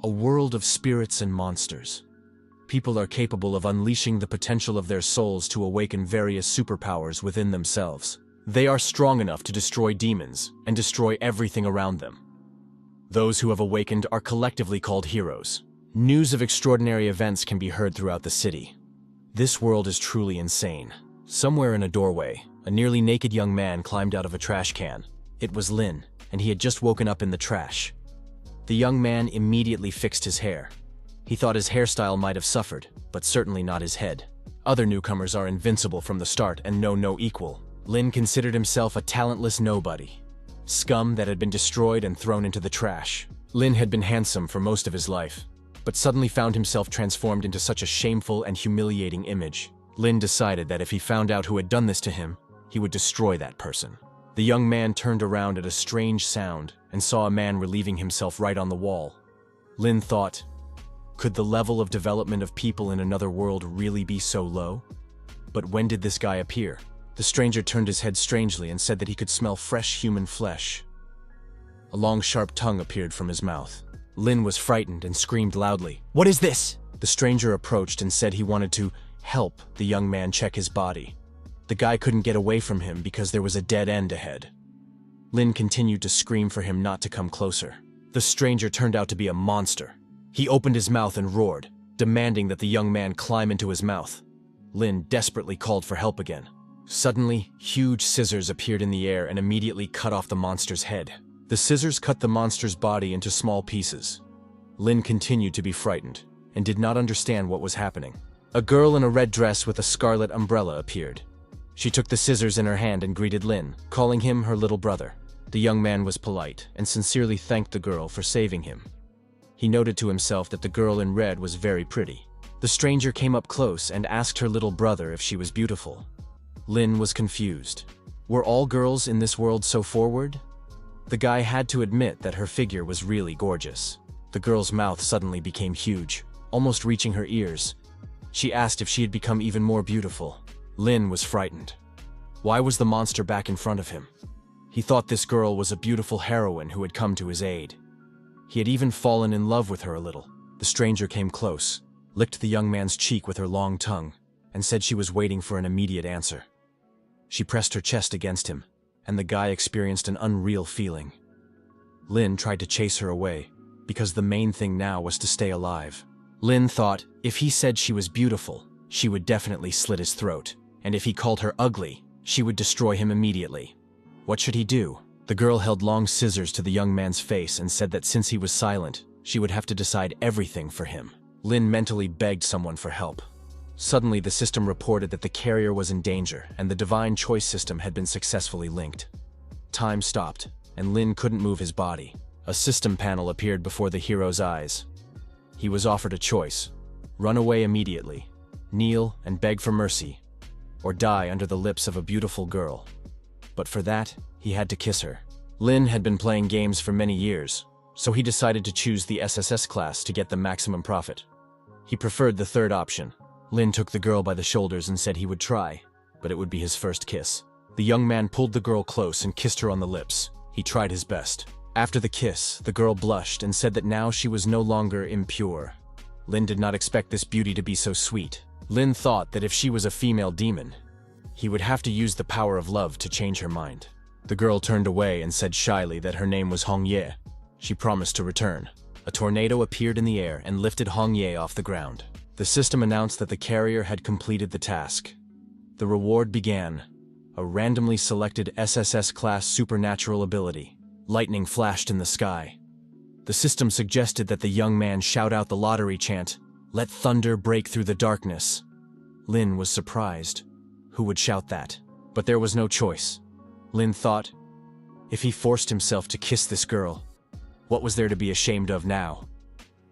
A world of spirits and monsters. People are capable of unleashing the potential of their souls to awaken various superpowers within themselves. They are strong enough to destroy demons and destroy everything around them. Those who have awakened are collectively called heroes. News of extraordinary events can be heard throughout the city. This world is truly insane. Somewhere in a doorway, a nearly naked young man climbed out of a trash can. It was Lin, and he had just woken up in the trash. The young man immediately fixed his hair. He thought his hairstyle might have suffered, but certainly not his head. Other newcomers are invincible from the start and know no equal. Lin considered himself a talentless nobody. Scum that had been destroyed and thrown into the trash. Lin had been handsome for most of his life, but suddenly found himself transformed into such a shameful and humiliating image. Lin decided that if he found out who had done this to him, he would destroy that person. The young man turned around at a strange sound and saw a man relieving himself right on the wall. Lin thought, could the level of development of people in another world really be so low? But when did this guy appear? The stranger turned his head strangely and said that he could smell fresh human flesh. A long, sharp tongue appeared from his mouth. Lin was frightened and screamed loudly, "What is this?" The stranger approached and said he wanted to help the young man check his body. The guy couldn't get away from him because there was a dead end ahead. Lin continued to scream for him not to come closer. The stranger turned out to be a monster. He opened his mouth and roared, demanding that the young man climb into his mouth. Lin desperately called for help again. Suddenly, huge scissors appeared in the air and immediately cut off the monster's head. The scissors cut the monster's body into small pieces. Lin continued to be frightened and did not understand what was happening. A girl in a red dress with a scarlet umbrella appeared. She took the scissors in her hand and greeted Lin, calling him her little brother. The young man was polite and sincerely thanked the girl for saving him. He noted to himself that the girl in red was very pretty. The stranger came up close and asked her little brother if she was beautiful. Lin was confused. Were all girls in this world so forward? The guy had to admit that her figure was really gorgeous. The girl's mouth suddenly became huge, almost reaching her ears. She asked if she had become even more beautiful. Lin was frightened. Why was the monster back in front of him? He thought this girl was a beautiful heroine who had come to his aid. He had even fallen in love with her a little. The stranger came close, licked the young man's cheek with her long tongue, and said she was waiting for an immediate answer. She pressed her chest against him, and the guy experienced an unreal feeling. Lin tried to chase her away, because the main thing now was to stay alive. Lin thought if he said she was beautiful, she would definitely slit his throat, and if he called her ugly, she would destroy him immediately. What should he do? The girl held long scissors to the young man's face and said that since he was silent, she would have to decide everything for him. Lin mentally begged someone for help. Suddenly, the system reported that the carrier was in danger and the divine choice system had been successfully linked. Time stopped, and Lin couldn't move his body. A system panel appeared before the hero's eyes. He was offered a choice: run away immediately, kneel and beg for mercy, or die under the lips of a beautiful girl. But for that, he had to kiss her. Lin had been playing games for many years, so he decided to choose the SSS class to get the maximum profit. He preferred the third option. Lin took the girl by the shoulders and said he would try, but it would be his first kiss. The young man pulled the girl close and kissed her on the lips. He tried his best. After the kiss, the girl blushed and said that now she was no longer impure. Lin did not expect this beauty to be so sweet. Lin thought that if she was a female demon, he would have to use the power of love to change her mind. The girl turned away and said shyly that her name was Hong Ye. She promised to return. A tornado appeared in the air and lifted Hong Ye off the ground. The system announced that the carrier had completed the task. The reward began: a randomly selected SSS class supernatural ability. Lightning flashed in the sky. The system suggested that the young man shout out the lottery chant, "Let thunder break through the darkness." Lin was surprised. Who would shout that? But there was no choice. Lin thought, if he forced himself to kiss this girl, what was there to be ashamed of now?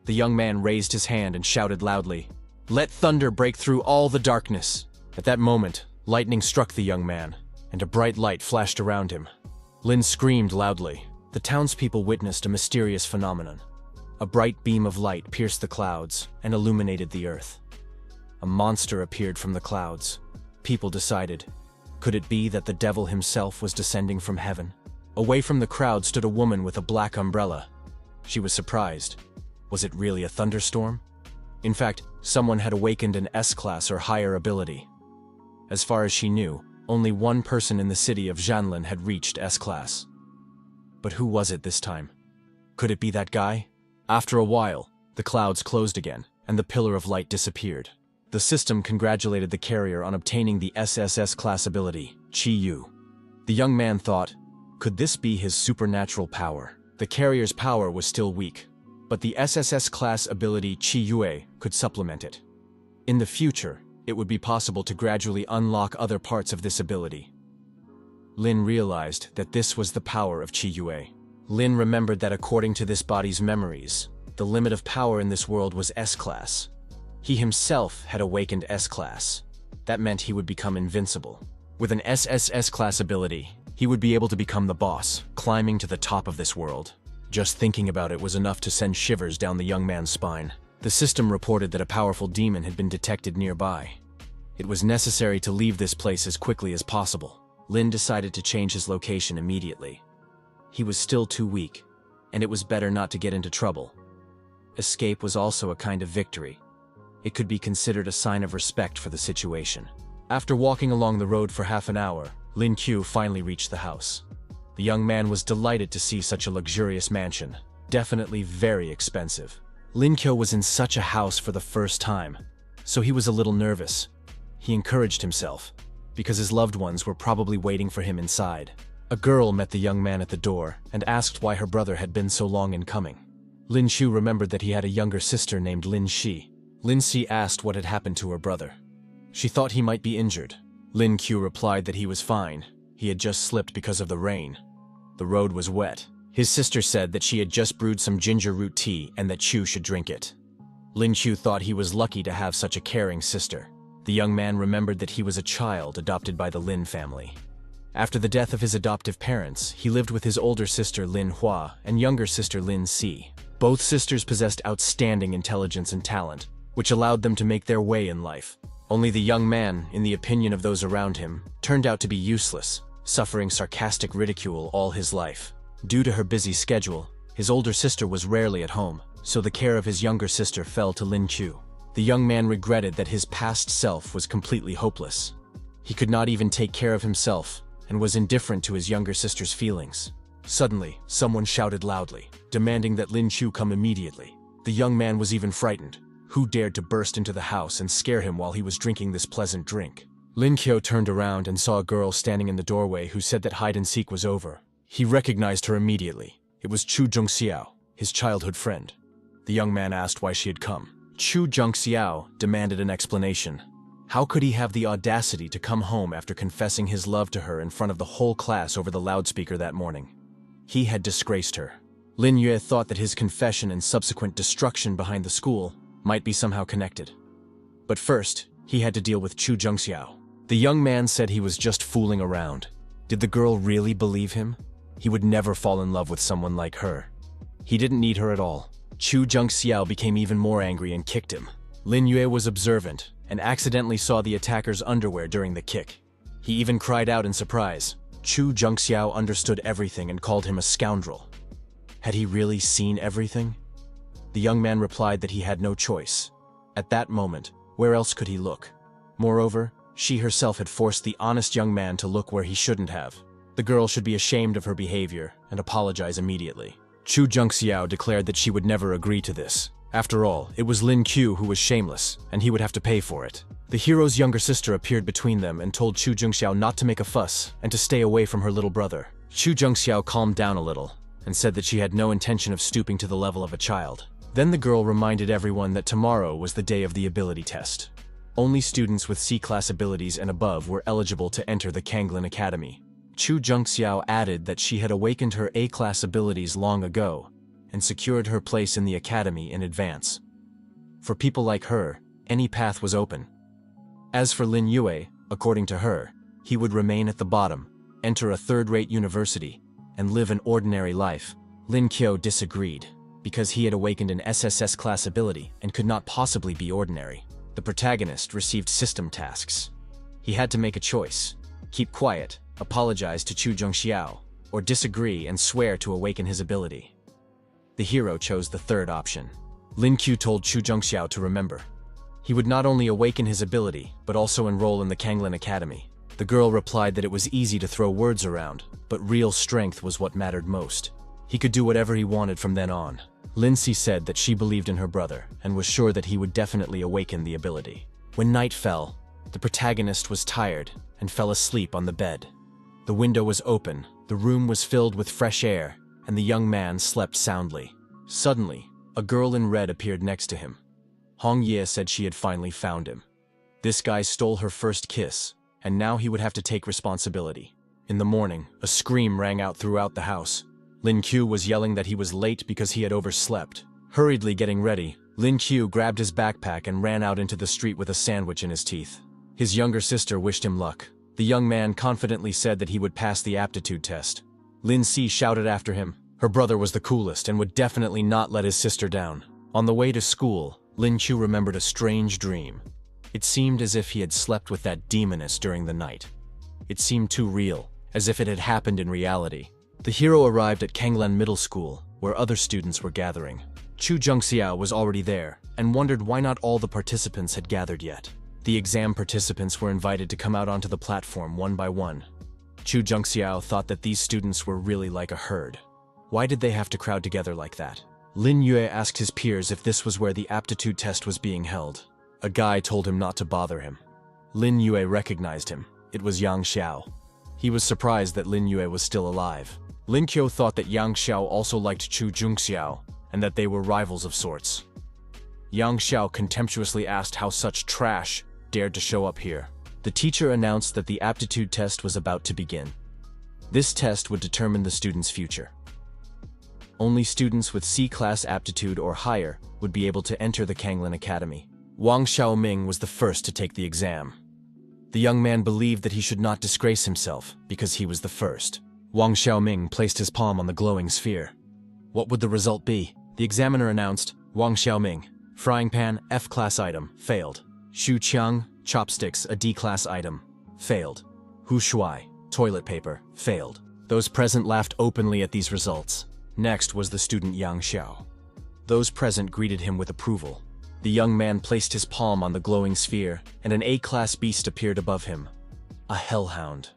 The young man raised his hand and shouted loudly, "Let thunder break through all the darkness." At that moment, lightning struck the young man, and a bright light flashed around him. Lin screamed loudly. The townspeople witnessed a mysterious phenomenon. A bright beam of light pierced the clouds and illuminated the earth. A monster appeared from the clouds. People decided, could it be that the devil himself was descending from heaven? Away from the crowd stood a woman with a black umbrella. She was surprised. Was it really a thunderstorm? In fact, someone had awakened an S-class or higher ability. As far as she knew, only one person in the city of Janlin had reached S-class. But who was it this time? Could it be that guy? After a while, the clouds closed again, and the pillar of light disappeared. The system congratulated the carrier on obtaining the SSS class ability, Chi Yu. The young man thought, could this be his supernatural power? The carrier's power was still weak, but the SSS class ability Chi Yue could supplement it. In the future, it would be possible to gradually unlock other parts of this ability. Lin realized that this was the power of Chi Yue. Lin remembered that according to this body's memories, the limit of power in this world was S-class. He himself had awakened S-class. That meant he would become invincible. With an SSS class ability, he would be able to become the boss, climbing to the top of this world. Just thinking about it was enough to send shivers down the young man's spine. The system reported that a powerful demon had been detected nearby. It was necessary to leave this place as quickly as possible. Lin decided to change his location immediately. He was still too weak, and it was better not to get into trouble. Escape was also a kind of victory. It could be considered a sign of respect for the situation. After walking along the road for half an hour, Lin Qiu finally reached the house. The young man was delighted to see such a luxurious mansion, definitely very expensive. Lin Qiu was in such a house for the first time, so he was a little nervous. He encouraged himself, because his loved ones were probably waiting for him inside. A girl met the young man at the door and asked why her brother had been so long in coming. Lin Qiu remembered that he had a younger sister named Lin Xi. Lin Xi asked what had happened to her brother. She thought he might be injured. Lin Qiu replied that he was fine. He had just slipped because of the rain. The road was wet. His sister said that she had just brewed some ginger root tea and that Qiu should drink it. Lin Qiu thought he was lucky to have such a caring sister. The young man remembered that he was a child adopted by the Lin family. After the death of his adoptive parents, he lived with his older sister Lin Hua and younger sister Lin Si. Both sisters possessed outstanding intelligence and talent, which allowed them to make their way in life. Only the young man, in the opinion of those around him, turned out to be useless, suffering sarcastic ridicule all his life. Due to her busy schedule, his older sister was rarely at home, so the care of his younger sister fell to Lin Qiu. The young man regretted that his past self was completely hopeless. He could not even take care of himself, and was indifferent to his younger sister's feelings. Suddenly, someone shouted loudly, demanding that Lin Qiu come immediately. The young man was even frightened. Who dared to burst into the house and scare him while he was drinking this pleasant drink? Lin Qiu turned around and saw a girl standing in the doorway who said that hide-and-seek was over. He recognized her immediately. It was Chu Zhongxiao, his childhood friend. The young man asked why she had come. Chu Zhongxiao demanded an explanation. How could he have the audacity to come home after confessing his love to her in front of the whole class over the loudspeaker that morning? He had disgraced her. Lin Yue thought that his confession and subsequent destruction behind the school might be somehow connected. But first, he had to deal with Chu Zhongxiao. The young man said he was just fooling around. Did the girl really believe him? He would never fall in love with someone like her. He didn't need her at all. Chu Zhongxiao became even more angry and kicked him. Lin Yue was observant and accidentally saw the attacker's underwear during the kick. He even cried out in surprise. Chu Zhongxiao understood everything and called him a scoundrel. Had he really seen everything? The young man replied that he had no choice. At that moment, where else could he look? Moreover, she herself had forced the honest young man to look where he shouldn't have. The girl should be ashamed of her behavior and apologize immediately. Chu Zhongxiao declared that she would never agree to this. After all, it was Lin Qiu who was shameless, and he would have to pay for it. The hero's younger sister appeared between them and told Chu Zhongxiao not to make a fuss and to stay away from her little brother. Chu Zhongxiao calmed down a little and said that she had no intention of stooping to the level of a child. Then the girl reminded everyone that tomorrow was the day of the ability test. Only students with C-class abilities and above were eligible to enter the Kanglin Academy. Chu Zhongxiao added that she had awakened her A-class abilities long ago and secured her place in the academy in advance. For people like her, any path was open. As for Lin Yue, according to her, he would remain at the bottom, enter a third-rate university, and live an ordinary life. Lin Qiu disagreed, because he had awakened an SSS class ability and could not possibly be ordinary. The protagonist received system tasks. He had to make a choice: keep quiet, apologize to Chu Zhongxiao, or disagree and swear to awaken his ability. The hero chose the third option. Lin Q told Chu Jungxiao to remember. He would not only awaken his ability, but also enroll in the Kanglin Academy. The girl replied that it was easy to throw words around, but real strength was what mattered most. He could do whatever he wanted from then on. Lindsay said that she believed in her brother and was sure that he would definitely awaken the ability. When night fell, the protagonist was tired and fell asleep on the bed. The window was open, the room was filled with fresh air, and the young man slept soundly. Suddenly, a girl in red appeared next to him. Hong Ye said she had finally found him. This guy stole her first kiss, and now he would have to take responsibility. In the morning, a scream rang out throughout the house. Lin Q was yelling that he was late because he had overslept. Hurriedly getting ready, Lin Q grabbed his backpack and ran out into the street with a sandwich in his teeth. His younger sister wished him luck. The young man confidently said that he would pass the aptitude test. Lin Si shouted after him. Her brother was the coolest and would definitely not let his sister down. On the way to school, Lin Q remembered a strange dream. It seemed as if he had slept with that demoness during the night. It seemed too real, as if it had happened in reality. The hero arrived at Kanglan Middle School, where other students were gathering. Chu Jungxiao was already there, and wondered why not all the participants had gathered yet. The exam participants were invited to come out onto the platform one by one. Chu Jungxiao thought that these students were really like a herd. Why did they have to crowd together like that? Lin Yue asked his peers if this was where the aptitude test was being held. A guy told him not to bother him. Lin Yue recognized him. It was Yang Xiao. He was surprised that Lin Yue was still alive. Lin Qiu thought that Yang Xiao also liked Chu Jungxiao, and that they were rivals of sorts. Yang Xiao contemptuously asked how such trash dared to show up here. The teacher announced that the aptitude test was about to begin. This test would determine the student's future. Only students with C-class aptitude or higher would be able to enter the Kanglin Academy. Wang Xiaoming was the first to take the exam. The young man believed that he should not disgrace himself because he was the first. Wang Xiaoming placed his palm on the glowing sphere. What would the result be? The examiner announced, Wang Xiaoming, frying pan, F-class item, failed. Xu Qiang, chopsticks, a D-class item, failed. Hu Shuai, toilet paper, failed. Those present laughed openly at these results. Next was the student Yang Xiao. Those present greeted him with approval. The young man placed his palm on the glowing sphere, and an A-class beast appeared above him. A hellhound.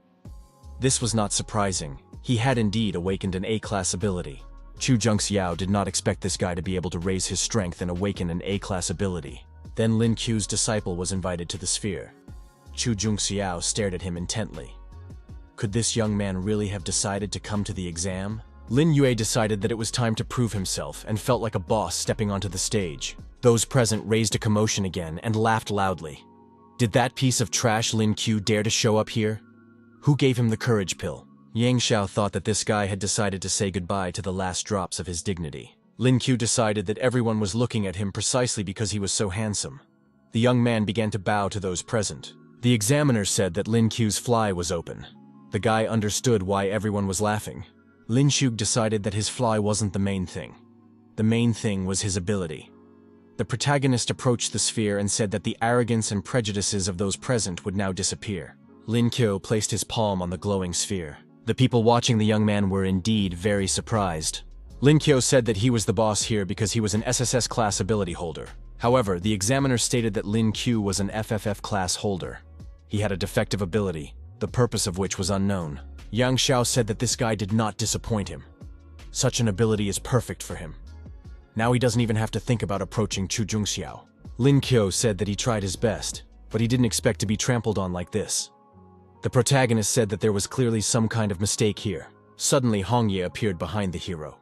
This was not surprising. He had indeed awakened an A-class ability. Chu Jungxiao did not expect this guy to be able to raise his strength and awaken an A-class ability. Then Lin Qiu's disciple was invited to the sphere. Chu Jungxiao stared at him intently. Could this young man really have decided to come to the exam? Lin Yue decided that it was time to prove himself and felt like a boss stepping onto the stage. Those present raised a commotion again and laughed loudly. Did that piece of trash Lin Qiu dare to show up here? Who gave him the courage pill? Yang Xiao thought that this guy had decided to say goodbye to the last drops of his dignity. Lin Qiu decided that everyone was looking at him precisely because he was so handsome. The young man began to bow to those present. The examiner said that Lin Qiu's fly was open. The guy understood why everyone was laughing. Lin Qiu decided that his fly wasn't the main thing. The main thing was his ability. The protagonist approached the sphere and said that the arrogance and prejudices of those present would now disappear. Lin Qiu placed his palm on the glowing sphere. The people watching the young man were indeed very surprised. Lin Qiu said that he was the boss here because he was an SSS class ability holder. However, the examiner stated that Lin Qiu was an FFF class holder. He had a defective ability, the purpose of which was unknown. Yang Xiao said that this guy did not disappoint him. Such an ability is perfect for him. Now he doesn't even have to think about approaching Chu Jungxiao. Lin Qiu said that he tried his best, but he didn't expect to be trampled on like this. The protagonist said that there was clearly some kind of mistake here. Suddenly, Hong Ye appeared behind the hero.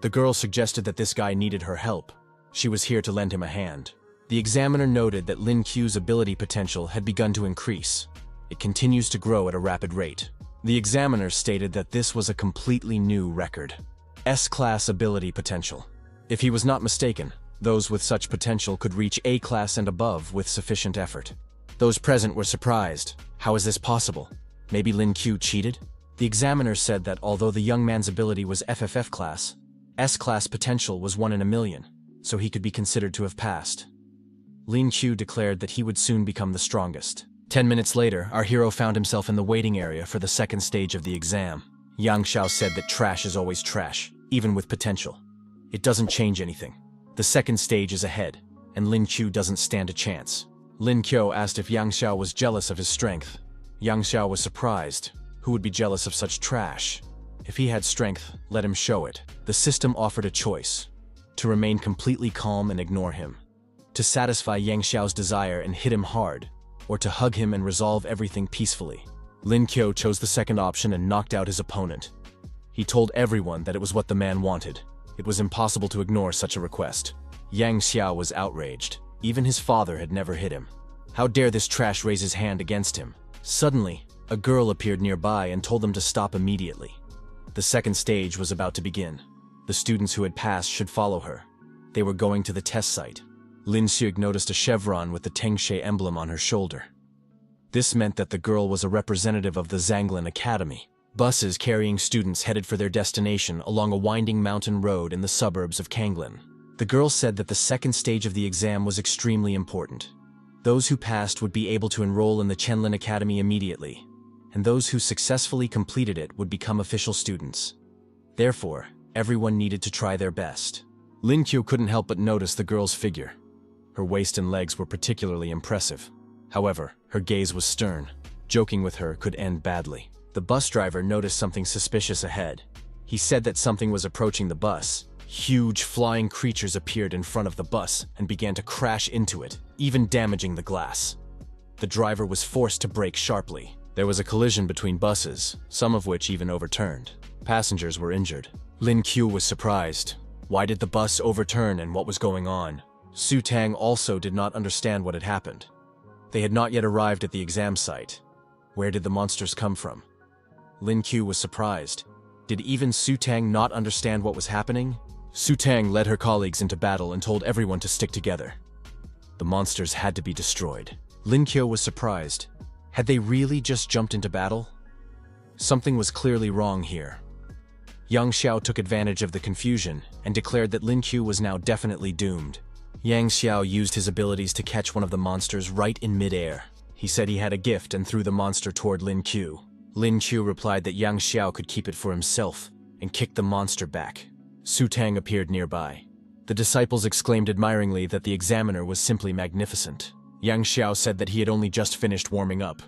The girl suggested that this guy needed her help. She was here to lend him a hand. The examiner noted that Lin Qiu's ability potential had begun to increase. It continues to grow at a rapid rate. The examiner stated that this was a completely new record. S-class ability potential. If he was not mistaken, those with such potential could reach A-class and above with sufficient effort. Those present were surprised. How is this possible? Maybe Lin Qiu cheated? The examiner said that although the young man's ability was FFF class, S-class potential was 1 in a million, so he could be considered to have passed. Lin Qiu declared that he would soon become the strongest. 10 minutes later, our hero found himself in the waiting area for the second stage of the exam. Yang Xiao said that trash is always trash, even with potential. It doesn't change anything. The second stage is ahead, and Lin Qiu doesn't stand a chance. Lin Qiu asked if Yang Xiao was jealous of his strength. Yang Xiao was surprised. Who would be jealous of such trash? If he had strength, let him show it. The system offered a choice: to remain completely calm and ignore him, to satisfy Yang Xiao's desire and hit him hard, or to hug him and resolve everything peacefully. Lin Qiu chose the second option and knocked out his opponent. He told everyone that it was what the man wanted. It was impossible to ignore such a request. Yang Xiao was outraged. Even his father had never hit him. How dare this trash raise his hand against him? Suddenly, a girl appeared nearby and told them to stop immediately. The second stage was about to begin. The students who had passed should follow her. They were going to the test site. Lin Xiu noticed a chevron with the Tengshe emblem on her shoulder. This meant that the girl was a representative of the Zanglin Academy. Buses carrying students headed for their destination along a winding mountain road in the suburbs of Kanglin. The girl said that the second stage of the exam was extremely important. Those who passed would be able to enroll in the Chenlin Academy immediately, and those who successfully completed it would become official students. Therefore, everyone needed to try their best. Lin Qiu couldn't help but notice the girl's figure. Her waist and legs were particularly impressive. However, her gaze was stern. Joking with her could end badly. The bus driver noticed something suspicious ahead. He said that something was approaching the bus. Huge flying creatures appeared in front of the bus and began to crash into it, even damaging the glass. The driver was forced to brake sharply. There was a collision between buses, some of which even overturned. Passengers were injured. Lin Qiu was surprised. Why did the bus overturn and what was going on? Su Tang also did not understand what had happened. They had not yet arrived at the exam site. Where did the monsters come from? Lin Qiu was surprised. Did even Su Tang not understand what was happening? Su Tang led her colleagues into battle and told everyone to stick together. The monsters had to be destroyed. Lin Qiu was surprised. Had they really just jumped into battle? Something was clearly wrong here. Yang Xiao took advantage of the confusion and declared that Lin Qiu was now definitely doomed. Yang Xiao used his abilities to catch one of the monsters right in midair. He said he had a gift and threw the monster toward Lin Qiu. Lin Qiu replied that Yang Xiao could keep it for himself and kicked the monster back. Su Tang appeared nearby. The disciples exclaimed admiringly that the examiner was simply magnificent. Yang Xiao said that he had only just finished warming up.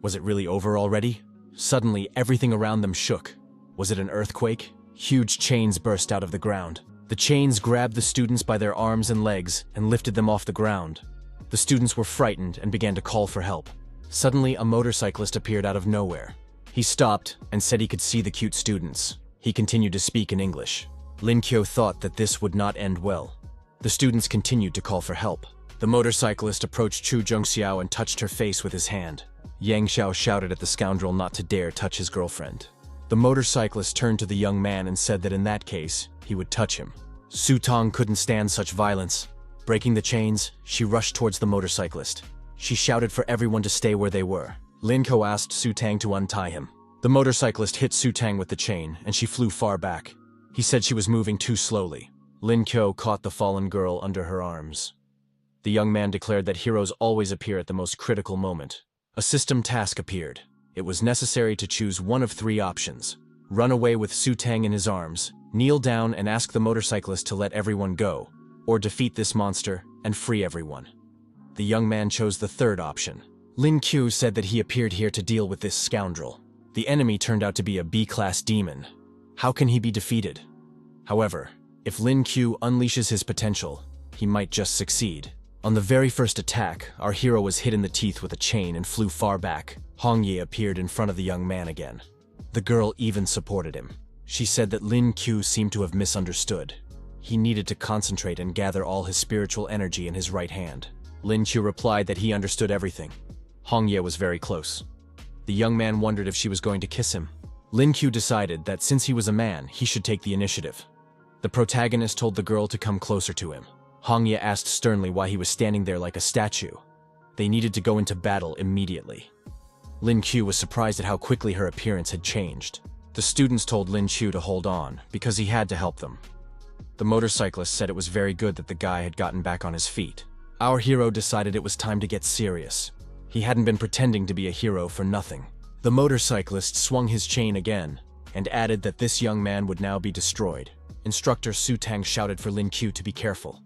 Was it really over already? Suddenly, everything around them shook. Was it an earthquake? Huge chains burst out of the ground. The chains grabbed the students by their arms and legs and lifted them off the ground. The students were frightened and began to call for help. Suddenly, a motorcyclist appeared out of nowhere. He stopped and said he could see the cute students. He continued to speak in English. Lin Qiu thought that this would not end well. The students continued to call for help. The motorcyclist approached Chu Zhongxiao and touched her face with his hand. Yang Xiao shouted at the scoundrel not to dare touch his girlfriend. The motorcyclist turned to the young man and said that in that case, he would touch him. Su Tang couldn't stand such violence. Breaking the chains, she rushed towards the motorcyclist. She shouted for everyone to stay where they were. Lin Qiu asked Su Tang to untie him. The motorcyclist hit Su Tang with the chain, and she flew far back. He said she was moving too slowly. Lin Qiu caught the fallen girl under her arms. The young man declared that heroes always appear at the most critical moment. A system task appeared. It was necessary to choose one of three options: run away with Su Tang in his arms, kneel down and ask the motorcyclist to let everyone go, or defeat this monster and free everyone. The young man chose the third option. Lin Qiu said that he appeared here to deal with this scoundrel. The enemy turned out to be a B-class demon. How can he be defeated? However, if Lin Qiu unleashes his potential, he might just succeed. On the very first attack, our hero was hit in the teeth with a chain and flew far back. Hong Ye appeared in front of the young man again. The girl even supported him. She said that Lin Qiu seemed to have misunderstood. He needed to concentrate and gather all his spiritual energy in his right hand. Lin Qiu replied that he understood everything. Hong Ye was very close. The young man wondered if she was going to kiss him. Lin Qiu decided that since he was a man, he should take the initiative. The protagonist told the girl to come closer to him. Hong Ye asked sternly why he was standing there like a statue. They needed to go into battle immediately. Lin Qiu was surprised at how quickly her appearance had changed. The students told Lin Qiu to hold on, because he had to help them. The motorcyclist said it was very good that the guy had gotten back on his feet. Our hero decided it was time to get serious. He hadn't been pretending to be a hero for nothing. The motorcyclist swung his chain again, and added that this young man would now be destroyed. Instructor Su Tang shouted for Lin Qiu to be careful.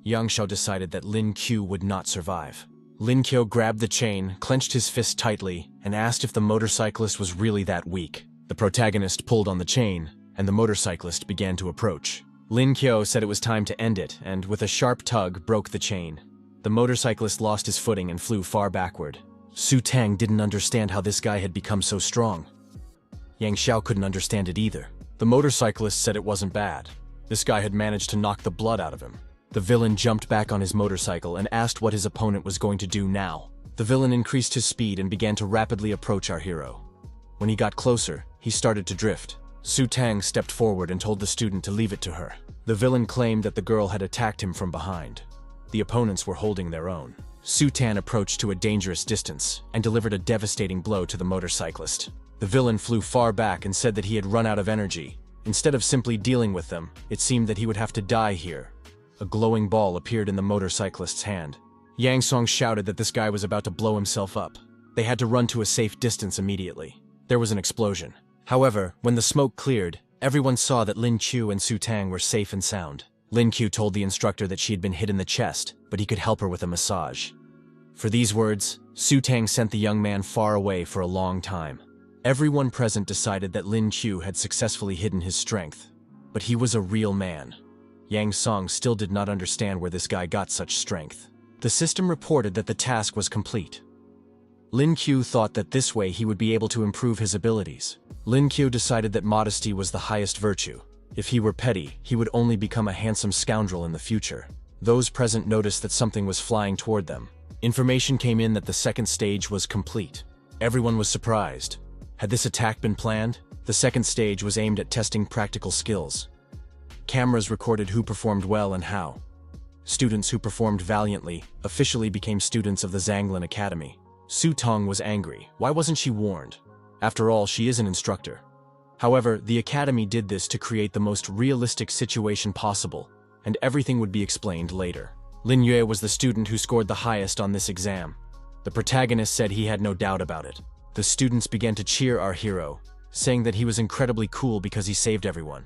Yang Xiao decided that Lin Qiu would not survive. Lin Qiu grabbed the chain, clenched his fist tightly, and asked if the motorcyclist was really that weak. The protagonist pulled on the chain, and the motorcyclist began to approach. Lin Qiu said it was time to end it, and with a sharp tug, broke the chain. The motorcyclist lost his footing and flew far backward. Su Tang didn't understand how this guy had become so strong. Yang Xiao couldn't understand it either. The motorcyclist said it wasn't bad. This guy had managed to knock the blood out of him. The villain jumped back on his motorcycle and asked what his opponent was going to do now. The villain increased his speed and began to rapidly approach our hero. When he got closer, he started to drift. Su Tang stepped forward and told the student to leave it to her. The villain claimed that the girl had attacked him from behind. The opponents were holding their own. Su Tang approached to a dangerous distance and delivered a devastating blow to the motorcyclist. The villain flew far back and said that he had run out of energy. Instead of simply dealing with them, it seemed that he would have to die here. A glowing ball appeared in the motorcyclist's hand. Yang Song shouted that this guy was about to blow himself up. They had to run to a safe distance immediately. There was an explosion. However, when the smoke cleared, everyone saw that Lin Qiu and Su Tang were safe and sound. Lin Qiu told the instructor that she had been hit in the chest, but he could help her with a massage. For these words, Su Tang sent the young man far away for a long time. Everyone present decided that Lin Qiu had successfully hidden his strength, but he was a real man. Yang Song still did not understand where this guy got such strength. The system reported that the task was complete. Lin Qiu thought that this way he would be able to improve his abilities. Lin Qiu decided that modesty was the highest virtue. If he were petty, he would only become a handsome scoundrel in the future. Those present noticed that something was flying toward them. Information came in that the second stage was complete. Everyone was surprised. Had this attack been planned? The second stage was aimed at testing practical skills. Cameras recorded who performed well and how. Students who performed valiantly officially became students of the Zanglin Academy. Su Tong was angry. Why wasn't she warned? After all, she is an instructor. However, the academy did this to create the most realistic situation possible, and everything would be explained later. Lin Yue was the student who scored the highest on this exam. The protagonist said he had no doubt about it. The students began to cheer our hero, saying that he was incredibly cool because he saved everyone.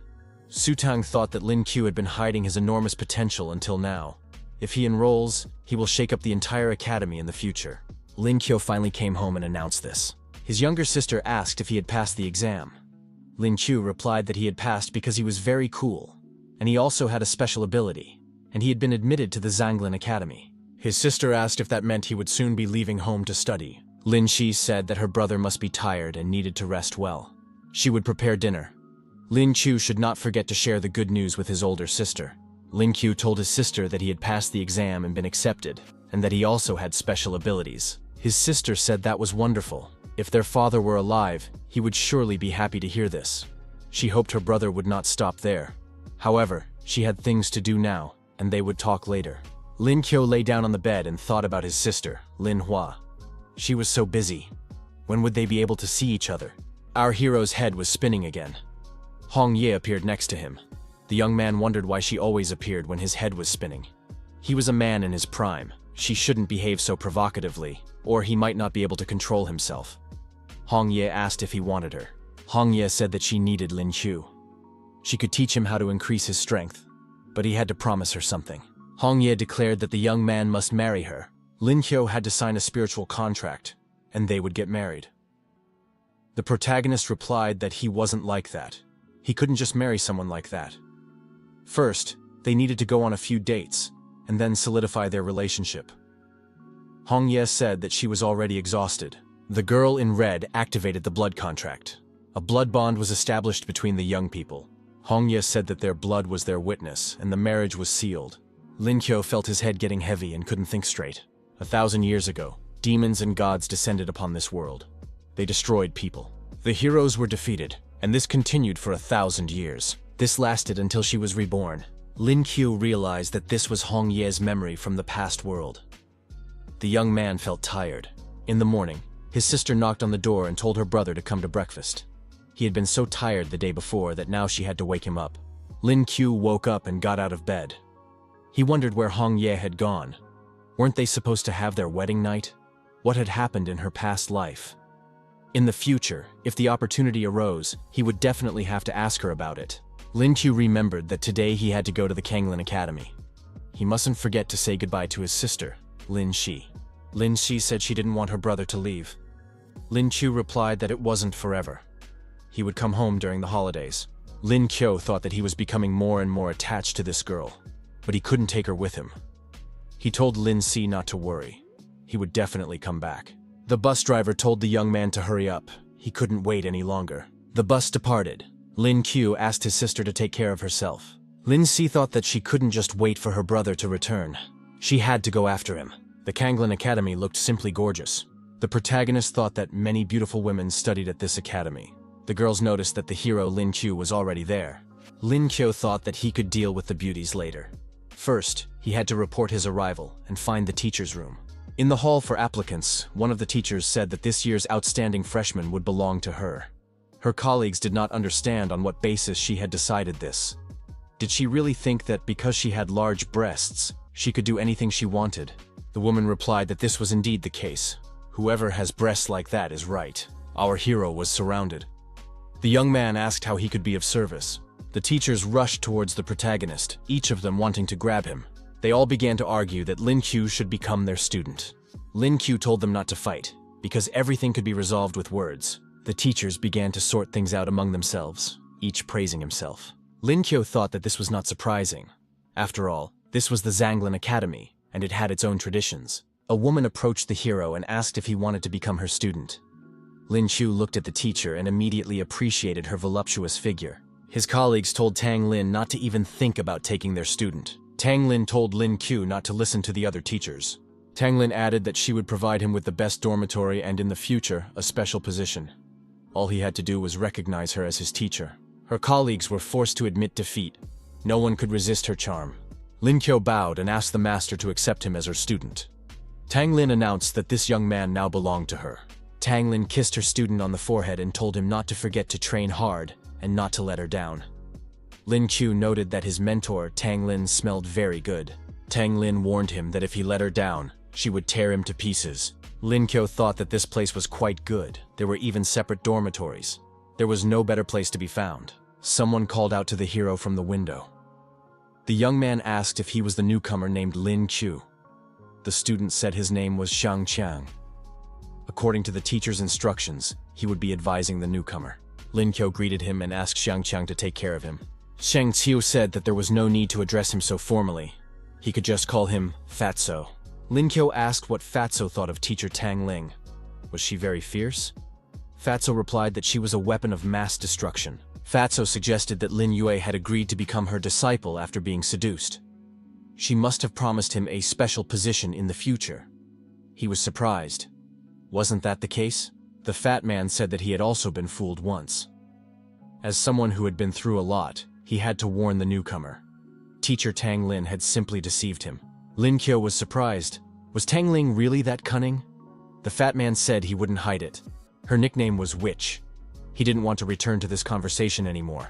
Su Tang thought that Lin Qiu had been hiding his enormous potential until now. If he enrolls, he will shake up the entire academy in the future. Lin Qiu finally came home and announced this. His younger sister asked if he had passed the exam. Lin Qiu replied that he had passed because he was very cool, and he also had a special ability, and he had been admitted to the Zanglin Academy. His sister asked if that meant he would soon be leaving home to study. Lin Shi said that her brother must be tired and needed to rest well. She would prepare dinner. Lin Qiu should not forget to share the good news with his older sister. Lin Qiu told his sister that he had passed the exam and been accepted, and that he also had special abilities. His sister said that was wonderful. If their father were alive, he would surely be happy to hear this. She hoped her brother would not stop there. However, she had things to do now, and they would talk later. Lin Qiu lay down on the bed and thought about his sister, Lin Hua. She was so busy. When would they be able to see each other? Our hero's head was spinning again. Hong Ye appeared next to him. The young man wondered why she always appeared when his head was spinning. He was a man in his prime. She shouldn't behave so provocatively, or he might not be able to control himself. Hong Ye asked if he wanted her. Hong Ye said that she needed Lin Qiu. She could teach him how to increase his strength, but he had to promise her something. Hong Ye declared that the young man must marry her. Lin Qiu had to sign a spiritual contract, and they would get married. The protagonist replied that he wasn't like that. He couldn't just marry someone like that. First, they needed to go on a few dates, and then solidify their relationship. Hong Ye said that she was already exhausted. The girl in red activated the blood contract. A blood bond was established between the young people. Hong Ye said that their blood was their witness, and the marriage was sealed. Lin Qiu felt his head getting heavy and couldn't think straight. 1,000 years ago, demons and gods descended upon this world. They destroyed people. The heroes were defeated, and this continued for 1,000 years. This lasted until she was reborn. Lin Qiu realized that this was Hong Ye's memory from the past world. The young man felt tired. In the morning, his sister knocked on the door and told her brother to come to breakfast. He had been so tired the day before that now she had to wake him up. Lin Qiu woke up and got out of bed. He wondered where Hong Ye had gone. Weren't they supposed to have their wedding night? What had happened in her past life? In the future, if the opportunity arose, he would definitely have to ask her about it. Lin Qiu remembered that today he had to go to the Kanglin Academy. He mustn't forget to say goodbye to his sister, Lin Shi. Lin Shi said she didn't want her brother to leave. Lin Qiu replied that it wasn't forever. He would come home during the holidays. Lin Qiu thought that he was becoming more and more attached to this girl, but he couldn't take her with him. He told Lin Si not to worry. He would definitely come back. The bus driver told the young man to hurry up. He couldn't wait any longer. The bus departed. Lin Qiu asked his sister to take care of herself. Lin Si thought that she couldn't just wait for her brother to return. She had to go after him. The Kanglin Academy looked simply gorgeous. The protagonist thought that many beautiful women studied at this academy. The girls noticed that the hero Lin Qiu was already there. Lin Qiu thought that he could deal with the beauties later. First, he had to report his arrival and find the teacher's room. In the hall for applicants, one of the teachers said that this year's outstanding freshman would belong to her. Her colleagues did not understand on what basis she had decided this. Did she really think that because she had large breasts, she could do anything she wanted? The woman replied that this was indeed the case. Whoever has breasts like that is right. Our hero was surrounded. The young man asked how he could be of service. The teachers rushed towards the protagonist, each of them wanting to grab him. They all began to argue that Lin Qiu should become their student. Lin Qiu told them not to fight, because everything could be resolved with words. The teachers began to sort things out among themselves, each praising himself. Lin Qiu thought that this was not surprising. After all, this was the Zanglin Academy, and it had its own traditions. A woman approached the hero and asked if he wanted to become her student. Lin Qiu looked at the teacher and immediately appreciated her voluptuous figure. His colleagues told Tang Lin not to even think about taking their student. Tang Lin told Lin Qiu not to listen to the other teachers. Tang Lin added that she would provide him with the best dormitory and in the future, a special position. All he had to do was recognize her as his teacher. Her colleagues were forced to admit defeat. No one could resist her charm. Lin Qiu bowed and asked the master to accept him as her student. Tang Lin announced that this young man now belonged to her. Tang Lin kissed her student on the forehead and told him not to forget to train hard and not to let her down. Lin Qiu noted that his mentor, Tang Lin, smelled very good. Tang Lin warned him that if he let her down, she would tear him to pieces. Lin Qiu thought that this place was quite good. There were even separate dormitories. There was no better place to be found. Someone called out to the hero from the window. The young man asked if he was the newcomer named Lin Qiu. The student said his name was Shang Qiang. According to the teacher's instructions, he would be advising the newcomer. Lin Qiu greeted him and asked Shang Qiang to take care of him. Shang Qiu said that there was no need to address him so formally. He could just call him Fatso. Lin Qiu asked what Fatso thought of teacher Tang Ling. Was she very fierce? Fatso replied that she was a weapon of mass destruction. Fatso suggested that Lin Yue had agreed to become her disciple after being seduced. She must have promised him a special position in the future. He was surprised. Wasn't that the case? The fat man said that he had also been fooled once. As someone who had been through a lot, he had to warn the newcomer. Teacher Tang Lin had simply deceived him. Lin Qiu was surprised. Was Tang Ling really that cunning? The fat man said he wouldn't hide it. Her nickname was Witch. He didn't want to return to this conversation anymore.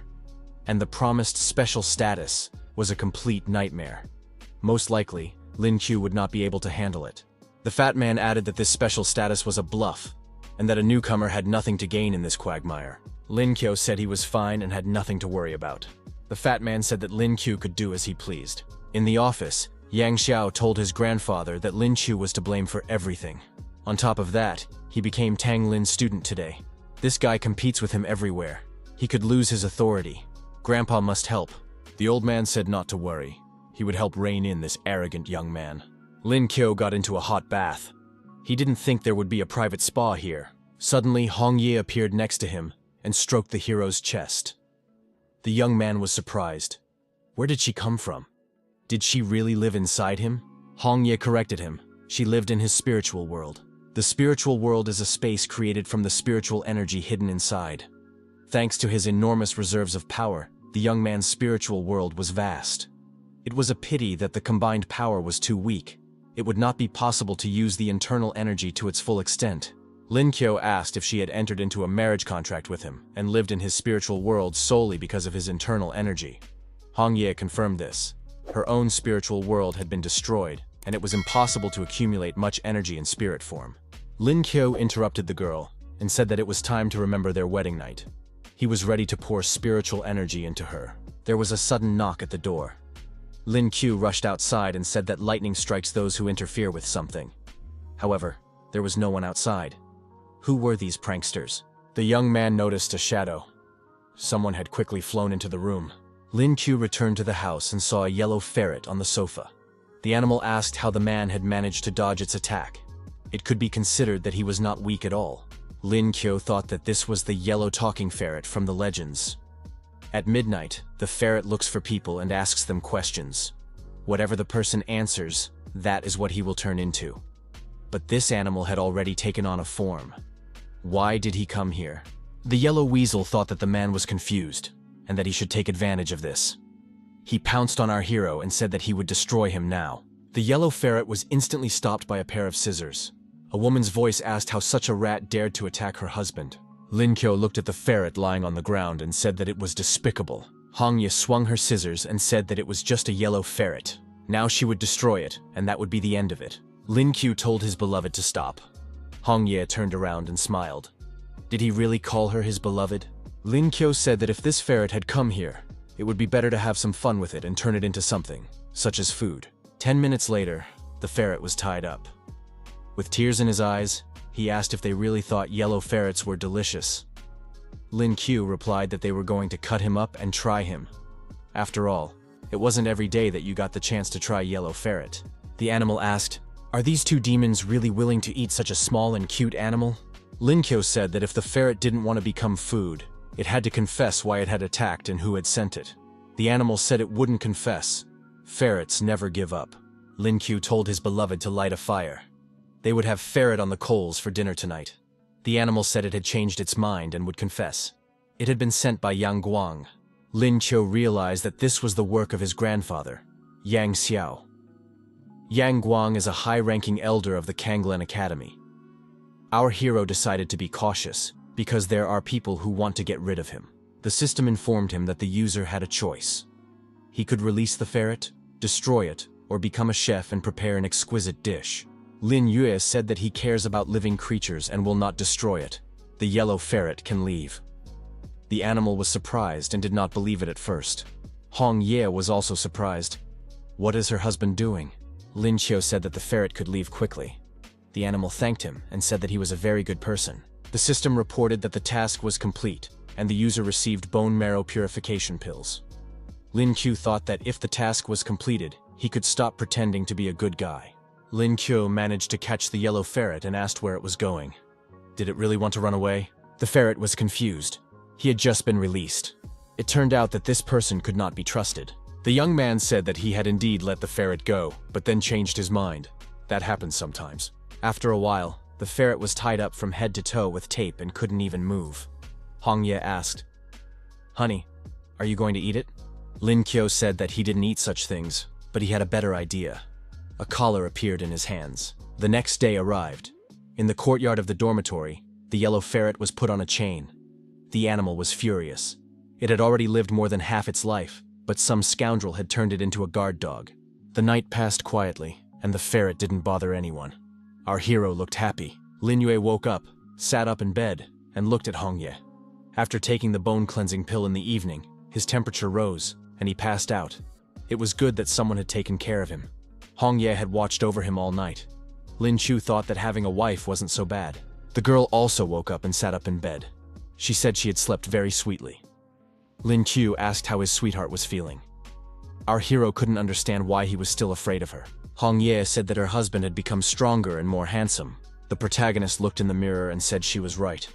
And the promised special status was a complete nightmare. Most likely, Lin Qiu would not be able to handle it. The fat man added that this special status was a bluff, and that a newcomer had nothing to gain in this quagmire. Lin Qiu said he was fine and had nothing to worry about. The fat man said that Lin Qiu could do as he pleased. In the office, Yang Xiao told his grandfather that Lin Qiu was to blame for everything. On top of that, he became Tang Lin's student today. This guy competes with him everywhere. He could lose his authority. Grandpa must help. The old man said not to worry. He would help rein in this arrogant young man. Lin Qiu got into a hot bath. He didn't think there would be a private spa here. Suddenly, Hong Ye appeared next to him and stroked the hero's chest. The young man was surprised. Where did she come from? Did she really live inside him? Hong Ye corrected him. She lived in his spiritual world. The spiritual world is a space created from the spiritual energy hidden inside. Thanks to his enormous reserves of power, the young man's spiritual world was vast. It was a pity that the combined power was too weak. It would not be possible to use the internal energy to its full extent. Lin Qiu asked if she had entered into a marriage contract with him and lived in his spiritual world solely because of his internal energy. Hong Ye confirmed this. Her own spiritual world had been destroyed, and it was impossible to accumulate much energy in spirit form. Lin Qiu interrupted the girl and said that it was time to remember their wedding night. He was ready to pour spiritual energy into her. There was a sudden knock at the door. Lin Q rushed outside and said that lightning strikes those who interfere with something. However, there was no one outside. Who were these pranksters? The young man noticed a shadow. Someone had quickly flown into the room. Lin Q returned to the house and saw a yellow ferret on the sofa. The animal asked how the man had managed to dodge its attack. It could be considered that he was not weak at all. Lin Q thought that this was the yellow talking ferret from the legends. At midnight, the ferret looks for people and asks them questions. Whatever the person answers, that is what he will turn into. But this animal had already taken on a form. Why did he come here? The yellow weasel thought that the man was confused, and that he should take advantage of this. He pounced on our hero and said that he would destroy him now. The yellow ferret was instantly stopped by a pair of scissors. A woman's voice asked how such a rat dared to attack her husband. Lin Qiu looked at the ferret lying on the ground and said that it was despicable. Hong Ye swung her scissors and said that it was just a yellow ferret. Now she would destroy it, and that would be the end of it. Lin Qiu told his beloved to stop. Hong Ye turned around and smiled. Did he really call her his beloved? Lin Qiu said that if this ferret had come here, it would be better to have some fun with it and turn it into something, such as food. 10 minutes later, the ferret was tied up. With tears in his eyes, he asked if they really thought yellow ferrets were delicious. Lin Qiu replied that they were going to cut him up and try him. After all, it wasn't every day that you got the chance to try yellow ferret. The animal asked, "Are these two demons really willing to eat such a small and cute animal?" Lin Qiu said that if the ferret didn't want to become food, it had to confess why it had attacked and who had sent it. The animal said it wouldn't confess. Ferrets never give up. Lin Qiu told his beloved to light a fire. They would have ferret on the coals for dinner tonight. The animal said it had changed its mind and would confess. It had been sent by Yang Guang. Lin Qiu realized that this was the work of his grandfather, Yang Xiao. Yang Guang is a high-ranking elder of the Kanglen Academy. Our hero decided to be cautious, because there are people who want to get rid of him. The system informed him that the user had a choice. He could release the ferret, destroy it, or become a chef and prepare an exquisite dish. Lin Yue said that he cares about living creatures and will not destroy it. The yellow ferret can leave. The animal was surprised and did not believe it at first. Hong Ye was also surprised. What is her husband doing? Lin Qiu said that the ferret could leave quickly. The animal thanked him and said that he was a very good person. The system reported that the task was complete, and the user received bone marrow purification pills. Lin Qiu thought that if the task was completed, he could stop pretending to be a good guy. Lin Qiu managed to catch the yellow ferret and asked where it was going. Did it really want to run away? The ferret was confused. He had just been released. It turned out that this person could not be trusted. The young man said that he had indeed let the ferret go, but then changed his mind. That happens sometimes. After a while, the ferret was tied up from head to toe with tape and couldn't even move. Hong Ye asked, "Honey, are you going to eat it?" Lin Qiu said that he didn't eat such things, but he had a better idea. A collar appeared in his hands. The next day arrived. In the courtyard of the dormitory, the yellow ferret was put on a chain. The animal was furious. It had already lived more than half its life, but some scoundrel had turned it into a guard dog. The night passed quietly, and the ferret didn't bother anyone. Our hero looked happy. Lin Yue woke up, sat up in bed, and looked at Hong Ye. After taking the bone-cleansing pill in the evening, his temperature rose, and he passed out. It was good that someone had taken care of him. Hong Ye had watched over him all night. Lin Qiu thought that having a wife wasn't so bad. The girl also woke up and sat up in bed. She said she had slept very sweetly. Lin Qiu asked how his sweetheart was feeling. Our hero couldn't understand why he was still afraid of her. Hong Ye said that her husband had become stronger and more handsome. The protagonist looked in the mirror and said she was right.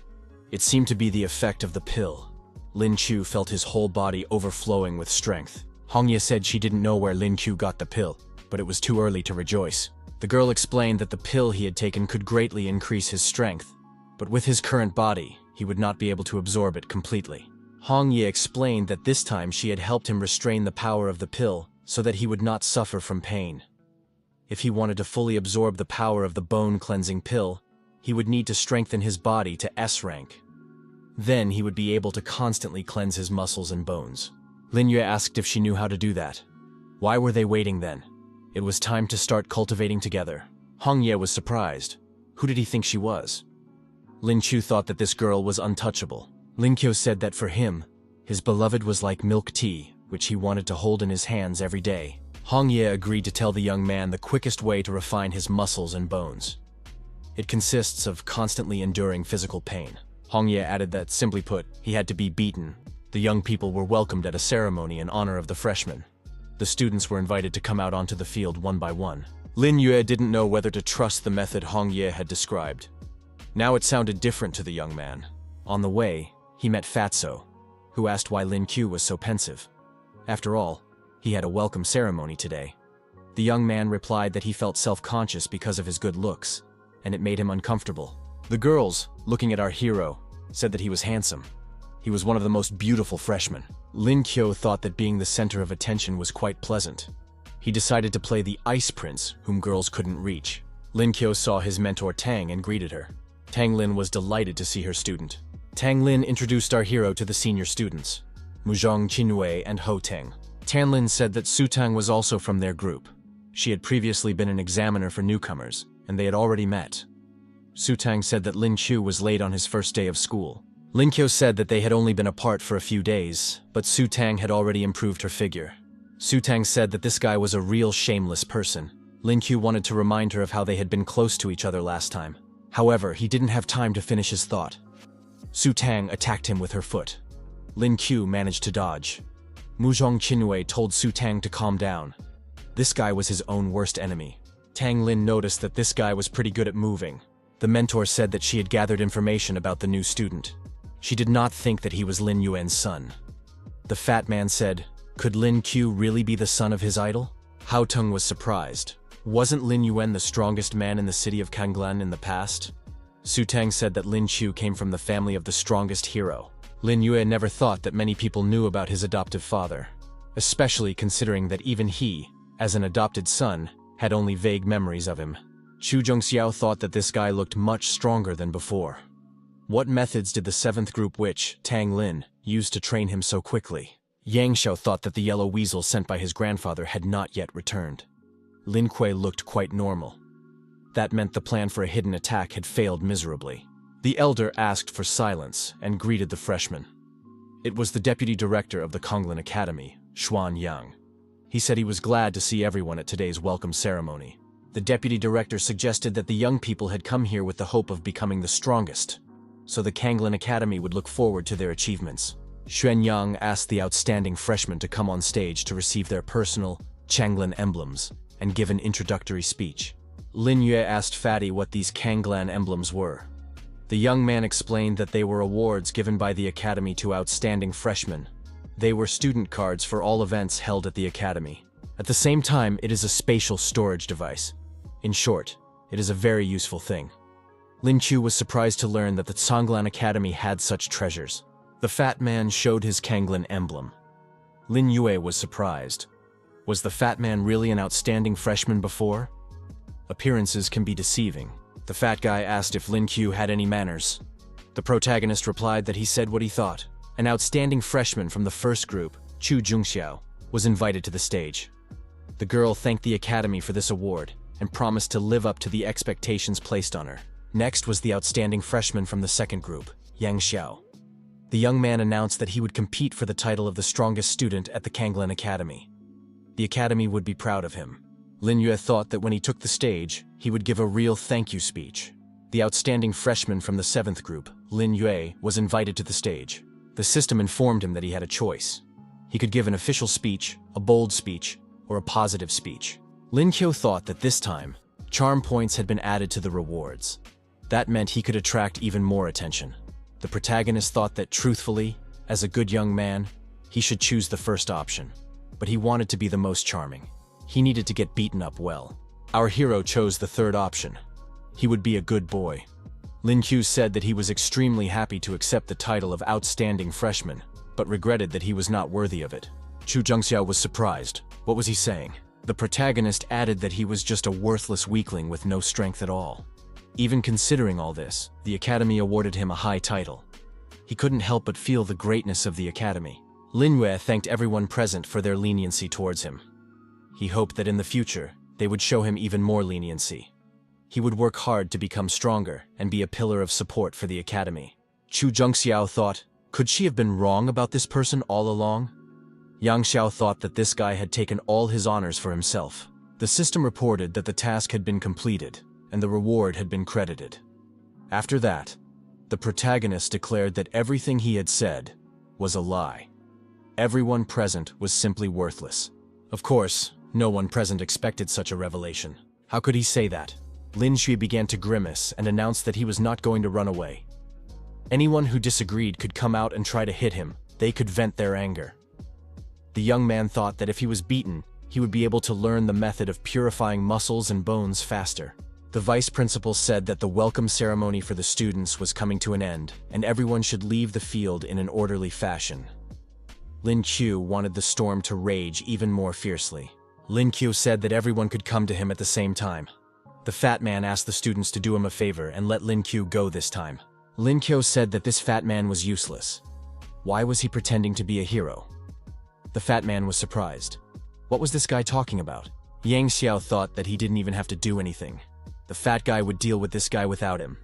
It seemed to be the effect of the pill. Lin Qiu felt his whole body overflowing with strength. Hong Ye said she didn't know where Lin Qiu got the pill, but it was too early to rejoice. The girl explained that the pill he had taken could greatly increase his strength, but with his current body, he would not be able to absorb it completely. Hong Ye explained that this time she had helped him restrain the power of the pill so that he would not suffer from pain. If he wanted to fully absorb the power of the bone-cleansing pill, he would need to strengthen his body to S rank. Then he would be able to constantly cleanse his muscles and bones. Lin Yue asked if she knew how to do that. Why were they waiting then? It was time to start cultivating together. Hong Ye was surprised. Who did he think she was? Lin Qiu thought that this girl was untouchable. Lin Qiu said that for him, his beloved was like milk tea, which he wanted to hold in his hands every day. Hong Ye agreed to tell the young man the quickest way to refine his muscles and bones. It consists of constantly enduring physical pain. Hong Ye added that, simply put, he had to be beaten. The young people were welcomed at a ceremony in honor of the freshmen. The students were invited to come out onto the field one by one. Lin Yue didn't know whether to trust the method Hong Ye had described. Now it sounded different to the young man. On the way, he met Fatso, who asked why Lin Q was so pensive. After all, he had a welcome ceremony today. The young man replied that he felt self-conscious because of his good looks, and it made him uncomfortable. The girls, looking at our hero, said that he was handsome. He was one of the most beautiful freshmen. Lin Qiu thought that being the center of attention was quite pleasant. He decided to play the Ice Prince, whom girls couldn't reach. Lin Qiu saw his mentor Tang and greeted her. Tang Lin was delighted to see her student. Tang Lin introduced our hero to the senior students, Muzhong Qinwei and Ho Teng. Tang Lin said that Su Tang was also from their group. She had previously been an examiner for newcomers, and they had already met. Su Tang said that Lin Qiu was late on his first day of school. Lin Qiu said that they had only been apart for a few days, but Su Tang had already improved her figure. Su Tang said that this guy was a real shameless person. Lin Qiu wanted to remind her of how they had been close to each other last time. However, he didn't have time to finish his thought. Su Tang attacked him with her foot. Lin Qiu managed to dodge. Muzhong Qinwei told Su Tang to calm down. This guy was his own worst enemy. Tang Lin noticed that this guy was pretty good at moving. The mentor said that she had gathered information about the new student. She did not think that he was Lin Yuan's son. The fat man said, "Could Lin Qiu really be the son of his idol?" Hao Teng was surprised. Wasn't Lin Yuan the strongest man in the city of Kanglan in the past? Su Tang said that Lin Qiu came from the family of the strongest hero. Lin Yue never thought that many people knew about his adoptive father, especially considering that even he, as an adopted son, had only vague memories of him. Chu Zhongxiao thought that this guy looked much stronger than before. What methods did the 7th group witch, Tang Lin, use to train him so quickly? Yang Xiao thought that the yellow weasel sent by his grandfather had not yet returned. Lin Kuei looked quite normal. That meant the plan for a hidden attack had failed miserably. The elder asked for silence and greeted the freshman. It was the deputy director of the Konglan Academy, Xuan Yang. He said he was glad to see everyone at today's welcome ceremony. The deputy director suggested that the young people had come here with the hope of becoming the strongest, so the Kanglan Academy would look forward to their achievements. Xuan Yang asked the outstanding freshmen to come on stage to receive their personal Kanglan emblems and give an introductory speech. Lin Yue asked Fatty what these Kanglan emblems were. The young man explained that they were awards given by the Academy to outstanding freshmen. They were student cards for all events held at the Academy. At the same time, it is a spatial storage device. In short, it is a very useful thing. Lin Qiu was surprised to learn that the Kanglan Academy had such treasures. The fat man showed his Kanglan emblem. Lin Yue was surprised. Was the fat man really an outstanding freshman before? Appearances can be deceiving. The fat guy asked if Lin Qiu had any manners. The protagonist replied that he said what he thought. An outstanding freshman from the first group, Chu Zhongxiao, was invited to the stage. The girl thanked the Academy for this award and promised to live up to the expectations placed on her. Next was the outstanding freshman from the second group, Yang Xiao. The young man announced that he would compete for the title of the strongest student at the Kanglan Academy. The Academy would be proud of him. Lin Yue thought that when he took the stage, he would give a real thank you speech. The outstanding freshman from the 7th group, Lin Yue, was invited to the stage. The system informed him that he had a choice. He could give an official speech, a bold speech, or a positive speech. Lin Qiu thought that this time, charm points had been added to the rewards. That meant he could attract even more attention. The protagonist thought that truthfully, as a good young man, he should choose the first option. But he wanted to be the most charming. He needed to get beaten up well. Our hero chose the third option. He would be a good boy. Lin Qiu said that he was extremely happy to accept the title of outstanding freshman, but regretted that he was not worthy of it. Chu Zhongxiao was surprised. What was he saying? The protagonist added that he was just a worthless weakling with no strength at all. Even considering all this, the Academy awarded him a high title. He couldn't help but feel the greatness of the Academy. Lin Yue thanked everyone present for their leniency towards him. He hoped that in the future, they would show him even more leniency. He would work hard to become stronger and be a pillar of support for the Academy. Chu Zhongxiao thought, could she have been wrong about this person all along? Yang Xiao thought that this guy had taken all his honors for himself. The system reported that the task had been completed, and the reward had been credited. After that, the protagonist declared that everything he had said was a lie. Everyone present was simply worthless. Of course, no one present expected such a revelation. How could he say that? Lin Shui began to grimace and announced that he was not going to run away. Anyone who disagreed could come out and try to hit him. They could vent their anger. The young man thought that if he was beaten, he would be able to learn the method of purifying muscles and bones faster. The vice principal said that the welcome ceremony for the students was coming to an end, and everyone should leave the field in an orderly fashion. Lin Qiu wanted the storm to rage even more fiercely. Lin Qiu said that everyone could come to him at the same time. The fat man asked the students to do him a favor and let Lin Qiu go this time. Lin Qiu said that this fat man was useless. Why was he pretending to be a hero? The fat man was surprised. What was this guy talking about? Yang Xiao thought that he didn't even have to do anything. The fat guy would deal with this guy without him.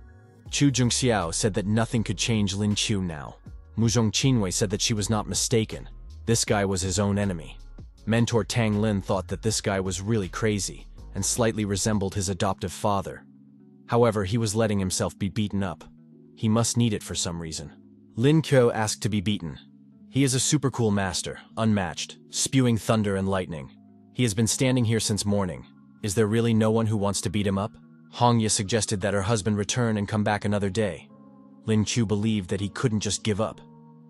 Chu Jungxiao said that nothing could change Lin Qiu now. Muzhong Qinwei said that she was not mistaken. This guy was his own enemy. Mentor Tang Lin thought that this guy was really crazy and slightly resembled his adoptive father. However, he was letting himself be beaten up. He must need it for some reason. Lin Qiu asked to be beaten. He is a super cool master, unmatched, spewing thunder and lightning. He has been standing here since morning. Is there really no one who wants to beat him up? Hong Ye suggested that her husband return and come back another day. Lin Qiu believed that he couldn't just give up.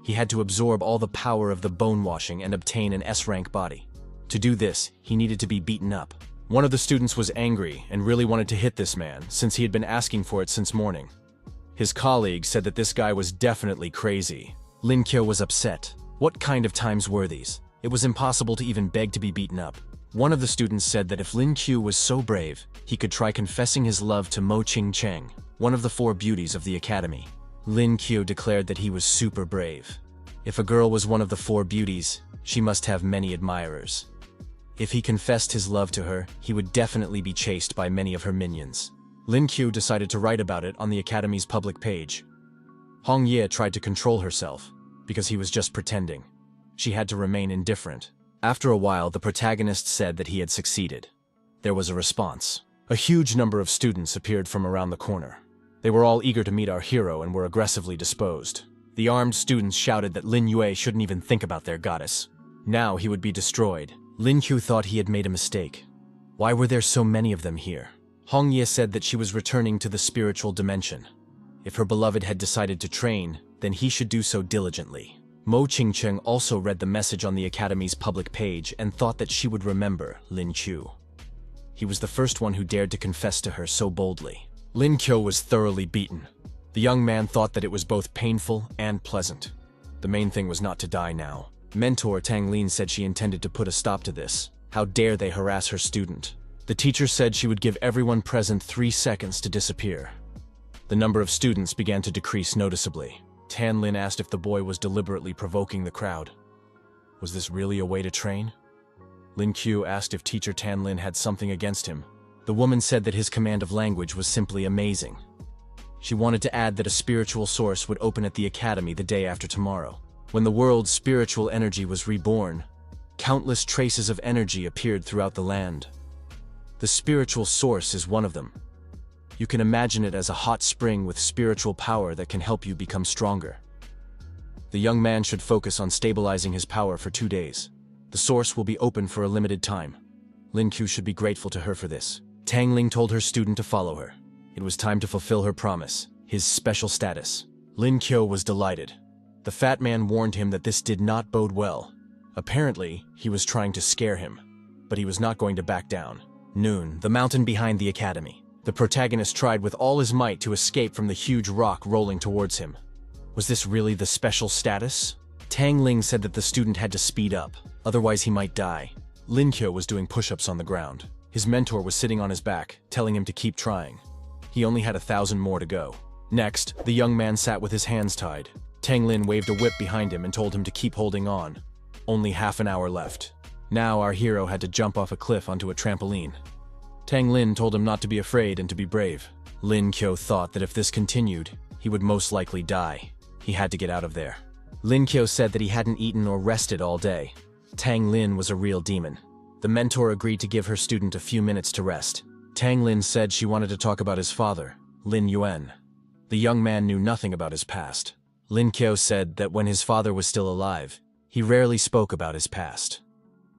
He had to absorb all the power of the bone washing and obtain an S-rank body. To do this, he needed to be beaten up. One of the students was angry and really wanted to hit this man since he had been asking for it since morning. His colleague said that this guy was definitely crazy. Lin Qiu was upset. What kind of times were these? It was impossible to even beg to be beaten up. One of the students said that if Lin Qiu was so brave, he could try confessing his love to Mo Qingcheng, one of the 4 beauties of the academy. Lin Qiu declared that he was super brave. If a girl was one of the 4 beauties, she must have many admirers. If he confessed his love to her, he would definitely be chased by many of her minions. Lin Qiu decided to write about it on the academy's public page. Hong Ye tried to control herself, because he was just pretending. She had to remain indifferent. After a while, the protagonist said that he had succeeded. There was a response. A huge number of students appeared from around the corner. They were all eager to meet our hero and were aggressively disposed. The armed students shouted that Lin Yue shouldn't even think about their goddess. Now he would be destroyed. Lin Qiu thought he had made a mistake. Why were there so many of them here? Hong Ye said that she was returning to the spiritual dimension. If her beloved had decided to train, then he should do so diligently. Mo Qingcheng also read the message on the academy's public page and thought that she would remember Lin Qiu. He was the first one who dared to confess to her so boldly. Lin Qiu was thoroughly beaten. The young man thought that it was both painful and pleasant. The main thing was not to die now. Mentor Tang Lin said she intended to put a stop to this. How dare they harass her student? The teacher said she would give everyone present 3 seconds to disappear. The number of students began to decrease noticeably. Tan Lin asked if the boy was deliberately provoking the crowd. Was this really a way to train? Lin Qiu asked if teacher Tan Lin had something against him. The woman said that his command of language was simply amazing. She wanted to add that a spiritual source would open at the academy the day after tomorrow. When the world's spiritual energy was reborn, countless traces of energy appeared throughout the land. The spiritual source is one of them. You can imagine it as a hot spring with spiritual power that can help you become stronger. The young man should focus on stabilizing his power for 2 days. The source will be open for a limited time. Lin Qiu should be grateful to her for this. Tang Ling told her student to follow her. It was time to fulfill her promise, his special status. Lin Qiu was delighted. The fat man warned him that this did not bode well. Apparently, he was trying to scare him, but he was not going to back down. Noon, the mountain behind the academy. The protagonist tried with all his might to escape from the huge rock rolling towards him. Was this really the special status? Tang Ling said that the student had to speed up, otherwise he might die. Lin Qiu was doing push-ups on the ground. His mentor was sitting on his back, telling him to keep trying. He only had 1,000 more to go. Next, the young man sat with his hands tied. Tang Lin waved a whip behind him and told him to keep holding on. Only half an hour left. Now our hero had to jump off a cliff onto a trampoline. Tang Lin told him not to be afraid and to be brave. Lin Qiu thought that if this continued, he would most likely die. He had to get out of there. Lin Qiu said that he hadn't eaten or rested all day. Tang Lin was a real demon. The mentor agreed to give her student a few minutes to rest. Tang Lin said she wanted to talk about his father, Lin Yuan. The young man knew nothing about his past. Lin Qiu said that when his father was still alive, he rarely spoke about his past.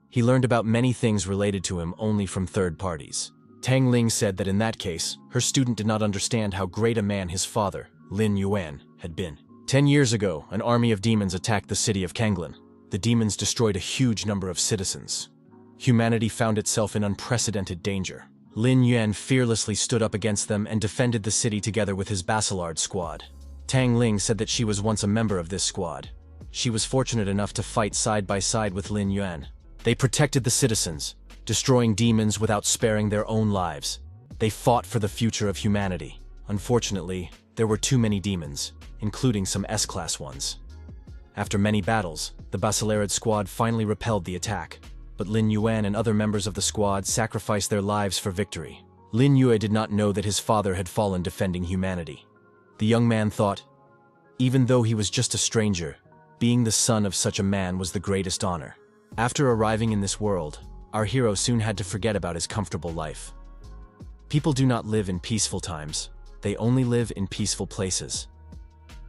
He learned about many things related to him only from third parties. Tang Ling said that in that case, her student did not understand how great a man his father, Lin Yuan, had been. 10 years ago, an army of demons attacked the city of Kanglin. The demons destroyed a huge number of citizens. Humanity found itself in unprecedented danger. Lin Yuan fearlessly stood up against them and defended the city together with his Basilard squad. Tang Ling said that she was once a member of this squad. She was fortunate enough to fight side by side with Lin Yuan. They protected the citizens, destroying demons without sparing their own lives. They fought for the future of humanity. Unfortunately, there were too many demons, including some S-class ones. After many battles, the Basilard squad finally repelled the attack, but Lin Yuan and other members of the squad sacrificed their lives for victory. Lin Yue did not know that his father had fallen defending humanity. The young man thought, even though he was just a stranger, being the son of such a man was the greatest honor. After arriving in this world, our hero soon had to forget about his comfortable life. People do not live in peaceful times, they only live in peaceful places.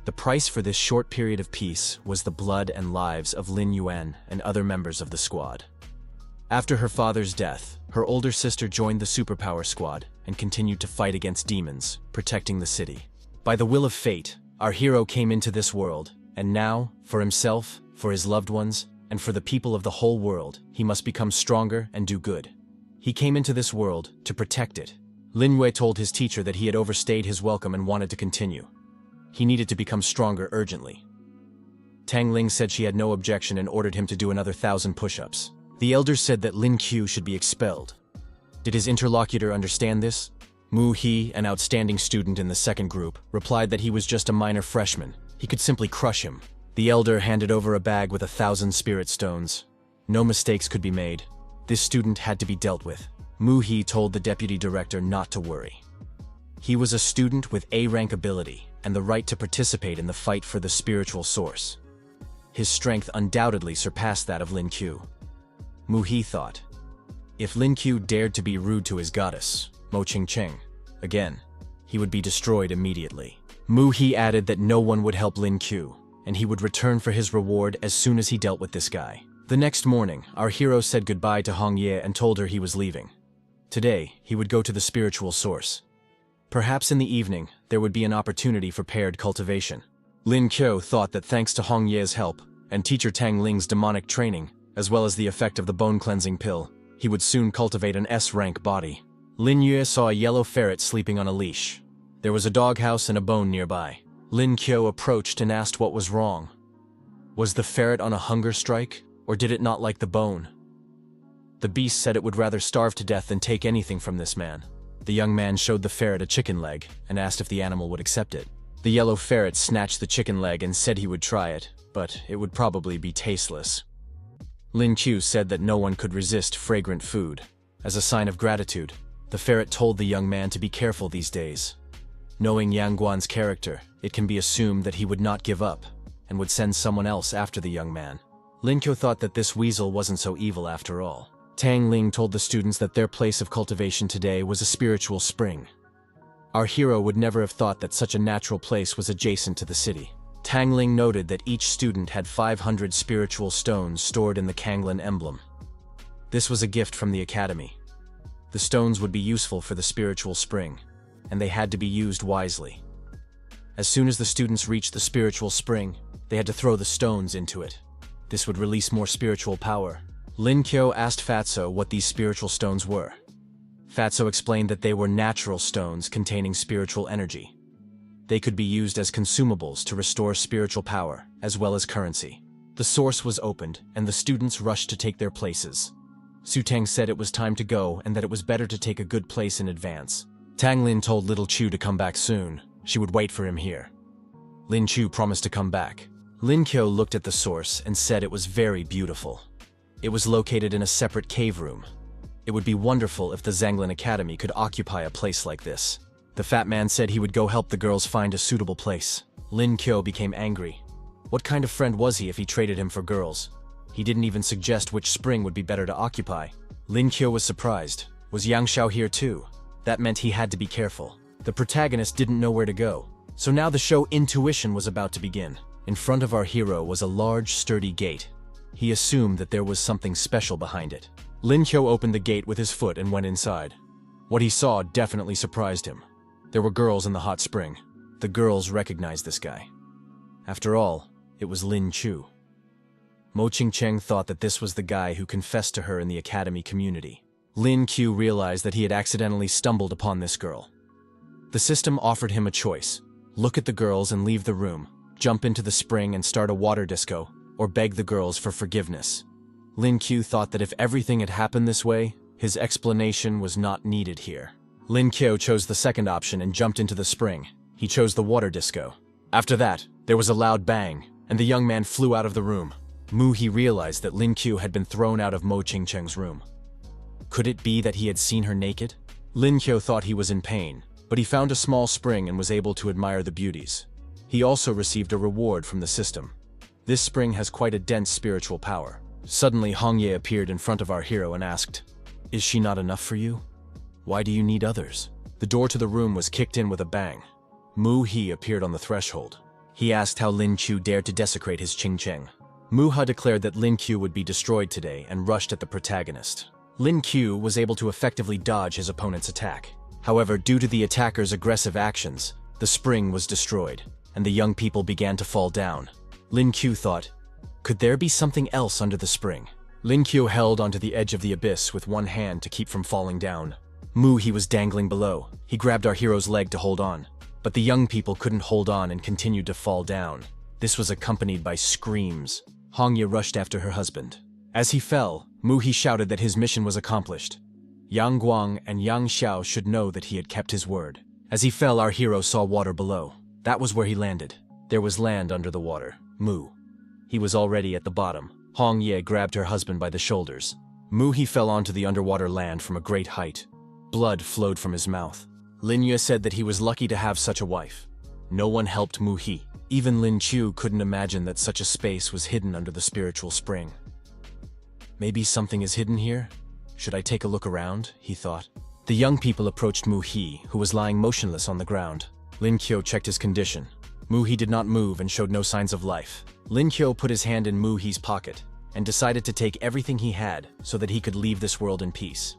The price for this short period of peace was the blood and lives of Lin Yuan and other members of the squad. After her father's death, her older sister joined the superpower squad and continued to fight against demons, protecting the city. By the will of fate, our hero came into this world, and now, for himself, for his loved ones, and for the people of the whole world, he must become stronger and do good. He came into this world to protect it. Lin Yue told his teacher that he had overstayed his welcome and wanted to continue. He needed to become stronger urgently. Tang Ling said she had no objection and ordered him to do another 1,000 push-ups. The elders said that Lin Qiu should be expelled. Did his interlocutor understand this? Mu He, an outstanding student in the second group, replied that he was just a minor freshman. He could simply crush him. The elder handed over a bag with 1,000 spirit stones. No mistakes could be made. This student had to be dealt with. Mu He told the deputy director not to worry. He was a student with A-rank ability and the right to participate in the fight for the spiritual source. His strength undoubtedly surpassed that of Lin Qiu. Mu He thought, if Lin Qiu dared to be rude to his goddess, Mo Qingqing, again, he would be destroyed immediately. Mu He added that no one would help Lin Qiu, and he would return for his reward as soon as he dealt with this guy. The next morning, our hero said goodbye to Hong Ye and told her he was leaving. Today, he would go to the spiritual source. Perhaps in the evening, there would be an opportunity for paired cultivation. Lin Qiu thought that thanks to Hong Ye's help, and teacher Tang Ling's demonic training, as well as the effect of the bone-cleansing pill, he would soon cultivate an S-rank body. Lin Yue saw a yellow ferret sleeping on a leash. There was a doghouse and a bone nearby. Lin Qiu approached and asked what was wrong. Was the ferret on a hunger strike, or did it not like the bone? The beast said it would rather starve to death than take anything from this man. The young man showed the ferret a chicken leg and asked if the animal would accept it. The yellow ferret snatched the chicken leg and said he would try it, but it would probably be tasteless. Lin Qiu said that no one could resist fragrant food. As a sign of gratitude, the ferret told the young man to be careful these days. Knowing Yang Guan's character, it can be assumed that he would not give up and would send someone else after the young man. Lin Qiu thought that this weasel wasn't so evil after all. Tang Ling told the students that their place of cultivation today was a spiritual spring. Our hero would never have thought that such a natural place was adjacent to the city. Tang Ling noted that each student had 500 spiritual stones stored in the Kanglin emblem. This was a gift from the academy. The stones would be useful for the spiritual spring, and they had to be used wisely. As soon as the students reached the spiritual spring, they had to throw the stones into it. This would release more spiritual power. Lin Qiu asked Fatso what these spiritual stones were. Fatso explained that they were natural stones containing spiritual energy. They could be used as consumables to restore spiritual power, as well as currency. The source was opened, and the students rushed to take their places. Su Tang said it was time to go and that it was better to take a good place in advance. Tang Lin told little Chu to come back soon. She would wait for him here. Lin Chu promised to come back. Lin Qiu looked at the source and said it was very beautiful. It was located in a separate cave room. It would be wonderful if the Zanglin Academy could occupy a place like this. The fat man said he would go help the girls find a suitable place. Lin Qiu became angry. What kind of friend was he if he traded him for girls? He didn't even suggest which spring would be better to occupy. Lin Kyo was surprised. Was Yang Xiao here too? That meant he had to be careful. The protagonist didn't know where to go. So now the show Intuition was about to begin. In front of our hero was a large, sturdy gate. He assumed that there was something special behind it. Lin Kyo opened the gate with his foot and went inside. What he saw definitely surprised him. There were girls in the hot spring. The girls recognized this guy. After all, it was Lin Chu. Mo Ching-cheng thought that this was the guy who confessed to her in the academy community. Lin Q realized that he had accidentally stumbled upon this girl. The system offered him a choice: look at the girls and leave the room, jump into the spring and start a water disco, or beg the girls for forgiveness. Lin Q thought that if everything had happened this way, his explanation was not needed here. Lin Kyo chose the second option and jumped into the spring. He chose the water disco. After that, there was a loud bang, and the young man flew out of the room. Mu He realized that Lin Q had been thrown out of Mo Ching-cheng's room. Could it be that he had seen her naked? Lin Kyo thought he was in pain, but he found a small spring and was able to admire the beauties. He also received a reward from the system. This spring has quite a dense spiritual power. Suddenly, Hong Ye appeared in front of our hero and asked, "Is she not enough for you? Why do you need others?" The door to the room was kicked in with a bang. Mu He appeared on the threshold. He asked how Lin Chu dared to desecrate his Ching-cheng. Mu Ha declared that Lin Q would be destroyed today and rushed at the protagonist. Lin Q was able to effectively dodge his opponent's attack. However, due to the attacker's aggressive actions, the spring was destroyed, and the young people began to fall down. Lin Q thought, could there be something else under the spring? Lin Q held onto the edge of the abyss with one hand to keep from falling down. Mu He was dangling below. He grabbed our hero's leg to hold on, but the young people couldn't hold on and continued to fall down. This was accompanied by screams. Hong Ye rushed after her husband. As he fell, Mu He shouted that his mission was accomplished. Yang Guang and Yang Xiao should know that he had kept his word. As he fell, our hero saw water below. That was where he landed. There was land under the water. Mu. He was already at the bottom. Hong Ye grabbed her husband by the shoulders. Mu He fell onto the underwater land from a great height. Blood flowed from his mouth. Lin Yue said that he was lucky to have such a wife. No one helped Mu He. Even Lin Chu couldn't imagine that such a space was hidden under the spiritual spring. Maybe something is hidden here? Should I take a look around? He thought. The young people approached Mu He, who was lying motionless on the ground. Lin Kyo checked his condition. Mu He did not move and showed no signs of life. Lin Kyo put his hand in Mu He's pocket and decided to take everything he had so that he could leave this world in peace.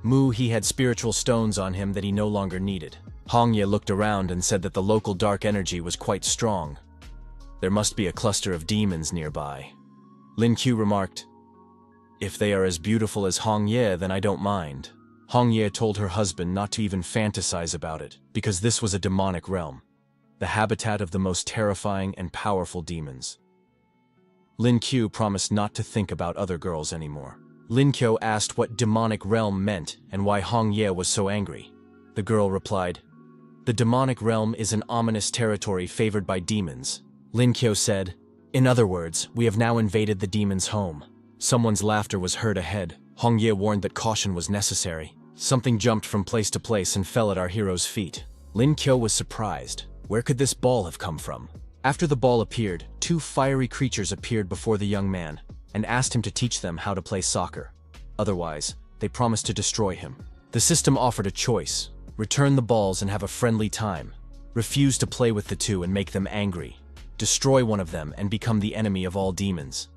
Mu He had spiritual stones on him that he no longer needed. Hong Ye looked around and said that the local dark energy was quite strong. There must be a cluster of demons nearby. Lin Q remarked, "If they are as beautiful as Hong Ye, then I don't mind." Hong Ye told her husband not to even fantasize about it, because this was a demonic realm, the habitat of the most terrifying and powerful demons. Lin Q promised not to think about other girls anymore. Lin Kyo asked what demonic realm meant and why Hong Ye was so angry. The girl replied, "The demonic realm is an ominous territory favored by demons." Lin Kyo said, "In other words, we have now invaded the demon's home." Someone's laughter was heard ahead. Hong Ye warned that caution was necessary. Something jumped from place to place and fell at our hero's feet. Lin Kyo was surprised. Where could this ball have come from? After the ball appeared, two fiery creatures appeared before the young man and asked him to teach them how to play soccer. Otherwise, they promised to destroy him. The system offered a choice: return the balls and have a friendly time. Refuse to play with the two and make them angry. Destroy one of them and become the enemy of all demons.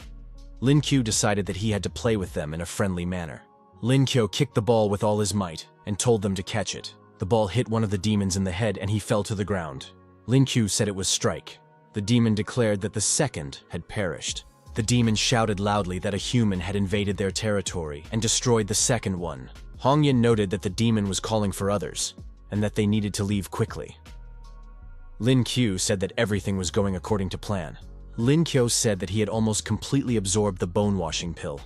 Lin Q decided that he had to play with them in a friendly manner. Lin Kyo kicked the ball with all his might and told them to catch it. The ball hit one of the demons in the head and he fell to the ground. Lin Q said it was strike. The demon declared that the second had perished. The demon shouted loudly that a human had invaded their territory and destroyed the second one. Hong Yin noted that the demon was calling for others, and that they needed to leave quickly. Lin Q said that everything was going according to plan. Lin Kyo said that he had almost completely absorbed the bone-washing pill.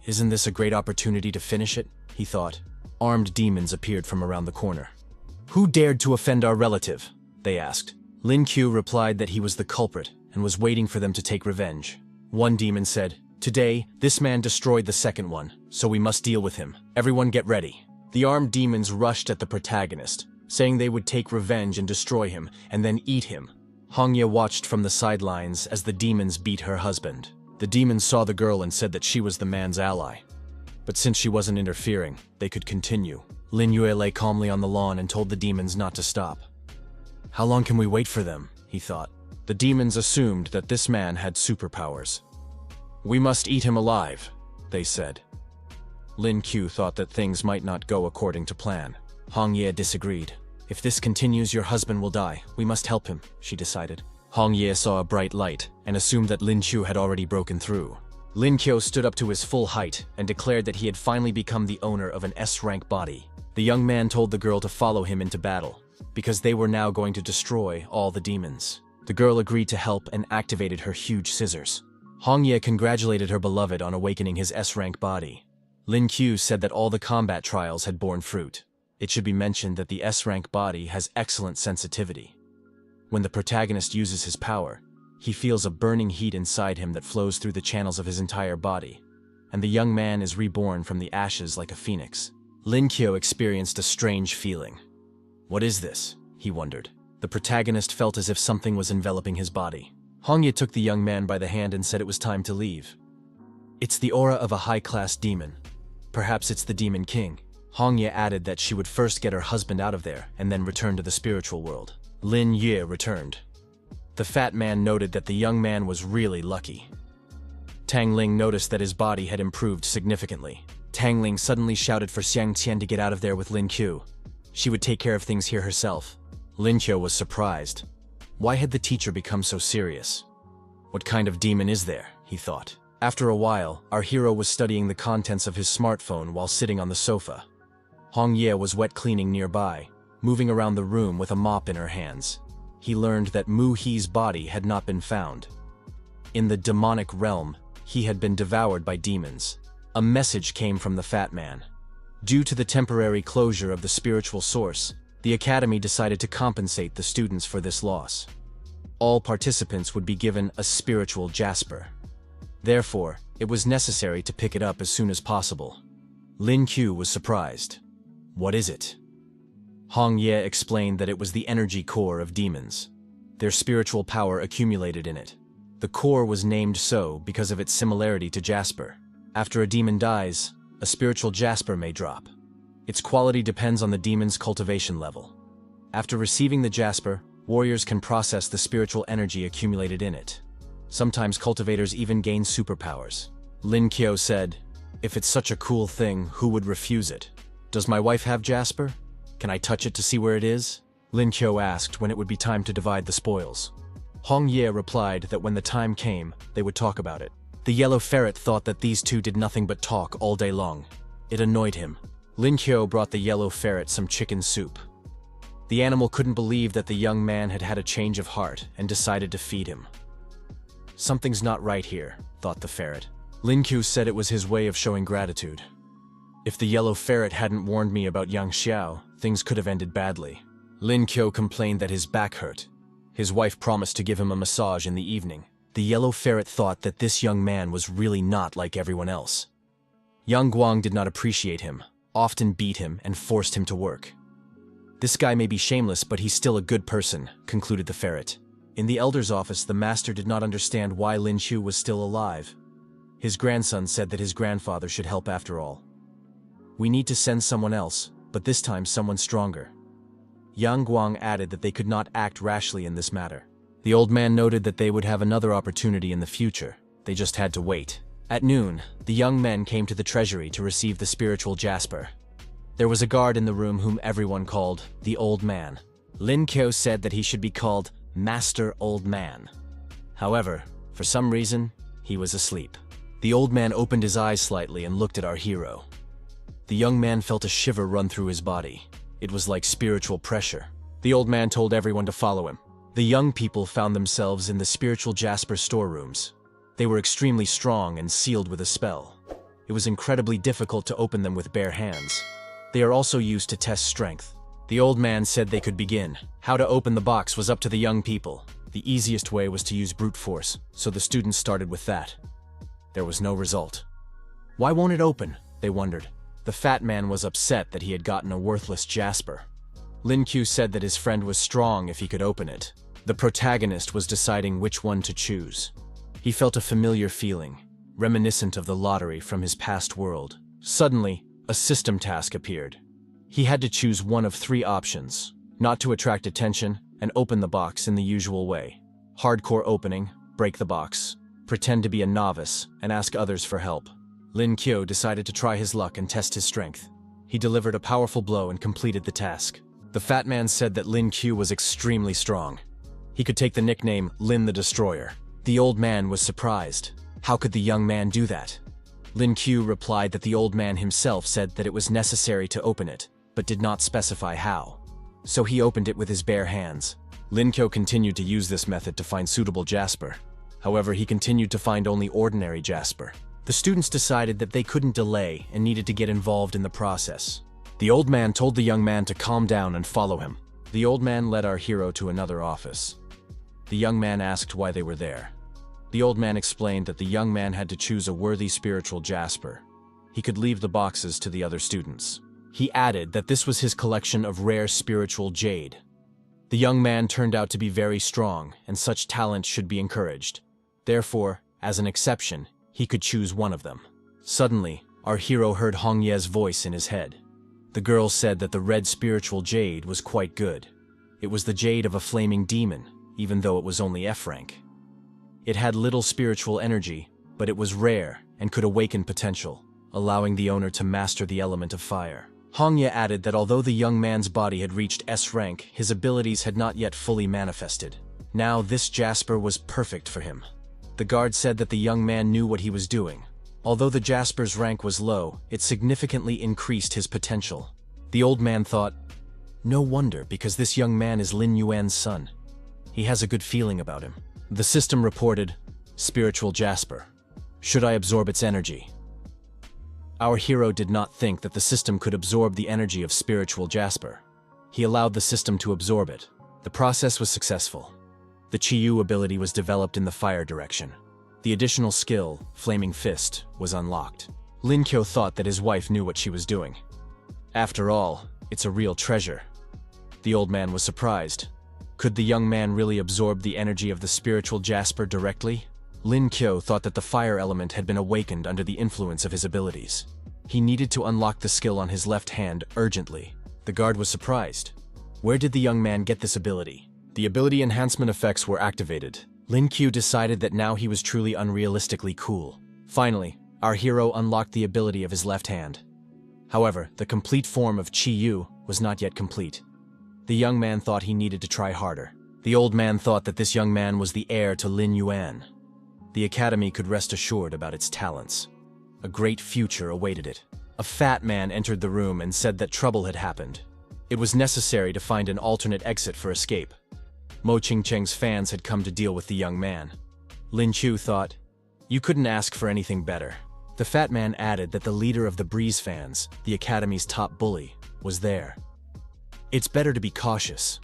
Isn't this a great opportunity to finish it? He thought. Armed demons appeared from around the corner. Who dared to offend our relative? They asked. Lin Q replied that he was the culprit and was waiting for them to take revenge. One demon said, "Today, this man destroyed the second one, so we must deal with him. Everyone get ready." The armed demons rushed at the protagonist, saying they would take revenge and destroy him, and then eat him. Hong Ye watched from the sidelines as the demons beat her husband. The demons saw the girl and said that she was the man's ally. But since she wasn't interfering, they could continue. Lin Yue lay calmly on the lawn and told the demons not to stop. How long can we wait for them? He thought. The demons assumed that this man had superpowers. We must eat him alive, they said. Lin Q thought that things might not go according to plan. Hong Ye disagreed. If this continues, your husband will die. We must help him, she decided. Hong Ye saw a bright light and assumed that Lin Qiu had already broken through. Lin Qiu stood up to his full height and declared that he had finally become the owner of an S-rank body. The young man told the girl to follow him into battle, because they were now going to destroy all the demons. The girl agreed to help and activated her huge scissors. Hong Ye congratulated her beloved on awakening his S-rank body. Lin Qiu said that all the combat trials had borne fruit. It should be mentioned that the S-rank body has excellent sensitivity. When the protagonist uses his power, he feels a burning heat inside him that flows through the channels of his entire body, and the young man is reborn from the ashes like a phoenix. Lin Qiu experienced a strange feeling. What is this? He wondered. The protagonist felt as if something was enveloping his body. Hong Ye took the young man by the hand and said it was time to leave. It's the aura of a high-class demon. Perhaps it's the Demon King. Hong Ye added that she would first get her husband out of there and then return to the spiritual world. Lin Ye returned. The fat man noted that the young man was really lucky. Tang Ling noticed that his body had improved significantly. Tang Ling suddenly shouted for Xiang Qian to get out of there with Lin Qiu. She would take care of things here herself. Lin Qiu was surprised. Why had the teacher become so serious? What kind of demon is there? He thought. After a while, our hero was studying the contents of his smartphone while sitting on the sofa. Hong Ye was wet cleaning nearby, moving around the room with a mop in her hands. He learned that Mu He's body had not been found. In the demonic realm, he had been devoured by demons. A message came from the fat man. Due to the temporary closure of the spiritual source, the academy decided to compensate the students for this loss. All participants would be given a spiritual jasper. Therefore, it was necessary to pick it up as soon as possible. Lin Qiu was surprised. What is it? Hong Ye explained that it was the energy core of demons. Their spiritual power accumulated in it. The core was named so because of its similarity to jasper. After a demon dies, a spiritual jasper may drop. Its quality depends on the demon's cultivation level. After receiving the jasper, warriors can process the spiritual energy accumulated in it. Sometimes cultivators even gain superpowers. Lin Qiu said, "If it's such a cool thing, who would refuse it? Does my wife have jasper? Can I touch it to see where it is?" Lin Qiu asked when it would be time to divide the spoils. Hong Ye replied that when the time came, they would talk about it. The yellow ferret thought that these two did nothing but talk all day long. It annoyed him. Lin Qiu brought the yellow ferret some chicken soup. The animal couldn't believe that the young man had had a change of heart and decided to feed him. Something's not right here, thought the ferret. Lin Qiu said it was his way of showing gratitude. If the yellow ferret hadn't warned me about Yang Xiao, things could have ended badly. Lin Qiu complained that his back hurt. His wife promised to give him a massage in the evening. The yellow ferret thought that this young man was really not like everyone else. Yang Guang did not appreciate him, often beat him and forced him to work. This guy may be shameless, but he's still a good person, concluded the ferret. In the elder's office, the master did not understand why Lin Qiu was still alive. His grandson said that his grandfather should help after all. We need to send someone else, but this time someone stronger. Yang Guang added that they could not act rashly in this matter. The old man noted that they would have another opportunity in the future. They just had to wait. At noon, the young men came to the treasury to receive the spiritual jasper. There was a guard in the room whom everyone called the Old Man. Lin Qiu said that he should be called Master Old Man. However, for some reason, he was asleep. The old man opened his eyes slightly and looked at our hero. The young man felt a shiver run through his body. It was like spiritual pressure. The old man told everyone to follow him. The young people found themselves in the spiritual jasper storerooms. They were extremely strong and sealed with a spell. It was incredibly difficult to open them with bare hands. They are also used to test strength. The old man said they could begin. How to open the box was up to the young people. The easiest way was to use brute force, so the students started with that. There was no result. Why won't it open? They wondered. The fat man was upset that he had gotten a worthless jasper. Lin Qiu said that his friend was strong if he could open it. The protagonist was deciding which one to choose. He felt a familiar feeling, reminiscent of the lottery from his past world. Suddenly, a system task appeared. He had to choose one of 3 options: not to attract attention and open the box in the usual way. Hardcore opening, break the box, pretend to be a novice, and ask others for help. Lin Kyo decided to try his luck and test his strength. He delivered a powerful blow and completed the task. The fat man said that Lin Kyo was extremely strong. He could take the nickname Lin the Destroyer. The old man was surprised. How could the young man do that? Lin Kyo replied that the old man himself said that it was necessary to open it, but did not specify how. So he opened it with his bare hands. Lin Kyo continued to use this method to find suitable jasper. However, he continued to find only ordinary jasper. The students decided that they couldn't delay and needed to get involved in the process. The old man told the young man to calm down and follow him. The old man led our hero to another office. The young man asked why they were there. The old man explained that the young man had to choose a worthy spiritual jasper. He could leave the boxes to the other students. He added that this was his collection of rare spiritual jade. The young man turned out to be very strong, and such talent should be encouraged. Therefore, as an exception, he could choose one of them. Suddenly, our hero heard Hong Ye's voice in his head. The girl said that the red spiritual jade was quite good. It was the jade of a flaming demon, even though it was only F rank. It had little spiritual energy, but it was rare and could awaken potential, allowing the owner to master the element of fire. Hong Ye added that although the young man's body had reached S rank, his abilities had not yet fully manifested. Now this jasper was perfect for him. The guard said that the young man knew what he was doing. Although the jasper's rank was low, it significantly increased his potential. The old man thought, "No wonder, because this young man is Lin Yuan's son. He has a good feeling about him." The system reported, "Spiritual jasper. Should I absorb its energy?" Our hero did not think that the system could absorb the energy of spiritual jasper. He allowed the system to absorb it. The process was successful. The Chiyu ability was developed in the fire direction. The additional skill, Flaming Fist, was unlocked. Lin Kyo thought that his wife knew what she was doing. After all, it's a real treasure. The old man was surprised. Could the young man really absorb the energy of the spiritual jasper directly? Lin Kyo thought that the fire element had been awakened under the influence of his abilities. He needed to unlock the skill on his left hand urgently. The guard was surprised. Where did the young man get this ability? The ability enhancement effects were activated. Lin Kyo decided that now he was truly unrealistically cool. Finally, our hero unlocked the ability of his left hand. However, the complete form of Chi Yu was not yet complete. The young man thought he needed to try harder. The old man thought that this young man was the heir to Lin Yuan. The academy could rest assured about its talents. A great future awaited it. A fat man entered the room and said that trouble had happened. It was necessary to find an alternate exit for escape. Mo Qingcheng's fans had come to deal with the young man. Lin Chu thought, "You couldn't ask for anything better." The fat man added that the leader of the Breeze fans, the academy's top bully, was there. "It's better to be cautious."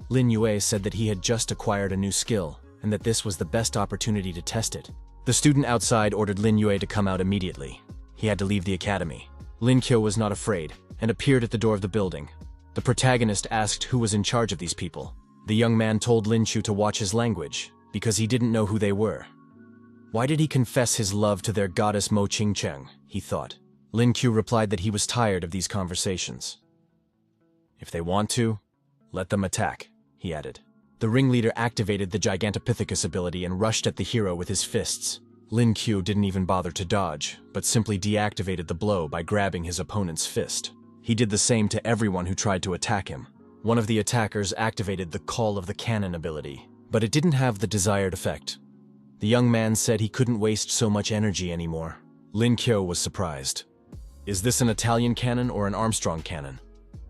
Lin Yue said that he had just acquired a new skill, and that this was the best opportunity to test it. The student outside ordered Lin Yue to come out immediately. He had to leave the academy. Lin Kyo was not afraid, and appeared at the door of the building. The protagonist asked who was in charge of these people. The young man told Lin Chu to watch his language, because he didn't know who they were. Why did he confess his love to their goddess Mo Qingcheng, he thought. Lin Q replied that he was tired of these conversations. "If they want to, let them attack," he added. The ringleader activated the Gigantopithecus ability and rushed at the hero with his fists. Lin Q didn't even bother to dodge, but simply deactivated the blow by grabbing his opponent's fist. He did the same to everyone who tried to attack him. One of the attackers activated the Call of the Cannon ability, but it didn't have the desired effect. The young man said he couldn't waste so much energy anymore. Lin Kyo was surprised. "Is this an Italian cannon or an Armstrong cannon?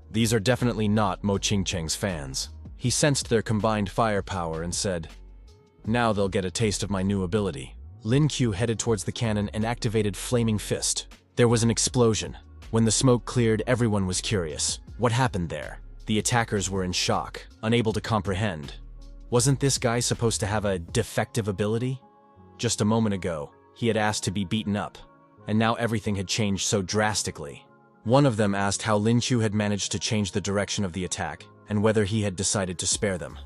These are definitely not Mo Qingcheng's fans." He sensed their combined firepower and said, "Now they'll get a taste of my new ability." Lin Q headed towards the cannon and activated Flaming Fist. There was an explosion. When the smoke cleared, everyone was curious. What happened there? The attackers were in shock, unable to comprehend. Wasn't this guy supposed to have a defective ability? Just a moment ago, he had asked to be beaten up, and now everything had changed so drastically. One of them asked how Lin Chu had managed to change the direction of the attack, and whether he had decided to spare them.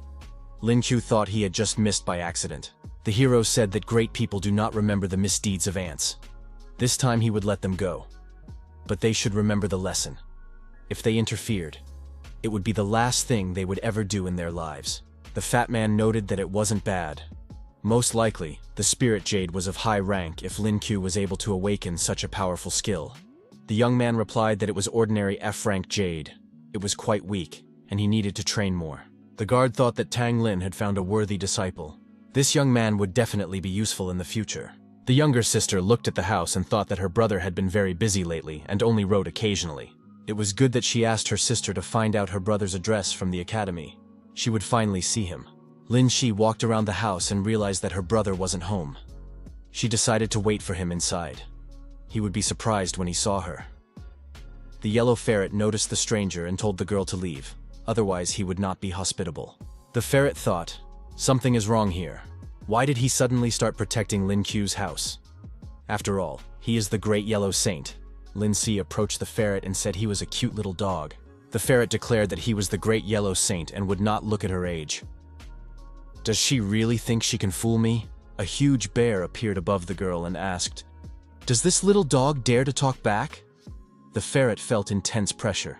Lin Chu thought he had just missed by accident. The hero said that great people do not remember the misdeeds of ants. This time he would let them go. But they should remember the lesson. If they interfered, it would be the last thing they would ever do in their lives. The fat man noted that it wasn't bad. Most likely, the spirit jade was of high rank if Lin Q was able to awaken such a powerful skill. The young man replied that it was ordinary F-rank jade. It was quite weak, and he needed to train more. The guard thought that Tang Lin had found a worthy disciple. This young man would definitely be useful in the future. The younger sister looked at the house and thought that her brother had been very busy lately and only wrote occasionally. It was good that she asked her sister to find out her brother's address from the academy. She would finally see him. Lin Shi walked around the house and realized that her brother wasn't home. She decided to wait for him inside. He would be surprised when he saw her. The yellow ferret noticed the stranger and told the girl to leave, otherwise he would not be hospitable. The ferret thought, something is wrong here. Why did he suddenly start protecting Lin Q's house? After all, he is the great yellow saint. Lin Si approached the ferret and said he was a cute little dog. The ferret declared that he was the great yellow saint and would not look at her age. Does she really think she can fool me? A huge bear appeared above the girl and asked, "Does this little dog dare to talk back?" The ferret felt intense pressure.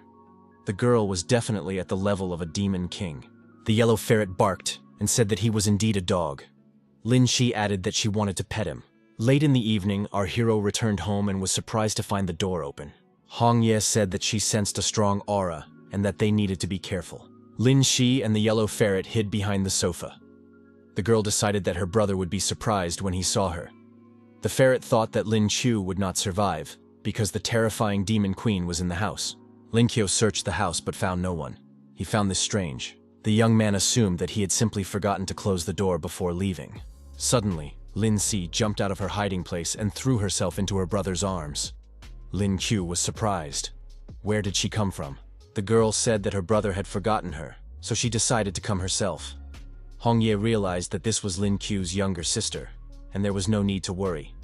The girl was definitely at the level of a demon king. The yellow ferret barked and said that he was indeed a dog. Lin Shi added that she wanted to pet him. Late in the evening, our hero returned home and was surprised to find the door open. Hong Ye said that she sensed a strong aura and that they needed to be careful. Lin Shi and the yellow ferret hid behind the sofa. The girl decided that her brother would be surprised when he saw her. The ferret thought that Lin Qiu would not survive because the terrifying demon queen was in the house. Lin Qiu searched the house but found no one. He found this strange. The young man assumed that he had simply forgotten to close the door before leaving. Suddenly, Lin Si jumped out of her hiding place and threw herself into her brother's arms. Lin Qiu was surprised. Where did she come from? The girl said that her brother had forgotten her, so she decided to come herself. Hong Ye realized that this was Lin Qiu's younger sister, and there was no need to worry.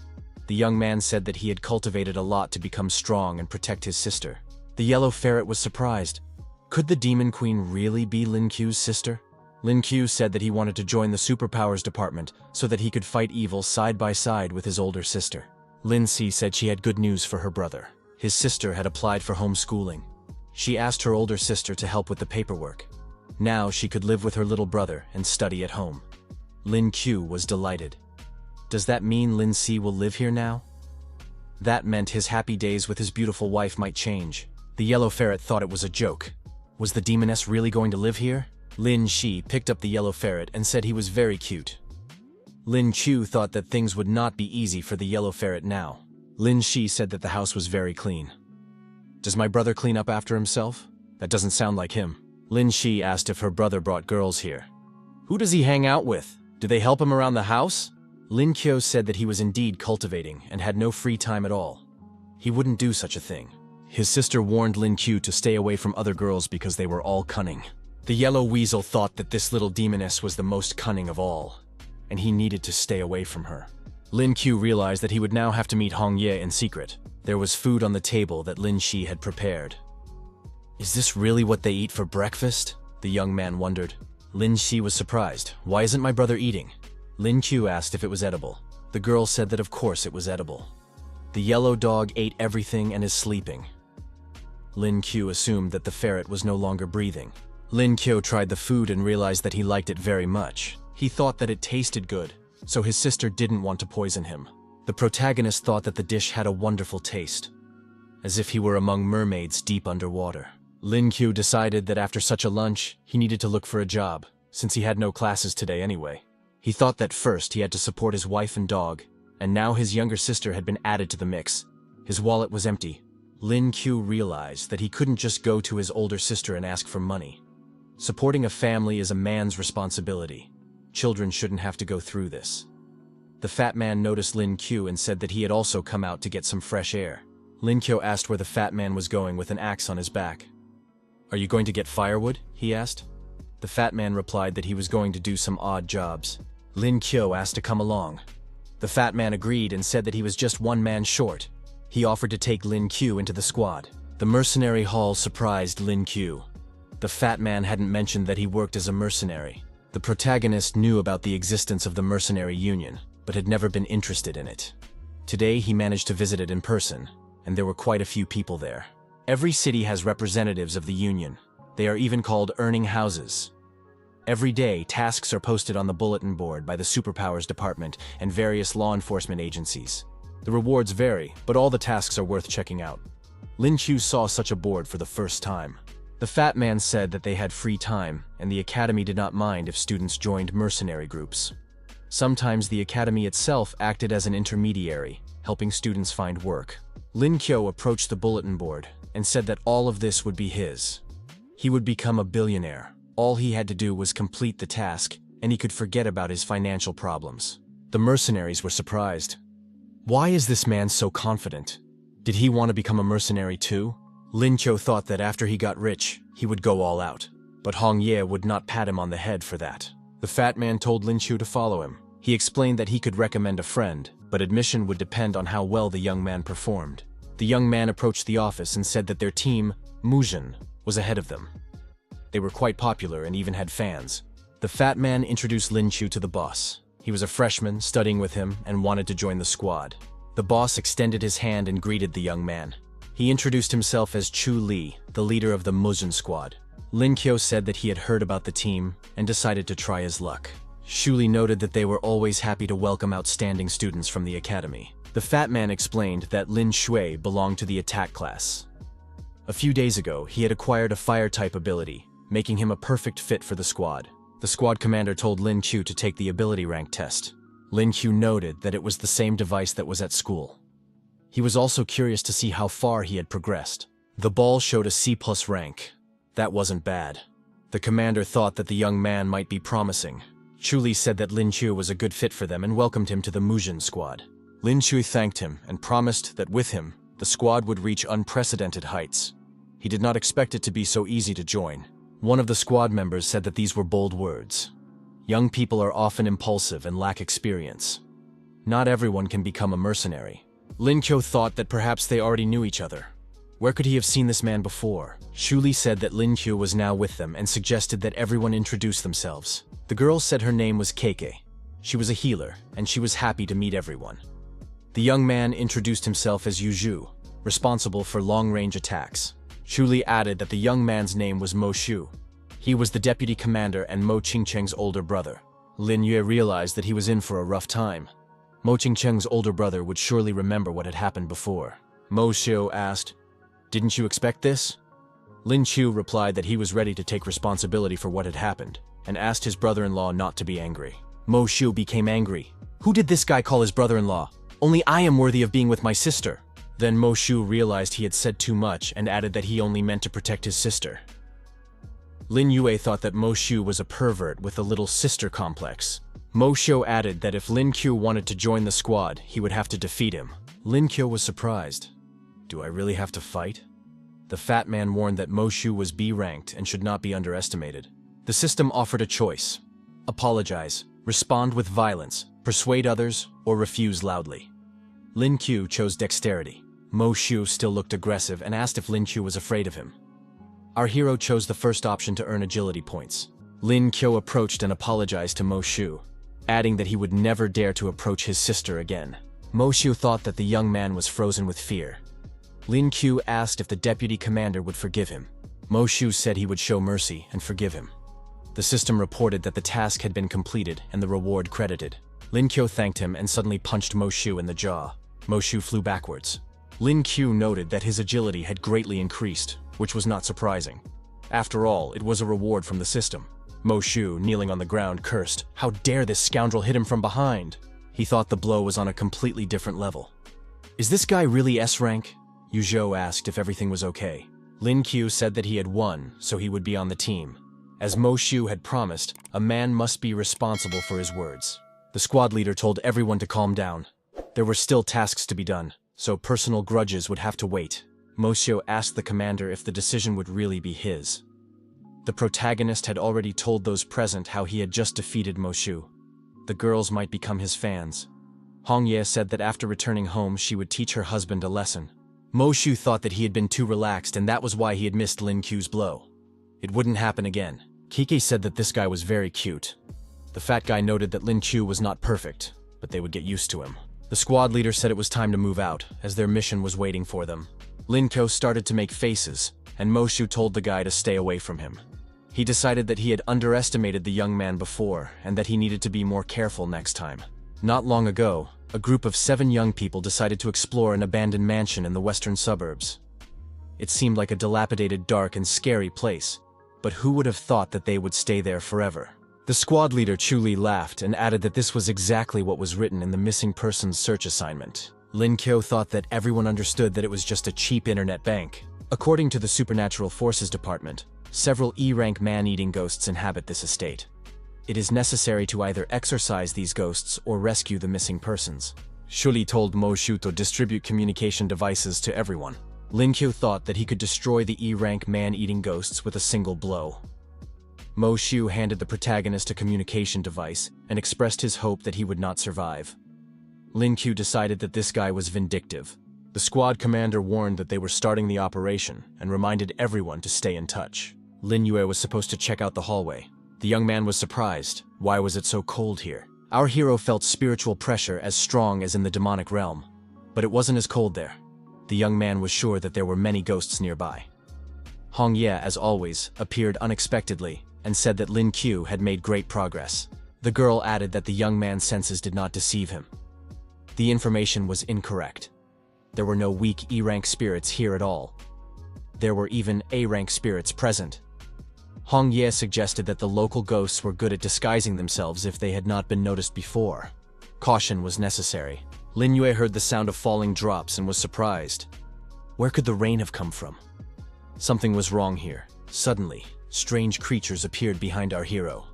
The young man said that he had cultivated a lot to become strong and protect his sister. The yellow ferret was surprised. Could the demon queen really be Lin Qiu's sister? Lin Qiu said that he wanted to join the superpowers department so that he could fight evil side by side with his older sister. Lin Si said she had good news for her brother. His sister had applied for homeschooling. She asked her older sister to help with the paperwork. Now she could live with her little brother and study at home. Lin Qiu was delighted. Does that mean Lin Si will live here now? That meant his happy days with his beautiful wife might change. The yellow ferret thought it was a joke. Was the demoness really going to live here? Lin Shi picked up the yellow ferret and said he was very cute. Lin Qiu thought that things would not be easy for the yellow ferret now. Lin Shi said that the house was very clean. Does my brother clean up after himself? That doesn't sound like him. Lin Shi asked if her brother brought girls here. Who does he hang out with? Do they help him around the house? Lin Qiu said that he was indeed cultivating and had no free time at all. He wouldn't do such a thing. His sister warned Lin Qiu to stay away from other girls because they were all cunning. The yellow weasel thought that this little demoness was the most cunning of all, and he needed to stay away from her. Lin Qiu realized that he would now have to meet Hong Ye in secret. There was food on the table that Lin Shi had prepared. Is this really what they eat for breakfast? The young man wondered. Lin Shi was surprised. Why isn't my brother eating? Lin Qiu asked if it was edible. The girl said that of course it was edible. The yellow dog ate everything and is sleeping. Lin Qiu assumed that the ferret was no longer breathing. Lin Qiu tried the food and realized that he liked it very much. He thought that it tasted good, so his sister didn't want to poison him. The protagonist thought that the dish had a wonderful taste, as if he were among mermaids deep underwater. Lin Qiu decided that after such a lunch, he needed to look for a job, since he had no classes today anyway. He thought that first he had to support his wife and dog, and now his younger sister had been added to the mix. His wallet was empty. Lin Qiu realized that he couldn't just go to his older sister and ask for money. Supporting a family is a man's responsibility. Children shouldn't have to go through this. The fat man noticed Lin Qiu and said that he had also come out to get some fresh air. Lin Qiu asked where the fat man was going with an axe on his back. Are you going to get firewood? He asked. The fat man replied that he was going to do some odd jobs. Lin Qiu asked to come along. The fat man agreed and said that he was just one man short. He offered to take Lin Qiu into the squad. The mercenary hall surprised Lin Qiu. The fat man hadn't mentioned that he worked as a mercenary. The protagonist knew about the existence of the mercenary union, but had never been interested in it. Today he managed to visit it in person, and there were quite a few people there. Every city has representatives of the union. They are even called earning houses. Every day, tasks are posted on the bulletin board by the Superpowers Department and various law enforcement agencies. The rewards vary, but all the tasks are worth checking out. Lin Qiu saw such a board for the first time. The fat man said that they had free time, and the academy did not mind if students joined mercenary groups. Sometimes the academy itself acted as an intermediary, helping students find work. Lin Qiu approached the bulletin board and said that all of this would be his. He would become a billionaire. All he had to do was complete the task, and he could forget about his financial problems. The mercenaries were surprised. Why is this man so confident? Did he want to become a mercenary too? Lin Qiu thought that after he got rich, he would go all out. But Hong Ye would not pat him on the head for that. The fat man told Lin Qiu to follow him. He explained that he could recommend a friend, but admission would depend on how well the young man performed. The young man approached the office and said that their team, Muzhen, was ahead of them. They were quite popular and even had fans. The fat man introduced Lin Qiu to the boss. He was a freshman, studying with him, and wanted to join the squad. The boss extended his hand and greeted the young man. He introduced himself as Chu Li, the leader of the Muzhen squad. Lin Qiu said that he had heard about the team and decided to try his luck. Chu Li noted that they were always happy to welcome outstanding students from the academy. The fat man explained that Lin Shui belonged to the attack class. A few days ago, he had acquired a fire-type ability, making him a perfect fit for the squad. The squad commander told Lin Qiu to take the ability rank test. Lin Qiu noted that it was the same device that was at school. He was also curious to see how far he had progressed. The ball showed a C+ rank. That wasn't bad. The commander thought that the young man might be promising. Chu Li said that Lin Qiu was a good fit for them and welcomed him to the Muzhen squad. Lin Qiu thanked him and promised that with him, the squad would reach unprecedented heights. He did not expect it to be so easy to join. One of the squad members said that these were bold words. Young people are often impulsive and lack experience. Not everyone can become a mercenary. Lin Qiu thought that perhaps they already knew each other. Where could he have seen this man before? Chu Li said that Lin Qiu was now with them and suggested that everyone introduce themselves. The girl said her name was Keike. She was a healer, and she was happy to meet everyone. The young man introduced himself as Yu Zhu, responsible for long-range attacks. Chu Li added that the young man's name was Mo Shu. He was the deputy commander and Mo Qingcheng's older brother. Lin Yue realized that he was in for a rough time. Mo Qingcheng's older brother would surely remember what had happened before. Mo Shu asked, "Didn't you expect this?" Lin Qiu replied that he was ready to take responsibility for what had happened, and asked his brother-in-law not to be angry. Mo Shu became angry. "Who did this guy call his brother-in-law? Only I am worthy of being with my sister." Then Mo Shu realized he had said too much and added that he only meant to protect his sister. Lin Yue thought that Mo Shu was a pervert with a little sister complex. Mo Shu added that if Lin Qiu wanted to join the squad, he would have to defeat him. Lin Qiu was surprised. Do I really have to fight? The fat man warned that Mo Shu was B-ranked and should not be underestimated. The system offered a choice. Apologize, respond with violence, persuade others, or refuse loudly. Lin Qiu chose dexterity. Mo Shu still looked aggressive and asked if Lin Qiu was afraid of him. Our hero chose the first option to earn agility points. Lin Qiu approached and apologized to Mo Shu, adding that he would never dare to approach his sister again. Mo Shu thought that the young man was frozen with fear. Lin Qiu asked if the deputy commander would forgive him. Mo Shu said he would show mercy and forgive him. The system reported that the task had been completed and the reward credited. Lin Qiu thanked him and suddenly punched Mo Shu in the jaw. Mo Shu flew backwards. Lin Qiu noted that his agility had greatly increased, which was not surprising. After all, it was a reward from the system. Mo Shu, kneeling on the ground, cursed, "How dare this scoundrel hit him from behind?" He thought the blow was on a completely different level. "Is this guy really S-rank?" Yu Zhou asked if everything was okay. Lin Qiu said that he had won, so he would be on the team. As Mo Shu had promised, a man must be responsible for his words. The squad leader told everyone to calm down. There were still tasks to be done, so personal grudges would have to wait. Mo Shu asked the commander if the decision would really be his. The protagonist had already told those present how he had just defeated Mo Shu. The girls might become his fans. Hong Ye said that after returning home she would teach her husband a lesson. Mo Shu thought that he had been too relaxed and that was why he had missed Lin Qiu's blow. It wouldn't happen again. Kike said that this guy was very cute. The fat guy noted that Lin Qiu was not perfect, but they would get used to him. The squad leader said it was time to move out, as their mission was waiting for them. Lin Qiu started to make faces, and Mo Shu told the guy to stay away from him. He decided that he had underestimated the young man before, and that he needed to be more careful next time. Not long ago, a group of 7 young people decided to explore an abandoned mansion in the western suburbs. It seemed like a dilapidated, dark, and scary place, but who would have thought that they would stay there forever? The squad leader Chu Li laughed and added that this was exactly what was written in the missing persons search assignment. Lin Qiu thought that everyone understood that it was just a cheap internet bank. According to the Supernatural Forces Department, several E-rank man-eating ghosts inhabit this estate. It is necessary to either exorcise these ghosts or rescue the missing persons. Shuli told Mo Shu to distribute communication devices to everyone. Lin Qiu thought that he could destroy the E-rank man-eating ghosts with a single blow. Mo Shu handed the protagonist a communication device and expressed his hope that he would not survive. Lin Qiu decided that this guy was vindictive. The squad commander warned that they were starting the operation and reminded everyone to stay in touch. Lin Yue was supposed to check out the hallway. The young man was surprised. Why was it so cold here? Our hero felt spiritual pressure as strong as in the demonic realm, but it wasn't as cold there. The young man was sure that there were many ghosts nearby. Hong Ye, as always, appeared unexpectedly and said that Lin Qiu had made great progress. The girl added that the young man's senses did not deceive him. The information was incorrect. There were no weak E-rank spirits here at all. There were even A-rank spirits present. Hong Ye suggested that the local ghosts were good at disguising themselves if they had not been noticed before. Caution was necessary. Lin Yue heard the sound of falling drops and was surprised. Where could the rain have come from? Something was wrong here. Suddenly, strange creatures appeared behind our hero.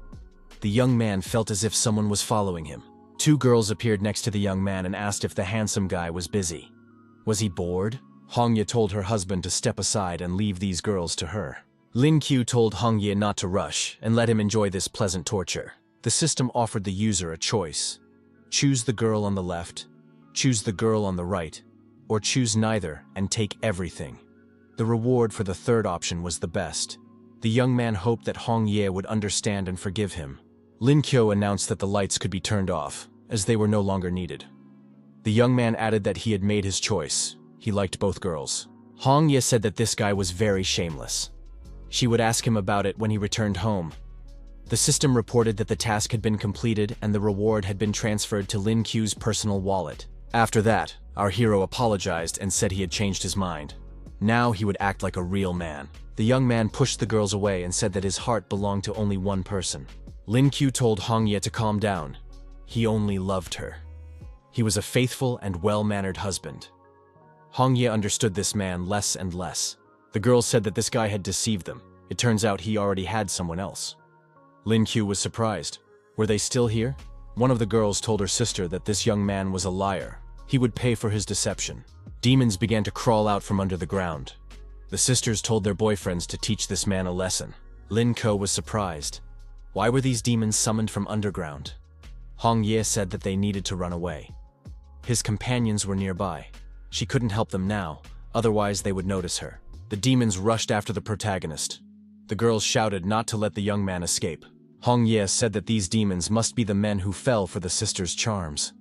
The young man felt as if someone was following him. 2 girls appeared next to the young man and asked if the handsome guy was busy. Was he bored? Hong Ye told her husband to step aside and leave these girls to her. Lin Qiu told Hong Ye not to rush and let him enjoy this pleasant torture. The system offered the user a choice. Choose the girl on the left, choose the girl on the right, or choose neither and take everything. The reward for the third option was the best. The young man hoped that Hong Ye would understand and forgive him. Lin Qiu announced that the lights could be turned off, as they were no longer needed. The young man added that he had made his choice. He liked both girls. Hong Ye said that this guy was very shameless. She would ask him about it when he returned home. The system reported that the task had been completed and the reward had been transferred to Lin Qiu's personal wallet. After that, our hero apologized and said he had changed his mind. Now he would act like a real man. The young man pushed the girls away and said that his heart belonged to only one person. Lin Qiu told Hong Ye to calm down. He only loved her. He was a faithful and well-mannered husband. Hong Ye understood this man less and less. The girls said that this guy had deceived them. It turns out he already had someone else. Lin Qiu was surprised. Were they still here? One of the girls told her sister that this young man was a liar. He would pay for his deception. Demons began to crawl out from under the ground. The sisters told their boyfriends to teach this man a lesson. Lin Qiu was surprised. Why were these demons summoned from underground? Hong Ye said that they needed to run away. His companions were nearby. She couldn't help them now, otherwise they would notice her. The demons rushed after the protagonist. The girls shouted not to let the young man escape. Hong Ye said that these demons must be the men who fell for the sisters' charms.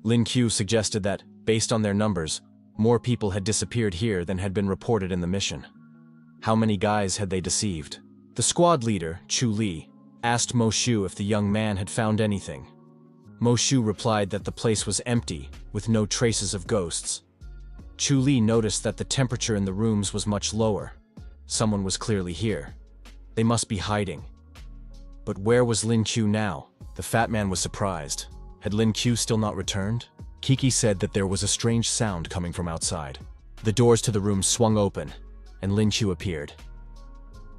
Lin Qiu suggested that, based on their numbers, more people had disappeared here than had been reported in the mission. How many guys had they deceived? The squad leader, Chu Li, asked Mo Shu if the young man had found anything. Mo Shu replied that the place was empty, with no traces of ghosts. Chu Li noticed that the temperature in the rooms was much lower. Someone was clearly here. They must be hiding. But where was Lin Qiu now? The fat man was surprised. Had Lin Qiu still not returned? Kiki said that there was a strange sound coming from outside. The doors to the room swung open, and Lin Qiu appeared.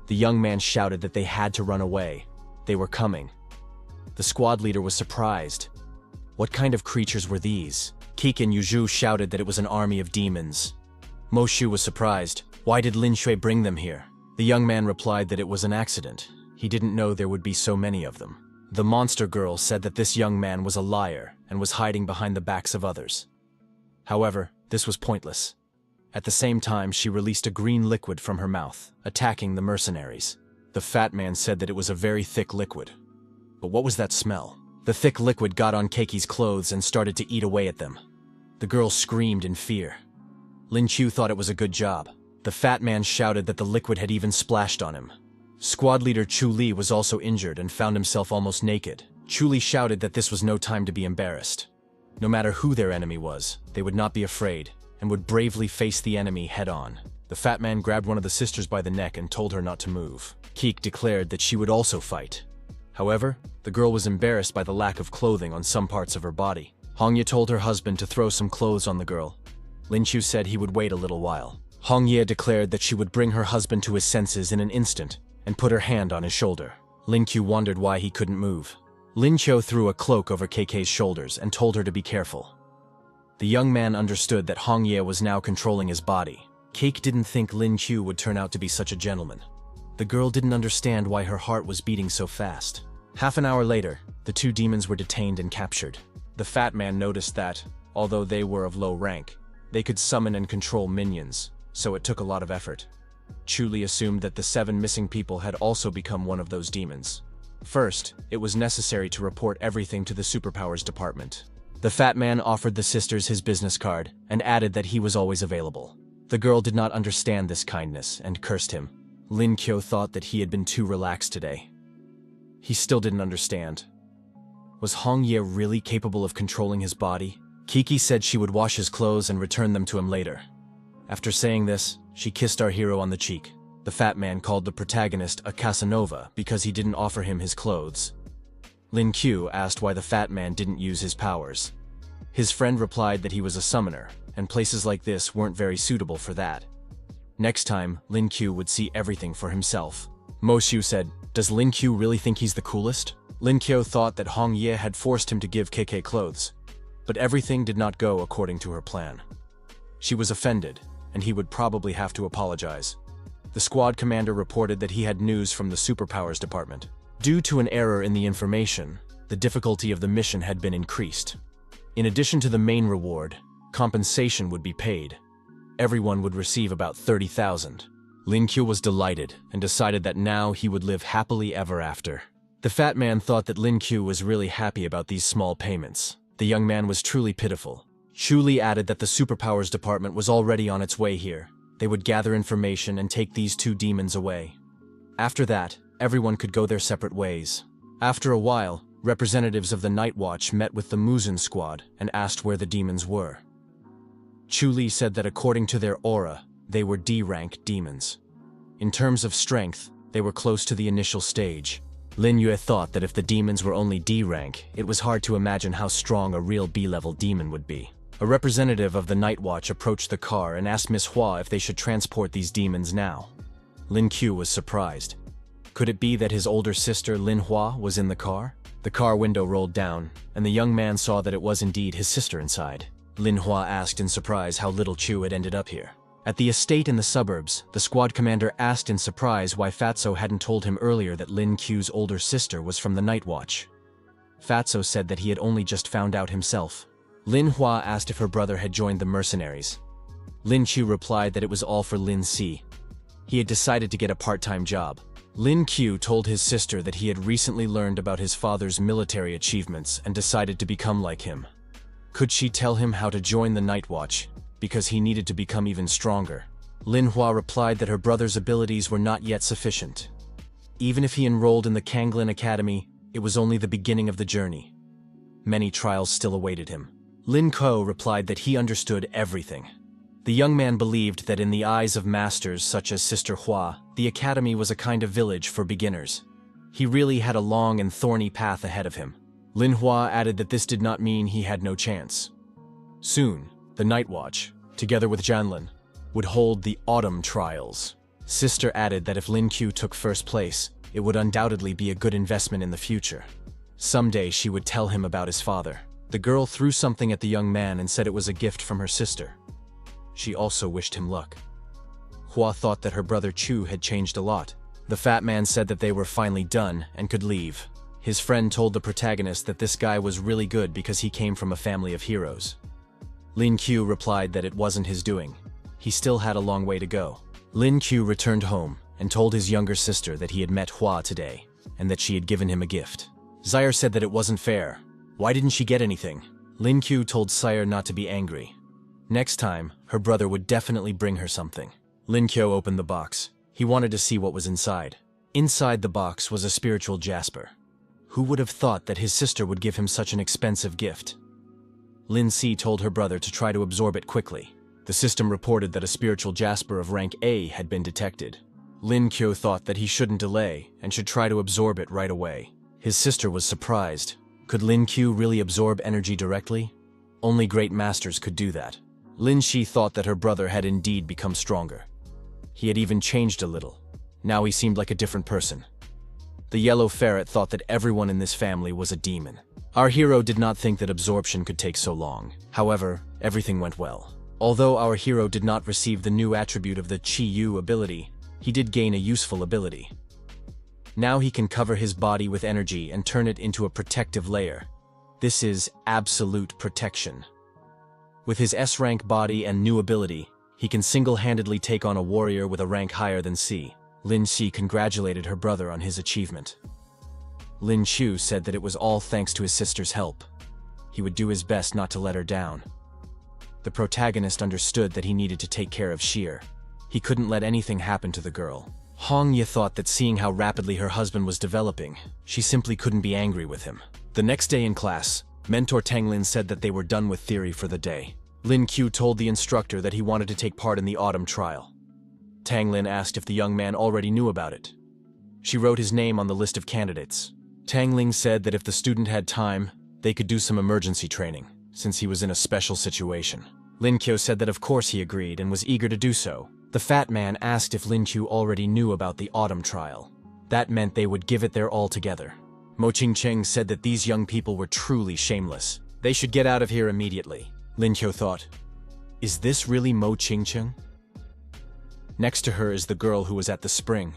The young man shouted that they had to run away. They were coming. The squad leader was surprised. What kind of creatures were these? Kiki and Yuzhu shouted that it was an army of demons. Mo Shu was surprised. Why did Lin Shui bring them here? The young man replied that it was an accident. He didn't know there would be so many of them. The monster girl said that this young man was a liar and was hiding behind the backs of others. However, this was pointless. At the same time, she released a green liquid from her mouth, attacking the mercenaries. The fat man said that it was a very thick liquid. But what was that smell? The thick liquid got on Keiki's clothes and started to eat away at them. The girl screamed in fear. Lin Qiu thought it was a good job. The fat man shouted that the liquid had even splashed on him. Squad leader Chu Li was also injured and found himself almost naked. Chu Li shouted that this was no time to be embarrassed. No matter who their enemy was, they would not be afraid and would bravely face the enemy head-on. The fat man grabbed one of the sisters by the neck and told her not to move. Keek declared that she would also fight. However, the girl was embarrassed by the lack of clothing on some parts of her body. Hongye told her husband to throw some clothes on the girl. Lin Qiu said he would wait a little while. Hongye declared that she would bring her husband to his senses in an instant and put her hand on his shoulder. Lin Qiu wondered why he couldn't move. Lin Qiu threw a cloak over KK's shoulders and told her to be careful. The young man understood that Hongye was now controlling his body. Keik didn't think Lin Qiu would turn out to be such a gentleman. The girl didn't understand why her heart was beating so fast. Half an hour later, the two demons were detained and captured. The fat man noticed that, although they were of low rank, they could summon and control minions, so it took a lot of effort. Chu Li assumed that the 7 missing people had also become one of those demons. First, it was necessary to report everything to the superpowers department. The fat man offered the sisters his business card and added that he was always available. The girl did not understand this kindness and cursed him. Lin Qiu thought that he had been too relaxed today. He still didn't understand. Was Hongye really capable of controlling his body? Kiki said she would wash his clothes and return them to him later. After saying this, she kissed our hero on the cheek. The fat man called the protagonist a Casanova because he didn't offer him his clothes. Lin Qiu asked why the fat man didn't use his powers. His friend replied that he was a summoner, and places like this weren't very suitable for that. Next time, Lin Qiu would see everything for himself. Mo Xiu said, "Does Lin Qiu really think he's the coolest?" Lin Qiu thought that Hongye had forced him to give KK clothes, but everything did not go according to her plan. She was offended, and he would probably have to apologize. The squad commander reported that he had news from the superpowers department. Due to an error in the information, the difficulty of the mission had been increased. In addition to the main reward, compensation would be paid. Everyone would receive about 30,000. Lin Qiu was delighted and decided that now he would live happily ever after. The fat man thought that Lin Qiu was really happy about these small payments. The young man was truly pitiful. Chu Li added that the superpowers department was already on its way here. They would gather information and take these 2 demons away. After that, everyone could go their separate ways. After a while, representatives of the Night Watch met with the Muzan squad and asked where the demons were. Chu Li said that according to their aura, they were D-rank demons. In terms of strength, they were close to the initial stage. Lin Yue thought that if the demons were only D-rank, it was hard to imagine how strong a real B-level demon would be. A representative of the Night Watch approached the car and asked Miss Hua if they should transport these demons now. Lin Qiu was surprised. Could it be that his older sister Lin Hua was in the car? The car window rolled down, and the young man saw that it was indeed his sister inside. Lin Hua asked in surprise how little Chu had ended up here. At the estate in the suburbs, the squad commander asked in surprise why Fatso hadn't told him earlier that Lin Qiu's older sister was from the Night Watch. Fatso said that he had only just found out himself. Lin Hua asked if her brother had joined the mercenaries. Lin Qiu replied that it was all for Lin Si. He had decided to get a part-time job. Lin Qiu told his sister that he had recently learned about his father's military achievements and decided to become like him. Could she tell him how to join the Night Watch, because he needed to become even stronger? Lin Hua replied that her brother's abilities were not yet sufficient. Even if he enrolled in the Kanglin Academy, it was only the beginning of the journey. Many trials still awaited him. Lin Ko replied that he understood everything. The young man believed that in the eyes of masters such as Sister Hua, the academy was a kind of village for beginners. He really had a long and thorny path ahead of him. Lin Hua added that this did not mean he had no chance. Soon, the Night Watch, together with Janlin, would hold the Autumn Trials. Sister added that if Lin Qiu took first place, it would undoubtedly be a good investment in the future. Someday she would tell him about his father. The girl threw something at the young man and said it was a gift from her sister. She also wished him luck. Hua thought that her brother Chu had changed a lot. The fat man said that they were finally done and could leave. His friend told the protagonist that this guy was really good because he came from a family of heroes. Lin Qiu replied that it wasn't his doing. He still had a long way to go. Lin Qiu returned home and told his younger sister that he had met Hua today, and that she had given him a gift. Zaire said that it wasn't fair. Why didn't she get anything? Lin Qiu told Sire not to be angry. Next time, her brother would definitely bring her something. Lin Qiu opened the box. He wanted to see what was inside. Inside the box was a spiritual jasper. Who would have thought that his sister would give him such an expensive gift? Lin Si told her brother to try to absorb it quickly. The system reported that a spiritual jasper of rank A had been detected. Lin Qiu thought that he shouldn't delay and should try to absorb it right away. His sister was surprised. Could Lin Qiu really absorb energy directly? Only great masters could do that. Lin Shi thought that her brother had indeed become stronger. He had even changed a little. Now he seemed like a different person. The yellow ferret thought that everyone in this family was a demon. Our hero did not think that absorption could take so long. However, everything went well. Although our hero did not receive the new attribute of the Qi Yu ability, he did gain a useful ability. Now he can cover his body with energy and turn it into a protective layer. This is absolute protection. With his S-rank body and new ability, he can single-handedly take on a warrior with a rank higher than C. Lin Xi congratulated her brother on his achievement. Lin Qiu said that it was all thanks to his sister's help. He would do his best not to let her down. The protagonist understood that he needed to take care of Sheer. He couldn't let anything happen to the girl. Hong Ye thought that seeing how rapidly her husband was developing, she simply couldn't be angry with him. The next day in class, Mentor Tang Lin said that they were done with theory for the day. Lin Qiu told the instructor that he wanted to take part in the autumn trial. Tang Lin asked if the young man already knew about it. She wrote his name on the list of candidates. Tang Ling said that if the student had time, they could do some emergency training, since he was in a special situation. Lin Qiu said that of course he agreed and was eager to do so. The fat man asked if Lin Qiu already knew about the autumn trial. That meant they would give it their all together. Mo Qingcheng said that these young people were truly shameless. They should get out of here immediately. Lin Qiu thought, is this really Mo Qingcheng? Next to her is the girl who was at the spring.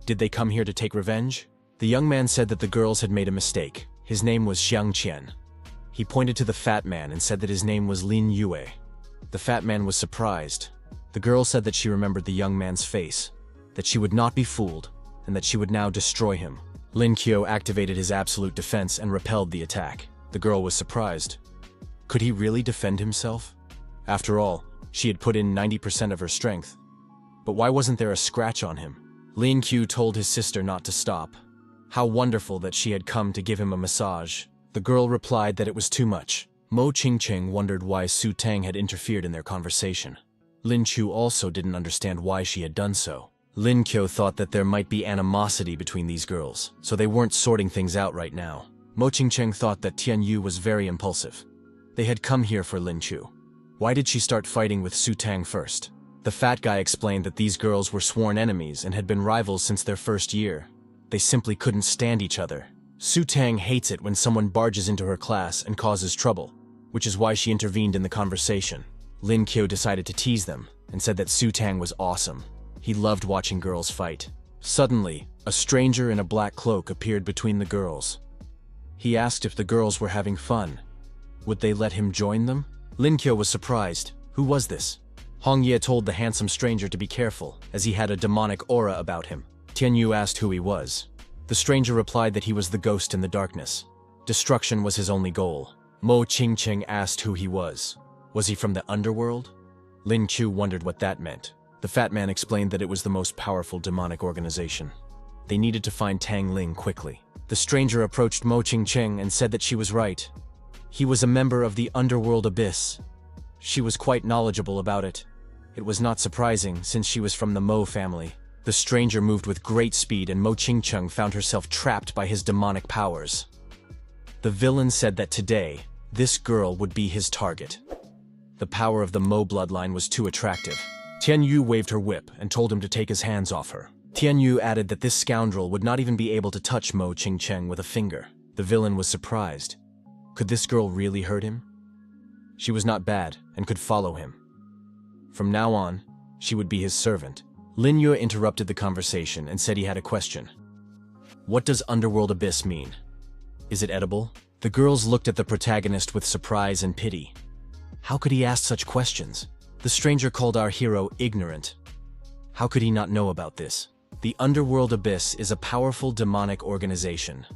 Did they come here to take revenge? The young man said that the girls had made a mistake. His name was Xiang Qian. He pointed to the fat man and said that his name was Lin Yue. The fat man was surprised. The girl said that she remembered the young man's face, that she would not be fooled, and that she would now destroy him. Lin Qiu activated his absolute defense and repelled the attack. The girl was surprised. Could he really defend himself? After all, she had put in 90% of her strength. But why wasn't there a scratch on him? Lin Qiu told his sister not to stop. How wonderful that she had come to give him a massage. The girl replied that it was too much. Mo Qingcheng wondered why Su Tang had interfered in their conversation. Lin Qiu also didn't understand why she had done so. Lin Qiu thought that there might be animosity between these girls, so they weren't sorting things out right now. Mo Qingcheng thought that Tian Yu was very impulsive. They had come here for Lin Qiu. Why did she start fighting with Su Tang first? The fat guy explained that these girls were sworn enemies and had been rivals since their first year. They simply couldn't stand each other. Su Tang hates it when someone barges into her class and causes trouble, which is why she intervened in the conversation. Lin Qiu decided to tease them and said that Su Tang was awesome. He loved watching girls fight. Suddenly, a stranger in a black cloak appeared between the girls. He asked if the girls were having fun. Would they let him join them? Lin Qiu was surprised. Who was this? Hong Ye told the handsome stranger to be careful, as he had a demonic aura about him. Tian Yu asked who he was. The stranger replied that he was the ghost in the darkness. Destruction was his only goal. Mo Qingcheng asked who he was. Was he from the underworld? Lin Qiu wondered what that meant. The fat man explained that it was the most powerful demonic organization. They needed to find Tang Ling quickly. The stranger approached Mo Qingcheng and said that she was right. He was a member of the underworld abyss. She was quite knowledgeable about it. It was not surprising, since she was from the Mo family. The stranger moved with great speed and Mo Qingcheng found herself trapped by his demonic powers. The villain said that today, this girl would be his target. The power of the Mo bloodline was too attractive. Tian Yu waved her whip and told him to take his hands off her. Tian Yu added that this scoundrel would not even be able to touch Mo Qingcheng with a finger. The villain was surprised. Could this girl really hurt him? She was not bad and could follow him. From now on, she would be his servant. Lin Yue interrupted the conversation and said he had a question. What does Underworld Abyss mean? Is it edible? The girls looked at the protagonist with surprise and pity. How could he ask such questions? The stranger called our hero ignorant. How could he not know about this? The Underworld Abyss is a powerful demonic organization.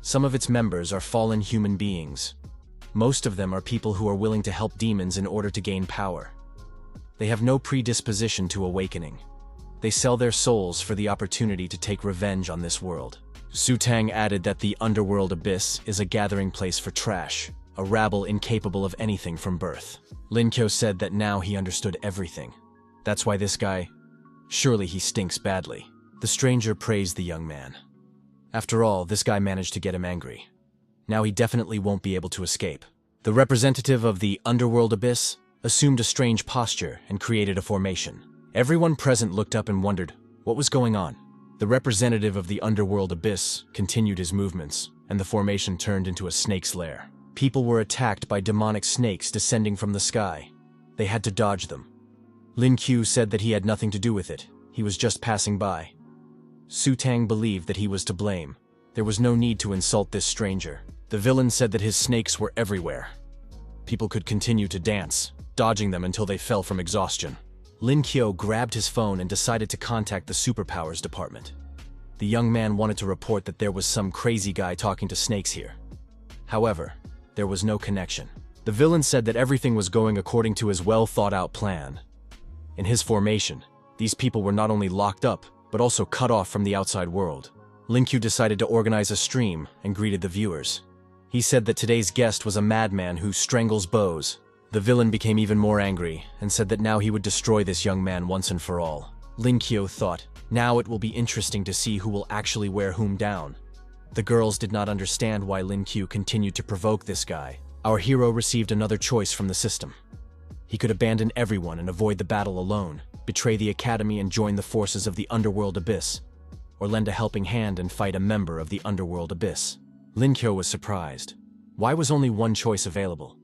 Some of its members are fallen human beings. Most of them are people who are willing to help demons in order to gain power. They have no predisposition to awakening. They sell their souls for the opportunity to take revenge on this world. Su Tang added that the Underworld Abyss is a gathering place for trash, a rabble incapable of anything from birth. Lin Kyo said that now he understood everything. That's why this guy, surely he stinks badly. The stranger praised the young man. After all, this guy managed to get him angry. Now he definitely won't be able to escape. The representative of the Underworld Abyss assumed a strange posture and created a formation. Everyone present looked up and wondered what was going on. The representative of the Underworld Abyss continued his movements, and the formation turned into a snake's lair. People were attacked by demonic snakes descending from the sky. They had to dodge them. Lin Q said that he had nothing to do with it. He was just passing by. Su Tang believed that he was to blame. There was no need to insult this stranger. The villain said that his snakes were everywhere. People could continue to dance, dodging them until they fell from exhaustion. Lin Kyo grabbed his phone and decided to contact the Superpowers Department. The young man wanted to report that there was some crazy guy talking to snakes here. However, there was no connection. The villain said that everything was going according to his well-thought-out plan. In his formation, these people were not only locked up, but also cut off from the outside world. Lin Q decided to organize a stream and greeted the viewers. He said that today's guest was a madman who strangles bows. The villain became even more angry and said that now he would destroy this young man once and for all. Lin Kyo thought, now it will be interesting to see who will actually wear whom down. The girls did not understand why Lin Q continued to provoke this guy. Our hero received another choice from the system. He could abandon everyone and avoid the battle alone, betray the academy and join the forces of the Underworld Abyss, or lend a helping hand and fight a member of the Underworld Abyss. Lin Kyo was surprised. Why was only one choice available?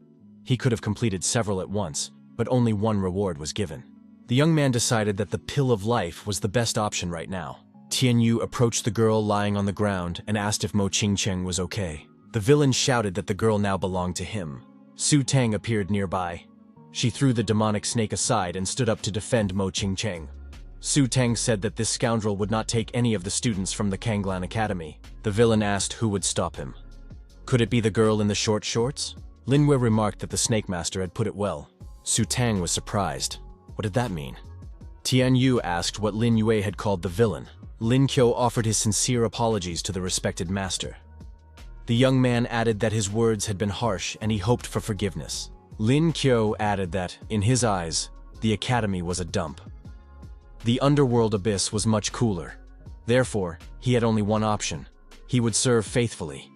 He could have completed several at once, but only one reward was given. The young man decided that the pill of life was the best option right now. Tian Yu approached the girl lying on the ground and asked if Mo Qingcheng was okay. The villain shouted that the girl now belonged to him. Su Tang appeared nearby. She threw the demonic snake aside and stood up to defend Mo Qingcheng. Su Tang said that this scoundrel would not take any of the students from the Kanglan Academy. The villain asked who would stop him. Could it be the girl in the short shorts? Lin Wei remarked that the Snake Master had put it well. Su Tang was surprised. What did that mean? Tian Yu asked what Lin Yue had called the villain. Lin Kyo offered his sincere apologies to the respected master. The young man added that his words had been harsh and he hoped for forgiveness. Lin Kyo added that, in his eyes, the academy was a dump. The Underworld Abyss was much cooler. Therefore, he had only one option. He would serve faithfully.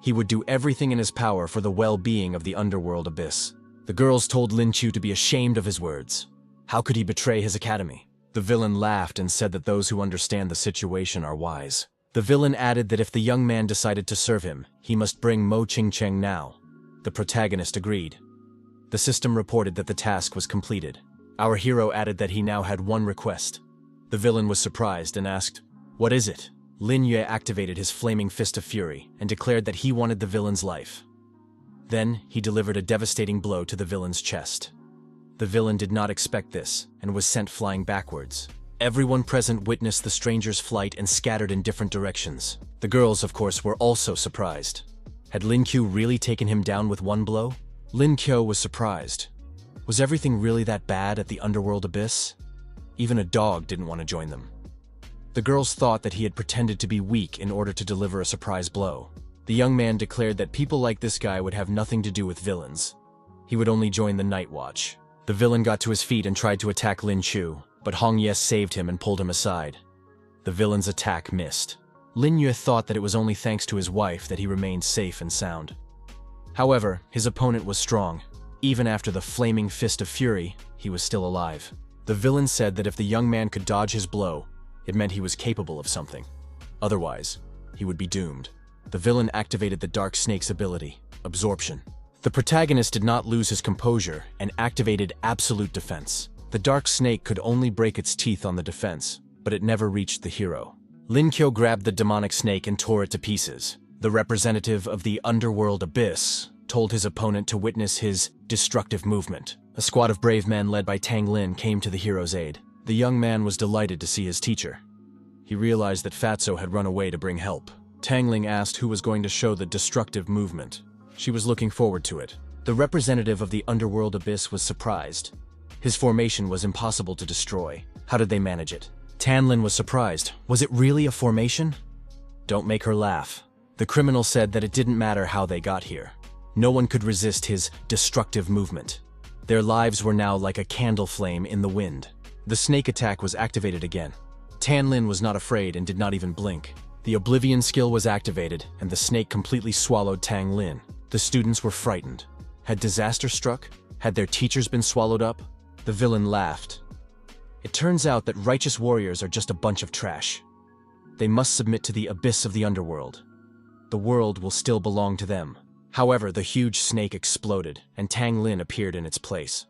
He would do everything in his power for the well-being of the Underworld Abyss. The girls told Lin Chu to be ashamed of his words. How could he betray his academy? The villain laughed and said that those who understand the situation are wise. The villain added that if the young man decided to serve him, he must bring Mo Qingcheng now. The protagonist agreed. The system reported that the task was completed. Our hero added that he now had one request. The villain was surprised and asked, "What is it?" Lin Yue activated his flaming fist of fury and declared that he wanted the villain's life. Then, he delivered a devastating blow to the villain's chest. The villain did not expect this and was sent flying backwards. Everyone present witnessed the stranger's flight and scattered in different directions. The girls, of course, were also surprised. Had Lin Q really taken him down with one blow? Lin Kyo was surprised. Was everything really that bad at the Underworld Abyss? Even a dog didn't want to join them. The girls thought that he had pretended to be weak in order to deliver a surprise blow. The young man declared that people like this guy would have nothing to do with villains. He would only join the Night Watch. The villain got to his feet and tried to attack Lin Chu, but Hong Yes saved him and pulled him aside. The villain's attack missed. Lin Yue thought that it was only thanks to his wife that he remained safe and sound. However, his opponent was strong. Even after the flaming fist of fury, he was still alive. The villain said that if the young man could dodge his blow, it meant he was capable of something. Otherwise, he would be doomed. The villain activated the Dark Snake's ability, Absorption. The protagonist did not lose his composure and activated Absolute Defense. The Dark Snake could only break its teeth on the defense, but it never reached the hero. Lin Kyo grabbed the demonic snake and tore it to pieces. The representative of the Underworld Abyss told his opponent to witness his destructive movement. A squad of brave men led by Tang Lin came to the hero's aid. The young man was delighted to see his teacher. He realized that Fatso had run away to bring help. Tang Ling asked who was going to show the destructive movement. She was looking forward to it. The representative of the underworld abyss was surprised. His formation was impossible to destroy. How did they manage it? Tan Lin was surprised. Was it really a formation? Don't make her laugh. The criminal said that it didn't matter how they got here. No one could resist his destructive movement. Their lives were now like a candle flame in the wind. The snake attack was activated again. Tan Lin was not afraid and did not even blink. The Oblivion skill was activated, and the snake completely swallowed Tang Lin. The students were frightened. Had disaster struck? Had their teachers been swallowed up? The villain laughed. It turns out that righteous warriors are just a bunch of trash. They must submit to the abyss of the underworld. The world will still belong to them. However, the huge snake exploded, and Tang Lin appeared in its place.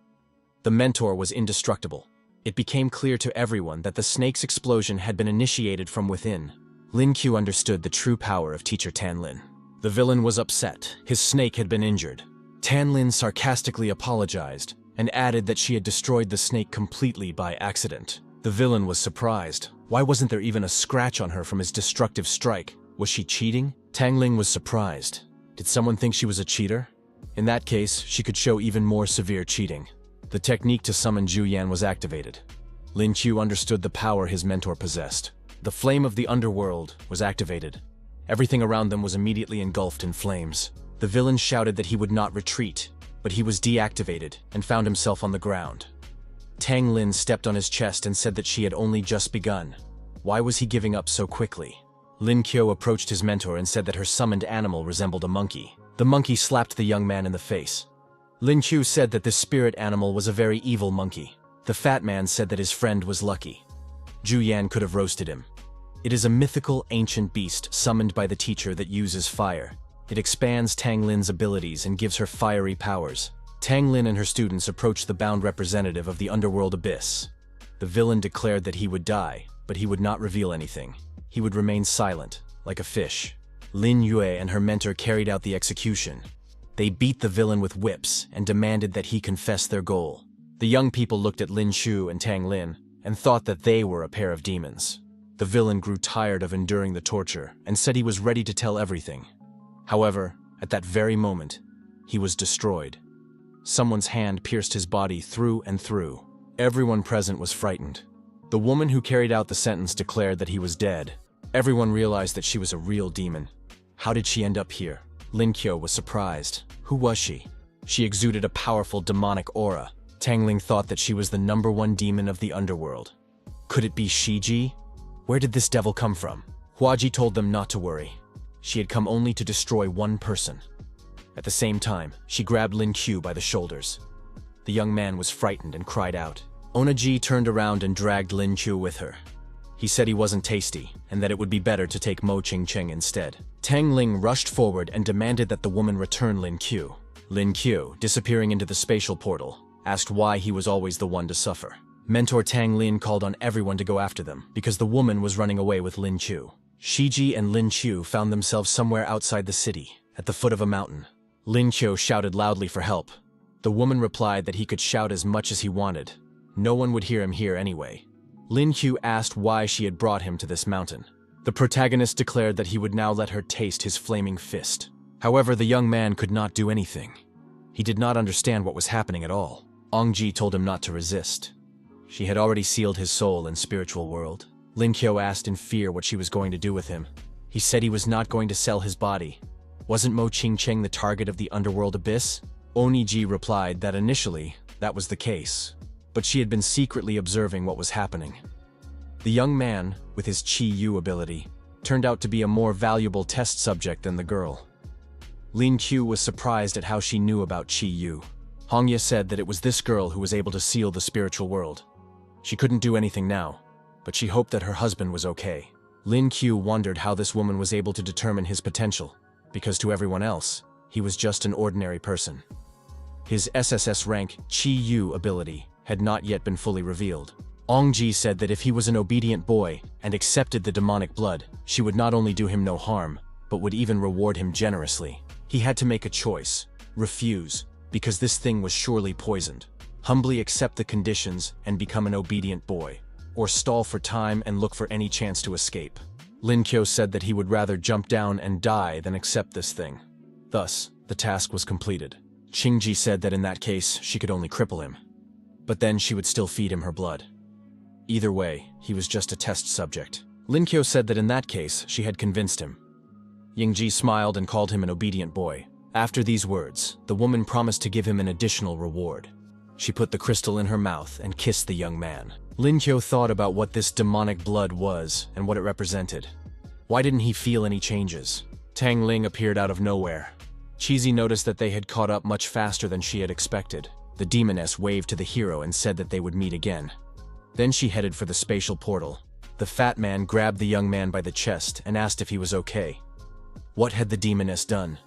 The mentor was indestructible. It became clear to everyone that the snake's explosion had been initiated from within. Lin Q understood the true power of teacher Tan Lin. The villain was upset. His snake had been injured. Tan Lin sarcastically apologized and added that she had destroyed the snake completely by accident. The villain was surprised. Why wasn't there even a scratch on her from his destructive strike? Was she cheating? Tang Ling was surprised. Did someone think she was a cheater? In that case, she could show even more severe cheating. The technique to summon Juyan was activated. Lin Q understood the power his mentor possessed. The flame of the underworld was activated. Everything around them was immediately engulfed in flames. The villain shouted that he would not retreat, but he was deactivated and found himself on the ground. Tang Lin stepped on his chest and said that she had only just begun. Why was he giving up so quickly? Lin Qiu approached his mentor and said that her summoned animal resembled a monkey. The monkey slapped the young man in the face. Lin Qiu said that this spirit animal was a very evil monkey. The fat man said that his friend was lucky. Zhu Yan could have roasted him. It is a mythical ancient beast summoned by the teacher that uses fire. It expands Tang Lin's abilities and gives her fiery powers. Tang Lin and her students approached the bound representative of the underworld abyss. The villain declared that he would die, but he would not reveal anything. He would remain silent, like a fish. Lin Yue and her mentor carried out the execution. They beat the villain with whips and demanded that he confess their goal. The young people looked at Lin Shu and Tang Lin and thought that they were a pair of demons. The villain grew tired of enduring the torture and said he was ready to tell everything. However, at that very moment, he was destroyed. Someone's hand pierced his body through and through. Everyone present was frightened. The woman who carried out the sentence declared that he was dead. Everyone realized that she was a real demon. How did she end up here? Lin Qiu was surprised. Who was she? She exuded a powerful demonic aura. Tang Ling thought that she was the #1 demon of the underworld. Could it be Shiji? Where did this devil come from? Huaji told them not to worry. She had come only to destroy one person. At the same time, she grabbed Lin Qiu by the shoulders. The young man was frightened and cried out. Onaji turned around and dragged Lin Qiu with her. He said he wasn't tasty, and that it would be better to take Mo Ching Cheng instead. Tang Ling rushed forward and demanded that the woman return Lin Qiu. Lin Qiu, disappearing into the spatial portal, asked why he was always the one to suffer. Mentor Tang Lin called on everyone to go after them, because the woman was running away with Lin Qiu. Shiji and Lin Qiu found themselves somewhere outside the city, at the foot of a mountain. Lin Qiu shouted loudly for help. The woman replied that he could shout as much as he wanted. No one would hear him here anyway. Lin Qiu asked why she had brought him to this mountain. The protagonist declared that he would now let her taste his flaming fist. However, the young man could not do anything. He did not understand what was happening at all. Ongji told him not to resist. She had already sealed his soul in spiritual world. Lin Qiu asked in fear what she was going to do with him. He said he was not going to sell his body. Wasn't Mo Ching Cheng the target of the underworld abyss? Oniji replied that initially, that was the case, but she had been secretly observing what was happening. The young man, with his Qi Yu ability, turned out to be a more valuable test subject than the girl. Lin Qiu was surprised at how she knew about Qi Yu. Hongya said that it was this girl who was able to seal the spiritual world. She couldn't do anything now, but she hoped that her husband was okay. Lin Qiu wondered how this woman was able to determine his potential, because to everyone else, he was just an ordinary person. His SSS rank Qi Yu ability had not yet been fully revealed. Ongji said that if he was an obedient boy and accepted the demonic blood, she would not only do him no harm, but would even reward him generously. He had to make a choice, refuse, because this thing was surely poisoned. Humbly accept the conditions and become an obedient boy, or stall for time and look for any chance to escape. Lin Kyo said that he would rather jump down and die than accept this thing. Thus, the task was completed. Qingji said that in that case, she could only cripple him. But then she would still feed him her blood. Either way, he was just a test subject. Lin Kyo said that in that case, she had convinced him. Yingji smiled and called him an obedient boy. After these words, the woman promised to give him an additional reward. She put the crystal in her mouth and kissed the young man. Lin Kyo thought about what this demonic blood was and what it represented. Why didn't he feel any changes? Tang Ling appeared out of nowhere. Cheesy noticed that they had caught up much faster than she had expected. The demoness waved to the hero and said that they would meet again. Then she headed for the spatial portal. The fat man grabbed the young man by the chest and asked if he was okay. What had the demoness done?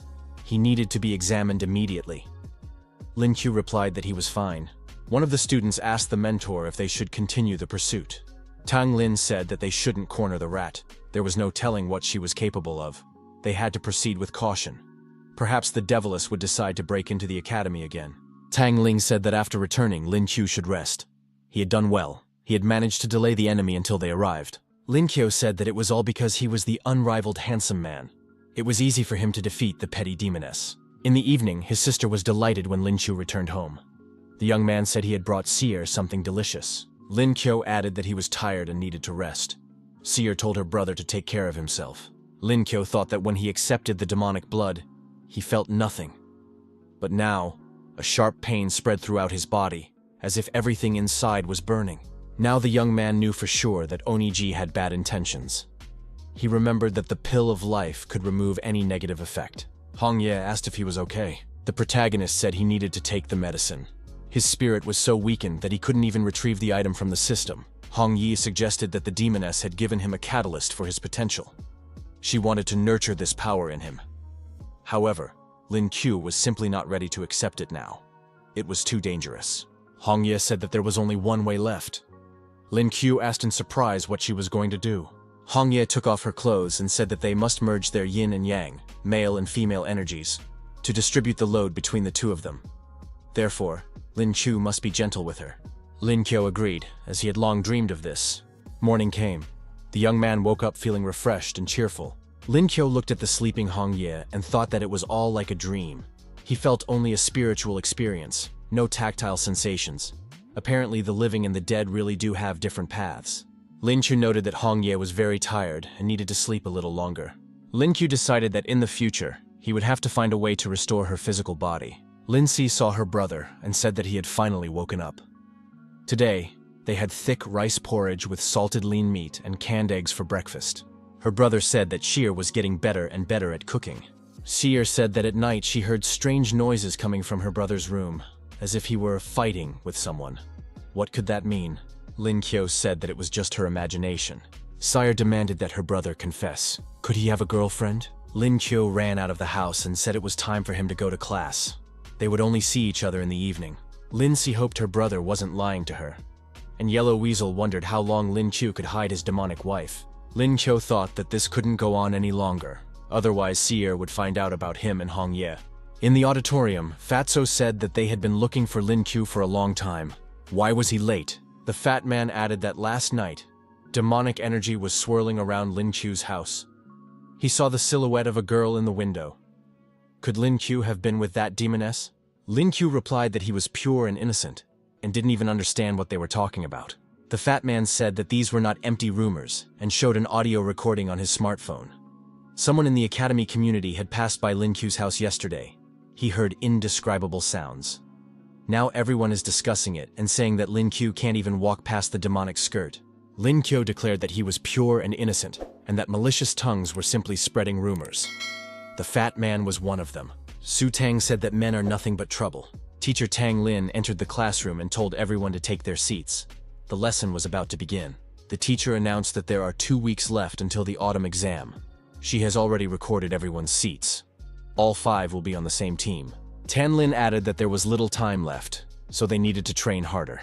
He needed to be examined immediately. Lin Q replied that he was fine. One of the students asked the mentor if they should continue the pursuit. Tang Lin said that they shouldn't corner the rat. There was no telling what she was capable of. They had to proceed with caution. Perhaps the Deviless would decide to break into the academy again. Tang Ling said that after returning, Lin Q should rest. He had done well. He had managed to delay the enemy until they arrived. Lin Kyo said that it was all because he was the unrivaled handsome man. It was easy for him to defeat the petty demoness. In the evening, his sister was delighted when Lin Qiu returned home. The young man said he had brought Seer something delicious. Lin Kyo added that he was tired and needed to rest. Seer told her brother to take care of himself. Lin Kyo thought that when he accepted the demonic blood, he felt nothing. But now, a sharp pain spread throughout his body, as if everything inside was burning. Now the young man knew for sure that Oniji had bad intentions. He remembered that the pill of life could remove any negative effect. Hong Ye asked if he was okay. The protagonist said he needed to take the medicine. His spirit was so weakened that he couldn't even retrieve the item from the system. Hong Yi suggested that the demoness had given him a catalyst for his potential. She wanted to nurture this power in him. However, Lin Q was simply not ready to accept it now. It was too dangerous. Hong Ye said that there was only one way left. Lin Q asked in surprise what she was going to do. Hong Ye took off her clothes and said that they must merge their yin and yang, male and female energies, to distribute the load between the two of them. Therefore, Lin Qiu must be gentle with her. Lin Kyo agreed, as he had long dreamed of this. Morning came. The young man woke up feeling refreshed and cheerful. Lin Kyo looked at the sleeping Hong Ye and thought that it was all like a dream. He felt only a spiritual experience, no tactile sensations. Apparently the living and the dead really do have different paths. Lin Qiu noted that Hong Ye was very tired and needed to sleep a little longer. Lin Qiu decided that in the future, he would have to find a way to restore her physical body. Lin Si saw her brother and said that he had finally woken up. Today, they had thick rice porridge with salted lean meat and canned eggs for breakfast. Her brother said that Sheer was getting better and better at cooking. Sheer said that at night she heard strange noises coming from her brother's room, as if he were fighting with someone. What could that mean? Lin Kyo said that it was just her imagination. Sire demanded that her brother confess. Could he have a girlfriend? Lin Kyo ran out of the house and said it was time for him to go to class. They would only see each other in the evening. Lin Si hoped her brother wasn't lying to her. And Yellow Weasel wondered how long Lin Qiu could hide his demonic wife. Lin Kyo thought that this couldn't go on any longer. Otherwise, Seer would find out about him and Hong Ye. In the auditorium, Fatso said that they had been looking for Lin Qiu for a long time. Why was he late? The fat man added that last night, demonic energy was swirling around Lin Qiu's house. He saw the silhouette of a girl in the window. Could Lin Qiu have been with that demoness? Lin Qiu replied that he was pure and innocent, and didn't even understand what they were talking about. The fat man said that these were not empty rumors, and showed an audio recording on his smartphone. Someone in the academy community had passed by Lin Qiu's house yesterday. He heard indescribable sounds. Now everyone is discussing it and saying that Lin Qiu can't even walk past the demonic skirt. Lin Qiu declared that he was pure and innocent, and that malicious tongues were simply spreading rumors. The fat man was one of them. Su Tang said that men are nothing but trouble. Teacher Tang Lin entered the classroom and told everyone to take their seats. The lesson was about to begin. The teacher announced that there are 2 weeks left until the autumn exam. She has already recorded everyone's seats. All 5 will be on the same team. Tan Lin added that there was little time left, so they needed to train harder.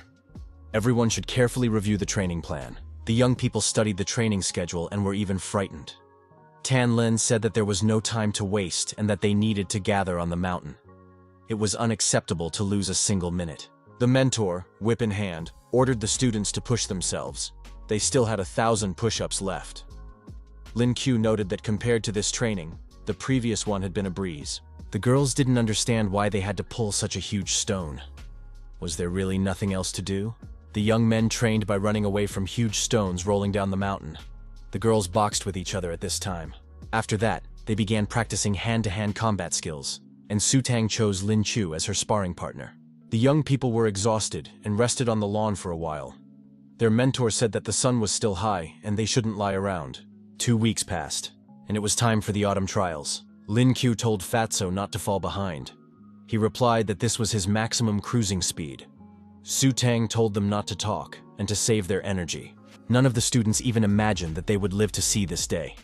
Everyone should carefully review the training plan. The young people studied the training schedule and were even frightened. Tan Lin said that there was no time to waste and that they needed to gather on the mountain. It was unacceptable to lose a single minute. The mentor, whip in hand, ordered the students to push themselves. They still had 1,000 push-ups left. Lin Q noted that compared to this training, the previous one had been a breeze. The girls didn't understand why they had to pull such a huge stone. Was there really nothing else to do? The young men trained by running away from huge stones rolling down the mountain. The girls boxed with each other at this time. After that, they began practicing hand-to-hand combat skills, and Su Tang chose Lin Chu as her sparring partner. The young people were exhausted and rested on the lawn for a while. Their mentor said that the sun was still high and they shouldn't lie around. 2 weeks passed, and it was time for the autumn trials. Lin Q told Fatso not to fall behind. He replied that this was his maximum cruising speed. Su Tang told them not to talk and to save their energy. None of the students even imagined that they would live to see this day.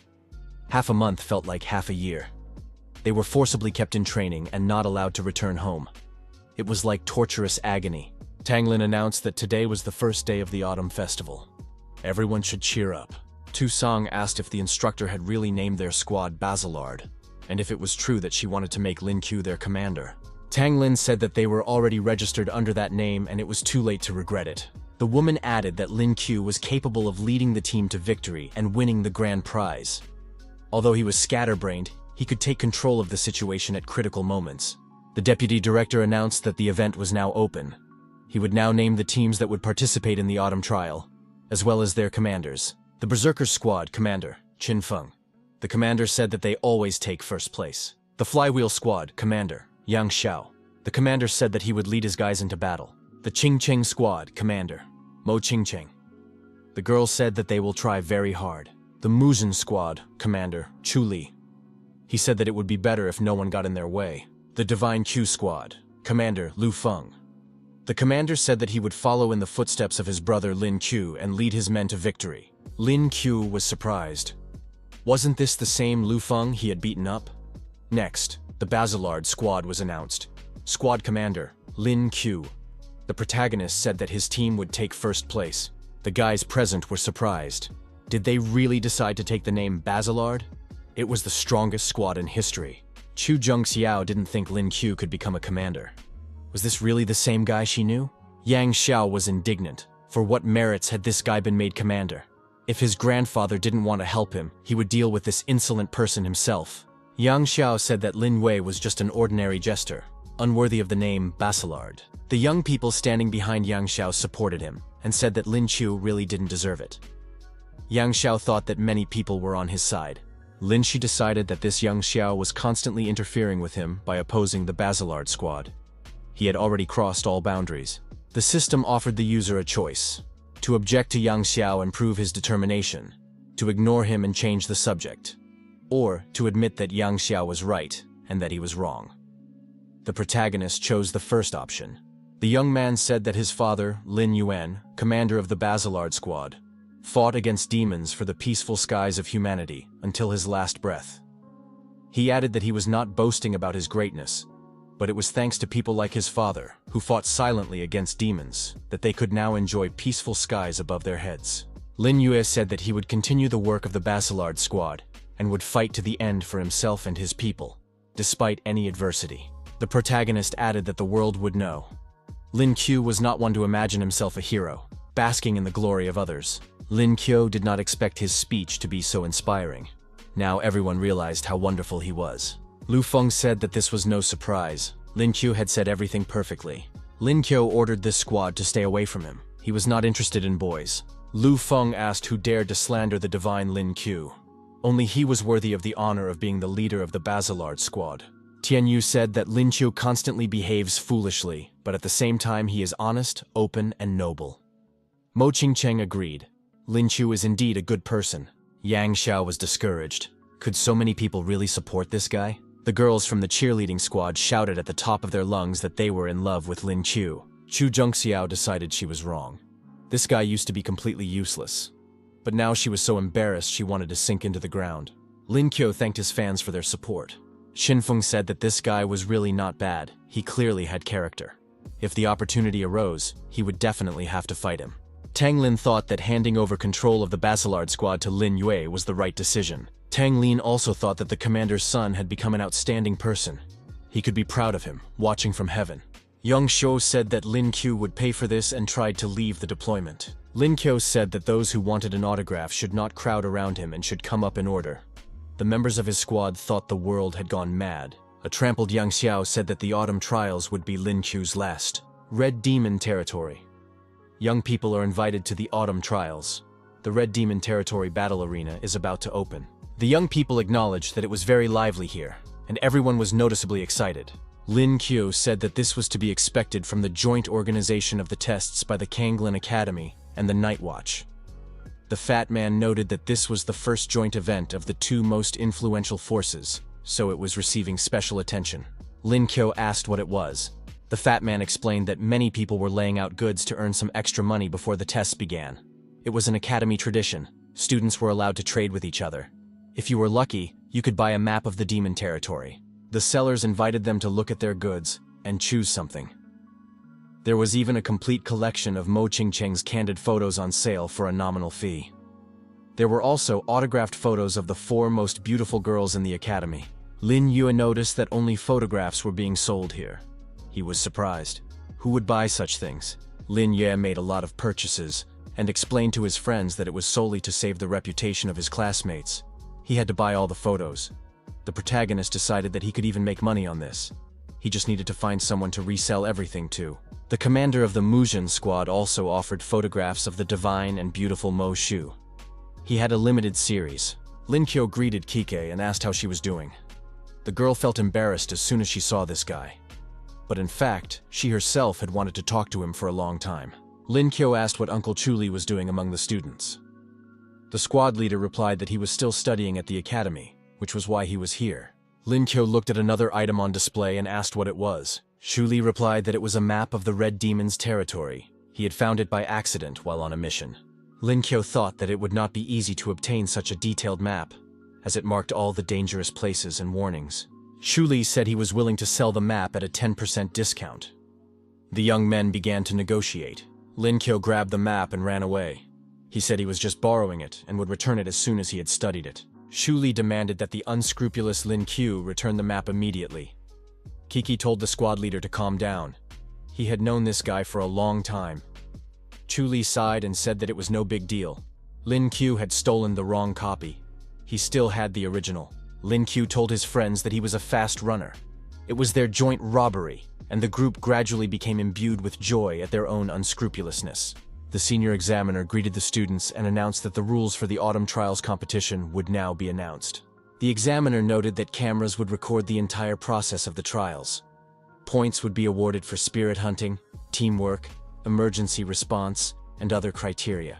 Half a month felt like half a year. They were forcibly kept in training and not allowed to return home. It was like torturous agony. Tang Lin announced that today was the first day of the autumn festival. Everyone should cheer up. Tu Song asked if the instructor had really named their squad Basilard, and if it was true that she wanted to make Lin Q their commander. Tang Lin said that they were already registered under that name and it was too late to regret it. The woman added that Lin Q was capable of leading the team to victory and winning the grand prize. Although he was scatterbrained, he could take control of the situation at critical moments. The deputy director announced that the event was now open. He would now name the teams that would participate in the autumn trial, as well as their commanders. The Berserker Squad commander, Qin Feng. The commander said that they always take first place. The Flywheel Squad commander, Yang Xiao. The commander said that he would lead his guys into battle. The Qing Cheng Squad commander, Mo Qing Cheng. The girls said that they will try very hard. The Muzhen Squad commander, Chu Li. He said that it would be better if no one got in their way. The Divine Q Squad commander, Lu Feng. The commander said that he would follow in the footsteps of his brother Lin Q and lead his men to victory. Lin Q was surprised. Wasn't this the same Lu Feng he had beaten up? Next, the Basilard Squad was announced. Squad commander, Lin Q. The protagonist said that his team would take first place. The guys present were surprised. Did they really decide to take the name Basilard? It was the strongest squad in history. Chu Jungxiao didn't think Lin Q could become a commander. Was this really the same guy she knew? Yang Xiao was indignant. For what merits had this guy been made commander? If his grandfather didn't want to help him, he would deal with this insolent person himself. Yang Xiao said that Lin Wei was just an ordinary jester, unworthy of the name Basilard. The young people standing behind Yang Xiao supported him, and said that Lin Chu really didn't deserve it. Yang Xiao thought that many people were on his side. Lin Shi decided that this Yang Xiao was constantly interfering with him by opposing the Basilard Squad. He had already crossed all boundaries. The system offered the user a choice: to object to Yang Xiao and prove his determination, to ignore him and change the subject, or to admit that Yang Xiao was right and that he was wrong. The protagonist chose the first option. The young man said that his father, Lin Yuan, commander of the Basilard Squad, fought against demons for the peaceful skies of humanity until his last breath. He added that he was not boasting about his greatness, but it was thanks to people like his father, who fought silently against demons, that they could now enjoy peaceful skies above their heads. Lin Yue said that he would continue the work of the Basilard Squad and would fight to the end for himself and his people, despite any adversity. The protagonist added that the world would know. Lin Q was not one to imagine himself a hero, basking in the glory of others. Lin Qiu did not expect his speech to be so inspiring. Now everyone realized how wonderful he was. Lu Feng said that this was no surprise. Lin Qiu had said everything perfectly. Lin Qiu ordered this squad to stay away from him. He was not interested in boys. Lu Feng asked who dared to slander the divine Lin Qiu. Only he was worthy of the honor of being the leader of the Basilard Squad. Tian Yu said that Lin Qiu constantly behaves foolishly, but at the same time he is honest, open, and noble. Mo Qingcheng agreed. Lin Qiu is indeed a good person. Yang Xiao was discouraged. Could so many people really support this guy? The girls from the cheerleading squad shouted at the top of their lungs that they were in love with Lin Qiu. Chu Jungxiao decided she was wrong. This guy used to be completely useless. But now she was so embarrassed she wanted to sink into the ground. Lin Qiu thanked his fans for their support. Xinfeng said that this guy was really not bad. He clearly had character. If the opportunity arose, he would definitely have to fight him. Tang Lin thought that handing over control of the Basilard Squad to Lin Yue was the right decision. Tang Lin also thought that the commander's son had become an outstanding person. He could be proud of him, watching from heaven. Yang Shou said that Lin Qiu would pay for this and tried to leave the deployment. Lin Kyo said that those who wanted an autograph should not crowd around him and should come up in order. The members of his squad thought the world had gone mad. A trampled Yang Xiao said that the autumn trials would be Lin Kyo's last. Red Demon Territory. Young people are invited to the autumn trials. The Red Demon Territory battle arena is about to open. The young people acknowledged that it was very lively here, and everyone was noticeably excited. Lin Kyo said that this was to be expected from the joint organization of the tests by the Kanglin Academy and the Night Watch. The fat man noted that this was the first joint event of the two most influential forces, so it was receiving special attention. Lin Kyo asked what it was. The fat man explained that many people were laying out goods to earn some extra money before the tests began. It was an academy tradition. Students were allowed to trade with each other. If you were lucky, you could buy a map of the demon territory. The sellers invited them to look at their goods and choose something. There was even a complete collection of Mo Ching-cheng's candid photos on sale for a nominal fee. There were also autographed photos of the 4 most beautiful girls in the academy. Lin Yue noticed that only photographs were being sold here. He was surprised. Who would buy such things? Lin Yue made a lot of purchases and explained to his friends that it was solely to save the reputation of his classmates. He had to buy all the photos. The protagonist decided that he could even make money on this. He just needed to find someone to resell everything to. The commander of the Muzhen squad also offered photographs of the divine and beautiful Mo Shu. He had a limited series. Lin Kyo greeted Kike and asked how she was doing. The girl felt embarrassed as soon as she saw this guy. But in fact, she herself had wanted to talk to him for a long time. Lin Kyo asked what Uncle Chuli was doing among the students. The squad leader replied that he was still studying at the academy, which was why he was here. Lin Kyo looked at another item on display and asked what it was. Chuli replied that it was a map of the Red Demon's territory. He had found it by accident while on a mission. Lin Kyo thought that it would not be easy to obtain such a detailed map, as it marked all the dangerous places and warnings. Chuli said he was willing to sell the map at a 10% discount. The young men began to negotiate. Lin Kyo grabbed the map and ran away. He said he was just borrowing it and would return it as soon as he had studied it. Chuli demanded that the unscrupulous Lin Kyo return the map immediately. Kiki told the squad leader to calm down. He had known this guy for a long time. Chuli sighed and said that it was no big deal. Lin Kyo had stolen the wrong copy. He still had the original. Lin Kyo told his friends that he was a fast runner. It was their joint robbery, and the group gradually became imbued with joy at their own unscrupulousness. The senior examiner greeted the students and announced that the rules for the autumn trials competition would now be announced. The examiner noted that cameras would record the entire process of the trials. Points would be awarded for spirit hunting, teamwork, emergency response, and other criteria.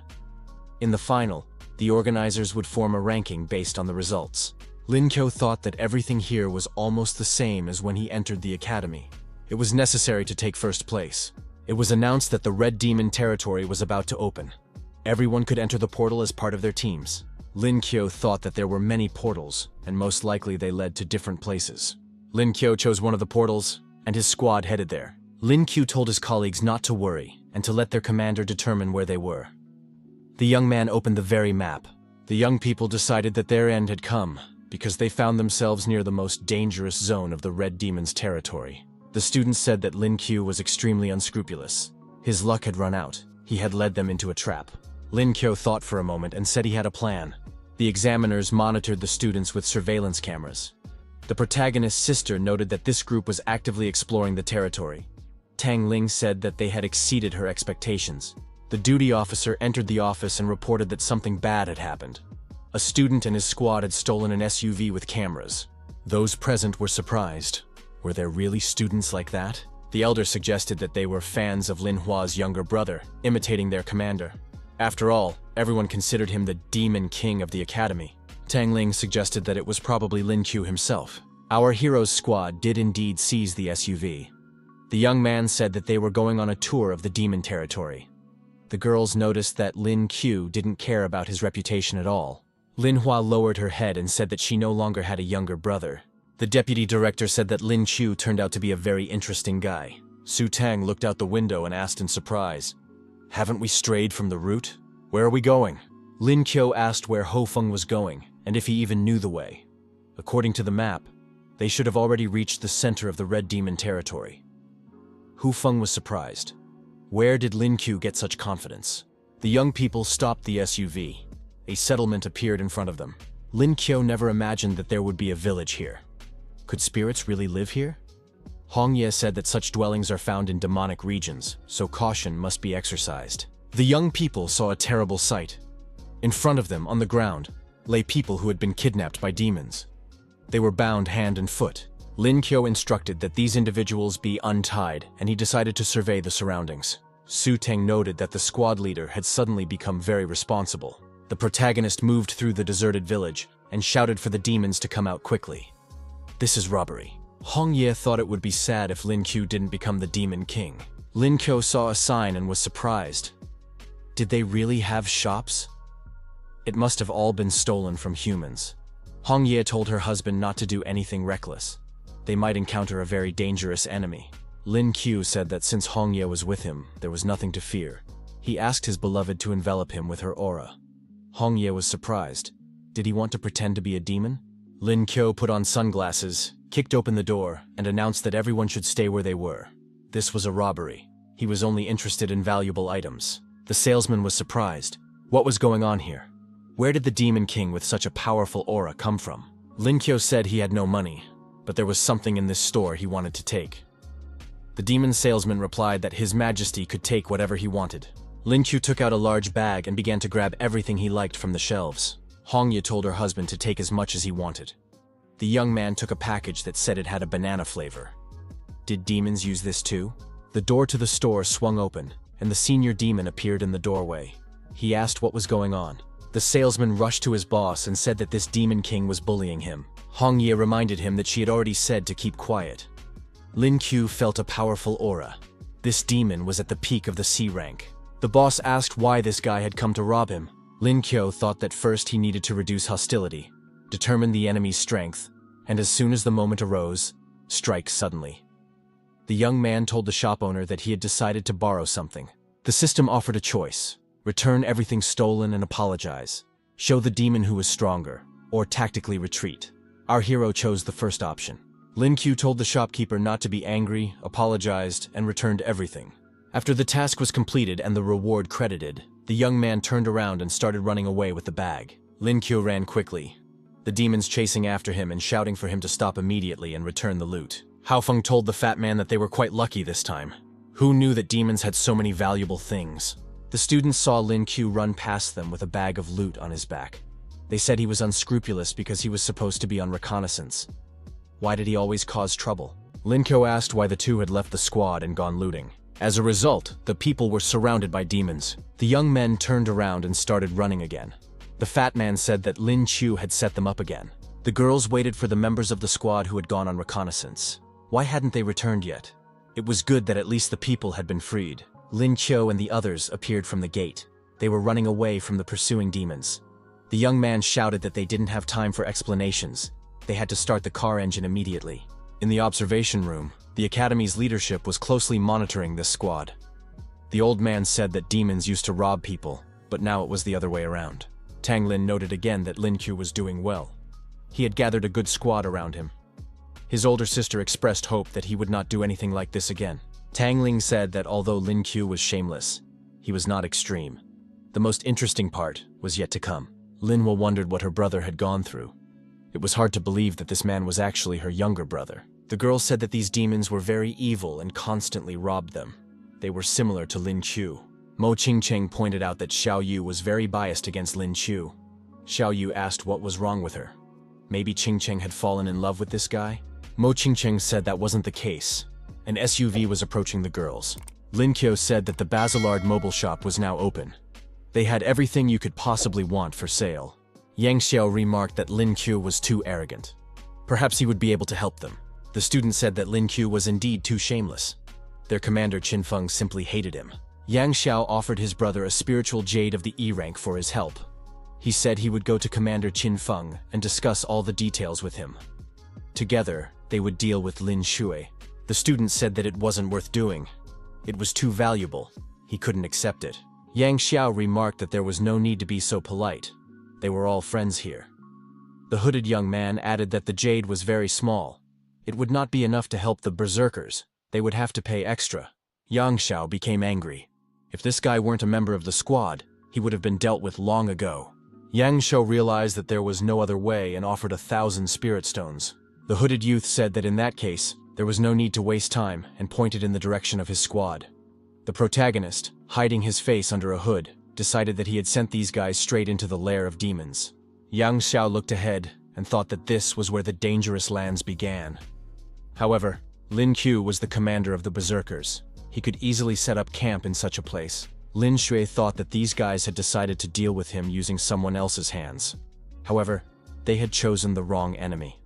In the final, the organizers would form a ranking based on the results. Lin Kyo thought that everything here was almost the same as when he entered the academy. It was necessary to take first place. It was announced that the Red Demon territory was about to open. Everyone could enter the portal as part of their teams. Lin Kyo thought that there were many portals, and most likely they led to different places. Lin Kyo chose one of the portals, and his squad headed there. Lin Kyo told his colleagues not to worry, and to let their commander determine where they were. The young man opened the very map. The young people decided that their end had come, because they found themselves near the most dangerous zone of the Red Demon's territory. The students said that Lin Kyo was extremely unscrupulous. His luck had run out. He had led them into a trap. Lin Kyo thought for a moment and said he had a plan. The examiners monitored the students with surveillance cameras. The protagonist's sister noted that this group was actively exploring the territory. Tang Ling said that they had exceeded her expectations. The duty officer entered the office and reported that something bad had happened. A student and his squad had stolen an SUV with cameras. Those present were surprised. Were there really students like that? The elder suggested that they were fans of Lin Hua's younger brother, imitating their commander. After all, everyone considered him the demon king of the academy. Tang Ling suggested that it was probably Lin Kyo himself. Our hero's squad did indeed seize the SUV. The young man said that they were going on a tour of the demon territory. The girls noticed that Lin Kyo didn't care about his reputation at all. Lin Hua lowered her head and said that she no longer had a younger brother. The deputy director said that Lin Kyo turned out to be a very interesting guy. Su Tang looked out the window and asked in surprise, "Haven't we strayed from the route? Where are we going?" Lin Kyo asked where Ho Feng was going, and if he even knew the way. According to the map, they should have already reached the center of the Red Demon territory. Hu Feng was surprised. Where did Lin Kyo get such confidence? The young people stopped the SUV. A settlement appeared in front of them. Lin Qiu never imagined that there would be a village here. Could spirits really live here? Hong Ye said that such dwellings are found in demonic regions, so caution must be exercised. The young people saw a terrible sight. In front of them, on the ground, lay people who had been kidnapped by demons. They were bound hand and foot. Lin Qiu instructed that these individuals be untied, and he decided to survey the surroundings. Su Teng noted that the squad leader had suddenly become very responsible. The protagonist moved through the deserted village and shouted for the demons to come out quickly. This is robbery. Hong Ye thought it would be sad if Lin Qiu didn't become the demon king. Lin Qiu saw a sign and was surprised. Did they really have shops? It must have all been stolen from humans. Hong Ye told her husband not to do anything reckless. They might encounter a very dangerous enemy. Lin Qiu said that since Hong Ye was with him, there was nothing to fear. He asked his beloved to envelop him with her aura. Hong Ye was surprised. Did he want to pretend to be a demon? Lin Qiu put on sunglasses, kicked open the door, and announced that everyone should stay where they were. This was a robbery. He was only interested in valuable items. The salesman was surprised. What was going on here? Where did the demon king with such a powerful aura come from? Lin Qiu said he had no money, but there was something in this store he wanted to take. The demon salesman replied that His Majesty could take whatever he wanted. Lin Qiu took out a large bag and began to grab everything he liked from the shelves. Hong Ye told her husband to take as much as he wanted. The young man took a package that said it had a banana flavor. Did demons use this too? The door to the store swung open, and the senior demon appeared in the doorway. He asked what was going on. The salesman rushed to his boss and said that this demon king was bullying him. Hong Ye reminded him that she had already said to keep quiet. Lin Qiu felt a powerful aura. This demon was at the peak of the C rank. The boss asked why this guy had come to rob him. Lin Qiu thought that first he needed to reduce hostility, determine the enemy's strength, and as soon as the moment arose, strike suddenly. The young man told the shop owner that he had decided to borrow something. The system offered a choice: return everything stolen and apologize, show the demon who was stronger, or tactically retreat. Our hero chose the first option. Lin Qiu told the shopkeeper not to be angry, apologized, and returned everything. After the task was completed and the reward credited, the young man turned around and started running away with the bag. Lin Qiu ran quickly, the demons chasing after him and shouting for him to stop immediately and return the loot. Hao Feng told the fat man that they were quite lucky this time. Who knew that demons had so many valuable things? The students saw Lin Qiu run past them with a bag of loot on his back. They said he was unscrupulous because he was supposed to be on reconnaissance. Why did he always cause trouble? Lin Qiu asked why the two had left the squad and gone looting. As a result, the people were surrounded by demons. The young men turned around and started running again. The fat man said that Lin Qiu had set them up again. The girls waited for the members of the squad who had gone on reconnaissance. Why hadn't they returned yet? It was good that at least the people had been freed. Lin Qiu and the others appeared from the gate. They were running away from the pursuing demons. The young man shouted that they didn't have time for explanations. They had to start the car engine immediately. In the observation room, the academy's leadership was closely monitoring this squad. The old man said that demons used to rob people, but now it was the other way around. Tang Lin noted again that Lin Qiu was doing well. He had gathered a good squad around him. His older sister expressed hope that he would not do anything like this again. Tang Ling said that although Lin Qiu was shameless, he was not extreme. The most interesting part was yet to come. Linhua wondered what her brother had gone through. It was hard to believe that this man was actually her younger brother. The girl said that these demons were very evil and constantly robbed them. They were similar to Lin Qiu. Mo Qingcheng pointed out that Xiao Yu was very biased against Lin Qiu. Xiao Yu asked what was wrong with her. Maybe Qingcheng had fallen in love with this guy? Mo Qingcheng said that wasn't the case. An SUV was approaching the girls. Lin Qiu said that the Basilard mobile shop was now open. They had everything you could possibly want for sale. Yang Xiao remarked that Lin Qiu was too arrogant. Perhaps he would be able to help them. The student said that Lin Qiu was indeed too shameless. Their commander Qin Feng simply hated him. Yang Xiao offered his brother a spiritual jade of the E rank for his help. He said he would go to Commander Qin Feng and discuss all the details with him. Together, they would deal with Lin Shui. The student said that it wasn't worth doing. It was too valuable. He couldn't accept it. Yang Xiao remarked that there was no need to be so polite. They were all friends here. The hooded young man added that the jade was very small. It would not be enough to help the berserkers. They would have to pay extra. Yang Xiao became angry. If this guy weren't a member of the squad, he would have been dealt with long ago. Yang Shou realized that there was no other way and offered 1,000 spirit stones. The hooded youth said that in that case, there was no need to waste time and pointed in the direction of his squad. The protagonist, hiding his face under a hood, decided that he had sent these guys straight into the lair of demons. Yang Xiao looked ahead and thought that this was where the dangerous lands began. However, Lin Qiu was the commander of the berserkers. He could easily set up camp in such a place. Lin Shui thought that these guys had decided to deal with him using someone else's hands. However, they had chosen the wrong enemy.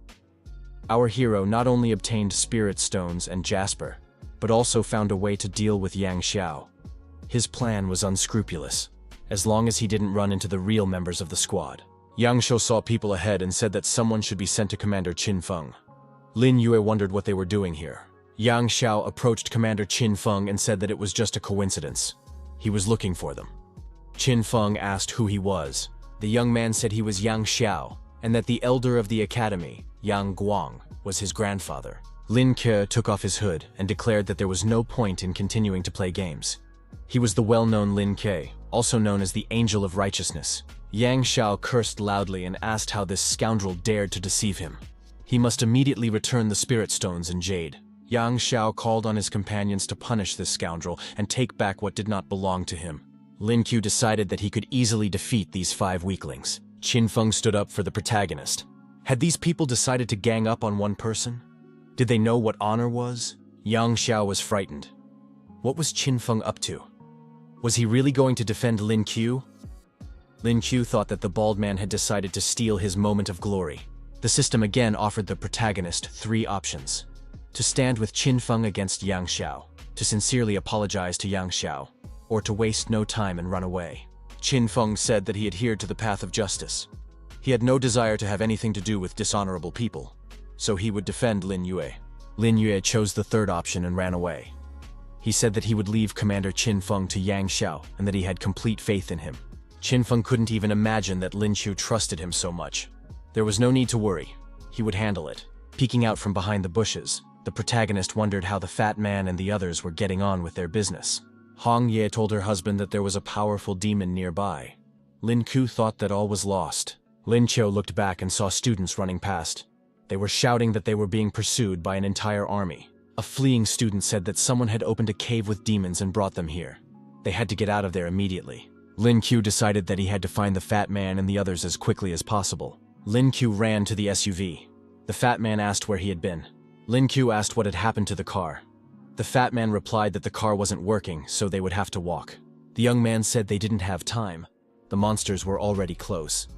Our hero not only obtained spirit stones and jasper, but also found a way to deal with Yang Xiao. His plan was unscrupulous, as long as he didn't run into the real members of the squad. Yang Shou saw people ahead and said that someone should be sent to Commander Qin Feng. Lin Yue wondered what they were doing here. Yang Xiao approached Commander Qin Feng and said that it was just a coincidence. He was looking for them. Qin Feng asked who he was. The young man said he was Yang Xiao, and that the elder of the academy, Yang Guang, was his grandfather. Lin Ke took off his hood and declared that there was no point in continuing to play games. He was the well-known Lin Ke, also known as the Angel of Righteousness. Yang Xiao cursed loudly and asked how this scoundrel dared to deceive him. He must immediately return the spirit stones and jade. Yang Xiao called on his companions to punish this scoundrel and take back what did not belong to him. Lin Qiu decided that he could easily defeat these 5 weaklings. Qin Feng stood up for the protagonist. Had these people decided to gang up on one person? Did they know what honor was? Yang Xiao was frightened. What was Qin Feng up to? Was he really going to defend Lin Qiu? Lin Qiu thought that the bald man had decided to steal his moment of glory. The system again offered the protagonist 3 options: to stand with Qin Feng against Yang Xiao, to sincerely apologize to Yang Xiao, or to waste no time and run away. Qin Feng said that he adhered to the path of justice. He had no desire to have anything to do with dishonorable people, so he would defend Lin Yue. Lin Yue chose the 3rd option and ran away. He said that he would leave Commander Qin Feng to Yang Xiao and that he had complete faith in him. Qin Feng couldn't even imagine that Lin Qiu trusted him so much. There was no need to worry. He would handle it. Peeking out from behind the bushes, the protagonist wondered how the fat man and the others were getting on with their business. Hong Ye told her husband that there was a powerful demon nearby. Lin Qiu thought that all was lost. Lin Qiu looked back and saw students running past. They were shouting that they were being pursued by an entire army. A fleeing student said that someone had opened a cave with demons and brought them here. They had to get out of there immediately. Lin Qiu decided that he had to find the fat man and the others as quickly as possible. Lin Qiu ran to the SUV. The fat man asked where he had been. Lin Qiu asked what had happened to the car. The fat man replied that the car wasn't working, so they would have to walk. The young man said they didn't have time. The monsters were already close.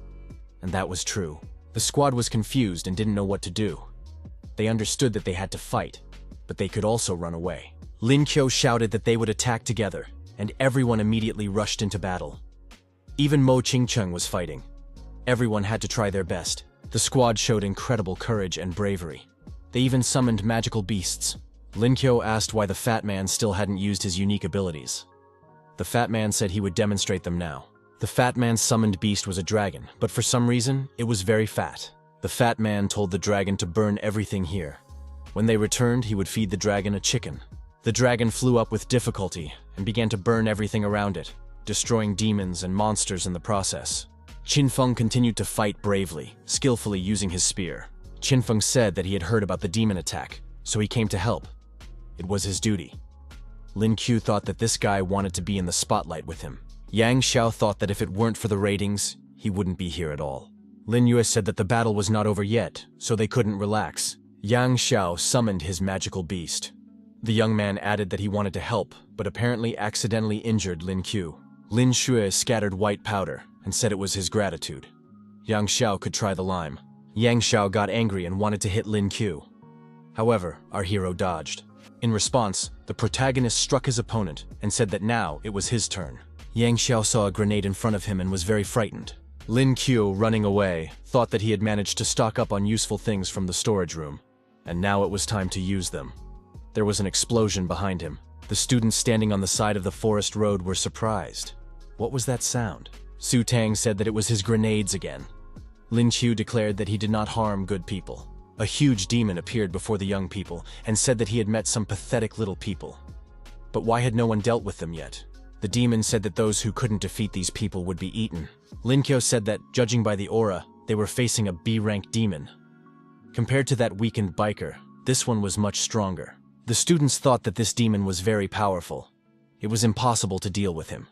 And that was true. The squad was confused and didn't know what to do. They understood that they had to fight, but they could also run away. Lin Qiu shouted that they would attack together, and everyone immediately rushed into battle. Even Mo Qingcheng was fighting. Everyone had to try their best. The squad showed incredible courage and bravery. They even summoned magical beasts. Lin Qiu asked why the fat man still hadn't used his unique abilities. The fat man said he would demonstrate them now. The fat man's summoned beast was a dragon, but for some reason, it was very fat. The fat man told the dragon to burn everything here. When they returned, he would feed the dragon a chicken. The dragon flew up with difficulty and began to burn everything around it, destroying demons and monsters in the process. Qin Feng continued to fight bravely, skillfully using his spear. Qin Feng said that he had heard about the demon attack, so he came to help. It was his duty. Lin Qiu thought that this guy wanted to be in the spotlight with him. Yang Xiao thought that if it weren't for the ratings, he wouldn't be here at all. Lin Yue said that the battle was not over yet, so they couldn't relax. Yang Xiao summoned his magical beast. The young man added that he wanted to help, but apparently accidentally injured Lin Qiu. Lin Shui scattered white powder and said it was his gratitude. Yang Xiao could try the lime. Yang Xiao got angry and wanted to hit Lin Qiu. However, our hero dodged. In response, the protagonist struck his opponent and said that now it was his turn. Yang Xiao saw a grenade in front of him and was very frightened. Lin Qiu, running away, thought that he had managed to stock up on useful things from the storage room, and now it was time to use them. There was an explosion behind him. The students standing on the side of the forest road were surprised. What was that sound? Su Tang said that it was his grenades again. Lin Qiu declared that he did not harm good people. A huge demon appeared before the young people and said that he had met some pathetic little people. But why had no one dealt with them yet? The demon said that those who couldn't defeat these people would be eaten. Lin Kyo said that, judging by the aura, they were facing a B-rank demon. Compared to that weakened biker, this one was much stronger. The students thought that this demon was very powerful. It was impossible to deal with him.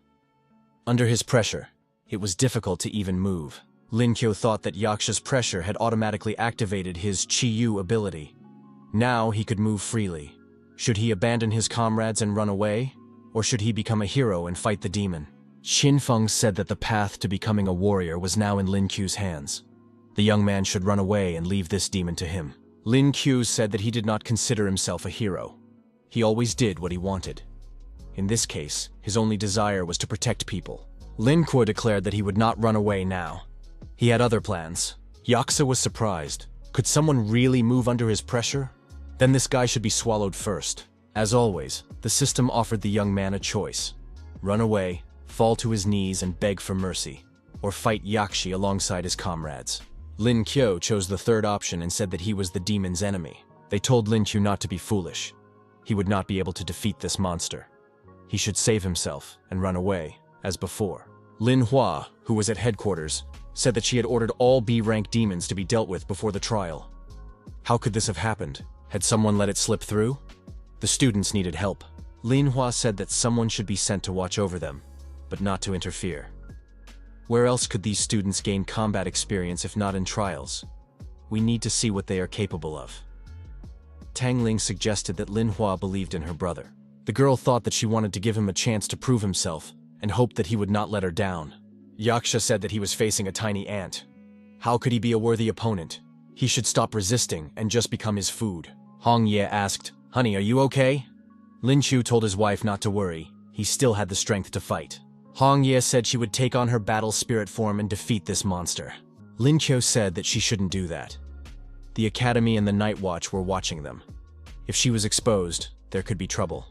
Under his pressure, it was difficult to even move. Lin Kyo thought that Yaksha's pressure had automatically activated his Chi-Yu ability. Now he could move freely. Should he abandon his comrades and run away? Or should he become a hero and fight the demon? Qin Feng said that the path to becoming a warrior was now in Lin Ku's hands. The young man should run away and leave this demon to him. Lin Ku said that he did not consider himself a hero. He always did what he wanted. In this case, his only desire was to protect people. Lin Kuo declared that he would not run away now. He had other plans. Yaksa was surprised. Could someone really move under his pressure? Then this guy should be swallowed first. As always, the system offered the young man a choice. Run away, fall to his knees and beg for mercy, or fight Yakshi alongside his comrades. Lin Kyo chose the third option and said that he was the demon's enemy. They told Lin Kyo not to be foolish. He would not be able to defeat this monster. He should save himself and run away, as before. Lin Hua, who was at headquarters, said that she had ordered all B-rank demons to be dealt with before the trial. How could this have happened? Had someone let it slip through? The students needed help. Lin Hua said that someone should be sent to watch over them, but not to interfere. Where else could these students gain combat experience if not in trials? We need to see what they are capable of. Tang Ling suggested that Lin Hua believed in her brother. The girl thought that she wanted to give him a chance to prove himself and hoped that he would not let her down. Yaksha said that he was facing a tiny ant. How could he be a worthy opponent? He should stop resisting and just become his food. Hong Ye asked, "Honey, are you okay?" Lin Chu told his wife not to worry. He still had the strength to fight. Hong Ye said she would take on her battle spirit form and defeat this monster. Lin Kyo said that she shouldn't do that. The Academy and the Night Watch were watching them. If she was exposed, there could be trouble.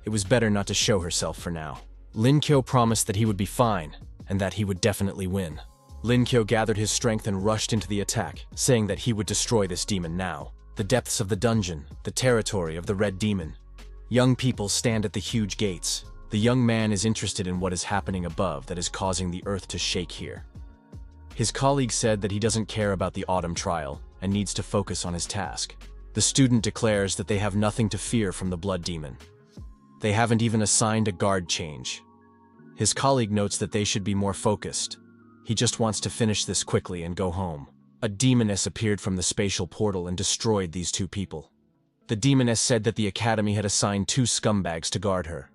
It was better not to show herself for now. Lin Kyo promised that he would be fine, and that he would definitely win. Lin Kyo gathered his strength and rushed into the attack, saying that he would destroy this demon now. The depths of the dungeon, the territory of the Red Demon. Young people stand at the huge gates. The young man is interested in what is happening above that is causing the earth to shake here. His colleague said that he doesn't care about the autumn trial and needs to focus on his task. The student declares that they have nothing to fear from the blood demon. They haven't even assigned a guard change. His colleague notes that they should be more focused. He just wants to finish this quickly and go home. A demoness appeared from the spatial portal and destroyed these two people. The demoness said that the Academy had assigned 2 scumbags to guard her.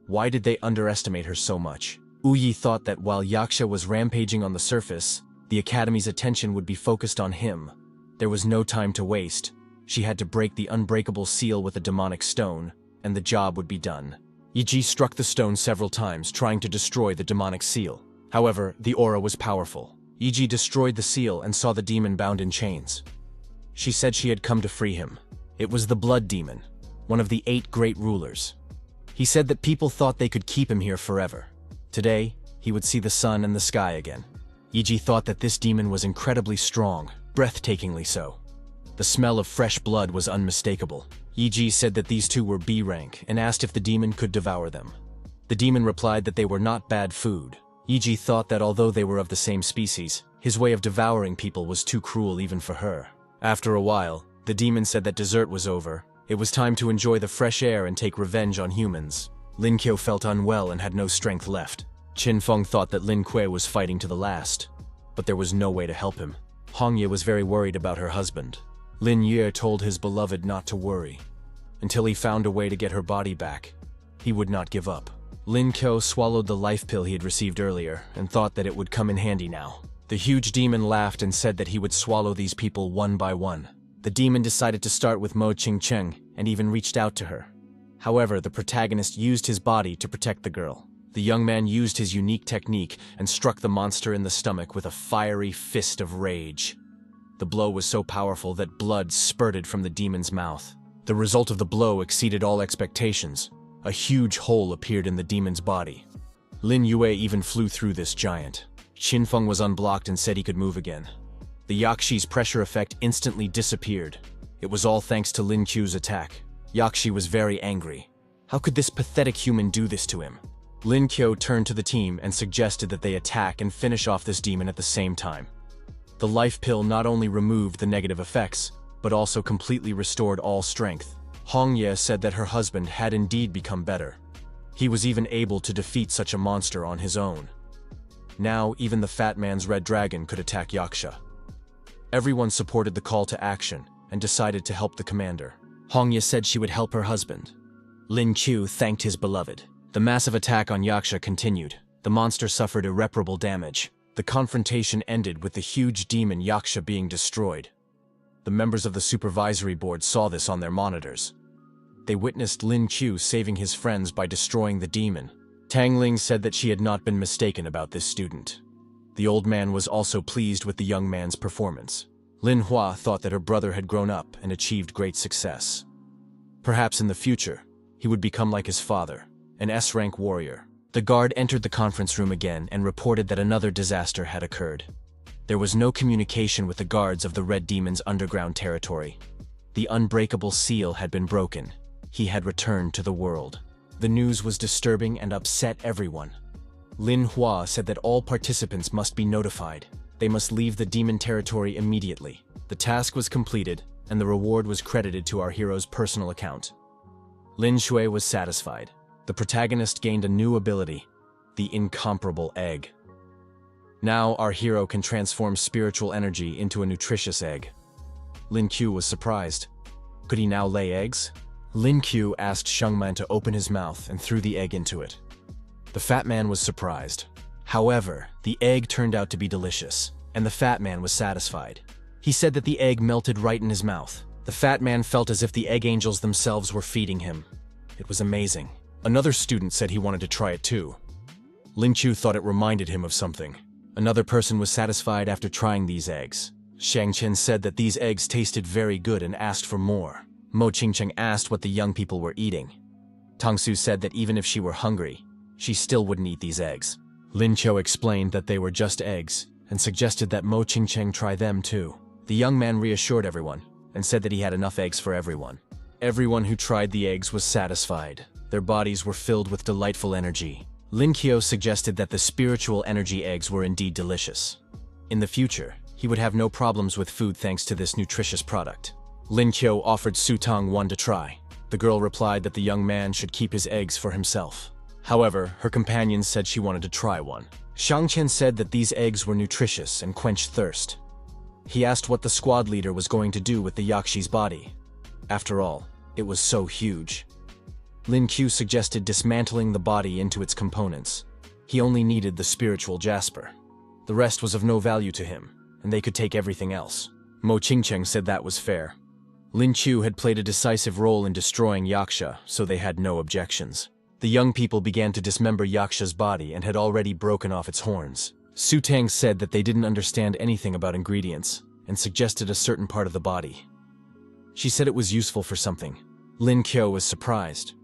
Why did they underestimate her so much? Uyi thought that while Yaksha was rampaging on the surface, the Academy's attention would be focused on him. There was no time to waste. She had to break the unbreakable seal with a demonic stone, and the job would be done. Yiji struck the stone several times, trying to destroy the demonic seal. However, the aura was powerful. Yiji destroyed the seal and saw the demon bound in chains. She said she had come to free him. It was the blood demon, one of the 8 great rulers. He said that people thought they could keep him here forever. Today, he would see the sun and the sky again. Yiji thought that this demon was incredibly strong, breathtakingly so. The smell of fresh blood was unmistakable. Yiji said that these 2 were B rank and asked if the demon could devour them. The demon replied that they were not bad food. Yiji thought that although they were of the same species, his way of devouring people was too cruel even for her. After a while, the demon said that dessert was over. It was time to enjoy the fresh air and take revenge on humans. Lin Kyo felt unwell and had no strength left. Qin Feng thought that Lin Kuei was fighting to the last, but there was no way to help him. Hong Ye was very worried about her husband. Lin Ye told his beloved not to worry. Until he found a way to get her body back, he would not give up. Lin Kyo swallowed the life pill he had received earlier and thought that it would come in handy now. The huge demon laughed and said that he would swallow these people one by one. The demon decided to start with Mo Ching Cheng and even reached out to her. However, the protagonist used his body to protect the girl. The young man used his unique technique and struck the monster in the stomach with a fiery fist of rage. The blow was so powerful that blood spurted from the demon's mouth. The result of the blow exceeded all expectations. A huge hole appeared in the demon's body. Lin Yue even flew through this giant. Qin Feng was unblocked and said he could move again. The Yakshi's pressure effect instantly disappeared. It was all thanks to Lin Qiu's attack. Yakshi was very angry. How could this pathetic human do this to him? Lin Kyo turned to the team and suggested that they attack and finish off this demon at the same time. The life pill not only removed the negative effects, but also completely restored all strength. Hong Ye said that her husband had indeed become better. He was even able to defeat such a monster on his own. Now, even the fat man's red dragon could attack Yaksha. Everyone supported the call to action and decided to help the commander. Hong Ye said she would help her husband. Lin Qiu thanked his beloved. The massive attack on Yaksha continued. The monster suffered irreparable damage. The confrontation ended with the huge demon Yaksha being destroyed. The members of the supervisory board saw this on their monitors. They witnessed Lin Qiu saving his friends by destroying the demon. Tang Ling said that she had not been mistaken about this student. The old man was also pleased with the young man's performance. Lin Hua thought that her brother had grown up and achieved great success. Perhaps in the future, he would become like his father, an S-rank warrior. The guard entered the conference room again and reported that another disaster had occurred. There was no communication with the guards of the Red Demon's underground territory. The unbreakable seal had been broken. He had returned to the world. The news was disturbing and upset everyone. Lin Hua said that all participants must be notified. They must leave the demon territory immediately. The task was completed, and the reward was credited to our hero's personal account. Lin Shui was satisfied. The protagonist gained a new ability, the incomparable egg. Now our hero can transform spiritual energy into a nutritious egg. Lin Qiu was surprised. Could he now lay eggs? Lin Qiu asked Shengman to open his mouth and threw the egg into it. The fat man was surprised. However, the egg turned out to be delicious, and the fat man was satisfied. He said that the egg melted right in his mouth. The fat man felt as if the egg angels themselves were feeding him. It was amazing. Another student said he wanted to try it too. Lin Qiu thought it reminded him of something. Another person was satisfied after trying these eggs. Shang Chen said that these eggs tasted very good and asked for more. Mo Qingcheng asked what the young people were eating. Tang Su said that even if she were hungry, she still wouldn't eat these eggs. Lin Qiu explained that they were just eggs and suggested that Mo Qingcheng try them too. The young man reassured everyone and said that he had enough eggs for everyone. Everyone who tried the eggs was satisfied. Their bodies were filled with delightful energy. Lin Qiu suggested that the spiritual energy eggs were indeed delicious. In the future, he would have no problems with food thanks to this nutritious product. Lin Qiu offered Su Tang one to try. The girl replied that the young man should keep his eggs for himself. However, her companions said she wanted to try one. Shang Chen said that these eggs were nutritious and quenched thirst. He asked what the squad leader was going to do with the Yakshi's body. After all, it was so huge. Lin Qiu suggested dismantling the body into its components. He only needed the spiritual jasper. The rest was of no value to him, and they could take everything else. Mo Qingcheng said that was fair. Lin Qiu had played a decisive role in destroying Yaksha, so they had no objections. The young people began to dismember Yaksha's body and had already broken off its horns. Su Tang said that they didn't understand anything about ingredients, and suggested a certain part of the body. She said it was useful for something. Lin Qiu was surprised.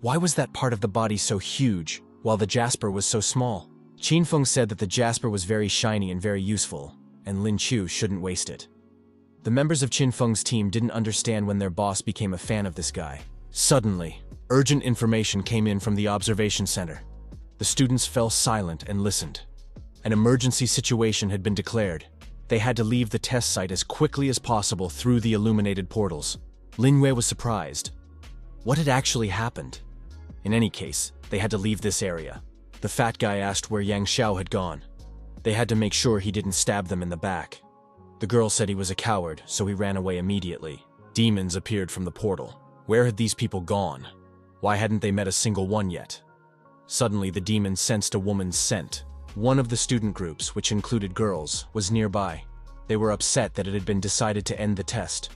Why was that part of the body so huge, while the jasper was so small? Qin Feng said that the jasper was very shiny and very useful, and Lin Qiu shouldn't waste it. The members of Qin Feng's team didn't understand when their boss became a fan of this guy. Suddenly, urgent information came in from the observation center. The students fell silent and listened. An emergency situation had been declared. They had to leave the test site as quickly as possible through the illuminated portals. Lin Wei was surprised. What had actually happened? In any case, they had to leave this area. The fat guy asked where Yang Xiao had gone. They had to make sure he didn't stab them in the back. The girl said he was a coward, so he ran away immediately. Demons appeared from the portal. Where had these people gone? Why hadn't they met a single one yet? Suddenly, the demons sensed a woman's scent. One of the student groups, which included girls, was nearby. They were upset that it had been decided to end the test.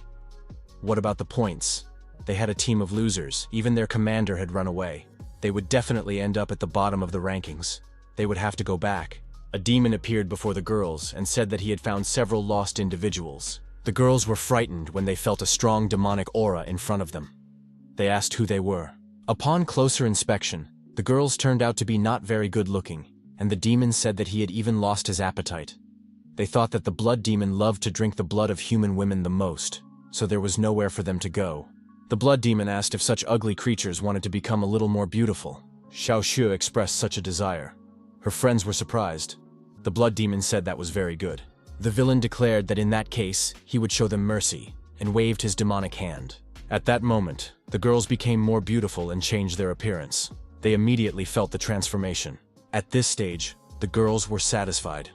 What about the points? They had a team of losers. Even their commander had run away. They would definitely end up at the bottom of the rankings. They would have to go back. A demon appeared before the girls and said that he had found several lost individuals. The girls were frightened when they felt a strong demonic aura in front of them. They asked who they were. Upon closer inspection, the girls turned out to be not very good looking, and the demon said that he had even lost his appetite. They thought that the blood demon loved to drink the blood of human women the most, so there was nowhere for them to go. The blood demon asked if such ugly creatures wanted to become a little more beautiful. Xiao Xue expressed such a desire. Her friends were surprised. The blood demon said that was very good. The villain declared that in that case, he would show them mercy, and waved his demonic hand. At that moment, the girls became more beautiful and changed their appearance. They immediately felt the transformation. At this stage, the girls were satisfied,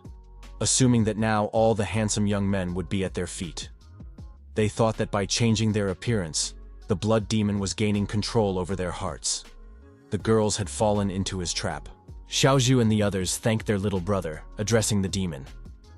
assuming that now all the handsome young men would be at their feet. They thought that by changing their appearance, the blood demon was gaining control over their hearts. The girls had fallen into his trap. Xiaozhu and the others thanked their little brother, addressing the demon.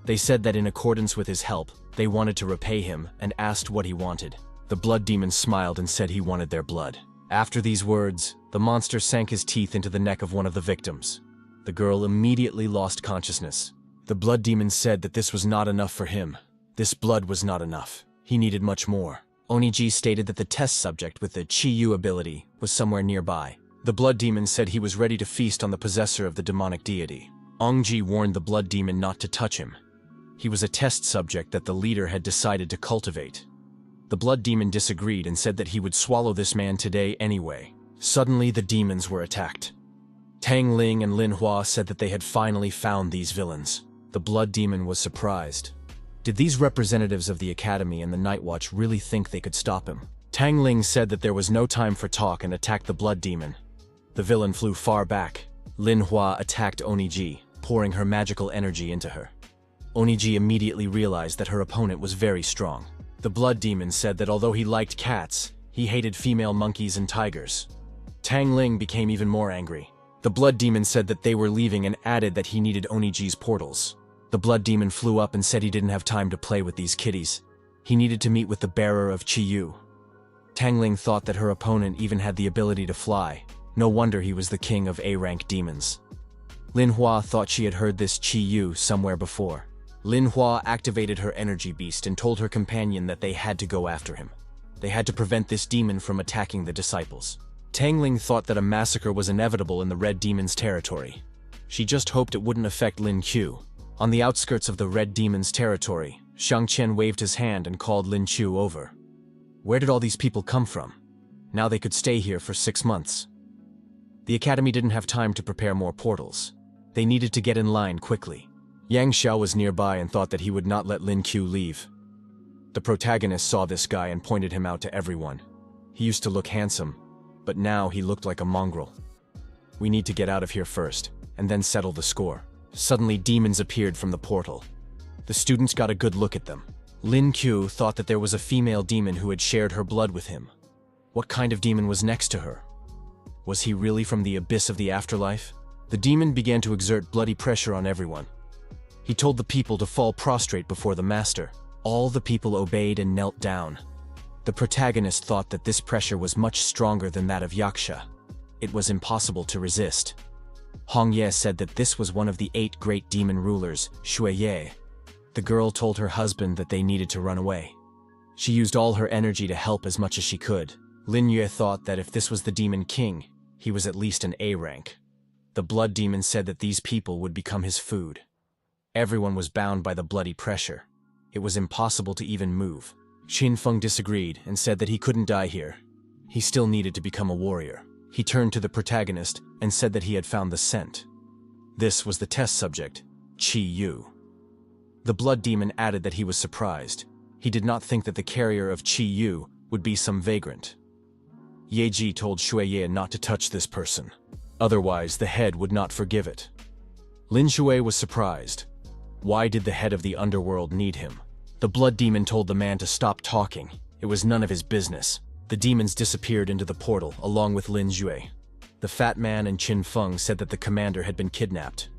They said that in accordance with his help, they wanted to repay him and asked what he wanted. The blood demon smiled and said he wanted their blood. After these words, the monster sank his teeth into the neck of one of the victims. The girl immediately lost consciousness. The blood demon said that this was not enough for him. This blood was not enough. He needed much more. Oniji stated that the test subject with the Chi-Yu ability was somewhere nearby. The blood demon said he was ready to feast on the possessor of the demonic deity. Ongji warned the blood demon not to touch him. He was a test subject that the leader had decided to cultivate. The blood demon disagreed and said that he would swallow this man today anyway. Suddenly, the demons were attacked. Tang Ling and Lin Hua said that they had finally found these villains. The blood demon was surprised. Did these representatives of the Academy and the Night Watch really think they could stop him? Tang Ling said that there was no time for talk and attacked the blood demon. The villain flew far back. Lin Hua attacked Oniji, pouring her magical energy into her. Oniji immediately realized that her opponent was very strong. The blood demon said that although he liked cats, he hated female monkeys and tigers. Tang Ling became even more angry. The blood demon said that they were leaving and added that he needed Oniji's portals. The blood demon flew up and said he didn't have time to play with these kitties. He needed to meet with the bearer of Chi-Yu. Tang Ling thought that her opponent even had the ability to fly. No wonder he was the king of A-rank demons. Lin Hua thought she had heard this Chi-Yu somewhere before. Lin Hua activated her energy beast and told her companion that they had to go after him. They had to prevent this demon from attacking the disciples. Tang Ling thought that a massacre was inevitable in the Red Demon's territory. She just hoped it wouldn't affect Lin Qiu. On the outskirts of the Red Demon's territory, Shang Qian waved his hand and called Lin Qiu over. Where did all these people come from? Now they could stay here for 6 months. The Academy didn't have time to prepare more portals. They needed to get in line quickly. Yang Xiao was nearby and thought that he would not let Lin Qiu leave. The protagonist saw this guy and pointed him out to everyone. He used to look handsome, but now he looked like a mongrel. We need to get out of here first, and then settle the score. Suddenly, demons appeared from the portal. The students got a good look at them. Lin Qiu thought that there was a female demon who had shared her blood with him. What kind of demon was next to her? Was he really from the abyss of the afterlife? The demon began to exert bloody pressure on everyone. He told the people to fall prostrate before the master. All the people obeyed and knelt down. The protagonist thought that this pressure was much stronger than that of Yaksha. It was impossible to resist. Hong Ye said that this was one of the 8 great demon rulers, Shui Ye. The girl told her husband that they needed to run away. She used all her energy to help as much as she could. Lin Yue thought that if this was the demon king, he was at least an A rank. The blood demon said that these people would become his food. Everyone was bound by the bloody pressure. It was impossible to even move. Qin Feng disagreed and said that he couldn't die here. He still needed to become a warrior. He turned to the protagonist and said that he had found the scent. This was the test subject, Chi-Yu. The blood demon added that he was surprised. He did not think that the carrier of Chi-Yu would be some vagrant. Ye Ji told Shui Ye not to touch this person. Otherwise, the head would not forgive it. Lin Shui was surprised. Why did the head of the underworld need him? The blood demon told the man to stop talking. It was none of his business. The demons disappeared into the portal, along with Lin Jue. The fat man and Qin Feng said that the commander had been kidnapped.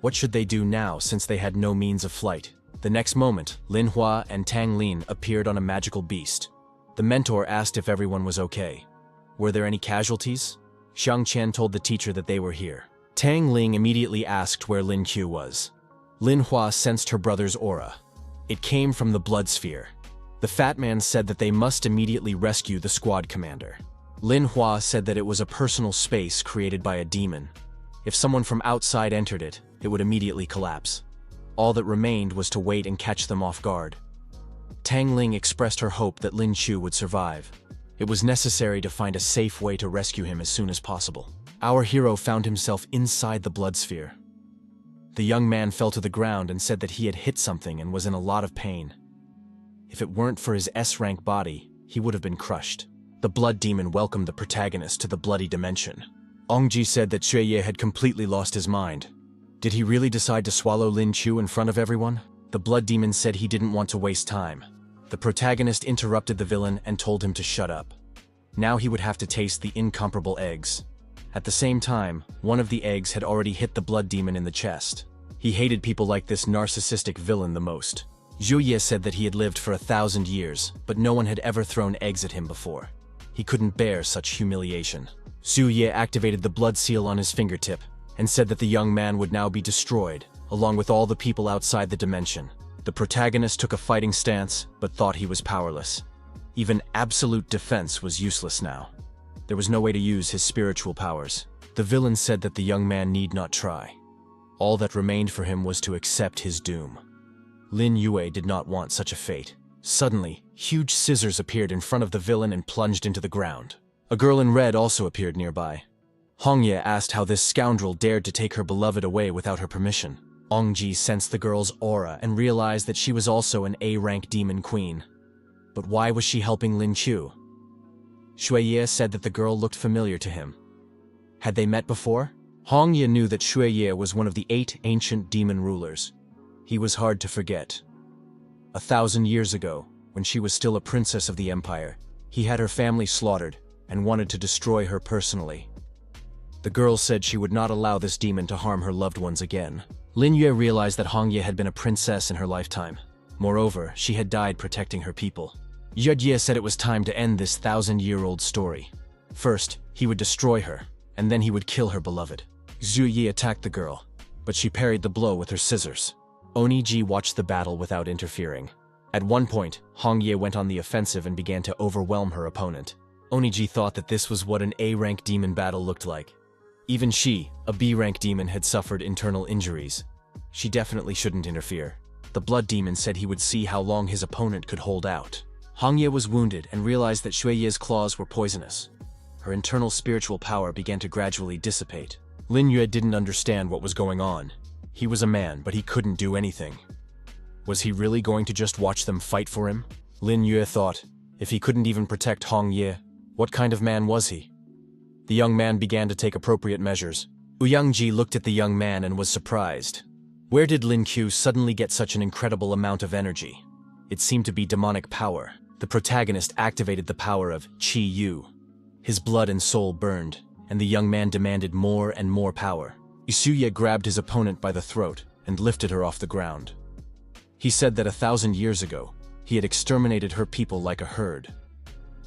What should they do now, since they had no means of flight? The next moment, Lin Hua and Tang Lin appeared on a magical beast. The mentor asked if everyone was okay. Were there any casualties? Xiang Qian told the teacher that they were here. Tang Ling immediately asked where Lin Qiu was. Lin Hua sensed her brother's aura. It came from the blood sphere. The fat man said that they must immediately rescue the squad commander. Lin Hua said that it was a personal space created by a demon. If someone from outside entered it, it would immediately collapse. All that remained was to wait and catch them off guard. Tang Ling expressed her hope that Lin Qiu would survive. It was necessary to find a safe way to rescue him as soon as possible. Our hero found himself inside the blood sphere. The young man fell to the ground and said that he had hit something and was in a lot of pain. If it weren't for his S-rank body, he would have been crushed. The blood demon welcomed the protagonist to the bloody dimension. Ongji said that Xueye had completely lost his mind. Did he really decide to swallow Lin Chu in front of everyone? The blood demon said he didn't want to waste time. The protagonist interrupted the villain and told him to shut up. Now he would have to taste the incomparable eggs. At the same time, one of the eggs had already hit the blood demon in the chest. He hated people like this narcissistic villain the most. Xueye said that he had lived for 1,000 years, but no one had ever thrown eggs at him before. He couldn't bear such humiliation. Xueye activated the blood seal on his fingertip and said that the young man would now be destroyed, along with all the people outside the dimension. The protagonist took a fighting stance, but thought he was powerless. Even absolute defense was useless now. There was no way to use his spiritual powers. The villain said that the young man need not try. All that remained for him was to accept his doom. Lin Yue did not want such a fate. Suddenly, huge scissors appeared in front of the villain and plunged into the ground. A girl in red also appeared nearby. Hongye asked how this scoundrel dared to take her beloved away without her permission. Ongji sensed the girl's aura and realized that she was also an A-rank demon queen. But why was she helping Lin Chu? Xueye said that the girl looked familiar to him. Had they met before? Hongye knew that Xueye was one of the 8 ancient demon rulers. He was hard to forget. 1,000 years ago, when she was still a princess of the empire, he had her family slaughtered and wanted to destroy her personally. The girl said she would not allow this demon to harm her loved ones again. Lin Yue realized that Hongye had been a princess in her lifetime. Moreover, she had died protecting her people. Yue said it was time to end this 1,000-year-old story. First, he would destroy her, and then he would kill her beloved. Zhu Yi attacked the girl, but she parried the blow with her scissors. Oniji watched the battle without interfering. At one point, Hongye went on the offensive and began to overwhelm her opponent. Oniji thought that this was what an A-rank demon battle looked like. Even she, a B-rank demon, had suffered internal injuries. She definitely shouldn't interfere. The blood demon said he would see how long his opponent could hold out. Hongye was wounded and realized that Xueye's claws were poisonous. Her internal spiritual power began to gradually dissipate. Lin Yue didn't understand what was going on. He was a man, but he couldn't do anything. Was he really going to just watch them fight for him? Lin Yue thought, if he couldn't even protect Hongye, what kind of man was he? The young man began to take appropriate measures. Ouyangji looked at the young man and was surprised. Where did Lin Qiu suddenly get such an incredible amount of energy? It seemed to be demonic power. The protagonist activated the power of Qi Yu. His blood and soul burned, and the young man demanded more and more power. Isuye grabbed his opponent by the throat and lifted her off the ground. He said that 1,000 years ago, he had exterminated her people like a herd.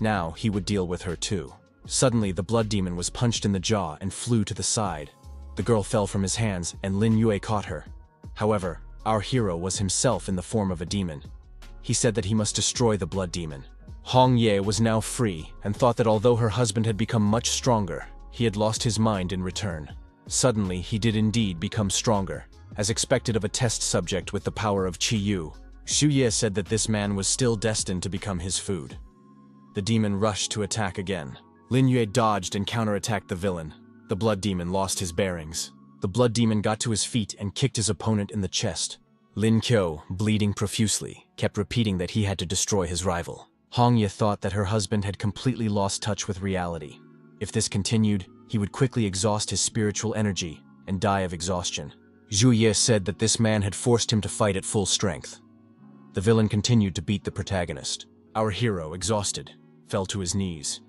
Now he would deal with her too. Suddenly, the blood demon was punched in the jaw and flew to the side. The girl fell from his hands and Lin Yue caught her. However, our hero was himself in the form of a demon. He said that he must destroy the blood demon. Hongye was now free and thought that although her husband had become much stronger, he had lost his mind in return. Suddenly, he did indeed become stronger, as expected of a test subject with the power of Qi Yu. Xuye said that this man was still destined to become his food. The demon rushed to attack again. Lin Yue dodged and counterattacked the villain. The blood demon lost his bearings. The blood demon got to his feet and kicked his opponent in the chest. Lin Qiu, bleeding profusely, kept repeating that he had to destroy his rival. Hongye thought that her husband had completely lost touch with reality. If this continued, he would quickly exhaust his spiritual energy and die of exhaustion. Zhu Ye said that this man had forced him to fight at full strength. The villain continued to beat the protagonist. Our hero, exhausted, fell to his knees.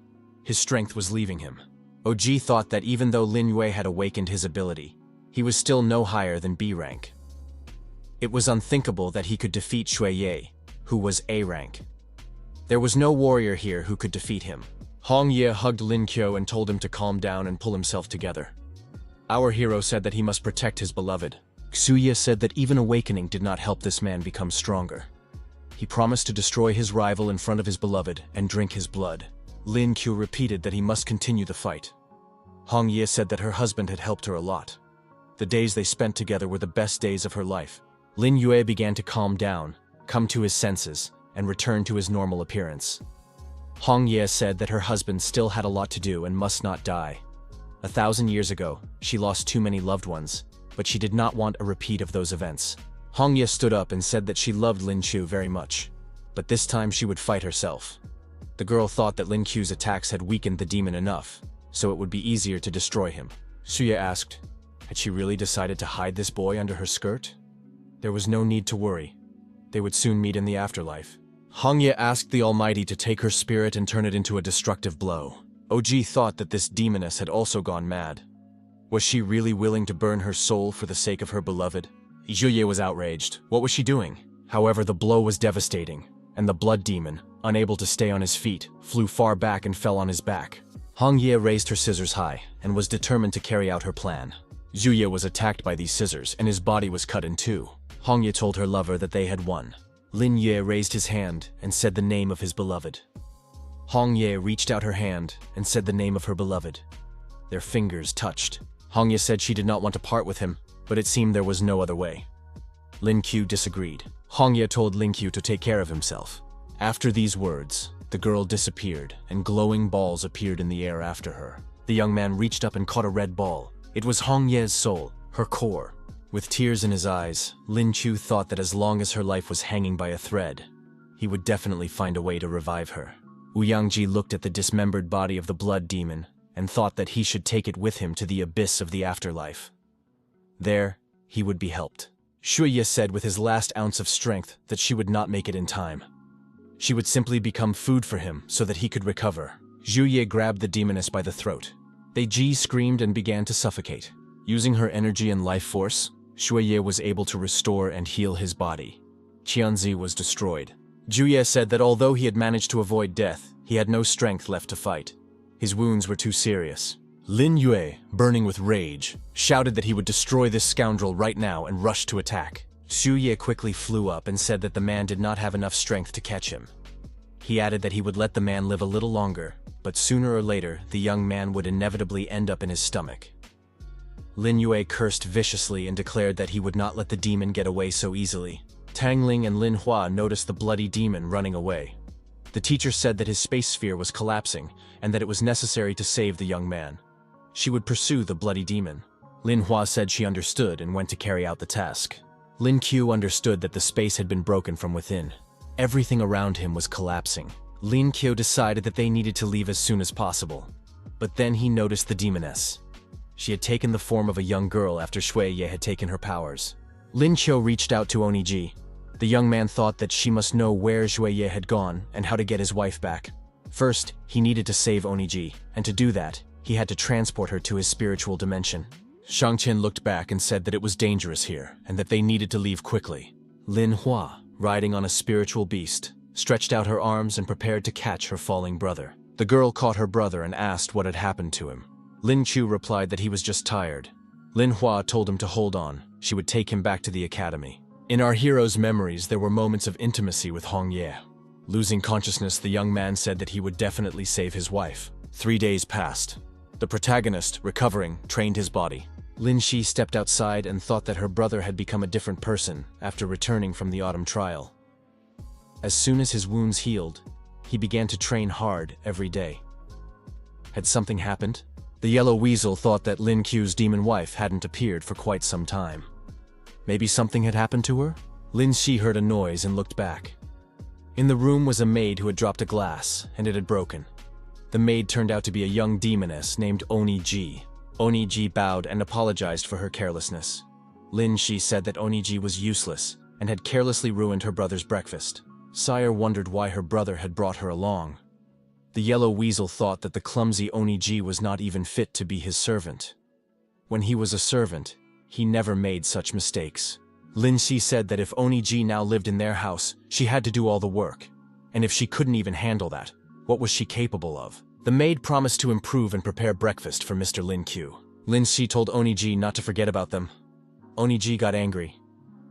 His strength was leaving him. Oji thought that even though Lin Yue had awakened his ability, he was still no higher than B rank. It was unthinkable that he could defeat Xueye, who was A rank. There was no warrior here who could defeat him. Hongye hugged Lin Qiu and told him to calm down and pull himself together. Our hero said that he must protect his beloved. Xuye said that even awakening did not help this man become stronger. He promised to destroy his rival in front of his beloved and drink his blood. Lin Qiu repeated that he must continue the fight. Hongye said that her husband had helped her a lot. The days they spent together were the best days of her life. Lin Yue began to calm down, come to his senses, and return to his normal appearance. Hongye said that her husband still had a lot to do and must not die. 1,000 years ago, she lost too many loved ones, but she did not want a repeat of those events. Hongye stood up and said that she loved Lin Qiu very much, but this time she would fight herself. The girl thought that Lin Qiu's attacks had weakened the demon enough, so it would be easier to destroy him. Shuye asked, had she really decided to hide this boy under her skirt? There was no need to worry. They would soon meet in the afterlife. Hongye asked the Almighty to take her spirit and turn it into a destructive blow. OG thought that this demoness had also gone mad. Was she really willing to burn her soul for the sake of her beloved? Juye was outraged. What was she doing? However, the blow was devastating, and the blood demon, unable to stay on his feet, flew far back and fell on his back. Hongye raised her scissors high and was determined to carry out her plan. Juye was attacked by these scissors and his body was cut in two. Hongye told her lover that they had won. Lin Ye raised his hand and said the name of his beloved. Hongye reached out her hand and said the name of her beloved. Their fingers touched. Hongye said she did not want to part with him, but it seemed there was no other way. Lin Qiu disagreed. Hongye told Lin Qiu to take care of himself. After these words, the girl disappeared and glowing balls appeared in the air after her. The young man reached up and caught a red ball. It was Hongye's soul, her core. With tears in his eyes, Lin Qiu thought that as long as her life was hanging by a thread, he would definitely find a way to revive her. Ouyangji looked at the dismembered body of the blood demon and thought that he should take it with him to the abyss of the afterlife. There, he would be helped. Shuye said with his last ounce of strength that she would not make it in time. She would simply become food for him so that he could recover. Zhuye grabbed the demoness by the throat. They Ji screamed and began to suffocate. Using her energy and life force, Shuye was able to restore and heal his body. Qianzi was destroyed. Zhuye said that although he had managed to avoid death, he had no strength left to fight. His wounds were too serious. Lin Yue, burning with rage, shouted that he would destroy this scoundrel right now and rushed to attack. Shuye quickly flew up and said that the man did not have enough strength to catch him. He added that he would let the man live a little longer, but sooner or later, the young man would inevitably end up in his stomach. Lin Yue cursed viciously and declared that he would not let the demon get away so easily. Tang Ling and Lin Hua noticed the bloody demon running away. The teacher said that his space sphere was collapsing and that it was necessary to save the young man. She would pursue the bloody demon. Lin Hua said she understood and went to carry out the task. Lin Qiu understood that the space had been broken from within. Everything around him was collapsing. Lin Qiu decided that they needed to leave as soon as possible. But then he noticed the demoness. She had taken the form of a young girl after Shui Ye had taken her powers. Lin Qiu reached out to Oniji. The young man thought that she must know where Shui Ye had gone and how to get his wife back. First, he needed to save Oniji, and to do that, he had to transport her to his spiritual dimension. Shangqian looked back and said that it was dangerous here, and that they needed to leave quickly. Lin Hua, riding on a spiritual beast, stretched out her arms and prepared to catch her falling brother. The girl caught her brother and asked what had happened to him. Lin Qiu replied that he was just tired. Lin Hua told him to hold on, she would take him back to the academy. In our hero's memories, there were moments of intimacy with Hong Ye. Losing consciousness, the young man said that he would definitely save his wife. 3 days passed. The protagonist, recovering, trained his body. Lin Shi stepped outside and thought that her brother had become a different person after returning from the autumn trial. As soon as his wounds healed, he began to train hard every day. Had something happened? The yellow weasel thought that Lin Qiu's demon wife hadn't appeared for quite some time. Maybe something had happened to her? Lin Shi heard a noise and looked back. In the room was a maid who had dropped a glass, and it had broken. The maid turned out to be a young demoness named Oniji. Oniji bowed and apologized for her carelessness. Lin Shi said that Oniji was useless and had carelessly ruined her brother's breakfast. Sire wondered why her brother had brought her along. The yellow weasel thought that the clumsy Oniji was not even fit to be his servant. When he was a servant, he never made such mistakes. Lin Shi said that if Oniji now lived in their house, she had to do all the work. And if she couldn't even handle that, what was she capable of? The maid promised to improve and prepare breakfast for Mr. Lin Qiu. Lin Shi told Oniji not to forget about them. Oniji got angry.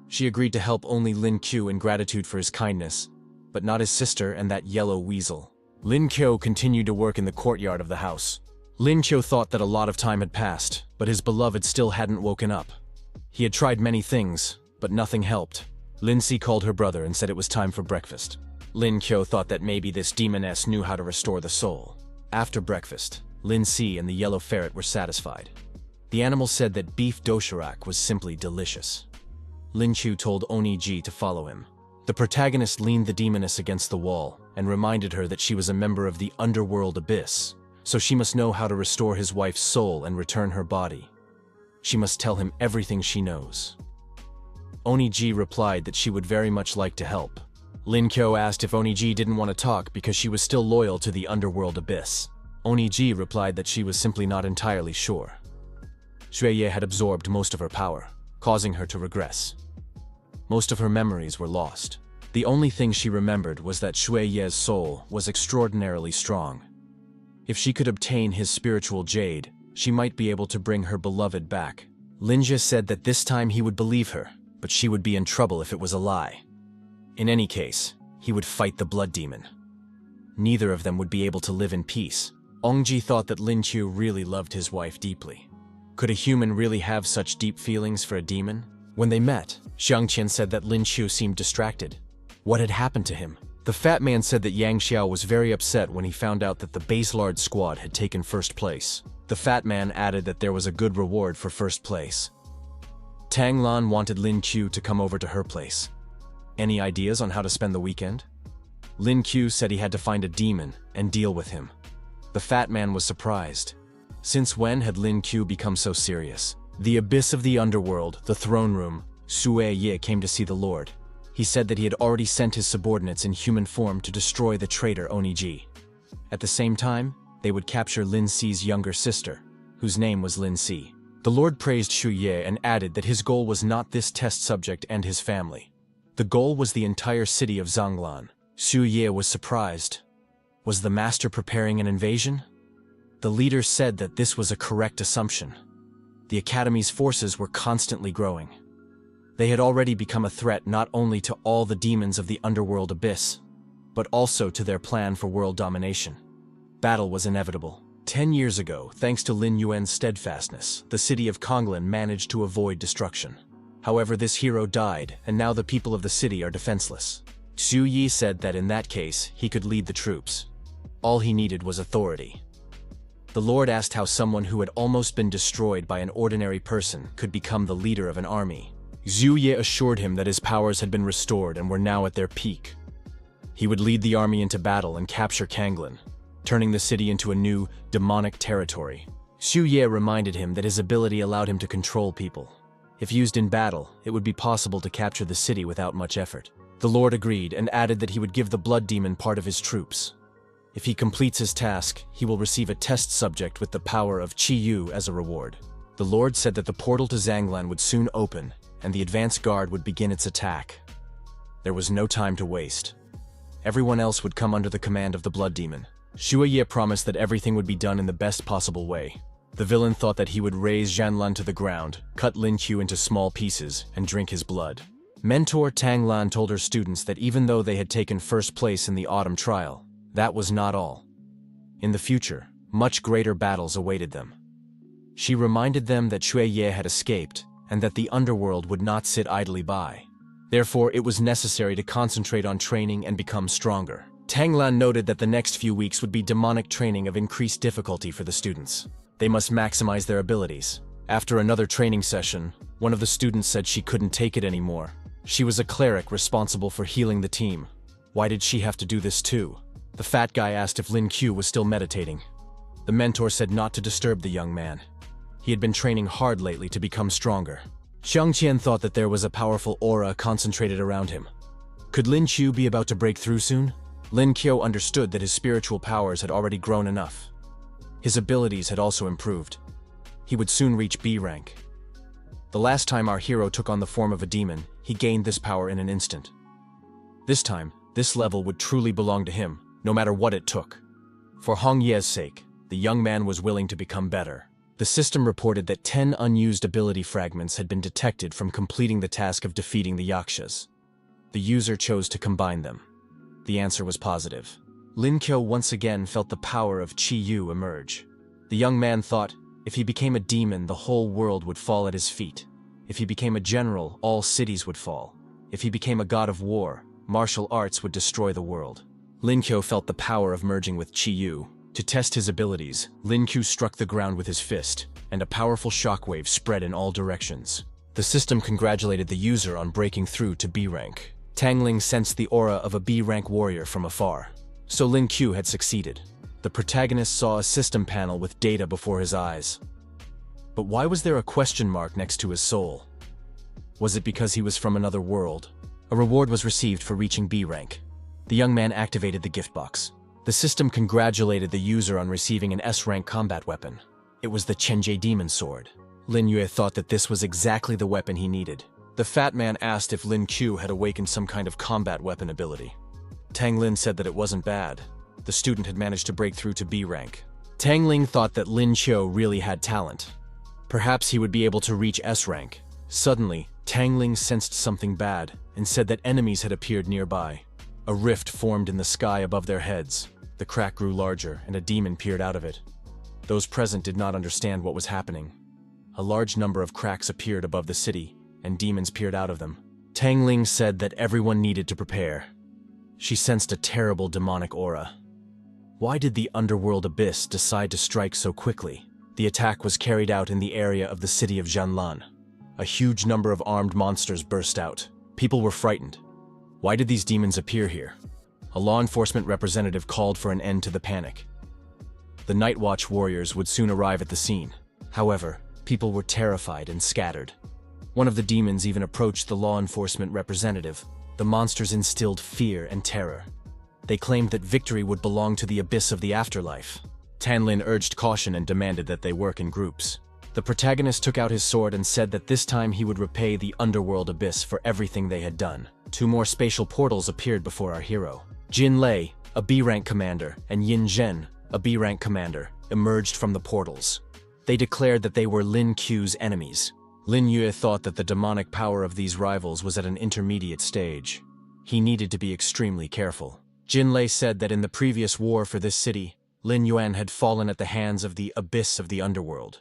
She agreed to help only Lin Qiu in gratitude for his kindness, but not his sister and that yellow weasel. Lin Qiu continued to work in the courtyard of the house. Lin Qiu thought that a lot of time had passed, but his beloved still hadn't woken up. He had tried many things, but nothing helped. Lin Si called her brother and said it was time for breakfast. Lin Qiu thought that maybe this demoness knew how to restore the soul. After breakfast, Lin Si and the yellow ferret were satisfied. The animal said that beef doshirak was simply delicious. Lin Chu told Oni Ji to follow him. The protagonist leaned the demoness against the wall and reminded her that she was a member of the underworld abyss, so she must know how to restore his wife's soul and return her body. She must tell him everything she knows. Oni Ji replied that she would very much like to help. Lin Kyo asked if Oni Ji didn't want to talk because she was still loyal to the underworld abyss. Oni Ji replied that she was simply not entirely sure. Xueye had absorbed most of her power, causing her to regress. Most of her memories were lost. The only thing she remembered was that Xueye's soul was extraordinarily strong. If she could obtain his spiritual jade, she might be able to bring her beloved back. Linja said that this time he would believe her, but she would be in trouble if it was a lie. In any case, he would fight the blood demon. Neither of them would be able to live in peace. Ongji thought that Lin Qiu really loved his wife deeply. Could a human really have such deep feelings for a demon? When they met, Xiang Qian said that Lin Qiu seemed distracted. What had happened to him? The fat man said that Yang Xiao was very upset when he found out that the base lard squad had taken first place. The fat man added that there was a good reward for first place. Tang Lan wanted Lin Qiu to come over to her place. Any ideas on how to spend the weekend? Lin Qiu said he had to find a demon and deal with him. The fat man was surprised. Since when had Lin Qiu become so serious? The abyss of the underworld, the throne room, Sue Ye came to see the Lord. He said that he had already sent his subordinates in human form to destroy the traitor Oniji. At the same time, they would capture Lin Si's younger sister, whose name was Lin Si. The Lord praised Xu Ye and added that his goal was not this test subject and his family. The goal was the entire city of Zhonglan. Xu Ye was surprised. Was the master preparing an invasion? The leader said that this was a correct assumption. The Academy's forces were constantly growing. They had already become a threat not only to all the demons of the underworld abyss, but also to their plan for world domination. Battle was inevitable. 10 years ago, thanks to Lin Yuan's steadfastness, the city of Konglin managed to avoid destruction. However, this hero died, and now the people of the city are defenseless. Xu Yi said that in that case, he could lead the troops. All he needed was authority. The Lord asked how someone who had almost been destroyed by an ordinary person could become the leader of an army. Xu Ye assured him that his powers had been restored and were now at their peak. He would lead the army into battle and capture Konglin, turning the city into a new, demonic territory. Xu Ye reminded him that his ability allowed him to control people. If used in battle, it would be possible to capture the city without much effort. The Lord agreed and added that he would give the blood demon part of his troops. If he completes his task, he will receive a test subject with the power of Qi Yu as a reward. The Lord said that the portal to Zhanglan would soon open, and the advance guard would begin its attack. There was no time to waste. Everyone else would come under the command of the blood demon. Xue Ye promised that everything would be done in the best possible way. The villain thought that he would raise Zhanlan to the ground, cut Lin Qiu into small pieces, and drink his blood. Mentor Tang Lan told her students that even though they had taken first place in the autumn trial, that was not all. In the future, much greater battles awaited them. She reminded them that Xue Ye had escaped, and that the underworld would not sit idly by. Therefore, it was necessary to concentrate on training and become stronger. Tang Lan noted that the next few weeks would be demonic training of increased difficulty for the students. They must maximize their abilities. After another training session, one of the students said she couldn't take it anymore. She was a cleric responsible for healing the team. Why did she have to do this too? The fat guy asked if Lin Qiu was still meditating. The mentor said not to disturb the young man. He had been training hard lately to become stronger. Xiang Qian thought that there was a powerful aura concentrated around him. Could Lin Qiu be about to break through soon? Lin Qiu understood that his spiritual powers had already grown enough. His abilities had also improved. He would soon reach B rank. The last time our hero took on the form of a demon, he gained this power in an instant. This time, this level would truly belong to him, no matter what it took. For Hong Ye's sake, the young man was willing to become better. The system reported that 10 unused ability fragments had been detected from completing the task of defeating the Yakshas. The user chose to combine them. The answer was positive. Lin Qiu once again felt the power of Qi Yu emerge. The young man thought, if he became a demon, the whole world would fall at his feet. If he became a general, all cities would fall. If he became a god of war, martial arts would destroy the world. Lin Qiu felt the power of merging with Qi Yu. To test his abilities, Lin Q struck the ground with his fist, and a powerful shockwave spread in all directions. The system congratulated the user on breaking through to B rank. Tang Ling sensed the aura of a B rank warrior from afar. So Lin Q had succeeded. The protagonist saw a system panel with data before his eyes. But why was there a question mark next to his soul? Was it because he was from another world? A reward was received for reaching B rank. The young man activated the gift box. The system congratulated the user on receiving an S-rank combat weapon. It was the Chenjie Demon Sword. Lin Yue thought that this was exactly the weapon he needed. The fat man asked if Lin Q had awakened some kind of combat weapon ability. Tang Lin said that it wasn't bad. The student had managed to break through to B rank. Tang Ling thought that Lin Qiu really had talent. Perhaps he would be able to reach S rank. Suddenly, Tang Ling sensed something bad and said that enemies had appeared nearby. A rift formed in the sky above their heads. The crack grew larger, and a demon peered out of it. Those present did not understand what was happening. A large number of cracks appeared above the city, and demons peered out of them. Tang Ling said that everyone needed to prepare. She sensed a terrible demonic aura. Why did the underworld abyss decide to strike so quickly? The attack was carried out in the area of the city of Jianlan. A huge number of armed monsters burst out. People were frightened. Why did these demons appear here? A law enforcement representative called for an end to the panic. The Night Watch warriors would soon arrive at the scene. However, people were terrified and scattered. One of the demons even approached the law enforcement representative. The monsters instilled fear and terror. They claimed that victory would belong to the abyss of the afterlife. Tan Lin urged caution and demanded that they work in groups. The protagonist took out his sword and said that this time he would repay the underworld abyss for everything they had done. 2 more spatial portals appeared before our hero. Jin Lei, a B-rank commander, and Yin Zhen, a B-rank commander, emerged from the portals. They declared that they were Lin Q's enemies. Lin Yue thought that the demonic power of these rivals was at an intermediate stage. He needed to be extremely careful. Jin Lei said that in the previous war for this city, Lin Yuan had fallen at the hands of the abyss of the underworld.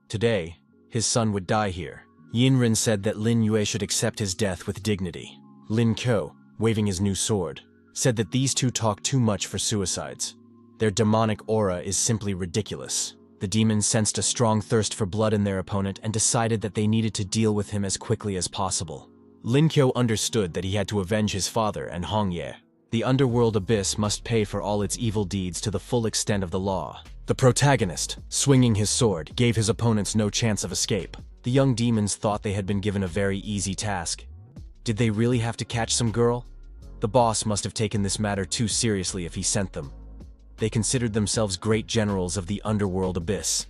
Today, his son would die here. Yin Rin said that Lin Yue should accept his death with dignity. Lin Qiu, waving his new sword, said that these two talk too much for suicides. Their demonic aura is simply ridiculous. The demons sensed a strong thirst for blood in their opponent and decided that they needed to deal with him as quickly as possible. Lin Qiu understood that he had to avenge his father and Hong Ye. The underworld abyss must pay for all its evil deeds to the full extent of the law. The protagonist, swinging his sword, gave his opponents no chance of escape. The young demons thought they had been given a very easy task. Did they really have to catch some girl? The boss must have taken this matter too seriously if he sent them. They considered themselves great generals of the underworld abyss.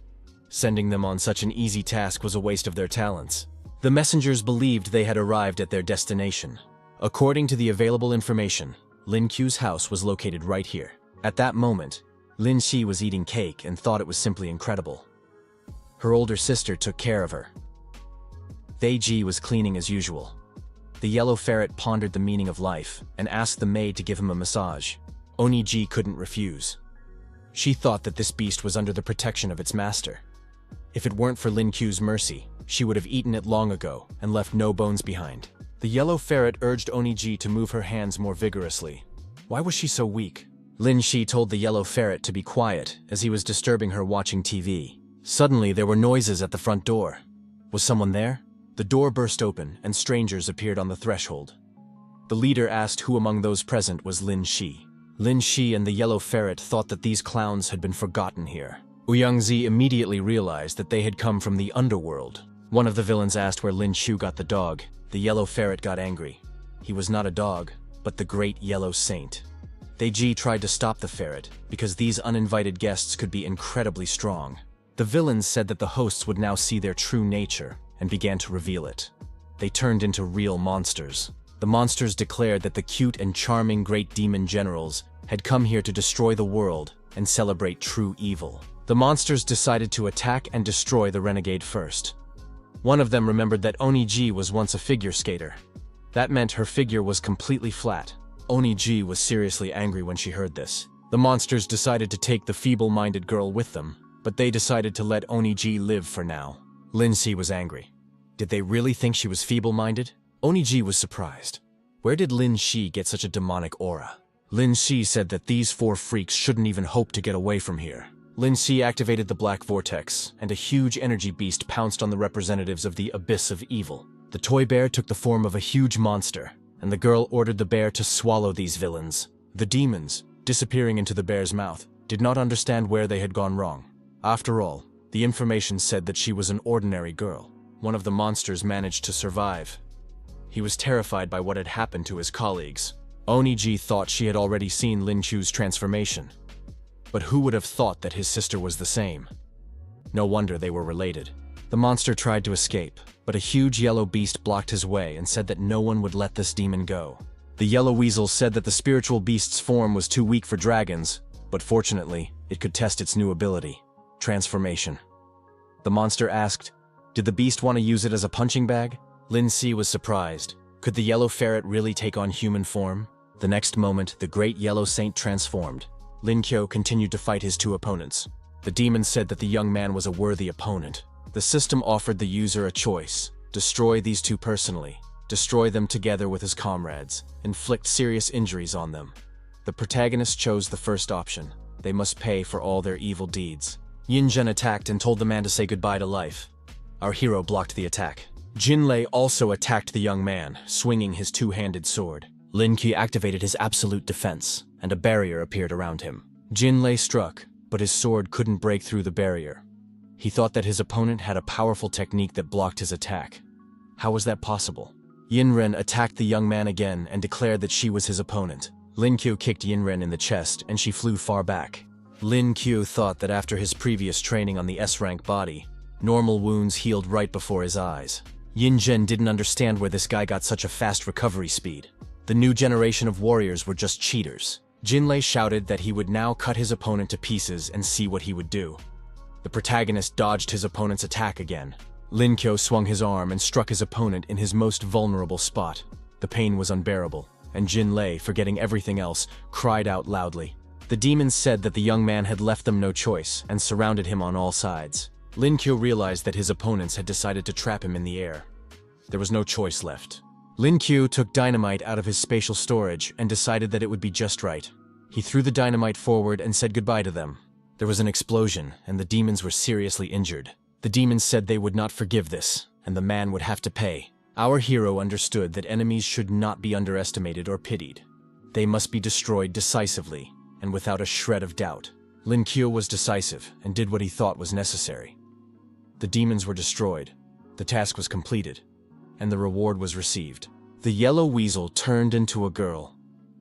Sending them on such an easy task was a waste of their talents. The messengers believed they had arrived at their destination. According to the available information, Lin Qiu's house was located right here. At that moment, Lin Xi was eating cake and thought it was simply incredible. Her older sister took care of her. Fei Ji was cleaning as usual. The yellow ferret pondered the meaning of life and asked the maid to give him a massage. Oni Ji couldn't refuse. She thought that this beast was under the protection of its master. If it weren't for Lin Qiu's mercy, she would have eaten it long ago and left no bones behind. The yellow ferret urged Oni Ji to move her hands more vigorously. Why was she so weak? Lin Xi told the yellow ferret to be quiet as he was disturbing her watching TV. Suddenly, there were noises at the front door. Was someone there? The door burst open and strangers appeared on the threshold. The leader asked who among those present was Lin Xi. Lin Xi and the yellow ferret thought that these clowns had been forgotten here. Ouyangzi immediately realized that they had come from the underworld. One of the villains asked where Lin Qiu got the dog. The yellow ferret got angry. He was not a dog, but the great yellow saint. Fei Ji tried to stop the ferret, because these uninvited guests could be incredibly strong. The villains said that the hosts would now see their true nature, and began to reveal it. They turned into real monsters. The monsters declared that the cute and charming great demon generals had come here to destroy the world and celebrate true evil. The monsters decided to attack and destroy the renegade first. One of them remembered that Oni Ji was once a figure skater. That meant her figure was completely flat. Oni Ji was seriously angry when she heard this. The monsters decided to take the feeble-minded girl with them, but they decided to let Oni Ji live for now. Lin Xi was angry. Did they really think she was feeble-minded? Oni Ji was surprised. Where did Lin Xi get such a demonic aura? Lin Xi said that these 4 freaks shouldn't even hope to get away from here. Lin Xi activated the black vortex, and a huge energy beast pounced on the representatives of the abyss of evil. The toy bear took the form of a huge monster, and the girl ordered the bear to swallow these villains. The demons, disappearing into the bear's mouth, did not understand where they had gone wrong. After all, the information said that she was an ordinary girl. One of the monsters managed to survive. He was terrified by what had happened to his colleagues. Oniji thought she had already seen Lin Chu's transformation. But who would have thought that his sister was the same? No wonder they were related. The monster tried to escape, but a huge yellow beast blocked his way and said that no one would let this demon go. The yellow weasel said that the spiritual beast's form was too weak for dragons, but fortunately, it could test its new ability, transformation. The monster asked, did the beast want to use it as a punching bag? Lin Xi was surprised. Could the yellow ferret really take on human form? The next moment, the great yellow saint transformed. Lin Qiu continued to fight his 2 opponents. The demon said that the young man was a worthy opponent. The system offered the user a choice: destroy these 2 personally, destroy them together with his comrades, inflict serious injuries on them. The protagonist chose the first option. They must pay for all their evil deeds. Yin Zhen attacked and told the man to say goodbye to life. Our hero blocked the attack. Jin Lei also attacked the young man, swinging his 2-handed sword. Lin Qi activated his absolute defense, and a barrier appeared around him. Jin Lei struck, but his sword couldn't break through the barrier. He thought that his opponent had a powerful technique that blocked his attack. How was that possible? Yin Ren attacked the young man again and declared that she was his opponent. Lin Qiu kicked Yin Ren in the chest and she flew far back. Lin Qiu thought that after his previous training on the S-rank body, normal wounds healed right before his eyes. Yin Zhen didn't understand where this guy got such a fast recovery speed. The new generation of warriors were just cheaters. Jin Lei shouted that he would now cut his opponent to pieces and see what he would do. The protagonist dodged his opponent's attack again. Lin Qiu swung his arm and struck his opponent in his most vulnerable spot. The pain was unbearable, and Jin Lei, forgetting everything else, cried out loudly. The demons said that the young man had left them no choice and surrounded him on all sides. Lin Qiu realized that his opponents had decided to trap him in the air. There was no choice left. Lin Qiu took dynamite out of his spatial storage and decided that it would be just right. He threw the dynamite forward and said goodbye to them. There was an explosion, and the demons were seriously injured. The demons said they would not forgive this, and the man would have to pay. Our hero understood that enemies should not be underestimated or pitied. They must be destroyed decisively, and without a shred of doubt. Lin Qiu was decisive and did what he thought was necessary. The demons were destroyed, the task was completed, and the reward was received. The yellow weasel turned into a girl.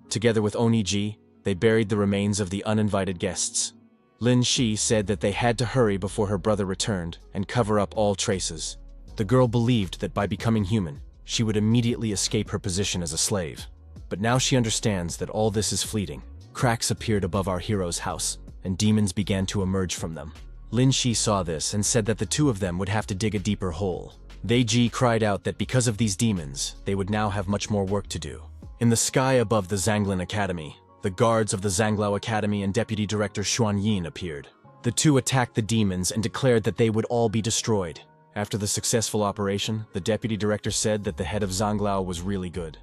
Together with Oniji, they buried the remains of the uninvited guests. Lin Xi said that they had to hurry before her brother returned and cover up all traces. The girl believed that by becoming human, she would immediately escape her position as a slave. But now she understands that all this is fleeting. Cracks appeared above our hero's house, and demons began to emerge from them. Lin Xi saw this and said that the 2 of them would have to dig a deeper hole. They Ji cried out that because of these demons, they would now have much more work to do. In the sky above the Zanglin Academy, the guards of the Zanglao Academy and Deputy Director Xuan Yin appeared. The 2 attacked the demons and declared that they would all be destroyed. After the successful operation, the Deputy Director said that the head of Zanglao was really good.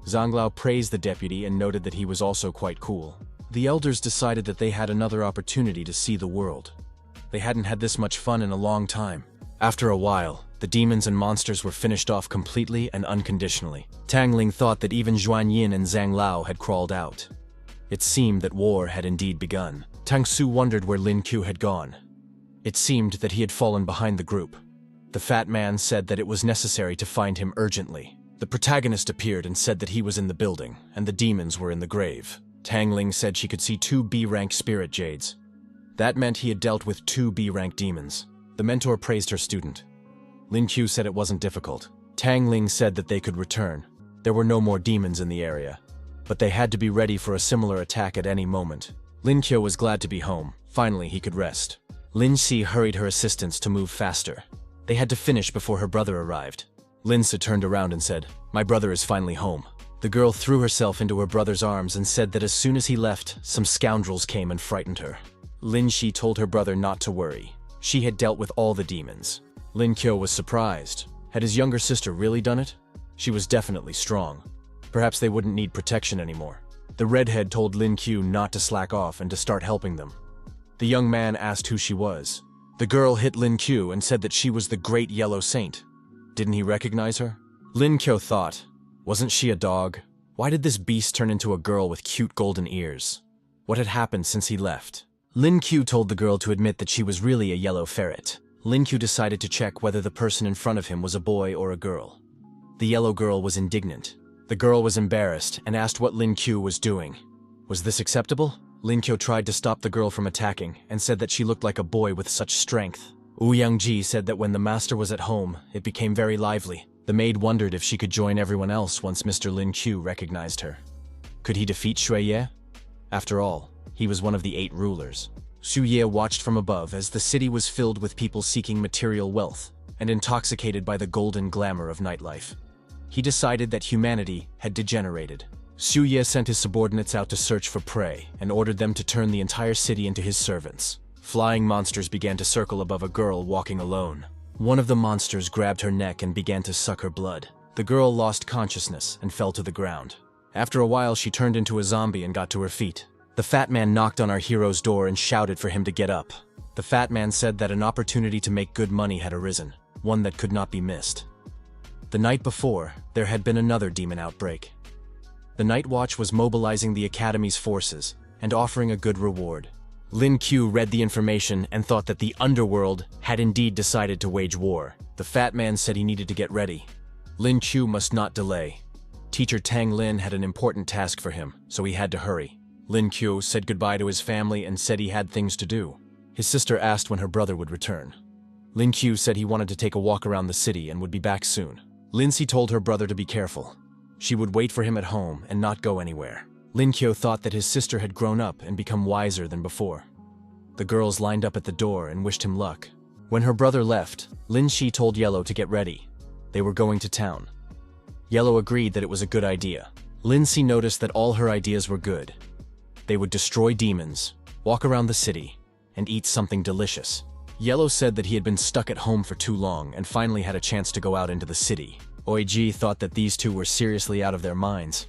Zanglao praised the deputy and noted that he was also quite cool. The elders decided that they had another opportunity to see the world. They hadn't had this much fun in a long time. After a while, the demons and monsters were finished off completely and unconditionally. Tang Ling thought that even Xuan Yin and Zhang Lao had crawled out. It seemed that war had indeed begun. Tang Su wondered where Lin Qiu had gone. It seemed that he had fallen behind the group. The fat man said that it was necessary to find him urgently. The protagonist appeared and said that he was in the building, and the demons were in the grave. Tang Ling said she could see 2 B-rank spirit jades. That meant he had dealt with 2 B-rank demons. The mentor praised her student. Lin Qiu said it wasn't difficult. Tang Ling said that they could return. There were no more demons in the area, but they had to be ready for a similar attack at any moment. Lin Qiu was glad to be home. Finally, he could rest. Lin Xi hurried her assistants to move faster. They had to finish before her brother arrived. Lin Si turned around and said, "My brother is finally home." The girl threw herself into her brother's arms and said that as soon as he left, some scoundrels came and frightened her. Lin Xi told her brother not to worry. She had dealt with all the demons. Lin Qiu was surprised. Had his younger sister really done it? She was definitely strong. Perhaps they wouldn't need protection anymore. The redhead told Lin Q not to slack off and to start helping them. The young man asked who she was. The girl hit Lin Q and said that she was the Great Yellow Saint. Didn't he recognize her? Lin Q thought, wasn't she a dog? Why did this beast turn into a girl with cute golden ears? What had happened since he left? Lin Q told the girl to admit that she was really a yellow ferret. Lin Q decided to check whether the person in front of him was a boy or a girl. The yellow girl was indignant. The girl was embarrassed and asked what Lin Q was doing. Was this acceptable? Lin Q tried to stop the girl from attacking and said that she looked like a boy with such strength. Ouyang-ji said that when the master was at home, it became very lively. The maid wondered if she could join everyone else once Mr. Lin Q recognized her. Could he defeat Shuye? After all, he was one of the 8 rulers. Shuye watched from above as the city was filled with people seeking material wealth and intoxicated by the golden glamour of nightlife. He decided that humanity had degenerated. Shuye sent his subordinates out to search for prey and ordered them to turn the entire city into his servants. Flying monsters began to circle above a girl walking alone. One of the monsters grabbed her neck and began to suck her blood. The girl lost consciousness and fell to the ground. After a while, she turned into a zombie and got to her feet. The fat man knocked on our hero's door and shouted for him to get up. The fat man said that an opportunity to make good money had arisen, one that could not be missed. The night before, there had been another demon outbreak. The Night Watch was mobilizing the Academy's forces and offering a good reward. Lin Q read the information and thought that the underworld had indeed decided to wage war. The fat man said he needed to get ready. Lin Q must not delay. Teacher Tang Lin had an important task for him, so he had to hurry. Lin Q said goodbye to his family and said he had things to do. His sister asked when her brother would return. Lin Q said he wanted to take a walk around the city and would be back soon. Lindsay told her brother to be careful. She would wait for him at home and not go anywhere. Lin Q thought that his sister had grown up and become wiser than before. The girls lined up at the door and wished him luck. When her brother left, Lin Shi told Yellow to get ready. They were going to town. Yellow agreed that it was a good idea. Lin Shi noticed that all her ideas were good. They would destroy demons, walk around the city, and eat something delicious. Yellow said that he had been stuck at home for too long and finally had a chance to go out into the city. Oiji thought that these two were seriously out of their minds.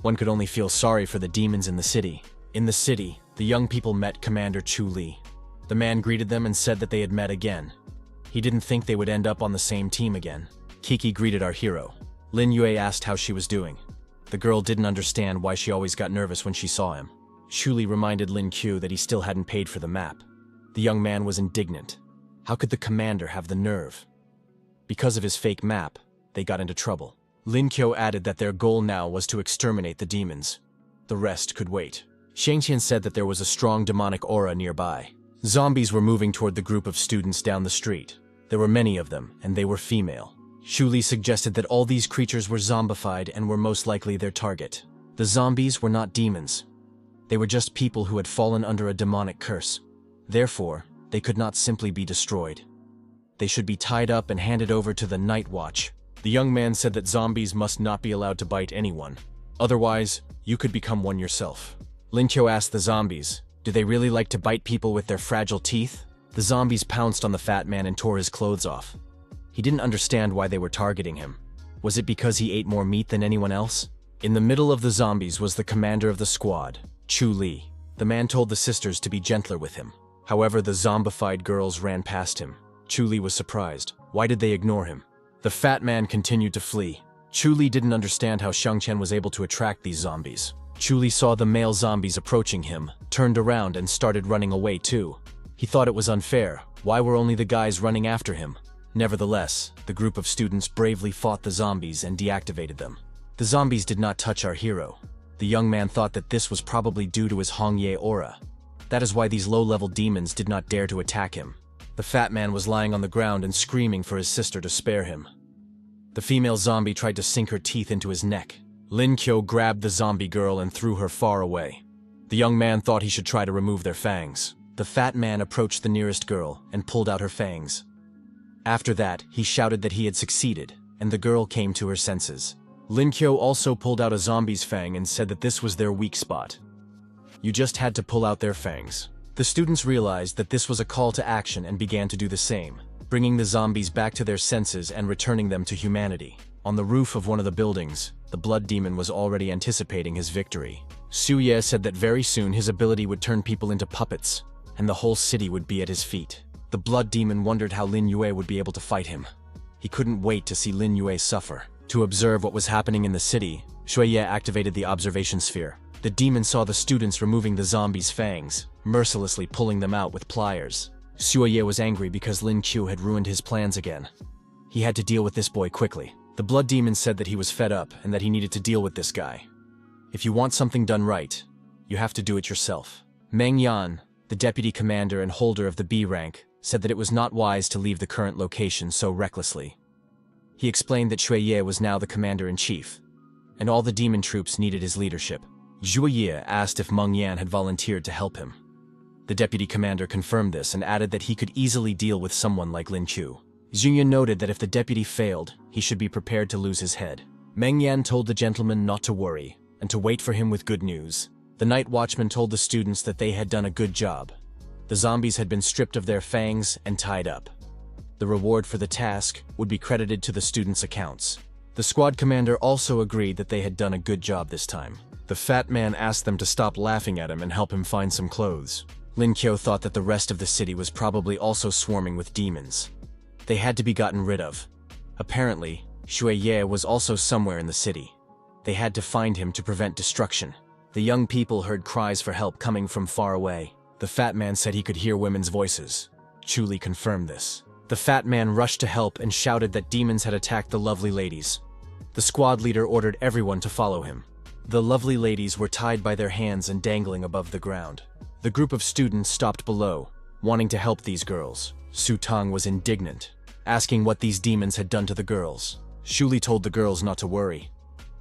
One could only feel sorry for the demons in the city. In the city, the young people met Commander Chu Li. The man greeted them and said that they had met again. He didn't think they would end up on the same team again. Kiki greeted our hero. Lin Yue asked how she was doing. The girl didn't understand why she always got nervous when she saw him. Chu Li reminded Lin Q that he still hadn't paid for the map. The young man was indignant. How could the commander have the nerve? Because of his fake map, they got into trouble. Lin Qiu added that their goal now was to exterminate the demons. The rest could wait. Shangqian said that there was a strong demonic aura nearby. Zombies were moving toward the group of students down the street. There were many of them, and they were female. Xu Li suggested that all these creatures were zombified and were most likely their target. The zombies were not demons. They were just people who had fallen under a demonic curse. Therefore, they could not simply be destroyed. They should be tied up and handed over to the Night Watch. The young man said that zombies must not be allowed to bite anyone. Otherwise, you could become one yourself. Lin Qiu asked the zombies, do they really like to bite people with their fragile teeth? The zombies pounced on the fat man and tore his clothes off. He didn't understand why they were targeting him. Was it because he ate more meat than anyone else? In the middle of the zombies was the commander of the squad, Chu Li. The man told the sisters to be gentler with him. However, the zombified girls ran past him. Chu Li was surprised. Why did they ignore him? The fat man continued to flee. Chu Li didn't understand how Shangqian was able to attract these zombies. Chu Li saw the male zombies approaching him, turned around and started running away too. He thought it was unfair. Why were only the guys running after him? Nevertheless, the group of students bravely fought the zombies and deactivated them. The zombies did not touch our hero. The young man thought that this was probably due to his Hongye aura. That is why these low-level demons did not dare to attack him. The fat man was lying on the ground and screaming for his sister to spare him. The female zombie tried to sink her teeth into his neck. Lin Qiu grabbed the zombie girl and threw her far away. The young man thought he should try to remove their fangs. The fat man approached the nearest girl and pulled out her fangs. After that, he shouted that he had succeeded, and the girl came to her senses. Lin Qiu also pulled out a zombie's fang and said that this was their weak spot. You just had to pull out their fangs. The students realized that this was a call to action and began to do the same, bringing the zombies back to their senses and returning them to humanity. On the roof of one of the buildings, the blood demon was already anticipating his victory. Suye said that very soon his ability would turn people into puppets, and the whole city would be at his feet. The blood demon wondered how Lin Yue would be able to fight him. He couldn't wait to see Lin Yue suffer. To observe what was happening in the city, Shuye activated the observation sphere. The demon saw the students removing the zombies' fangs, mercilessly pulling them out with pliers. Suye was angry because Lin Qiu had ruined his plans again. He had to deal with this boy quickly. The blood demon said that he was fed up and that he needed to deal with this guy. If you want something done right, you have to do it yourself. Meng Yan, the deputy commander and holder of the B rank, said that it was not wise to leave the current location so recklessly. He explained that Shuye was now the commander-in-chief, and all the demon troops needed his leadership. Zhuo Ye asked if Meng Yan had volunteered to help him. The deputy commander confirmed this and added that he could easily deal with someone like Lin Qiu. Xunyan noted that if the deputy failed, he should be prepared to lose his head. Meng Yan told the gentleman not to worry, and to wait for him with good news. The night watchman told the students that they had done a good job. The zombies had been stripped of their fangs and tied up. The reward for the task would be credited to the students' accounts. The squad commander also agreed that they had done a good job this time. The fat man asked them to stop laughing at him and help him find some clothes. Lin Qiu thought that the rest of the city was probably also swarming with demons. They had to be gotten rid of. Apparently, Shuye was also somewhere in the city. They had to find him to prevent destruction. The young people heard cries for help coming from far away. The fat man said he could hear women's voices. Chu Li confirmed this. The fat man rushed to help and shouted that demons had attacked the lovely ladies. The squad leader ordered everyone to follow him. The lovely ladies were tied by their hands and dangling above the ground. The group of students stopped below, wanting to help these girls. Su Tong was indignant, asking what these demons had done to the girls. Shu Li told the girls not to worry.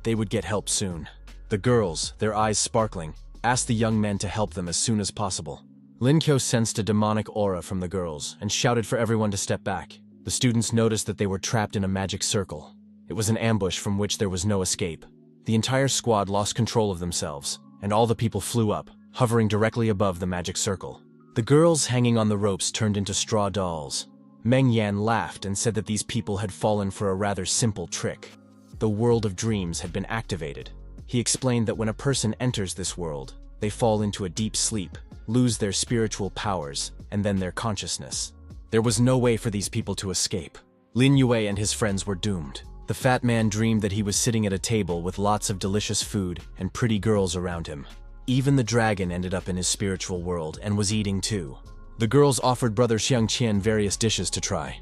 They would get help soon. The girls, their eyes sparkling, asked the young men to help them as soon as possible. Lin Qiu sensed a demonic aura from the girls and shouted for everyone to step back. The students noticed that they were trapped in a magic circle. It was an ambush from which there was no escape. The entire squad lost control of themselves, and all the people flew up, hovering directly above the magic circle. The girls hanging on the ropes turned into straw dolls. Meng Yan laughed and said that these people had fallen for a rather simple trick. The world of dreams had been activated. He explained that when a person enters this world, they fall into a deep sleep, lose their spiritual powers, and then their consciousness. There was no way for these people to escape. Lin Yue and his friends were doomed. The fat man dreamed that he was sitting at a table with lots of delicious food and pretty girls around him. Even the dragon ended up in his spiritual world and was eating too. The girls offered Brother Xiangqian various dishes to try.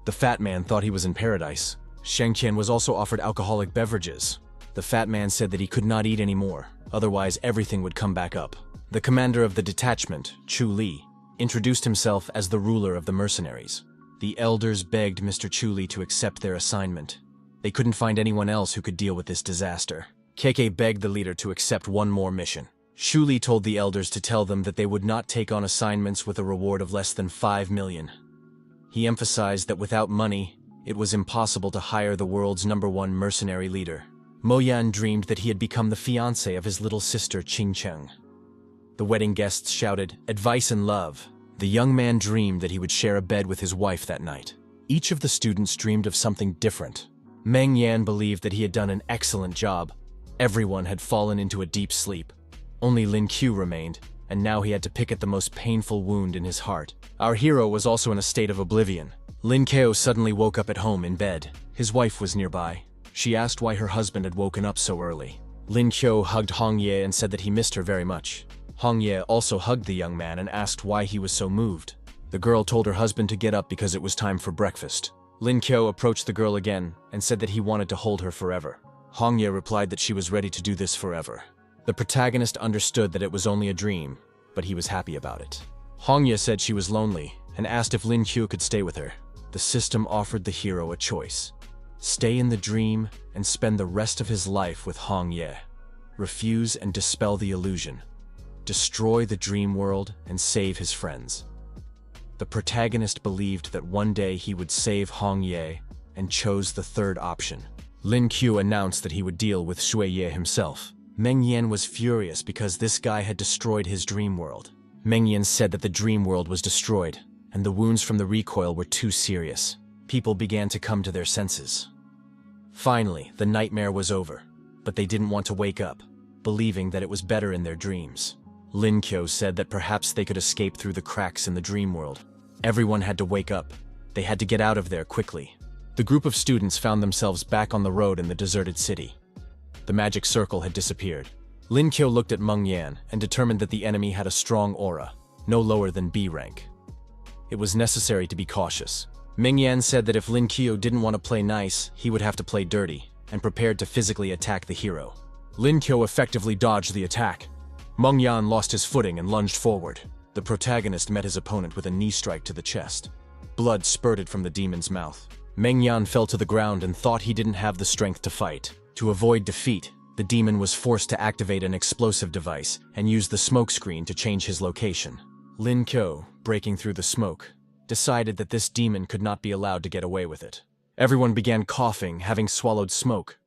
The fat man thought he was in paradise. Xiangqian was also offered alcoholic beverages. The fat man said that he could not eat anymore, otherwise everything would come back up. The commander of the detachment, Chu Li, introduced himself as the ruler of the mercenaries. The elders begged Mr. Chu Li to accept their assignment. They couldn't find anyone else who could deal with this disaster. KK begged the leader to accept one more mission. Chu Li told the elders to tell them that they would not take on assignments with a reward of less than 5 million. He emphasized that without money, it was impossible to hire the world's #1 mercenary leader. Mo Yan dreamed that he had become the fiancé of his little sister Qing Cheng. The wedding guests shouted, "Advice and love." The young man dreamed that he would share a bed with his wife that night. Each of the students dreamed of something different. Meng Yan believed that he had done an excellent job. Everyone had fallen into a deep sleep. Only Lin Qiu remained, and now he had to pick at the most painful wound in his heart. Our hero was also in a state of oblivion. Lin Qiu suddenly woke up at home in bed. His wife was nearby. She asked why her husband had woken up so early. Lin Qiu hugged Hong Ye and said that he missed her very much. Hong Ye also hugged the young man and asked why he was so moved. The girl told her husband to get up because it was time for breakfast. Lin Qiu approached the girl again and said that he wanted to hold her forever. Hong Ye replied that she was ready to do this forever. The protagonist understood that it was only a dream, but he was happy about it. Hong Ye said she was lonely and asked if Lin Qiu could stay with her. The system offered the hero a choice: stay in the dream and spend the rest of his life with Hong Ye. Refuse and dispel the illusion. Destroy the dream world and save his friends. The protagonist believed that one day he would save Hong Ye and chose the third option. Lin Qiu announced that he would deal with Shui Ye himself. Meng Yan was furious because this guy had destroyed his dream world. Meng Yan said that the dream world was destroyed, and the wounds from the recoil were too serious. People began to come to their senses. Finally, the nightmare was over, but they didn't want to wake up, believing that it was better in their dreams. Lin Kyo said that perhaps they could escape through the cracks in the dream world. Everyone had to wake up. They had to get out of there quickly. The group of students found themselves back on the road in the deserted city. The magic circle had disappeared. Lin Kyo looked at Meng Yan and determined that the enemy had a strong aura, no lower than B rank. It was necessary to be cautious. Meng Yan said that if Lin Kyo didn't want to play nice, he would have to play dirty, and prepared to physically attack the hero. Lin Kyo effectively dodged the attack. Meng Yan lost his footing and lunged forward. The protagonist met his opponent with a knee strike to the chest. Blood spurted from the demon's mouth. Meng Yan fell to the ground and thought he didn't have the strength to fight. To avoid defeat, the demon was forced to activate an explosive device and use the smoke screen to change his location. Lin Kyo, breaking through the smoke, decided that this demon could not be allowed to get away with it. Everyone began coughing, having swallowed smoke.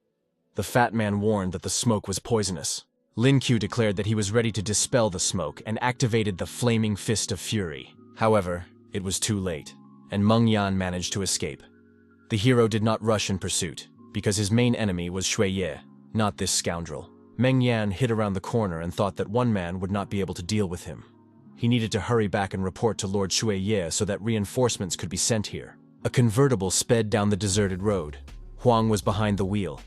The fat man warned that the smoke was poisonous. Lin Kyo declared that he was ready to dispel the smoke and activated the Flaming Fist of Fury. However, it was too late, and Meng Yan managed to escape. The hero did not rush in pursuit, because his main enemy was Shui Ye, not this scoundrel. Meng Yan hid around the corner and thought that one man would not be able to deal with him. He needed to hurry back and report to Lord Shui Ye so that reinforcements could be sent here. A convertible sped down the deserted road. Huang was behind the wheel.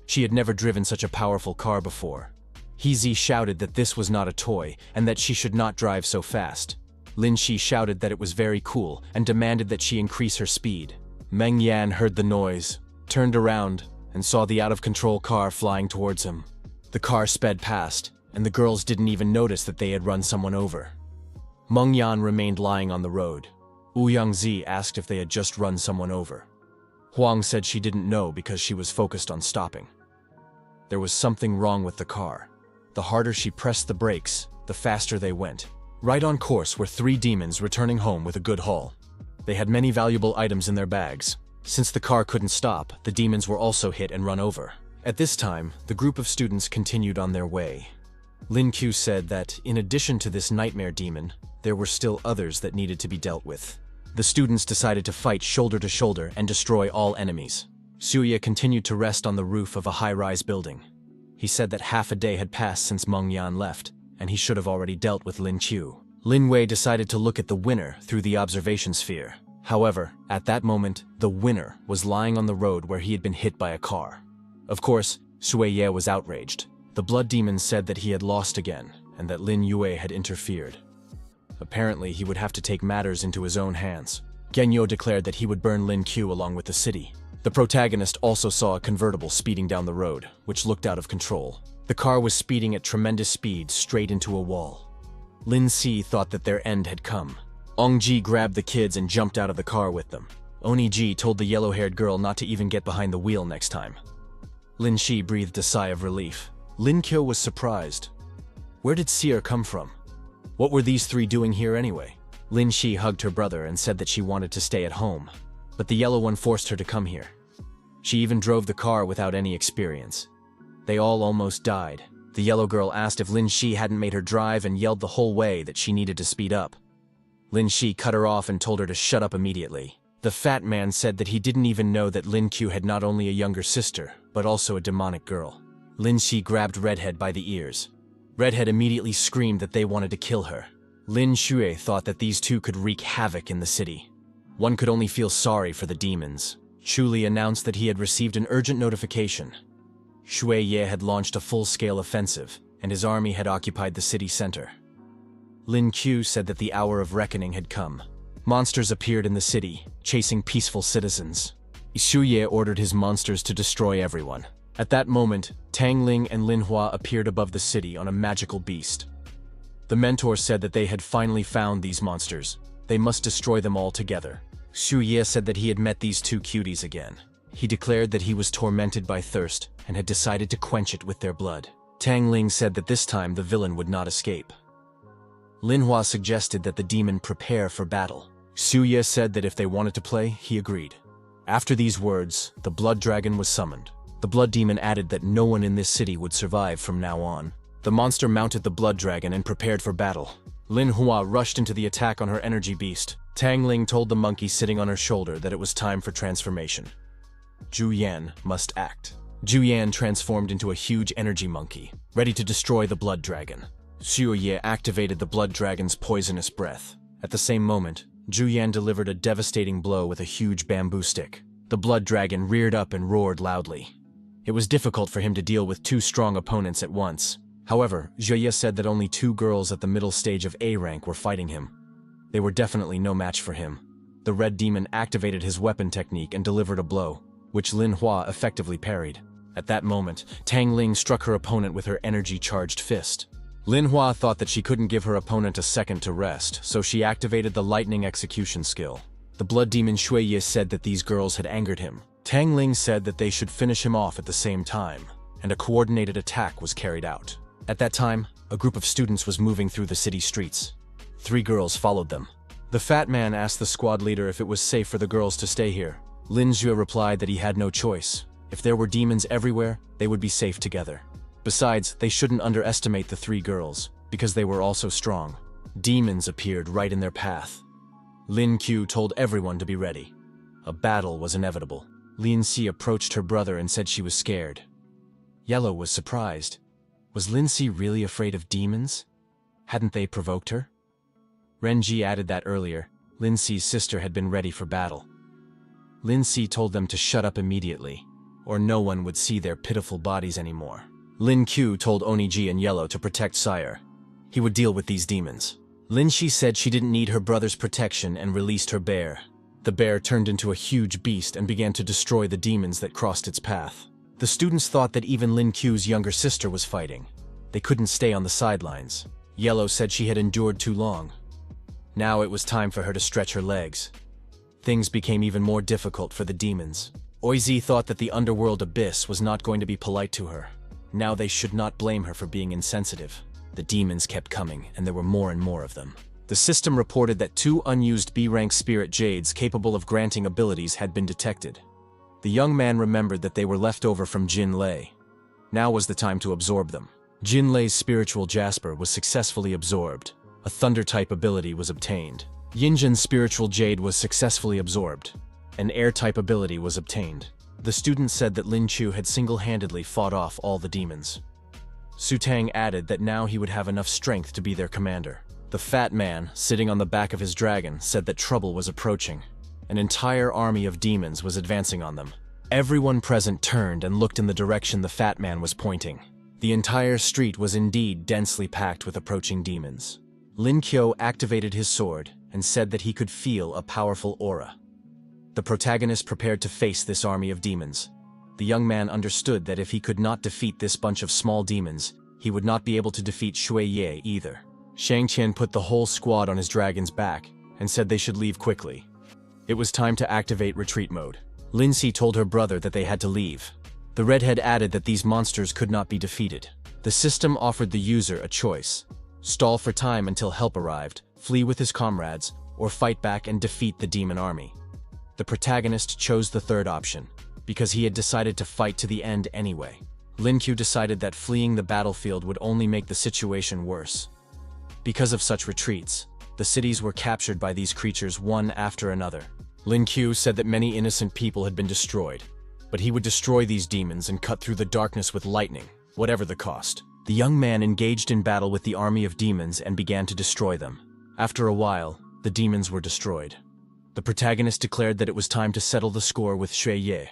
She had never driven such a powerful car before. Heezy shouted that this was not a toy and that she should not drive so fast. Lin Shi shouted that it was very cool and demanded that she increase her speed. Meng Yan heard the noise, turned around, and saw the out-of-control car flying towards him. The car sped past, and the girls didn't even notice that they had run someone over. Meng Yan remained lying on the road. Ouyangzi asked if they had just run someone over. Huang said she didn't know because she was focused on stopping. There was something wrong with the car. The harder she pressed the brakes, the faster they went. Right on course were 3 demons returning home with a good haul. They had many valuable items in their bags. Since the car couldn't stop, the demons were also hit and run over. At this time, the group of students continued on their way. Lin Kyo said that, in addition to this nightmare demon, there were still others that needed to be dealt with. The students decided to fight shoulder to shoulder and destroy all enemies. Suya continued to rest on the roof of a high-rise building. He said that half a day had passed since Meng Yan left, and he should have already dealt with Lin Kyo. Lin Wei decided to look at the winner through the observation sphere. However, at that moment, the winner was lying on the road where he had been hit by a car. Of course, Sui Ye was outraged. The blood demon said that he had lost again, and that Lin Yue had interfered. Apparently, he would have to take matters into his own hands. Genyo declared that he would burn Lin Kyo along with the city. The protagonist also saw a convertible speeding down the road, which looked out of control. The car was speeding at tremendous speed straight into a wall. Lin Si thought that their end had come. Ong Ji grabbed the kids and jumped out of the car with them. Oni Ji told the yellow-haired girl not to even get behind the wheel next time. Lin Shi breathed a sigh of relief. Lin Kyo was surprised. Where did Seer come from? What were these 3 doing here anyway? Lin Shi hugged her brother and said that she wanted to stay at home, but the yellow one forced her to come here. She even drove the car without any experience. They all almost died. The yellow girl asked if Lin Shi hadn't made her drive and yelled the whole way that she needed to speed up. Lin Shi cut her off and told her to shut up immediately. The fat man said that he didn't even know that Lin Kyo had not only a younger sister, but also a demonic girl. Lin Shi grabbed Redhead by the ears. Redhead immediately screamed that they wanted to kill her. Lin Shui thought that these 2 could wreak havoc in the city. One could only feel sorry for the demons. Chuli announced that he had received an urgent notification. Shui Ye had launched a full-scale offensive, and his army had occupied the city center. Lin Kyo said that the hour of reckoning had come. Monsters appeared in the city, chasing peaceful citizens. Shu Ye ordered his monsters to destroy everyone. At that moment, Tang Ling and Lin Hua appeared above the city on a magical beast. The mentor said that they had finally found these monsters. They must destroy them all together. Xu Ye said that he had met these 2 cuties again. He declared that he was tormented by thirst and had decided to quench it with their blood. Tang Ling said that this time the villain would not escape. Lin Hua suggested that the demon prepare for battle. Xu Ye said that if they wanted to play, he agreed. After these words, the blood dragon was summoned. The blood demon added that no one in this city would survive from now on. The monster mounted the blood dragon and prepared for battle. Lin Hua rushed into the attack on her energy beast. Tang Ling told the monkey sitting on her shoulder that it was time for transformation. Zhu Yan must act. Zhu Yan transformed into a huge energy monkey, ready to destroy the blood dragon. Xue Ye activated the blood dragon's poisonous breath. At the same moment, Zhu Yan delivered a devastating blow with a huge bamboo stick. The blood dragon reared up and roared loudly. It was difficult for him to deal with two strong opponents at once. However, Xue Ye said that only two girls at the middle stage of A rank were fighting him. They were definitely no match for him. The red demon activated his weapon technique and delivered a blow, which Lin Hua effectively parried. At that moment, Tang Ling struck her opponent with her energy-charged fist. Lin Hua thought that she couldn't give her opponent a second to rest, so she activated the lightning execution skill. The blood demon Xue Ye said that these girls had angered him. Tang Ling said that they should finish him off at the same time, and a coordinated attack was carried out. At that time, a group of students was moving through the city streets. 3 girls followed them. The fat man asked the squad leader if it was safe for the girls to stay here. Lin Zhue replied that he had no choice. If there were demons everywhere, they would be safe together. Besides, they shouldn't underestimate the 3 girls, because they were also strong. Demons appeared right in their path. Lin Qiu told everyone to be ready. A battle was inevitable. Lin Si approached her brother and said she was scared. Yahello was surprised. Was Lin Si really afraid of demons? Hadn't they provoked her? Renji added that earlier, Lin Si's sister had been ready for battle. Lin Si told them to shut up immediately, or no one would see their pitiful bodies anymore. Lin Qiu told Oniji and Yahello to protect Sire. He would deal with these demons. Lin Shi said she didn't need her brother's protection and released her bear. The bear turned into a huge beast and began to destroy the demons that crossed its path. The students thought that even Lin Qiu's younger sister was fighting. They couldn't stay on the sidelines. Yahello said she had endured too long. Now it was time for her to stretch her legs. Things became even more difficult for the demons. Oizi thought that the underworld abyss was not going to be polite to her. Now they should not blame her for being insensitive. The demons kept coming, and there were more and more of them. The system reported that 2 unused B-rank spirit jades capable of granting abilities had been detected. The young man remembered that they were left over from Jin Lei. Now was the time to absorb them. Jin Lei's spiritual jasper was successfully absorbed. A thunder-type ability was obtained. Yinjin's spiritual jade was successfully absorbed. An air-type ability was obtained. The students said that Lin Qiu had single-handedly fought off all the demons. Su Tang added that now he would have enough strength to be their commander. The fat man, sitting on the back of his dragon, said that trouble was approaching. An entire army of demons was advancing on them. Everyone present turned and looked in the direction the fat man was pointing. The entire street was indeed densely packed with approaching demons. Lin Qiu activated his sword and said that he could feel a powerful aura. The protagonist prepared to face this army of demons. The young man understood that if he could not defeat this bunch of small demons, he would not be able to defeat Xue Ye either. Shang Qian put the whole squad on his dragon's back and said they should leave quickly. It was time to activate retreat mode. Lin Si told her brother that they had to leave. The redhead added that these monsters could not be defeated. The system offered the user a choice: stall for time until help arrived, flee with his comrades, or fight back and defeat the demon army. The protagonist chose the third option, because he had decided to fight to the end anyway. Lin Qiu decided that fleeing the battlefield would only make the situation worse. Because of such retreats, the cities were captured by these creatures one after another. Lin Qiu said that many innocent people had been destroyed, but he would destroy these demons and cut through the darkness with lightning, whatever the cost. The young man engaged in battle with the army of demons and began to destroy them. After a while, the demons were destroyed. The protagonist declared that it was time to settle the score with Xue Ye.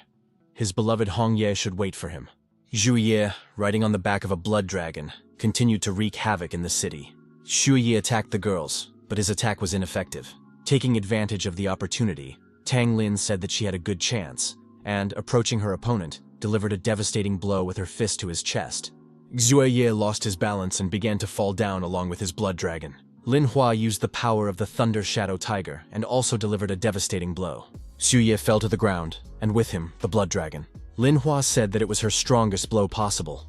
His beloved Hong Ye should wait for him. Zhu Ye, riding on the back of a blood dragon, continued to wreak havoc in the city. Xu Ye attacked the girls, but his attack was ineffective. Taking advantage of the opportunity, Tang Lin said that she had a good chance, and, approaching her opponent, delivered a devastating blow with her fist to his chest. Xue Ye lost his balance and began to fall down along with his blood dragon. Lin Hua used the power of the Thunder Shadow Tiger and also delivered a devastating blow. Xu Ye fell to the ground, and with him, the blood dragon. Lin Hua said that it was her strongest blow possible.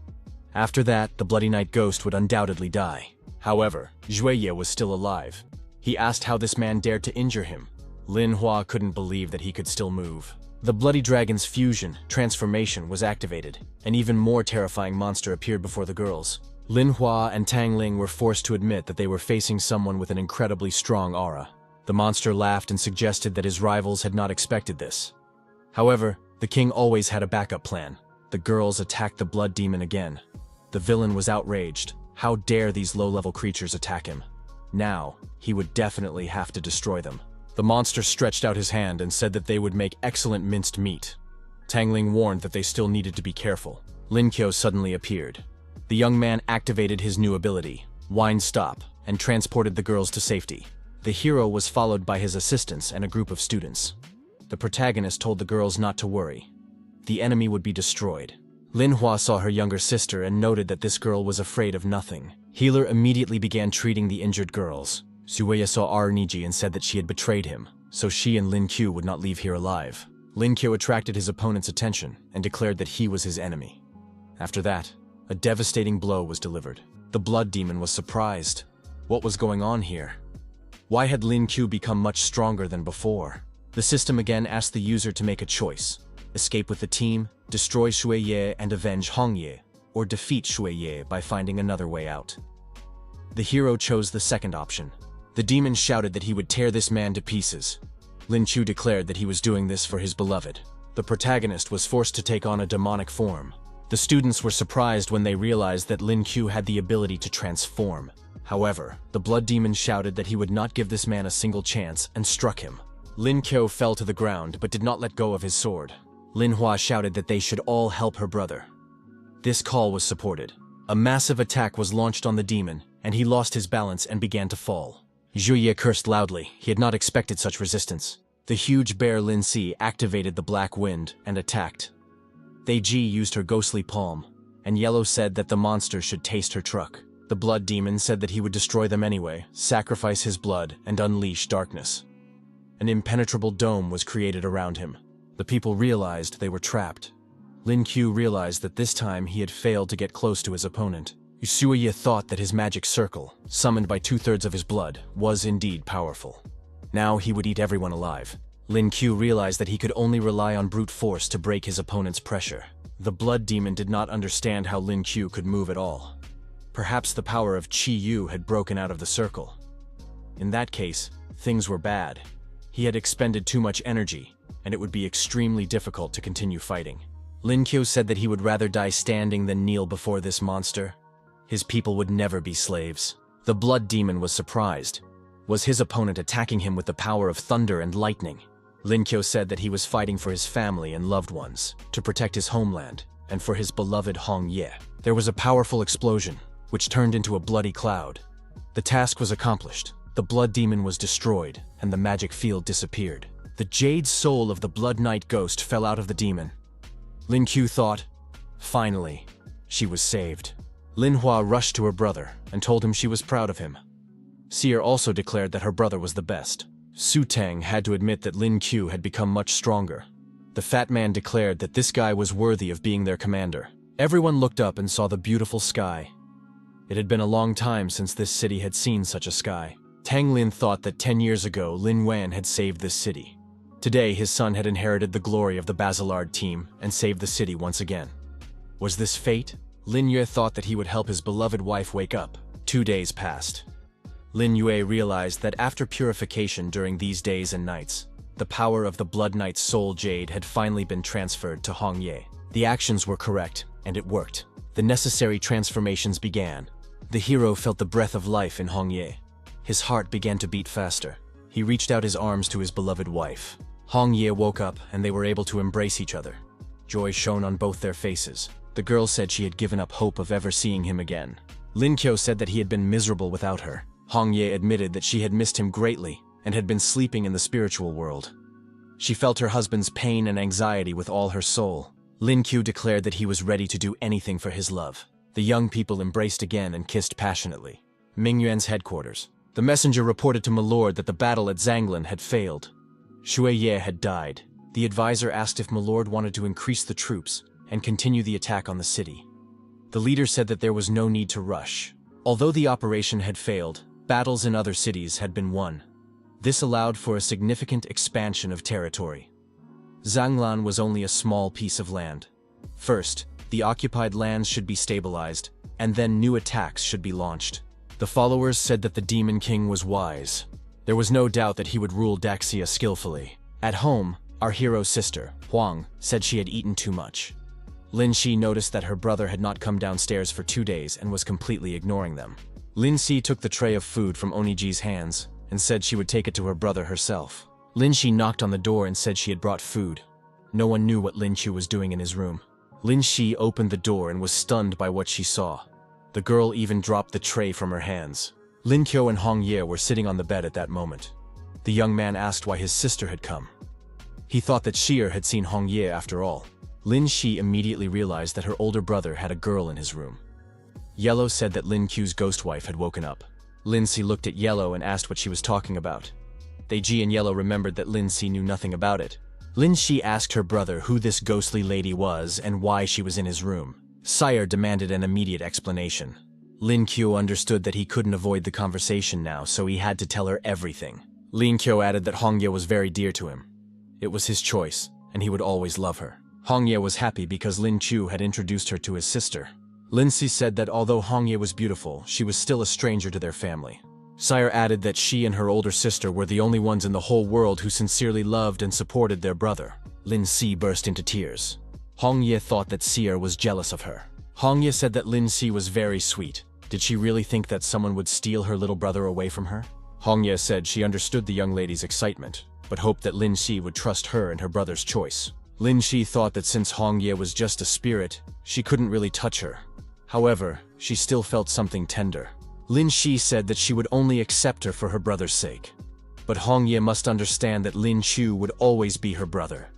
After that, the Bloody Night Ghost would undoubtedly die. However, Xue Ye was still alive. He asked how this man dared to injure him. Lin Hua couldn't believe that he could still move. The Bloody Dragon's fusion, transformation, was activated. An even more terrifying monster appeared before the girls. Lin Hua and Tang Ling were forced to admit that they were facing someone with an incredibly strong aura. The monster laughed and suggested that his rivals had not expected this. However, The king always had a backup plan. The girls attacked the blood demon again. The villain was outraged. How dare these low-level creatures attack him? Now, he would definitely have to destroy them. The monster stretched out his hand and said that they would make excellent minced meat. Tangling warned that they still needed to be careful. Lin Kyo suddenly appeared. The young man activated his new ability, Wind Stop, and transported the girls to safety. The hero was followed by his assistants and a group of students. The protagonist told the girls not to worry. The enemy would be destroyed. Lin Hua saw her younger sister and noted that this girl was afraid of nothing. Healer immediately began treating the injured girls. Sueya saw Niji and said that she had betrayed him, so she and Lin Q would not leave here alive. Lin Q attracted his opponent's attention and declared that he was his enemy. After that, a devastating blow was delivered. The blood demon was surprised. What was going on here? Why had Lin Q become much stronger than before? The system again asked the user to make a choice: escape with the team, destroy Shueye and avenge Hongye, or defeat Shueye by finding another way out. The hero chose the second option. The demon shouted that he would tear this man to pieces. Lin Chu declared that he was doing this for his beloved. The protagonist was forced to take on a demonic form. The students were surprised when they realized that Lin Q had the ability to transform. However, the blood demon shouted that he would not give this man a single chance and struck him. Lin Kyo fell to the ground but did not let go of his sword. Lin Hua shouted that they should all help her brother. This call was supported. A massive attack was launched on the demon, and he lost his balance and began to fall. Zhuye cursed loudly. He had not expected such resistance. The huge bear Lin Si activated the black wind and attacked. They Ji used her ghostly palm, and Yellow said that the monster should taste her truck. The blood demon said that he would destroy them anyway, sacrifice his blood, and unleash darkness. An impenetrable dome was created around him. The people realized they were trapped. Lin Q realized that this time he had failed to get close to his opponent. Yusuye thought that his magic circle, summoned by 2/3 of his blood, was indeed powerful. Now he would eat everyone alive. Lin Q realized that he could only rely on brute force to break his opponent's pressure. The blood demon did not understand how Lin Q could move at all. Perhaps the power of Qi Yu had broken out of the circle. In that case, things were bad. He had expended too much energy, and it would be extremely difficult to continue fighting. Lin Q said that he would rather die standing than kneel before this monster. His people would never be slaves. The blood demon was surprised. Was his opponent attacking him with the power of thunder and lightning? Lin Q said that he was fighting for his family and loved ones, to protect his homeland, and for his beloved Hong Ye. There was a powerful explosion, which turned into a bloody cloud. The task was accomplished. The blood demon was destroyed, and the magic field disappeared. The jade soul of the Blood Knight ghost fell out of the demon. Lin Q thought, finally, she was saved. Lin Hua rushed to her brother and told him she was proud of him. Seer also declared that her brother was the best. Su Tang had to admit that Lin Q had become much stronger. The fat man declared that this guy was worthy of being their commander. Everyone looked up and saw the beautiful sky. It had been a long time since this city had seen such a sky. Tang Lin thought that 10 years ago Lin Wan had saved this city. Today his son had inherited the glory of the Basilard team and saved the city once again. Was this fate? Lin Yue thought that he would help his beloved wife wake up. 2 days passed. Lin Yue realized that after purification during these days and nights, the power of the Blood Knight's soul jade had finally been transferred to Hong Ye. The actions were correct, and it worked. The necessary transformations began. The hero felt the breath of life in Hong Ye. His heart began to beat faster. He reached out his arms to his beloved wife. Hong Ye woke up, and they were able to embrace each other. Joy shone on both their faces. The girl said she had given up hope of ever seeing him again. Lin Kyo said that he had been miserable without her. Hong Ye admitted that she had missed him greatly and had been sleeping in the spiritual world. She felt her husband's pain and anxiety with all her soul. Lin Q declared that he was ready to do anything for his love. The young people embraced again and kissed passionately. Mingyuan's headquarters. The messenger reported to Milord that the battle at Zanglan had failed. Shui Ye had died. The advisor asked if Milord wanted to increase the troops and continue the attack on the city. The leader said that there was no need to rush. Although the operation had failed, battles in other cities had been won. This allowed for a significant expansion of territory. Zanglan was only a small piece of land. First, the occupied lands should be stabilized, and then new attacks should be launched. The followers said that the Demon King was wise. There was no doubt that he would rule Daxia skillfully. At home, Our hero's sister, Huang, said she had eaten too much. Lin Shi noticed that her brother had not come downstairs for 2 days and was completely ignoring them. Lin Shi took the tray of food from Oniji's hands and said she would take it to her brother herself. Lin Shi knocked on the door and said she had brought food. No one knew what Lin Qiu was doing in his room. Lin Shi opened the door and was stunned by what she saw. The girl even dropped the tray from her hands. Lin Qiu and Hong Ye were sitting on the bed at that moment. The young man asked why his sister had come. He thought that Xi'er had seen Hong Ye after all. Lin Shi immediately realized that her older brother had a girl in his room. Yahello said that Lin Qiu's ghost wife had woken up. Lin Si looked at Yahello and asked what she was talking about. Ji and Yahello remembered that Lin Si knew nothing about it. Lin Shi asked her brother who this ghostly lady was and why she was in his room. Sire demanded an immediate explanation. Lin Qiu understood that he couldn't avoid the conversation now, so he had to tell her everything. Lin Qiu added that Hong Ye was very dear to him. It was his choice, and he would always love her. Hong Ye was happy because Lin Qiu had introduced her to his sister. Lin Si said that although Hong Ye was beautiful, she was still a stranger to their family. Sire added that she and her older sister were the only ones in the whole world who sincerely loved and supported their brother. Lin Si burst into tears. Hong Ye thought that Xi'er was jealous of her. Hong Ye said that Lin Si was very sweet. Did she really think that someone would steal her little brother away from her? Hong Ye said she understood the young lady's excitement, but hoped that Lin Si would trust her and her brother's choice. Lin Shi thought that since Hong Ye was just a spirit, she couldn't really touch her. However, she still felt something tender. Lin Shi said that she would only accept her for her brother's sake. But Hong Ye must understand that Lin Qiu would always be her brother.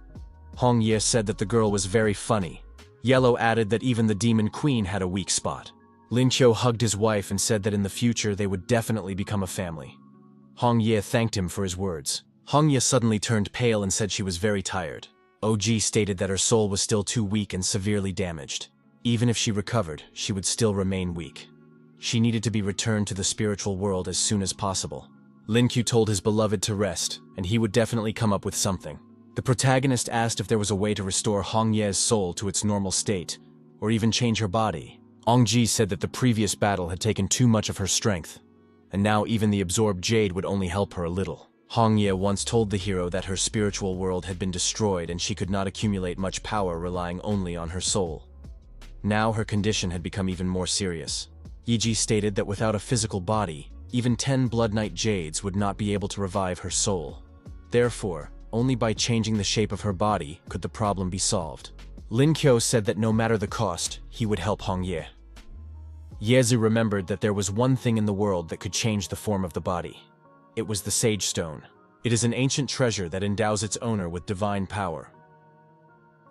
Hong Ye said that the girl was very funny. Yahello added that even the demon queen had a weak spot. Lin Qiu hugged his wife and said that in the future they would definitely become a family. Hong Ye thanked him for his words. Hong Ye suddenly turned pale and said she was very tired. OG stated that her soul was still too weak and severely damaged. Even if she recovered, she would still remain weak. She needed to be returned to the spiritual world as soon as possible. Lin Qiu told his beloved to rest, and he would definitely come up with something. The protagonist asked if there was a way to restore Hong Ye's soul to its normal state, or even change her body. Ong Ji said that the previous battle had taken too much of her strength, and now even the absorbed jade would only help her a little. Hong Ye once told the hero that her spiritual world had been destroyed and she could not accumulate much power relying only on her soul. Now her condition had become even more serious. Yiji stated that without a physical body, even 10 Blood Knight Jades would not be able to revive her soul. Therefore, only by changing the shape of her body could the problem be solved. Lin Qiu said that no matter the cost, he would help Hong Ye. Yezu remembered that there was one thing in the world that could change the form of the body. It was the Sage Stone. It is an ancient treasure that endows its owner with divine power.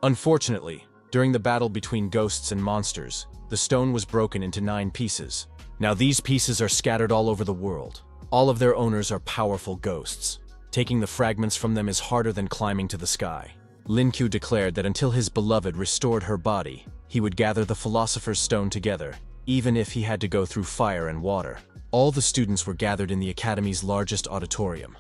Unfortunately, during the battle between ghosts and monsters, the stone was broken into 9 pieces. Now these pieces are scattered all over the world. All of their owners are powerful ghosts. Taking the fragments from them is harder than climbing to the sky. Lin Qiu declared that until his beloved restored her body, he would gather the Philosopher's Stone together, even if he had to go through fire and water. All the students were gathered in the academy's largest auditorium.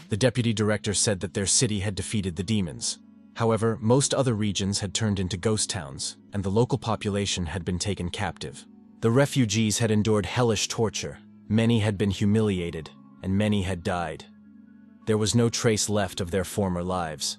The deputy director said that their city had defeated the demons. However, most other regions had turned into ghost towns, and the local population had been taken captive. The refugees had endured hellish torture, many had been humiliated, and many had died. There was no trace left of their former lives.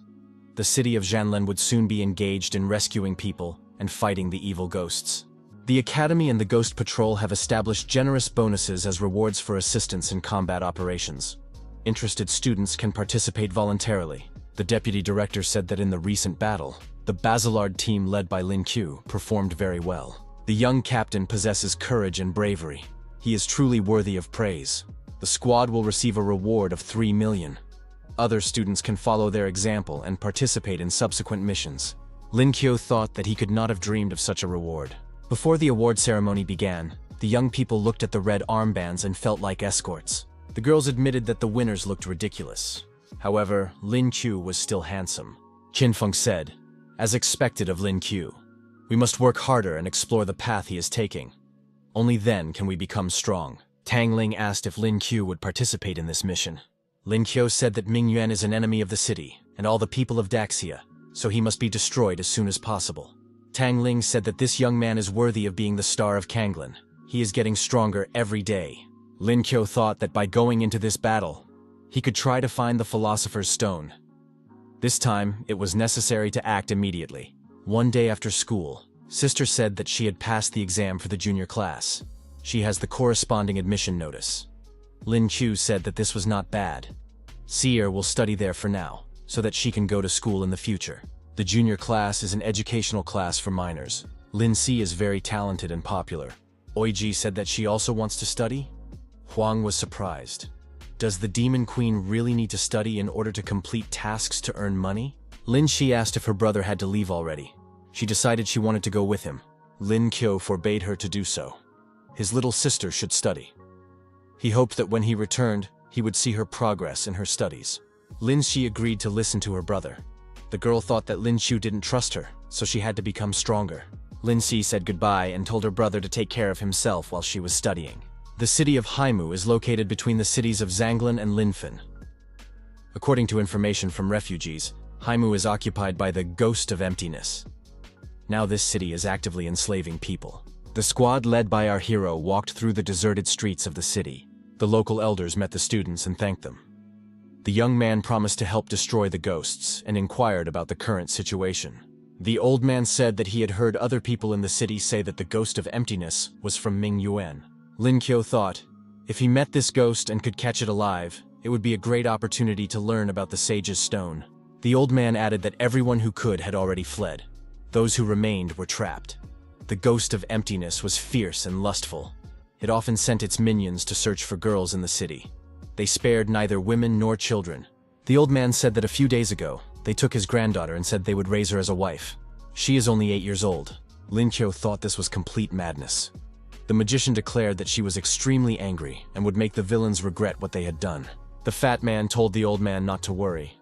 The city of Janlen would soon be engaged in rescuing people and fighting the evil ghosts. The Academy and the Ghost Patrol have established generous bonuses as rewards for assistance in combat operations. Interested students can participate voluntarily. The deputy director said that in the recent battle, the Basilard team led by Lin Qiu performed very well. The young captain possesses courage and bravery. He is truly worthy of praise. The squad will receive a reward of 3 million. Other students can follow their example and participate in subsequent missions. Lin Qiu thought that he could not have dreamed of such a reward. Before the award ceremony began, the young people looked at the red armbands and felt like escorts. The girls admitted that the winners looked ridiculous. However, Lin Qiu was still handsome. Qin Feng said, "As expected of Lin Qiu, we must work harder and explore the path he is taking. Only then can we become strong." Tang Ling asked if Lin Qiu would participate in this mission. Lin Qiu said that Ming Yuan is an enemy of the city and all the people of Daxia, so he must be destroyed as soon as possible. Tang Ling said that this young man is worthy of being the star of Kanglan. He is getting stronger every day. Lin Qiu thought that by going into this battle, he could try to find the Philosopher's Stone. This time, it was necessary to act immediately. One day after school, Sister said that she had passed the exam for the junior class. She has the corresponding admission notice. Lin Qiu said that this was not bad. Seer will study there for now, so that she can go to school in the future. The junior class is an educational class for minors. Lin Si is very talented and popular. Oiji said that she also wants to study. Huang was surprised. Does the Demon Queen really need to study in order to complete tasks to earn money? Lin Shi asked if her brother had to leave already. She decided she wanted to go with him. Lin Qiu forbade her to do so. His little sister should study. He hoped that when he returned, he would see her progress in her studies. Lin Shi agreed to listen to her brother. The girl thought that Lin Qiu didn't trust her, so she had to become stronger. Lin Si said goodbye and told her brother to take care of himself while she was studying. The city of Haimu is located between the cities of Zanglan and Linfen. According to information from refugees, Haimu is occupied by the Ghost of Emptiness. Now this city is actively enslaving people. The squad led by our hero walked through the deserted streets of the city. The local elders met the students and thanked them. The young man promised to help destroy the ghosts and inquired about the current situation. The old man said that he had heard other people in the city say that the Ghost of Emptiness was from Ming Yuan. Lin Qiu thought, if he met this ghost and could catch it alive, it would be a great opportunity to learn about the Sage's Stone. The old man added that everyone who could had already fled. Those who remained were trapped. The Ghost of Emptiness was fierce and lustful. It often sent its minions to search for girls in the city. They spared neither women nor children. The old man said that a few days ago, they took his granddaughter and said they would raise her as a wife. She is only 8 years old. Lin Qiu thought this was complete madness. The magician declared that she was extremely angry and would make the villains regret what they had done. The fat man told the old man not to worry.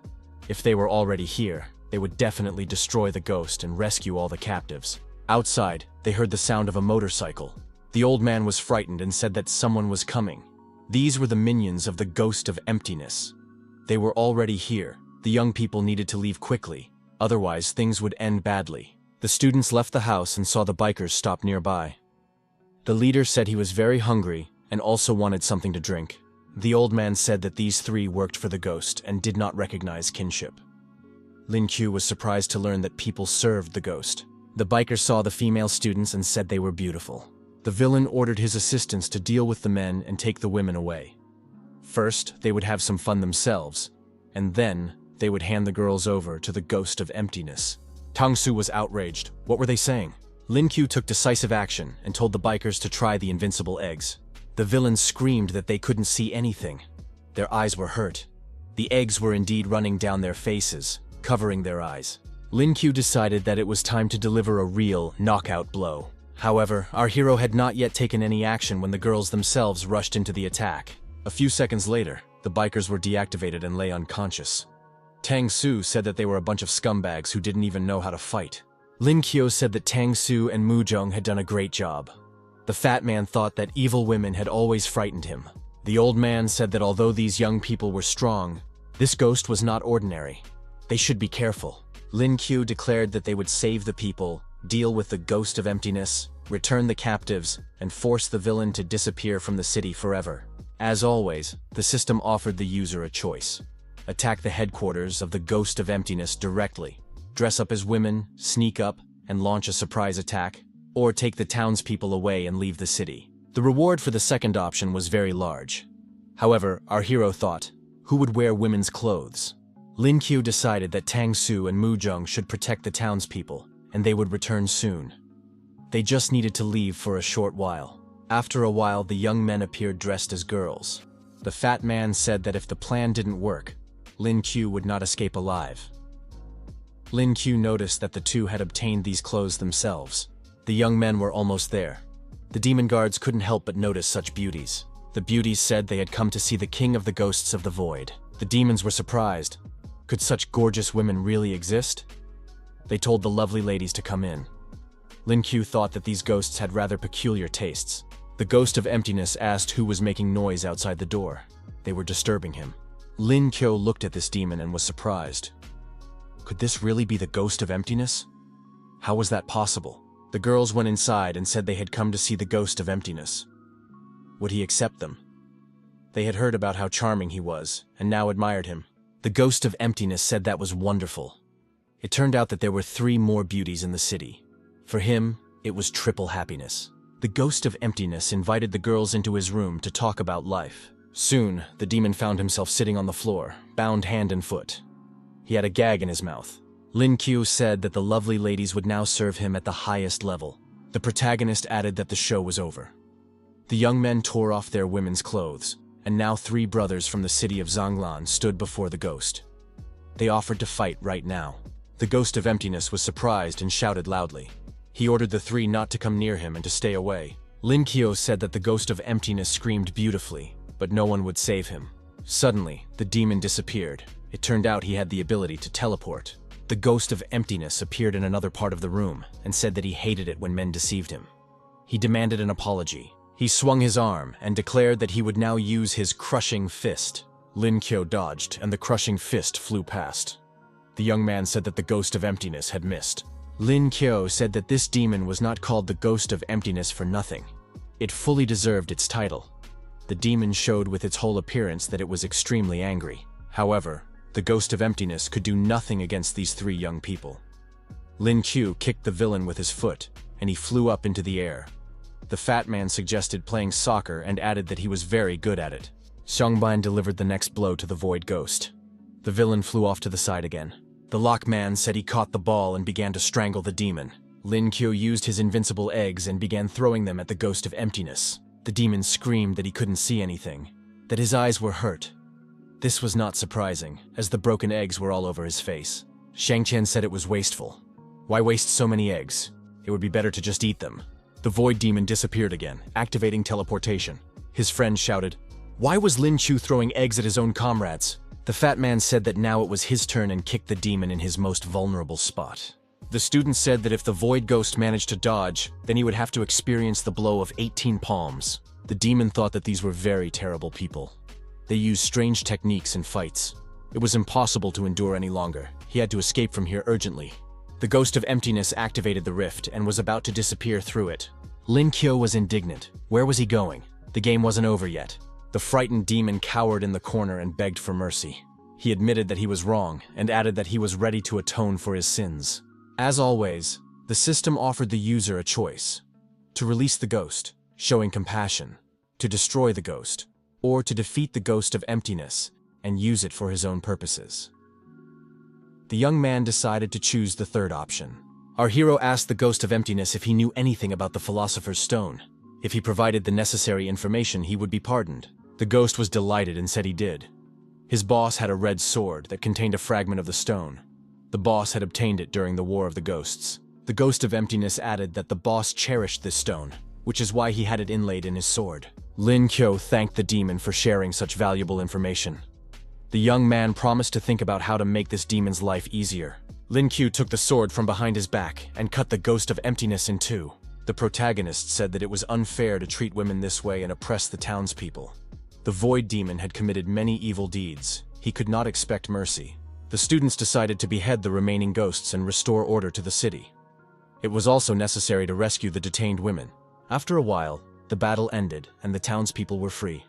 If they were already here, they would definitely destroy the ghost and rescue all the captives. Outside, they heard the sound of a motorcycle. The old man was frightened and said that someone was coming. These were the minions of the Ghost of Emptiness. They were already here. The young people needed to leave quickly, otherwise things would end badly. The students left the house and saw the bikers stop nearby. The leader said he was very hungry and also wanted something to drink. The old man said that these three worked for the ghost and did not recognize kinship. Lin Qiu was surprised to learn that people served the ghost. The bikers saw the female students and said they were beautiful. The villain ordered his assistants to deal with the men and take the women away. First, they would have some fun themselves, and then they would hand the girls over to the Ghost of Emptiness. Tang Su was outraged. What were they saying? Lin Qiu took decisive action and told the bikers to try the invincible eggs. The villains screamed that they couldn't see anything. Their eyes were hurt. The eggs were indeed running down their faces, covering their eyes. Lin Qiu decided that it was time to deliver a real knockout blow. However, our hero had not yet taken any action when the girls themselves rushed into the attack. A few seconds later, the bikers were deactivated and lay unconscious. Tang Su said that they were a bunch of scumbags who didn't even know how to fight. Lin Qiu said that Tang Su and Mu Zhong had done a great job. The fat man thought that evil women had always frightened him. The old man said that although these young people were strong, this ghost was not ordinary. They should be careful. Lin Qiu declared that they would save the people, deal with the Ghost of Emptiness, return the captives, and force the villain to disappear from the city forever. As always, the system offered the user a choice. Attack the headquarters of the Ghost of Emptiness directly, dress up as women, sneak up, and launch a surprise attack, or take the townspeople away and leave the city. The reward for the second option was very large. However, our hero thought, who would wear women's clothes? Lin Qiu decided that Tang Su and Mu Zhong should protect the townspeople, and they would return soon. They just needed to leave for a short while. After a while, the young men appeared dressed as girls. The fat man said that if the plan didn't work, Lin Qiu would not escape alive. Lin Qiu noticed that the two had obtained these clothes themselves. The young men were almost there. The demon guards couldn't help but notice such beauties. The beauties said they had come to see the king of the ghosts of the void. The demons were surprised. Could such gorgeous women really exist? They told the lovely ladies to come in. Lin Qiu thought that these ghosts had rather peculiar tastes. The Ghost of Emptiness asked who was making noise outside the door. They were disturbing him. Lin Qiu looked at this demon and was surprised. Could this really be the Ghost of Emptiness? How was that possible? The girls went inside and said they had come to see the Ghost of Emptiness. Would he accept them? They had heard about how charming he was, and now admired him. The ghost of emptiness said that was wonderful. It turned out that there were 3 more beauties in the city. For him, it was triple happiness. The ghost of emptiness invited the girls into his room to talk about life. Soon, the demon found himself sitting on the floor, bound hand and foot. He had a gag in his mouth. Lin Qiu said that the lovely ladies would now serve him at the highest level. The protagonist added that the show was over. The young men tore off their women's clothes, and now 3 brothers from the city of Zhanglan stood before the ghost. They offered to fight right now. The ghost of emptiness was surprised and shouted loudly. He ordered the 3 not to come near him and to stay away. Lin Qiu said that the ghost of emptiness screamed beautifully, but no one would save him. Suddenly, the demon disappeared. It turned out he had the ability to teleport. The ghost of emptiness appeared in another part of the room and said that he hated it when men deceived him. He demanded an apology. He swung his arm and declared that he would now use his crushing fist. Lin Qiu dodged, and the crushing fist flew past. The young man said that the ghost of emptiness had missed. Lin Qiu said that this demon was not called the ghost of emptiness for nothing. It fully deserved its title. The demon showed with its whole appearance that it was extremely angry. However, the ghost of emptiness could do nothing against these 3 young people. Lin Qiu kicked the villain with his foot, and he flew up into the air. The fat man suggested playing soccer and added that he was very good at it. Xiangbin delivered the next blow to the void ghost. The villain flew off to the side again. The lock man said he caught the ball and began to strangle the demon. Lin Qiu used his invincible eggs and began throwing them at the ghost of emptiness. The demon screamed that he couldn't see anything, that his eyes were hurt. This was not surprising, as the broken eggs were all over his face. Shangqian said it was wasteful. Why waste so many eggs? It would be better to just eat them. The void demon disappeared again, activating teleportation. His friend shouted, "Why was Lin Qiu throwing eggs at his own comrades?" The fat man said that now it was his turn and kicked the demon in his most vulnerable spot. The student said that if the void ghost managed to dodge, then he would have to experience the blow of 18 palms. The demon thought that these were very terrible people. They used strange techniques in fights. It was impossible to endure any longer. He had to escape from here urgently. The ghost of emptiness activated the rift and was about to disappear through it. Lin Qiu was indignant. Where was he going? The game wasn't over yet. The frightened demon cowered in the corner and begged for mercy. He admitted that he was wrong and added that he was ready to atone for his sins. As always, the system offered the user a choice: to release the ghost, showing compassion, to destroy the ghost, or to defeat the ghost of emptiness and use it for his own purposes. The young man decided to choose the third option. Our hero asked the ghost of emptiness if he knew anything about the Philosopher's Stone. If he provided the necessary information, he would be pardoned. The ghost was delighted and said he did. His boss had a red sword that contained a fragment of the stone. The boss had obtained it during the War of the Ghosts. The ghost of emptiness added that the boss cherished this stone, which is why he had it inlaid in his sword. Lin Qiu thanked the demon for sharing such valuable information. The young man promised to think about how to make this demon's life easier. Lin Qiu took the sword from behind his back and cut the ghost of emptiness in 2. The protagonist said that it was unfair to treat women this way and oppress the townspeople. The void demon had committed many evil deeds. He could not expect mercy. The students decided to behead the remaining ghosts and restore order to the city. It was also necessary to rescue the detained women. After a while, the battle ended and the townspeople were free.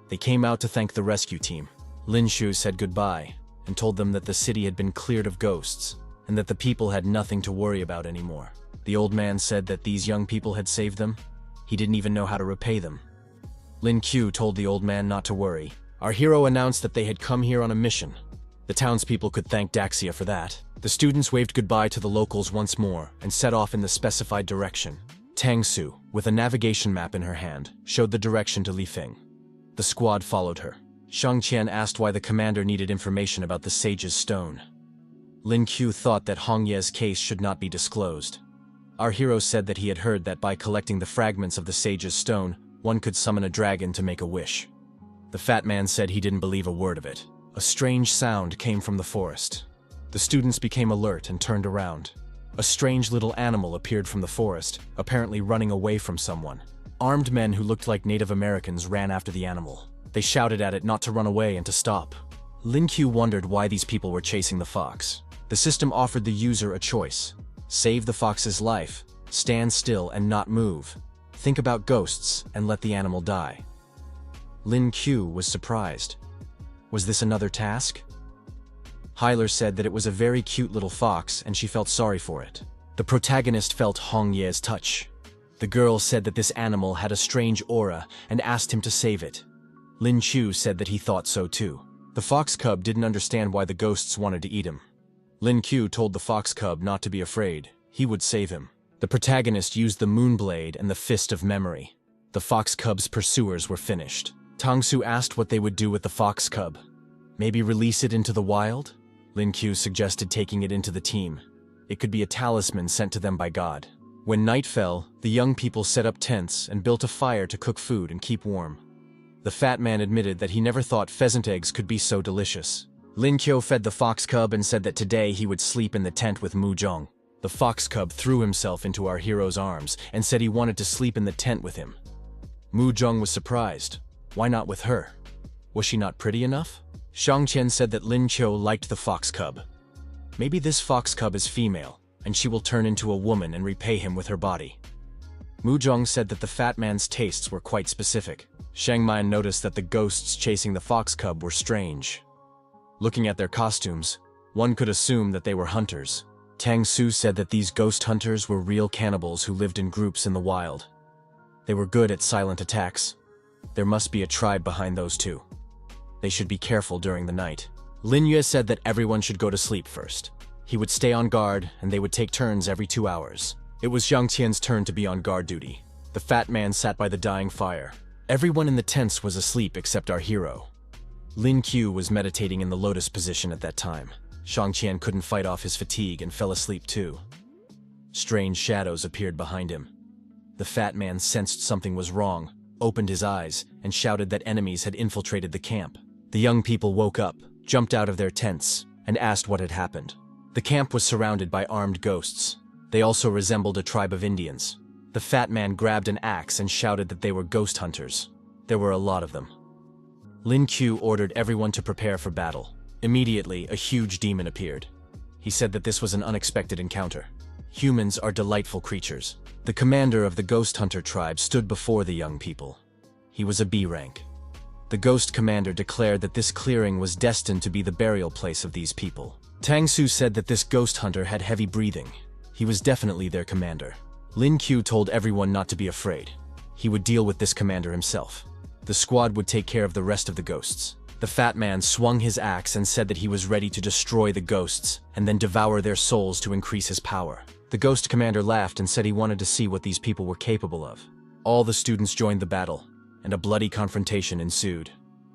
They came out to thank the rescue team. Lin Qiu said goodbye and told them that the city had been cleared of ghosts and that the people had nothing to worry about anymore. The old man said that these young people had saved them. He didn't even know how to repay them. Lin Qiu told the old man not to worry. Our hero announced that they had come here on a mission. The townspeople could thank Daxia for that. The students waved goodbye to the locals once more and set off in the specified direction. Tang Su, with a navigation map in her hand, showed the direction to Li Feng. The squad followed her. Shang Qian asked why the commander needed information about the sage's stone. Lin Qiu thought that Hong Ye's case should not be disclosed. Our hero said that he had heard that by collecting the fragments of the sage's stone, one could summon a dragon to make a wish. The fat man said he didn't believe a word of it. A strange sound came from the forest. The students became alert and turned around. A strange little animal appeared from the forest, apparently running away from someone. Armed men who looked like Native Americans ran after the animal. They shouted at it not to run away and to stop. Lin Qiu wondered why these people were chasing the fox. The system offered the user a choice: save the fox's life, stand still and not move, think about ghosts, and let the animal die. Lin Qiu was surprised. Was this another task? Hyler said that it was a very cute little fox and she felt sorry for it. The protagonist felt Hong Ye's touch. The girl said that this animal had a strange aura and asked him to save it. Lin Chu said that he thought so too. The fox cub didn't understand why the ghosts wanted to eat him. Lin Q told the fox cub not to be afraid, he would save him. The protagonist used the Moonblade and the Fist of Memory. The fox cub's pursuers were finished. Tang Su asked what they would do with the fox cub. Maybe release it into the wild? Lin Q suggested taking it into the team. It could be a talisman sent to them by God. When night fell, the young people set up tents and built a fire to cook food and keep warm. The fat man admitted that he never thought pheasant eggs could be so delicious. Lin Qiu fed the fox cub and said that today he would sleep in the tent with Mu Zhong. The fox cub threw himself into our hero's arms and said he wanted to sleep in the tent with him. Mu Zhong was surprised. Why not with her? Was she not pretty enough? Shang Qian said that Lin Qiu liked the fox cub. Maybe this fox cub is female, and she will turn into a woman and repay him with her body. Mu Zhong said that the fat man's tastes were quite specific. Shang Man noticed that the ghosts chasing the fox cub were strange. Looking at their costumes, one could assume that they were hunters. Tang Su said that these ghost hunters were real cannibals who lived in groups in the wild. They were good at silent attacks. There must be a tribe behind those two. They should be careful during the night. Lin Yue said that everyone should go to sleep first. He would stay on guard, and they would take turns every 2 hours. It was Jiang Qian's turn to be on guard duty. The fat man sat by the dying fire. Everyone in the tents was asleep except our hero. Lin Qiu was meditating in the lotus position at that time. Shang Qian couldn't fight off his fatigue and fell asleep too. Strange shadows appeared behind him. The fat man sensed something was wrong, opened his eyes, and shouted that enemies had infiltrated the camp. The young people woke up, jumped out of their tents, and asked what had happened. The camp was surrounded by armed ghosts. They also resembled a tribe of Indians. The fat man grabbed an axe and shouted that they were ghost hunters. There were a lot of them. Lin Qiu ordered everyone to prepare for battle. Immediately, a huge demon appeared. He said that this was an unexpected encounter. Humans are delightful creatures. The commander of the ghost hunter tribe stood before the young people. He was a B rank. The ghost commander declared that this clearing was destined to be the burial place of these people. Tang Su said that this ghost hunter had heavy breathing. He was definitely their commander. Lin Qiu told everyone not to be afraid. He would deal with this commander himself. The squad would take care of the rest of the ghosts. The fat man swung his axe and said that he was ready to destroy the ghosts and then devour their souls to increase his power. The ghost commander laughed and said he wanted to see what these people were capable of. All the students joined the battle, and a bloody confrontation ensued.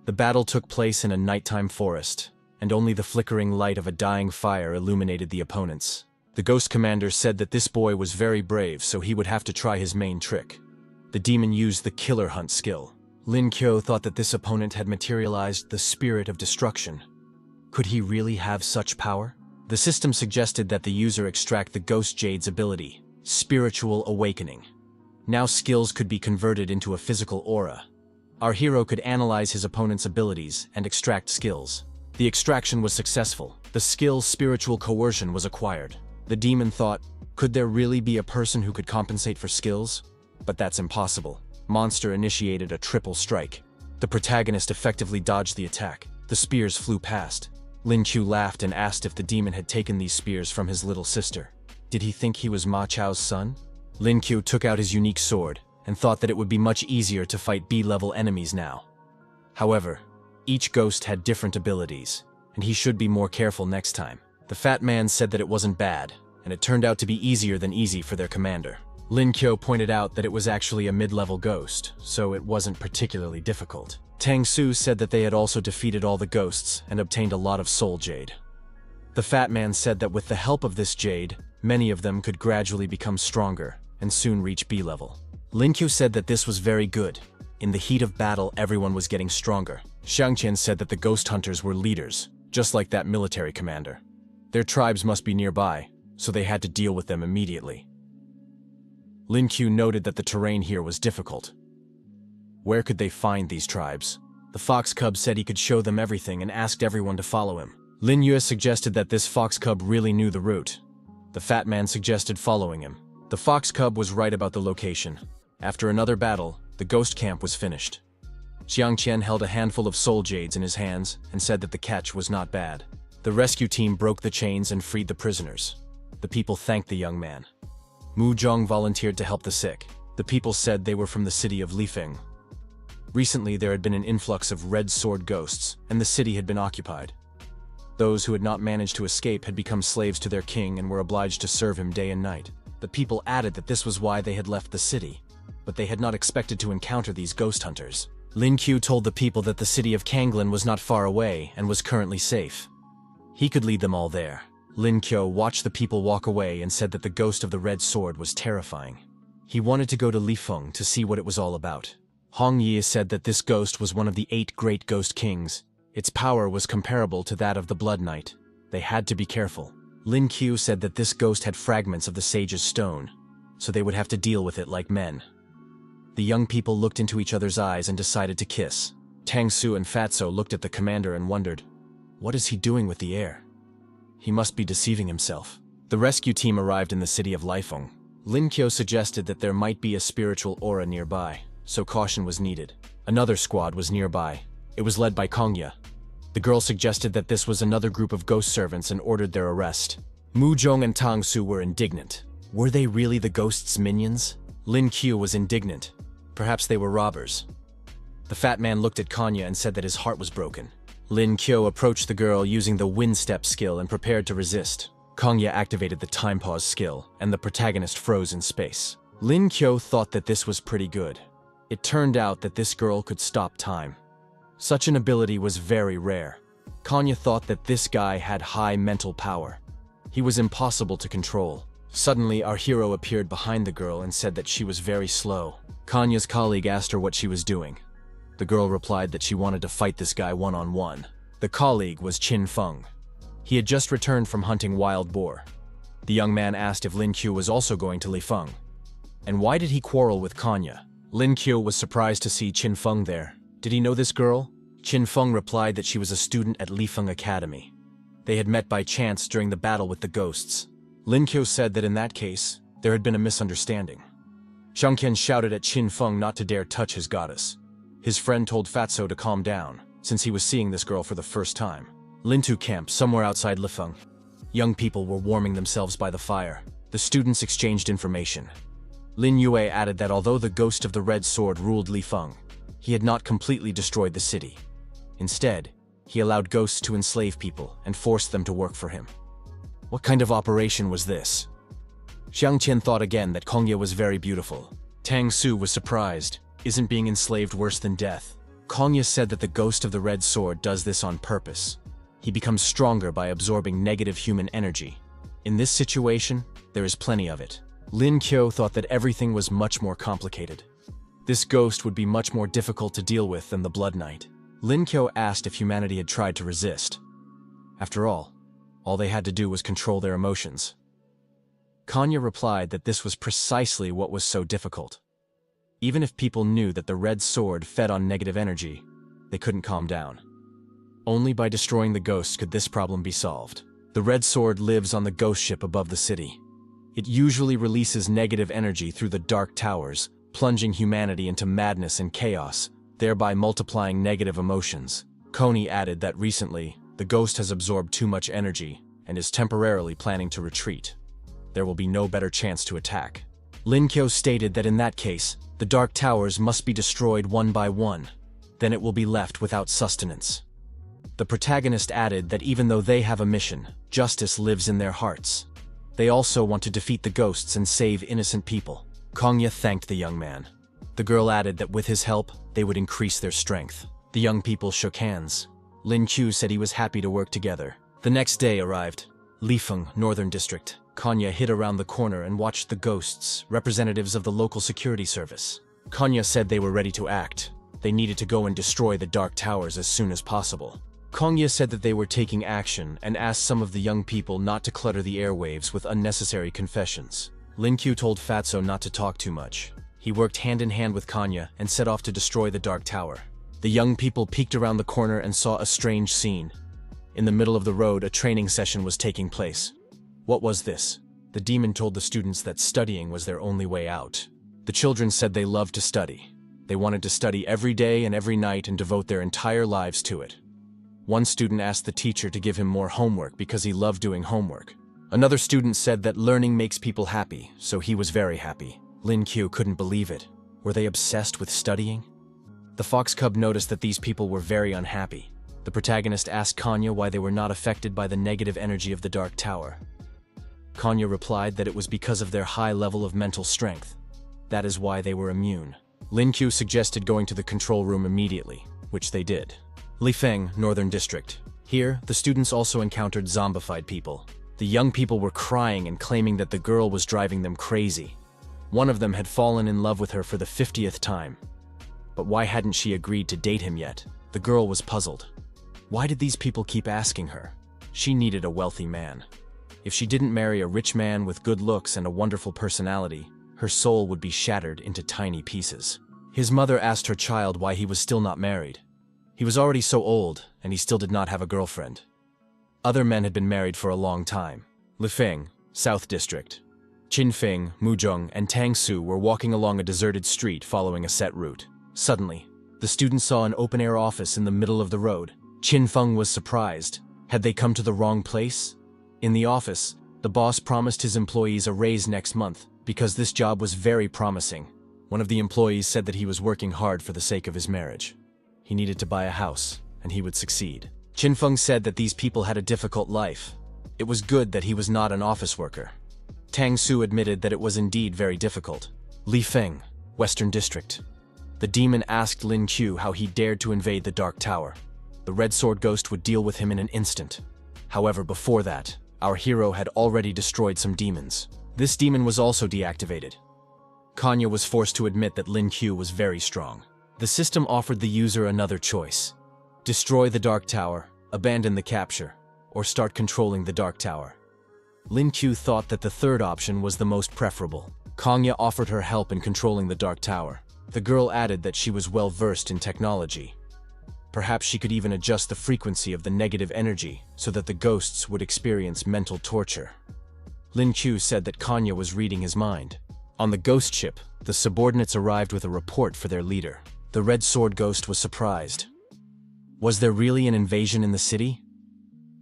The battle took place in a nighttime forest, and only the flickering light of a dying fire illuminated the opponents. The ghost commander said that this boy was very brave, so he would have to try his main trick. The demon used the killer hunt skill. Lin Qiu thought that this opponent had materialized the spirit of destruction. Could he really have such power? The system suggested that the user extract the ghost jade's ability, Spiritual Awakening. Now skills could be converted into a physical aura. Our hero could analyze his opponent's abilities and extract skills. The extraction was successful. The skill Spiritual Coercion was acquired. The demon thought, could there really be a person who could compensate for skills? But that's impossible. Monster initiated a triple strike. The protagonist effectively dodged the attack. The spears flew past. Lin Qiu laughed and asked if the demon had taken these spears from his little sister. Did he think he was Ma Chao's son? Lin Qiu took out his unique sword and thought that it would be much easier to fight B-level enemies now. However, each ghost had different abilities, and he should be more careful next time. The fat man said that it wasn't bad, and it turned out to be easier than easy for their commander. Lin Qiu pointed out that it was actually a mid-level ghost, so it wasn't particularly difficult. Tang Su said that they had also defeated all the ghosts and obtained a lot of soul jade. The fat man said that with the help of this jade, many of them could gradually become stronger and soon reach B-level. Lin Qiu said that this was very good. In the heat of battle, everyone was getting stronger. Shang Qian said that the ghost hunters were leaders, just like that military commander. Their tribes must be nearby, so they had to deal with them immediately. Lin Qiu noted that the terrain here was difficult. Where could they find these tribes? The fox cub said he could show them everything and asked everyone to follow him. Lin Yue suggested that this fox cub really knew the route. The fat man suggested following him. The fox cub was right about the location. After another battle, the ghost camp was finished. Jiang Qian held a handful of soul jades in his hands and said that the catch was not bad. The rescue team broke the chains and freed the prisoners. The people thanked the young man. Mu Zhong volunteered to help the sick. The people said they were from the city of Lifeng. Recently, there had been an influx of red sword ghosts, and the city had been occupied. Those who had not managed to escape had become slaves to their king and were obliged to serve him day and night. The people added that this was why they had left the city, but they had not expected to encounter these ghost hunters. Lin Qiu told the people that the city of Kanglin was not far away and was currently safe. He could lead them all there. Lin Qiu watched the people walk away and said that the ghost of the red sword was terrifying. He wanted to go to Lifeng to see what it was all about. Hong Yi said that this ghost was one of the 8 great ghost kings. Its power was comparable to that of the Blood Knight. They had to be careful. Lin Qiu said that this ghost had fragments of the sage's stone, so they would have to deal with it like men. The young people looked into each other's eyes and decided to kiss. Tang Su and Fatso looked at the commander and wondered, what is he doing with the air? He must be deceiving himself. The rescue team arrived in the city of Lifeng. Lin Qiu suggested that there might be a spiritual aura nearby, so caution was needed. Another squad was nearby. It was led by Kongya. The girl suggested that this was another group of ghost servants and ordered their arrest. Mu Zhong and Tang Su were indignant. Were they really the ghost's minions? Lin Qiu was indignant. Perhaps they were robbers. The fat man looked at Kongya and said that his heart was broken. Lin Qiu approached the girl using the wind step skill and prepared to resist. Kongya activated the time pause skill, and the protagonist froze in space. Lin Qiu thought that this was pretty good. It turned out that this girl could stop time. Such an ability was very rare. Kongya thought that this guy had high mental power. He was impossible to control. Suddenly, our hero appeared behind the girl and said that she was very slow. Kongya's colleague asked her what she was doing. The girl replied that she wanted to fight this guy one-on-one. The colleague was Qin Feng. He had just returned from hunting wild boar. The young man asked if Lin Qiu was also going to Lifeng. And why did he quarrel with Kongya? Lin Qiu was surprised to see Qin Feng there. Did he know this girl? Qin Feng replied that she was a student at Lifeng Academy. They had met by chance during the battle with the ghosts. Lin Qiu said that in that case, there had been a misunderstanding. Zhang Qian shouted at Qin Feng not to dare touch his goddess. His friend told Fatso to calm down, since he was seeing this girl for the first time. Lintu camped somewhere outside Lifeng. Young people were warming themselves by the fire. The students exchanged information. Lin Yue added that although the ghost of the red sword ruled Lifeng, he had not completely destroyed the city. Instead, he allowed ghosts to enslave people and forced them to work for him. What kind of operation was this? Xiang Qian thought again that Kongya was very beautiful. Tang Su was surprised. Isn't being enslaved worse than death? Kongya said that the ghost of the red sword does this on purpose. He becomes stronger by absorbing negative human energy. In this situation, there is plenty of it. Lin Qiu thought that everything was much more complicated. This ghost would be much more difficult to deal with than the Blood Knight. Lin Qiu asked if humanity had tried to resist. After all they had to do was control their emotions. Kongya replied that this was precisely what was so difficult. Even if people knew that the red sword fed on negative energy, they couldn't calm down. Only by destroying the ghosts could this problem be solved. The red sword lives on the ghost ship above the city. It usually releases negative energy through the dark towers, plunging humanity into madness and chaos, thereby multiplying negative emotions. Coney added that recently, the ghost has absorbed too much energy and is temporarily planning to retreat. There will be no better chance to attack. Lin Qiu stated that in that case, the dark towers must be destroyed one by one. Then it will be left without sustenance. The protagonist added that even though they have a mission, justice lives in their hearts. They also want to defeat the ghosts and save innocent people. Kongya thanked the young man. The girl added that with his help, they would increase their strength. The young people shook hands. Lin Qiu said he was happy to work together. The next day arrived. Lifeng, Northern District. Kongya hid around the corner and watched the ghosts, representatives of the local security service. Kongya said they were ready to act. They needed to go and destroy the dark towers as soon as possible. Kongya said that they were taking action and asked some of the young people not to clutter the airwaves with unnecessary confessions. Lin Qiu told Fatso not to talk too much. He worked hand in hand with Kongya and set off to destroy the dark tower. The young people peeked around the corner and saw a strange scene. In the middle of the road, a training session was taking place. What was this? The demon told the students that studying was their only way out. The children said they loved to study. They wanted to study every day and every night and devote their entire lives to it. One student asked the teacher to give him more homework because he loved doing homework. Another student said that learning makes people happy, so he was very happy. Lin Q couldn't believe it. Were they obsessed with studying? The fox cub noticed that these people were very unhappy. The protagonist asked Kanya why they were not affected by the negative energy of the Dark Tower. Kanya replied that it was because of their high level of mental strength. That is why they were immune. Lin Q suggested going to the control room immediately, which they did. Lifeng, Northern District. Here, the students also encountered zombified people. The young people were crying and claiming that the girl was driving them crazy. One of them had fallen in love with her for the 50th time. But why hadn't she agreed to date him yet? The girl was puzzled. Why did these people keep asking her? She needed a wealthy man. If she didn't marry a rich man with good looks and a wonderful personality, her soul would be shattered into tiny pieces. His mother asked her child why he was still not married. He was already so old, and he still did not have a girlfriend. Other men had been married for a long time. Lifeng, South District. Qinfeng, Muzhong, and Tangsu were walking along a deserted street following a set route. Suddenly, the students saw an open-air office in the middle of the road. Qinfeng was surprised. Had they come to the wrong place? In the office, the boss promised his employees a raise next month because this job was very promising. One of the employees said that he was working hard for the sake of his marriage. He needed to buy a house, and he would succeed. Qinfeng said that these people had a difficult life. It was good that he was not an office worker. Tang Su admitted that it was indeed very difficult. Lifeng, Western District. The demon asked Lin Q how he dared to invade the Dark Tower. The Red Sword Ghost would deal with him in an instant. However, before that, our hero had already destroyed some demons. This demon was also deactivated. Kanya was forced to admit that Lin Q was very strong. The system offered the user another choice. Destroy the Dark Tower, abandon the capture, or start controlling the Dark Tower. Lin Q thought that the third option was the most preferable. Kanya offered her help in controlling the Dark Tower. The girl added that she was well versed in technology. Perhaps she could even adjust the frequency of the negative energy so that the ghosts would experience mental torture. Lin Q said that Kanya was reading his mind. On the ghost ship, the subordinates arrived with a report for their leader. The Red Sword Ghost was surprised. Was there really an invasion in the city?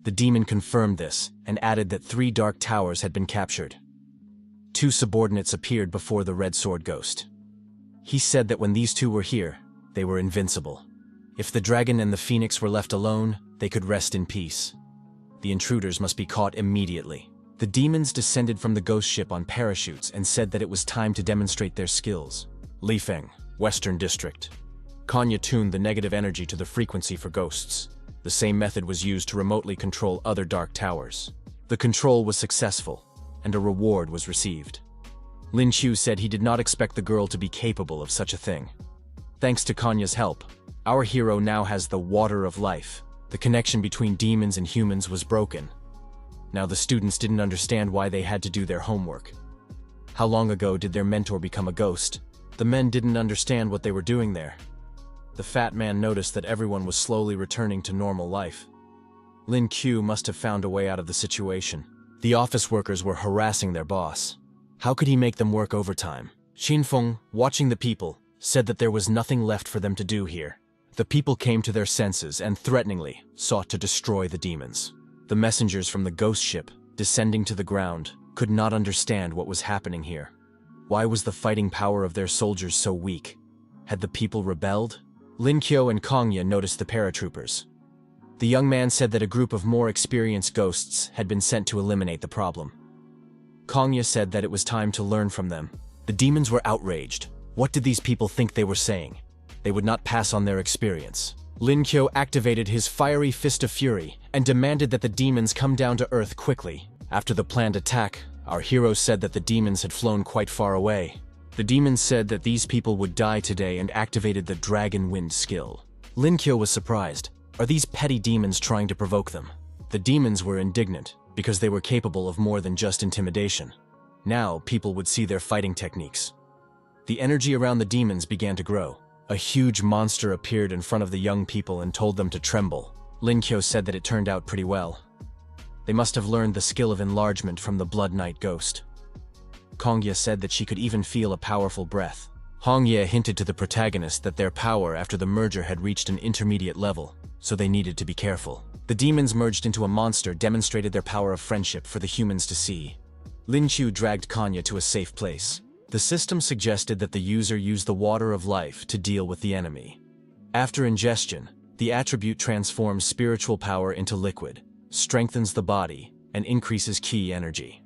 The demon confirmed this and added that 3 Dark Towers had been captured. 2 subordinates appeared before the Red Sword Ghost. He said that when these 2 were here, they were invincible. If the dragon and the phoenix were left alone, they could rest in peace. The intruders must be caught immediately. The demons descended from the ghost ship on parachutes and said that it was time to demonstrate their skills. Lifeng, Western District. Kanya tuned the negative energy to the frequency for ghosts. The same method was used to remotely control other Dark Towers. The control was successful, and a reward was received. Lin Qiu said he did not expect the girl to be capable of such a thing. Thanks to Kanya's help, our hero now has the water of life. The connection between demons and humans was broken. Now the students didn't understand why they had to do their homework. How long ago did their mentor become a ghost? The men didn't understand what they were doing there. The fat man noticed that everyone was slowly returning to normal life. Lin Qiu must have found a way out of the situation. The office workers were harassing their boss. How could he make them work overtime? Xinfeng, watching the people, said that there was nothing left for them to do here. The people came to their senses and threateningly sought to destroy the demons. The messengers from the ghost ship, descending to the ground, could not understand what was happening here. Why was the fighting power of their soldiers so weak? Had the people rebelled? Lin Qiu and Kongya noticed the paratroopers. The young man said that a group of more experienced ghosts had been sent to eliminate the problem. Kongya said that it was time to learn from them. The demons were outraged. What did these people think they were saying? They would not pass on their experience. Lin Qiu activated his fiery fist of fury and demanded that the demons come down to earth quickly. After the planned attack, our hero said that the demons had flown quite far away. The demons said that these people would die today and activated the Dragon Wind skill. Lin Qiu was surprised. Are these petty demons trying to provoke them? The demons were indignant because they were capable of more than just intimidation. Now people would see their fighting techniques. The energy around the demons began to grow. A huge monster appeared in front of the young people and told them to tremble. Lin Qiu said that it turned out pretty well. They must have learned the skill of enlargement from the Blood Knight Ghost. Kongya said that she could even feel a powerful breath. Hongye hinted to the protagonist that their power after the merger had reached an intermediate level. so they needed to be careful. The demons merged into a monster demonstrated their power of friendship for the humans to see. Lin Qiu dragged Kanya to a safe place. The system suggested that the user use the water of life to deal with the enemy. After ingestion, the attribute transforms spiritual power into liquid, strengthens the body, and increases ki energy.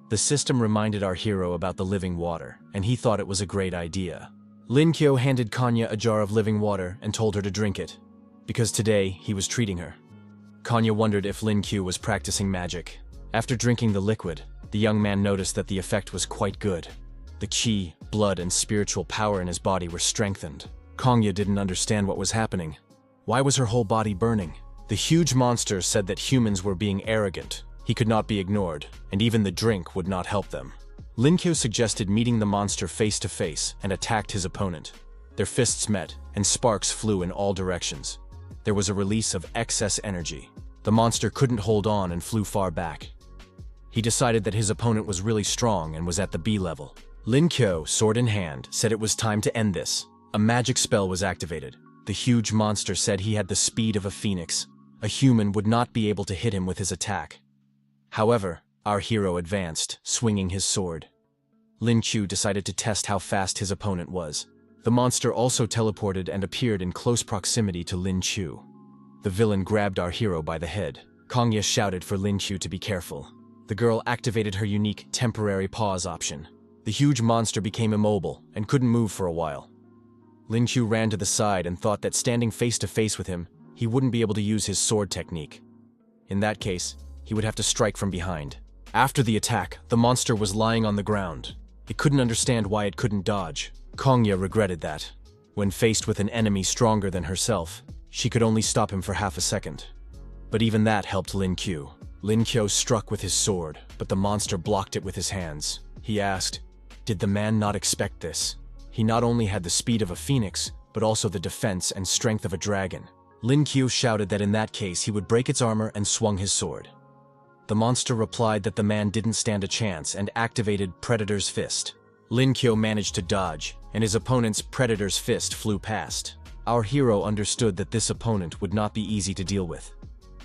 The system reminded our hero about the living water, and he thought it was a great idea. Lin Qiu handed Kanya a jar of living water and told her to drink it, because today he was treating her. Kanya wondered if Lin Qiu was practicing magic. After drinking the liquid, the young man noticed that the effect was quite good. The qi, blood, and spiritual power in his body were strengthened. Kanya didn't understand what was happening. Why was her whole body burning? The huge monster said that humans were being arrogant. He could not be ignored, and even the drink would not help them. Lin Qiu suggested meeting the monster face to face and attacked his opponent. Their fists met, and sparks flew in all directions. There was a release of excess energy. The monster couldn't hold on and flew far back. He decided that his opponent was really strong and was at the B level. Lin Qiu, sword in hand, said it was time to end this. A magic spell was activated. The huge monster said he had the speed of a phoenix. A human would not be able to hit him with his attack. However, our hero advanced, swinging his sword. Lin Qiu decided to test how fast his opponent was. The monster also teleported and appeared in close proximity to Lin Qiu. The villain grabbed our hero by the head. Kanya shouted for Lin Qiu to be careful. The girl activated her unique temporary pause option. The huge monster became immobile and couldn't move for a while. Lin Qiu ran to the side and thought that standing face to face with him, he wouldn't be able to use his sword technique. In that case, he would have to strike from behind. After the attack, the monster was lying on the ground. It couldn't understand why it couldn't dodge. Kanya regretted that. When faced with an enemy stronger than herself, she could only stop him for half a second. But even that helped Lin Qiu. Lin Qiu struck with his sword, but the monster blocked it with his hands. He asked, "Did the man not expect this?" He not only had the speed of a phoenix, but also the defense and strength of a dragon. Lin Qiu shouted that in that case he would break its armor and swung his sword. The monster replied that the man didn't stand a chance and activated Predator's Fist. Lin Qiu managed to dodge, and his opponent's Predator's Fist flew past. Our hero understood that this opponent would not be easy to deal with.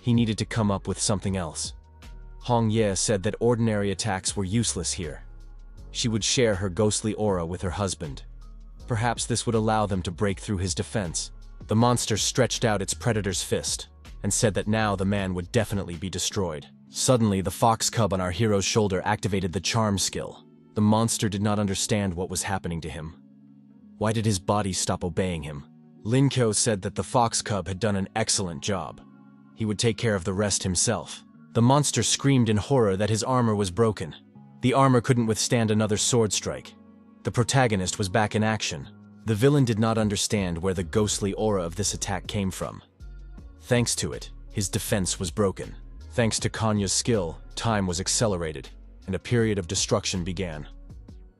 He needed to come up with something else. Hong Ye said that ordinary attacks were useless here. She would share her ghostly aura with her husband. Perhaps this would allow them to break through his defense. The monster stretched out its Predator's Fist, and said that now the man would definitely be destroyed. Suddenly, the fox cub on our hero's shoulder activated the charm skill. The monster did not understand what was happening to him. Why did his body stop obeying him? Lin Qiu said that the fox cub had done an excellent job. He would take care of the rest himself. The monster screamed in horror that his armor was broken. The armor couldn't withstand another sword strike. The protagonist was back in action. The villain did not understand where the ghostly aura of this attack came from. Thanks to it, his defense was broken. Thanks to Kanya's skill, time was accelerated, and a period of destruction began.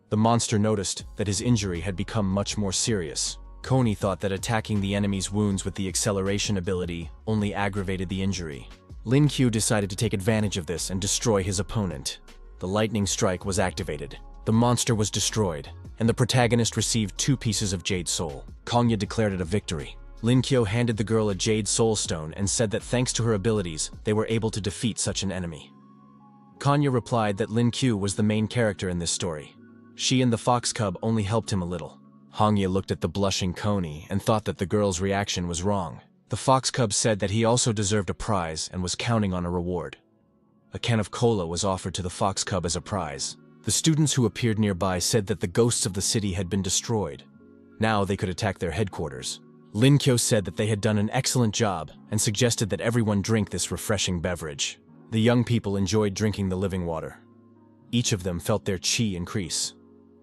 The monster noticed that his injury had become much more serious. Koni thought that attacking the enemy's wounds with the acceleration ability only aggravated the injury. Lin Qiu decided to take advantage of this and destroy his opponent. The lightning strike was activated. The monster was destroyed, and the protagonist received 2 pieces of Jade Soul. Kanya declared it a victory. Lin Qiu handed the girl a Jade Soul Stone and said that thanks to her abilities, they were able to defeat such an enemy. Kanya replied that Lin Qiu was the main character in this story. She and the fox cub only helped him a little. Hongye looked at the blushing Koni and thought that the girl's reaction was wrong. The fox cub said that he also deserved a prize and was counting on a reward. A can of cola was offered to the fox cub as a prize. The students who appeared nearby said that the ghosts of the city had been destroyed. Now they could attack their headquarters. Lin Qiu said that they had done an excellent job and suggested that everyone drink this refreshing beverage. The young people enjoyed drinking the living water. Each of them felt their qi increase.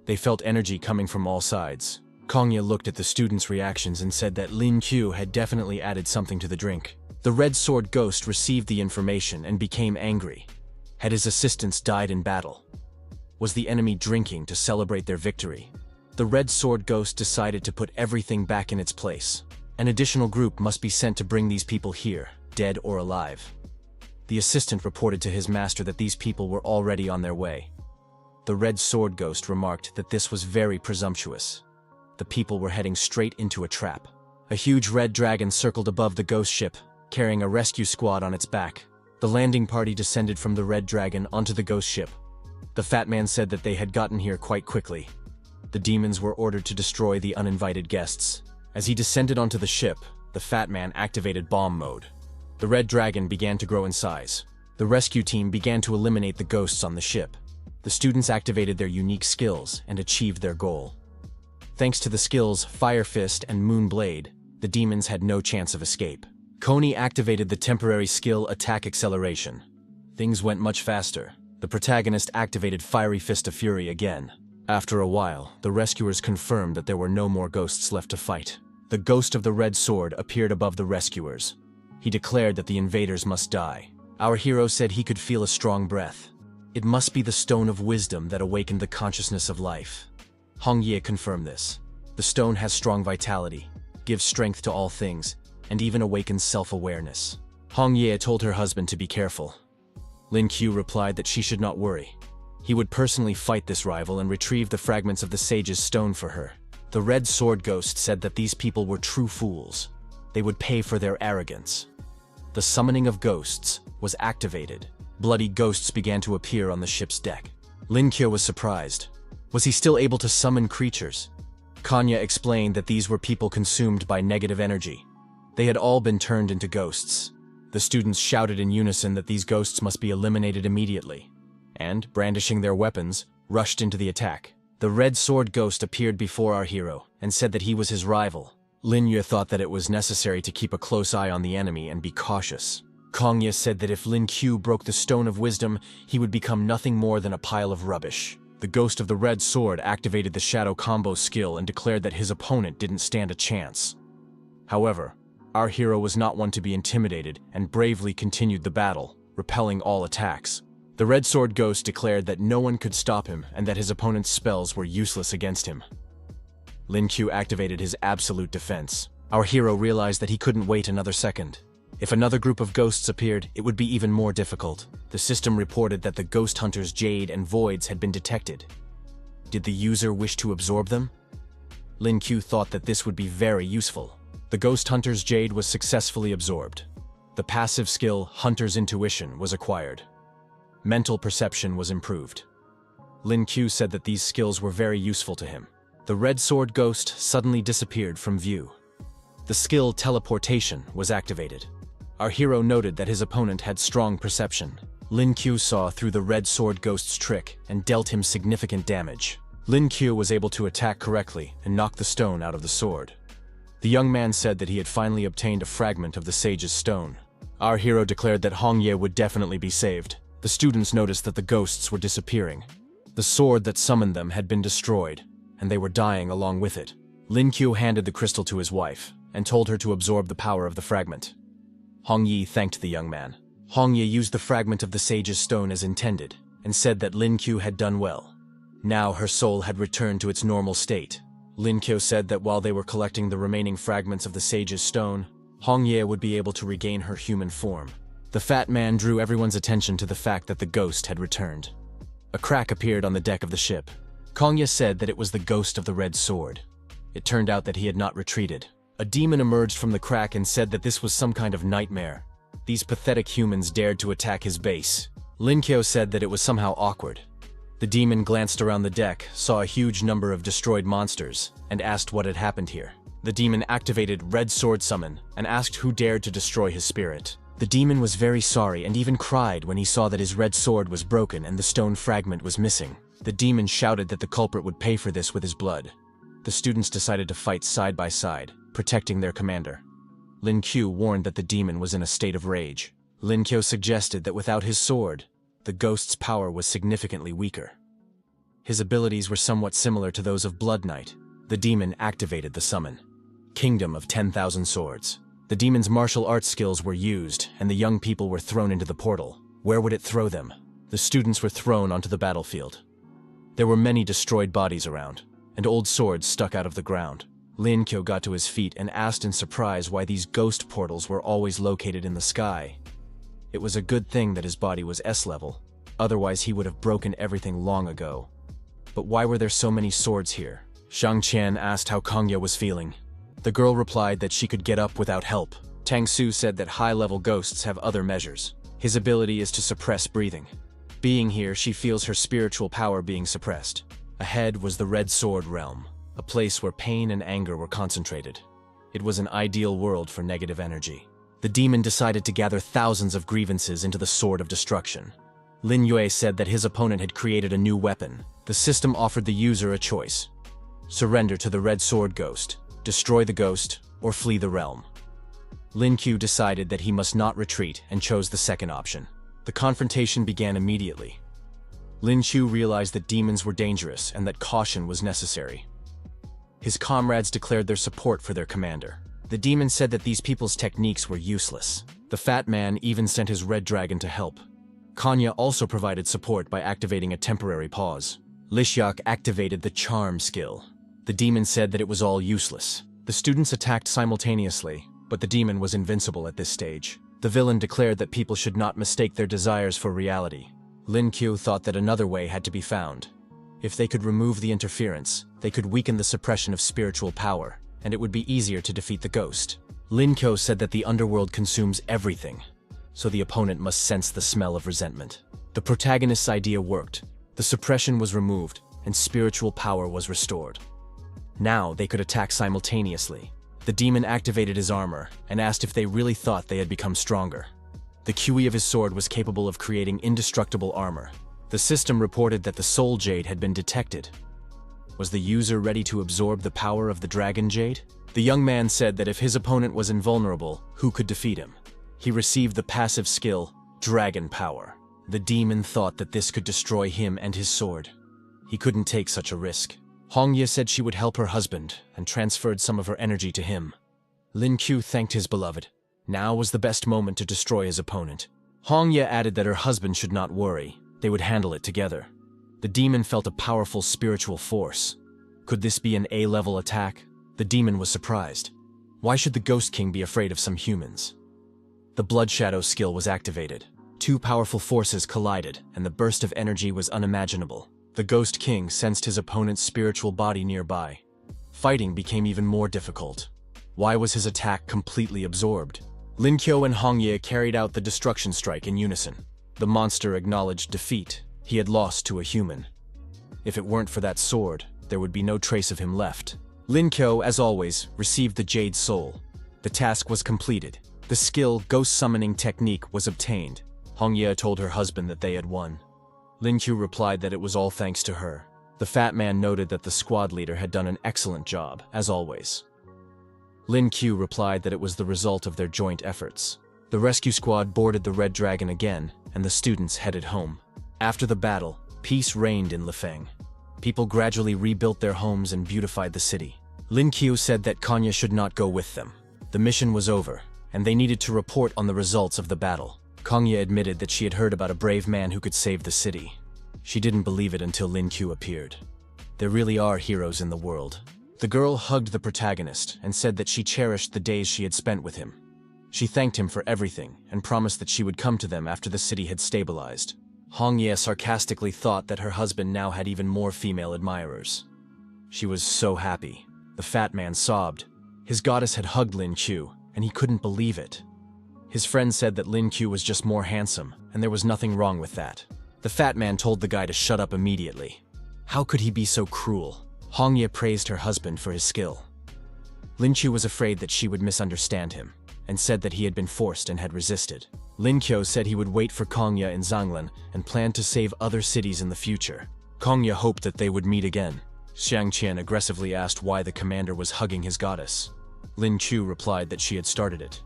They felt energy coming from all sides. Kongya looked at the students' reactions and said that Lin Qiu had definitely added something to the drink. The Red Sword Ghost received the information and became angry. Had his assistants died in battle? Was the enemy drinking to celebrate their victory? The Red Sword Ghost decided to put everything back in its place. An additional group must be sent to bring these people here, dead or alive. The assistant reported to his master that these people were already on their way. The Red Sword Ghost remarked that this was very presumptuous. The people were heading straight into a trap. A huge red dragon circled above the ghost ship carrying a rescue squad on its back. The landing party descended from the Red Dragon onto the ghost ship. The fat man said that they had gotten here quite quickly. The demons were ordered to destroy the uninvited guests. As he descended onto the ship, the fat man activated bomb mode. The Red Dragon began to grow in size. The rescue team began to eliminate the ghosts on the ship. The students activated their unique skills and achieved their goal. Thanks to the skills Fire Fist and Moon Blade, the demons had no chance of escape. Coney activated the temporary skill Attack Acceleration. Things went much faster. The protagonist activated Fiery Fist of Fury again. After a while, the rescuers confirmed that there were no more ghosts left to fight. The ghost of the Red Sword appeared above the rescuers. He declared that the invaders must die. Our hero said he could feel a strong breath. It must be the Stone of Wisdom that awakened the consciousness of life. Hong Ye confirmed this. The stone has strong vitality, gives strength to all things, and even awakens self-awareness. Hong Ye told her husband to be careful. Lin Qiu replied that she should not worry. He would personally fight this rival and retrieve the fragments of the sage's stone for her. The Red Sword Ghost said that these people were true fools. They would pay for their arrogance. The summoning of ghosts was activated. Bloody ghosts began to appear on the ship's deck. Lin Qiu was surprised. Was he still able to summon creatures? Kanya explained that these were people consumed by negative energy. They had all been turned into ghosts. The students shouted in unison that these ghosts must be eliminated immediately, and, brandishing their weapons, rushed into the attack. The Red Sword Ghost appeared before our hero and said that he was his rival. Lin Yu thought that it was necessary to keep a close eye on the enemy and be cautious. Kongya said that if Lin Qiu broke the Stone of Wisdom, he would become nothing more than a pile of rubbish. The Ghost of the Red Sword activated the Shadow Combo skill and declared that his opponent didn't stand a chance. However, our hero was not one to be intimidated and bravely continued the battle, repelling all attacks. The Red Sword Ghost declared that no one could stop him and that his opponent's spells were useless against him. Lin Qiu activated his absolute defense. Our hero realized that he couldn't wait another second. If another group of ghosts appeared, it would be even more difficult. The system reported that the ghost hunters Jade and Voids had been detected. Did the user wish to absorb them? Lin Qiu thought that this would be very useful. The ghost hunter's Jade was successfully absorbed. The passive skill Hunter's Intuition was acquired. Mental perception was improved. Lin Qiu said that these skills were very useful to him. The Red Sword Ghost suddenly disappeared from view. The skill Teleportation was activated. Our hero noted that his opponent had strong perception. Lin Qiu saw through the Red Sword Ghost's trick and dealt him significant damage. Lin Qiu was able to attack correctly and knock the stone out of the sword. The young man said that he had finally obtained a fragment of the sage's stone. Our hero declared that Hong Ye would definitely be saved. The students noticed that the ghosts were disappearing. The sword that summoned them had been destroyed, and they were dying along with it. Lin Qiu handed the crystal to his wife and told her to absorb the power of the fragment. Hong Yi thanked the young man. Hong Ye used the fragment of the sage's stone as intended, and said that Lin Qiu had done well. Now her soul had returned to its normal state. Lin Qiu said that while they were collecting the remaining fragments of the sage's stone, Hong Ye would be able to regain her human form. The fat man drew everyone's attention to the fact that the ghost had returned. A crack appeared on the deck of the ship. Kongya said that it was the ghost of the Red Sword. It turned out that he had not retreated. A demon emerged from the crack and said that this was some kind of nightmare. These pathetic humans dared to attack his base. Lin Qiu said that it was somehow awkward. The demon glanced around the deck, saw a huge number of destroyed monsters, and asked what had happened here. The demon activated Red Sword Summon and asked who dared to destroy his spirit. The demon was very sorry and even cried when he saw that his red sword was broken and the stone fragment was missing. The demon shouted that the culprit would pay for this with his blood. The students decided to fight side by side, protecting their commander. Lin Qiu warned that the demon was in a state of rage. Lin Qiu suggested that without his sword, the ghost's power was significantly weaker. His abilities were somewhat similar to those of Blood Knight. The demon activated the summon. Kingdom of 10,000 Swords. The demon's martial arts skills were used, and the young people were thrown into the portal. Where would it throw them? The students were thrown onto the battlefield. There were many destroyed bodies around, and old swords stuck out of the ground. Lin Qiu got to his feet and asked in surprise why these ghost portals were always located in the sky. It was a good thing that his body was S-level, otherwise he would have broken everything long ago. But why were there so many swords here? Shang Qian asked how Kongya was feeling. The girl replied that she could get up without help. Tang Su said that high-level ghosts have other measures. His ability is to suppress breathing. Being here, she feels her spiritual power being suppressed. Ahead was the Red Sword Realm, a place where pain and anger were concentrated. It was an ideal world for negative energy. The demon decided to gather thousands of grievances into the Sword of Destruction. Lin Yue said that his opponent had created a new weapon. The system offered the user a choice. Surrender to the Red Sword Ghost, destroy the ghost, or flee the realm. Lin Q decided that he must not retreat and chose the second option. The confrontation began immediately. Lin Qiu realized that demons were dangerous and that caution was necessary. His comrades declared their support for their commander. The demon said that these people's techniques were useless. The fat man even sent his red dragon to help. Kanya also provided support by activating a temporary pause. Lishyak activated the charm skill. The demon said that it was all useless. The students attacked simultaneously, but the demon was invincible at this stage. The villain declared that people should not mistake their desires for reality. Lin Qiu thought that another way had to be found. If they could remove the interference, they could weaken the suppression of spiritual power, and it would be easier to defeat the ghost. Lin Qiu said that the underworld consumes everything, so the opponent must sense the smell of resentment. The protagonist's idea worked. The suppression was removed, and spiritual power was restored. Now they could attack simultaneously. The demon activated his armor and asked if they really thought they had become stronger. The QE of his sword was capable of creating indestructible armor. The system reported that the Soul Jade had been detected. Was the user ready to absorb the power of the Dragon Jade? The young man said that if his opponent was invulnerable, who could defeat him? He received the passive skill, Dragon Power. The demon thought that this could destroy him and his sword. He couldn't take such a risk. Hongye said she would help her husband and transferred some of her energy to him. Lin Qiu thanked his beloved. Now was the best moment to destroy his opponent. Hongye added that her husband should not worry. They would handle it together. The demon felt a powerful spiritual force. Could this be an A-level attack? The demon was surprised. Why should the Ghost King be afraid of some humans? The Blood Shadow skill was activated. Two powerful forces collided, and the burst of energy was unimaginable. The Ghost King sensed his opponent's spiritual body nearby. Fighting became even more difficult. Why was his attack completely absorbed? Lin Qiu and Hongye carried out the destruction strike in unison. The monster acknowledged defeat. He had lost to a human. If it weren't for that sword, there would be no trace of him left. Lin Qiu, as always, received the Jade Soul. The task was completed. The skill Ghost Summoning Technique was obtained. Hongye told her husband that they had won. Lin Qiu replied that it was all thanks to her. The fat man noted that the squad leader had done an excellent job, as always. Lin Qiu replied that it was the result of their joint efforts. The rescue squad boarded the Red Dragon again, and the students headed home. After the battle, peace reigned in Lifeng. People gradually rebuilt their homes and beautified the city. Lin Qiu said that Kanya should not go with them. The mission was over, and they needed to report on the results of the battle. Kanya admitted that she had heard about a brave man who could save the city. She didn't believe it until Lin Qiu appeared. There really are heroes in the world. The girl hugged the protagonist and said that she cherished the days she had spent with him. She thanked him for everything and promised that she would come to them after the city had stabilized. Hongye sarcastically thought that her husband now had even more female admirers. She was so happy. The fat man sobbed. His goddess had hugged Lin Qiu, and he couldn't believe it. His friend said that Lin Qiu was just more handsome, and there was nothing wrong with that. The fat man told the guy to shut up immediately. How could he be so cruel? Hongye praised her husband for his skill. Lin Qiu was afraid that she would misunderstand him, and said that he had been forced and had resisted. Lin Qiu said he would wait for Kongya in Zanglan and planned to save other cities in the future. Kongya hoped that they would meet again. Xiang Qian aggressively asked why the commander was hugging his goddess. Lin Qiu replied that she had started it.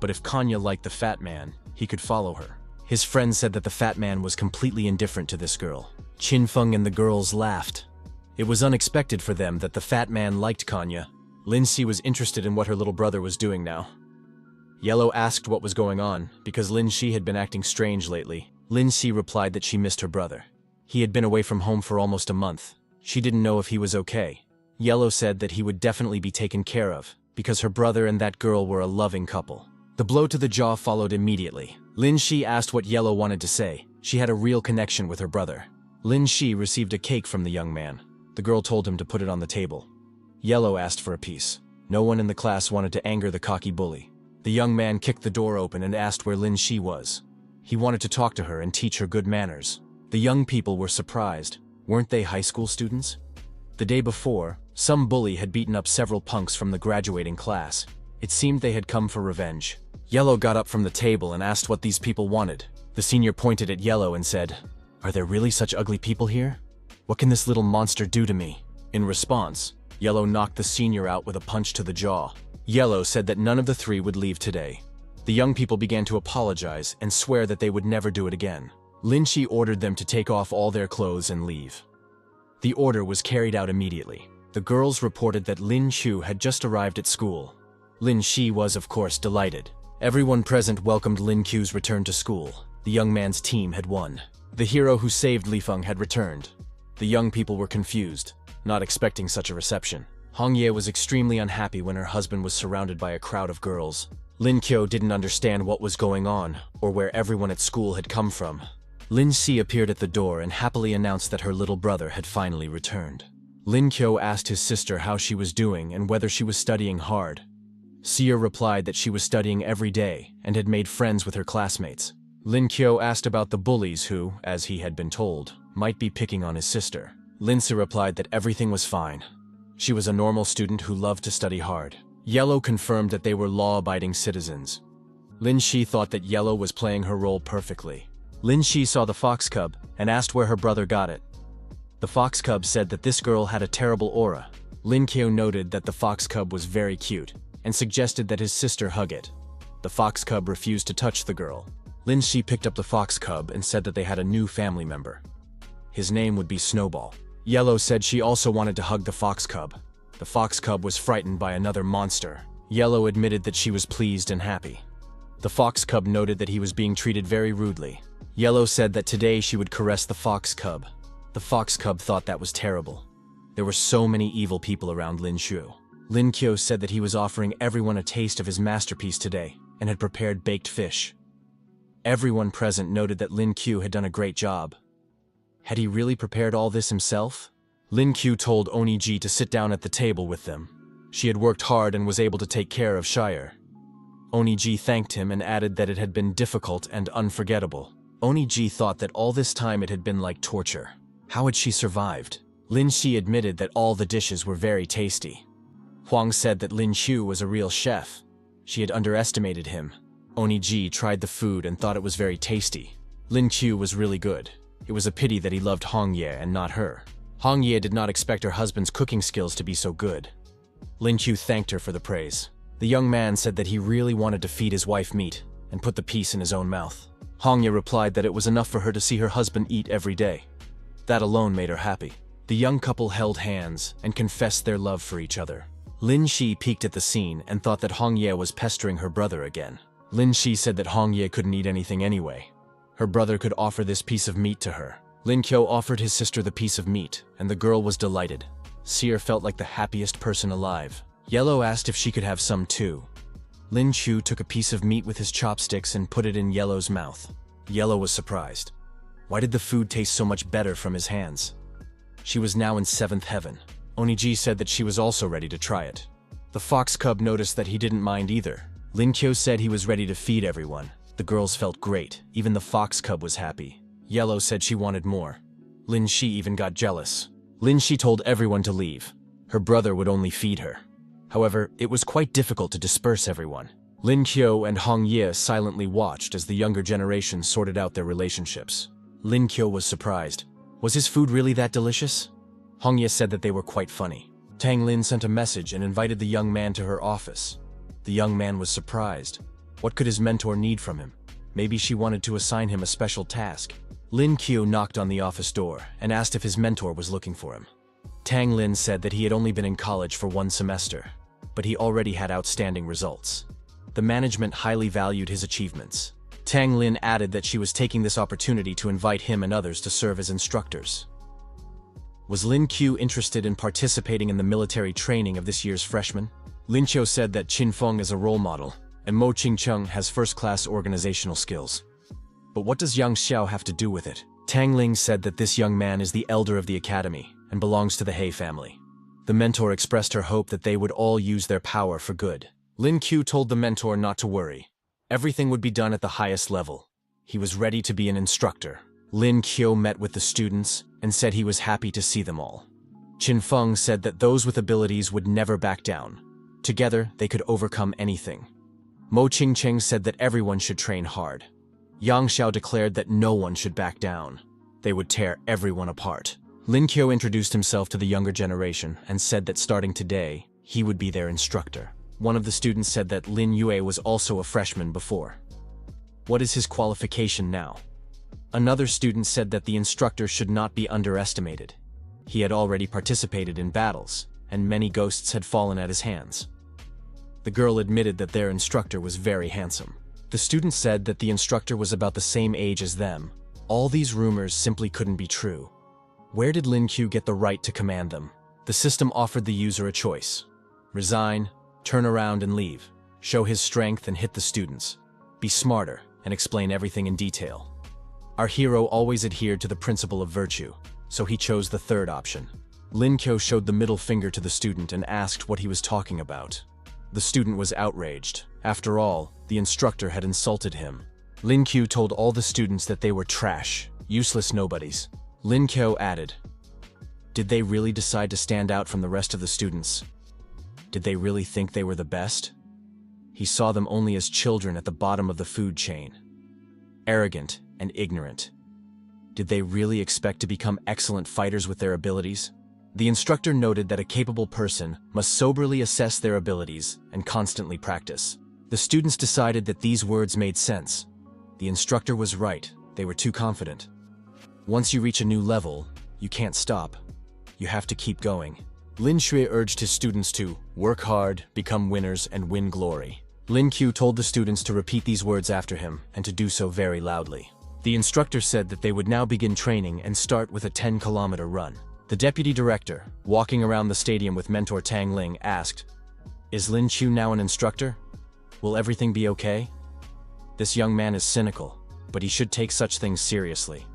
But if Kanya liked the fat man, he could follow her. His friend said that the fat man was completely indifferent to this girl. Qin Feng and the girls laughed. It was unexpected for them that the fat man liked Kanya. Lin Si was interested in what her little brother was doing now. Yellow asked what was going on, because Lin Shi had been acting strange lately. Lin Si replied that she missed her brother. He had been away from home for almost a month. She didn't know if he was okay. Yellow said that he would definitely be taken care of, because her brother and that girl were a loving couple. The blow to the jaw followed immediately. Lin Shi asked what Yellow wanted to say. She had a real connection with her brother. Lin Shi received a cake from the young man. The girl told him to put it on the table. Yellow asked for a piece. No one in the class wanted to anger the cocky bully. The young man kicked the door open and asked where Lin Shi was. He wanted to talk to her and teach her good manners. The young people were surprised. Weren't they high school students? The day before, some bully had beaten up several punks from the graduating class. It seemed they had come for revenge. Yellow got up from the table and asked what these people wanted. The senior pointed at Yellow and said, "Are there really such ugly people here? What can this little monster do to me?" In response, Yellow knocked the senior out with a punch to the jaw. Yellow said that none of the three would leave today. The young people began to apologize and swear that they would never do it again. Lin Shi ordered them to take off all their clothes and leave. The order was carried out immediately. The girls reported that Lin Shu had just arrived at school. Lin Shi was, of course, delighted. Everyone present welcomed Lin Qiu's return to school. The young man's team had won. The hero who saved Li Feng had returned. The young people were confused, not expecting such a reception. Hong Ye was extremely unhappy when her husband was surrounded by a crowd of girls. Lin Qiu didn't understand what was going on or where everyone at school had come from. Lin Si appeared at the door and happily announced that her little brother had finally returned. Lin Qiu asked his sister how she was doing and whether she was studying hard. Xia replied that she was studying every day and had made friends with her classmates. Lin Qiu asked about the bullies who, as he had been told, might be picking on his sister. Lin Si replied that everything was fine. She was a normal student who loved to study hard. Yellow confirmed that they were law-abiding citizens. Lin Shi thought that Yellow was playing her role perfectly. Lin Shi saw the fox cub and asked where her brother got it. The fox cub said that this girl had a terrible aura. Lin Qiu noted that the fox cub was very cute and suggested that his sister hug it. The fox cub refused to touch the girl. Lin Shi picked up the fox cub and said that they had a new family member. His name would be Snowball. Yellow said she also wanted to hug the fox cub. The fox cub was frightened by another monster. Yellow admitted that she was pleased and happy. The fox cub noted that he was being treated very rudely. Yellow said that today she would caress the fox cub. The fox cub thought that was terrible. There were so many evil people around Lin Shu. Lin Qiu said that he was offering everyone a taste of his masterpiece today and had prepared baked fish. Everyone present noted that Lin Qiu had done a great job. Had he really prepared all this himself? Lin Qiu told Oniji to sit down at the table with them. She had worked hard and was able to take care of Shire. Oniji thanked him and added that it had been difficult and unforgettable. Oniji thought that all this time it had been like torture. How had she survived? Lin Shi admitted that all the dishes were very tasty. Huang said that Lin Shu was a real chef. She had underestimated him. Oniji tried the food and thought it was very tasty. Lin Qiu was really good. It was a pity that he loved Hong Ye and not her. Hong Ye did not expect her husband's cooking skills to be so good. Lin Qiu thanked her for the praise. The young man said that he really wanted to feed his wife meat and put the piece in his own mouth. Hong Ye replied that it was enough for her to see her husband eat every day. That alone made her happy. The young couple held hands and confessed their love for each other. Lin Shi peeked at the scene and thought that Hong Ye was pestering her brother again. Lin Shi said that Hong Ye couldn't eat anything anyway. Her brother could offer this piece of meat to her. Lin Qiu offered his sister the piece of meat, and the girl was delighted. Seer felt like the happiest person alive. Yellow asked if she could have some too. Lin Qiu took a piece of meat with his chopsticks and put it in Yellow's mouth. Yellow was surprised. Why did the food taste so much better from his hands? She was now in seventh heaven. Oniji said that she was also ready to try it. The fox cub noticed that he didn't mind either. Lin Qiu said he was ready to feed everyone. The girls felt great. Even the fox cub was happy. Yellow said she wanted more. Lin Shi even got jealous. Lin Shi told everyone to leave. Her brother would only feed her. However, it was quite difficult to disperse everyone. Lin Qiu and Hong Ye silently watched as the younger generation sorted out their relationships. Lin Qiu was surprised. Was his food really that delicious? Hong Ye said that they were quite funny. Tang Lin sent a message and invited the young man to her office. The young man was surprised. What could his mentor need from him? Maybe she wanted to assign him a special task. Lin Qiu knocked on the office door and asked if his mentor was looking for him. Tang Lin said that he had only been in college for 1 semester, but he already had outstanding results. The management highly valued his achievements. Tang Lin added that she was taking this opportunity to invite him and others to serve as instructors. Was Lin Qiu interested in participating in the military training of this year's freshmen? Lin Qiu said that Qin Feng is a role model, and Mo Qingcheng has first-class organizational skills. But what does Yang Xiao have to do with it? Tang Ling said that this young man is the elder of the academy and belongs to the He family. The mentor expressed her hope that they would all use their power for good. Lin Q told the mentor not to worry. Everything would be done at the highest level. He was ready to be an instructor. Lin Qiu met with the students and said he was happy to see them all. Qin Feng said that those with abilities would never back down. Together, they could overcome anything. Mo Qingcheng said that everyone should train hard. Yang Xiao declared that no one should back down. They would tear everyone apart. Lin Qiu introduced himself to the younger generation and said that starting today, he would be their instructor. One of the students said that Lin Yue was also a freshman before. What is his qualification now? Another student said that the instructor should not be underestimated. He had already participated in battles, and many ghosts had fallen at his hands. The girl admitted that their instructor was very handsome. The student said that the instructor was about the same age as them. All these rumors simply couldn't be true. Where did Lin Q get the right to command them? The system offered the user a choice. Resign, turn around and leave. Show his strength and hit the students. Be smarter and explain everything in detail. Our hero always adhered to the principle of virtue, so he chose the third option. Lin Qiu showed the middle finger to the student and asked what he was talking about. The student was outraged. After all, the instructor had insulted him. Lin Qiu told all the students that they were trash, useless nobodies. Lin Qiu added, "Did they really decide to stand out from the rest of the students? Did they really think they were the best? He saw them only as children at the bottom of the food chain. Arrogant and ignorant. Did they really expect to become excellent fighters with their abilities?" The instructor noted that a capable person must soberly assess their abilities and constantly practice. The students decided that these words made sense. The instructor was right, they were too confident. Once you reach a new level, you can't stop. You have to keep going. Lin Xue urged his students to work hard, become winners, and win glory. Lin Qiu told the students to repeat these words after him and to do so very loudly. The instructor said that they would now begin training and start with a 10-kilometer run. The deputy director, walking around the stadium with mentor Tang Ling, asked, "Is Lin Qiu now an instructor? Will everything be okay?" This young man is cynical, but he should take such things seriously.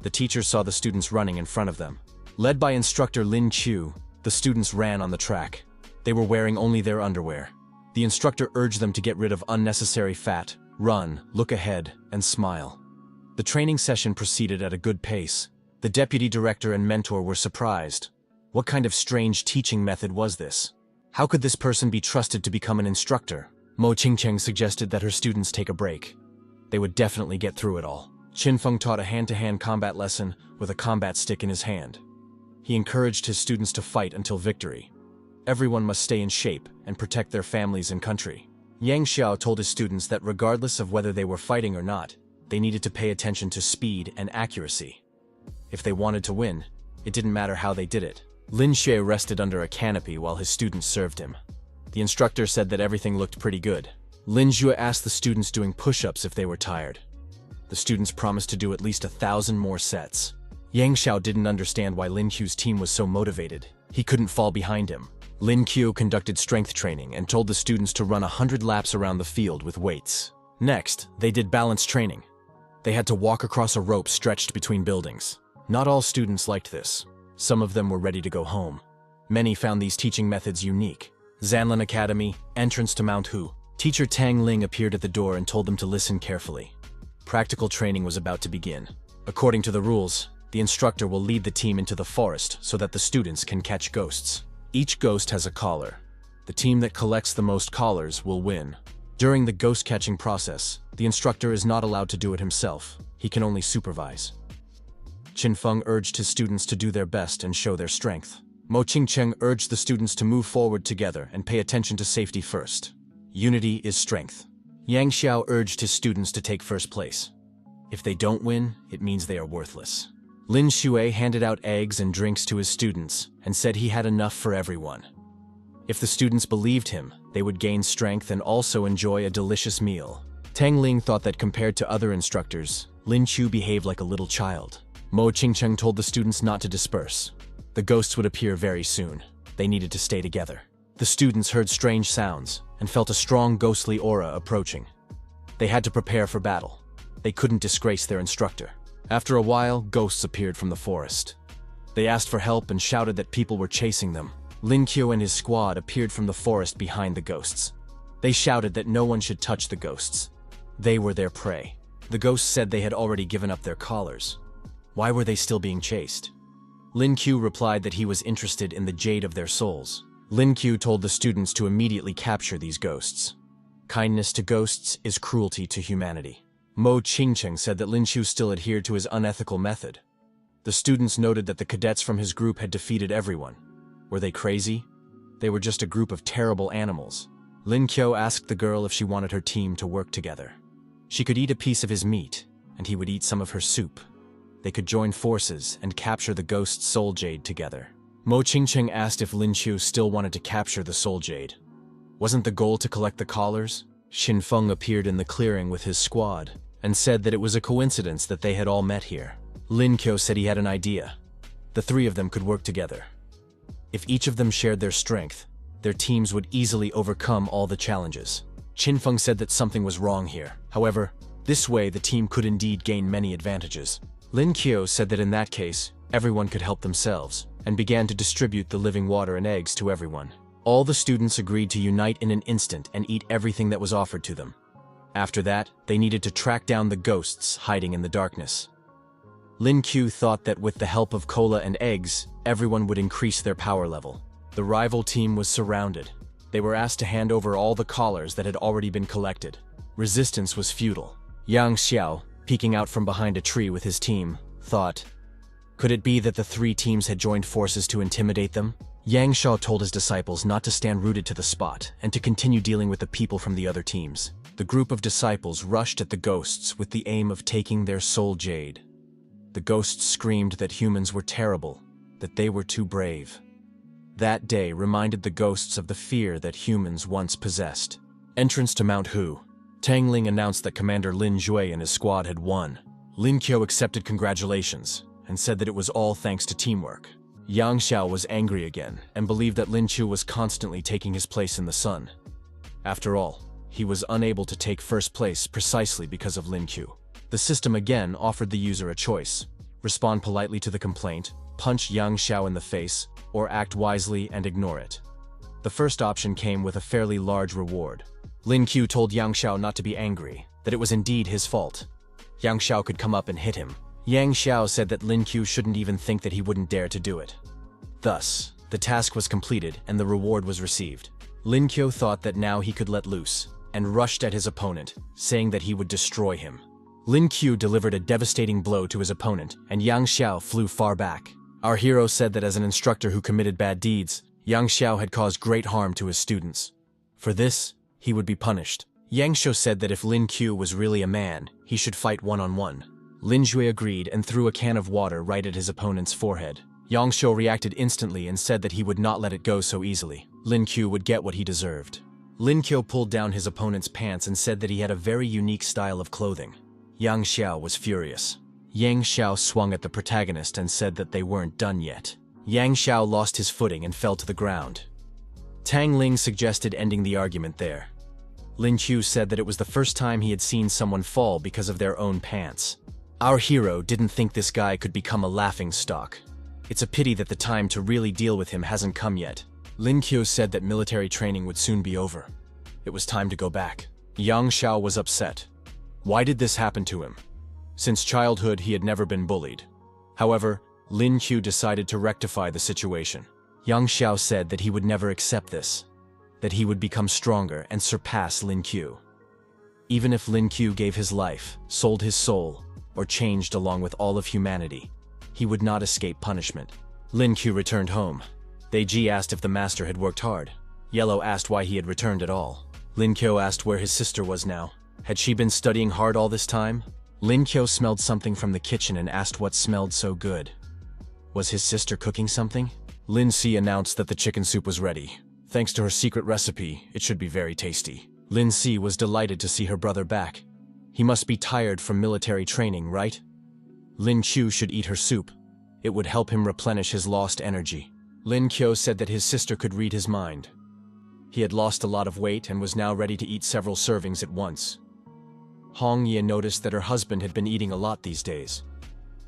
The teachers saw the students running in front of them. Led by instructor Lin Qiu, the students ran on the track. They were wearing only their underwear. The instructor urged them to get rid of unnecessary fat, run, look ahead, and smile. The training session proceeded at a good pace. The deputy director and mentor were surprised. What kind of strange teaching method was this? How could this person be trusted to become an instructor? Mo Qingcheng suggested that her students take a break. They would definitely get through it all. Qin Feng taught a hand-to-hand combat lesson with a combat stick in his hand. He encouraged his students to fight until victory. Everyone must stay in shape and protect their families and country. Yang Xiao told his students that regardless of whether they were fighting or not, they needed to pay attention to speed and accuracy. If they wanted to win, it didn't matter how they did it. Lin Xue rested under a canopy while his students served him. The instructor said that everything looked pretty good. Lin Xue asked the students doing push-ups if they were tired. The students promised to do at least 1,000 more sets. Yang Xiao didn't understand why Lin Qiu's team was so motivated. He couldn't fall behind him. Lin Qiu conducted strength training and told the students to run 100 laps around the field with weights. Next, they did balance training. They had to walk across a rope stretched between buildings. Not all students liked this. Some of them were ready to go home. Many found these teaching methods unique. Zanlin Academy, entrance to Mount Hu. Teacher Tang Ling appeared at the door and told them to listen carefully. Practical training was about to begin. According to the rules, the instructor will lead the team into the forest so that the students can catch ghosts. Each ghost has a collar. The team that collects the most collars will win. During the ghost catching process, the instructor is not allowed to do it himself. He can only supervise. Qin Feng urged his students to do their best and show their strength. Mo Qingcheng urged the students to move forward together and pay attention to safety first. Unity is strength. Yang Xiao urged his students to take first place. If they don't win, it means they are worthless. Lin Xue handed out eggs and drinks to his students and said he had enough for everyone. If the students believed him, they would gain strength and also enjoy a delicious meal. Tang Ling thought that compared to other instructors, Lin Qiu behaved like a little child. Mo Qingcheng told the students not to disperse. The ghosts would appear very soon. They needed to stay together. The students heard strange sounds and felt a strong ghostly aura approaching. They had to prepare for battle. They couldn't disgrace their instructor. After a while, ghosts appeared from the forest. They asked for help and shouted that people were chasing them. Lin Qiu and his squad appeared from the forest behind the ghosts. They shouted that no one should touch the ghosts. They were their prey. The ghosts said they had already given up their collars. Why were they still being chased? Lin Q replied that he was interested in the jade of their souls. Lin Q told the students to immediately capture these ghosts. Kindness to ghosts is cruelty to humanity. Mo Qingcheng said that Lin Q still adhered to his unethical method. The students noted that the cadets from his group had defeated everyone. Were they crazy? They were just a group of terrible animals. Lin Qiu asked the girl if she wanted her team to work together. She could eat a piece of his meat, and he would eat some of her soup. They could join forces and capture the ghost's soul jade together. Mo Qingcheng asked if Lin Qiu still wanted to capture the soul jade. Wasn't the goal to collect the collars? Xin Feng appeared in the clearing with his squad and said that it was a coincidence that they had all met here. Lin Qiu said he had an idea. The three of them could work together. If each of them shared their strength, their teams would easily overcome all the challenges. Xin Feng said that something was wrong here. However, this way the team could indeed gain many advantages. Lin Qiu said that in that case, everyone could help themselves, and began to distribute the living water and eggs to everyone. All the students agreed to unite in an instant and eat everything that was offered to them. After that, they needed to track down the ghosts hiding in the darkness. Lin Qiu thought that with the help of cola and eggs, everyone would increase their power level. The rival team was surrounded. They were asked to hand over all the collars that had already been collected. Resistance was futile. Yang Xiao, peeking out from behind a tree with his team, thought, could it be that the three teams had joined forces to intimidate them? Yang Xiao told his disciples not to stand rooted to the spot and to continue dealing with the people from the other teams. The group of disciples rushed at the ghosts with the aim of taking their soul jade. The ghosts screamed that humans were terrible, that they were too brave. That day reminded the ghosts of the fear that humans once possessed. Entrance to Mount Hu. Tang Ling announced that Commander Lin Jue and his squad had won. Lin Qiu accepted congratulations and said that it was all thanks to teamwork. Yang Xiao was angry again and believed that Lin Qiu was constantly taking his place in the sun. After all, he was unable to take first place precisely because of Lin Qiu. The system again offered the user a choice: respond politely to the complaint, punch Yang Xiao in the face, or act wisely and ignore it. The first option came with a fairly large reward. Lin Qiu told Yang Xiao not to be angry, that it was indeed his fault. Yang Xiao could come up and hit him. Yang Xiao said that Lin Qiu shouldn't even think that he wouldn't dare to do it. Thus, the task was completed and the reward was received. Lin Qiu thought that now he could let loose, and rushed at his opponent, saying that he would destroy him. Lin Qiu delivered a devastating blow to his opponent, and Yang Xiao flew far back. Our hero said that as an instructor who committed bad deeds, Yang Xiao had caused great harm to his students. For this, he would be punished. Yang Xiao said that if Lin Qiu was really a man, he should fight one-on-one. Lin Jue agreed and threw a can of water right at his opponent's forehead. Yang Xiao reacted instantly and said that he would not let it go so easily. Lin Qiu would get what he deserved. Lin Qiu pulled down his opponent's pants and said that he had a very unique style of clothing. Yang Xiao was furious. Yang Xiao swung at the protagonist and said that they weren't done yet. Yang Xiao lost his footing and fell to the ground. Tang Ling suggested ending the argument there. Lin Qiu said that it was the first time he had seen someone fall because of their own pants. Our hero didn't think this guy could become a laughingstock. It's a pity that the time to really deal with him hasn't come yet. Lin Qiu said that military training would soon be over. It was time to go back. Yang Xiao was upset. Why did this happen to him? Since childhood, he had never been bullied. However, Lin Qiu decided to rectify the situation. Yang Xiao said that he would never accept this, that he would become stronger and surpass Lin Qiu. Even if Lin Qiu gave his life, sold his soul, or changed along with all of humanity, he would not escape punishment. Lin Qiu returned home. Deji asked if the master had worked hard. Yellow asked why he had returned at all. Lin Qiu asked where his sister was now. Had she been studying hard all this time? Lin Qiu smelled something from the kitchen and asked what smelled so good. Was his sister cooking something? Lin Si announced that the chicken soup was ready. Thanks to her secret recipe, it should be very tasty. Lin Si was delighted to see her brother back. He must be tired from military training, right? Lin Qiu should eat her soup. It would help him replenish his lost energy. Lin Qiu said that his sister could read his mind. He had lost a lot of weight and was now ready to eat several servings at once. Hong Ye noticed that her husband had been eating a lot these days.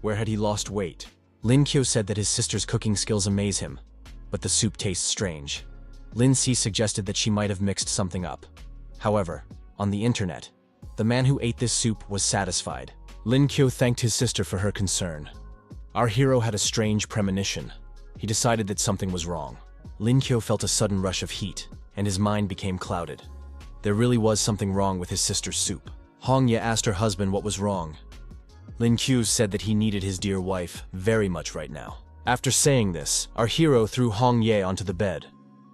Where had he lost weight? Lin Qiu said that his sister's cooking skills amaze him, but the soup tastes strange. Lin Si suggested that she might have mixed something up. However, on the internet, the man who ate this soup was satisfied. Lin Kyo thanked his sister for her concern. Our hero had a strange premonition. He decided that something was wrong. Lin Kyo felt a sudden rush of heat, and his mind became clouded. There really was something wrong with his sister's soup. Hong Ye asked her husband what was wrong. Lin Kyo said that he needed his dear wife very much right now. After saying this, our hero threw Hong Ye onto the bed.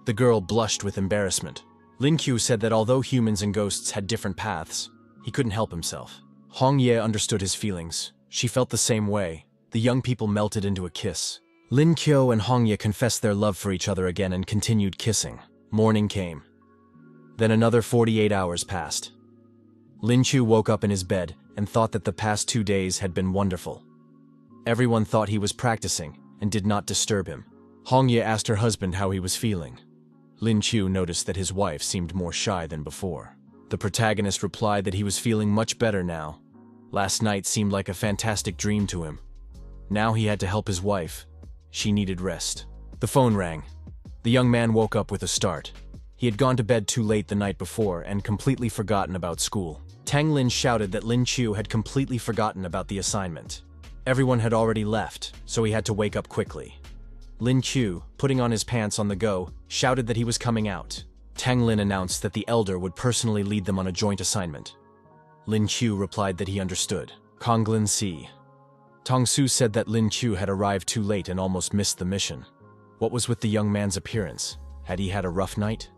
The girl blushed with embarrassment. Lin Kyo said that although humans and ghosts had different paths, he couldn't help himself. Hong Ye understood his feelings. She felt the same way. The young people melted into a kiss. Lin Kyo and Hong Ye confessed their love for each other again and continued kissing. Morning came. Then another 48 hours passed. Lin Kyo woke up in his bed and thought that the past 2 days had been wonderful. Everyone thought he was practicing and did not disturb him. Hong Ye asked her husband how he was feeling. Lin Kyo noticed that his wife seemed more shy than before. The protagonist replied that he was feeling much better now. Last night seemed like a fantastic dream to him. Now he had to help his wife. She needed rest. The phone rang. The young man woke up with a start. He had gone to bed too late the night before and completely forgotten about school. Tang Lin shouted that Lin Kyo had completely forgotten about the assignment. Everyone had already left, so he had to wake up quickly. Lin Kyo, putting on his pants on the go, shouted that he was coming out. Tang Lin announced that the elder would personally lead them on a joint assignment. Lin Kyo replied that he understood. Konglin Si. Tong Su said that Lin Kyo had arrived too late and almost missed the mission. What was with the young man's appearance? Had he had a rough night?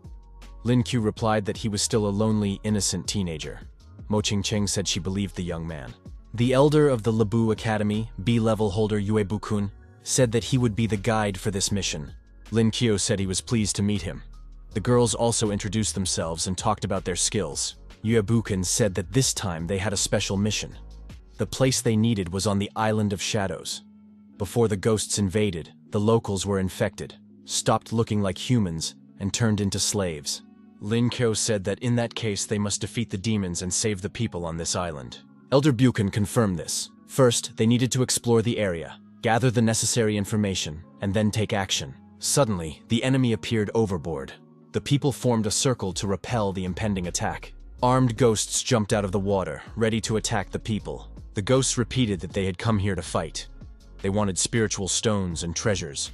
Lin Kyo replied that he was still a lonely, innocent teenager. Mo Ching-cheng said she believed the young man. The elder of the Lebu Academy, B-level holder Yue Bukun, said that he would be the guide for this mission. Lin Kyo said he was pleased to meet him. The girls also introduced themselves and talked about their skills. Yue Bukun said that this time they had a special mission. The place they needed was on the Island of Shadows. Before the ghosts invaded, the locals were infected, stopped looking like humans, and turned into slaves. Lin Kyo said that in that case they must defeat the demons and save the people on this island. Elder Bukun confirmed this. First, they needed to explore the area, gather the necessary information, and then take action. Suddenly, the enemy appeared overboard. The people formed a circle to repel the impending attack. Armed ghosts jumped out of the water, ready to attack the people. The ghosts repeated that they had come here to fight. They wanted spiritual stones and treasures.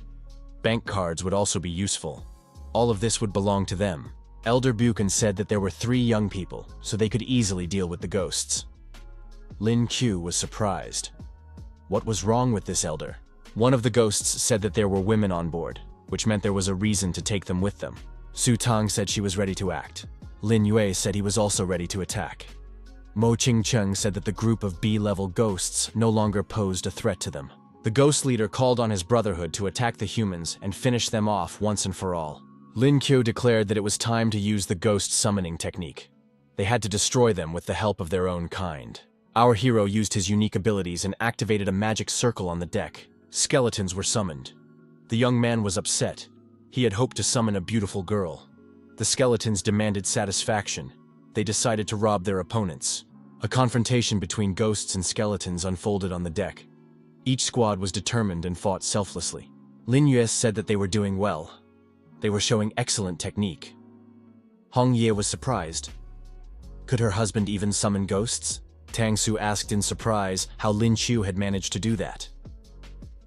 Bank cards would also be useful. All of this would belong to them. Elder Bukun said that there were 3 young people, so they could easily deal with the ghosts. Lin Kyo was surprised. What was wrong with this elder? One of the ghosts said that there were women on board, which meant there was a reason to take them with them. Su Tang said she was ready to act. Lin Yue said he was also ready to attack. Mo Ching-cheng said that the group of B-level ghosts no longer posed a threat to them. The ghost leader called on his brotherhood to attack the humans and finish them off once and for all. Lin Kyo declared that it was time to use the ghost summoning technique. They had to destroy them with the help of their own kind. Our hero used his unique abilities and activated a magic circle on the deck. Skeletons were summoned. The young man was upset. He had hoped to summon a beautiful girl. The skeletons demanded satisfaction. They decided to rob their opponents. A confrontation between ghosts and skeletons unfolded on the deck. Each squad was determined and fought selflessly. Lin Yue said that they were doing well. They were showing excellent technique. Hong Ye was surprised. Could her husband even summon ghosts? Tang Su asked in surprise how Lin Chu had managed to do that.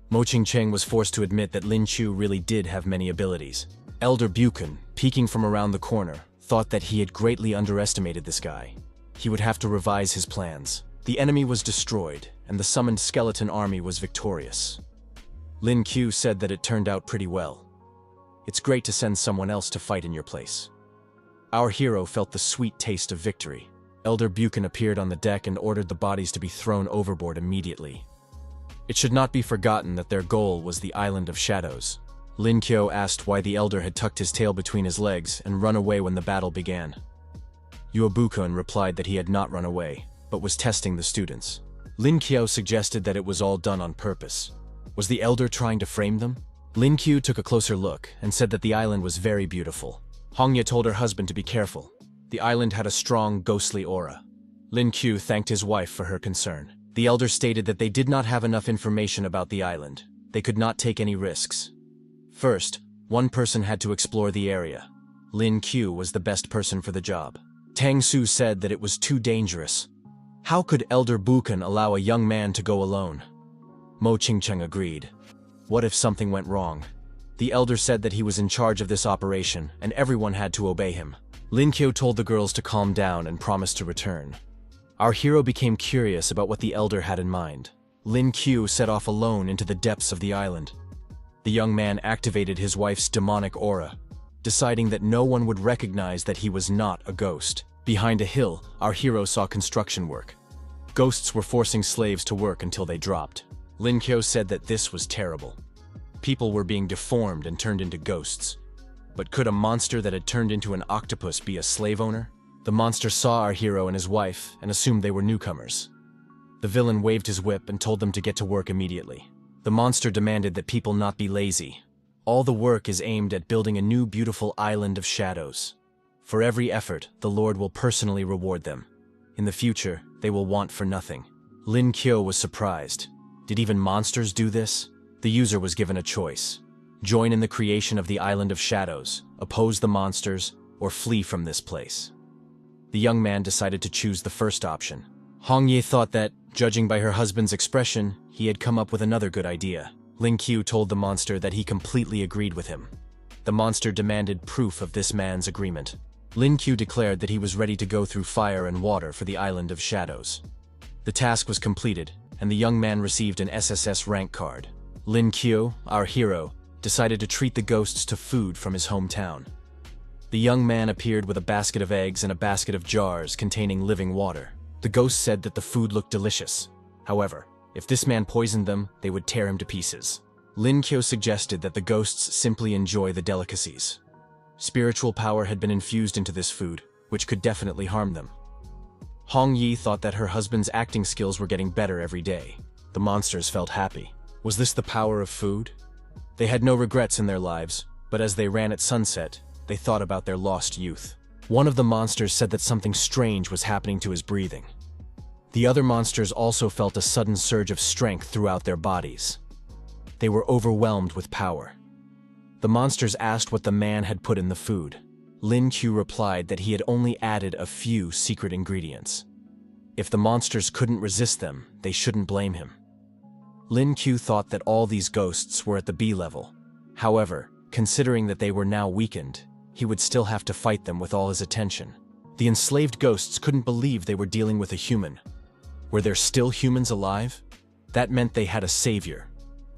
Mo Ching-cheng was forced to admit that Lin Chu really did have many abilities. Elder Bukun, peeking from around the corner, thought that he had greatly underestimated this guy. He would have to revise his plans. The enemy was destroyed, and the summoned skeleton army was victorious. Lin Q said that it turned out pretty well. It's great to send someone else to fight in your place. Our hero felt the sweet taste of victory. Elder Bukun appeared on the deck and ordered the bodies to be thrown overboard immediately. It should not be forgotten that their goal was the Island of Shadows. Lin Kyo asked why the elder had tucked his tail between his legs and run away when the battle began. Yuobukun replied that he had not run away, but was testing the students. Lin Kyo suggested that it was all done on purpose. Was the elder trying to frame them? Lin Kyo took a closer look and said that the island was very beautiful. Hongya told her husband to be careful. The island had a strong, ghostly aura. Lin Kyo thanked his wife for her concern. The elder stated that they did not have enough information about the island. They could not take any risks. First, one person had to explore the area. Lin Kyo was the best person for the job. Tang Su said that it was too dangerous. How could Elder Bukan allow a young man to go alone? Mo Qingcheng agreed. What if something went wrong? The elder said that he was in charge of this operation, and everyone had to obey him. Lin Qiu told the girls to calm down and promised to return. Our hero became curious about what the elder had in mind. Lin Qiu set off alone into the depths of the island. The young man activated his wife's demonic aura, deciding that no one would recognize that he was not a ghost. Behind a hill, our hero saw construction work. Ghosts were forcing slaves to work until they dropped. Lin Qiu said that this was terrible. People were being deformed and turned into ghosts. But could a monster that had turned into an octopus be a slave owner? The monster saw our hero and his wife and assumed they were newcomers. The villain waved his whip and told them to get to work immediately. The monster demanded that people not be lazy. All the work is aimed at building a new beautiful island of shadows. For every effort, the Lord will personally reward them. In the future, they will want for nothing. Lin Qiu was surprised. Did even monsters do this? The user was given a choice. Join in the creation of the Island of Shadows, oppose the monsters, or flee from this place. The young man decided to choose the first option. Hong Ye thought that, judging by her husband's expression, he had come up with another good idea. Lin Qiu told the monster that he completely agreed with him. The monster demanded proof of this man's agreement. Lin Qiu declared that he was ready to go through fire and water for the Island of Shadows. The task was completed, and the young man received an SSS rank card. Lin Qiu, our hero, decided to treat the ghosts to food from his hometown. The young man appeared with a basket of eggs and a basket of jars containing living water. The ghosts said that the food looked delicious. However, if this man poisoned them, they would tear him to pieces. Lin Qiu suggested that the ghosts simply enjoy the delicacies. Spiritual power had been infused into this food, which could definitely harm them. Hong Yi thought that her husband's acting skills were getting better every day. The monsters felt happy. Was this the power of food? They had no regrets in their lives, but as they ran at sunset, they thought about their lost youth. One of the monsters said that something strange was happening to his breathing. The other monsters also felt a sudden surge of strength throughout their bodies. They were overwhelmed with power. The monsters asked what the man had put in the food. Lin Qiu replied that he had only added a few secret ingredients. If the monsters couldn't resist them, they shouldn't blame him. Lin Qiu thought that all these ghosts were at the B level. However, considering that they were now weakened, he would still have to fight them with all his attention. The enslaved ghosts couldn't believe they were dealing with a human. Were there still humans alive? That meant they had a savior.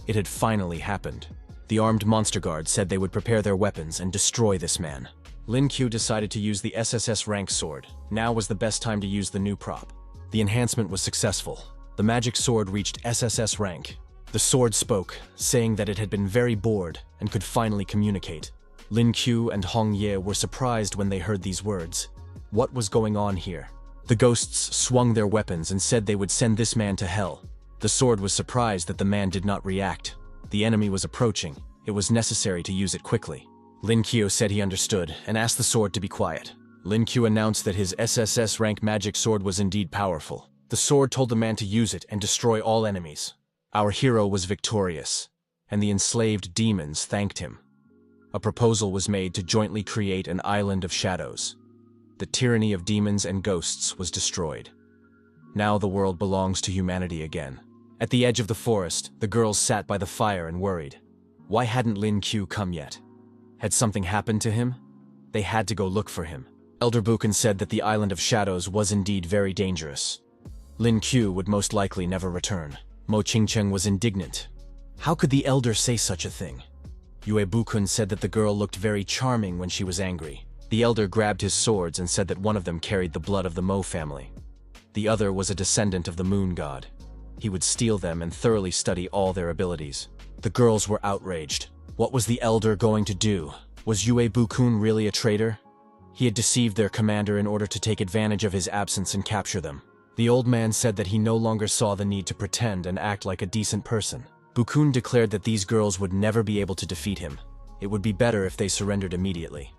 It had finally happened. The armed monster guard said they would prepare their weapons and destroy this man. Lin Qiu decided to use the SSS rank sword. Now was the best time to use the new prop. The enhancement was successful. The magic sword reached SSS rank. The sword spoke, saying that it had been very bored and could finally communicate. Lin Qiu and Hong Ye were surprised when they heard these words. What was going on here? The ghosts swung their weapons and said they would send this man to hell. The sword was surprised that the man did not react. The enemy was approaching. It was necessary to use it quickly. Lin Qiu said he understood and asked the sword to be quiet. Lin Qiu announced that his SSS rank magic sword was indeed powerful. The sword told the man to use it and destroy all enemies. Our hero was victorious, and the enslaved demons thanked him. A proposal was made to jointly create an island of shadows. The tyranny of demons and ghosts was destroyed. Now the world belongs to humanity again. At the edge of the forest, the girls sat by the fire and worried. Why hadn't Lin Qiu come yet? Had something happened to him? They had to go look for him. Elder Bukan said that the Island of Shadows was indeed very dangerous. Lin Qiu would most likely never return. Mo Qingcheng was indignant. How could the elder say such a thing? Yue Bukun said that the girl looked very charming when she was angry. The elder grabbed his swords and said that one of them carried the blood of the Mo family. The other was a descendant of the moon god. He would steal them and thoroughly study all their abilities. The girls were outraged. What was the elder going to do? Was Yue Bukun really a traitor? He had deceived their commander in order to take advantage of his absence and capture them. The old man said that he no longer saw the need to pretend and act like a decent person. Bukun declared that these girls would never be able to defeat him. It would be better if they surrendered immediately.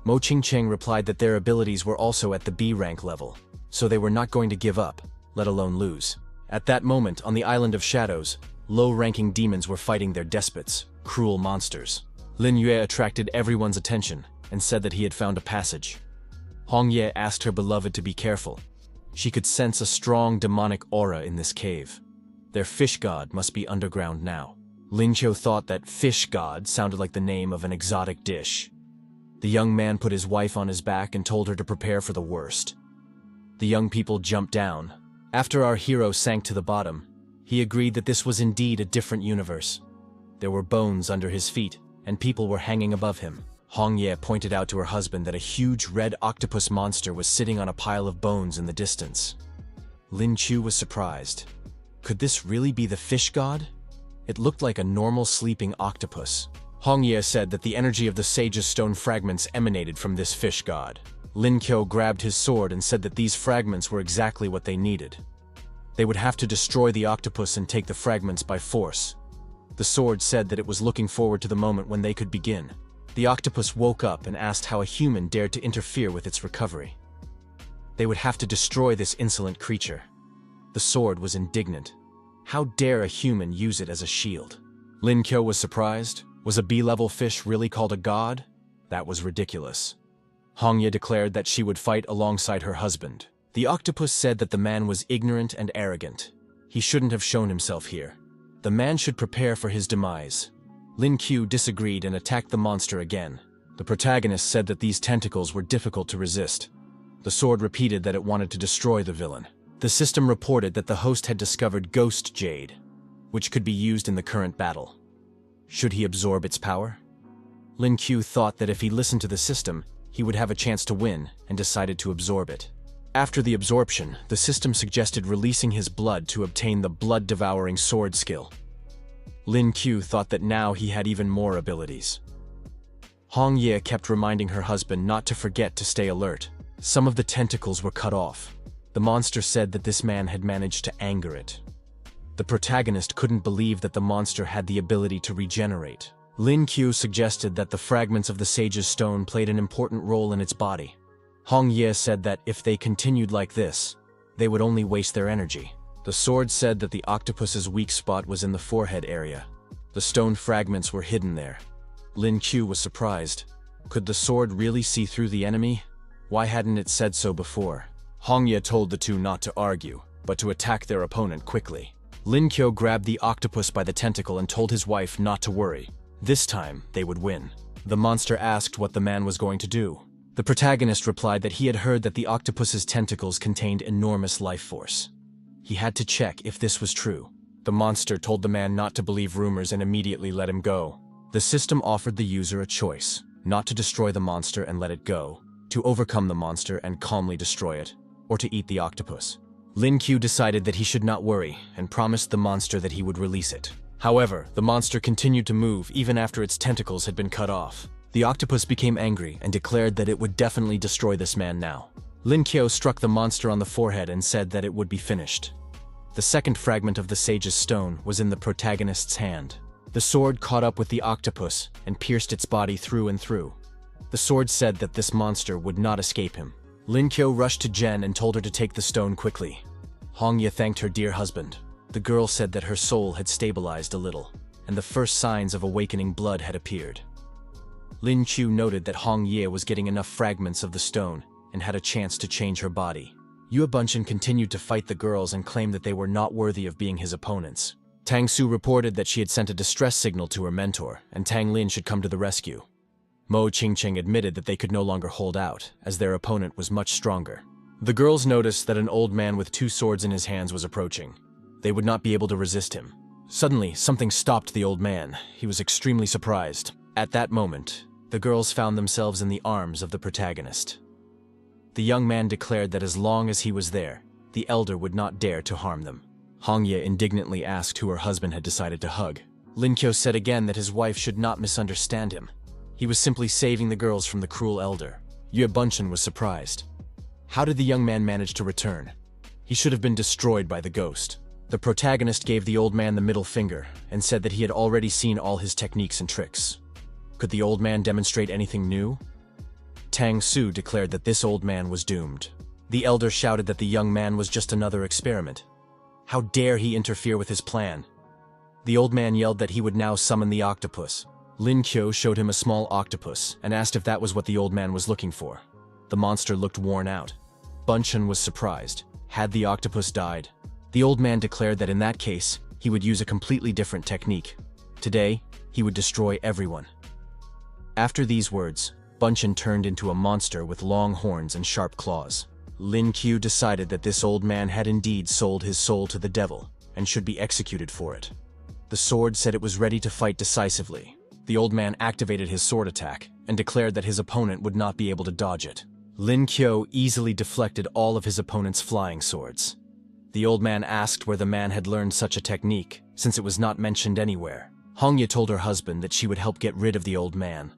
Mo Qingcheng replied that their abilities were also at the B rank level, so they were not going to give up, let alone lose. At that moment, on the Island of Shadows, low-ranking demons were fighting their despots, cruel monsters. Lin Yue attracted everyone's attention and said that he had found a passage. Hongye asked her beloved to be careful. She could sense a strong demonic aura in this cave. Their fish god must be underground now. Lin Qiu thought that fish god sounded like the name of an exotic dish. The young man put his wife on his back and told her to prepare for the worst. The young people jumped down. After our hero sank to the bottom, he agreed that this was indeed a different universe. There were bones under his feet, and people were hanging above him. Hongye pointed out to her husband that a huge red octopus monster was sitting on a pile of bones in the distance. Lin Qiu was surprised. Could this really be the fish god? It looked like a normal sleeping octopus. Hongye said that the energy of the sage's stone fragments emanated from this fish god. Lin Qiu grabbed his sword and said that these fragments were exactly what they needed. They would have to destroy the octopus and take the fragments by force. The sword said that it was looking forward to the moment when they could begin. The octopus woke up and asked how a human dared to interfere with its recovery. They would have to destroy this insolent creature. The sword was indignant. How dare a human use it as a shield? Lin Qiu was surprised. Was a B-level fish really called a god? That was ridiculous. Hongye declared that she would fight alongside her husband. The octopus said that the man was ignorant and arrogant. He shouldn't have shown himself here. The man should prepare for his demise. Lin Qiu disagreed and attacked the monster again. The protagonist said that these tentacles were difficult to resist. The sword repeated that it wanted to destroy the villain. The system reported that the host had discovered Ghost Jade, which could be used in the current battle. Should he absorb its power? Lin Qiu thought that if he listened to the system, he would have a chance to win, and decided to absorb it. After the absorption, the system suggested releasing his blood to obtain the blood-devouring sword skill. Lin Qiu thought that now he had even more abilities. Hongye kept reminding her husband not to forget to stay alert. Some of the tentacles were cut off. The monster said that this man had managed to anger it. The protagonist couldn't believe that the monster had the ability to regenerate. Lin Qiu suggested that the fragments of the sage's stone played an important role in its body. Hongye said that if they continued like this, they would only waste their energy. The sword said that the octopus's weak spot was in the forehead area. The stone fragments were hidden there. Lin Qiu was surprised. Could the sword really see through the enemy? Why hadn't it said so before? Hongye told the two not to argue, but to attack their opponent quickly. Lin Qiu grabbed the octopus by the tentacle and told his wife not to worry. This time, they would win. The monster asked what the man was going to do. The protagonist replied that he had heard that the octopus's tentacles contained enormous life force. He had to check if this was true. The monster told the man not to believe rumors and immediately let him go. The system offered the user a choice, not to destroy the monster and let it go, to overcome the monster and calmly destroy it, or to eat the octopus. Lin Qiu decided that he should not worry and promised the monster that he would release it. However, the monster continued to move even after its tentacles had been cut off. The octopus became angry and declared that it would definitely destroy this man now. Lin Qiu struck the monster on the forehead and said that it would be finished. The second fragment of the sage's stone was in the protagonist's hand. The sword caught up with the octopus and pierced its body through and through. The sword said that this monster would not escape him. Lin Qiu rushed to Jen and told her to take the stone quickly. Hongye thanked her dear husband. The girl said that her soul had stabilized a little, and the first signs of awakening blood had appeared. Lin Qiu noted that Hongye was getting enough fragments of the stone and had a chance to change her body. Yue Bunchen continued to fight the girls and claimed that they were not worthy of being his opponents. Tang Su reported that she had sent a distress signal to her mentor, and Tang Lin should come to the rescue. Mo Qingqing admitted that they could no longer hold out, as their opponent was much stronger. The girls noticed that an old man with 2 swords in his hands was approaching. They would not be able to resist him. Suddenly, something stopped the old man. He was extremely surprised. At that moment, the girls found themselves in the arms of the protagonist. The young man declared that as long as he was there, the elder would not dare to harm them. Hongye indignantly asked who her husband had decided to hug. Lin Qiu said again that his wife should not misunderstand him. He was simply saving the girls from the cruel elder. Yue Bunchen was surprised. How did the young man manage to return? He should have been destroyed by the ghost. The protagonist gave the old man the middle finger and said that he had already seen all his techniques and tricks. Could the old man demonstrate anything new? Tang Su declared that this old man was doomed. The elder shouted that the young man was just another experiment. How dare he interfere with his plan? The old man yelled that he would now summon the octopus. Lin Qiu showed him a small octopus and asked if that was what the old man was looking for. The monster looked worn out. Bunchen was surprised. Had the octopus died? The old man declared that in that case, he would use a completely different technique. Today, he would destroy everyone. After these words, Bunchen turned into a monster with long horns and sharp claws. Lin Q decided that this old man had indeed sold his soul to the devil and should be executed for it. The sword said it was ready to fight decisively. The old man activated his sword attack and declared that his opponent would not be able to dodge it. Lin Q easily deflected all of his opponent's flying swords. The old man asked where the man had learned such a technique, since it was not mentioned anywhere. Hongye told her husband that she would help get rid of the old man.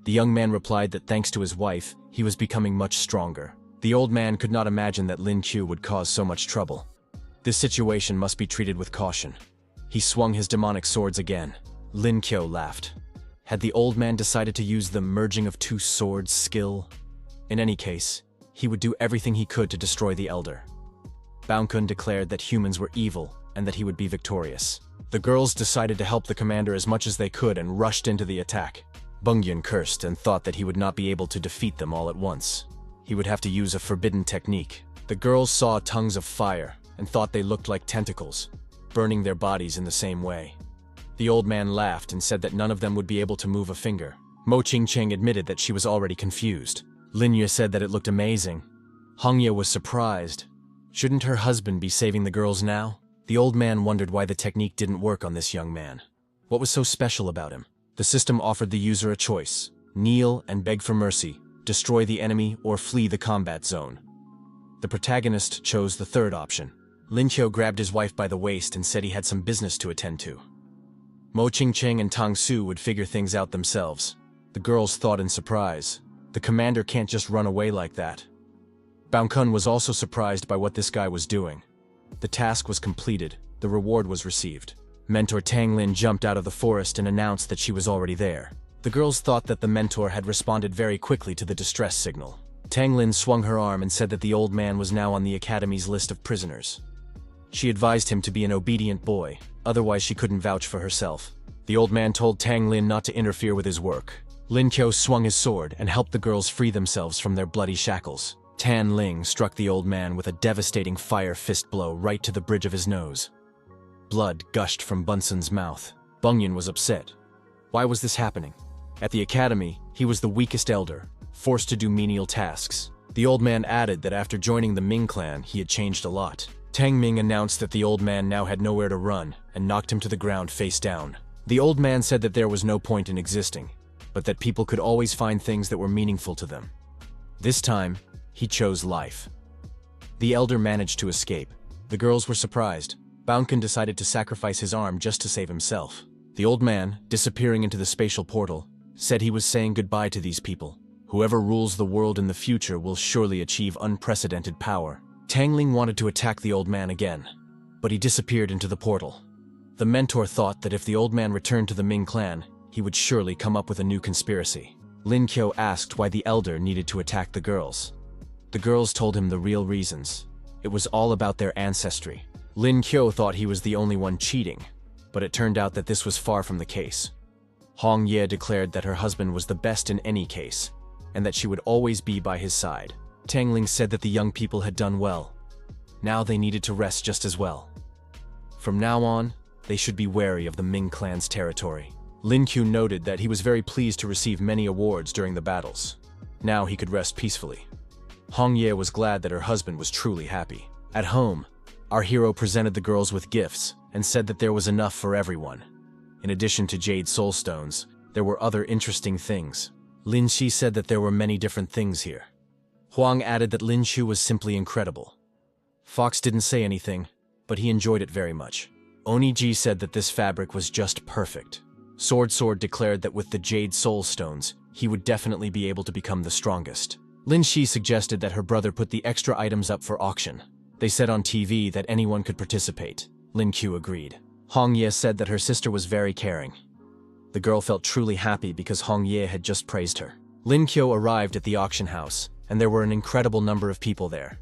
The young man replied that thanks to his wife, he was becoming much stronger. The old man could not imagine that Lin Q would cause so much trouble. This situation must be treated with caution. He swung his demonic swords again. Lin Q laughed. Had the old man decided to use the merging of two swords skill? In any case, he would do everything he could to destroy the elder. Baonkun declared that humans were evil and that he would be victorious. The girls decided to help the commander as much as they could and rushed into the attack. Bungyun cursed and thought that he would not be able to defeat them all at once. He would have to use a forbidden technique. The girls saw tongues of fire and thought they looked like tentacles, burning their bodies in the same way. The old man laughed and said that none of them would be able to move a finger. Mo Qingcheng admitted that she was already confused. Lin Yue said that it looked amazing. Hongye was surprised. Shouldn't her husband be saving the girls now? The old man wondered why the technique didn't work on this young man. What was so special about him? The system offered the user a choice: kneel and beg for mercy, destroy the enemy, or flee the combat zone. The protagonist chose the third option. Lin Qiu grabbed his wife by the waist and said he had some business to attend to. Mo Qingcheng and Tang Su would figure things out themselves. The girls thought in surprise. The commander can't just run away like that. Baonkun was also surprised by what this guy was doing. The task was completed. The reward was received. Mentor Tang Lin jumped out of the forest and announced that she was already there. The girls thought that the mentor had responded very quickly to the distress signal. Tang Lin swung her arm and said that the old man was now on the academy's list of prisoners. She advised him to be an obedient boy, otherwise she couldn't vouch for herself. The old man told Tang Lin not to interfere with his work. Lin Qiu swung his sword and helped the girls free themselves from their bloody shackles. Tan Ling struck the old man with a devastating fire fist blow right to the bridge of his nose. Blood gushed from Bunsen's mouth. Bungyun was upset. Why was this happening? At the academy, he was the weakest elder, forced to do menial tasks. The old man added that after joining the Ming clan, he had changed a lot. Tang Ming announced that the old man now had nowhere to run and knocked him to the ground face down. The old man said that there was no point in existing, but that people could always find things that were meaningful to them. This time, he chose life. The elder managed to escape. The girls were surprised. Baonkun decided to sacrifice his arm just to save himself. The old man, disappearing into the spatial portal, said he was saying goodbye to these people. Whoever rules the world in the future will surely achieve unprecedented power. Tang Ling wanted to attack the old man again, but he disappeared into the portal. The mentor thought that if the old man returned to the Ming clan, he would surely come up with a new conspiracy. Lin Qiu asked why the elder needed to attack the girls. The girls told him the real reasons. It was all about their ancestry. Lin Qiu thought he was the only one cheating, but it turned out that this was far from the case. Hong Ye declared that her husband was the best in any case, and that she would always be by his side. Tang Ling said that the young people had done well. Now they needed to rest just as well. From now on, they should be wary of the Ming clan's territory. Lin Qiu noted that he was very pleased to receive many awards during the battles. Now he could rest peacefully. Hong Ye was glad that her husband was truly happy. At home, our hero presented the girls with gifts and said that there was enough for everyone. In addition to jade soul stones, there were other interesting things. Lin Shi said that there were many different things here. Huang added that Lin Shu was simply incredible. Fox didn't say anything, but he enjoyed it very much. Oni Ji said that this fabric was just perfect. Sword declared that with the jade soul stones, he would definitely be able to become the strongest. Lin Shi suggested that her brother put the extra items up for auction. They said on TV that anyone could participate. Lin Qiu agreed. Hong Ye said that her sister was very caring. The girl felt truly happy because Hong Ye had just praised her. Lin Qiu arrived at the auction house, and there were an incredible number of people there.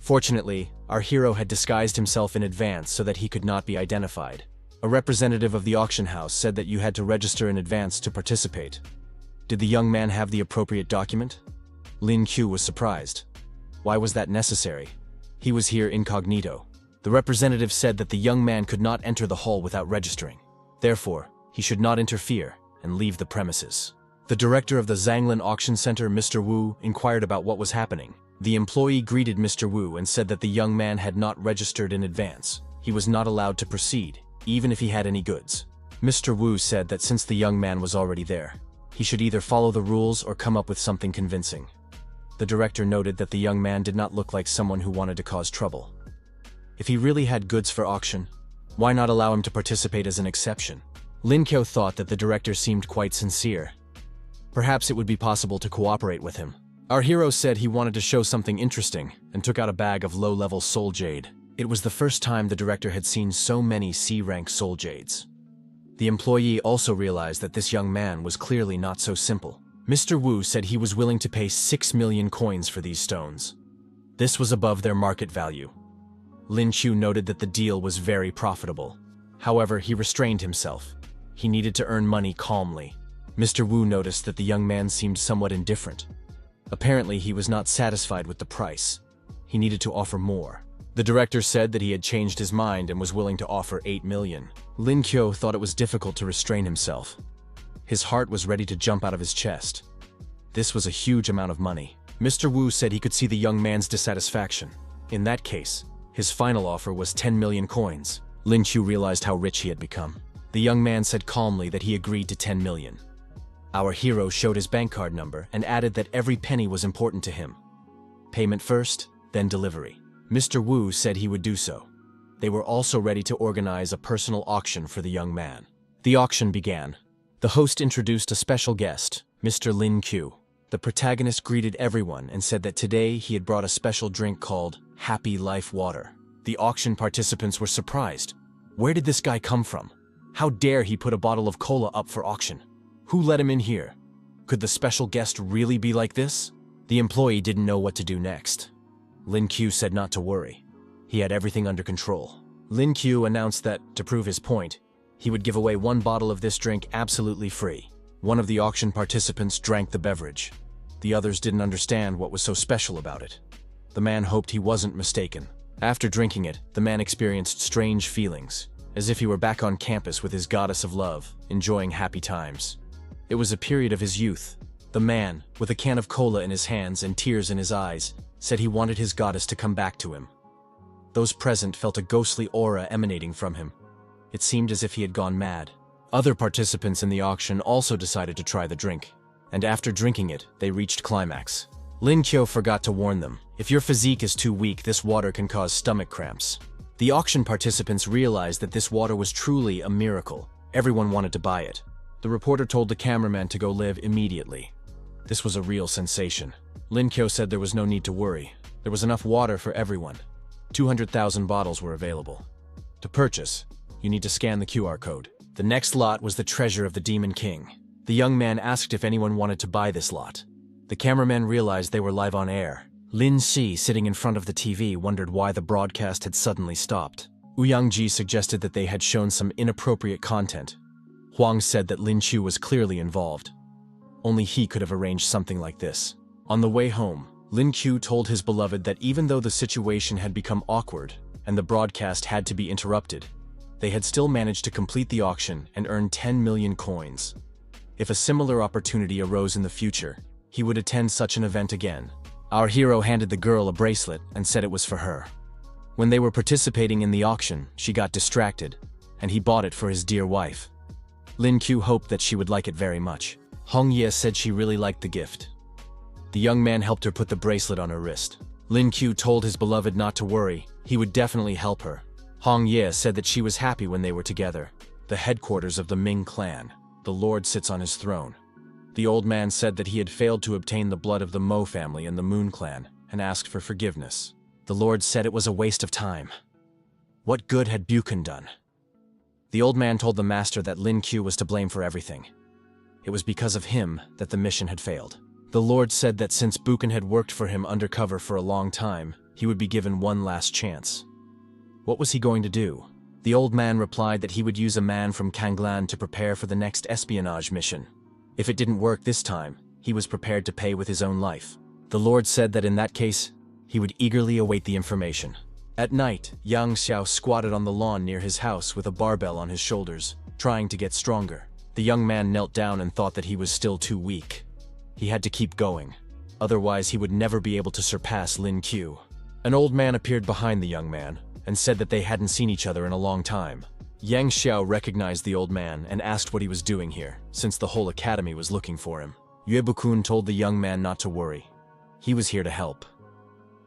Fortunately, our hero had disguised himself in advance so that he could not be identified. A representative of the auction house said that you had to register in advance to participate. Did the young man have the appropriate document? Lin Q was surprised. Why was that necessary? He was here incognito. The representative said that the young man could not enter the hall without registering. Therefore, he should not interfere and leave the premises. The director of the Zhanglin Auction Center, Mr. Wu, inquired about what was happening. The employee greeted Mr. Wu and said that the young man had not registered in advance. He was not allowed to proceed, even if he had any goods. Mr. Wu said that since the young man was already there, he should either follow the rules or come up with something convincing. The director noted that the young man did not look like someone who wanted to cause trouble. If he really had goods for auction, why not allow him to participate as an exception? Lin Qiu thought that the director seemed quite sincere. Perhaps it would be possible to cooperate with him. Our hero said he wanted to show something interesting and took out a bag of low-level soul jade. It was the first time the director had seen so many C-rank soul jades. The employee also realized that this young man was clearly not so simple. Mr. Wu said he was willing to pay 6 million coins for these stones. This was above their market value. Lin Qiu noted that the deal was very profitable. However, he restrained himself. He needed to earn money calmly. Mr. Wu noticed that the young man seemed somewhat indifferent. Apparently, he was not satisfied with the price. He needed to offer more. The director said that he had changed his mind and was willing to offer 8 million. Lin Qiu thought it was difficult to restrain himself. His heart was ready to jump out of his chest. This was a huge amount of money. Mr. Wu said he could see the young man's dissatisfaction. In that case, his final offer was 10 million coins. Lin Qiu realized how rich he had become. The young man said calmly that he agreed to 10 million. Our hero showed his bank card number and added that every penny was important to him. Payment first, then delivery. Mr. Wu said he would do so. They were also ready to organize a personal auction for the young man. The auction began. The host introduced a special guest, Mr. Lin Qiu. The protagonist greeted everyone and said that today he had brought a special drink called Happy Life Water. The auction participants were surprised. Where did this guy come from? How dare he put a bottle of cola up for auction? Who let him in here? Could the special guest really be like this? The employee didn't know what to do next. Lin Qiu said not to worry. He had everything under control. Lin Qiu announced that, to prove his point, he would give away one bottle of this drink absolutely free. One of the auction participants drank the beverage. The others didn't understand what was so special about it. The man hoped he wasn't mistaken. After drinking it, the man experienced strange feelings, as if he were back on campus with his goddess of love, enjoying happy times. It was a period of his youth. The man, with a can of cola in his hands and tears in his eyes, said he wanted his goddess to come back to him. Those present felt a ghostly aura emanating from him. It seemed as if he had gone mad. Other participants in the auction also decided to try the drink, and after drinking it, they reached climax. Lin Qiu forgot to warn them. If your physique is too weak, this water can cause stomach cramps. The auction participants realized that this water was truly a miracle. Everyone wanted to buy it. The reporter told the cameraman to go live immediately. This was a real sensation. Lin Qiu said there was no need to worry. There was enough water for everyone. 200,000 bottles were available. To purchase, you need to scan the QR code. The next lot was the treasure of the Demon King. The young man asked if anyone wanted to buy this lot. The cameraman realized they were live on air. Lin Xi, sitting in front of the TV, wondered why the broadcast had suddenly stopped. Ouyang suggested that they had shown some inappropriate content. Huang said that Lin Qiu was clearly involved. Only he could have arranged something like this. On the way home, Lin Qiu told his beloved that even though the situation had become awkward and the broadcast had to be interrupted, they had still managed to complete the auction and earn 10 million coins. If a similar opportunity arose in the future, he would attend such an event again. Our hero handed the girl a bracelet and said it was for her. When they were participating in the auction, she got distracted, and he bought it for his dear wife. Lin Qiu hoped that she would like it very much. Hong Ye said she really liked the gift. The young man helped her put the bracelet on her wrist. Lin Qiu told his beloved not to worry, he would definitely help her. Hong Ye said that she was happy when they were together. The headquarters of the Ming clan. The Lord sits on his throne. The old man said that he had failed to obtain the blood of the Mo family and the Moon clan, and asked for forgiveness. The Lord said it was a waste of time. What good had Buchan done? The old man told the master that Lin Qiu was to blame for everything. It was because of him that the mission had failed. The Lord said that since Buchan had worked for him undercover for a long time, he would be given one last chance. What was he going to do? The old man replied that he would use a man from Kanglan to prepare for the next espionage mission. If it didn't work this time, he was prepared to pay with his own life. The Lord said that in that case, he would eagerly await the information. At night, Yang Xiao squatted on the lawn near his house with a barbell on his shoulders, trying to get stronger. The young man knelt down and thought that he was still too weak. He had to keep going. Otherwise, he would never be able to surpass Lin Q. An old man appeared behind the young man and said that they hadn't seen each other in a long time. Yang Xiao recognized the old man and asked what he was doing here, since the whole academy was looking for him. Yuebukun told the young man not to worry. He was here to help.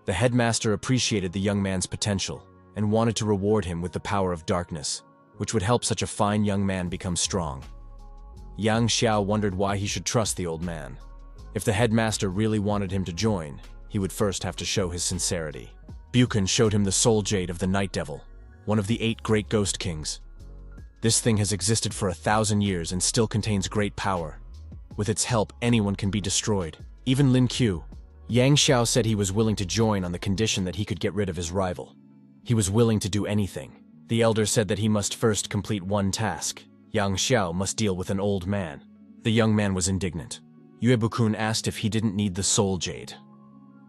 The headmaster appreciated the young man's potential and wanted to reward him with the power of darkness, which would help such a fine young man become strong. Yang Xiao wondered why he should trust the old man. If the headmaster really wanted him to join, he would first have to show his sincerity. Bukun showed him the soul jade of the Night Devil, one of the 8 great ghost kings. This thing has existed for 1,000 years and still contains great power. With its help, anyone can be destroyed, even Lin Q. Yang Xiao said he was willing to join on the condition that he could get rid of his rival. He was willing to do anything. The elder said that he must first complete one task. Yang Xiao must deal with an old man. The young man was indignant. Yuebukun asked if he didn't need the soul jade.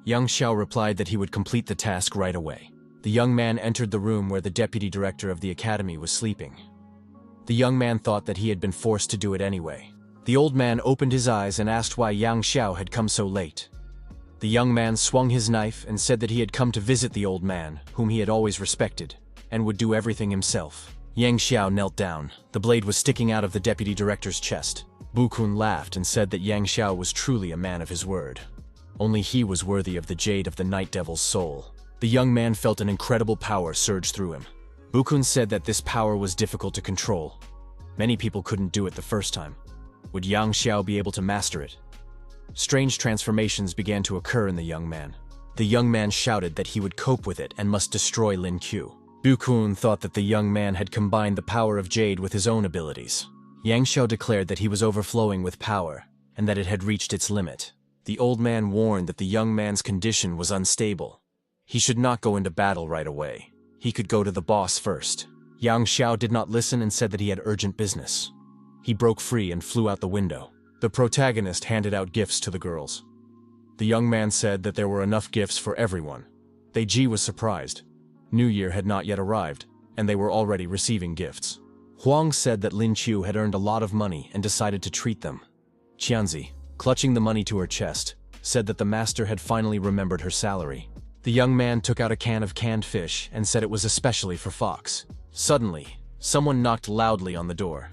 Yang Xiao replied that he would complete the task right away. The young man entered the room where the deputy director of the academy was sleeping. The young man thought that he had been forced to do it anyway. The old man opened his eyes and asked why Yang Xiao had come so late. The young man swung his knife and said that he had come to visit the old man, whom he had always respected, and would do everything himself. Yang Xiao knelt down. The blade was sticking out of the deputy director's chest. Bukun laughed and said that Yang Xiao was truly a man of his word. Only he was worthy of the jade of the Night Devil's soul. The young man felt an incredible power surge through him. Bukun said that this power was difficult to control. Many people couldn't do it the first time. Would Yang Xiao be able to master it? Strange transformations began to occur in the young man. The young man shouted that he would cope with it and must destroy Lin Q. Bukun thought that the young man had combined the power of jade with his own abilities. Yang Xiao declared that he was overflowing with power, and that it had reached its limit. The old man warned that the young man's condition was unstable. He should not go into battle right away. He could go to the boss first. Yang Xiao did not listen and said that he had urgent business. He broke free and flew out the window. The protagonist handed out gifts to the girls. The young man said that there were enough gifts for everyone. Ji was surprised. New Year had not yet arrived, and they were already receiving gifts. Huang said that Lin Qiu had earned a lot of money and decided to treat them. Qianzi, clutching the money to her chest, said that the master had finally remembered her salary. The young man took out a can of canned fish and said it was especially for Fox. Suddenly, someone knocked loudly on the door.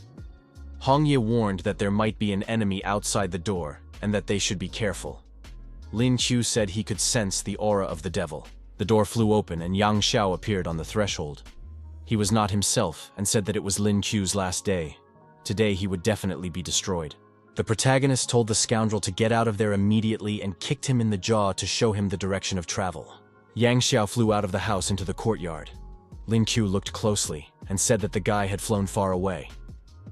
Hongye warned that there might be an enemy outside the door and that they should be careful. Lin Qiu said he could sense the aura of the devil. The door flew open and Yang Xiao appeared on the threshold. He was not himself and said that it was Lin Qiu's last day. Today he would definitely be destroyed. The protagonist told the scoundrel to get out of there immediately and kicked him in the jaw to show him the direction of travel. Yang Xiao flew out of the house into the courtyard. Lin Qiu looked closely and said that the guy had flown far away.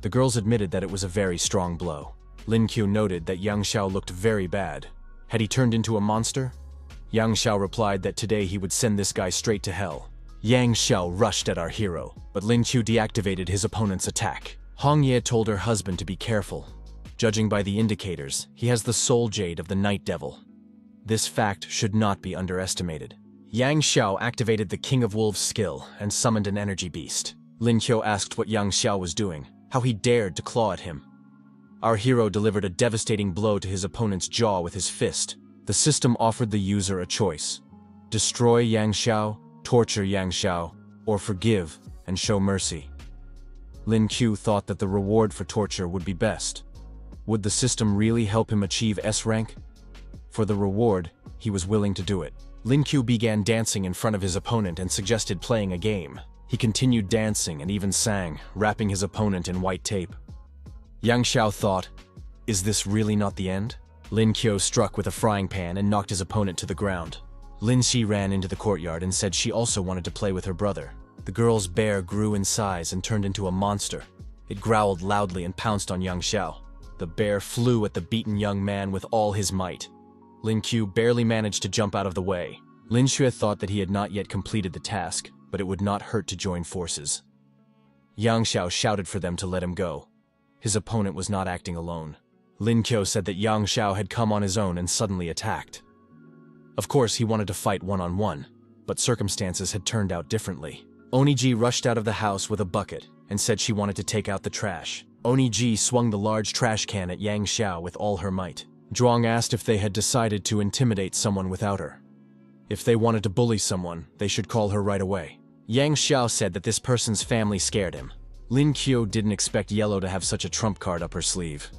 The girls admitted that it was a very strong blow. Lin Qiu noted that Yang Xiao looked very bad. Had he turned into a monster? Yang Xiao replied that today he would send this guy straight to hell. Yang Xiao rushed at our hero, but Lin Qiu deactivated his opponent's attack. Hong Ye told her husband to be careful. Judging by the indicators, he has the soul jade of the Night Devil. This fact should not be underestimated. Yang Xiao activated the King of Wolves skill and summoned an energy beast. Lin Qiu asked what Yang Xiao was doing, how he dared to claw at him. Our hero delivered a devastating blow to his opponent's jaw with his fist. The system offered the user a choice: destroy Yang Xiao, torture Yang Xiao, or forgive and show mercy. Lin Qiu thought that the reward for torture would be best. Would the system really help him achieve S rank? For the reward, he was willing to do it. Lin Qiu began dancing in front of his opponent and suggested playing a game. He continued dancing and even sang, wrapping his opponent in white tape. Yang Xiao thought, is this really not the end? Lin Qiu struck with a frying pan and knocked his opponent to the ground. Lin Xi ran into the courtyard and said she also wanted to play with her brother. The girl's bear grew in size and turned into a monster. It growled loudly and pounced on Yang Xiao. The bear flew at the beaten young man with all his might. Lin Qiu barely managed to jump out of the way. Lin Xue thought that he had not yet completed the task, but it would not hurt to join forces. Yang Xiao shouted for them to let him go. His opponent was not acting alone. Lin Qiu said that Yang Xiao had come on his own and suddenly attacked. Of course, he wanted to fight one-on-one, but circumstances had turned out differently. Oniji rushed out of the house with a bucket and said she wanted to take out the trash. Oniji swung the large trash can at Yang Xiao with all her might. Zhuang asked if they had decided to intimidate someone without her. If they wanted to bully someone, they should call her right away. Yang Xiao said that this person's family scared him. Lin Qiu didn't expect Yahello to have such a trump card up her sleeve.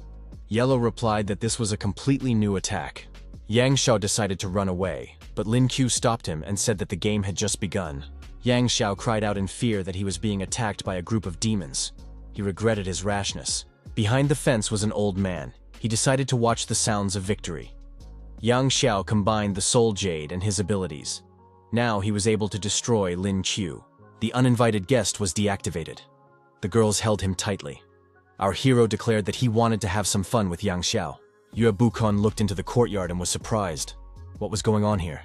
Yahello replied that this was a completely new attack. Yang Xiao decided to run away, but Lin Qiu stopped him and said that the game had just begun. Yang Xiao cried out in fear that he was being attacked by a group of demons. He regretted his rashness. Behind the fence was an old man. He decided to watch the sounds of victory. Yang Xiao combined the Soul Jade and his abilities. Now he was able to destroy Lin Qiu. The uninvited guest was deactivated. The girls held him tightly. Our hero declared that he wanted to have some fun with Yang Xiao. Yue Bukon looked into the courtyard and was surprised. What was going on here?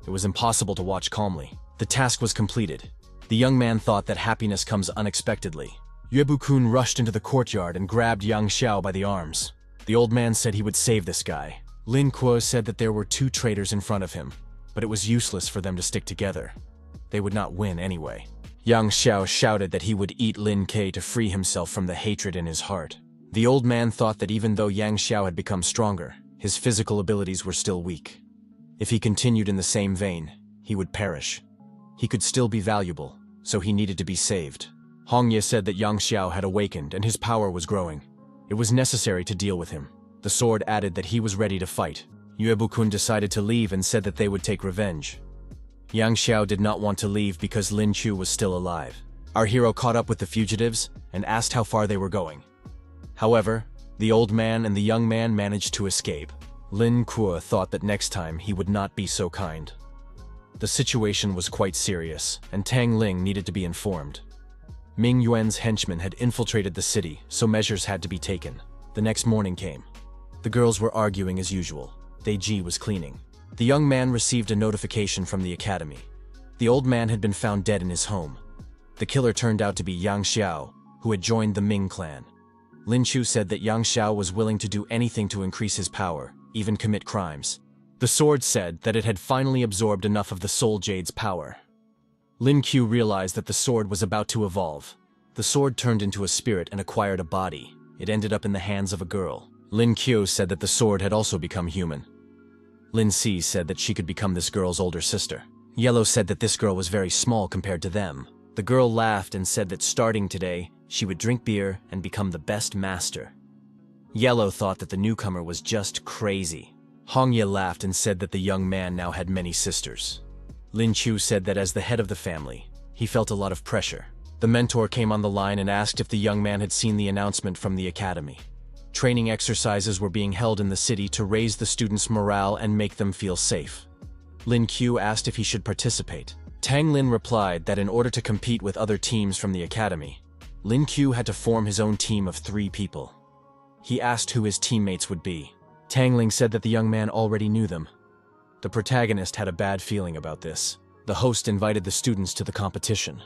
It was impossible to watch calmly. The task was completed. The young man thought that happiness comes unexpectedly. Yue Bukon rushed into the courtyard and grabbed Yang Xiao by the arms. The old man said he would save this guy. Lin Kuo said that there were two traitors in front of him, but it was useless for them to stick together. They would not win anyway. Yang Xiao shouted that he would eat Lin Ke to free himself from the hatred in his heart. The old man thought that even though Yang Xiao had become stronger, his physical abilities were still weak. If he continued in the same vein, he would perish. He could still be valuable, so he needed to be saved. Hongye said that Yang Xiao had awakened and his power was growing. It was necessary to deal with him. The sword added that he was ready to fight. Yue Bukun decided to leave and said that they would take revenge. Yang Xiao did not want to leave because Lin Qiu was still alive. Our hero caught up with the fugitives and asked how far they were going. However, the old man and the young man managed to escape. Lin Kuo thought that next time he would not be so kind. The situation was quite serious, and Tang Ling needed to be informed. Ming Yuan's henchmen had infiltrated the city, so measures had to be taken. The next morning came. The girls were arguing as usual. Dai Ji was cleaning. The young man received a notification from the academy. The old man had been found dead in his home. The killer turned out to be Yang Xiao, who had joined the Ming clan. Lin Qiu said that Yang Xiao was willing to do anything to increase his power, even commit crimes. The sword said that it had finally absorbed enough of the Soul Jade's power. Lin Qiu realized that the sword was about to evolve. The sword turned into a spirit and acquired a body. It ended up in the hands of a girl. Lin Qiu said that the sword had also become human. Lin Si said that she could become this girl's older sister. Yellow said that this girl was very small compared to them. The girl laughed and said that starting today, she would drink beer and become the best master. Yellow thought that the newcomer was just crazy. Hongye laughed and said that the young man now had many sisters. Lin Qiu said that as the head of the family, he felt a lot of pressure. The mentor came on the line and asked if the young man had seen the announcement from the academy. Training exercises were being held in the city to raise the students' morale and make them feel safe. Lin Qiu asked if he should participate. Tang Lin replied that in order to compete with other teams from the academy, Lin Qiu had to form his own team of 3 people. He asked who his teammates would be. Tang Ling said that the young man already knew them. The protagonist had a bad feeling about this. The host invited the students to the competition.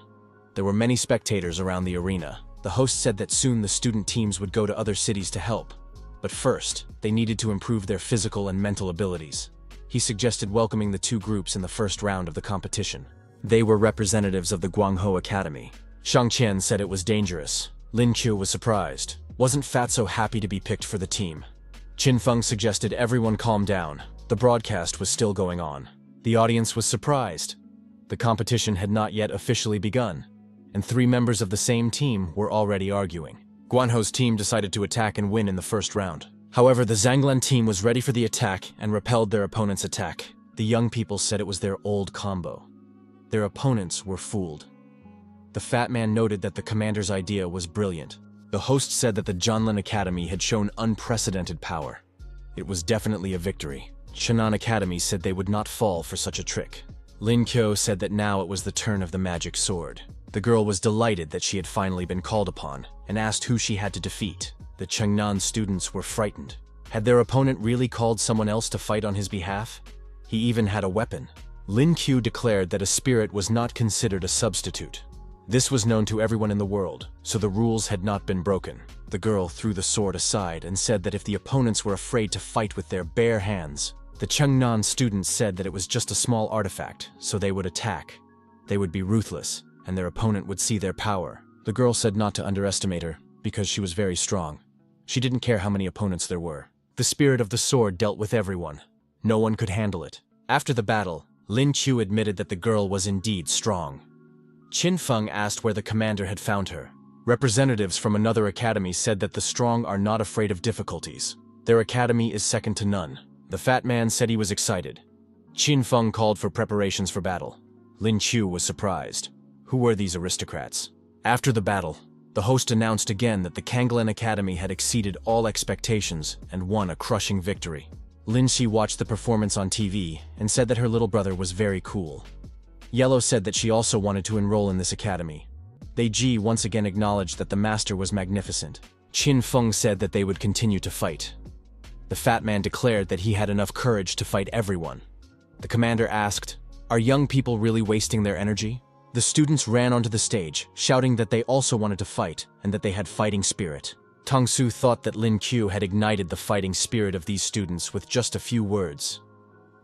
There were many spectators around the arena. The host said that soon the student teams would go to other cities to help. But first, they needed to improve their physical and mental abilities. He suggested welcoming the 2 groups in the first round of the competition. They were representatives of the Guangzhou Academy. Shang Qian said it was dangerous. Lin Qiu was surprised. Wasn't Fatso happy to be picked for the team? Qin Feng suggested everyone calm down. The broadcast was still going on. The audience was surprised. The competition had not yet officially begun, and 3 members of the same team were already arguing. Guanhou's team decided to attack and win in the first round. However, the Zhanglan team was ready for the attack and repelled their opponent's attack. The young people said it was their old combo. Their opponents were fooled. The fat man noted that the commander's idea was brilliant. The host said that the Zhanlan Academy had shown unprecedented power. It was definitely a victory. Chenan Academy said they would not fall for such a trick. Lin Qiu said that now it was the turn of the magic sword. The girl was delighted that she had finally been called upon, and asked who she had to defeat. The Chengnan students were frightened. Had their opponent really called someone else to fight on his behalf? He even had a weapon. Lin Qiu declared that a spirit was not considered a substitute. This was known to everyone in the world, so the rules had not been broken. The girl threw the sword aside and said that if the opponents were afraid to fight with their bare hands, The Chengnan students said that it was just a small artifact, so they would attack. They would be ruthless, and their opponent would see their power. The girl said not to underestimate her, because she was very strong. She didn't care how many opponents there were. The spirit of the sword dealt with everyone. No one could handle it. After the battle, Lin Qiu admitted that the girl was indeed strong. Qin Feng asked where the commander had found her. Representatives from another academy said that the strong are not afraid of difficulties. Their academy is second to none. The fat man said he was excited. Qin Feng called for preparations for battle. Lin Qiu was surprised. Who were these aristocrats? After the battle, the host announced again that the Kanglen Academy had exceeded all expectations and won a crushing victory. Lin Xi watched the performance on TV and said that her little brother was very cool. Yahello said that she also wanted to enroll in this academy. They Ji once again acknowledged that the master was magnificent. Qin Feng said that they would continue to fight. The fat man declared that he had enough courage to fight everyone. The commander asked, "Are young people really wasting their energy?" The students ran onto the stage, shouting that they also wanted to fight and that they had fighting spirit. Tang Su thought that Lin Qiu had ignited the fighting spirit of these students with just a few words.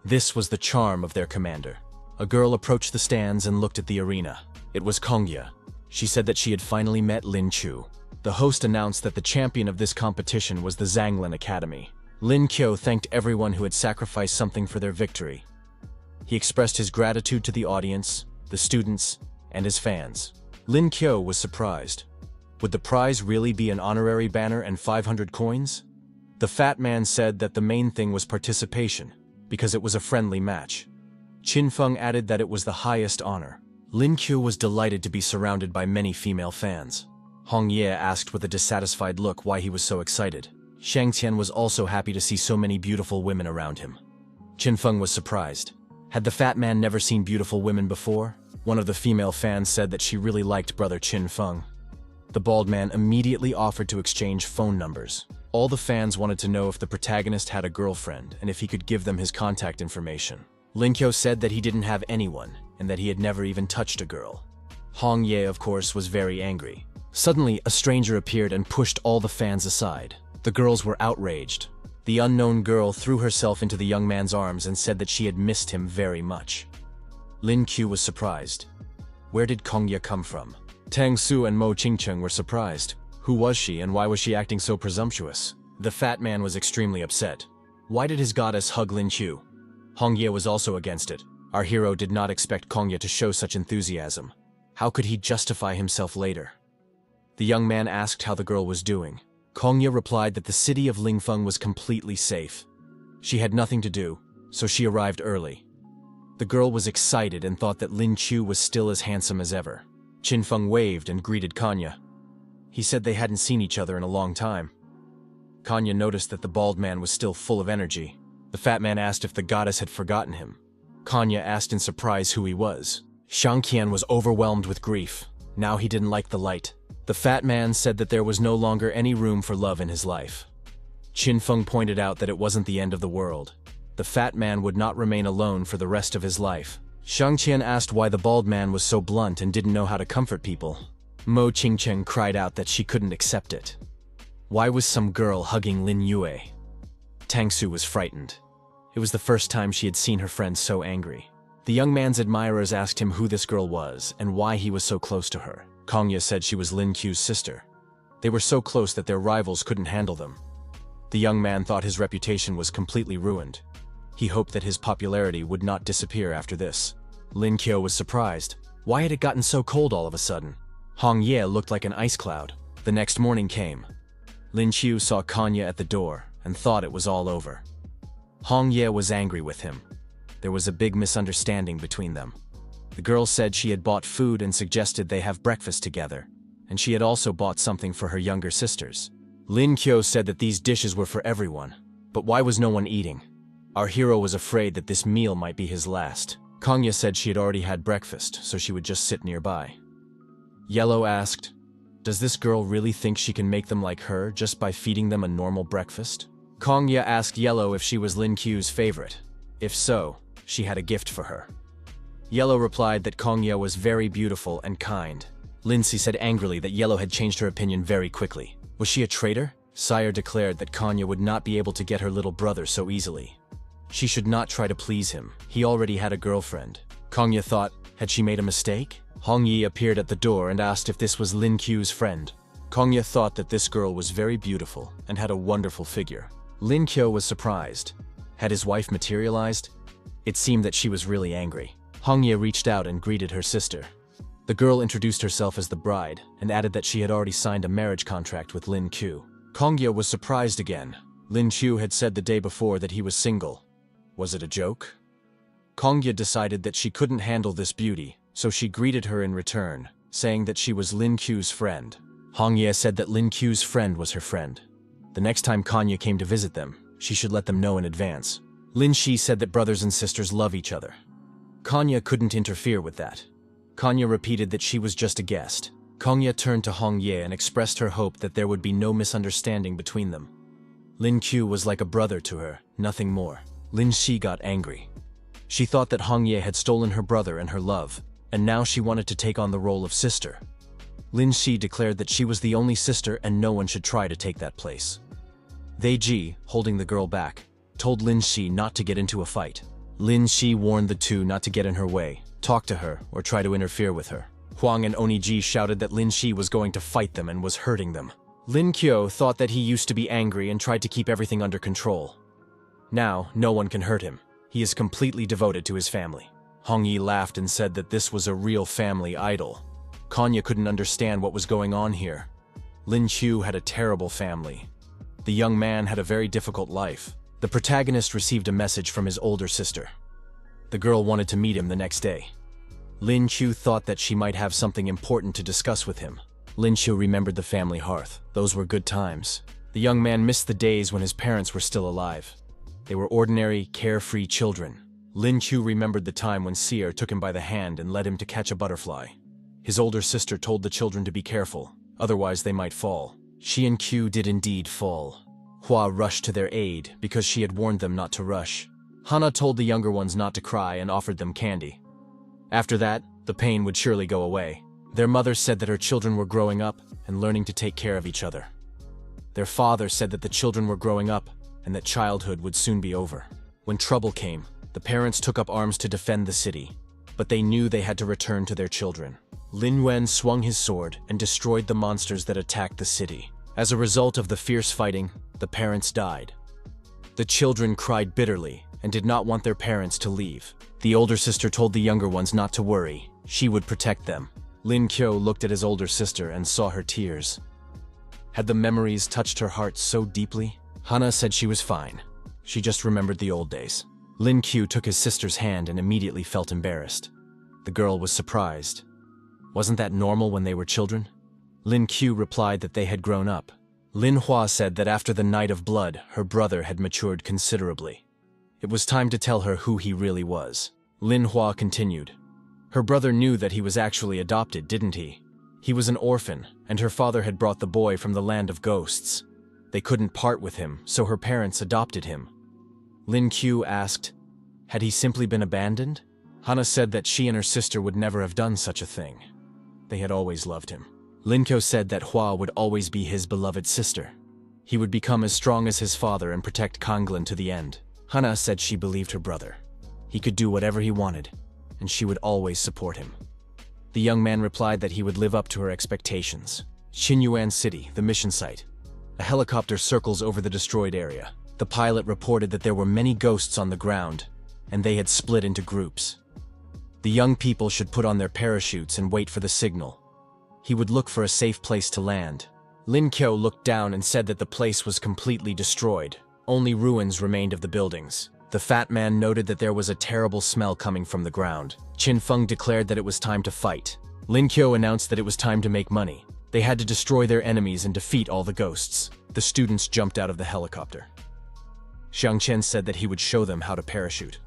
This was the charm of their commander. A girl approached the stands and looked at the arena. It was Kongya. She said that she had finally met Lin Qiu. The host announced that the champion of this competition was the Zanglan Academy. Lin Qiu thanked everyone who had sacrificed something for their victory. He expressed his gratitude to the audience, the students, and his fans. Lin Qiu was surprised. Would the prize really be an honorary banner and 500 coins? The fat man said that the main thing was participation, because it was a friendly match. Qin Feng added that it was the highest honor. Lin Qiu was delighted to be surrounded by many female fans. Hong Ye asked with a dissatisfied look why he was so excited. Shang Tian was also happy to see so many beautiful women around him. Qin Feng was surprised. Had the fat man never seen beautiful women before? One of the female fans said that she really liked brother Qin Feng. The bald man immediately offered to exchange phone numbers. All the fans wanted to know if the protagonist had a girlfriend and if he could give them his contact information. Lin Qiu said that he didn't have anyone and that he had never even touched a girl. Hong Ye, of course, was very angry. Suddenly, a stranger appeared and pushed all the fans aside. The girls were outraged. The unknown girl threw herself into the young man's arms and said that she had missed him very much. Lin Qiu was surprised. Where did Kongya come from? Tang Su and Mo Qingcheng were surprised. Who was she and why was she acting so presumptuous? The fat man was extremely upset. Why did his goddess hug Lin Qiu? Hong Ye was also against it. Our hero did not expect Kongya to show such enthusiasm. How could he justify himself later? The young man asked how the girl was doing. Kongya replied that the city of Lingfeng was completely safe. She had nothing to do, so she arrived early. The girl was excited and thought that Lin Qiu was still as handsome as ever. Qin Feng waved and greeted Kongya. He said they hadn't seen each other in a long time. Kongya noticed that the bald man was still full of energy. The fat man asked if the goddess had forgotten him. Kongya asked in surprise who he was. Shang Qian was overwhelmed with grief. Now he didn't like the light. The fat man said that there was no longer any room for love in his life. Qin Feng pointed out that it wasn't the end of the world. The fat man would not remain alone for the rest of his life. Shang Qian asked why the bald man was so blunt and didn't know how to comfort people. Mo Qingcheng cried out that she couldn't accept it. Why was some girl hugging Lin Yue? Tang Su was frightened. It was the first time she had seen her friend so angry. The young man's admirers asked him who this girl was and why he was so close to her. Kongya said she was Lin Qiu's sister. They were so close that their rivals couldn't handle them. The young man thought his reputation was completely ruined. He hoped that his popularity would not disappear after this. Lin Qiu was surprised. Why had it gotten so cold all of a sudden? Hong Ye looked like an ice cloud. The next morning came. Lin Qiu saw Kongya at the door and thought it was all over. Hong Ye was angry with him. There was a big misunderstanding between them. The girl said she had bought food and suggested they have breakfast together, and she had also bought something for her younger sisters. Lin Qiu said that these dishes were for everyone, but why was no one eating? Our hero was afraid that this meal might be his last. Kongya said she had already had breakfast, so she would just sit nearby. Yahello asked, "Does this girl really think she can make them like her just by feeding them a normal breakfast?" Kongya asked Yahello if she was Lin Qiu's favorite. If so, she had a gift for her. Yahello replied that Kongya was very beautiful and kind. Lindsay said angrily that Yahello had changed her opinion very quickly. Was she a traitor? Sire declared that Kongya would not be able to get her little brother so easily. She should not try to please him. He already had a girlfriend. Kongya thought, had she made a mistake? Hong Yi appeared at the door and asked if this was Lin Qiu's friend. Kongya thought that this girl was very beautiful and had a wonderful figure. Lin Qiu was surprised. Had his wife materialized? It seemed that she was really angry. Hong Yi reached out and greeted her sister. The girl introduced herself as the bride and added that she had already signed a marriage contract with Lin Qiu. Kongya was surprised again. Lin Qiu had said the day before that he was single. Was it a joke? Kongya decided that she couldn't handle this beauty, so she greeted her in return, saying that she was Lin Qiu's friend. Hong Ye said that Lin Qiu's friend was her friend. The next time Kongya came to visit them, she should let them know in advance. Lin Shi said that brothers and sisters love each other. Kongya couldn't interfere with that. Kongya repeated that she was just a guest. Kongya turned to Hong Ye and expressed her hope that there would be no misunderstanding between them. Lin Qiu was like a brother to her, nothing more. Lin Shi got angry. She thought that Hong Ye had stolen her brother and her love, and now she wanted to take on the role of sister. Lin Shi declared that she was the only sister and no one should try to take that place. They Ji, holding the girl back, told Lin Shi not to get into a fight. Lin Shi warned the two not to get in her way, talk to her, or try to interfere with her. Huang and Oni Ji shouted that Lin Shi was going to fight them and was hurting them. Lin Qiu thought that he used to be angry and tried to keep everything under control. Now, no one can hurt him. He is completely devoted to his family. Hong Yi laughed and said that this was a real family idol. Kongya couldn't understand what was going on here. Lin Qiu had a terrible family. The young man had a very difficult life. The protagonist received a message from his older sister. The girl wanted to meet him the next day. Lin Qiu thought that she might have something important to discuss with him. Lin Qiu remembered the family hearth. Those were good times. The young man missed the days when his parents were still alive. They were ordinary, carefree children. Lin Qiu remembered the time when Seer took him by the hand and led him to catch a butterfly. His older sister told the children to be careful, otherwise they might fall. She and Qiu did indeed fall. Hua rushed to their aid because she had warned them not to rush. Hana told the younger ones not to cry and offered them candy. After that, the pain would surely go away. Their mother said that her children were growing up and learning to take care of each other. Their father said that the children were growing up and that childhood would soon be over. When trouble came, the parents took up arms to defend the city, but they knew they had to return to their children. Lin Wen swung his sword and destroyed the monsters that attacked the city. As a result of the fierce fighting, the parents died. The children cried bitterly and did not want their parents to leave. The older sister told the younger ones not to worry. She would protect them. Lin Qiu looked at his older sister and saw her tears. Had the memories touched her heart so deeply? Hana said she was fine. She just remembered the old days. Lin Qiu took his sister's hand and immediately felt embarrassed. The girl was surprised. Wasn't that normal when they were children? Lin Qiu replied that they had grown up. Lin Hua said that after the Night of Blood, her brother had matured considerably. It was time to tell her who he really was. Lin Hua continued. Her brother knew that he was actually adopted, didn't he? He was an orphan, and her father had brought the boy from the land of ghosts. They couldn't part with him, so her parents adopted him. Lin Qiu asked, had he simply been abandoned? Hana said that she and her sister would never have done such a thing. They had always loved him. Lin Qiu said that Hua would always be his beloved sister. He would become as strong as his father and protect Kanglan to the end. Hana said she believed her brother. He could do whatever he wanted, and she would always support him. The young man replied that he would live up to her expectations. Qinyuan City, the mission site. A helicopter circles over the destroyed area. The pilot reported that there were many ghosts on the ground, and they had split into groups. The young people should put on their parachutes and wait for the signal. He would look for a safe place to land. Lin Qiu looked down and said that the place was completely destroyed. Only ruins remained of the buildings. The fat man noted that there was a terrible smell coming from the ground. Qin Feng declared that it was time to fight. Lin Qiu announced that it was time to make money. They had to destroy their enemies and defeat all the ghosts. The students jumped out of the helicopter. Xiang Qian said that he would show them how to parachute.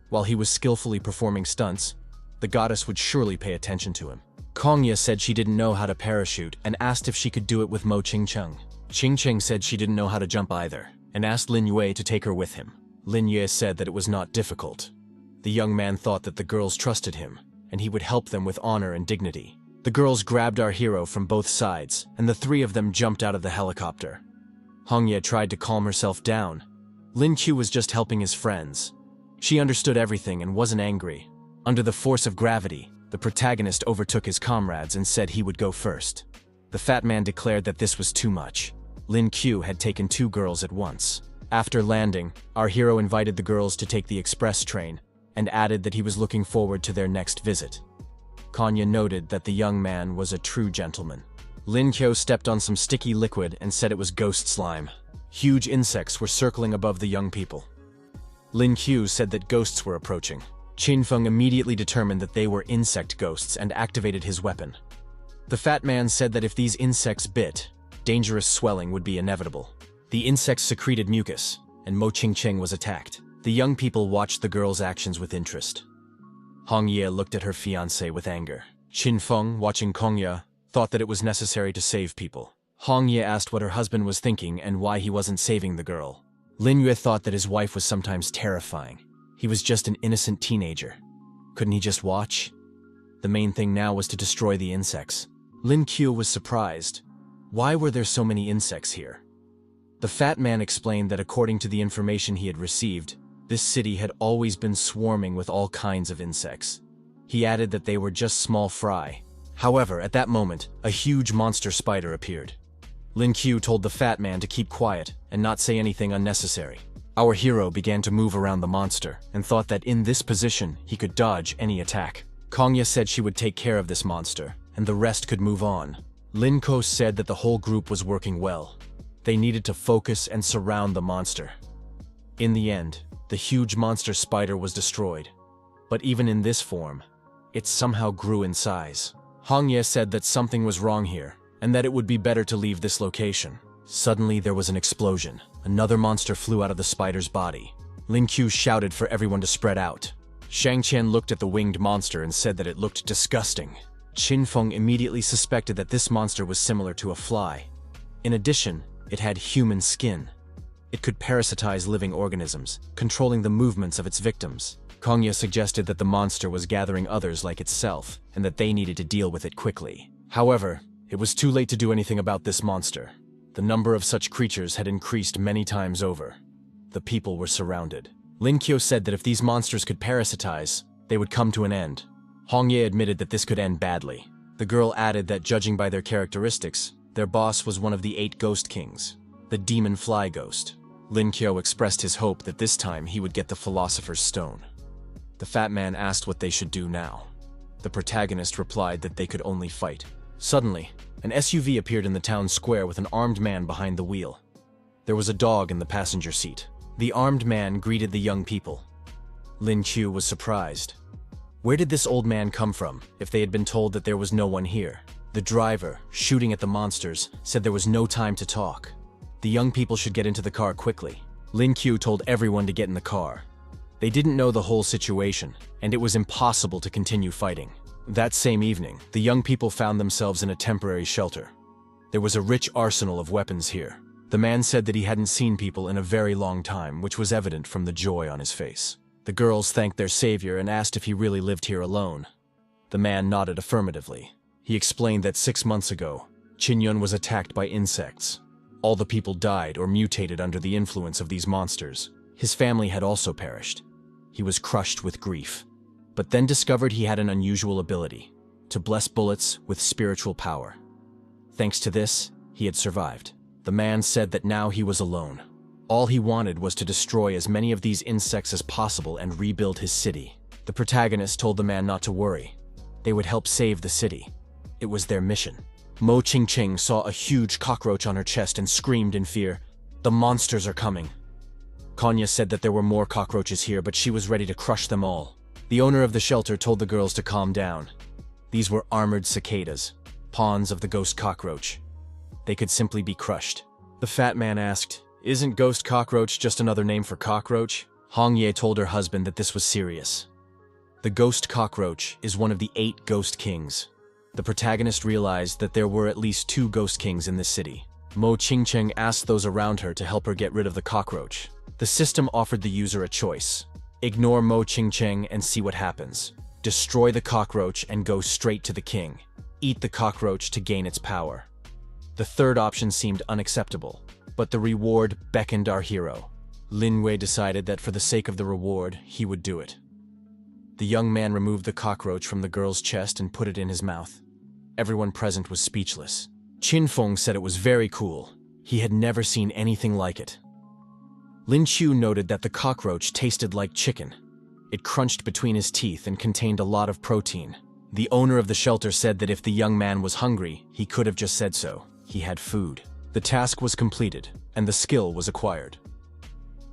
While he was skillfully performing stunts, the goddess would surely pay attention to him. Kongya said she didn't know how to parachute and asked if she could do it with Mo Qingcheng. Qingcheng said she didn't know how to jump either and asked Lin Yue to take her with him. Lin Yue said that it was not difficult. The young man thought that the girls trusted him and he would help them with honor and dignity. The girls grabbed our hero from both sides and the three of them jumped out of the helicopter. Hongye tried to calm herself down, Lin Q was just helping his friends. She understood everything and wasn't angry. Under the force of gravity, the protagonist overtook his comrades and said he would go first. The fat man declared that this was too much. Lin Q had taken 2 girls at once. After landing, our hero invited the girls to take the express train and added that he was looking forward to their next visit. Konya noted that the young man was a true gentleman. Lin Q stepped on some sticky liquid and said it was ghost slime. Huge insects were circling above the young people. Lin Q said that ghosts were approaching. Qin Feng immediately determined that they were insect ghosts and activated his weapon. The fat man said that if these insects bit, dangerous swelling would be inevitable. The insects secreted mucus, and Mo Qingqing was attacked. The young people watched the girl's actions with interest. Hong Ye looked at her fiancé with anger. Qin Feng, watching Kongya, thought that it was necessary to save people. Hong Ye asked what her husband was thinking and why he wasn't saving the girl. Lin Yue thought that his wife was sometimes terrifying. He was just an innocent teenager. Couldn't he just watch? The main thing now was to destroy the insects. Lin Q was surprised. Why were there so many insects here? The fat man explained that according to the information he had received, this city had always been swarming with all kinds of insects. He added that they were just small fry. However, at that moment, a huge monster spider appeared. Lin Q told the fat man to keep quiet and not say anything unnecessary. Our hero began to move around the monster and thought that in this position he could dodge any attack. Kongya said she would take care of this monster, and the rest could move on. Lin Ko said that the whole group was working well. They needed to focus and surround the monster. In the end, the huge monster spider was destroyed. But even in this form, it somehow grew in size. Hong Ye said that something was wrong here, and that it would be better to leave this location. Suddenly there was an explosion. Another monster flew out of the spider's body. Lin Q shouted for everyone to spread out. Shang Qian looked at the winged monster and said that it looked disgusting. Qin Feng immediately suspected that this monster was similar to a fly. In addition, it had human skin. It could parasitize living organisms, controlling the movements of its victims. Kongya suggested that the monster was gathering others like itself, and that they needed to deal with it quickly. However, it was too late to do anything about this monster. The number of such creatures had increased many times over. The people were surrounded. Lin Qiu said that if these monsters could parasitize, they would come to an end. Hong Ye admitted that this could end badly. The girl added that judging by their characteristics, their boss was one of the 8 ghost kings, the demon fly ghost. Lin Qiu expressed his hope that this time he would get the philosopher's stone. The fat man asked what they should do now. The protagonist replied that they could only fight. Suddenly, an SUV appeared in the town square with an armed man behind the wheel. There was a dog in the passenger seat. The armed man greeted the young people. Lin Qiu was surprised. Where did this old man come from, if they had been told that there was no one here? The driver, shooting at the monsters, said there was no time to talk. The young people should get into the car quickly. Lin Qiu told everyone to get in the car. They didn't know the whole situation, and it was impossible to continue fighting. That same evening, the young people found themselves in a temporary shelter. There was a rich arsenal of weapons here. The man said that he hadn't seen people in a very long time, which was evident from the joy on his face. The girls thanked their savior and asked if he really lived here alone. The man nodded affirmatively. He explained that 6 months ago, Qin was attacked by insects. All the people died or mutated under the influence of these monsters. His family had also perished. He was crushed with grief, but then discovered he had an unusual ability, to bless bullets with spiritual power. Thanks to this, he had survived. The man said that now he was alone. All he wanted was to destroy as many of these insects as possible and rebuild his city. The protagonist told the man not to worry. They would help save the city. It was their mission. Mo Qingqing saw a huge cockroach on her chest and screamed in fear, "The monsters are coming." Konya said that there were more cockroaches here, but she was ready to crush them all. The owner of the shelter told the girls to calm down. These were armored cicadas, pawns of the ghost cockroach. They could simply be crushed. The fat man asked, "Isn't ghost cockroach just another name for cockroach?" Hong Ye told her husband that this was serious. The ghost cockroach is one of the 8 ghost kings. The protagonist realized that there were at least 2 ghost kings in this city. Mo Qingqing asked those around her to help her get rid of the cockroach. The system offered the user a choice. Ignore Mo Qingqing and see what happens. Destroy the cockroach and go straight to the king. Eat the cockroach to gain its power. The third option seemed unacceptable, but the reward beckoned our hero. Lin Wei decided that for the sake of the reward, he would do it. The young man removed the cockroach from the girl's chest and put it in his mouth. Everyone present was speechless. Qin Feng said it was very cool. He had never seen anything like it. Lin Qiu noted that the cockroach tasted like chicken. It crunched between his teeth and contained a lot of protein. The owner of the shelter said that if the young man was hungry, he could have just said so. He had food. The task was completed, and the skill was acquired.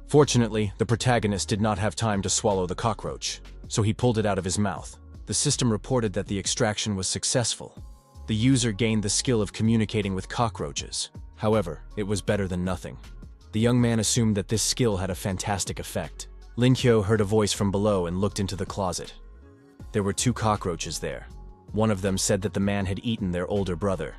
Fortunately, the protagonist did not have time to swallow the cockroach, so he pulled it out of his mouth. The system reported that the extraction was successful. The user gained the skill of communicating with cockroaches. However, it was better than nothing. The young man assumed that this skill had a fantastic effect. Lin Qiu heard a voice from below and looked into the closet. There were 2 cockroaches there. One of them said that the man had eaten their older brother.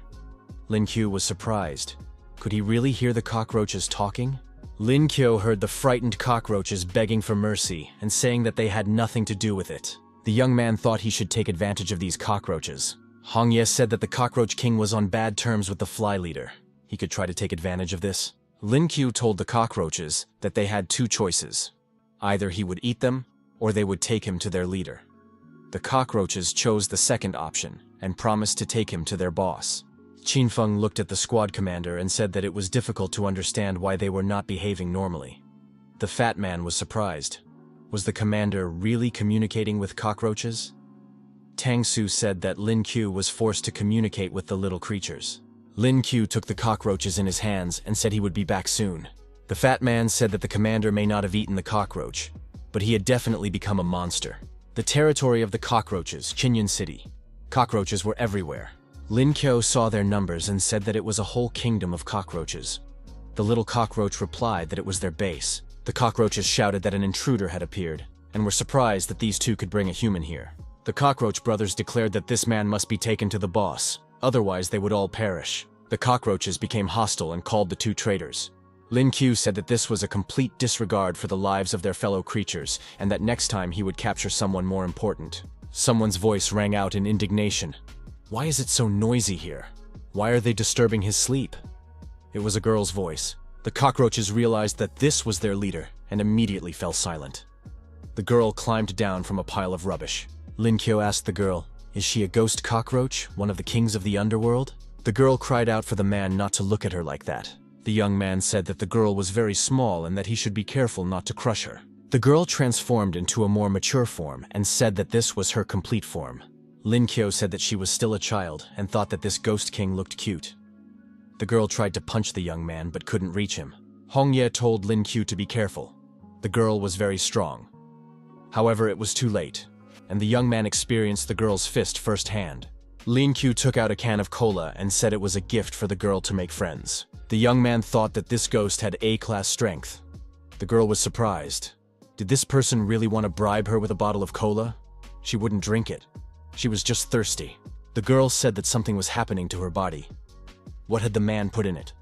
Lin Qiu was surprised. Could he really hear the cockroaches talking? Lin Qiu heard the frightened cockroaches begging for mercy and saying that they had nothing to do with it. The young man thought he should take advantage of these cockroaches. Hong Ye said that the cockroach king was on bad terms with the fly leader. He could try to take advantage of this. Lin Qiu told the cockroaches that they had 2 choices. Either he would eat them, or they would take him to their leader. The cockroaches chose the second option and promised to take him to their boss. Qin Feng looked at the squad commander and said that it was difficult to understand why they were not behaving normally. The fat man was surprised. Was the commander really communicating with cockroaches? Tang Su said that Lin Qiu was forced to communicate with the little creatures. Lin Qiu took the cockroaches in his hands and said he would be back soon. The fat man said that the commander may not have eaten the cockroach, but he had definitely become a monster. The territory of the cockroaches, Qingyun City. Cockroaches were everywhere. Lin Qiu saw their numbers and said that it was a whole kingdom of cockroaches. The little cockroach replied that it was their base. The cockroaches shouted that an intruder had appeared, and were surprised that these 2 could bring a human here. The cockroach brothers declared that this man must be taken to the boss, otherwise they would all perish. The cockroaches became hostile and called the 2 traitors. Lin Qiu said that this was a complete disregard for the lives of their fellow creatures, and that next time he would capture someone more important. Someone's voice rang out in indignation. Why is it so noisy here? Why are they disturbing his sleep? It was a girl's voice. The cockroaches realized that this was their leader, and immediately fell silent. The girl climbed down from a pile of rubbish. Lin Qiu asked the girl, "Is she a ghost cockroach, one of the kings of the underworld?" The girl cried out for the man not to look at her like that. The young man said that the girl was very small and that he should be careful not to crush her. The girl transformed into a more mature form and said that this was her complete form. Lin Qiu said that she was still a child and thought that this ghost king looked cute. The girl tried to punch the young man but couldn't reach him. Hong Ye told Lin Qiu to be careful. The girl was very strong. However, it was too late, and the young man experienced the girl's fist firsthand. Lin Qiu took out a can of cola and said it was a gift for the girl to make friends. The young man thought that this ghost had A-class strength. The girl was surprised. Did this person really want to bribe her with a bottle of cola? She wouldn't drink it. She was just thirsty. The girl said that something was happening to her body. What had the man put in it?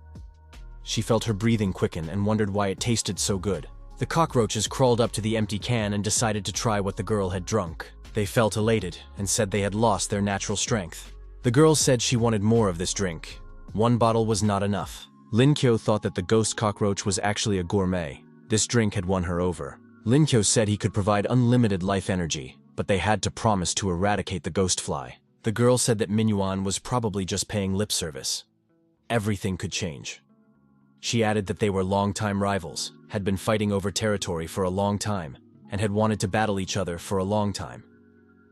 She felt her breathing quicken and wondered why it tasted so good. The cockroaches crawled up to the empty can and decided to try what the girl had drunk. They felt elated and said they had lost their natural strength. The girl said she wanted more of this drink. 1 bottle was not enough. Lin Qiu thought that the ghost cockroach was actually a gourmet. This drink had won her over. Lin Qiu said he could provide unlimited life energy, but they had to promise to eradicate the ghost fly. The girl said that Mingyuan was probably just paying lip service. Everything could change. She added that they were longtime rivals, had been fighting over territory for a long time, and had wanted to battle each other for a long time.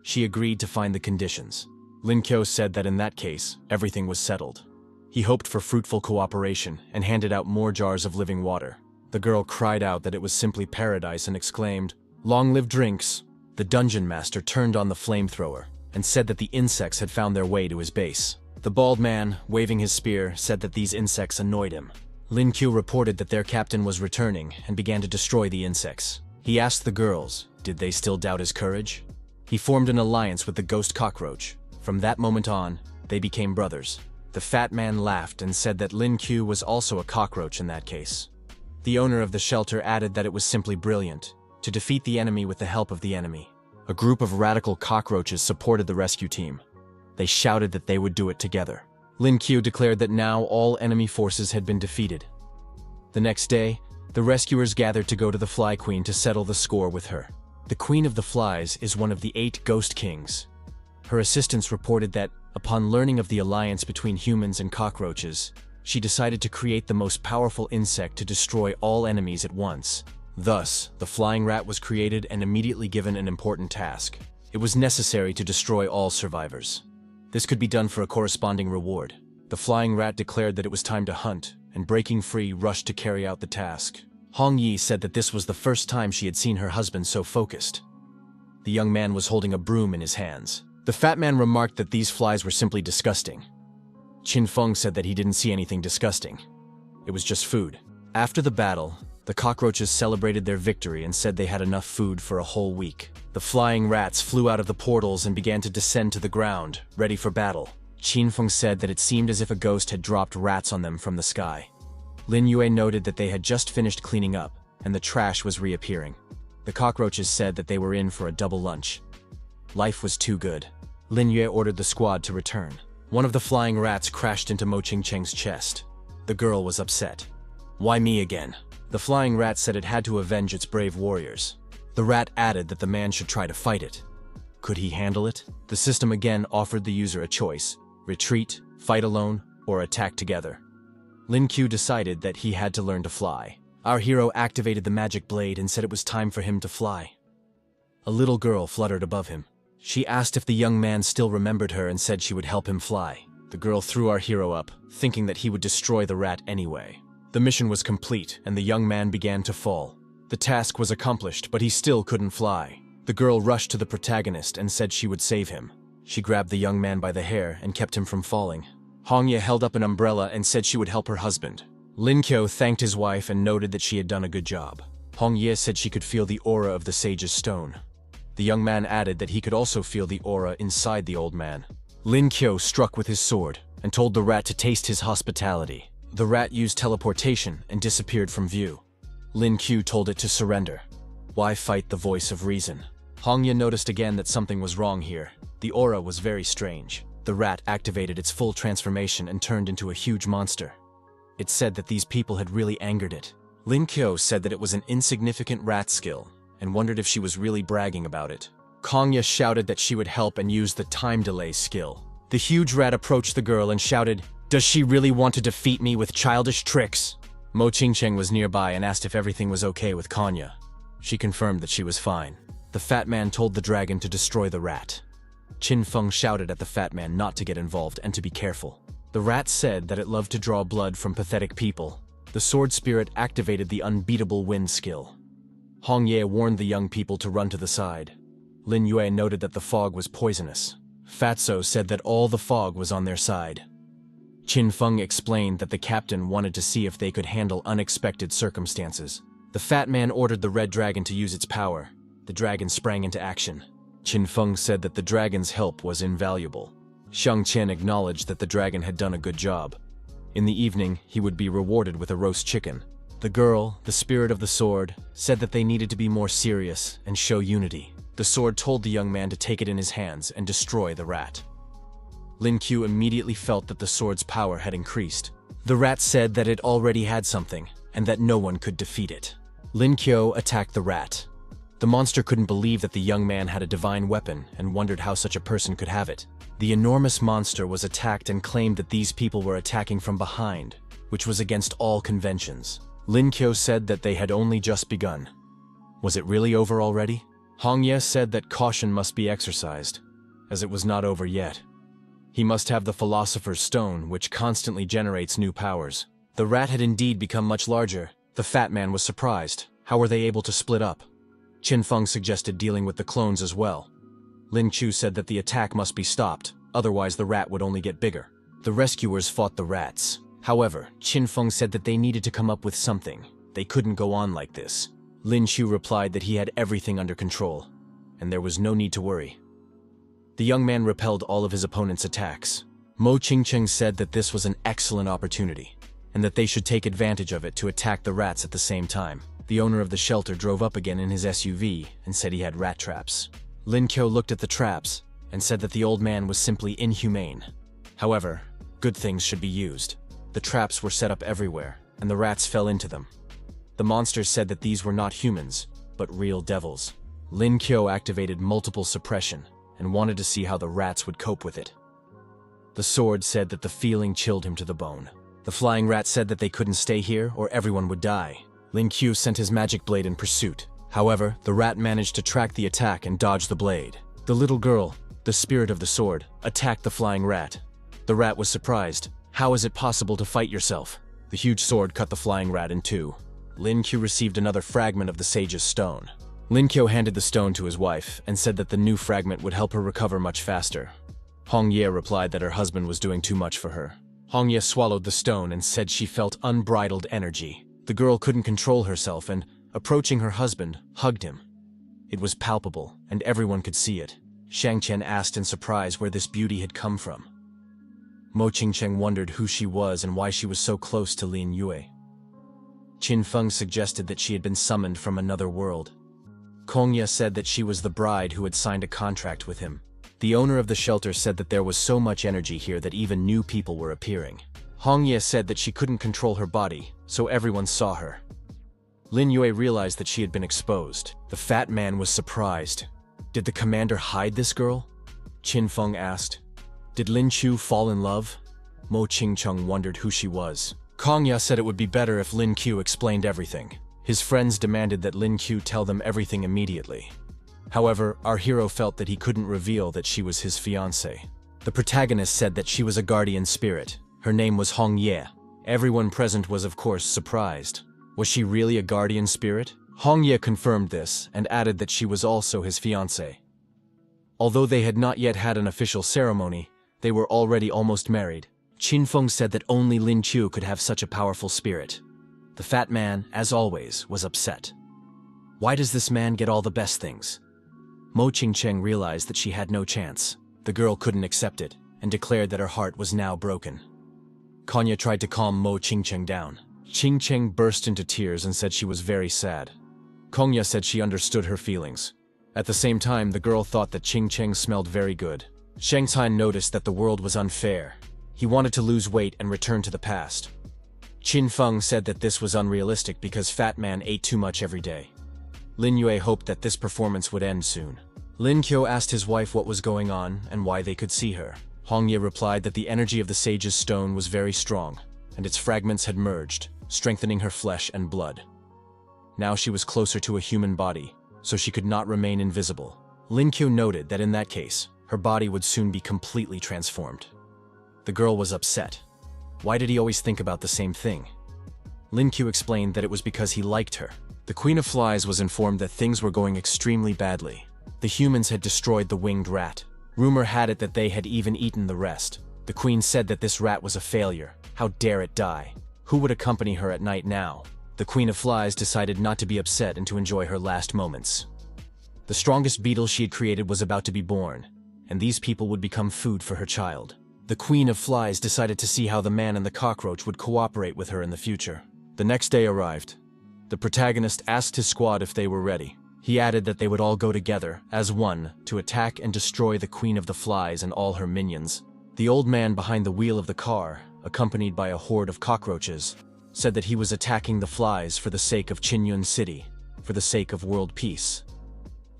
She agreed to find the conditions. Lin Qiu said that in that case, everything was settled. He hoped for fruitful cooperation and handed out more jars of living water. The girl cried out that it was simply paradise and exclaimed, "Long live drinks!" The dungeon master turned on the flamethrower and said that the insects had found their way to his base. The bald man, waving his spear, said that these insects annoyed him. Lin Qiu reported that their captain was returning and began to destroy the insects. He asked the girls, did they still doubt his courage? He formed an alliance with the ghost cockroach. From that moment on, they became brothers. The fat man laughed and said that Lin Qiu was also a cockroach in that case. The owner of the shelter added that it was simply brilliant, to defeat the enemy with the help of the enemy. A group of radical cockroaches supported the rescue team. They shouted that they would do it together. Lin Qiu declared that now all enemy forces had been defeated. The next day, The rescuers gathered to go to the Fly Queen to settle the score with her. The Queen of the Flies is one of the 8 Ghost Kings. Her assistants reported that, upon learning of the alliance between humans and cockroaches, she decided to create the most powerful insect to destroy all enemies at once. Thus, the flying rat was created and immediately given an important task. It was necessary to destroy all survivors. This could be done for a corresponding reward. The flying rat declared that it was time to hunt, and breaking free rushed to carry out the task. Hong Yi said that this was the first time she had seen her husband so focused. The young man was holding a broom in his hands. The fat man remarked that these flies were simply disgusting. Qin Feng said that he didn't see anything disgusting. It was just food. After the battle, the cockroaches celebrated their victory and said they had enough food for a whole week. The flying rats flew out of the portals and began to descend to the ground, ready for battle. Qin Feng said that it seemed as if a ghost had dropped rats on them from the sky. Lin Yue noted that they had just finished cleaning up, and the trash was reappearing. The cockroaches said that they were in for a double lunch. Life was too good. Lin Yue ordered the squad to return. One of the flying rats crashed into Mo Qingcheng's chest. The girl was upset. "Why me again?" The flying rat said it had to avenge its brave warriors. The rat added that the man should try to fight it. Could he handle it? The system again offered the user a choice: retreat, fight alone, or attack together. Lin Q decided that he had to learn to fly. Our hero activated the magic blade and said it was time for him to fly. A little girl fluttered above him. She asked if the young man still remembered her and said she would help him fly. The girl threw our hero up, thinking that he would destroy the rat anyway. The mission was complete, and the young man began to fall. The task was accomplished, but he still couldn't fly. The girl rushed to the protagonist and said she would save him. She grabbed the young man by the hair and kept him from falling. Hong Ye held up an umbrella and said she would help her husband. Lin Qiu thanked his wife and noted that she had done a good job. Hong Ye said she could feel the aura of the sage's stone. The young man added that he could also feel the aura inside the old man. Lin Qiu struck with his sword and told the rat to taste his hospitality. The rat used teleportation and disappeared from view. Lin Qiu told it to surrender. Why fight the voice of reason? Hong Ye noticed again that something was wrong here. The aura was very strange. The rat activated its full transformation and turned into a huge monster. It said that these people had really angered it. Lin Qiu said that it was an insignificant rat skill and wondered if she was really bragging about it. Kongya shouted that she would help and use the time delay skill. The huge rat approached the girl and shouted, "Does she really want to defeat me with childish tricks?" Mo Qingcheng was nearby and asked if everything was okay with Kongya. She confirmed that she was fine. The fat man told the dragon to destroy the rat. Qin Feng shouted at the fat man not to get involved and to be careful. The rat said that it loved to draw blood from pathetic people. The sword spirit activated the unbeatable wind skill. Hong Ye warned the young people to run to the side. Lin Yue noted that the fog was poisonous. Fatso said that all the fog was on their side. Qin Feng explained that the captain wanted to see if they could handle unexpected circumstances. The fat man ordered the red dragon to use its power. The dragon sprang into action. Qin Feng said that the dragon's help was invaluable. Xiang Qian acknowledged that the dragon had done a good job. In the evening, he would be rewarded with a roast chicken. The girl, the spirit of the sword, said that they needed to be more serious and show unity. The sword told the young man to take it in his hands and destroy the rat. Lin Qiu immediately felt that the sword's power had increased. The rat said that it already had something, and that no one could defeat it. Lin Qiu attacked the rat. The monster couldn't believe that the young man had a divine weapon and wondered how such a person could have it. The enormous monster was attacked and claimed that these people were attacking from behind, which was against all conventions. Lin Qiu said that they had only just begun. Was it really over already? Hong Ye said that caution must be exercised, as it was not over yet. He must have the Philosopher's Stone, which constantly generates new powers. The rat had indeed become much larger. The fat man was surprised. How were they able to split up? Qin Feng suggested dealing with the clones as well. Lin Qiu said that the attack must be stopped, otherwise the rat would only get bigger. The rescuers fought the rats. However, Qin Feng said that they needed to come up with something. They couldn't go on like this. Lin Qiu replied that he had everything under control, and there was no need to worry. The young man repelled all of his opponent's attacks. Mo Qingcheng said that this was an excellent opportunity, and that they should take advantage of it to attack the rats at the same time. The owner of the shelter drove up again in his SUV and said he had rat traps. Lin Qiu looked at the traps and said that the old man was simply inhumane. However, good things should be used. The traps were set up everywhere, and the rats fell into them. The monsters said that these were not humans, but real devils. Lin Kyo activated multiple suppression and wanted to see how the rats would cope with it. The sword said that the feeling chilled him to the bone. The flying rat said that they couldn't stay here or everyone would die. Lin Kyo sent his magic blade in pursuit. However, the rat managed to track the attack and dodge the blade. The little girl, the spirit of the sword, attacked the flying rat. The rat was surprised. How is it possible to fight yourself? The huge sword cut the flying rat in two. Lin Kyo received another fragment of the sage's stone. Lin Kyo handed the stone to his wife and said that the new fragment would help her recover much faster. Hong Ye replied that her husband was doing too much for her. Hong Ye swallowed the stone and said she felt unbridled energy. The girl couldn't control herself and, approaching her husband, hugged him. It was palpable, and everyone could see it. Shang Chen asked in surprise where this beauty had come from. Mo Qingcheng wondered who she was and why she was so close to Lin Yue. Qin Feng suggested that she had been summoned from another world. Kong Ye said that she was the bride who had signed a contract with him. The owner of the shelter said that there was so much energy here that even new people were appearing. Hong Ye said that she couldn't control her body, so everyone saw her. Lin Yue realized that she had been exposed. The fat man was surprised. Did the commander hide this girl? Qin Feng asked. Did Lin Chu fall in love? Mo Qingcheng wondered who she was. Kong Ya said it would be better if Lin Q explained everything. His friends demanded that Lin Q tell them everything immediately. However, our hero felt that he couldn't reveal that she was his fiancée. The protagonist said that she was a guardian spirit. Her name was Hong Ye. Everyone present was of course surprised. Was she really a guardian spirit? Hong Ye confirmed this and added that she was also his fiancée. Although they had not yet had an official ceremony, they were already almost married. Qin Feng said that only Lin Chu could have such a powerful spirit. The fat man, as always, was upset. Why does this man get all the best things? Mo Qingcheng realized that she had no chance. The girl couldn't accept it, and declared that her heart was now broken. Konya tried to calm Mo Qingcheng down. Qingcheng burst into tears and said she was very sad. Konya said she understood her feelings. At the same time, the girl thought that Qingcheng smelled very good. Shang Tsai noticed that the world was unfair. He wanted to lose weight and return to the past. Qin Feng said that this was unrealistic because Fat Man ate too much every day. Lin Yue hoped that this performance would end soon. Lin Kyo asked his wife what was going on and why they could see her. Hong Ye replied that the energy of the sage's stone was very strong, and its fragments had merged, strengthening her flesh and blood. Now she was closer to a human body, so she could not remain invisible. Lin Kyo noted that in that case, her body would soon be completely transformed. The girl was upset. Why did he always think about the same thing? Lin Kyo explained that it was because he liked her. The Queen of Flies was informed that things were going extremely badly. The humans had destroyed the winged rat. Rumor had it that they had even eaten the rest. The Queen said that this rat was a failure. How dare it die? Who would accompany her at night now? The Queen of Flies decided not to be upset and to enjoy her last moments. The strongest beetle she had created was about to be born, and these people would become food for her child. The Queen of Flies decided to see how the man and the cockroach would cooperate with her in the future. The next day arrived. The protagonist asked his squad if they were ready. He added that they would all go together, as one, to attack and destroy the Queen of the Flies and all her minions. The old man behind the wheel of the car, accompanied by a horde of cockroaches, said that he was attacking the flies for the sake of Qinyun City, for the sake of world peace.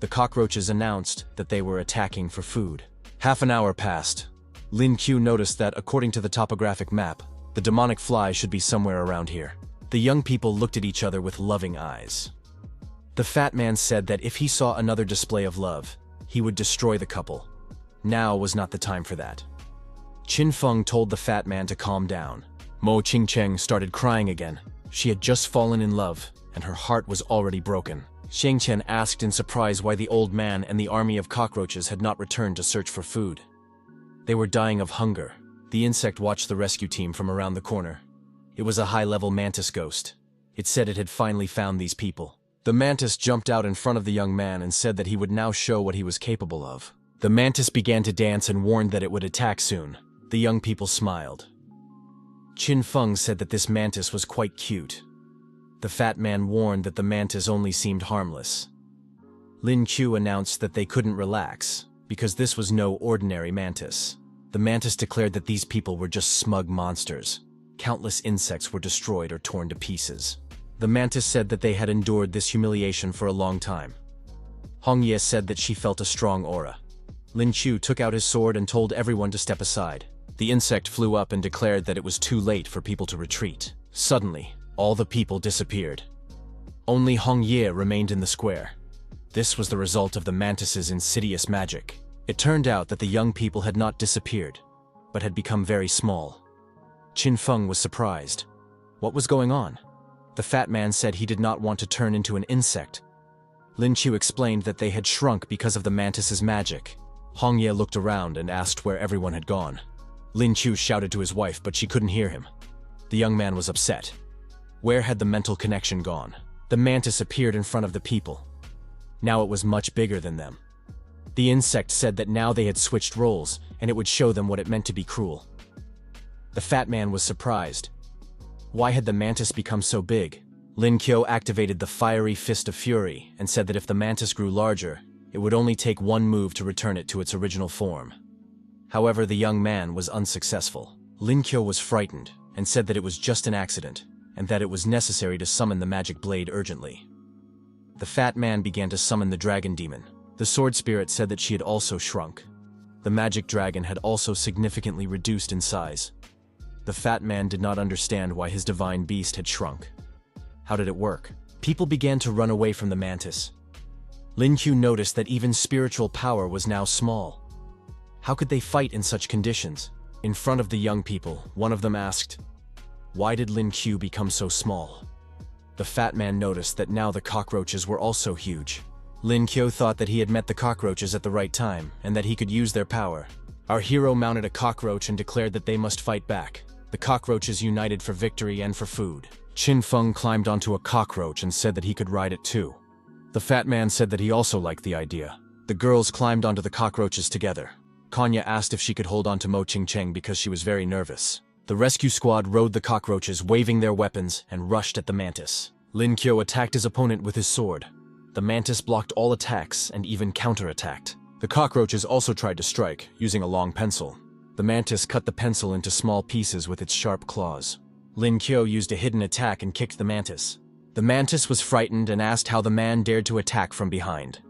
The cockroaches announced that they were attacking for food. Half an hour passed. Lin Q noticed that, according to the topographic map, the demonic fly should be somewhere around here. The young people looked at each other with loving eyes. The fat man said that if he saw another display of love, he would destroy the couple. Now was not the time for that. Qin Feng told the fat man to calm down. Mo Qingcheng started crying again. She had just fallen in love, and her heart was already broken. Shang Chen asked in surprise why the old man and the army of cockroaches had not returned to search for food. They were dying of hunger. The insect watched the rescue team from around the corner. It was a high-level mantis ghost. It said it had finally found these people. The mantis jumped out in front of the young man and said that he would now show what he was capable of. The mantis began to dance and warned that it would attack soon. The young people smiled. Qin Feng said that this mantis was quite cute. The fat man warned that the mantis only seemed harmless. Lin Q announced that they couldn't relax, because this was no ordinary mantis. The mantis declared that these people were just smug monsters. Countless insects were destroyed or torn to pieces. The mantis said that they had endured this humiliation for a long time. Hong Ye said that she felt a strong aura. Lin Chu took out his sword and told everyone to step aside. The insect flew up and declared that it was too late for people to retreat. Suddenly, all the people disappeared. Only Hong Ye remained in the square. This was the result of the mantis's insidious magic. It turned out that the young people had not disappeared, but had become very small. Qin Feng was surprised. What was going on? The fat man said he did not want to turn into an insect. Lin Chu explained that they had shrunk because of the mantis's magic. Hong Ye looked around and asked where everyone had gone. Lin Chu shouted to his wife, but she couldn't hear him. The young man was upset. Where had the mental connection gone? The mantis appeared in front of the people. Now it was much bigger than them. The insect said that now they had switched roles, and it would show them what it meant to be cruel. The fat man was surprised. Why had the mantis become so big? Lin Kyo activated the fiery fist of fury and said that if the mantis grew larger, it would only take one move to return it to its original form. However, the young man was unsuccessful. Lin Kyo was frightened and said that it was just an accident and that it was necessary to summon the magic blade urgently. The fat man began to summon the dragon demon. The sword spirit said that she had also shrunk. The magic dragon had also significantly reduced in size. The fat man did not understand why his divine beast had shrunk. How did it work? People began to run away from the mantis. Lin Q noticed that even spiritual power was now small. How could they fight in such conditions? In front of the young people, one of them asked, "Why did Lin Q become so small?" The fat man noticed that now the cockroaches were also huge. Lin Q thought that he had met the cockroaches at the right time and that he could use their power. Our hero mounted a cockroach and declared that they must fight back. The cockroaches united for victory and for food. Qin Feng climbed onto a cockroach and said that he could ride it too. The fat man said that he also liked the idea. The girls climbed onto the cockroaches together. Kanya asked if she could hold on to Mo Ching Cheng because she was very nervous. The rescue squad rode the cockroaches, waving their weapons, and rushed at the mantis. Lin Kyo attacked his opponent with his sword. The mantis blocked all attacks and even counterattacked. The cockroaches also tried to strike, using a long pencil. The mantis cut the pencil into small pieces with its sharp claws. Lin Kyo used a hidden attack and kicked the mantis. The mantis was frightened and asked how the man dared to attack from behind.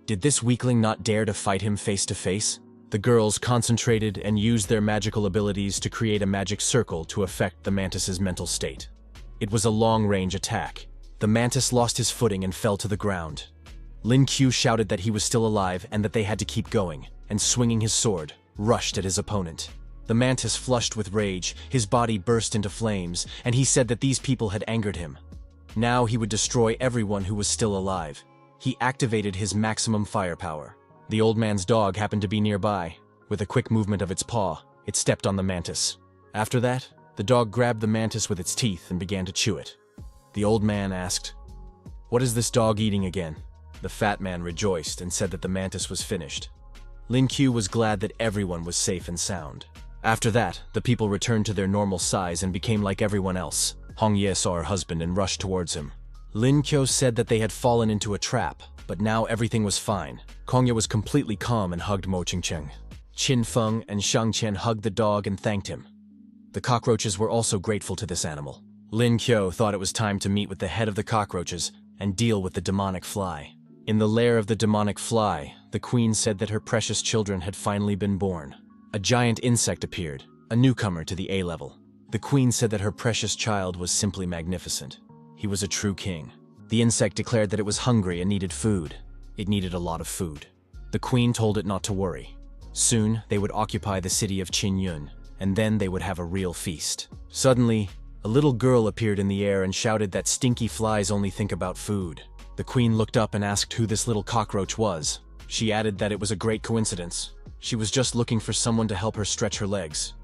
Did this weakling not dare to fight him face to face? The girls concentrated and used their magical abilities to create a magic circle to affect the mantis's mental state. It was a long-range attack. The mantis lost his footing and fell to the ground. Lin Q shouted that he was still alive and that they had to keep going, and swinging his sword, rushed at his opponent. The mantis flushed with rage, his body burst into flames, and he said that these people had angered him. Now he would destroy everyone who was still alive. He activated his maximum firepower. The old man's dog happened to be nearby. With a quick movement of its paw, it stepped on the mantis. After that, the dog grabbed the mantis with its teeth and began to chew it. The old man asked, "What is this dog eating again?" The fat man rejoiced and said that the mantis was finished. Lin Q was glad that everyone was safe and sound. After that, the people returned to their normal size and became like everyone else. Hong Ye saw her husband and rushed towards him. Lin Kyo said that they had fallen into a trap, but now everything was fine. Kongya was completely calm and hugged Mo Ching Cheng. Qin Feng and Shang Qian hugged the dog and thanked him. The cockroaches were also grateful to this animal. Lin Kyo thought it was time to meet with the head of the cockroaches and deal with the demonic fly. In the lair of the demonic fly, the queen said that her precious children had finally been born. A giant insect appeared, a newcomer to the A level. The queen said that her precious child was simply magnificent. He was a true king. The insect declared that it was hungry and needed food. It needed a lot of food. The queen told it not to worry. Soon, they would occupy the city of Qinyun, and then they would have a real feast. Suddenly, a little girl appeared in the air and shouted that stinky flies only think about food. The queen looked up and asked who this little cockroach was. She added that it was a great coincidence. She was just looking for someone to help her stretch her legs.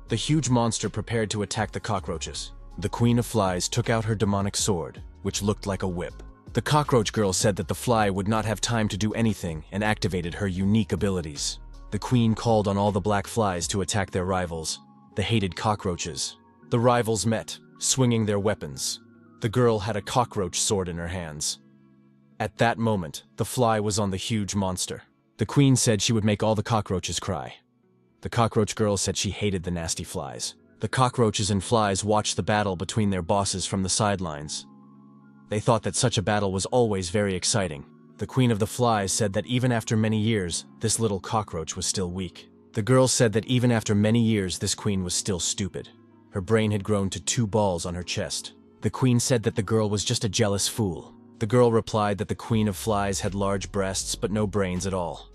The huge monster prepared to attack the cockroaches. The Queen of Flies took out her demonic sword, which looked like a whip. The cockroach girl said that the fly would not have time to do anything and activated her unique abilities. The queen called on all the black flies to attack their rivals, the hated cockroaches. The rivals met, swinging their weapons. The girl had a cockroach sword in her hands. At that moment, the fly was on the huge monster. The queen said she would make all the cockroaches cry. The cockroach girl said she hated the nasty flies. The cockroaches and flies watched the battle between their bosses from the sidelines. They thought that such a battle was always very exciting. The Queen of the Flies said that even after many years, this little cockroach was still weak. The girl said that even after many years, this queen was still stupid. Her brain had grown to 2 balls on her chest. The queen said that the girl was just a jealous fool. The girl replied that the Queen of Flies had large breasts but no brains at all.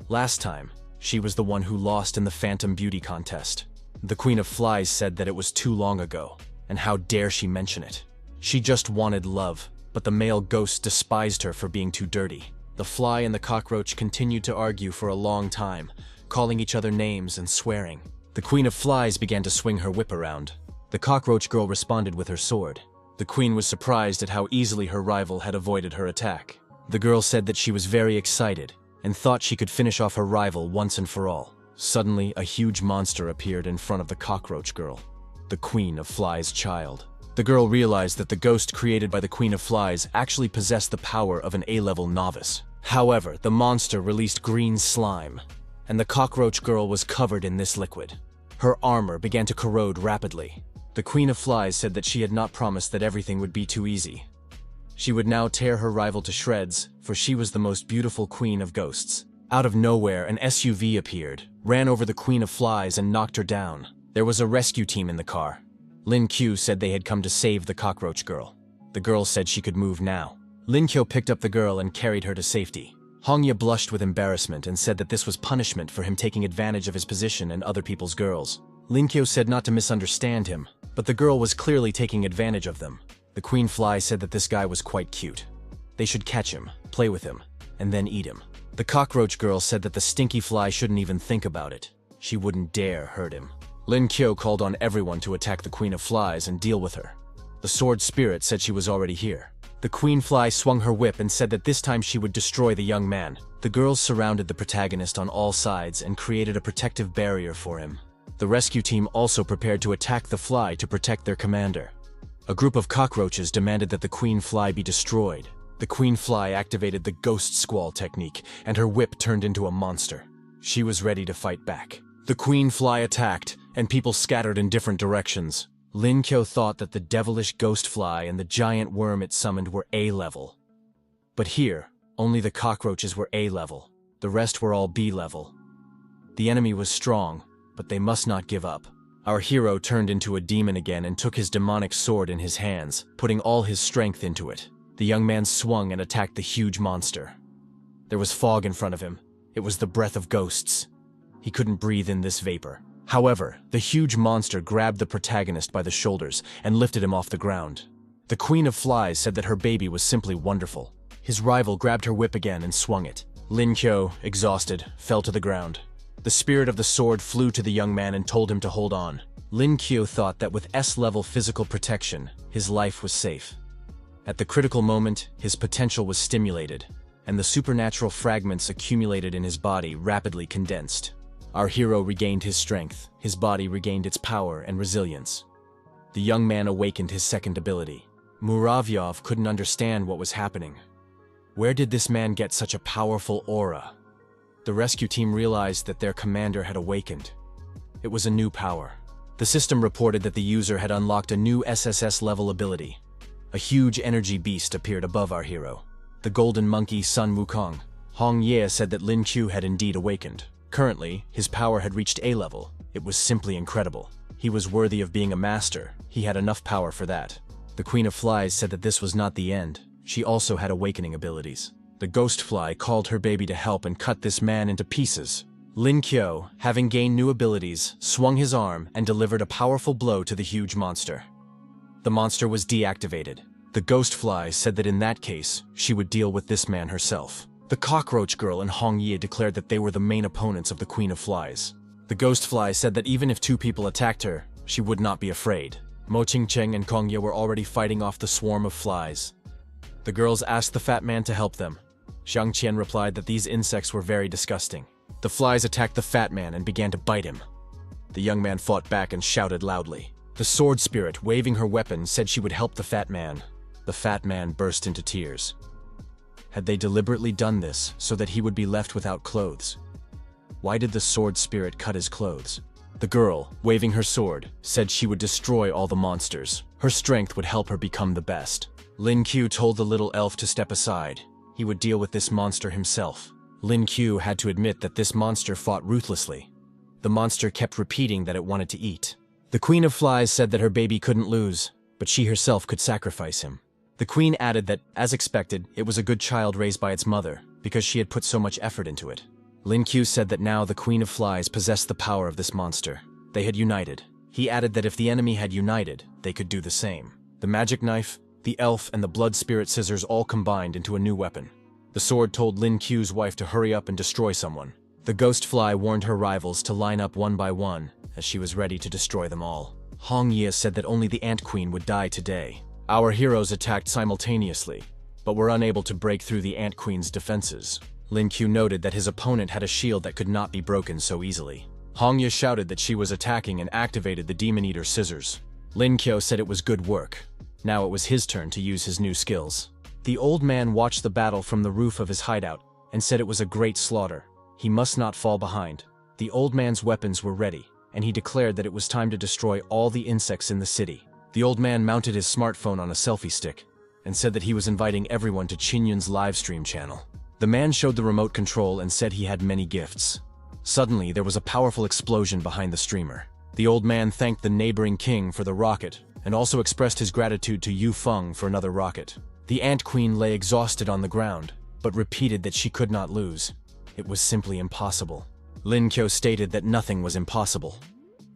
Last time, she was the one who lost in the Phantom Beauty contest. The Queen of Flies said that it was too long ago, and how dare she mention it. She just wanted love, but the male ghosts despised her for being too dirty. The fly and the cockroach continued to argue for a long time, calling each other names and swearing. The Queen of Flies began to swing her whip around. The cockroach girl responded with her sword. The queen was surprised at how easily her rival had avoided her attack. The girl said that she was very excited and thought she could finish off her rival once and for all. Suddenly, a huge monster appeared in front of the cockroach girl, the Queen of Flies' child. The girl realized that the ghost created by the Queen of Flies actually possessed the power of an A-level novice. However, the monster released green slime, and the cockroach girl was covered in this liquid. Her armor began to corrode rapidly. The Queen of Flies said that she had not promised that everything would be too easy. She would now tear her rival to shreds, for she was the most beautiful queen of ghosts. Out of nowhere, an SUV appeared, ran over the Queen of Flies and knocked her down. There was a rescue team in the car. Lin Q said they had come to save the cockroach girl. The girl said she could move now. Lin Q picked up the girl and carried her to safety. Hongya blushed with embarrassment and said that this was punishment for him taking advantage of his position and other people's girls. Lin Q said not to misunderstand him, but the girl was clearly taking advantage of them. The Queen Fly said that this guy was quite cute. They should catch him, play with him, and then eat him. The cockroach girl said that the stinky fly shouldn't even think about it. She wouldn't dare hurt him. Lin Q called on everyone to attack the Queen of Flies and deal with her. The sword spirit said she was already here. The Queen Fly swung her whip and said that this time she would destroy the young man. The girls surrounded the protagonist on all sides and created a protective barrier for him. The rescue team also prepared to attack the fly to protect their commander. A group of cockroaches demanded that the Queen Fly be destroyed. The Queen Fly activated the Ghost Squall technique, and her whip turned into a monster. She was ready to fight back. The Queen Fly attacked, and people scattered in different directions. Lin Q thought that the devilish ghost fly and the giant worm it summoned were A-level. But here, only the cockroaches were A-level. The rest were all B-level. The enemy was strong, but they must not give up. Our hero turned into a demon again and took his demonic sword in his hands, putting all his strength into it. The young man swung and attacked the huge monster. There was fog in front of him. It was the breath of ghosts. He couldn't breathe in this vapor. However, the huge monster grabbed the protagonist by the shoulders and lifted him off the ground. The Queen of Flies said that her baby was simply wonderful. His rival grabbed her whip again and swung it. Lin Q, exhausted, fell to the ground. The spirit of the sword flew to the young man and told him to hold on. Lin Q thought that with S-level physical protection, his life was safe. At the critical moment, his potential was stimulated, and the supernatural fragments accumulated in his body rapidly condensed. Our hero regained his strength, his body regained its power and resilience. The young man awakened his second ability. Muravyov couldn't understand what was happening. Where did this man get such a powerful aura? The rescue team realized that their commander had awakened. It was a new power. The system reported that the user had unlocked a new SSS level ability. A huge energy beast appeared above our hero. The golden monkey Sun Wukong. Hong Ye said that Lin Q had indeed awakened. Currently, his power had reached A-level. It was simply incredible. He was worthy of being a master. He had enough power for that. The Queen of Flies said that this was not the end. She also had awakening abilities. The ghost fly called her baby to help and cut this man into pieces. Lin Q, having gained new abilities, swung his arm and delivered a powerful blow to the huge monster. The monster was deactivated. The ghost fly said that in that case, she would deal with this man herself. The cockroach girl and Hong Ye declared that they were the main opponents of the Queen of Flies. The ghost fly said that even if 2 people attacked her, she would not be afraid. Mo Qingcheng and Kong Ye were already fighting off the swarm of flies. The girls asked the fat man to help them. Zhang Qian replied that these insects were very disgusting. The flies attacked the fat man and began to bite him. The young man fought back and shouted loudly. The sword spirit, waving her weapon, said she would help the fat man. The fat man burst into tears. Had they deliberately done this so that he would be left without clothes? Why did the sword spirit cut his clothes? The girl, waving her sword, said she would destroy all the monsters. Her strength would help her become the best. Lin Q told the little elf to step aside. He would deal with this monster himself. Lin Q had to admit that this monster fought ruthlessly. The monster kept repeating that it wanted to eat. The Queen of Flies said that her baby couldn't lose, but she herself could sacrifice him. The queen added that, as expected, it was a good child raised by its mother, because she had put so much effort into it. Lin Q said that now the Queen of Flies possessed the power of this monster. They had united. He added that if the enemy had united, they could do the same. The magic knife, the elf, and the blood spirit scissors all combined into a new weapon. The sword told Lin Q's wife to hurry up and destroy someone. The ghost fly warned her rivals to line up one by one, as she was ready to destroy them all. Hong Ye said that only the Ant Queen would die today. Our heroes attacked simultaneously, but were unable to break through the Ant Queen's defenses. Lin Q noted that his opponent had a shield that could not be broken so easily. Hong Ye shouted that she was attacking and activated the Demon Eater scissors. Lin Q said it was good work. Now it was his turn to use his new skills. The old man watched the battle from the roof of his hideout and said it was a great slaughter. He must not fall behind. The old man's weapons were ready, and he declared that it was time to destroy all the insects in the city. The old man mounted his smartphone on a selfie stick and said that he was inviting everyone to Qinyun's livestream channel. The man showed the remote control and said he had many gifts. Suddenly, there was a powerful explosion behind the streamer. The old man thanked the neighboring king for the rocket and also expressed his gratitude to Yu Feng for another rocket. The Ant Queen lay exhausted on the ground, but repeated that she could not lose. It was simply impossible. Lin Qiu stated that nothing was impossible.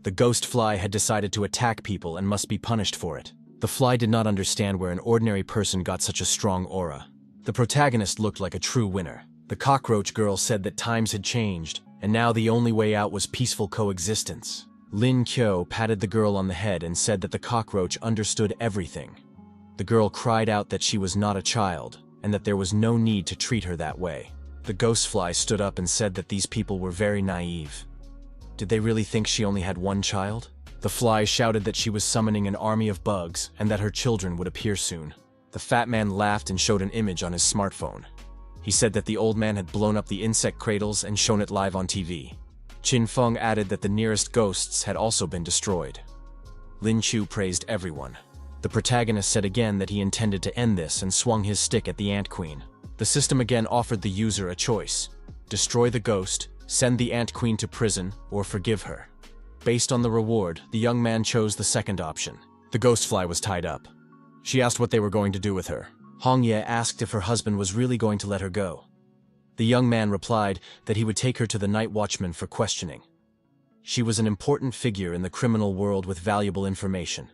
The ghost fly had decided to attack people and must be punished for it. The fly did not understand where an ordinary person got such a strong aura. The protagonist looked like a true winner. The cockroach girl said that times had changed, and now the only way out was peaceful coexistence. Lin Qiu patted the girl on the head and said that the cockroach understood everything. The girl cried out that she was not a child, and that there was no need to treat her that way. The ghost fly stood up and said that these people were very naive. Did they really think she only had one child? The fly shouted that she was summoning an army of bugs and that her children would appear soon. The fat man laughed and showed an image on his smartphone. He said that the old man had blown up the insect cradles and shown it live on TV. Qin Feng added that the nearest ghosts had also been destroyed. Lin Qiu praised everyone. The protagonist said again that he intended to end this and swung his stick at the Ant Queen. The system again offered the user a choice: destroy the ghost, send the Ant Queen to prison, or forgive her. Based on the reward, the young man chose the second option. The ghost fly was tied up. She asked what they were going to do with her. Hong Ye asked if her husband was really going to let her go. The young man replied that he would take her to the night watchman for questioning. She was an important figure in the criminal world with valuable information.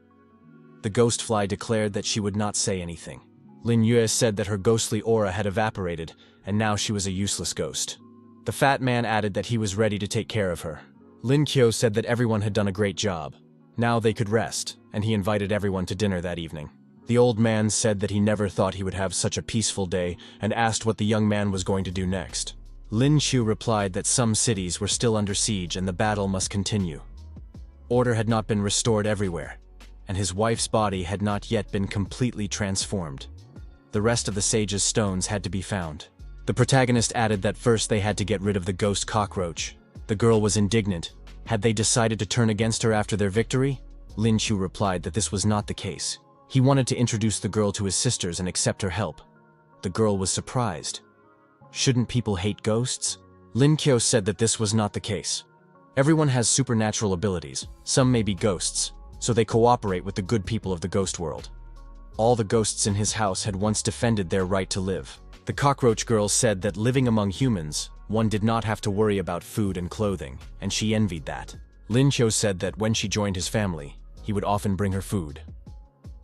The ghost fly declared that she would not say anything. Lin Yue said that her ghostly aura had evaporated, and now she was a useless ghost. The fat man added that he was ready to take care of her. Lin Qiu said that everyone had done a great job. Now they could rest, and he invited everyone to dinner that evening. The old man said that he never thought he would have such a peaceful day and asked what the young man was going to do next. Lin Qiu replied that some cities were still under siege and the battle must continue. Order had not been restored everywhere, and his wife's body had not yet been completely transformed. The rest of the sage's stones had to be found. The protagonist added that first they had to get rid of the ghost cockroach. The girl was indignant. Had they decided to turn against her after their victory? Lin Qiu replied that this was not the case. He wanted to introduce the girl to his sisters and accept her help. The girl was surprised. Shouldn't people hate ghosts? Lin Qiu said that this was not the case. Everyone has supernatural abilities. Some may be ghosts, so they cooperate with the good people of the ghost world. All the ghosts in his house had once defended their right to live. The cockroach girl said that living among humans, one did not have to worry about food and clothing, and she envied that. Lin Qiu said that when she joined his family, he would often bring her food.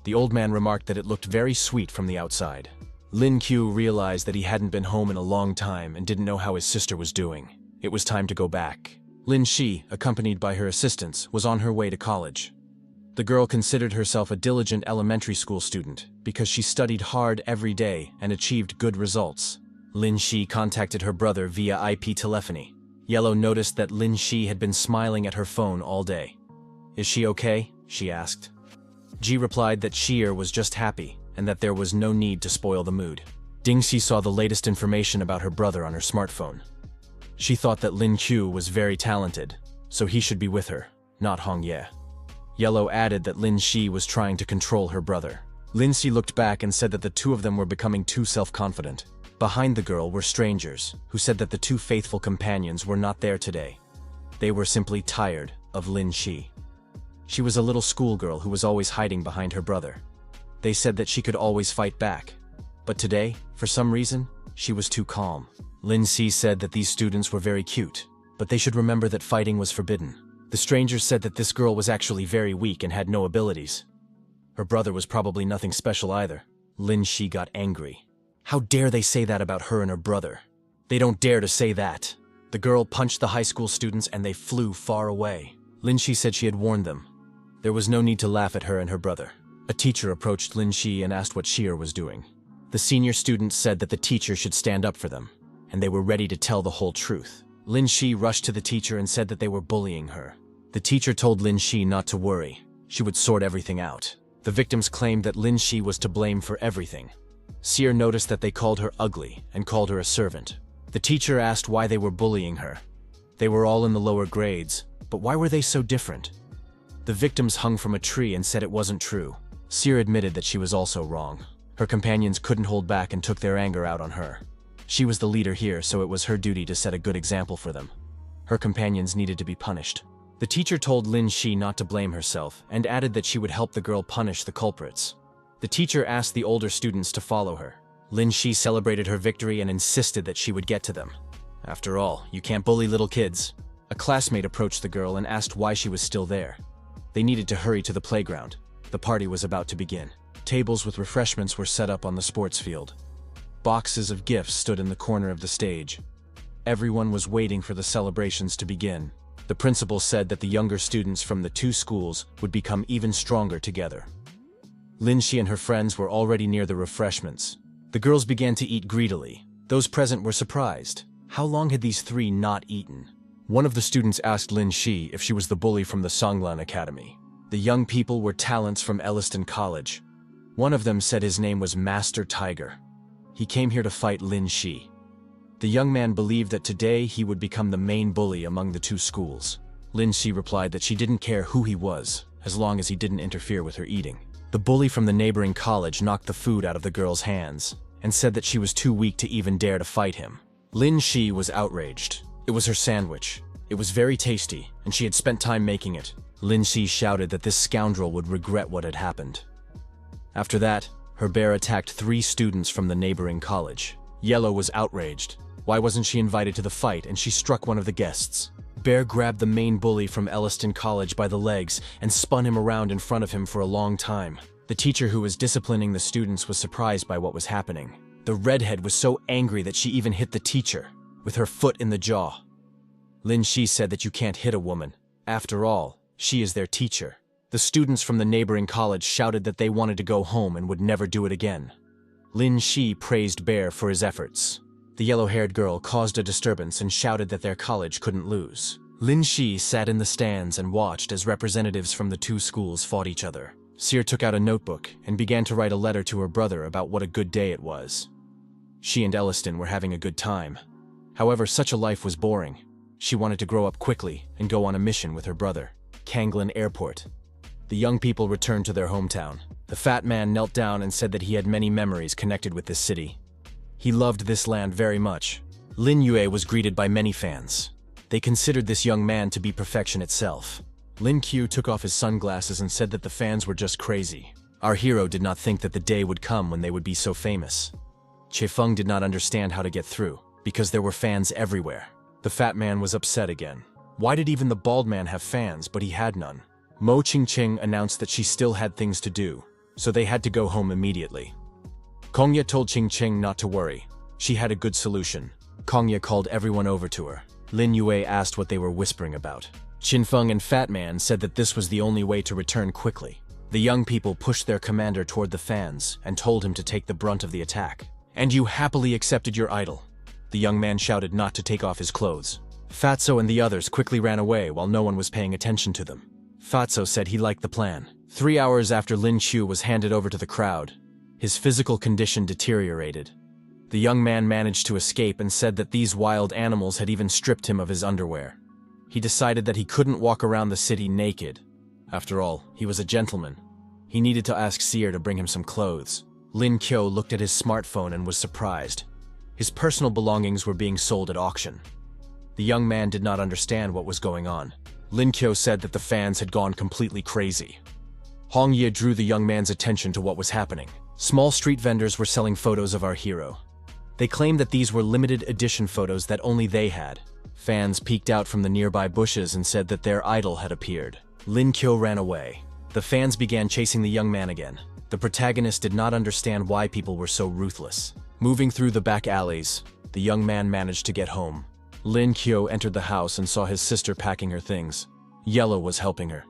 The old man remarked that it looked very sweet from the outside. Lin Qiu realized that he hadn't been home in a long time and didn't know how his sister was doing. It was time to go back. Lin Shi, accompanied by her assistants, was on her way to college. The girl considered herself a diligent elementary school student because she studied hard every day and achieved good results. Lin Shi contacted her brother via IP telephony. Yahello noticed that Lin Shi had been smiling at her phone all day. "Is she okay?" she asked. Ji replied that Shi'er was just happy and that there was no need to spoil the mood. Dingxi saw the latest information about her brother on her smartphone. She thought that Lin Qiu was very talented, so he should be with her, not Hong Ye. Yahello added that Lin Shi was trying to control her brother. Lin Xi looked back and said that the two of them were becoming too self-confident. Behind the girl were strangers, who said that the two faithful companions were not there today. They were simply tired of Lin Xi. She was a little schoolgirl who was always hiding behind her brother. They said that she could always fight back. But today, for some reason, she was too calm. Lin Xi said that these students were very cute, but they should remember that fighting was forbidden. The strangers said that this girl was actually very weak and had no abilities. Her brother was probably nothing special either. Lin Xi got angry. How dare they say that about her and her brother? They don't dare to say that. The girl punched the high school students and they flew far away. Lin Xi said she had warned them. There was no need to laugh at her and her brother. A teacher approached Lin Xi and asked what Xier was doing. The senior students said that the teacher should stand up for them, and they were ready to tell the whole truth. Lin Xi rushed to the teacher and said that they were bullying her. The teacher told Lin Xi not to worry. She would sort everything out. The victims claimed that Lin Xi was to blame for everything. Xier noticed that they called her ugly and called her a servant. The teacher asked why they were bullying her. They were all in the lower grades, but why were they so different? The victims hung from a tree and said it wasn't true. Xier admitted that she was also wrong. Her companions couldn't hold back and took their anger out on her. She was the leader here, so it was her duty to set a good example for them. Her companions needed to be punished. The teacher told Lin Xi not to blame herself and added that she would help the girl punish the culprits. The teacher asked the older students to follow her. Lin Xi celebrated her victory and insisted that she would get to them. After all, you can't bully little kids. A classmate approached the girl and asked why she was still there. They needed to hurry to the playground. The party was about to begin. Tables with refreshments were set up on the sports field. Boxes of gifts stood in the corner of the stage. Everyone was waiting for the celebrations to begin. The principal said that the younger students from the two schools would become even stronger together. Lin Xi and her friends were already near the refreshments. The girls began to eat greedily. Those present were surprised. How long had these three not eaten? One of the students asked Lin Xi if she was the bully from the Songlan Academy. The young people were talents from Elliston College. One of them said his name was Master Tiger. He came here to fight Lin Xi. The young man believed that today he would become the main bully among the two schools. Lin Xi replied that she didn't care who he was, as long as he didn't interfere with her eating. The bully from the neighboring college knocked the food out of the girl's hands and said that she was too weak to even dare to fight him. Lin Xi was outraged. It was her sandwich. It was very tasty, and she had spent time making it. Lin Xi shouted that this scoundrel would regret what had happened. After that, her bear attacked 3 students from the neighboring college. Yahello was outraged. Why wasn't she invited to the fight, and she struck one of the guests. Bear grabbed the main bully from Elliston College by the legs and spun him around in front of him for a long time. The teacher who was disciplining the students was surprised by what was happening. The redhead was so angry that she even hit the teacher, with her foot in the jaw. Lin Xi said that you can't hit a woman. After all, she is their teacher. The students from the neighboring college shouted that they wanted to go home and would never do it again. Lin Xi praised Bear for his efforts. The yellow-haired girl caused a disturbance and shouted that their college couldn't lose. Lin Xi sat in the stands and watched as representatives from the two schools fought each other. Xier took out a notebook and began to write a letter to her brother about what a good day it was. She and Elliston were having a good time. However, such a life was boring. She wanted to grow up quickly and go on a mission with her brother. Kanglin Airport. The young people returned to their hometown. The fat man knelt down and said that he had many memories connected with this city. He loved this land very much. Lin Yue was greeted by many fans. They considered this young man to be perfection itself. Lin Qiu took off his sunglasses and said that the fans were just crazy. Our hero did not think that the day would come when they would be so famous. Che Feng did not understand how to get through, because there were fans everywhere. The fat man was upset again. Why did even the bald man have fans, but he had none? Mo Qingqing announced that she still had things to do, so they had to go home immediately. Kongya told Qingqing not to worry. She had a good solution. Kongya called everyone over to her. Lin Yue asked what they were whispering about. Qinfeng and Fat Man said that this was the only way to return quickly. The young people pushed their commander toward the fans and told him to take the brunt of the attack. And you happily accepted your idol. The young man shouted not to take off his clothes. Fatso and the others quickly ran away while no one was paying attention to them. Fatso said he liked the plan. 3 hours after Lin Qiu was handed over to the crowd, his physical condition deteriorated. The young man managed to escape and said that these wild animals had even stripped him of his underwear. He decided that he couldn't walk around the city naked. After all, he was a gentleman. He needed to ask Seer to bring him some clothes. Lin Kyo looked at his smartphone and was surprised. His personal belongings were being sold at auction. The young man did not understand what was going on. Lin Kyo said that the fans had gone completely crazy. Hong Ye drew the young man's attention to what was happening. Small street vendors were selling photos of our hero. They claimed that these were limited edition photos that only they had. Fans peeked out from the nearby bushes and said that their idol had appeared. Lin Kyo ran away. The fans began chasing the young man again. The protagonist did not understand why people were so ruthless. Moving through the back alleys, the young man managed to get home. Lin Kyo entered the house and saw his sister packing her things. Yahello was helping her.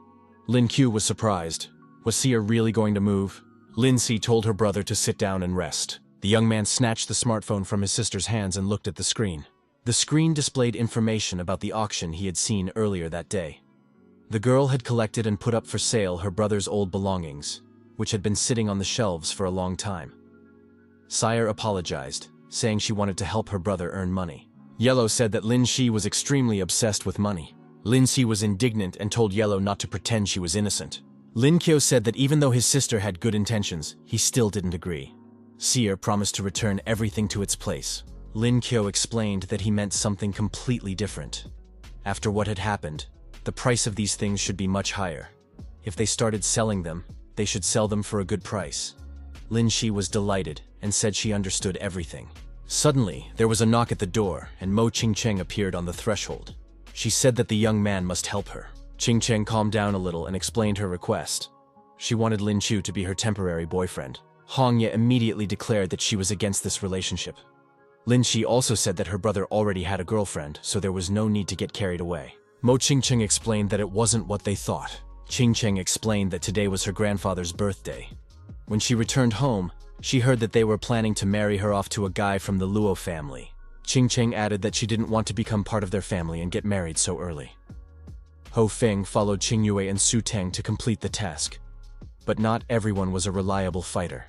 Lin Kyo was surprised. Was Seer really going to move? Lin Si told her brother to sit down and rest. The young man snatched the smartphone from his sister's hands and looked at the screen. The screen displayed information about the auction he had seen earlier that day. The girl had collected and put up for sale her brother's old belongings, which had been sitting on the shelves for a long time. Sire apologized, saying she wanted to help her brother earn money. Yahello said that Lin Si was extremely obsessed with money. Lin Si was indignant and told Yahello not to pretend she was innocent. Lin Kyo said that even though his sister had good intentions, he still didn't agree. Seer promised to return everything to its place. Lin Kyo explained that he meant something completely different. After what had happened, the price of these things should be much higher. If they started selling them, they should sell them for a good price. Lin Si was delighted and said she understood everything. Suddenly, there was a knock at the door, and Mo Qingcheng appeared on the threshold. She said that the young man must help her. Qingcheng calmed down a little and explained her request. She wanted Lin Chu to be her temporary boyfriend. Hong Ye immediately declared that she was against this relationship. Lin Shi also said that her brother already had a girlfriend, so there was no need to get carried away. Mo Qingcheng explained that it wasn't what they thought. Qingcheng explained that today was her grandfather's birthday. When she returned home, she heard that they were planning to marry her off to a guy from the Luo family. Qingcheng added that she didn't want to become part of their family and get married so early. Ho Feng followed Qing Yue and Su Teng to complete the task. But not everyone was a reliable fighter.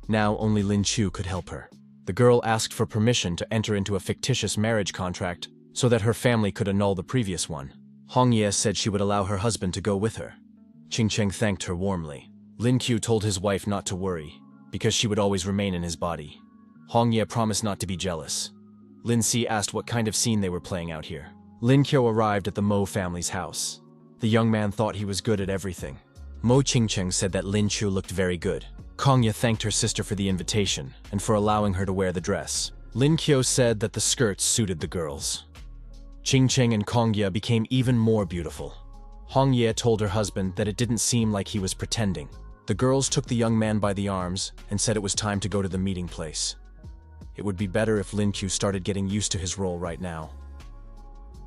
Now only Lin Chu could help her. The girl asked for permission to enter into a fictitious marriage contract so that her family could annul the previous one. Hong Ye said she would allow her husband to go with her. Qingcheng thanked her warmly. Lin Qiu told his wife not to worry, because she would always remain in his body. Hong Ye promised not to be jealous. Lin Si asked what kind of scene they were playing out here. Lin Qiu arrived at the Mo family's house. The young man thought he was good at everything. Mo Qingcheng said that Lin Qiu looked very good. Kong Ye thanked her sister for the invitation and for allowing her to wear the dress. Lin Qiu said that the skirts suited the girls. Qingcheng and Kong Ye became even more beautiful. Hong Ye told her husband that it didn't seem like he was pretending. The girls took the young man by the arms and said it was time to go to the meeting place. It would be better if Lin Qiu started getting used to his role right now.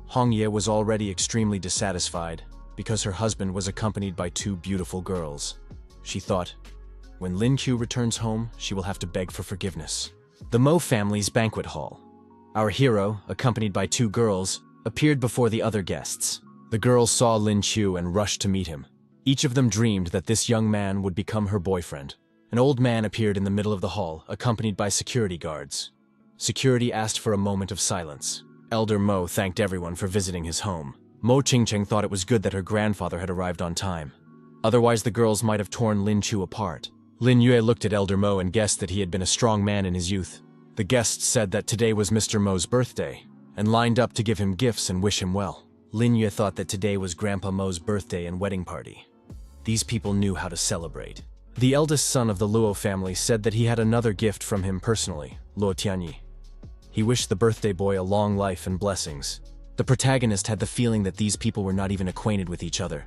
Hong Ye was already extremely dissatisfied because her husband was accompanied by two beautiful girls. She thought, when Lin Qiu returns home, she will have to beg for forgiveness. The Mo family's banquet hall. Our hero, accompanied by two girls, appeared before the other guests. The girls saw Lin Qiu and rushed to meet him. Each of them dreamed that this young man would become her boyfriend. An old man appeared in the middle of the hall, accompanied by security guards. Security asked for a moment of silence. Elder Mo thanked everyone for visiting his home. Mo Qingcheng thought it was good that her grandfather had arrived on time. Otherwise, the girls might have torn Lin Qiu apart. Lin Yue looked at Elder Mo and guessed that he had been a strong man in his youth. The guests said that today was Mr. Mo's birthday, and lined up to give him gifts and wish him well. Lin Yue thought that today was Grandpa Mo's birthday and wedding party. These people knew how to celebrate. The eldest son of the Luo family said that he had another gift from him personally, Luo Tianyi. He wished the birthday boy a long life and blessings. The protagonist had the feeling that these people were not even acquainted with each other.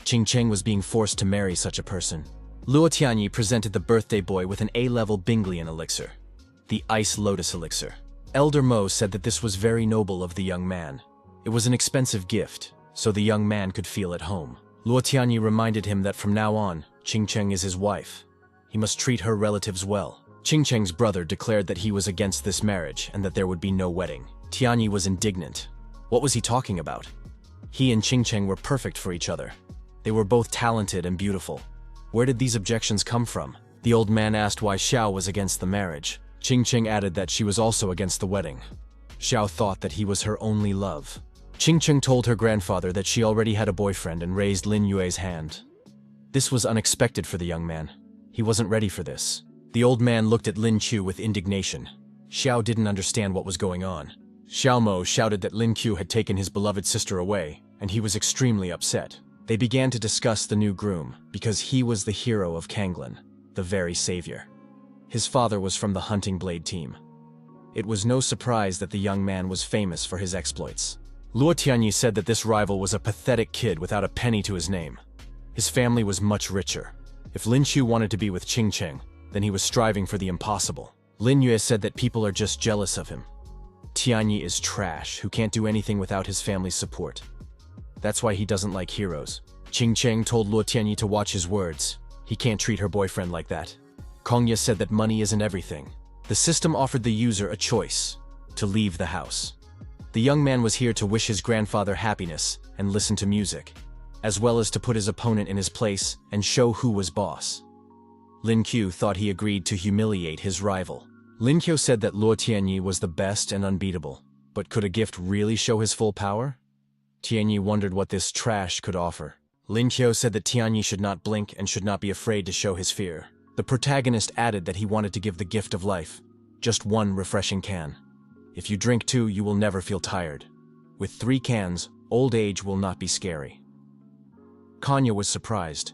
Qingcheng was being forced to marry such a person. Luo Tianyi presented the birthday boy with an A-level Binglian elixir, the Ice Lotus elixir. Elder Mo said that this was very noble of the young man. It was an expensive gift, so the young man could feel at home. Luo Tianyi reminded him that from now on, Qingcheng is his wife. He must treat her relatives well. Qingcheng's brother declared that he was against this marriage and that there would be no wedding. Tianyi was indignant. What was he talking about? He and Qingcheng were perfect for each other. They were both talented and beautiful. Where did these objections come from? The old man asked why Xiao was against the marriage. Qingcheng added that she was also against the wedding. Xiao thought that he was her only love. Qingcheng told her grandfather that she already had a boyfriend and raised Lin Yue's hand. This was unexpected for the young man. He wasn't ready for this. The old man looked at Lin Qiu with indignation. Xiao didn't understand what was going on. Xiao Mo shouted that Lin Qiu had taken his beloved sister away, and he was extremely upset. They began to discuss the new groom, because he was the hero of Kanglin, the very savior. His father was from the hunting blade team. It was no surprise that the young man was famous for his exploits. Luo Tianyi said that this rival was a pathetic kid without a penny to his name. His family was much richer. If Lin Qiu wanted to be with Qing Cheng, then he was striving for the impossible. Lin Yue said that people are just jealous of him. Tianyi is trash, who can't do anything without his family's support. That's why he doesn't like heroes. Qing Cheng told Luo Tianyi to watch his words. He can't treat her boyfriend like that. Kongya said that money isn't everything. The system offered the user a choice, to leave the house. The young man was here to wish his grandfather happiness and listen to music, as well as to put his opponent in his place and show who was boss. Lin Qiu thought he agreed to humiliate his rival. Lin Qiu said that Luo Tianyi was the best and unbeatable, but could a gift really show his full power? Tianyi wondered what this trash could offer. Lin Qiu said that Tianyi should not blink and should not be afraid to show his fear. The protagonist added that he wanted to give the gift of life, just one refreshing can. If you drink 2, you will never feel tired. With 3 cans, old age will not be scary. Kanya was surprised.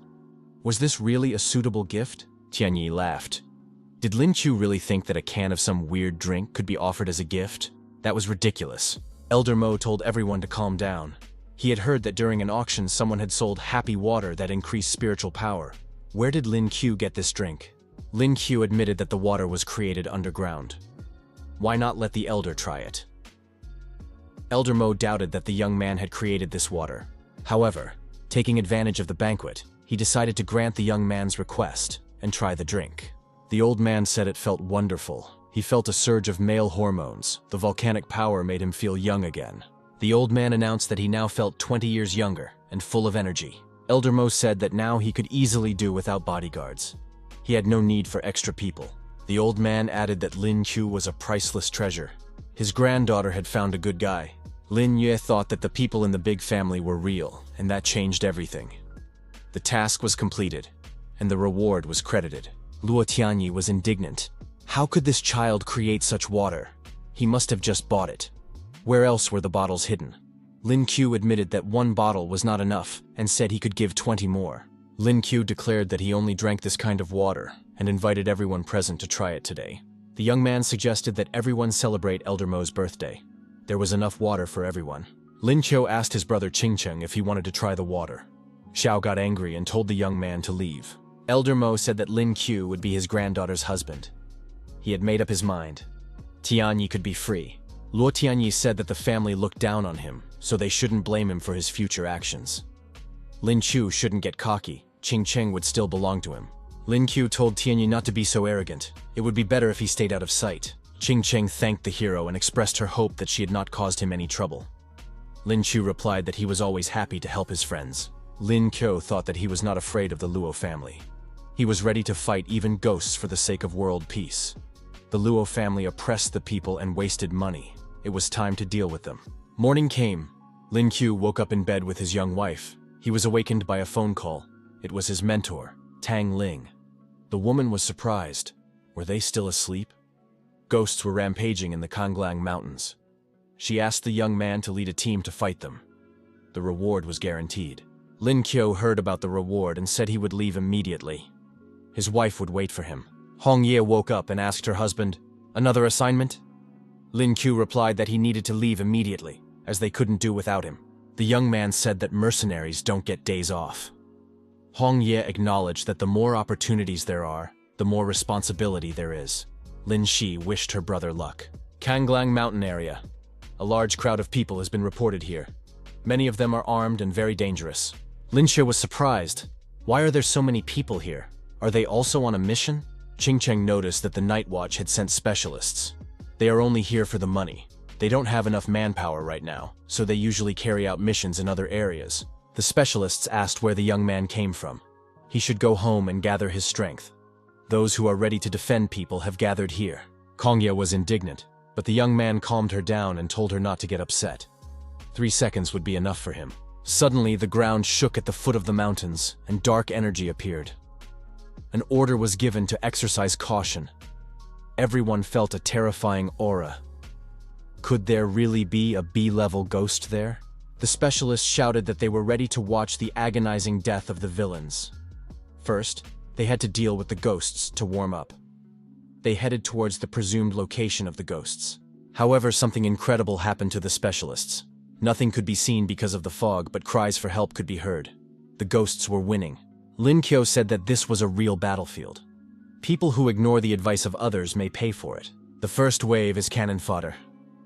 Was this really a suitable gift? Tianyi laughed. Did Lin Qiu really think that a can of some weird drink could be offered as a gift? That was ridiculous. Elder Mo told everyone to calm down. He had heard that during an auction someone had sold happy water that increased spiritual power. Where did Lin Qiu get this drink? Lin Qiu admitted that the water was created underground. Why not let the elder try it? Elder Mo doubted that the young man had created this water. However, taking advantage of the banquet, he decided to grant the young man's request and try the drink. The old man said it felt wonderful. He felt a surge of male hormones. The volcanic power made him feel young again. The old man announced that he now felt 20 years younger and full of energy. Elder Mo said that now he could easily do without bodyguards. He had no need for extra people. The old man added that Lin Qiu was a priceless treasure. His granddaughter had found a good guy. Lin Yue thought that the people in the big family were real, and that changed everything. The task was completed, and the reward was credited. Luo Tianyi was indignant. How could this child create such water? He must have just bought it. Where else were the bottles hidden? Lin Qiu admitted that 1 bottle was not enough and said he could give 20 more. Lin Qiu declared that he only drank this kind of water and invited everyone present to try it today. The young man suggested that everyone celebrate Elder Mo's birthday. There was enough water for everyone. Lin Qiu asked his brother Qing Cheng if he wanted to try the water. Xiao got angry and told the young man to leave. Elder Mo said that Lin Qiu would be his granddaughter's husband. He had made up his mind. Tianyi could be free. Luo Tianyi said that the family looked down on him, so they shouldn't blame him for his future actions. Lin Qiu shouldn't get cocky. Qing Cheng would still belong to him. Lin Qiu told Tianyi not to be so arrogant. It would be better if he stayed out of sight. Qing Cheng thanked the hero and expressed her hope that she had not caused him any trouble. Lin Qiu replied that he was always happy to help his friends. Lin Qiu thought that he was not afraid of the Luo family. He was ready to fight even ghosts for the sake of world peace. The Luo family oppressed the people and wasted money. It was time to deal with them. Morning came. Lin Qiu woke up in bed with his young wife. He was awakened by a phone call. It was his mentor, Tang Ling. The woman was surprised. Were they still asleep? Ghosts were rampaging in the Kanglang Mountains. She asked the young man to lead a team to fight them. The reward was guaranteed. Lin Qiu heard about the reward and said he would leave immediately. His wife would wait for him. Hong Ye woke up and asked her husband, "Another assignment?" Lin Qiu replied that he needed to leave immediately, as they couldn't do without him. The young man said that mercenaries don't get days off. Hong Ye acknowledged that the more opportunities there are, the more responsibility there is. Lin Shi wished her brother luck. Kanglang Mountain area. A large crowd of people has been reported here. Many of them are armed and very dangerous. Lin Shi was surprised. Why are there so many people here? Are they also on a mission? Qing Cheng noticed that the Night Watch had sent specialists. They are only here for the money. They don't have enough manpower right now, so they usually carry out missions in other areas. The specialists asked where the young man came from. He should go home and gather his strength. Those who are ready to defend people have gathered here. Kongya was indignant, but the young man calmed her down and told her not to get upset. 3 seconds would be enough for him. Suddenly, the ground shook at the foot of the mountains, and dark energy appeared. An order was given to exercise caution. Everyone felt a terrifying aura. Could there really be a B-level ghost there? The specialists shouted that they were ready to watch the agonizing death of the villains. First, they had to deal with the ghosts to warm up. They headed towards the presumed location of the ghosts. However, something incredible happened to the specialists. Nothing could be seen because of the fog, but cries for help could be heard. The ghosts were winning. Lin Kyo said that this was a real battlefield. People who ignore the advice of others may pay for it. The first wave is cannon fodder.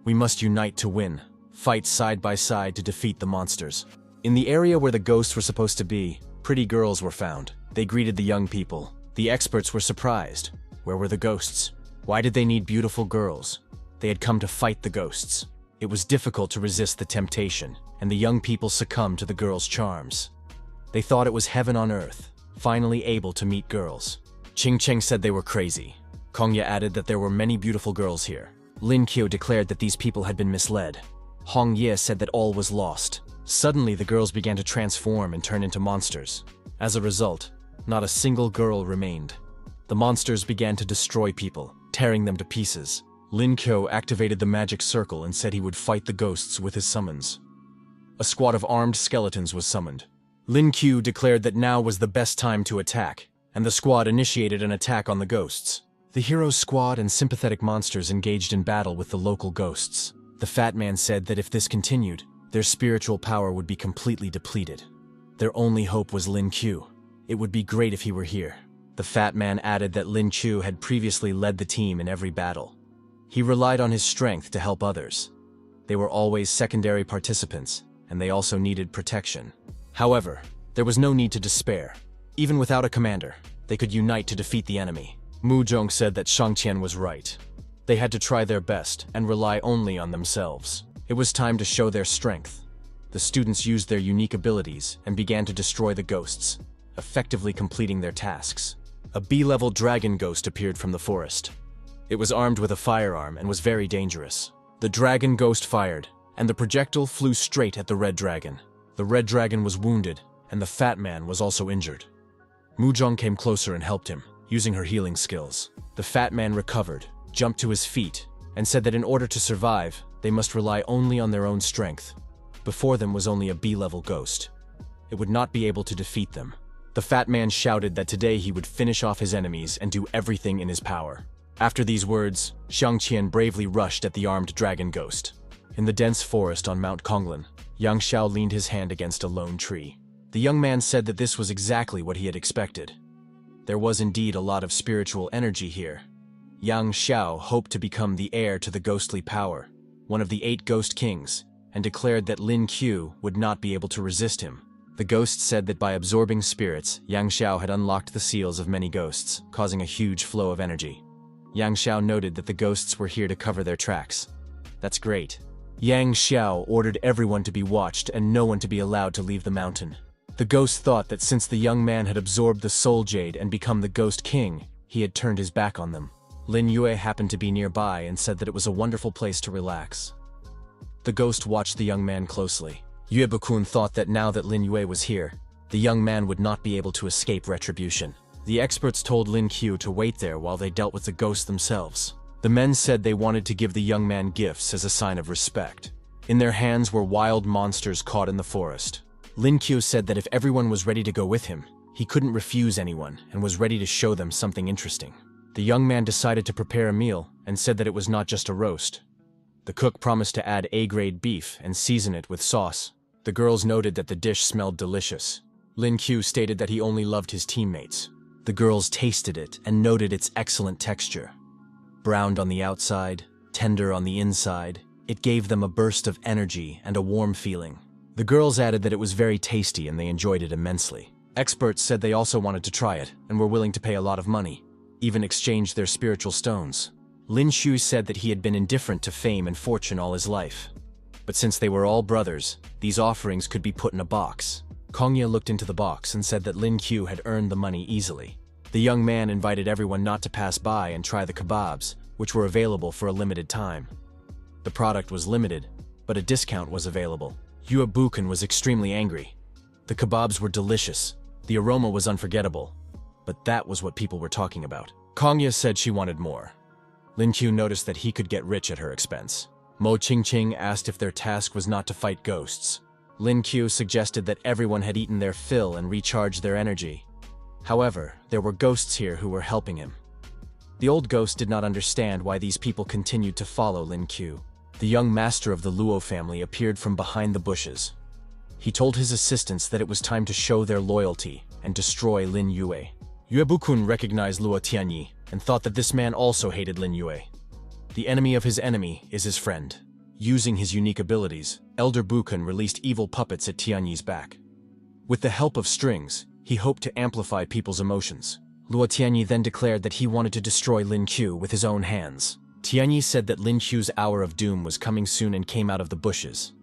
We must unite to win. Fight side by side to defeat the monsters. In the area where the ghosts were supposed to be, pretty girls were found. They greeted the young people. The experts were surprised. Where were the ghosts? Why did they need beautiful girls? They had come to fight the ghosts. It was difficult to resist the temptation, and the young people succumbed to the girls' charms. They thought it was heaven on earth, finally able to meet girls. Ching Cheng said they were crazy. Kongya added that there were many beautiful girls here. Lin Kyo declared that these people had been misled. Hong Ye said that all was lost. Suddenly, the girls began to transform and turn into monsters. As a result, not a single girl remained. The monsters began to destroy people, tearing them to pieces. Lin Kyo activated the magic circle and said he would fight the ghosts with his summons. A squad of armed skeletons was summoned. Lin Kyo declared that now was the best time to attack, and the squad initiated an attack on the ghosts. The hero's squad and sympathetic monsters engaged in battle with the local ghosts. The fat man said that if this continued, their spiritual power would be completely depleted. Their only hope was Lin Kyo. It would be great if he were here. The fat man added that Lin Kyo had previously led the team in every battle. He relied on his strength to help others. They were always secondary participants, and they also needed protection. However, there was no need to despair. Even without a commander, they could unite to defeat the enemy. Mu Zhong said that Shang Qian was right. They had to try their best and rely only on themselves. It was time to show their strength. The students used their unique abilities and began to destroy the ghosts, effectively completing their tasks. A B-level dragon ghost appeared from the forest. It was armed with a firearm and was very dangerous. The dragon ghost fired, and the projectile flew straight at the red dragon. The red dragon was wounded, and the fat man was also injured. Mu Zhong came closer and helped him, using her healing skills. The fat man recovered, jumped to his feet, and said that in order to survive, they must rely only on their own strength. Before them was only a B-level ghost. It would not be able to defeat them. The fat man shouted that today he would finish off his enemies and do everything in his power. After these words, Shang Qian bravely rushed at the armed dragon ghost. In the dense forest on Mount Konglin, Yang Xiao leaned his hand against a lone tree. The young man said that this was exactly what he had expected. There was indeed a lot of spiritual energy here. Yang Xiao hoped to become the heir to the ghostly power, one of the 8 ghost kings, and declared that Lin Kyo would not be able to resist him. The ghost said that by absorbing spirits, Yang Xiao had unlocked the seals of many ghosts, causing a huge flow of energy. Yang Xiao noted that the ghosts were here to cover their tracks. That's great. Yang Xiao ordered everyone to be watched and no one to be allowed to leave the mountain. The ghost thought that since the young man had absorbed the soul jade and become the ghost king, he had turned his back on them. Lin Yue happened to be nearby and said that it was a wonderful place to relax. The ghost watched the young man closely. Yue Bukun thought that now that Lin Yue was here, the young man would not be able to escape retribution. The experts told Lin Kyo to wait there while they dealt with the ghosts themselves. The men said they wanted to give the young man gifts as a sign of respect. In their hands were wild monsters caught in the forest. Lin Kyo said that if everyone was ready to go with him, he couldn't refuse anyone and was ready to show them something interesting. The young man decided to prepare a meal and said that it was not just a roast. The cook promised to add A-grade beef and season it with sauce. The girls noted that the dish smelled delicious. Lin Kyo stated that he only loved his teammates. The girls tasted it and noted its excellent texture. Browned on the outside, tender on the inside, it gave them a burst of energy and a warm feeling. The girls added that it was very tasty and they enjoyed it immensely. Experts said they also wanted to try it and were willing to pay a lot of money, even exchanged their spiritual stones. Lin Shu said that he had been indifferent to fame and fortune all his life. But since they were all brothers, these offerings could be put in a box. Kongya looked into the box and said that Lin Kyo had earned the money easily. The young man invited everyone not to pass by and try the kebabs, which were available for a limited time. The product was limited, but a discount was available. Yue Bukan was extremely angry. The kebabs were delicious, the aroma was unforgettable, but that was what people were talking about. Kongya said she wanted more. Lin Qiu noticed that he could get rich at her expense. Mo Qingqing asked if their task was not to fight ghosts. Lin Qiu suggested that everyone had eaten their fill and recharged their energy. However, there were ghosts here who were helping him. The old ghost did not understand why these people continued to follow Lin Qiu. The young master of the Luo family appeared from behind the bushes. He told his assistants that it was time to show their loyalty and destroy Lin Yue. Yue Bukun recognized Luo Tianyi and thought that this man also hated Lin Yue. The enemy of his enemy is his friend. Using his unique abilities, Elder Bukun released evil puppets at Tianyi's back. With the help of strings, he hoped to amplify people's emotions. Luo Tianyi then declared that he wanted to destroy Lin Qiu with his own hands. Tianyi said that Lin Qiu's hour of doom was coming soon and came out of the bushes.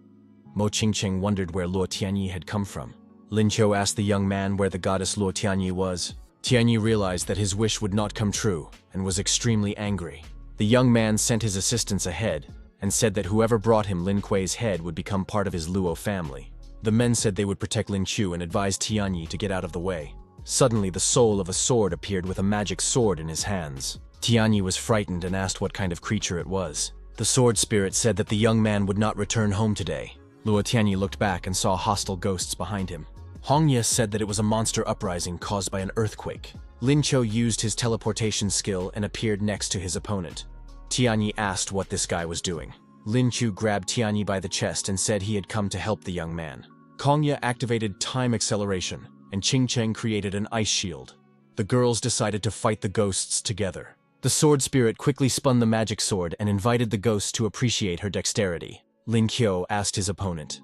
Mo Qingqing wondered where Luo Tianyi had come from. Lin Qiu asked the young man where the goddess Luo Tianyi was. Tianyi realized that his wish would not come true and was extremely angry. The young man sent his assistants ahead and said that whoever brought him Lin Kuei's head would become part of his Luo family. The men said they would protect Lin Qiu and advised Tianyi to get out of the way. Suddenly, the soul of a sword appeared with a magic sword in his hands. Tianyi was frightened and asked what kind of creature it was. The sword spirit said that the young man would not return home today. Luo Tianyi looked back and saw hostile ghosts behind him. Hongye said that it was a monster uprising caused by an earthquake. Lin Qiu used his teleportation skill and appeared next to his opponent. Tianyi asked what this guy was doing. Lin Qiu grabbed Tianyi by the chest and said he had come to help the young man. Kongya activated time acceleration, and Qingcheng created an ice shield. The girls decided to fight the ghosts together. The sword spirit quickly spun the magic sword and invited the ghosts to appreciate her dexterity. Lin Qiu asked his opponent,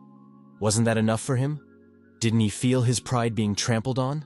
"Wasn't that enough for him? Didn't he feel his pride being trampled on?"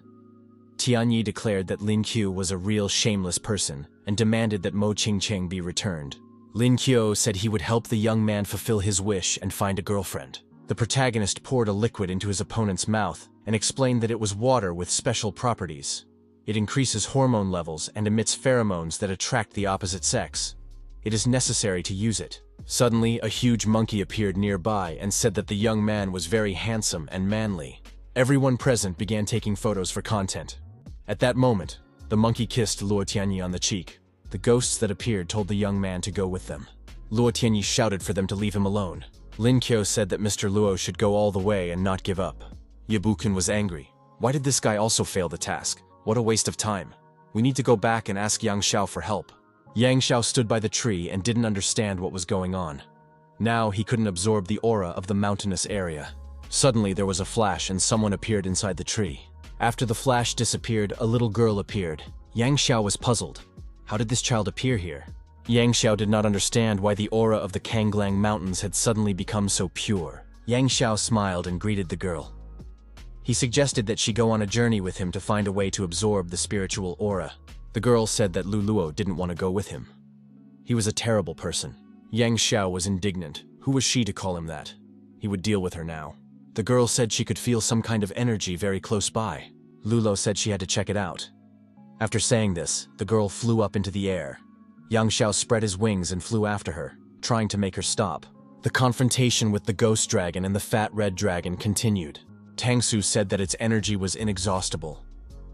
Tianyi declared that Lin Qiu was a real shameless person and demanded that Mo Qingqing be returned. Lin Qiu said he would help the young man fulfill his wish and find a girlfriend. The protagonist poured a liquid into his opponent's mouth and explained that it was water with special properties. It increases hormone levels and emits pheromones that attract the opposite sex. It is necessary to use it. Suddenly, a huge monkey appeared nearby and said that the young man was very handsome and manly. Everyone present began taking photos for content. At that moment, the monkey kissed Luo Tianyi on the cheek. The ghosts that appeared told the young man to go with them. Luo Tianyi shouted for them to leave him alone. Lin Qiu said that Mr. Luo should go all the way and not give up. Ye Bukan was angry. Why did this guy also fail the task? What a waste of time. We need to go back and ask Yang Xiao for help. Yang Xiao stood by the tree and didn't understand what was going on. Now he couldn't absorb the aura of the mountainous area. Suddenly there was a flash and someone appeared inside the tree. After the flash disappeared, a little girl appeared. Yang Xiao was puzzled. How did this child appear here? Yang Xiao did not understand why the aura of the Kanglang Mountains had suddenly become so pure. Yang Xiao smiled and greeted the girl. He suggested that she go on a journey with him to find a way to absorb the spiritual aura. The girl said that Lu Luo didn't want to go with him. He was a terrible person. Yang Xiao was indignant. Who was she to call him that? He would deal with her now. The girl said she could feel some kind of energy very close by. Lu Luo said she had to check it out. After saying this, the girl flew up into the air. Yang Xiao spread his wings and flew after her, trying to make her stop. The confrontation with the ghost dragon and the fat red dragon continued. Tang Su said that its energy was inexhaustible.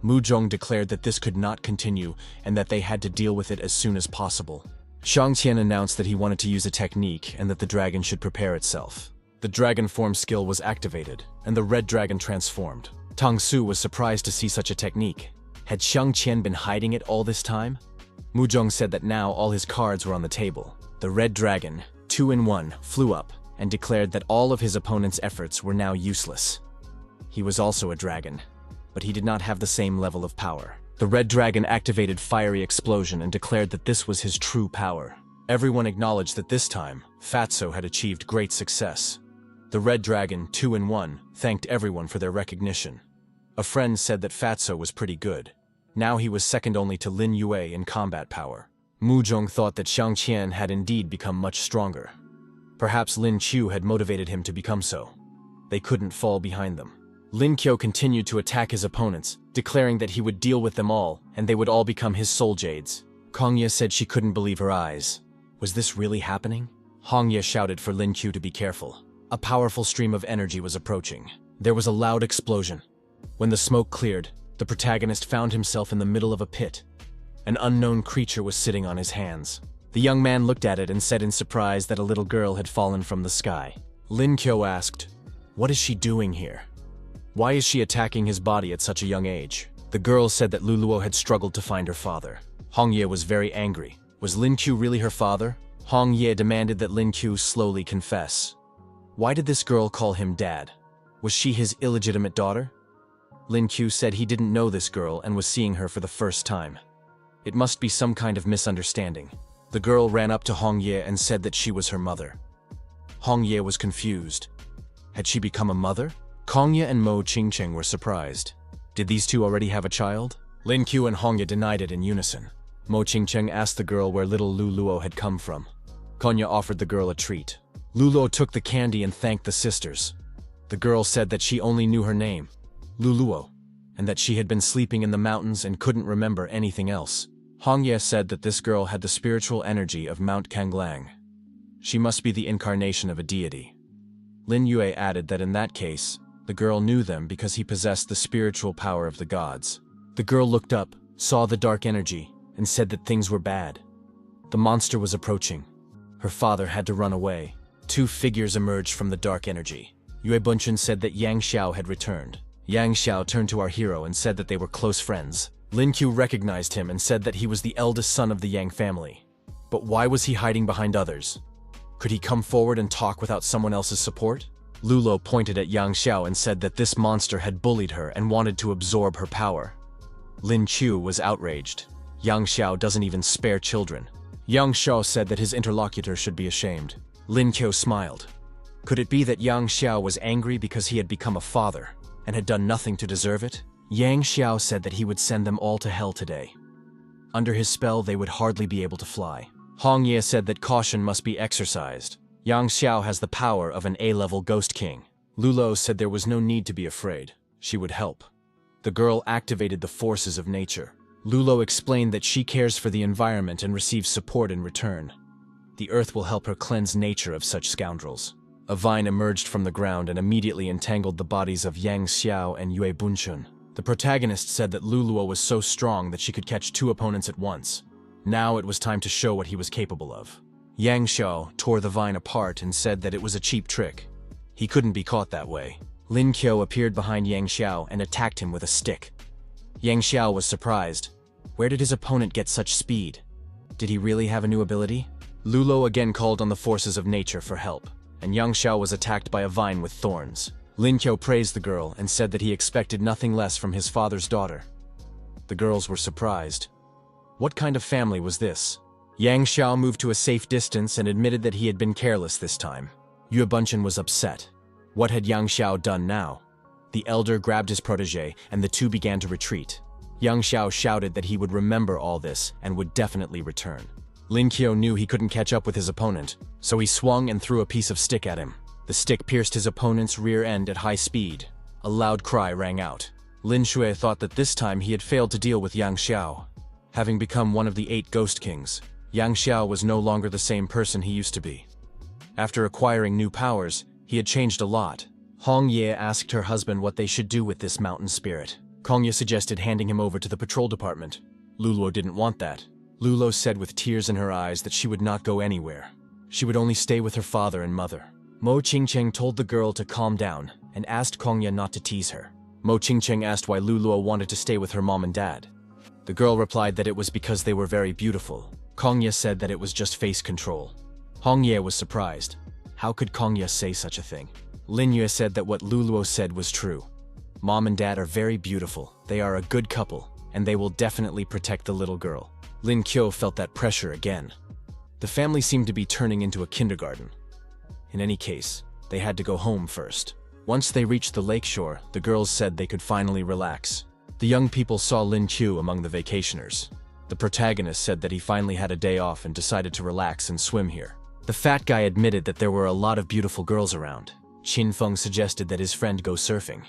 Mu Zhong declared that this could not continue and that they had to deal with it as soon as possible. Shang Qian announced that he wanted to use a technique and that the dragon should prepare itself. The dragon form skill was activated, and the red dragon transformed. Tang Su was surprised to see such a technique. Had Shang Qian been hiding it all this time? Mu Zhong said that now all his cards were on the table. The red dragon, 2-in-1, flew up and declared that all of his opponent's efforts were now useless. He was also a dragon, but he did not have the same level of power. The red dragon activated fiery explosion and declared that this was his true power. Everyone acknowledged that this time, Fatso had achieved great success. The red dragon, 2-in-1, thanked everyone for their recognition. A friend said that Fatso was pretty good. Now he was second only to Lin Yue in combat power. Mu Zhong thought that Shang Qian had indeed become much stronger. Perhaps Lin Qiu had motivated him to become so. They couldn't fall behind them. Lin Qiu continued to attack his opponents, declaring that he would deal with them all and they would all become his soul jades. Kongya said she couldn't believe her eyes. Was this really happening? Hongye shouted for Lin Qiu to be careful. A powerful stream of energy was approaching. There was a loud explosion. When the smoke cleared, the protagonist found himself in the middle of a pit. An unknown creature was sitting on his hands. The young man looked at it and said in surprise that a little girl had fallen from the sky. Lin Kyo asked, "What is she doing here? Why is she attacking his body at such a young age?" The girl said that Luluo had struggled to find her father. Hong Ye was very angry. Was Lin Kyu really her father? Hong Ye demanded that Lin Kyu slowly confess. Why did this girl call him dad? Was she his illegitimate daughter? Lin Kyu said he didn't know this girl and was seeing her for the first time. It must be some kind of misunderstanding. The girl ran up to Hong Ye and said that she was her mother. Hong Ye was confused. Had she become a mother? Kong Ye and Mo Qingcheng were surprised. Did these two already have a child? Lin Kyu and Hong Ye denied it in unison. Mo Qingcheng asked the girl where little Lu Luo had come from. Konya offered the girl a treat. Lu Luo took the candy and thanked the sisters. The girl said that she only knew her name, Lu Luo, and that she had been sleeping in the mountains and couldn't remember anything else. Hong Ye said that this girl had the spiritual energy of Mount Kanglang. She must be the incarnation of a deity. Lin Yue added that in that case, the girl knew them because he possessed the spiritual power of the gods. The girl looked up, saw the dark energy, and said that things were bad. The monster was approaching. Her father had to run away. Two figures emerged from the dark energy. Yue Bunchen said that Yang Xiao had returned. Yang Xiao turned to our hero and said that they were close friends. Lin Qiu recognized him and said that he was the eldest son of the Yang family. But why was he hiding behind others? Could he come forward and talk without someone else's support? Lulo pointed at Yang Xiao and said that this monster had bullied her and wanted to absorb her power. Lin Qiu was outraged. Yang Xiao doesn't even spare children. Yang Xiao said that his interlocutor should be ashamed. Lin Qiu smiled. Could it be that Yang Xiao was angry because he had become a father and had done nothing to deserve it? Yang Xiao said that he would send them all to hell today. Under his spell, they would hardly be able to fly. Hong Ye said that caution must be exercised. Yang Xiao has the power of an A-level ghost king. Lulo said there was no need to be afraid. She would help. The girl activated the forces of nature. Lulo explained that she cares for the environment and receives support in return. The earth will help her cleanse nature of such scoundrels. A vine emerged from the ground and immediately entangled the bodies of Yang Xiao and Yue Bunchun. The protagonist said that Luluo was so strong that she could catch two opponents at once. Now it was time to show what he was capable of. Yang Xiao tore the vine apart and said that it was a cheap trick. He couldn't be caught that way. Lin Qiu appeared behind Yang Xiao and attacked him with a stick. Yang Xiao was surprised. Where did his opponent get such speed? Did he really have a new ability? Lulo again called on the forces of nature for help, and Yang Xiao was attacked by a vine with thorns. Lin Qiu praised the girl and said that he expected nothing less from his father's daughter. The girls were surprised. What kind of family was this? Yang Xiao moved to a safe distance and admitted that he had been careless this time. Yue Bunchen was upset. What had Yang Xiao done now? The elder grabbed his protege and the two began to retreat. Yang Xiao shouted that he would remember all this and would definitely return. Lin Qiu knew he couldn't catch up with his opponent, so he swung and threw a piece of stick at him. The stick pierced his opponent's rear end at high speed. A loud cry rang out. Lin Shui thought that this time he had failed to deal with Yang Xiao. Having become one of the 8 Ghost Kings, Yang Xiao was no longer the same person he used to be. After acquiring new powers, he had changed a lot. Hong Ye asked her husband what they should do with this mountain spirit. Kong Ye suggested handing him over to the patrol department. Lulo didn't want that. Lulo said with tears in her eyes that she would not go anywhere. She would only stay with her father and mother. Mo Qingcheng told the girl to calm down and asked Kong Ye not to tease her. Mo Qingcheng asked why Lulo wanted to stay with her mom and dad. The girl replied that it was because they were very beautiful. Kong Ye said that it was just face control. Hong Ye was surprised. How could Kong Ye say such a thing? Lin Yue said that what Luluo said was true. Mom and dad are very beautiful, they are a good couple, and they will definitely protect the little girl. Lin Qiu felt that pressure again. The family seemed to be turning into a kindergarten. In any case, they had to go home first. Once they reached the lakeshore, the girls said they could finally relax. The young people saw Lin Qiu among the vacationers. The protagonist said that he finally had a day off and decided to relax and swim here. The fat guy admitted that there were a lot of beautiful girls around. Qin Feng suggested that his friend go surfing.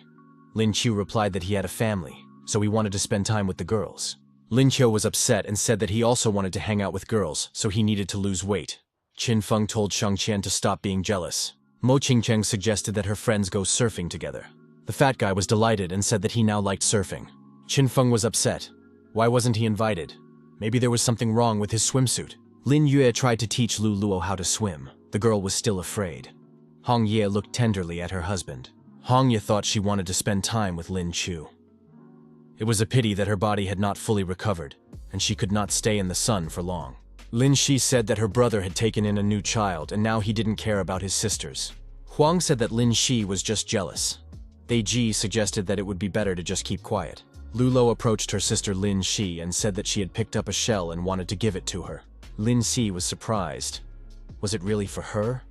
Lin Qiu replied that he had a family, so he wanted to spend time with the girls. Lin Qiu was upset and said that he also wanted to hang out with girls, so he needed to lose weight. Qin Feng told Shang Qian to stop being jealous. Mo Qingcheng suggested that her friends go surfing together. The fat guy was delighted and said that he now liked surfing. Qin Feng was upset. Why wasn't he invited? Maybe there was something wrong with his swimsuit. Lin Yue tried to teach Lu Luo how to swim. The girl was still afraid. Hong Ye looked tenderly at her husband. Hong Ye thought she wanted to spend time with Lin Chu. It was a pity that her body had not fully recovered, and she could not stay in the sun for long. Lin Shi said that her brother had taken in a new child and now he didn't care about his sisters. Huang said that Lin Shi was just jealous. Bei Ji suggested that it would be better to just keep quiet. Lu Lo approached her sister Lin Shi and said that she had picked up a shell and wanted to give it to her. Lin Si was surprised. Was it really for her?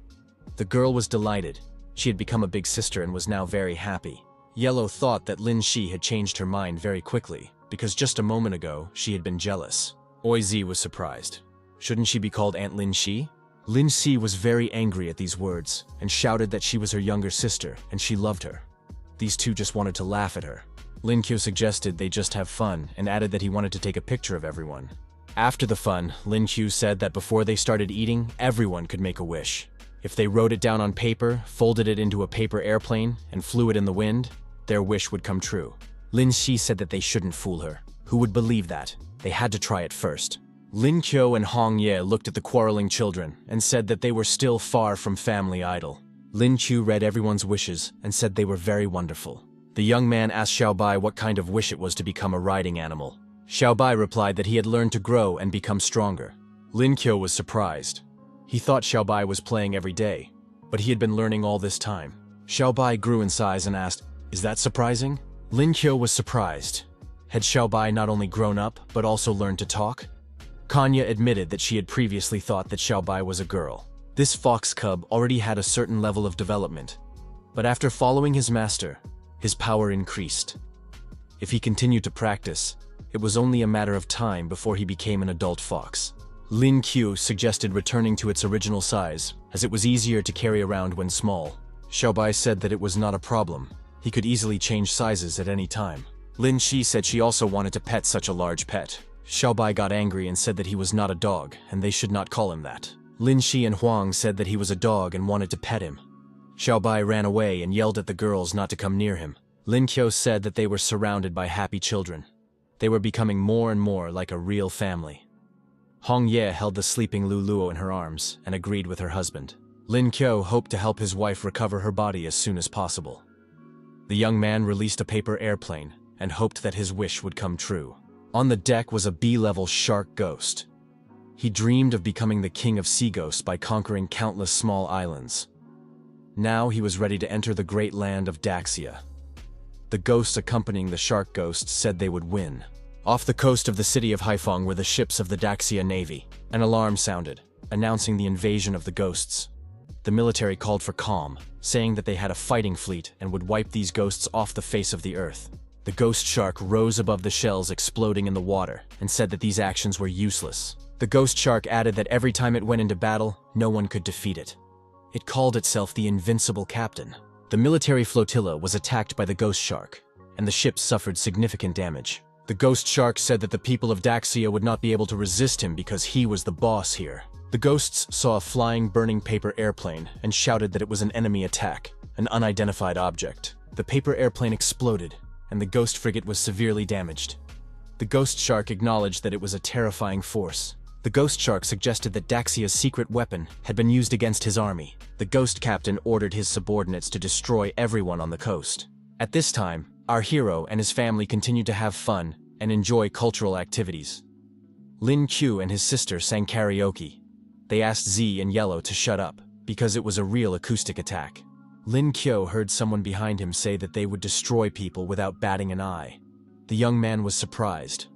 The girl was delighted. She had become a big sister and was now very happy. Yahello thought that Lin Shi had changed her mind very quickly, because just a moment ago, she had been jealous. Oi Zi was surprised. Shouldn't she be called Aunt Lin Shi? Lin Si was very angry at these words, and shouted that she was her younger sister, and she loved her. These two just wanted to laugh at her. Lin Qiu suggested they just have fun, and added that he wanted to take a picture of everyone. After the fun, Lin Qiu said that before they started eating, everyone could make a wish. If they wrote it down on paper, folded it into a paper airplane, and flew it in the wind, their wish would come true. Lin Xi said that they shouldn't fool her. Who would believe that? They had to try it first. Lin Qiu and Hong Ye looked at the quarreling children and said that they were still far from family idol. Lin Qiu read everyone's wishes and said they were very wonderful. The young man asked Xiaobai what kind of wish it was to become a riding animal. Xiaobai replied that he had learned to grow and become stronger. Lin Qiu was surprised. He thought Xiaobai was playing every day, but he had been learning all this time. Xiaobai grew in size and asked, "Is that surprising?" Lin Qiu was surprised. Had Xiaobai not only grown up, but also learned to talk? Kanya admitted that she had previously thought that Xiaobai was a girl. This fox cub already had a certain level of development, but after following his master, his power increased. If he continued to practice, it was only a matter of time before he became an adult fox. Lin Qiu suggested returning to its original size, as it was easier to carry around when small. Xiaobai said that it was not a problem. He could easily change sizes at any time. Lin Shi said she also wanted to pet such a large pet. Xiaobai got angry and said that he was not a dog, and they should not call him that. Lin Shi and Huang said that he was a dog and wanted to pet him. Xiaobai ran away and yelled at the girls not to come near him. Lin Qiu said that they were surrounded by happy children. They were becoming more and more like a real family. Hong Ye held the sleeping Lu Luo in her arms and agreed with her husband. Lin Qiu hoped to help his wife recover her body as soon as possible. The young man released a paper airplane and hoped that his wish would come true. On the deck was a B-level shark ghost. He dreamed of becoming the king of sea ghosts by conquering countless small islands. Now he was ready to enter the great land of Daxia. The ghosts accompanying the shark ghosts said they would win. Off the coast of the city of Haifeng were the ships of the Daxia Navy. An alarm sounded, announcing the invasion of the ghosts. The military called for calm, saying that they had a fighting fleet and would wipe these ghosts off the face of the earth. The ghost shark rose above the shells exploding in the water and said that these actions were useless. The ghost shark added that every time it went into battle, no one could defeat it. It called itself the Invincible Captain. The military flotilla was attacked by the ghost shark, and the ships suffered significant damage. The ghost shark said that the people of Daxia would not be able to resist him because he was the boss here. The ghosts saw a flying, burning paper airplane and shouted that it was an enemy attack, an unidentified object. The paper airplane exploded, and the ghost frigate was severely damaged. The ghost shark acknowledged that it was a terrifying force. The ghost shark suggested that Daxia's secret weapon had been used against his army. The ghost captain ordered his subordinates to destroy everyone on the coast. At this time, our hero and his family continued to have fun and enjoy cultural activities. Lin Qiu and his sister sang karaoke. They asked Z and Yahello to shut up, because it was a real acoustic attack. Lin Qiu heard someone behind him say that they would destroy people without batting an eye. The young man was surprised.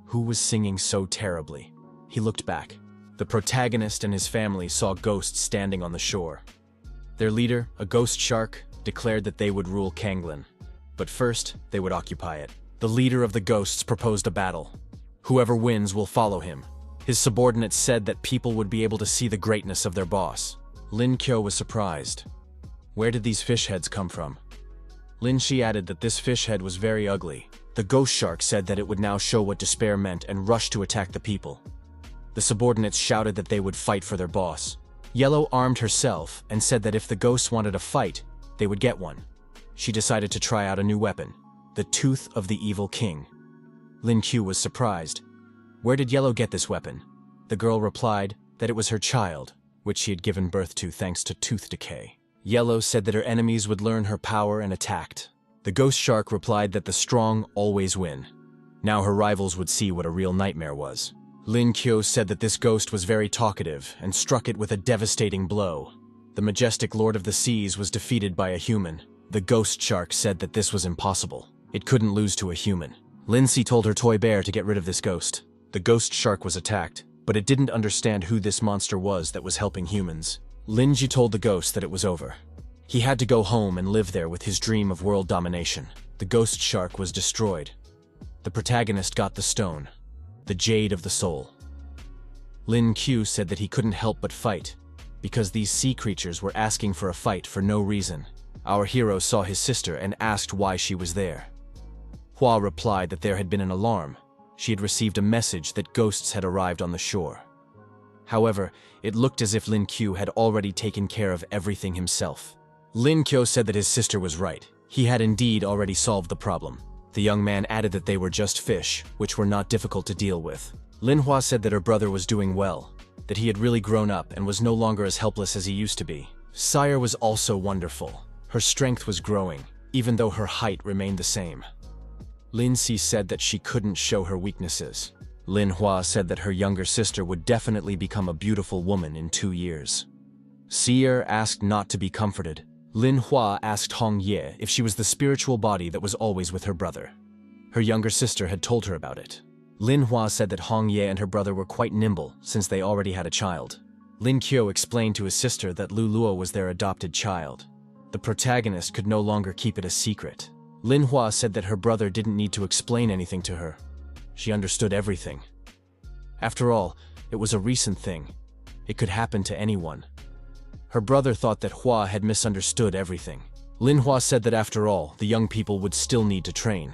Who was singing so terribly? He looked back. The protagonist and his family saw ghosts standing on the shore. Their leader, a ghost shark, declared that they would rule Kanglin. But first, they would occupy it. The leader of the ghosts proposed a battle. Whoever wins will follow him. His subordinates said that people would be able to see the greatness of their boss. Lin Qiu was surprised. Where did these fish heads come from? Lin Shi added that this fish head was very ugly. The ghost shark said that it would now show what despair meant and rushed to attack the people. The subordinates shouted that they would fight for their boss. Yellow armed herself and said that if the ghosts wanted a fight, they would get one. She decided to try out a new weapon, the Tooth of the Evil King. Lin Q was surprised. Where did Yellow get this weapon? The girl replied that it was her child, which she had given birth to thanks to tooth decay. Yellow said that her enemies would learn her power and attacked. The ghost shark replied that the strong always win. Now her rivals would see what a real nightmare was. Lin Q said that this ghost was very talkative and struck it with a devastating blow. The majestic Lord of the Seas was defeated by a human. The ghost shark said that this was impossible. It couldn't lose to a human. Lindsay told her toy bear to get rid of this ghost. The ghost shark was attacked, but it didn't understand who this monster was that was helping humans. Linji told the ghost that it was over. He had to go home and live there with his dream of world domination. The ghost shark was destroyed. The protagonist got the stone, the jade of the soul. Lin Q said that he couldn't help but fight, because these sea creatures were asking for a fight for no reason. Our hero saw his sister and asked why she was there. Hua replied that there had been an alarm. She had received a message that ghosts had arrived on the shore. However, it looked as if Lin Q had already taken care of everything himself. Lin Q said that his sister was right. He had indeed already solved the problem. The young man added that they were just fish, which were not difficult to deal with. Lin Hua said that her brother was doing well, that he had really grown up and was no longer as helpless as he used to be. Sire was also wonderful. Her strength was growing, even though her height remained the same. Lin Si said that she couldn't show her weaknesses. Lin Hua said that her younger sister would definitely become a beautiful woman in 2 years. Seer asked not to be comforted. Lin Hua asked Hong Ye if she was the spiritual body that was always with her brother. Her younger sister had told her about it. Lin Hua said that Hong Ye and her brother were quite nimble since they already had a child. Lin Qiu explained to his sister that Lu Luo was their adopted child. The protagonist could no longer keep it a secret. Lin Hua said that her brother didn't need to explain anything to her. She understood everything. After all, it was a recent thing. It could happen to anyone. Her brother thought that Hua had misunderstood everything. Lin Hua said that after all, the young people would still need to train.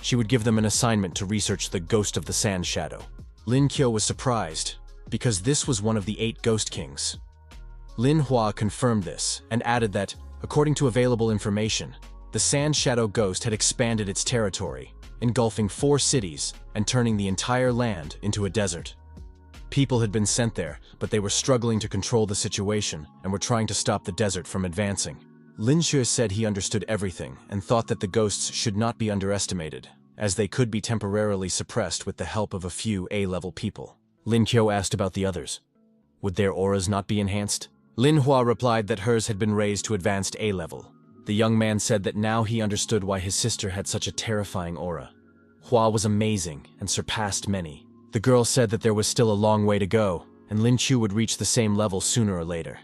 She would give them an assignment to research the ghost of the Sand Shadow. Lin Qiu was surprised, because this was one of the 8 Ghost Kings. Lin Hua confirmed this, and added that, according to available information, the Sand Shadow Ghost had expanded its territory, engulfing 4 cities and turning the entire land into a desert. People had been sent there, but they were struggling to control the situation and were trying to stop the desert from advancing. Lin Xue said he understood everything and thought that the ghosts should not be underestimated, as they could be temporarily suppressed with the help of a few A-level people. Lin Qiu asked about the others. Would their auras not be enhanced? Lin Hua replied that hers had been raised to advanced A-level. The young man said that now he understood why his sister had such a terrifying aura. Hua was amazing and surpassed many. The girl said that there was still a long way to go, and Lin Qiu would reach the same level sooner or later.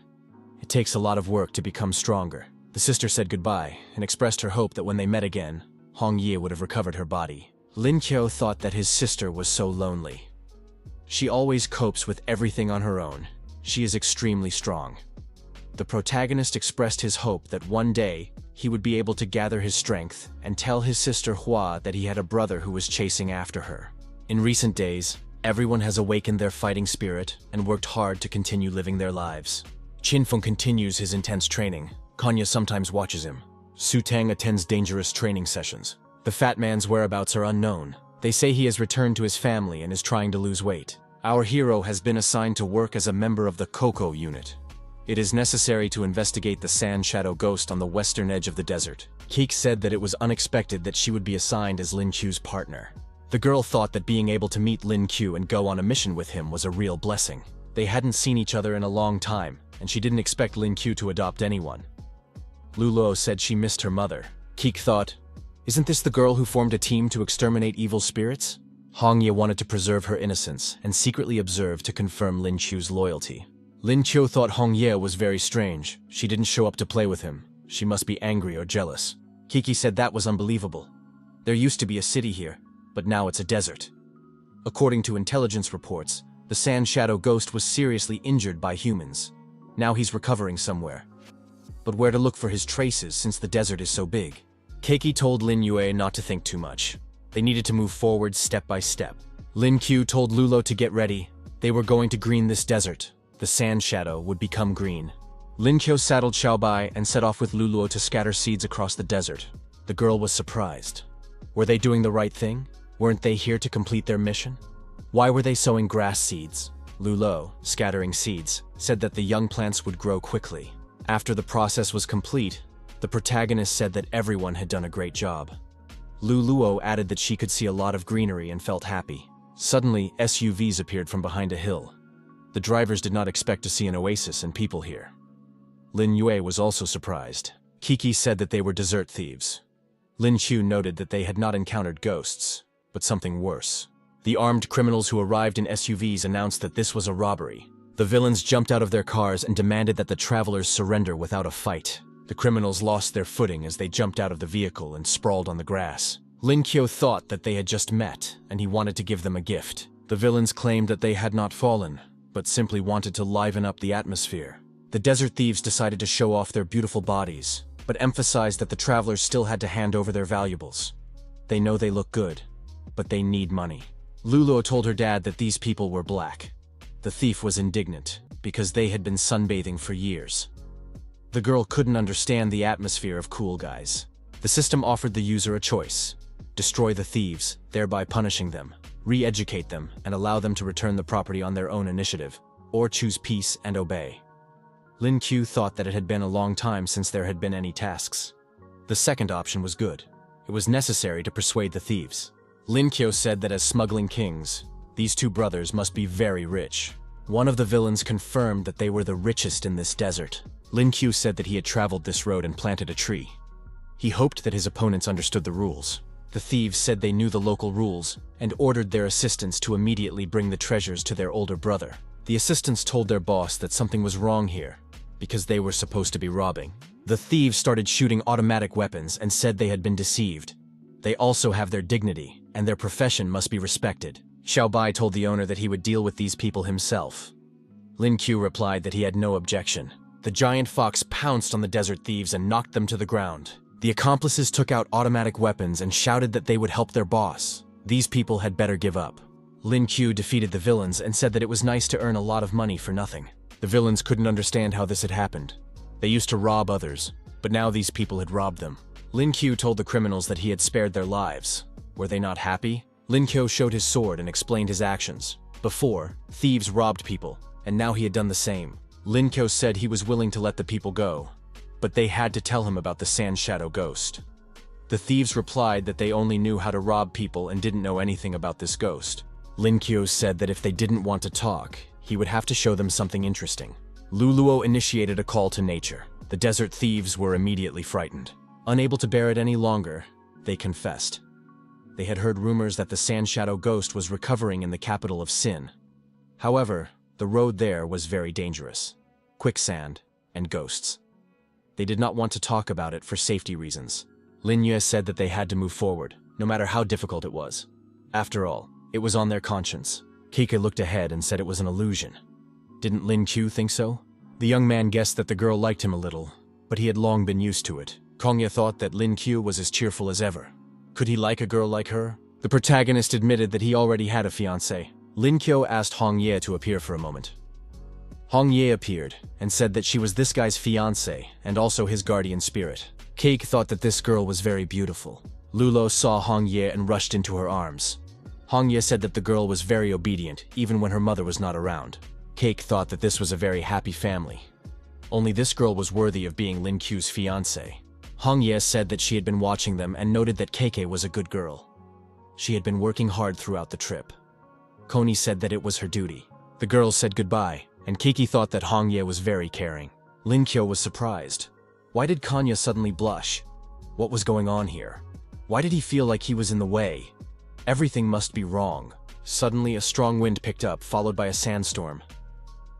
It takes a lot of work to become stronger. The sister said goodbye and expressed her hope that when they met again, Hong Ye would have recovered her body. Lin Qiu thought that his sister was so lonely. She always copes with everything on her own. She is extremely strong. The protagonist expressed his hope that one day he would be able to gather his strength and tell his sister Hua that he had a brother who was chasing after her. In recent days, everyone has awakened their fighting spirit and worked hard to continue living their lives. Qinfeng continues his intense training. Kanya sometimes watches him. Su Tang attends dangerous training sessions. The fat man's whereabouts are unknown. They say he has returned to his family and is trying to lose weight. Our hero has been assigned to work as a member of the Coco unit. It is necessary to investigate the Sand Shadow Ghost on the western edge of the desert. Keek said that it was unexpected that she would be assigned as Lin Qiu's partner. The girl thought that being able to meet Lin Qiu and go on a mission with him was a real blessing. They hadn't seen each other in a long time, and she didn't expect Lin Qiu to adopt anyone. Lu Luo said she missed her mother. Keek thought, isn't this the girl who formed a team to exterminate evil spirits? Hong Ye wanted to preserve her innocence and secretly observed to confirm Lin Qiu's loyalty. Lin Qiu thought Hong Ye was very strange. She didn't show up to play with him. She must be angry or jealous. Kiki said that was unbelievable. There used to be a city here, but now it's a desert. According to intelligence reports, the Sand Shadow Ghost was seriously injured by humans. Now he's recovering somewhere. But where to look for his traces since the desert is so big? Keiki told Lin Yue not to think too much. They needed to move forward step by step. Lin Qiu told Lulo to get ready. They were going to green this desert. the sand shadow would become green. Lin Qiu saddled Xiaobai and set off with Luluo to scatter seeds across the desert. The girl was surprised. Were they doing the right thing? Weren't they here to complete their mission? Why were they sowing grass seeds? Luluo, scattering seeds, said that the young plants would grow quickly. After the process was complete, the protagonist said that everyone had done a great job. Luluo added that she could see a lot of greenery and felt happy. Suddenly, SUVs appeared from behind a hill. The drivers did not expect to see an oasis and people here. Lin Yue was also surprised. Kiki said that they were desert thieves. Lin Qiu noted that they had not encountered ghosts, but something worse. The armed criminals who arrived in SUVs announced that this was a robbery. The villains jumped out of their cars and demanded that the travelers surrender without a fight. The criminals lost their footing as they jumped out of the vehicle and sprawled on the grass. Lin Qiu thought that they had just met, and he wanted to give them a gift. The villains claimed that they had not fallen, but simply wanted to liven up the atmosphere. The desert thieves decided to show off their beautiful bodies, but emphasized that the travelers still had to hand over their valuables. They know they look good, but they need money. Luluo told her dad that these people were black. The thief was indignant, because they had been sunbathing for years. The girl couldn't understand the atmosphere of cool guys. The system offered the user a choice: destroy the thieves, thereby punishing them, re-educate them, and allow them to return the property on their own initiative, or choose peace and obey. Lin Qiu thought that it had been a long time since there had been any tasks. The second option was good. It was necessary to persuade the thieves. Lin Qiu said that as smuggling kings, these two brothers must be very rich. One of the villains confirmed that they were the richest in this desert. Lin Qiu said that he had traveled this road and planted a tree. He hoped that his opponents understood the rules. The thieves said they knew the local rules and ordered their assistants to immediately bring the treasures to their older brother. The assistants told their boss that something was wrong here, because they were supposed to be robbing. The thieves started shooting automatic weapons and said they had been deceived. They also have their dignity, and their profession must be respected. Xiaobai told the owner that he would deal with these people himself. Lin Qiu replied that he had no objection. The giant fox pounced on the desert thieves and knocked them to the ground. The accomplices took out automatic weapons and shouted that they would help their boss. These people had better give up. Lin Qiu defeated the villains and said that it was nice to earn a lot of money for nothing. The villains couldn't understand how this had happened. They used to rob others, but now these people had robbed them. Lin Qiu told the criminals that he had spared their lives. Were they not happy? Lin Qiu showed his sword and explained his actions. Before, thieves robbed people, and now he had done the same. Lin Qiu said he was willing to let the people go, but they had to tell him about the Sand Shadow Ghost. The thieves replied that they only knew how to rob people and didn't know anything about this ghost. Lin Qiu said that if they didn't want to talk, he would have to show them something interesting. Luluo initiated a call to nature. The desert thieves were immediately frightened. Unable to bear it any longer, they confessed. They had heard rumors that the Sand Shadow Ghost was recovering in the capital of Sin. However, the road there was very dangerous. Quicksand and ghosts. They did not want to talk about it for safety reasons. Lin Yue said that they had to move forward, no matter how difficult it was. After all, it was on their conscience. Kika looked ahead and said it was an illusion. Didn't Lin Qiu think so? The young man guessed that the girl liked him a little, but he had long been used to it. Kongya thought that Lin Qiu was as cheerful as ever. Could he like a girl like her? The protagonist admitted that he already had a fiancée. Lin Qiu asked Hong Ye to appear for a moment. Hong Ye appeared and said that she was this guy's fiancée and also his guardian spirit. Cake thought that this girl was very beautiful. Lulo saw Hong Ye and rushed into her arms. Hong Ye said that the girl was very obedient, even when her mother was not around. Cake thought that this was a very happy family. Only this girl was worthy of being Lin Qiu's fiancée. Hong Ye said that she had been watching them and noted that Keike was a good girl. She had been working hard throughout the trip. Koni said that it was her duty. The girls said goodbye, and Kiki thought that Hong Ye was very caring. Lin Qiu was surprised. Why did Kanya suddenly blush? What was going on here? Why did he feel like he was in the way? Everything must be wrong. Suddenly, a strong wind picked up, followed by a sandstorm.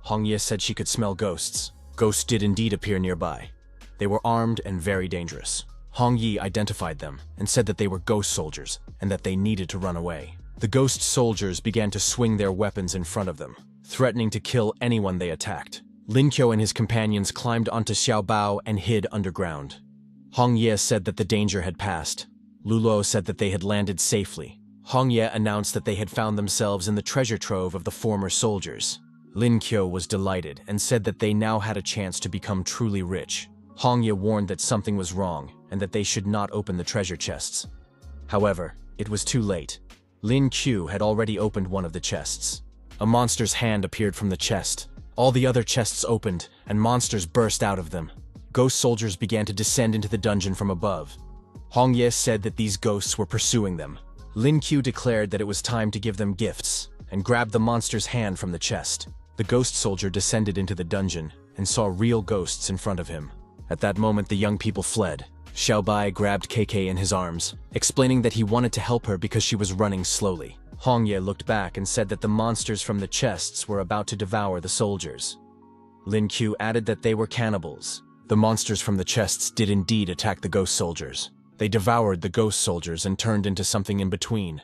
Hong Ye said she could smell ghosts. Ghosts did indeed appear nearby. They were armed and very dangerous. Hong Yi identified them and said that they were ghost soldiers and that they needed to run away. The ghost soldiers began to swing their weapons in front of them, threatening to kill anyone they attacked. Lin Qiu and his companions climbed onto Xiao Bao and hid underground. Hong Ye said that the danger had passed. Lulo said that they had landed safely. Hong Ye announced that they had found themselves in the treasure trove of the former soldiers. Lin Kyo was delighted and said that they now had a chance to become truly rich. Hong Ye warned that something was wrong and that they should not open the treasure chests. However, it was too late. Lin Kyo had already opened one of the chests. A monster's hand appeared from the chest. All the other chests opened, and monsters burst out of them. Ghost soldiers began to descend into the dungeon from above. Hong Ye said that these ghosts were pursuing them. Lin Kyo declared that it was time to give them gifts, and grabbed the monster's hand from the chest. The ghost soldier descended into the dungeon and saw real ghosts in front of him. At that moment, the young people fled. Xiaobai grabbed KK in his arms, explaining that he wanted to help her because she was running slowly. Hong Ye looked back and said that the monsters from the chests were about to devour the soldiers. Lin Kyo added that they were cannibals. The monsters from the chests did indeed attack the ghost soldiers. They devoured the ghost soldiers and turned into something in between.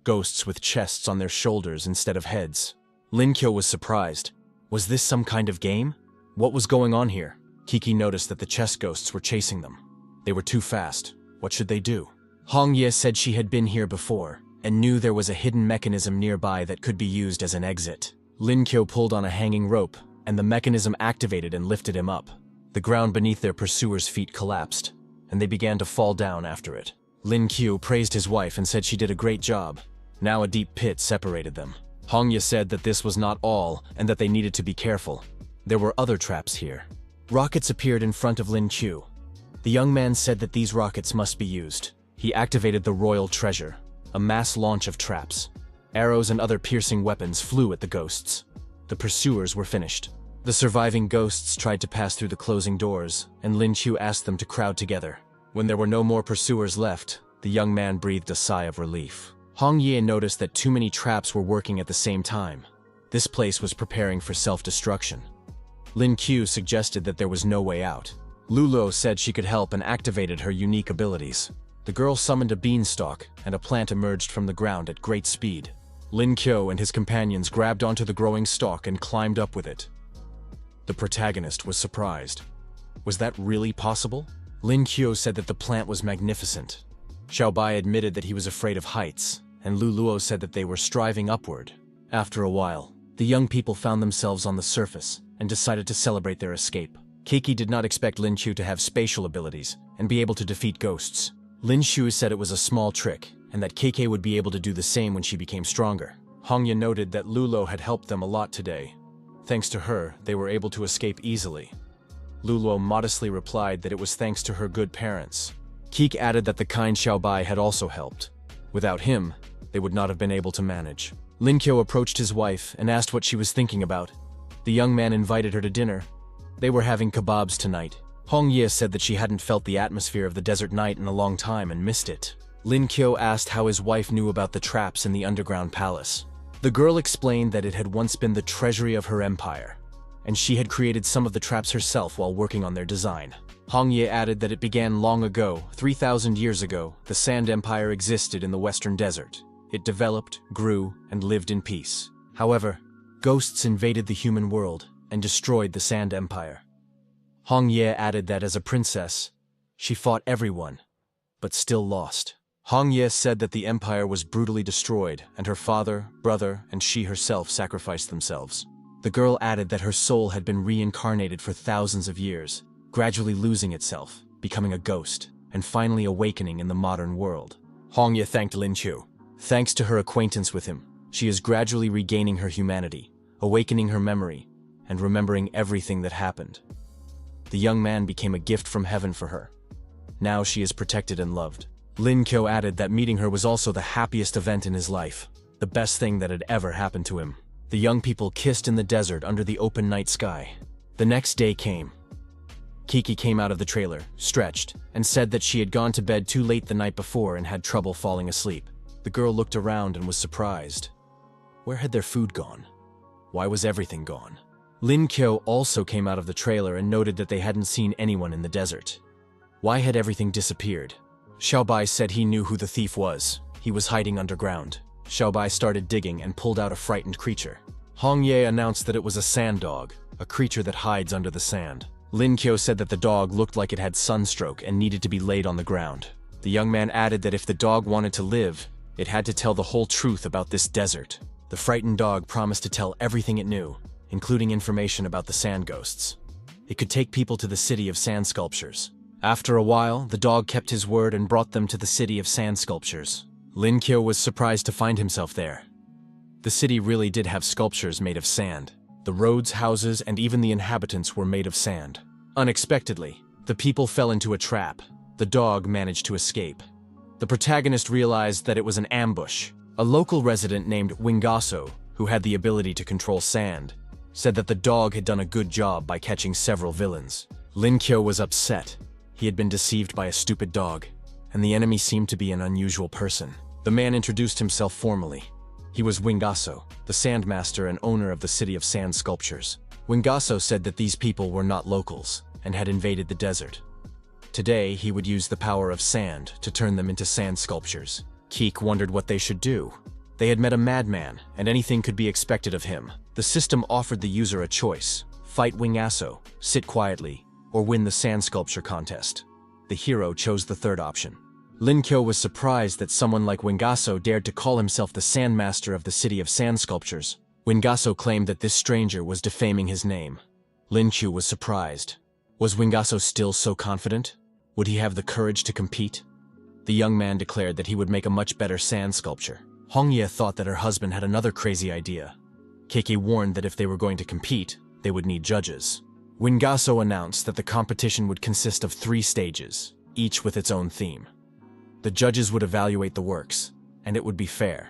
Ghosts with chests on their shoulders instead of heads. Lin Kyo was surprised. Was this some kind of game? What was going on here? Kiki noticed that the chest ghosts were chasing them. They were too fast. What should they do? Hong Ye said she had been here before and knew there was a hidden mechanism nearby that could be used as an exit. Lin Kyo pulled on a hanging rope, and the mechanism activated and lifted him up. The ground beneath their pursuers' feet collapsed, and they began to fall down after it. Lin Kyo praised his wife and said she did a great job. Now a deep pit separated them. Hong Ye said that this was not all and that they needed to be careful. There were other traps here. Rockets appeared in front of Lin Kyo. The young man said that these rockets must be used. He activated the royal treasure, a mass launch of traps. Arrows and other piercing weapons flew at the ghosts. The pursuers were finished. The surviving ghosts tried to pass through the closing doors, and Lin Kyo asked them to crowd together. When there were no more pursuers left, the young man breathed a sigh of relief. Hong Ye noticed that too many traps were working at the same time. This place was preparing for self-destruction. Lin Kyo suggested that there was no way out. Lulo said she could help and activated her unique abilities. The girl summoned a beanstalk, and a plant emerged from the ground at great speed. Lin Kyo and his companions grabbed onto the growing stalk and climbed up with it. The protagonist was surprised. Was that really possible? Lin Kyo said that the plant was magnificent. Xiaobai admitted that he was afraid of heights, and Lu Luo said that they were striving upward. After a while, the young people found themselves on the surface and decided to celebrate their escape. Kiki did not expect Lin Kyo to have spatial abilities and be able to defeat ghosts. Lin Kyo said it was a small trick, and that KK would be able to do the same when she became stronger. Hong Ye noted that Lulo had helped them a lot today. Thanks to her, they were able to escape easily. Lulo modestly replied that it was thanks to her good parents. Keek added that the kind Xiaobai had also helped. Without him, they would not have been able to manage. Lin Kyo approached his wife and asked what she was thinking about. The young man invited her to dinner. They were having kebabs tonight. Hong Ye said that she hadn't felt the atmosphere of the desert night in a long time and missed it. Lin Kyo asked how his wife knew about the traps in the underground palace. The girl explained that it had once been the treasury of her empire, and she had created some of the traps herself while working on their design. Hong Ye added that it began long ago, 3,000 years ago. The Sand Empire existed in the western desert. It developed, grew, and lived in peace. However, ghosts invaded the human world and destroyed the Sand Empire. Hong Ye added that as a princess, she fought everyone, but still lost. Hong Ye said that the empire was brutally destroyed, and her father, brother, and she herself sacrificed themselves. The girl added that her soul had been reincarnated for thousands of years, gradually losing itself, becoming a ghost, and finally awakening in the modern world. Hong Ye thanked Lin Kyo. Thanks to her acquaintance with him, she is gradually regaining her humanity, awakening her memory, and remembering everything that happened. The young man became a gift from heaven for her. Now she is protected and loved. Lin Kyo added that meeting her was also the happiest event in his life, the best thing that had ever happened to him. The young people kissed in the desert under the open night sky. The next day came. Kiki came out of the trailer, stretched, and said that she had gone to bed too late the night before and had trouble falling asleep. The girl looked around and was surprised. Where had their food gone? Why was everything gone? Lin Kyo also came out of the trailer and noted that they hadn't seen anyone in the desert. Why had everything disappeared? Xiaobai said he knew who the thief was. He was hiding underground. Xiaobai started digging and pulled out a frightened creature. Hong Ye announced that it was a sand dog, a creature that hides under the sand. Lin Kyo said that the dog looked like it had sunstroke and needed to be laid on the ground. The young man added that if the dog wanted to live, it had to tell the whole truth about this desert. The frightened dog promised to tell everything it knew, including information about the sand ghosts. It could take people to the city of sand sculptures. After a while, the dog kept his word and brought them to the city of sand sculptures. Lin Kyo was surprised to find himself there. The city really did have sculptures made of sand. The roads, houses, and even the inhabitants were made of sand. Unexpectedly, the people fell into a trap. The dog managed to escape. The protagonist realized that it was an ambush. A local resident named Wingaso, who had the ability to control sand, said that the dog had done a good job by catching several villains. Lin Kyo was upset. He had been deceived by a stupid dog, and the enemy seemed to be an unusual person. The man introduced himself formally. He was Wingaso, the Sandmaster and owner of the city of sand sculptures. Wingaso said that these people were not locals and had invaded the desert. Today, he would use the power of sand to turn them into sand sculptures. Keek wondered what they should do. They had met a madman, and anything could be expected of him. The system offered the user a choice: fight Wingaso, sit quietly, or win the sand sculpture contest. The hero chose the third option. Lin Kyo was surprised that someone like Wingaso dared to call himself the Sandmaster of the city of sand sculptures. Wingaso claimed that this stranger was defaming his name. Lin Kyo was surprised. Was Wingaso still so confident? Would he have the courage to compete? The young man declared that he would make a much better sand sculpture. Hongye thought that her husband had another crazy idea. Keiki warned that if they were going to compete, they would need judges. Wingaso announced that the competition would consist of 3 stages, each with its own theme. The judges would evaluate the works, and it would be fair.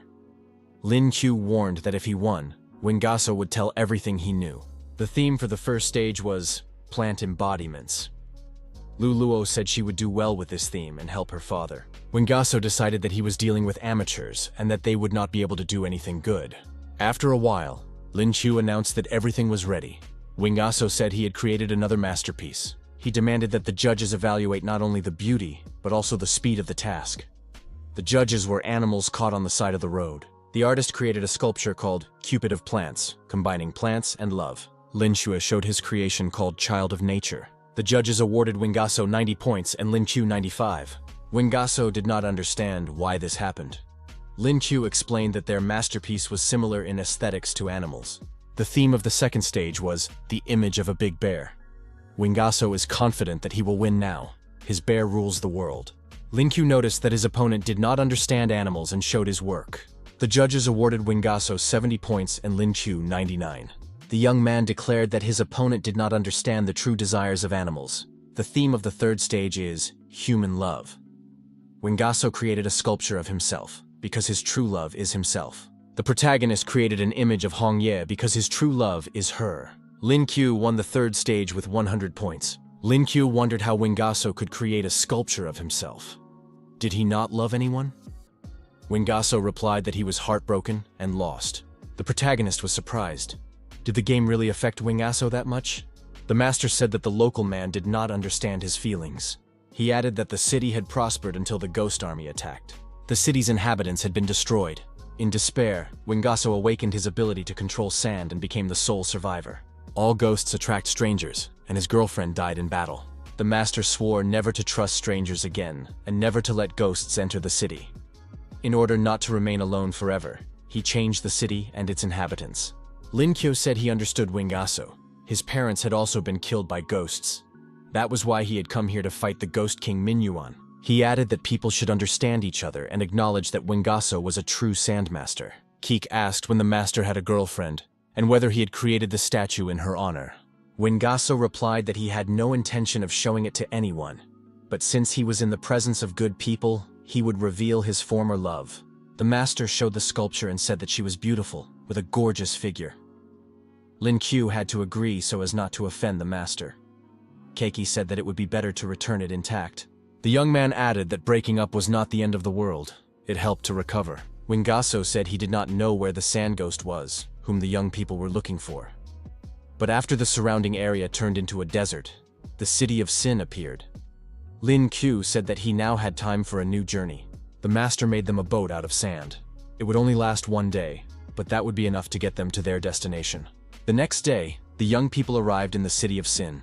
Lin Kyo warned that if he won, Wingaso would tell everything he knew. The theme for the first stage was plant embodiments. Luluo said she would do well with this theme and help her father. Wingaso decided that he was dealing with amateurs and that they would not be able to do anything good. After a while, Lin Kyo announced that everything was ready. Wingaso said he had created another masterpiece. He demanded that the judges evaluate not only the beauty, but also the speed of the task. The judges were animals caught on the side of the road. The artist created a sculpture called Cupid of Plants, combining plants and love. Lin Kyo showed his creation called Child of Nature. The judges awarded Wingaso 90 points and Lin Kyo 95. Wingaso did not understand why this happened. Lin Kyo explained that their masterpiece was similar in aesthetics to animals. The theme of the second stage was the image of a big bear. Wingaso is confident that he will win now. His bear rules the world. Lin Kyo noticed that his opponent did not understand animals and showed his work. The judges awarded Wingaso 70 points and Lin Kyo 99. The young man declared that his opponent did not understand the true desires of animals. The theme of the third stage is human love. Wingaso created a sculpture of himself, because his true love is himself. The protagonist created an image of Hongye because his true love is her. Lin Kyo won the third stage with 100 points. Lin Kyo wondered how Wingaso could create a sculpture of himself. Did he not love anyone? Wingaso replied that he was heartbroken and lost. The protagonist was surprised. Did the game really affect Wingaso that much? The master said that the local man did not understand his feelings. He added that the city had prospered until the ghost army attacked. The city's inhabitants had been destroyed. In despair, Wingaso awakened his ability to control sand and became the sole survivor. All ghosts attract strangers, and his girlfriend died in battle. The master swore never to trust strangers again, and never to let ghosts enter the city. In order not to remain alone forever, he changed the city and its inhabitants. Lin Kyo said he understood Wingaso. His parents had also been killed by ghosts. That was why he had come here to fight the Ghost King Minyuan. He added that people should understand each other and acknowledge that Wingaso was a true sandmaster. Keek asked when the master had a girlfriend, and whether he had created the statue in her honor. Wingaso replied that he had no intention of showing it to anyone, but since he was in the presence of good people, he would reveal his former love. The master showed the sculpture and said that she was beautiful, with a gorgeous figure. Lin Kyo had to agree so as not to offend the master. Keiki said that it would be better to return it intact. The young man added that breaking up was not the end of the world. It helped to recover. Wingaso said he did not know where the sand ghost was, whom the young people were looking for. But after the surrounding area turned into a desert, the city of Sin appeared. Lin Kyo said that he now had time for a new journey. The master made them a boat out of sand. It would only last one day, but that would be enough to get them to their destination. The next day, the young people arrived in the city of Sin.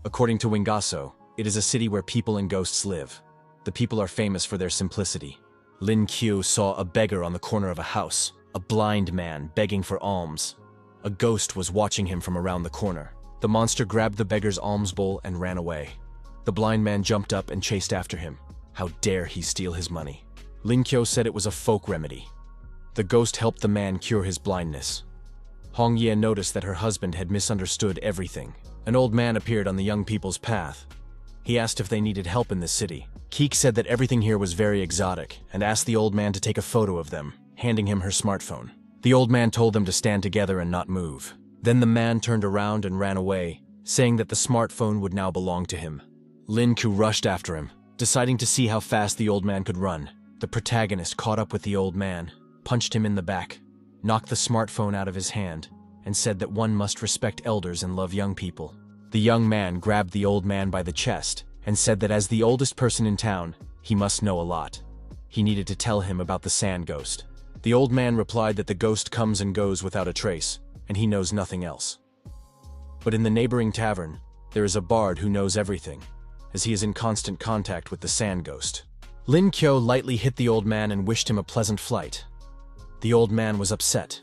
According to Wingaso, it is a city where people and ghosts live. The people are famous for their simplicity. Lin Kyo saw a beggar on the corner of a house, a blind man begging for alms. A ghost was watching him from around the corner. The monster grabbed the beggar's alms bowl and ran away. The blind man jumped up and chased after him. How dare he steal his money? Lin Kyo said it was a folk remedy. The ghost helped the man cure his blindness. Hong Ye noticed that her husband had misunderstood everything. An old man appeared on the young people's path. He asked if they needed help in this city. Keek said that everything here was very exotic and asked the old man to take a photo of them, handing him her smartphone. The old man told them to stand together and not move. Then the man turned around and ran away, saying that the smartphone would now belong to him. Lin Kyu rushed after him, deciding to see how fast the old man could run. The protagonist caught up with the old man, punched him in the back, knocked the smartphone out of his hand, and said that one must respect elders and love young people. The young man grabbed the old man by the chest and said that as the oldest person in town, he must know a lot. He needed to tell him about the sand ghost. The old man replied that the ghost comes and goes without a trace, and he knows nothing else. But in the neighboring tavern, there is a bard who knows everything, as he is in constant contact with the sand ghost. Lin Kyo lightly hit the old man and wished him a pleasant flight. The old man was upset.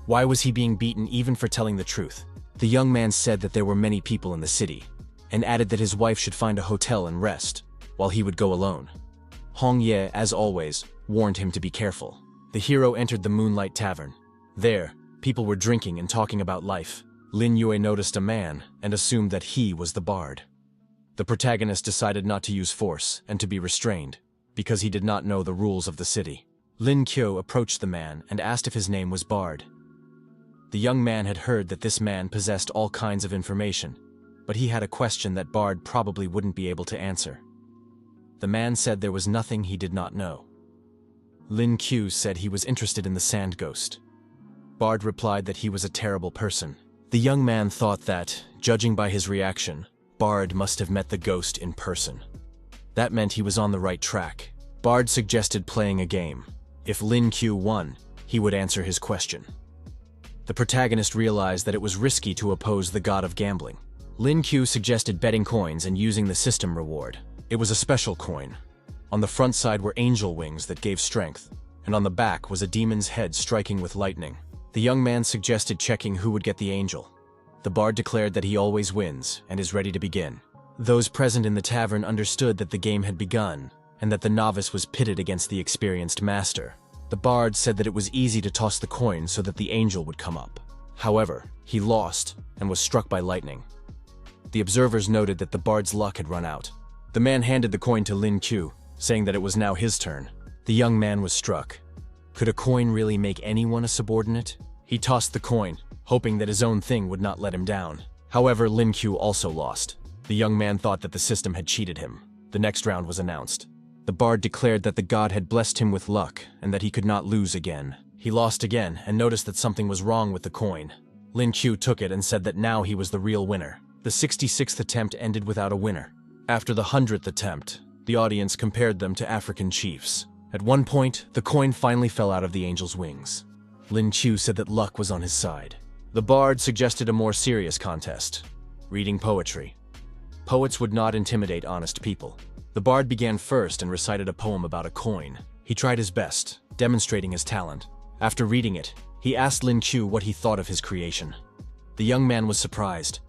Why was he being beaten even for telling the truth? The young man said that there were many people in the city, and added that his wife should find a hotel and rest, while he would go alone. Hong Ye, as always, warned him to be careful. The hero entered the Moonlight Tavern. There, people were drinking and talking about life. Lin Yue noticed a man and assumed that he was the bard. The protagonist decided not to use force and to be restrained, because he did not know the rules of the city. Lin Kyo approached the man and asked if his name was Bard. The young man had heard that this man possessed all kinds of information, but he had a question that Bard probably wouldn't be able to answer. The man said there was nothing he did not know. Lin Kyu said he was interested in the sand ghost. Bard replied that he was a terrible person. The young man thought that, judging by his reaction, Bard must have met the ghost in person. That meant he was on the right track. Bard suggested playing a game. If Lin Kyu won, he would answer his question. The protagonist realized that it was risky to oppose the god of gambling. Lin Kyu suggested betting coins and using the system reward. It was a special coin. On the front side were angel wings that gave strength, and on the back was a demon's head striking with lightning. The young man suggested checking who would get the angel. The bard declared that he always wins and is ready to begin. Those present in the tavern understood that the game had begun, and that the novice was pitted against the experienced master. The bard said that it was easy to toss the coin so that the angel would come up. However, he lost and was struck by lightning. The observers noted that the bard's luck had run out. The man handed the coin to Lin Kyu, saying that it was now his turn. The young man was struck. Could a coin really make anyone a subordinate? He tossed the coin, hoping that his own thing would not let him down. However, Lin Kyu also lost. The young man thought that the system had cheated him. The next round was announced. The bard declared that the god had blessed him with luck and that he could not lose again. He lost again and noticed that something was wrong with the coin. Lin Kyu took it and said that now he was the real winner. The 66th attempt ended without a winner. After the 100th attempt, the audience compared them to African chiefs. At one point, the coin finally fell out of the angel's wings. Lin Kyu said that luck was on his side. The bard suggested a more serious contest, reading poetry. Poets would not intimidate honest people. The bard began first and recited a poem about a coin. He tried his best, demonstrating his talent. After reading it, he asked Lin Kyu what he thought of his creation. The young man was surprised.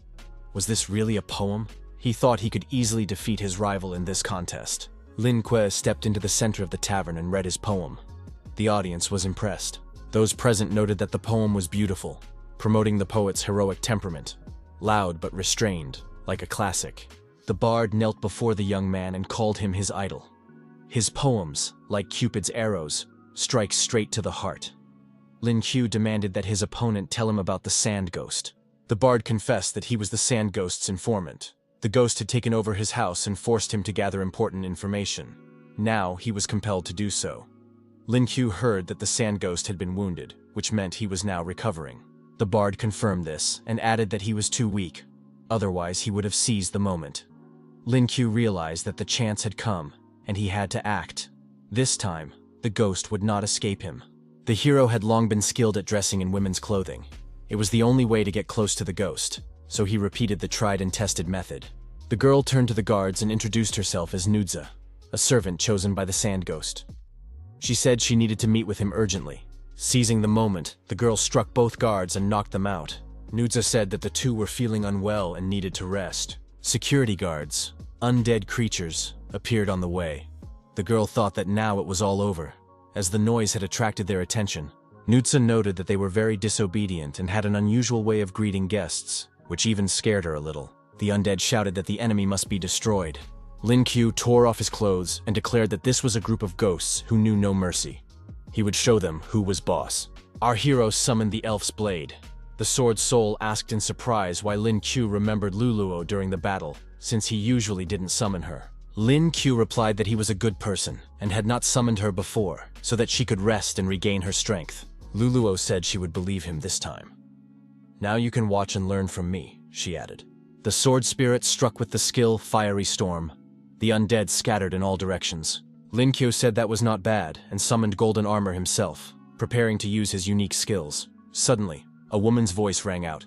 Was this really a poem? He thought he could easily defeat his rival in this contest. Lin Kwe stepped into the center of the tavern and read his poem. The audience was impressed. Those present noted that the poem was beautiful, promoting the poet's heroic temperament, loud but restrained, like a classic. The bard knelt before the young man and called him his idol. His poems, like Cupid's arrows, strike straight to the heart. Lin Kyu demanded that his opponent tell him about the sand ghost. The bard confessed that he was the sand ghost's informant. The ghost had taken over his house and forced him to gather important information. Now he was compelled to do so. Lin Kyu heard that the sand ghost had been wounded, which meant he was now recovering. The bard confirmed this and added that he was too weak. Otherwise, he would have seized the moment. Lin Kyu realized that the chance had come, and he had to act. This time, the ghost would not escape him. The hero had long been skilled at dressing in women's clothing. It was the only way to get close to the ghost, so he repeated the tried and tested method. The girl turned to the guards and introduced herself as Nudza, a servant chosen by the sand ghost. She said she needed to meet with him urgently. Seizing the moment, the girl struck both guards and knocked them out. Nudza said that the two were feeling unwell and needed to rest. Security guards, undead creatures, appeared on the way. The girl thought that now it was all over, as the noise had attracted their attention. Nudza noted that they were very disobedient and had an unusual way of greeting guests, which even scared her a little. The undead shouted that the enemy must be destroyed. Lin Q tore off his clothes and declared that this was a group of ghosts who knew no mercy. He would show them who was boss. Our hero summoned the elf's blade. The sword soul asked in surprise why Lin Q remembered Luluo during the battle, since he usually didn't summon her. Lin Q replied that he was a good person and had not summoned her before, so that she could rest and regain her strength. Luluo said she would believe him this time. Now you can watch and learn from me, she added. The sword spirit struck with the skill Fiery Storm. The undead scattered in all directions. Lin Q said that was not bad and summoned Golden Armor himself, preparing to use his unique skills. Suddenly, a woman's voice rang out.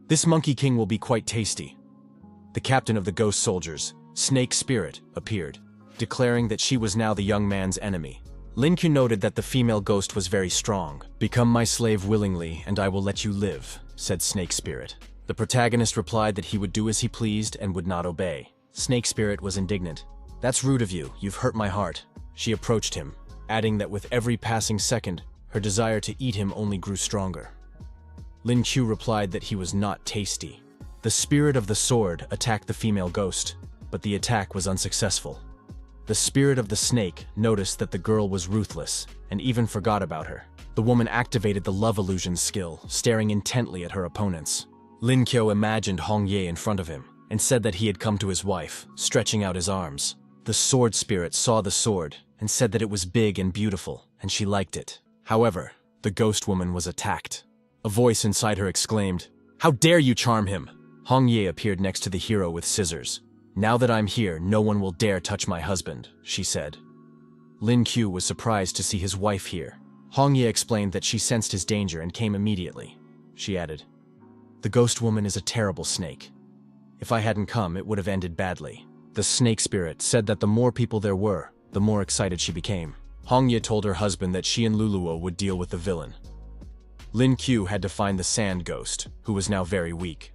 This Monkey King will be quite tasty. The captain of the ghost soldiers, Snake Spirit, appeared, declaring that she was now the young man's enemy. Lin Q noted that the female ghost was very strong. Become my slave willingly, and I will let you live, said Snake Spirit. The protagonist replied that he would do as he pleased and would not obey. Snake Spirit was indignant. That's rude of you, you've hurt my heart. She approached him, adding that with every passing second, her desire to eat him only grew stronger. Lin Q replied that he was not tasty. The spirit of the sword attacked the female ghost, but the attack was unsuccessful. The spirit of the snake noticed that the girl was ruthless, and even forgot about her. The woman activated the love illusion skill, staring intently at her opponents. Lin Qiu imagined Hong Ye in front of him, and said that he had come to his wife, stretching out his arms. The sword spirit saw the sword, and said that it was big and beautiful, and she liked it. However, the ghost woman was attacked. A voice inside her exclaimed, "How dare you charm him!" Hong Ye appeared next to the hero with scissors. "Now that I'm here, no one will dare touch my husband," she said. Lin Qiu was surprised to see his wife here. Hong Ye explained that she sensed his danger and came immediately. She added, "The ghost woman is a terrible snake. If I hadn't come, it would have ended badly." The snake spirit said that the more people there were, the more excited she became. Hong Ye told her husband that she and Luluo would deal with the villain. Lin Qiu had to find the sand ghost, who was now very weak.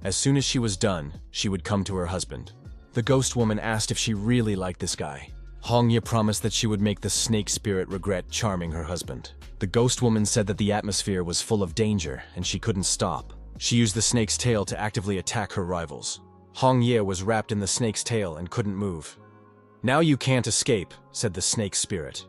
As soon as she was done, she would come to her husband. The ghost woman asked if she really liked this guy. Hong Ye promised that she would make the snake spirit regret charming her husband. The ghost woman said that the atmosphere was full of danger and she couldn't stop. She used the snake's tail to actively attack her rivals. Hong Ye was wrapped in the snake's tail and couldn't move. "Now you can't escape," said the snake spirit.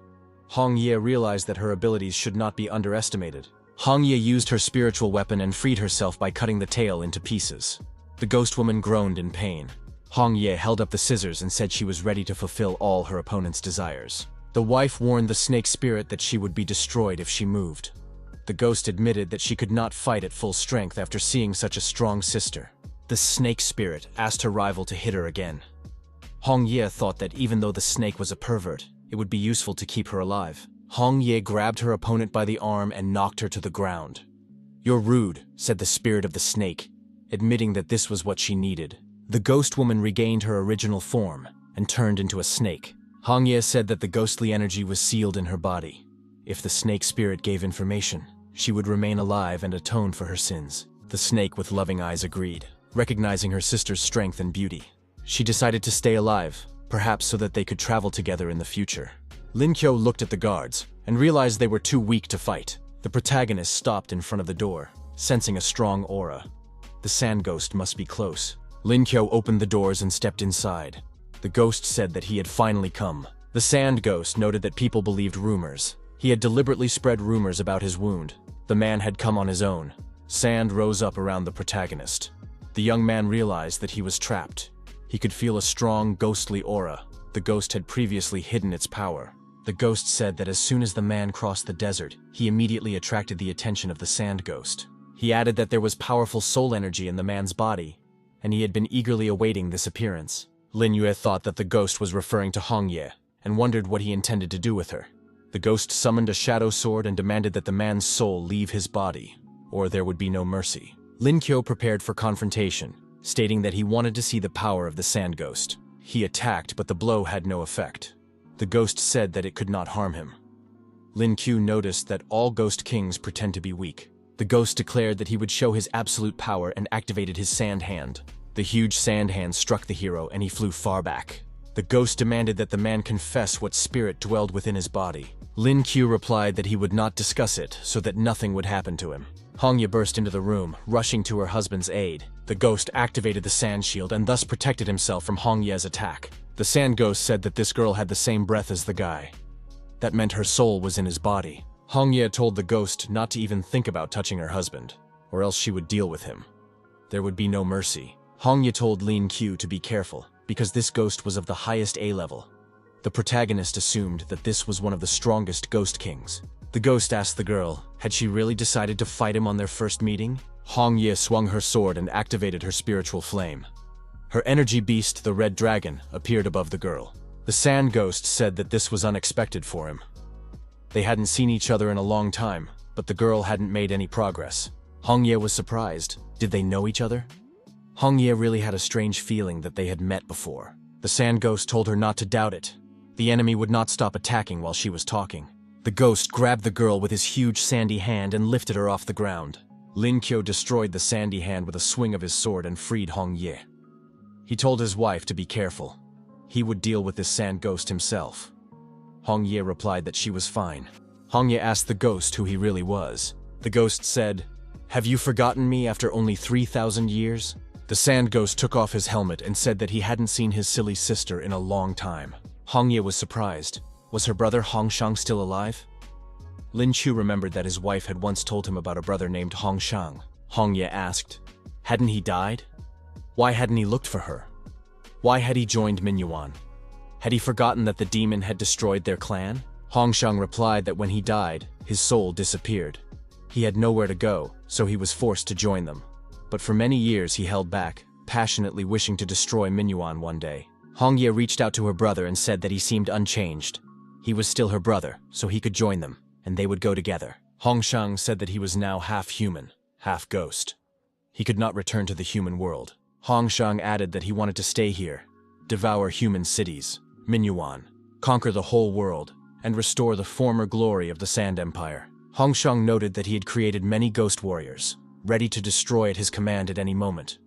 Hong Ye realized that her abilities should not be underestimated. Hong Ye used her spiritual weapon and freed herself by cutting the tail into pieces. The ghost woman groaned in pain. Hong Ye held up the scissors and said she was ready to fulfill all her opponent's desires. The wife warned the snake spirit that she would be destroyed if she moved. The ghost admitted that she could not fight at full strength after seeing such a strong sister. The snake spirit asked her rival to hit her again. Hong Ye thought that even though the snake was a pervert, it would be useful to keep her alive. Hong Ye grabbed her opponent by the arm and knocked her to the ground. "You're rude," said the spirit of the snake, admitting that this was what she needed. The ghost woman regained her original form and turned into a snake. Hong Ye said that the ghostly energy was sealed in her body. If the snake spirit gave information, she would remain alive and atone for her sins. The snake with loving eyes agreed, recognizing her sister's strength and beauty. She decided to stay alive, perhaps so that they could travel together in the future. Lin Qiu looked at the guards and realized they were too weak to fight. The protagonist stopped in front of the door, sensing a strong aura. The sand ghost must be close. Lin Qiu opened the doors and stepped inside. The ghost said that he had finally come. The sand ghost noted that people believed rumors. He had deliberately spread rumors about his wound. The man had come on his own. Sand rose up around the protagonist. The young man realized that he was trapped. He could feel a strong, ghostly aura. The ghost had previously hidden its power. The ghost said that as soon as the man crossed the desert, he immediately attracted the attention of the sand ghost. He added that there was powerful soul energy in the man's body, and he had been eagerly awaiting this appearance. Lin Yue thought that the ghost was referring to Hong Ye, and wondered what he intended to do with her. The ghost summoned a shadow sword and demanded that the man's soul leave his body, or there would be no mercy. Lin Qiu prepared for confrontation, stating that he wanted to see the power of the sand ghost. He attacked, but the blow had no effect. The ghost said that it could not harm him. Lin Q noticed that all Ghost Kings pretend to be weak. The ghost declared that he would show his absolute power and activated his sand hand. The huge sand hand struck the hero and he flew far back. The ghost demanded that the man confess what spirit dwelled within his body. Lin Q replied that he would not discuss it so that nothing would happen to him. Hongye burst into the room, rushing to her husband's aid. The ghost activated the sand shield and thus protected himself from Hongye's attack. The sand ghost said that this girl had the same breath as the guy. That meant her soul was in his body. Hongye told the ghost not to even think about touching her husband, or else she would deal with him. There would be no mercy. Hongye told Lin Q to be careful, because this ghost was of the highest A level. The protagonist assumed that this was one of the strongest Ghost Kings. The ghost asked the girl, had she really decided to fight him on their first meeting? Hongye swung her sword and activated her spiritual flame. Her energy beast, the Red Dragon, appeared above the girl. The Sand Ghost said that this was unexpected for him. They hadn't seen each other in a long time, but the girl hadn't made any progress. Hongye was surprised. Did they know each other? Hongye really had a strange feeling that they had met before. The Sand Ghost told her not to doubt it. The enemy would not stop attacking while she was talking. The ghost grabbed the girl with his huge sandy hand and lifted her off the ground. Lin Qiu destroyed the sandy hand with a swing of his sword and freed Hongye. He told his wife to be careful. He would deal with this sand ghost himself. Hongye replied that she was fine. Hongye asked the ghost who he really was. The ghost said, "Have you forgotten me after only 3,000 years?" The sand ghost took off his helmet and said that he hadn't seen his silly sister in a long time. Hongye was surprised. Was her brother Hongshang still alive? Lin Qiu remembered that his wife had once told him about a brother named Hongshang. Hongye asked, hadn't he died? Why hadn't he looked for her? Why had he joined Minyuan? Had he forgotten that the demon had destroyed their clan? Hongshang replied that when he died, his soul disappeared. He had nowhere to go, so he was forced to join them. But for many years he held back, passionately wishing to destroy Minyuan one day. Hongye reached out to her brother and said that he seemed unchanged. He was still her brother, so he could join them, and they would go together. Hongshang said that he was now half human, half ghost. He could not return to the human world. Hongshang added that he wanted to stay here, devour human cities, Minyuan, conquer the whole world, and restore the former glory of the Sand Empire. Hongshang noted that he had created many ghost warriors, ready to destroy at his command at any moment.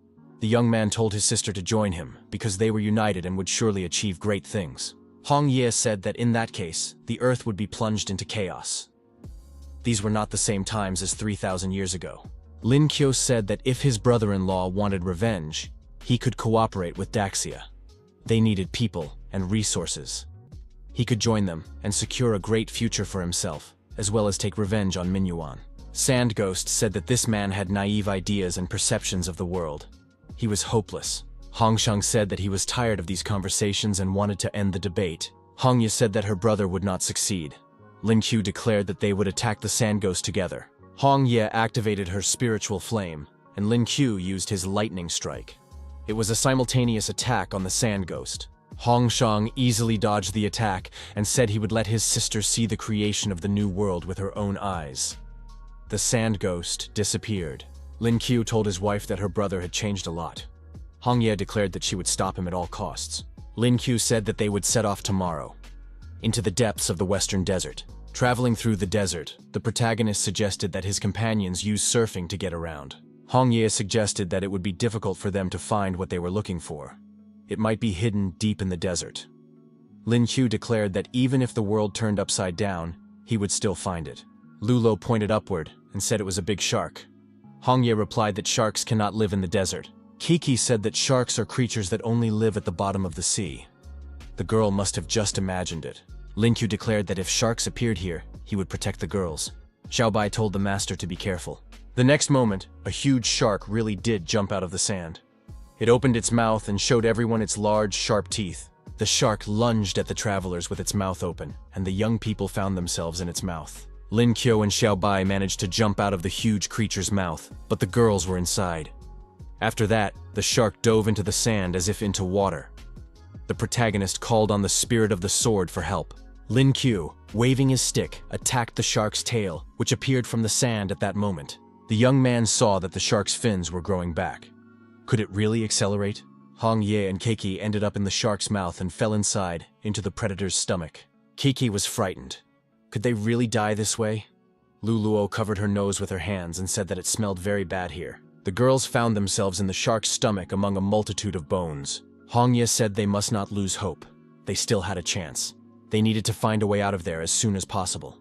The young man told his sister to join him, because they were united and would surely achieve great things. Hongye said that in that case, the earth would be plunged into chaos. These were not the same times as 3,000 years ago. Lin Qiu said that if his brother-in-law wanted revenge, he could cooperate with Daxia. They needed people and resources. He could join them and secure a great future for himself, as well as take revenge on Minyuan. Sand Ghost said that this man had naive ideas and perceptions of the world. He was hopeless. Hongshang said that he was tired of these conversations and wanted to end the debate. Hongye said that her brother would not succeed. Lin Qiu declared that they would attack the Sand Ghost together. Hongye activated her spiritual flame, and Lin Qiu used his lightning strike. It was a simultaneous attack on the Sand Ghost. Hongshang easily dodged the attack and said he would let his sister see the creation of the new world with her own eyes. The Sand Ghost disappeared. Lin Qiu told his wife that her brother had changed a lot. Hongye declared that she would stop him at all costs. Lin Qiu said that they would set off tomorrow, into the depths of the western desert. Traveling through the desert, the protagonist suggested that his companions use surfing to get around. Hongye suggested that it would be difficult for them to find what they were looking for. It might be hidden deep in the desert. Lin Qiu declared that even if the world turned upside down, he would still find it. Lulo pointed upward and said it was a big shark. Hongye replied that sharks cannot live in the desert. Kiki said that sharks are creatures that only live at the bottom of the sea. The girl must have just imagined it. Lin Qiu declared that if sharks appeared here, he would protect the girls. Xiaobai told the master to be careful. The next moment, a huge shark really did jump out of the sand. It opened its mouth and showed everyone its large, sharp teeth. The shark lunged at the travelers with its mouth open, and the young people found themselves in its mouth. Lin Qiu and Xiaobai managed to jump out of the huge creature's mouth, but the girls were inside. After that, the shark dove into the sand as if into water. The protagonist called on the spirit of the sword for help. Lin Qiu, waving his stick, attacked the shark's tail, which appeared from the sand at that moment. The young man saw that the shark's fins were growing back. Could it really accelerate? Hongye and Keiki ended up in the shark's mouth and fell inside, into the predator's stomach. Keiki was frightened. Could they really die this way? Luluo covered her nose with her hands and said that it smelled very bad here. The girls found themselves in the shark's stomach among a multitude of bones. Hongye said they must not lose hope. They still had a chance. They needed to find a way out of there as soon as possible.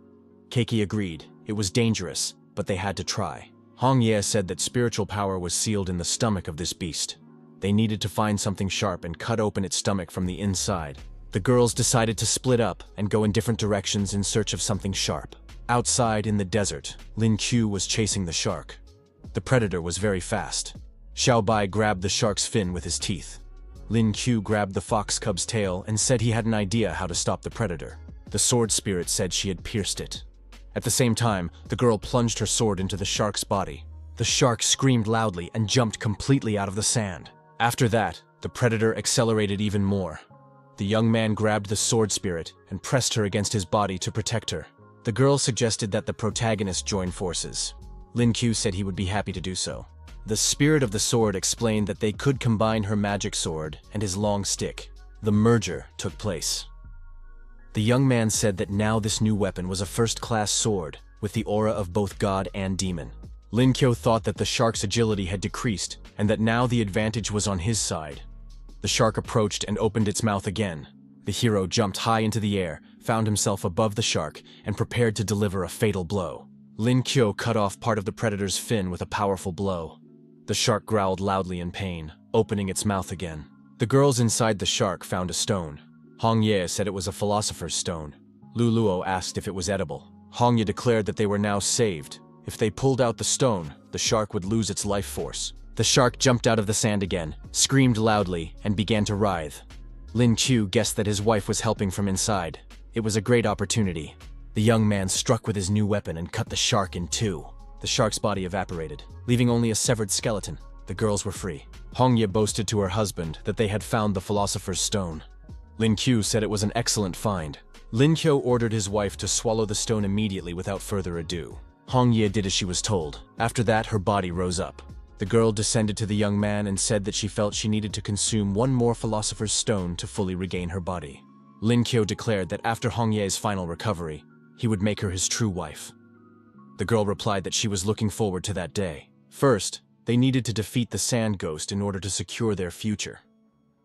Keiki agreed. It was dangerous, but they had to try. Hongye said that spiritual power was sealed in the stomach of this beast. They needed to find something sharp and cut open its stomach from the inside. The girls decided to split up and go in different directions in search of something sharp. Outside in the desert, Lin Qiu was chasing the shark. The predator was very fast. Xiao Bai grabbed the shark's fin with his teeth. Lin Qiu grabbed the fox cub's tail and said he had an idea how to stop the predator. The sword spirit said she had pierced it. At the same time, the girl plunged her sword into the shark's body. The shark screamed loudly and jumped completely out of the sand. After that, the predator accelerated even more. The young man grabbed the sword spirit and pressed her against his body to protect her. The girl suggested that the protagonist join forces. Lin Qiu said he would be happy to do so. The spirit of the sword explained that they could combine her magic sword and his long stick. The merger took place. The young man said that now this new weapon was a first-class sword, with the aura of both god and demon. Lin Qiu thought that the shark's agility had decreased, and that now the advantage was on his side. The shark approached and opened its mouth again. The hero jumped high into the air, found himself above the shark, and prepared to deliver a fatal blow. Lin Qiu cut off part of the predator's fin with a powerful blow. The shark growled loudly in pain, opening its mouth again. The girls inside the shark found a stone. Hongye said it was a philosopher's stone. Luluo asked if it was edible. Hongye declared that they were now saved. If they pulled out the stone, the shark would lose its life force. The shark jumped out of the sand again, screamed loudly, and began to writhe. Lin Qiu guessed that his wife was helping from inside. It was a great opportunity. The young man struck with his new weapon and cut the shark in two. The shark's body evaporated, leaving only a severed skeleton. The girls were free. Hongye boasted to her husband that they had found the philosopher's stone. Lin Qiu said it was an excellent find. Lin Qiu ordered his wife to swallow the stone immediately without further ado. Hongye did as she was told. After that, her body rose up. The girl descended to the young man and said that she felt she needed to consume one more philosopher's stone to fully regain her body. Lin Qiu declared that after Hongye's final recovery, he would make her his true wife. The girl replied that she was looking forward to that day. First, they needed to defeat the sand ghost in order to secure their future.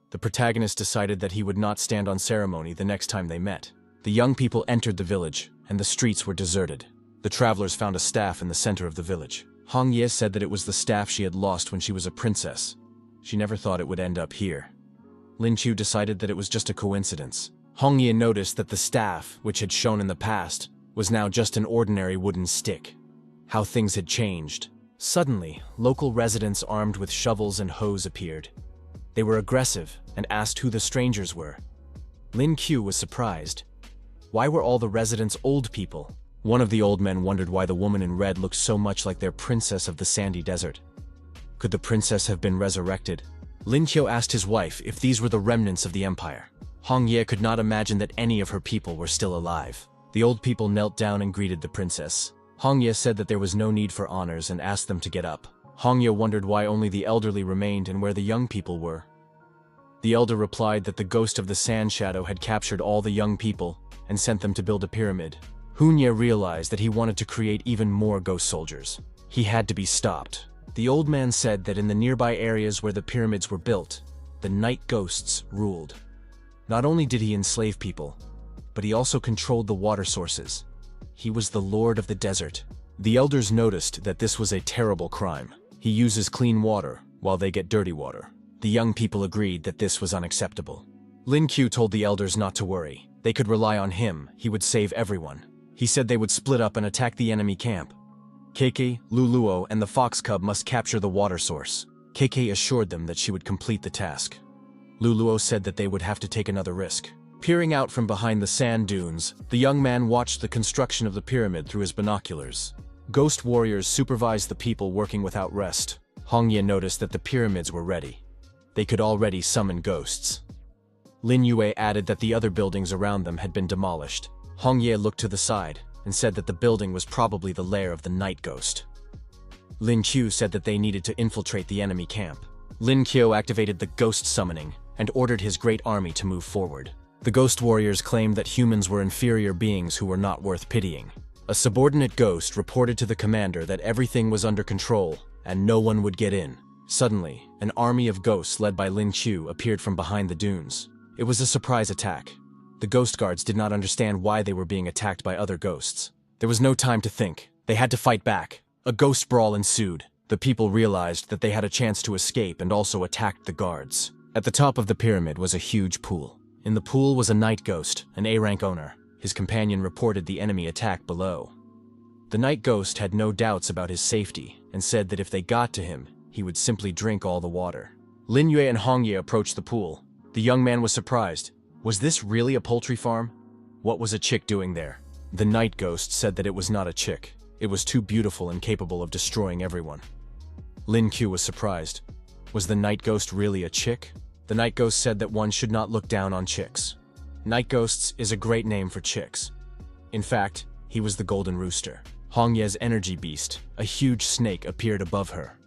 The protagonist decided that he would not stand on ceremony the next time they met. The young people entered the village, and the streets were deserted. The travelers found a staff in the center of the village. Hongye said that it was the staff she had lost when she was a princess. She never thought it would end up here. Lin Qiu decided that it was just a coincidence. Hongye noticed that the staff, which had shown in the past, was now just an ordinary wooden stick. How things had changed. Suddenly, local residents armed with shovels and hoes appeared. They were aggressive and asked who the strangers were. Lin Qiu was surprised. Why were all the residents old people? One of the old men wondered why the woman in red looked so much like their princess of the sandy desert. Could the princess have been resurrected? Lin Qiu asked his wife if these were the remnants of the empire. Hongye could not imagine that any of her people were still alive. The old people knelt down and greeted the princess. Hongye said that there was no need for honors and asked them to get up. Hongye wondered why only the elderly remained and where the young people were. The elder replied that the ghost of the sand shadow had captured all the young people and sent them to build a pyramid. Hunye realized that he wanted to create even more ghost soldiers. He had to be stopped. The old man said that in the nearby areas where the pyramids were built, the night ghosts ruled. Not only did he enslave people, but he also controlled the water sources. He was the lord of the desert. The elders noticed that this was a terrible crime. He uses clean water, while they get dirty water. The young people agreed that this was unacceptable. Lin Qiu told the elders not to worry. They could rely on him. He would save everyone. He said they would split up and attack the enemy camp. Keiki, Luluo, and the fox cub must capture the water source. Keiki assured them that she would complete the task. Luluo said that they would have to take another risk. Peering out from behind the sand dunes, the young man watched the construction of the pyramid through his binoculars. Ghost warriors supervised the people working without rest. Hongye noticed that the pyramids were ready. They could already summon ghosts. Lin Yue added that the other buildings around them had been demolished. Hongye looked to the side and said that the building was probably the lair of the night ghost. Lin Qiu said that they needed to infiltrate the enemy camp. Lin Qiu activated the ghost summoning and ordered his great army to move forward. The ghost warriors claimed that humans were inferior beings who were not worth pitying. A subordinate ghost reported to the commander that everything was under control and no one would get in. Suddenly, an army of ghosts led by Lin Qiu appeared from behind the dunes. It was a surprise attack. The ghost guards did not understand why they were being attacked by other ghosts. There was no time to think. They had to fight back. A ghost brawl ensued. The people realized that they had a chance to escape and also attacked the guards. At the top of the pyramid was a huge pool. In the pool was a night ghost, an A-rank owner. His companion reported the enemy attack below. The night ghost had no doubts about his safety and said that if they got to him, he would simply drink all the water. Lin Yue and Hong Ye approached the pool. The young man was surprised. Was this really a poultry farm? What was a chick doing there? The night ghost said that it was not a chick. It was too beautiful and capable of destroying everyone. Lin Qiu was surprised. Was the night ghost really a chick? The night ghost said that one should not look down on chicks. Night ghosts is a great name for chicks. In fact, he was the golden rooster. Hong Ye's energy beast, a huge snake, appeared above her.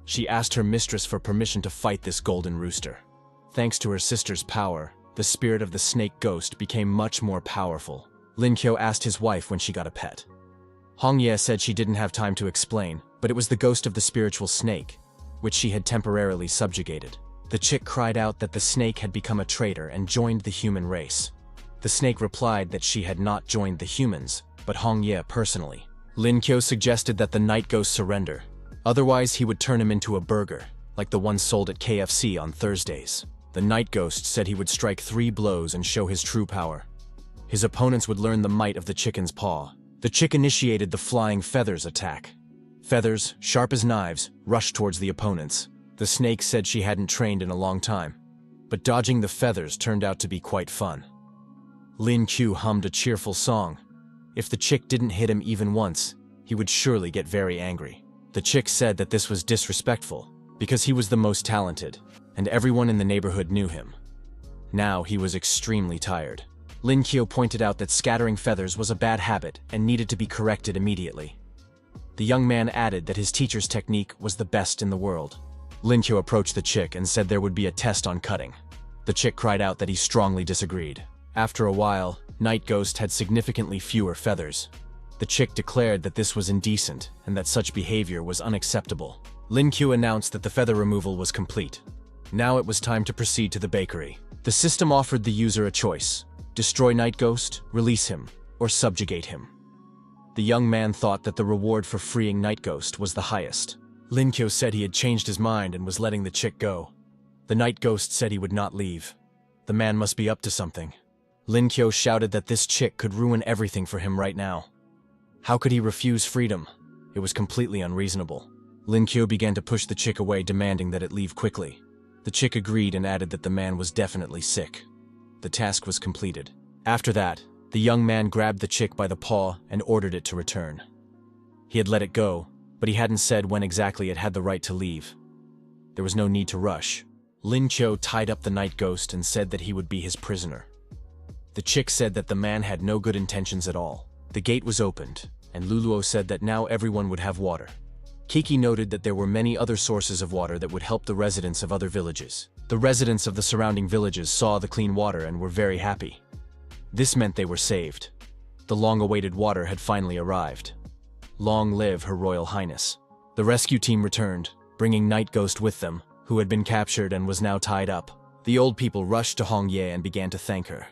She asked her mistress for permission to fight this golden rooster. Thanks to her sister's power, the spirit of the snake ghost became much more powerful. Lin Qiu asked his wife when she got a pet. Hong Ye said she didn't have time to explain, but it was the ghost of the spiritual snake, which she had temporarily subjugated. The chick cried out that the snake had become a traitor and joined the human race. The snake replied that she had not joined the humans, but Hong Ye personally. Lin Qiu suggested that the night ghost surrender. Otherwise, he would turn him into a burger, like the one sold at KFC on Thursdays. The night ghost said he would strike 3 blows and show his true power. His opponents would learn the might of the chicken's paw. The chick initiated the flying feathers attack. Feathers, sharp as knives, rushed towards the opponents. The snake said she hadn't trained in a long time, but dodging the feathers turned out to be quite fun. Lin Qiu hummed a cheerful song. If the chick didn't hit him even once, he would surely get very angry. The chick said that this was disrespectful, because he was the most talented, and everyone in the neighborhood knew him. Now he was extremely tired. Lin Qiu pointed out that scattering feathers was a bad habit and needed to be corrected immediately. The young man added that his teacher's technique was the best in the world. Lin Qiu approached the chick and said there would be a test on cutting. The chick cried out that he strongly disagreed. After a while, Night Ghost had significantly fewer feathers. The chick declared that this was indecent and that such behavior was unacceptable. Lin Qiu announced that the feather removal was complete. Now it was time to proceed to the bakery. The system offered the user a choice: destroy Night Ghost, release him, or subjugate him. The young man thought that the reward for freeing Night Ghost was the highest. Lin Qiu said he had changed his mind and was letting the chick go. The Night Ghost said he would not leave. The man must be up to something. Lin Qiu shouted that this chick could ruin everything for him right now. How could he refuse freedom? It was completely unreasonable. Lin Qiu began to push the chick away, demanding that it leave quickly. The chick agreed and added that the man was definitely sick. The task was completed. After that, the young man grabbed the chick by the paw and ordered it to return. He had let it go, but he hadn't said when exactly it had the right to leave. There was no need to rush. Lin Qiu tied up the Night Ghost and said that he would be his prisoner. The chick said that the man had no good intentions at all. The gate was opened, and Luluo said that now everyone would have water. Kiki noted that there were many other sources of water that would help the residents of other villages. The residents of the surrounding villages saw the clean water and were very happy. This meant they were saved. The long-awaited water had finally arrived. Long live Her Royal Highness. The rescue team returned, bringing Night Ghost with them, who had been captured and was now tied up. The old people rushed to Hong Ye and began to thank her.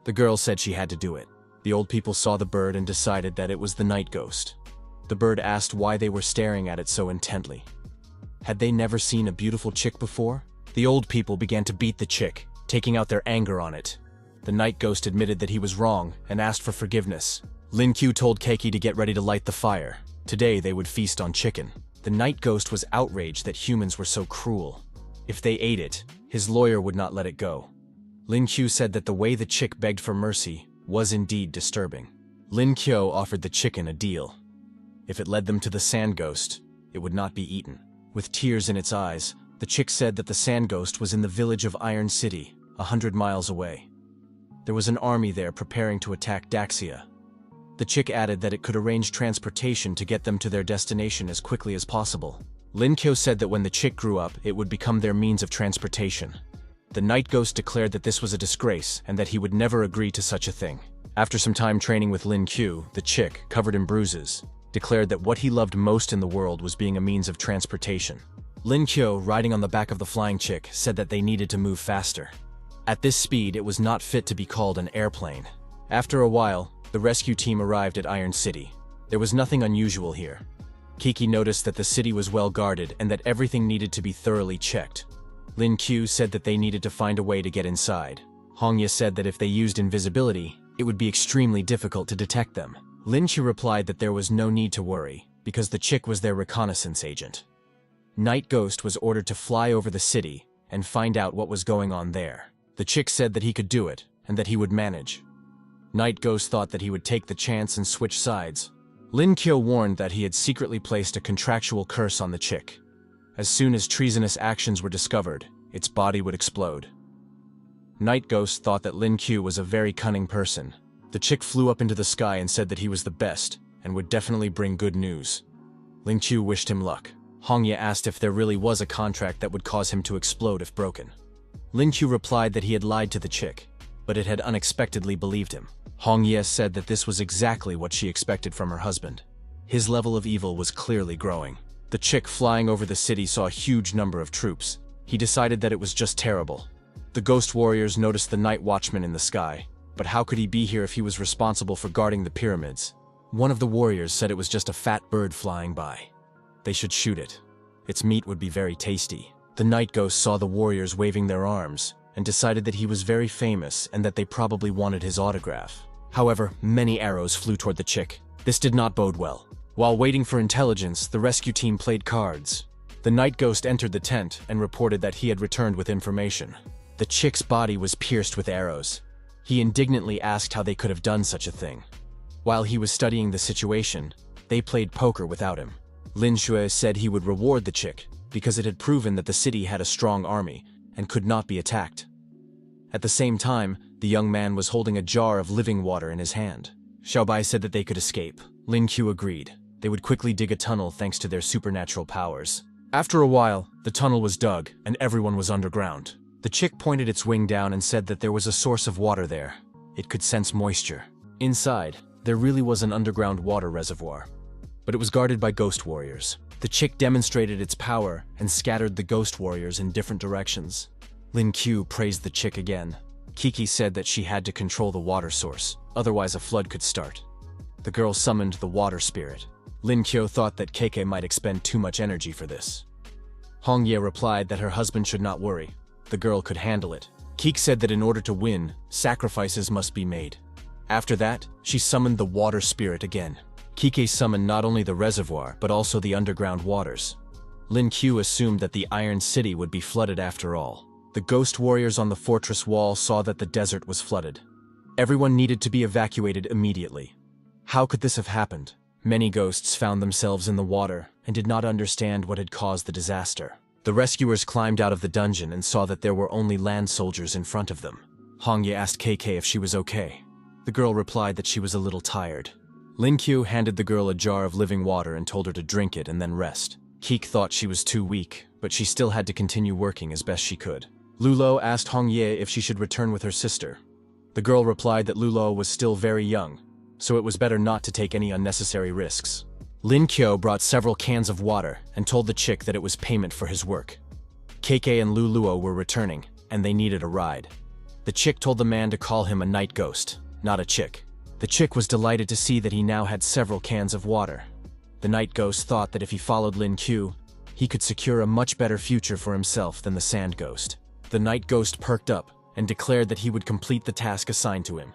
The girl said she had to do it. The old people saw the bird and decided that it was the Night Ghost. The bird asked why they were staring at it so intently. Had they never seen a beautiful chick before? The old people began to beat the chick, taking out their anger on it. The Night Ghost admitted that he was wrong and asked for forgiveness. Lin Qiu told Keiki to get ready to light the fire. Today they would feast on chicken. The Night Ghost was outraged that humans were so cruel. If they ate it, his lawyer would not let it go. Lin Qiu said that the way the chick begged for mercy was indeed disturbing. Lin Qiu offered the chicken a deal. If it led them to the Sand Ghost, it would not be eaten. With tears in its eyes, the chick said that the Sand Ghost was in the village of Iron City, 100 miles away. There was an army there preparing to attack Daxia. The chick added that it could arrange transportation to get them to their destination as quickly as possible. Lin Qiu said that when the chick grew up, it would become their means of transportation. The night ghost declared that this was a disgrace and that he would never agree to such a thing. After some time training with Lin Q, the chick, covered in bruises, declared that what he loved most in the world was being a means of transportation. Lin Q, riding on the back of the flying chick, said that they needed to move faster. At this speed, it was not fit to be called an airplane. After a while, the rescue team arrived at Iron City. There was nothing unusual here. Kiki noticed that the city was well guarded and that everything needed to be thoroughly checked. Lin Q said that they needed to find a way to get inside. Hongye said that if they used invisibility, it would be extremely difficult to detect them. Lin Q replied that there was no need to worry, because the chick was their reconnaissance agent. Night Ghost was ordered to fly over the city and find out what was going on there. The chick said that he could do it, and that he would manage. Night Ghost thought that he would take the chance and switch sides. Lin Q warned that he had secretly placed a contractual curse on the chick. As soon as treasonous actions were discovered, its body would explode. Night Ghost thought that Lin Q was a very cunning person. The chick flew up into the sky and said that he was the best, and would definitely bring good news. Lin Q wished him luck. Hongye asked if there really was a contract that would cause him to explode if broken. Lin Q replied that he had lied to the chick, but it had unexpectedly believed him. Hongye said that this was exactly what she expected from her husband. His level of evil was clearly growing. The chick flying over the city saw a huge number of troops. He decided that it was just terrible. The ghost warriors noticed the night watchman in the sky, but how could he be here if he was responsible for guarding the pyramids? One of the warriors said it was just a fat bird flying by. They should shoot it. Its meat would be very tasty. The night ghost saw the warriors waving their arms and decided that he was very famous and that they probably wanted his autograph. However, many arrows flew toward the chick. This did not bode well. While waiting for intelligence, the rescue team played cards. The night ghost entered the tent and reported that he had returned with information. The chick's body was pierced with arrows. He indignantly asked how they could have done such a thing. While he was studying the situation, they played poker without him. Lin Shui said he would reward the chick because it had proven that the city had a strong army and could not be attacked. At the same time, the young man was holding a jar of living water in his hand. Xiaobai said that they could escape. Lin Q agreed. They would quickly dig a tunnel thanks to their supernatural powers. After a while, the tunnel was dug and everyone was underground. The chick pointed its wing down and said that there was a source of water there. It could sense moisture. Inside, there really was an underground water reservoir, but it was guarded by ghost warriors. The chick demonstrated its power and scattered the ghost warriors in different directions. Lin Q praised the chick again. Kiki said that she had to control the water source, otherwise a flood could start. The girl summoned the water spirit. Lin Q thought that KK might expend too much energy for this. Hongye replied that her husband should not worry. The girl could handle it. Kik said that in order to win, sacrifices must be made. After that, she summoned the water spirit again. Kike summoned not only the reservoir, but also the underground waters. Lin Q assumed that the Iron City would be flooded after all. The ghost warriors on the fortress wall saw that the desert was flooded. Everyone needed to be evacuated immediately. How could this have happened? Many ghosts found themselves in the water and did not understand what had caused the disaster. The rescuers climbed out of the dungeon and saw that there were only land soldiers in front of them. Hongye asked KK if she was okay. The girl replied that she was a little tired. Lin Q handed the girl a jar of living water and told her to drink it and then rest. Kik thought she was too weak, but she still had to continue working as best she could. Lulo asked Hongye if she should return with her sister. The girl replied that Lulo was still very young, so it was better not to take any unnecessary risks. Lin Q brought several cans of water and told the chick that it was payment for his work. KK and Luo were returning, and they needed a ride. The chick told the man to call him a night ghost, not a chick. The chick was delighted to see that he now had several cans of water. The night ghost thought that if he followed Lin Q, he could secure a much better future for himself than the sand ghost. The night ghost perked up and declared that he would complete the task assigned to him.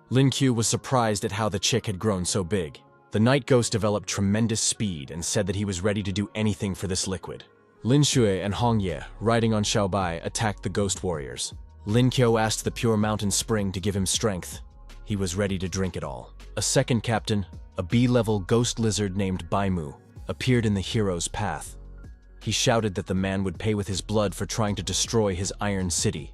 Lin Q was surprised at how the chick had grown so big. The night ghost developed tremendous speed and said that he was ready to do anything for this liquid. Lin Shui and Hongye, riding on Xiaobai, attacked the ghost warriors. Lin Q asked the pure mountain spring to give him strength. He was ready to drink it all. A second captain, a B-level ghost lizard named Baimu, appeared in the hero's path. He shouted that the man would pay with his blood for trying to destroy his Iron City.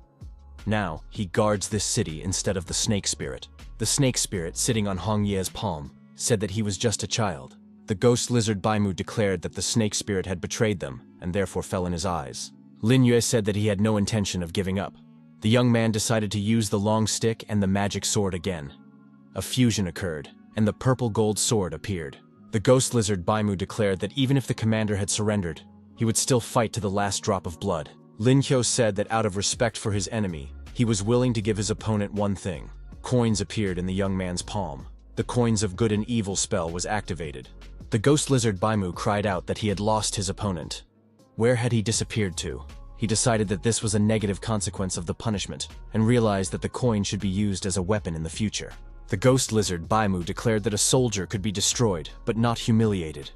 Now, he guards this city instead of the snake spirit. The snake spirit, sitting on Hongye's palm, said that he was just a child. The ghost lizard Baimu declared that the snake spirit had betrayed them and therefore fell in his eyes. Lin Yue said that he had no intention of giving up. The young man decided to use the long stick and the magic sword again. A fusion occurred, and the purple gold sword appeared. The ghost lizard Baimu declared that even if the commander had surrendered, he would still fight to the last drop of blood. Lin Kyo said that out of respect for his enemy, he was willing to give his opponent one thing. Coins appeared in the young man's palm. The coins of good and evil spell was activated. The ghost lizard Baimu cried out that he had lost his opponent. Where had he disappeared to? He decided that this was a negative consequence of the punishment, and realized that the coin should be used as a weapon in the future. The ghost lizard Baimu declared that a soldier could be destroyed, but not humiliated.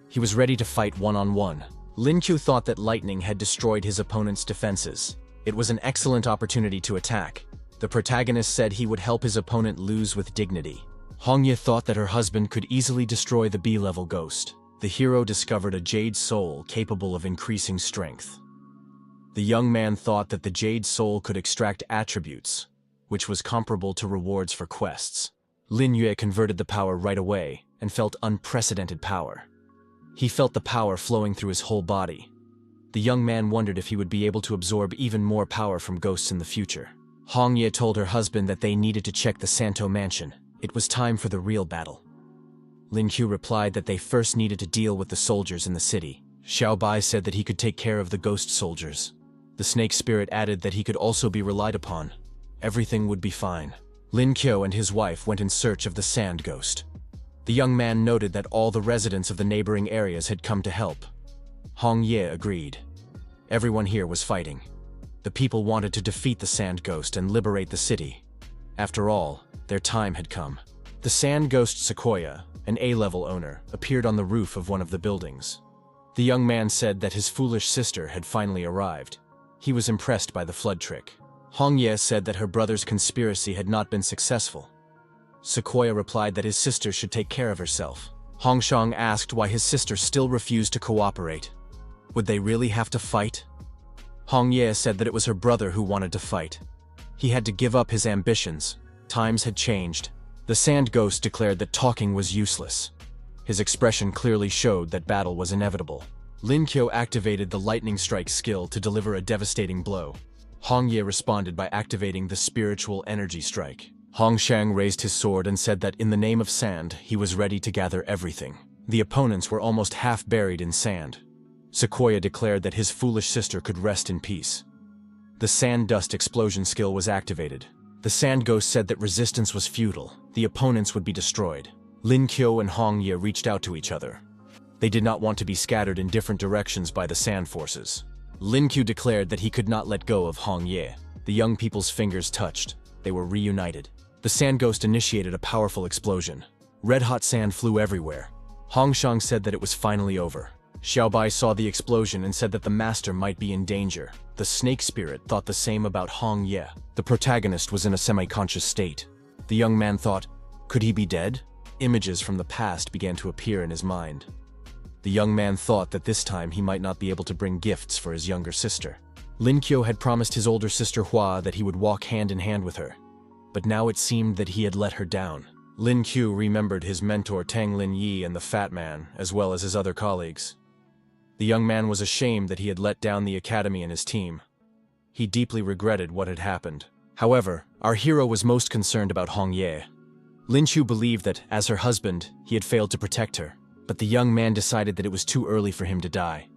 He was ready to fight one-on-one. Lin Qiu thought that lightning had destroyed his opponent's defenses. It was an excellent opportunity to attack. The protagonist said he would help his opponent lose with dignity. Hong Ye thought that her husband could easily destroy the B-level ghost. The hero discovered a jade soul capable of increasing strength. The young man thought that the jade soul could extract attributes, which was comparable to rewards for quests. Lin Yue converted the power right away and felt unprecedented power. He felt the power flowing through his whole body. The young man wondered if he would be able to absorb even more power from ghosts in the future. Hong Ye told her husband that they needed to check the Santo Mansion. It was time for the real battle. Lin Qiu replied that they first needed to deal with the soldiers in the city. Xiao Bai said that he could take care of the ghost soldiers. The snake spirit added that he could also be relied upon. Everything would be fine. Lin Qiu and his wife went in search of the sand ghost. The young man noted that all the residents of the neighboring areas had come to help. Hong Ye agreed. Everyone here was fighting. The people wanted to defeat the sand ghost and liberate the city. After all, their time had come. The sand ghost Sequoia, an A-level owner, appeared on the roof of one of the buildings. The young man said that his foolish sister had finally arrived. He was impressed by the flood trick. Hong Ye said that her brother's conspiracy had not been successful. Sequoia replied that his sister should take care of herself. Hong Shang asked why his sister still refused to cooperate. Would they really have to fight? Hong Ye said that it was her brother who wanted to fight. He had to give up his ambitions. Times had changed. The sand ghost declared that talking was useless. His expression clearly showed that battle was inevitable. Lin Qiu activated the lightning strike skill to deliver a devastating blow. Hong Ye responded by activating the spiritual energy strike. Hong Shang raised his sword and said that in the name of sand, he was ready to gather everything. The opponents were almost half buried in sand. Sequoia declared that his foolish sister could rest in peace. The sand dust explosion skill was activated. The sand ghost said that resistance was futile. The opponents would be destroyed. Lin Qiu and Hong Ye reached out to each other. They did not want to be scattered in different directions by the sand forces. Lin Qiu declared that he could not let go of Hong Ye. The young people's fingers touched. They were reunited. The sand ghost initiated a powerful explosion. Red-hot sand flew everywhere. Hong Shang said that it was finally over. Xiao Bai saw the explosion and said that the master might be in danger. The snake spirit thought the same about Hong Ye. The protagonist was in a semi-conscious state. The young man thought, could he be dead? Images from the past began to appear in his mind. The young man thought that this time he might not be able to bring gifts for his younger sister. Lin Qiu had promised his older sister Hua that he would walk hand in hand with her. But now it seemed that he had let her down. Lin Qiu remembered his mentor Tang Lin Yi and the Fat Man, as well as his other colleagues. The young man was ashamed that he had let down the academy and his team. He deeply regretted what had happened. However, our hero was most concerned about Hong Ye. Lin Qiu believed that, as her husband, he had failed to protect her. But the young man decided that it was too early for him to die.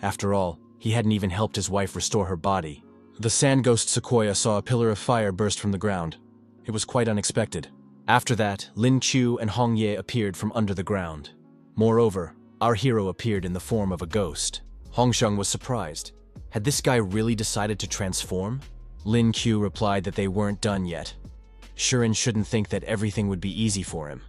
After all, he hadn't even helped his wife restore her body. The sand ghost Sequoia saw a pillar of fire burst from the ground. It was quite unexpected. After that, Lin Qiu and Hong Ye appeared from under the ground. Moreover, our hero appeared in the form of a ghost. Hong Sheng was surprised. Had this guy really decided to transform? Lin Qiu replied that they weren't done yet. Shirin shouldn't think that everything would be easy for him.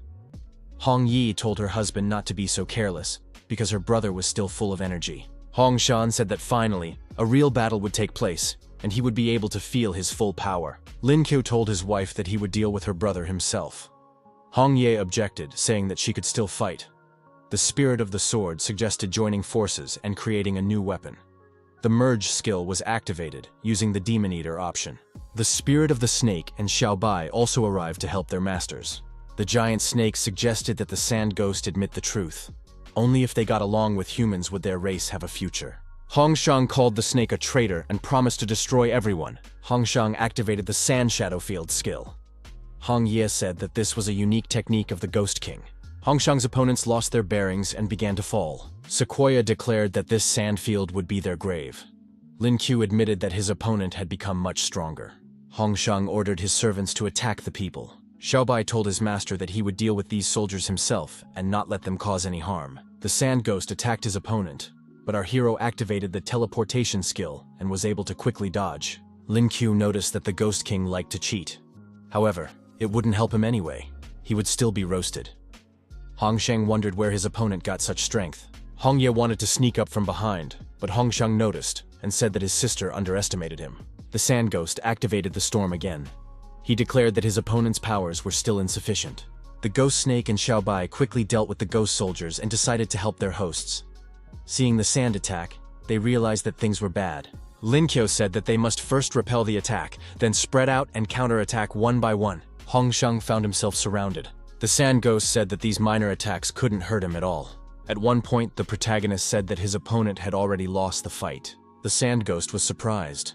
Hong Yi told her husband not to be so careless, because her brother was still full of energy. Hong Shan said that finally, a real battle would take place, and he would be able to feel his full power. Lin Qiu told his wife that he would deal with her brother himself. Hong Ye objected, saying that she could still fight. The spirit of the sword suggested joining forces and creating a new weapon. The merge skill was activated, using the Demon Eater option. The spirit of the snake and Xiao Bai also arrived to help their masters. The giant snake suggested that the sand ghost admit the truth. Only if they got along with humans would their race have a future. Hongshang called the snake a traitor and promised to destroy everyone. Hongshang activated the Sand Shadow Field skill. Hong Ye said that this was a unique technique of the Ghost King. Hongshang's opponents lost their bearings and began to fall. Sequoia declared that this sand field would be their grave. Lin Qiu admitted that his opponent had become much stronger. Hongshang ordered his servants to attack the people. Xiaobai told his master that he would deal with these soldiers himself and not let them cause any harm. The sand ghost attacked his opponent, but our hero activated the teleportation skill and was able to quickly dodge. Lin Qiu noticed that the Ghost King liked to cheat. However, it wouldn't help him anyway. He would still be roasted. Hongshang wondered where his opponent got such strength. Hong Ye wanted to sneak up from behind, but Hongshang noticed and said that his sister underestimated him. The sand ghost activated the storm again. He declared that his opponent's powers were still insufficient. The ghost snake and Xiaobai quickly dealt with the ghost soldiers and decided to help their hosts. Seeing the sand attack, they realized that things were bad. Lin Qiu said that they must first repel the attack, then spread out and counterattack one by one. Hongshang found himself surrounded. The sand ghost said that these minor attacks couldn't hurt him at all. At one point, the protagonist said that his opponent had already lost the fight. The sand ghost was surprised.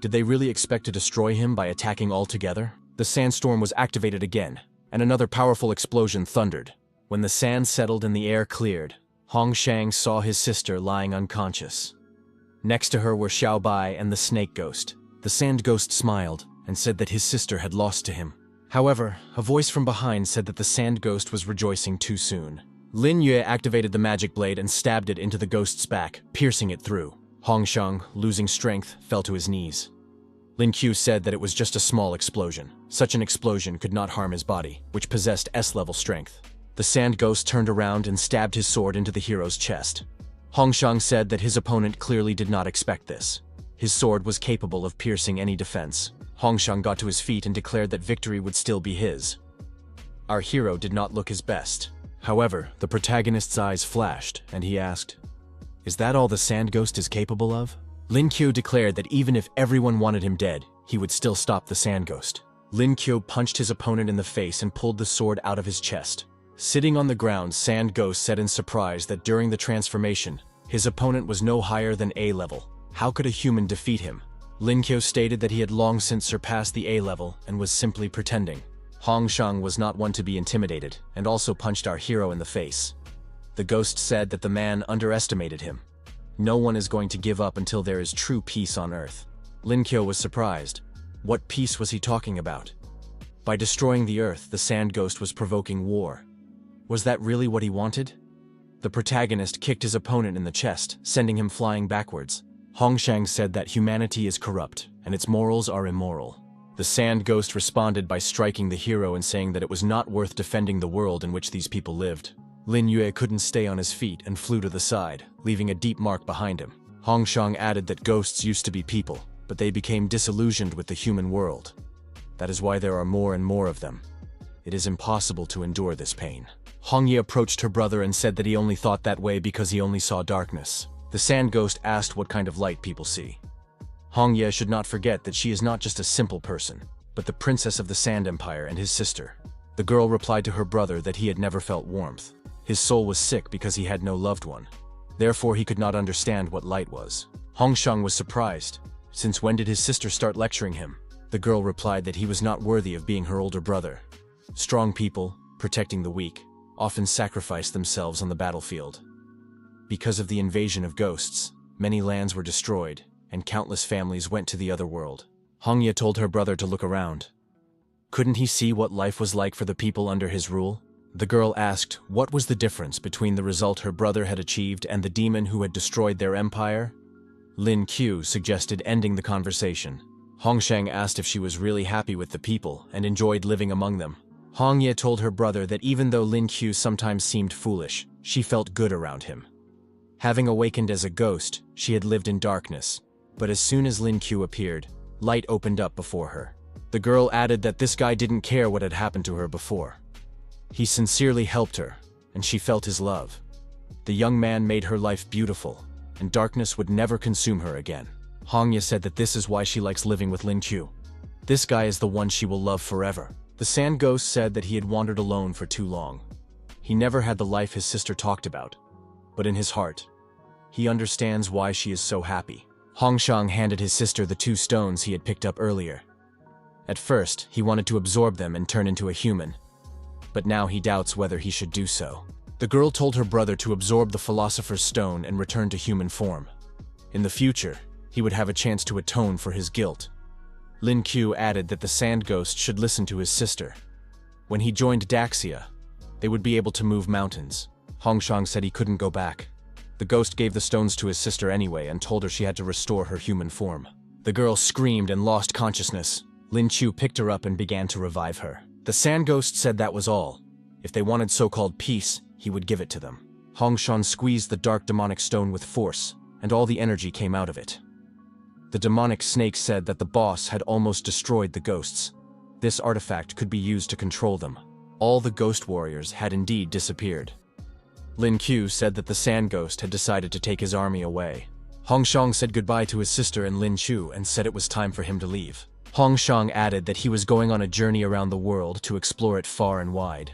Did they really expect to destroy him by attacking all together? The sandstorm was activated again, and another powerful explosion thundered. When the sand settled and the air cleared, Hongshang saw his sister lying unconscious. Next to her were Xiaobai and the snake ghost. The sand ghost smiled and said that his sister had lost to him. However, a voice from behind said that the sand ghost was rejoicing too soon. Lin Yue activated the magic blade and stabbed it into the ghost's back, piercing it through. Hongshang, losing strength, fell to his knees. Lin Qiu said that it was just a small explosion. Such an explosion could not harm his body, which possessed S-level strength. The sand ghost turned around and stabbed his sword into the hero's chest. Hongshang said that his opponent clearly did not expect this. His sword was capable of piercing any defense. Hongshang got to his feet and declared that victory would still be his. Our hero did not look his best. However, the protagonist's eyes flashed, and he asked, "Is that all the sand ghost is capable of?" Lin Qiu declared that even if everyone wanted him dead, he would still stop the sand ghost. Lin Qiu punched his opponent in the face and pulled the sword out of his chest. Sitting on the ground, Sand Ghost said in surprise that during the transformation, his opponent was no higher than A level. How could a human defeat him? Lin Qiu stated that he had long since surpassed the A level and was simply pretending. Hongshang was not one to be intimidated and also punched our hero in the face. The ghost said that the man underestimated him. No one is going to give up until there is true peace on Earth. Lin Qiu was surprised. What peace was he talking about? By destroying the Earth, the Sand Ghost was provoking war. Was that really what he wanted? The protagonist kicked his opponent in the chest, sending him flying backwards. Hongshang said that humanity is corrupt, and its morals are immoral. The Sand Ghost responded by striking the hero and saying that it was not worth defending the world in which these people lived. Lin Yue couldn't stay on his feet and flew to the side, leaving a deep mark behind him. Hongshang added that ghosts used to be people, but they became disillusioned with the human world. That is why there are more and more of them. It is impossible to endure this pain. Hong Ye approached her brother and said that he only thought that way because he only saw darkness. The Sand Ghost asked what kind of light people see. Hong Ye should not forget that she is not just a simple person, but the princess of the Sand Empire and his sister. The girl replied to her brother that he had never felt warmth. His soul was sick because he had no loved one. Therefore, he could not understand what light was. Hongshang was surprised. Since when did his sister start lecturing him? The girl replied that he was not worthy of being her older brother. Strong people, protecting the weak, often sacrifice themselves on the battlefield. Because of the invasion of ghosts, many lands were destroyed, and countless families went to the other world. Hong Ye told her brother to look around. Couldn't he see what life was like for the people under his rule? The girl asked what was the difference between the result her brother had achieved and the demon who had destroyed their empire? Lin Qiu suggested ending the conversation. Hongshang asked if she was really happy with the people and enjoyed living among them. Hong Ye told her brother that even though Lin Qiu sometimes seemed foolish, she felt good around him. Having awakened as a ghost, she had lived in darkness, but as soon as Lin Qiu appeared, light opened up before her. The girl added that this guy didn't care what had happened to her before. He sincerely helped her, and she felt his love. The young man made her life beautiful, and darkness would never consume her again. Hong Ye said that this is why she likes living with Lin Qiu. This guy is the one she will love forever. The Sand Ghost said that he had wandered alone for too long. He never had the life his sister talked about, but in his heart, He understands why she is so happy. Hongshang handed his sister the 2 stones he had picked up earlier. At first, he wanted to absorb them and turn into a human, but now he doubts whether he should do so. The girl told her brother to absorb the Philosopher's Stone and return to human form. In the future, he would have a chance to atone for his guilt. Lin Qiu added that the sand ghost should listen to his sister. When he joined Daxia, they would be able to move mountains. Hongshang said he couldn't go back. The ghost gave the stones to his sister anyway and told her she had to restore her human form. The girl screamed and lost consciousness. Lin Qiu picked her up and began to revive her. The sand ghost said that was all. If they wanted so-called peace, he would give it to them. Hongshan squeezed the dark demonic stone with force, and all the energy came out of it. The demonic snake said that the boss had almost destroyed the ghosts. This artifact could be used to control them. All the ghost warriors had indeed disappeared. Lin Qiu said that the sand ghost had decided to take his army away. Hongshang said goodbye to his sister and Lin Qiu and said it was time for him to leave. Hongshang added that he was going on a journey around the world to explore it far and wide.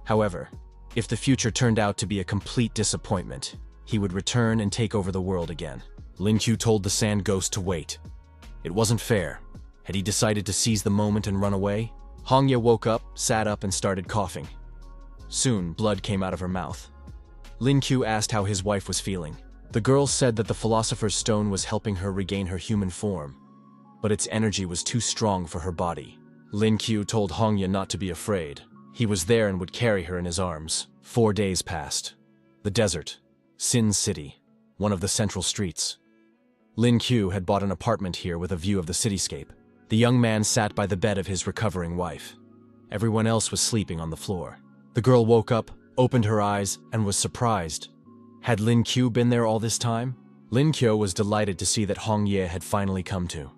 However, if the future turned out to be a complete disappointment, he would return and take over the world again. Lin Qiu told the sand ghost to wait. It wasn't fair. Had he decided to seize the moment and run away? Hongye woke up, sat up and started coughing. Soon, blood came out of her mouth. Lin Qiu asked how his wife was feeling. The girl said that the Philosopher's Stone was helping her regain her human form, but its energy was too strong for her body. Lin Qiu told Hongye not to be afraid. He was there and would carry her in his arms. 4 days passed. The desert. Sin City. One of the central streets. Lin Qiu had bought an apartment here with a view of the cityscape. The young man sat by the bed of his recovering wife. Everyone else was sleeping on the floor. The girl woke up, opened her eyes, and was surprised. Had Lin Qiu been there all this time? Lin Qiu was delighted to see that Hong Ye had finally come to.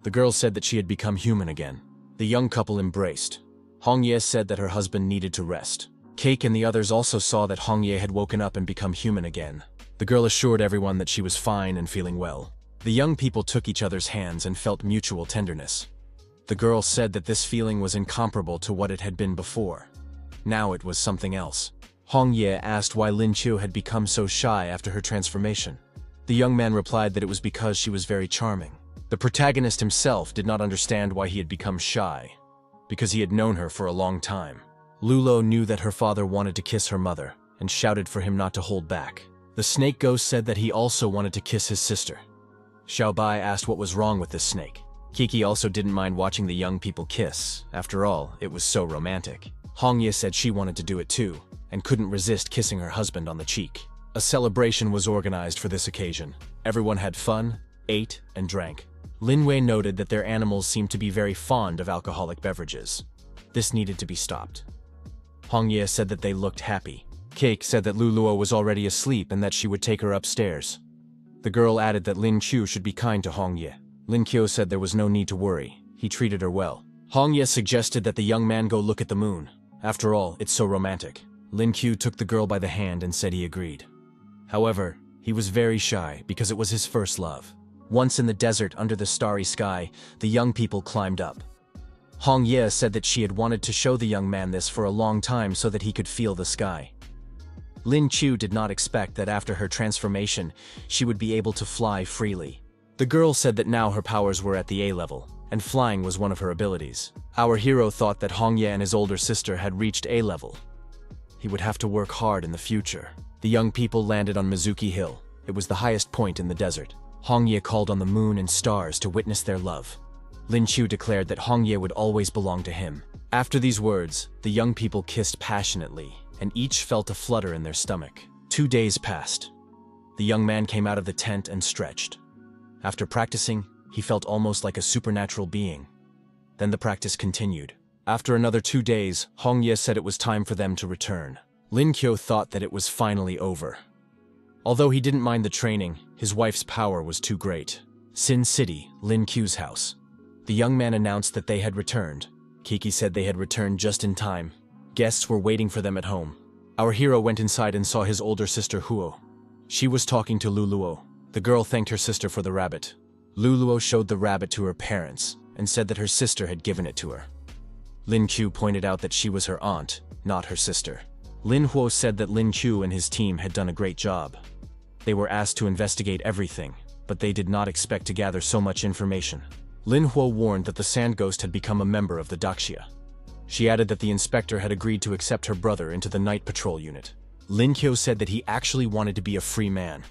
The girl said that she had become human again. The young couple embraced. Hong Ye said that her husband needed to rest. Cake and the others also saw that Hong Ye had woken up and become human again. The girl assured everyone that she was fine and feeling well. The young people took each other's hands and felt mutual tenderness. The girl said that this feeling was incomparable to what it had been before. Now it was something else. Hong Ye asked why Lin Qiu had become so shy after her transformation. The young man replied that it was because she was very charming. The protagonist himself did not understand why he had become shy, because he had known her for a long time. Lulo knew that her father wanted to kiss her mother, and shouted for him not to hold back. The snake ghost said that he also wanted to kiss his sister. Xiaobai asked what was wrong with this snake. Kiki also didn't mind watching the young people kiss. After all, it was so romantic. Hongye said she wanted to do it too, and couldn't resist kissing her husband on the cheek. A celebration was organized for this occasion. Everyone had fun, ate, and drank. Lin Wei noted that their animals seemed to be very fond of alcoholic beverages. This needed to be stopped. Hongye said that they looked happy. Cake said that Luluo was already asleep and that she would take her upstairs. The girl added that Lin Qiu should be kind to Hongye. Lin Qiu said there was no need to worry. He treated her well. Hongye suggested that the young man go look at the moon. After all, it's so romantic. Lin Qiu took the girl by the hand and said he agreed. However, he was very shy because it was his first love. Once in the desert under the starry sky, the young people climbed up. Hong Ye said that she had wanted to show the young man this for a long time so that he could feel the sky. Lin Qiu did not expect that after her transformation, she would be able to fly freely. The girl said that now her powers were at the A level, and flying was one of her abilities. Our hero thought that Hong Ye and his older sister had reached A level. He would have to work hard in the future. The young people landed on Mizuki Hill. It was the highest point in the desert. Hong Ye called on the moon and stars to witness their love. Lin Qiu declared that Hong Ye would always belong to him. After these words, the young people kissed passionately, and each felt a flutter in their stomach. 2 days passed. The young man came out of the tent and stretched. After practicing, he felt almost like a supernatural being. Then the practice continued. After another 2 days, Hong Ye said it was time for them to return. Lin Qiu thought that it was finally over. Although he didn't mind the training, his wife's power was too great. Sin City, Lin Qiu's house. The young man announced that they had returned. Kiki said they had returned just in time. Guests were waiting for them at home. Our hero went inside and saw his older sister Huo. She was talking to Luluo. The girl thanked her sister for the rabbit. Luluo showed the rabbit to her parents and said that her sister had given it to her. Lin Qiu pointed out that she was her aunt, not her sister. Lin Huo said that Lin Qiu and his team had done a great job. They were asked to investigate everything, but they did not expect to gather so much information. Lin Huo warned that the sand ghost had become a member of the Daxia. She added that the inspector had agreed to accept her brother into the night patrol unit. Lin Qiu said that he actually wanted to be a free man.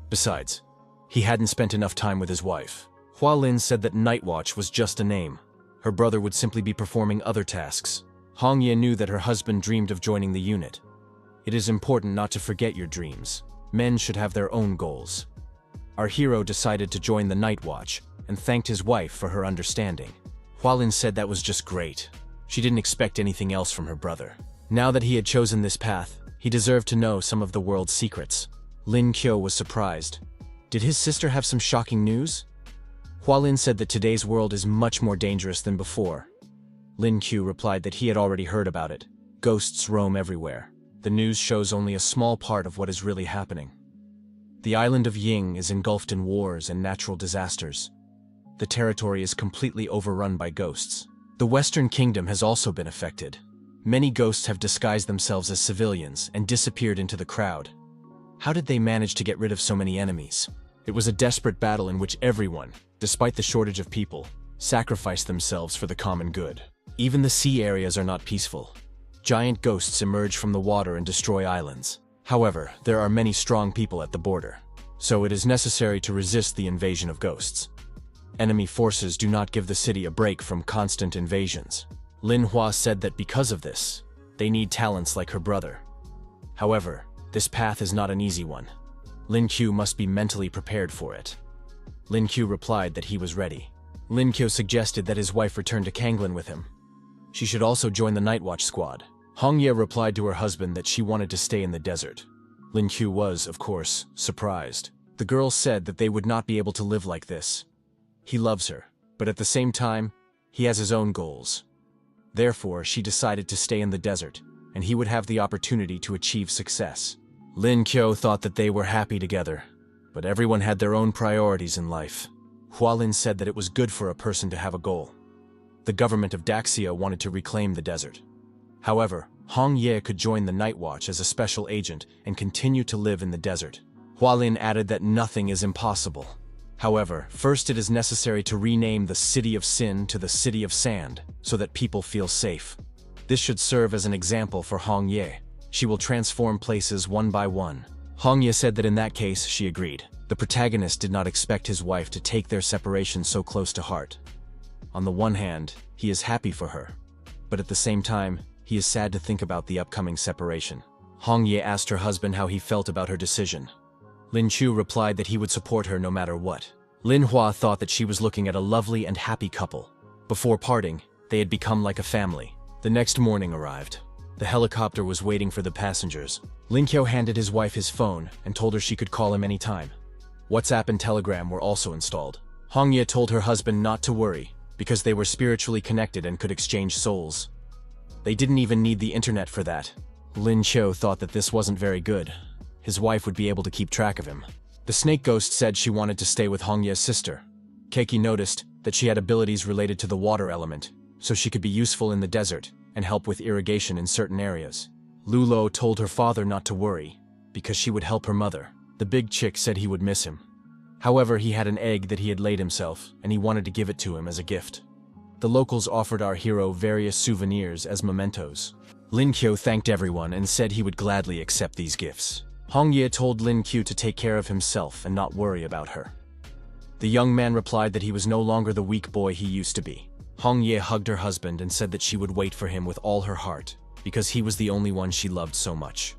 Besides, he hadn't spent enough time with his wife. Hua Lin said that Night Watch was just a name. Her brother would simply be performing other tasks. Hong Ye knew that her husband dreamed of joining the unit. It is important not to forget your dreams. Men should have their own goals. Our hero decided to join the Night Watch and thanked his wife for her understanding. Hua Lin said that was just great. She didn't expect anything else from her brother. Now that he had chosen this path, he deserved to know some of the world's secrets. Lin Qiu was surprised. Did his sister have some shocking news? Hua Lin said that today's world is much more dangerous than before. Lin Qiu replied that he had already heard about it. Ghosts roam everywhere. The news shows only a small part of what is really happening. The island of Ying is engulfed in wars and natural disasters. The territory is completely overrun by ghosts. The Western Kingdom has also been affected. Many ghosts have disguised themselves as civilians and disappeared into the crowd. How did they manage to get rid of so many enemies? It was a desperate battle in which everyone, despite the shortage of people, sacrificed themselves for the common good. Even the sea areas are not peaceful. Giant ghosts emerge from the water and destroy islands. However, there are many strong people at the border, so it is necessary to resist the invasion of ghosts. Enemy forces do not give the city a break from constant invasions. Lin Hua said that because of this, they need talents like her brother. However, this path is not an easy one. Lin Qiu must be mentally prepared for it. Lin Qiu replied that he was ready. Lin Qiu suggested that his wife return to Kanglin with him. She should also join the Night Watch squad. Hong Ye replied to her husband that she wanted to stay in the desert. Lin Qiu was, of course, surprised. The girl said that they would not be able to live like this. He loves her, but at the same time, he has his own goals. Therefore, she decided to stay in the desert, and he would have the opportunity to achieve success. Lin Qiu thought that they were happy together, but everyone had their own priorities in life. Hua Lin said that it was good for a person to have a goal. The government of Daxia wanted to reclaim the desert. However, Hong Ye could join the Night Watch as a special agent and continue to live in the desert. Hua Lin added that nothing is impossible. However, first it is necessary to rename the City of Sin to the City of Sand, so that people feel safe. This should serve as an example for Hong Ye. She will transform places one by one. Hong Ye said that in that case, she agreed. The protagonist did not expect his wife to take their separation so close to heart. On the one hand, he is happy for her, but at the same time, he is sad to think about the upcoming separation. Hong Ye asked her husband how he felt about her decision. Lin Qiu replied that he would support her no matter what. Lin Hua thought that she was looking at a lovely and happy couple. Before parting, they had become like a family. The next morning arrived. The helicopter was waiting for the passengers. Lin Qiu handed his wife his phone and told her she could call him anytime. WhatsApp and Telegram were also installed. Hong Ye told her husband not to worry, because they were spiritually connected and could exchange souls. They didn't even need the internet for that. Lin Qiu thought that this wasn't very good. His wife would be able to keep track of him. The snake ghost said she wanted to stay with Hong Ye's sister. Keiki noticed that she had abilities related to the water element, so she could be useful in the desert and help with irrigation in certain areas. Lulo told her father not to worry, because she would help her mother. The big chick said he would miss him. However, he had an egg that he had laid himself, and he wanted to give it to him as a gift. The locals offered our hero various souvenirs as mementos. Lin Qiu thanked everyone and said he would gladly accept these gifts. Hong Ye told Lin Qiu to take care of himself and not worry about her. The young man replied that he was no longer the weak boy he used to be. Hong Ye hugged her husband and said that she would wait for him with all her heart, because he was the only one she loved so much.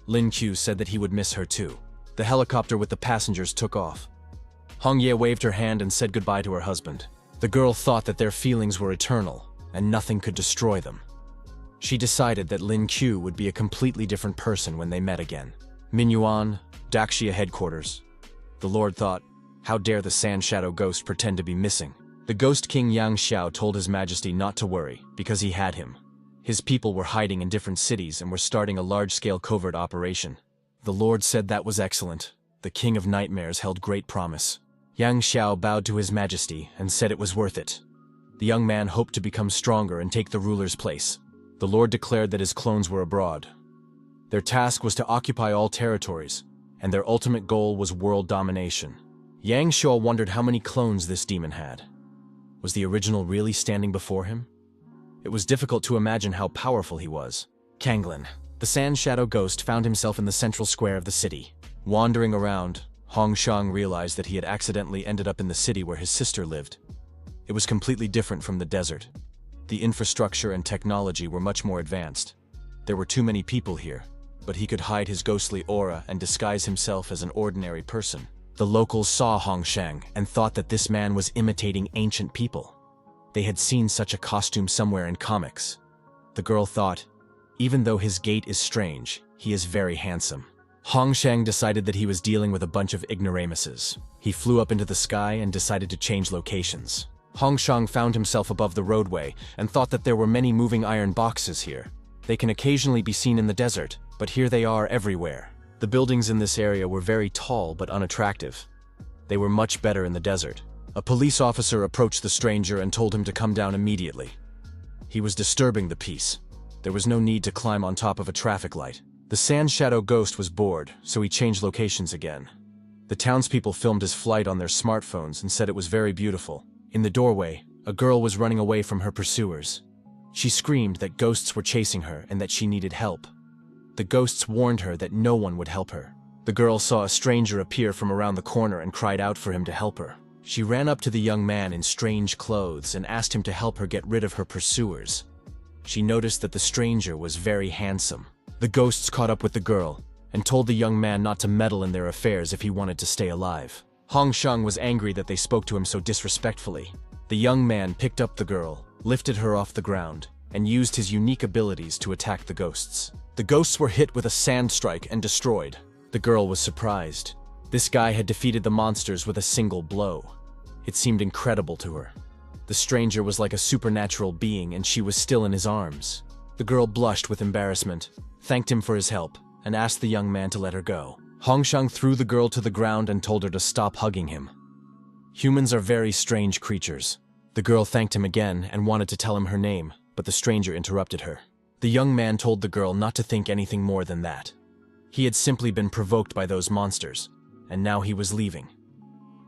Lin Qiu said that he would miss her too. The helicopter with the passengers took off. Hong Ye waved her hand and said goodbye to her husband. The girl thought that their feelings were eternal, and nothing could destroy them. She decided that Lin Qiu would be a completely different person when they met again. Minyuan, Daxia headquarters. The Lord thought, how dare the Sand Shadow Ghost pretend to be missing? The Ghost King Yang Xiao told His Majesty not to worry, because he had him. His people were hiding in different cities and were starting a large-scale covert operation. The Lord said that was excellent. The King of Nightmares held great promise. Yang Xiao bowed to His Majesty and said it was worth it. The young man hoped to become stronger and take the ruler's place. The Lord declared that his clones were abroad. Their task was to occupy all territories, and their ultimate goal was world domination. Yang Shua wondered how many clones this demon had. Was the original really standing before him? It was difficult to imagine how powerful he was. Kanglin, the sand shadow ghost, found himself in the central square of the city. Wandering around, Hong Shang realized that he had accidentally ended up in the city where his sister lived. It was completely different from the desert. The infrastructure and technology were much more advanced. There were too many people here, but he could hide his ghostly aura and disguise himself as an ordinary person. The locals saw Hong Shang and thought that this man was imitating ancient people. They had seen such a costume somewhere in comics. The girl thought, even though his gait is strange, he is very handsome. Hong Shang decided that he was dealing with a bunch of ignoramuses. He flew up into the sky and decided to change locations. Hong Shang found himself above the roadway and thought that there were many moving iron boxes here. They can occasionally be seen in the desert, but here they are everywhere. The buildings in this area were very tall but unattractive. They were much better in the desert. A police officer approached the stranger and told him to come down immediately. He was disturbing the peace. There was no need to climb on top of a traffic light. The sand shadow ghost was bored, so he changed locations again. The townspeople filmed his flight on their smartphones and said it was very beautiful. In the doorway, a girl was running away from her pursuers. She screamed that ghosts were chasing her and that she needed help. The ghosts warned her that no one would help her. The girl saw a stranger appear from around the corner and cried out for him to help her. She ran up to the young man in strange clothes and asked him to help her get rid of her pursuers. She noticed that the stranger was very handsome. The ghosts caught up with the girl and told the young man not to meddle in their affairs if he wanted to stay alive. Hong Shang was angry that they spoke to him so disrespectfully. The young man picked up the girl, lifted her off the ground, and used his unique abilities to attack the ghosts. The ghosts were hit with a sand strike and destroyed. The girl was surprised. This guy had defeated the monsters with a single blow. It seemed incredible to her. The stranger was like a supernatural being and she was still in his arms. The girl blushed with embarrassment, thanked him for his help, and asked the young man to let her go. Hong Shang threw the girl to the ground and told her to stop hugging him. Humans are very strange creatures. The girl thanked him again and wanted to tell him her name, but the stranger interrupted her. The young man told the girl not to think anything more than that. He had simply been provoked by those monsters, and now he was leaving.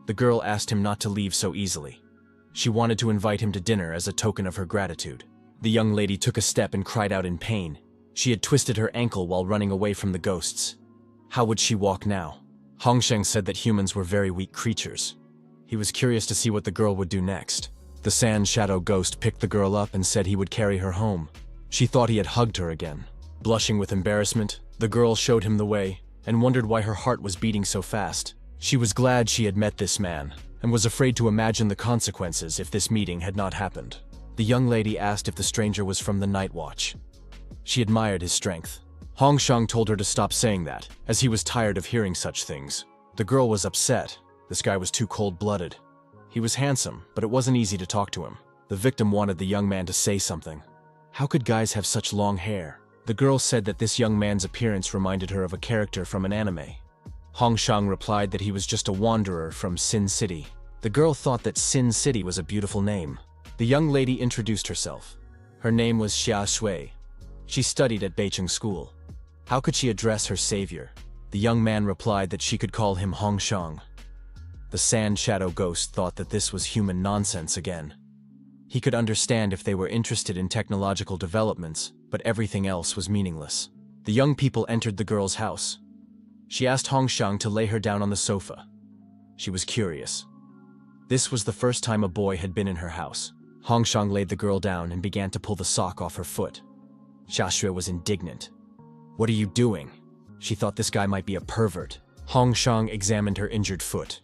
The girl asked him not to leave so easily. She wanted to invite him to dinner as a token of her gratitude. The young lady took a step and cried out in pain. She had twisted her ankle while running away from the ghosts. How would she walk now? Hong Sheng said that humans were very weak creatures. He was curious to see what the girl would do next. The sand shadow ghost picked the girl up and said he would carry her home. She thought he had hugged her again. Blushing with embarrassment, the girl showed him the way and wondered why her heart was beating so fast. She was glad she had met this man and was afraid to imagine the consequences if this meeting had not happened. The young lady asked if the stranger was from the Night Watch. She admired his strength. Hong Shang told her to stop saying that, as he was tired of hearing such things. The girl was upset. This guy was too cold-blooded. He was handsome, but it wasn't easy to talk to him. The victim wanted the young man to say something. How could guys have such long hair? The girl said that this young man's appearance reminded her of a character from an anime. Hong Shang replied that he was just a wanderer from Sin City. The girl thought that Sin City was a beautiful name. The young lady introduced herself. Her name was Xia Shui. She studied at Beicheng School. How could she address her savior? The young man replied that she could call him Hong Shang. The sand shadow ghost thought that this was human nonsense again. He could understand if they were interested in technological developments, but everything else was meaningless. The young people entered the girl's house. She asked Hong Shang to lay her down on the sofa. She was curious. This was the first time a boy had been in her house. Hong Shang laid the girl down and began to pull the sock off her foot. Xia Shui was indignant. "What are you doing?" She thought this guy might be a pervert. Hong Shang examined her injured foot.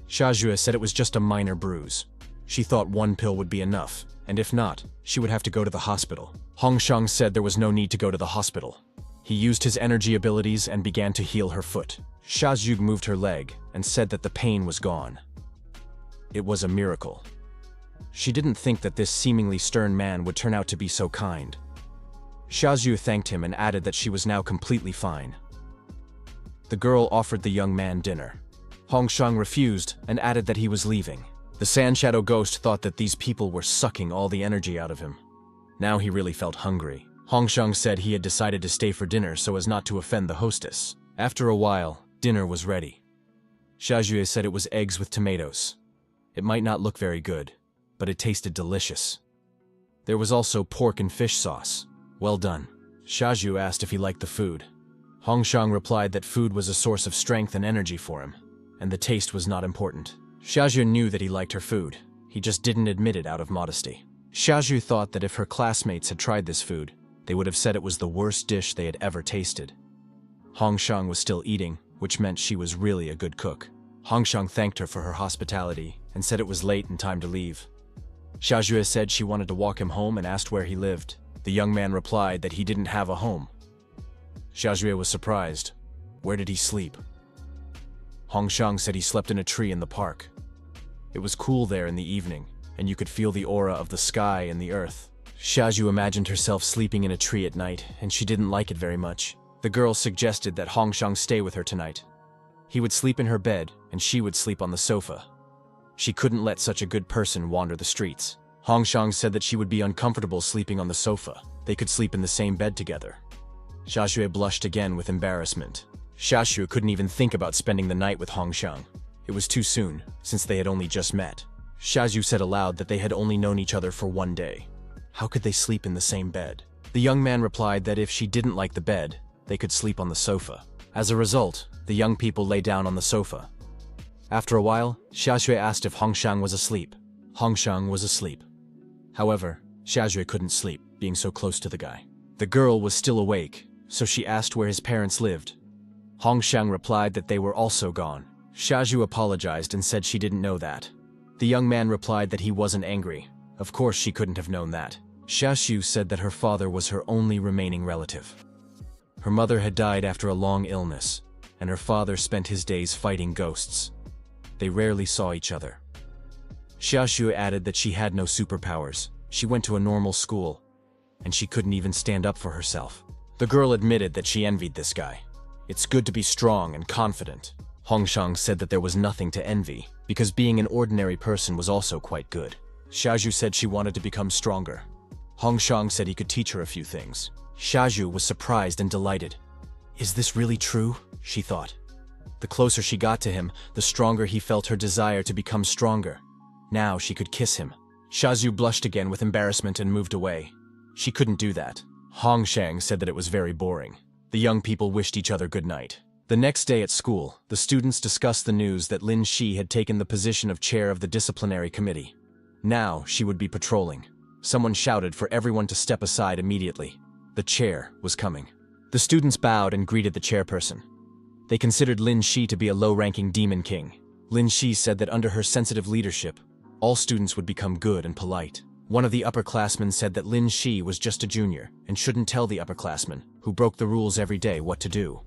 Xia Shui said it was just a minor bruise. She thought one pill would be enough, and if not, she would have to go to the hospital. Hong Shang said there was no need to go to the hospital. He used his energy abilities and began to heal her foot. Xia Zhu moved her leg and said that the pain was gone. It was a miracle. She didn't think that this seemingly stern man would turn out to be so kind. Xia Zhu thanked him and added that she was now completely fine. The girl offered the young man dinner. Hong Shang refused and added that he was leaving. The sand shadow ghost thought that these people were sucking all the energy out of him. Now he really felt hungry. Hong Shang said he had decided to stay for dinner so as not to offend the hostess. After a while, Dinner was ready. Xiaojue said it was eggs with tomatoes. It might not look very good, but it tasted delicious. There was also pork and fish sauce. Well done. Xiaojue asked if he liked the food. Hongshang replied that food was a source of strength and energy for him, and the taste was not important. Xiaojue knew that he liked her food. He just didn't admit it out of modesty. Xiaojue thought that if her classmates had tried this food, they would have said it was the worst dish they had ever tasted. Hongshang was still eating, which meant she was really a good cook. Hongshang thanked her for her hospitality and said it was late and time to leave. Xiaojue said she wanted to walk him home and asked where he lived. The young man replied that he didn't have a home. Xiaojue was surprised. Where did he sleep? Hongshang said he slept in a tree in the park. It was cool there in the evening, and you could feel the aura of the sky and the earth. Xiaojue imagined herself sleeping in a tree at night, and she didn't like it very much. The girl suggested that Hongshang stay with her tonight. He would sleep in her bed, and she would sleep on the sofa. She couldn't let such a good person wander the streets. Hongshang said that she would be uncomfortable sleeping on the sofa. They could sleep in the same bed together. Xiaojue blushed again with embarrassment. Xiaojue couldn't even think about spending the night with Hongshang. It was too soon, since they had only just met. Xiaojue said aloud that they had only known each other for one day. How could they sleep in the same bed? The young man replied that if she didn't like the bed, they could sleep on the sofa. As a result, the young people lay down on the sofa. After a while, Xiaojue asked if Hongshang was asleep. Hongshang was asleep. However, Xiaojue couldn't sleep, being so close to the guy. The girl was still awake, so she asked where his parents lived. Hongshang replied that they were also gone. Xiaojue apologized and said she didn't know that. The young man replied that he wasn't angry. Of course she couldn't have known that. Xiaojue said that her father was her only remaining relative. Her mother had died after a long illness, and her father spent his days fighting ghosts. They rarely saw each other. Xiaojue added that she had no superpowers. She went to a normal school, and she couldn't even stand up for herself. The girl admitted that she envied this guy. It's good to be strong and confident. Hongshang said that there was nothing to envy, because being an ordinary person was also quite good. Xiaojue said she wanted to become stronger. Hongshang said he could teach her a few things. Xiaojue was surprised and delighted. Is this really true? She thought. The closer she got to him, the stronger he felt her desire to become stronger. Now she could kiss him. Xiaojue blushed again with embarrassment and moved away. She couldn't do that. Hongshang said that it was very boring. The young people wished each other good night. The next day at school, the students discussed the news that Lin Shi had taken the position of chair of the disciplinary committee. Now she would be patrolling. Someone shouted for everyone to step aside immediately. The chair was coming. The students bowed and greeted the chairperson. They considered Lin Shi to be a low-ranking demon king. Lin Shi said that under her sensitive leadership, all students would become good and polite. One of the upperclassmen said that Lin Shi was just a junior and shouldn't tell the upperclassmen, who broke the rules every day, what to do.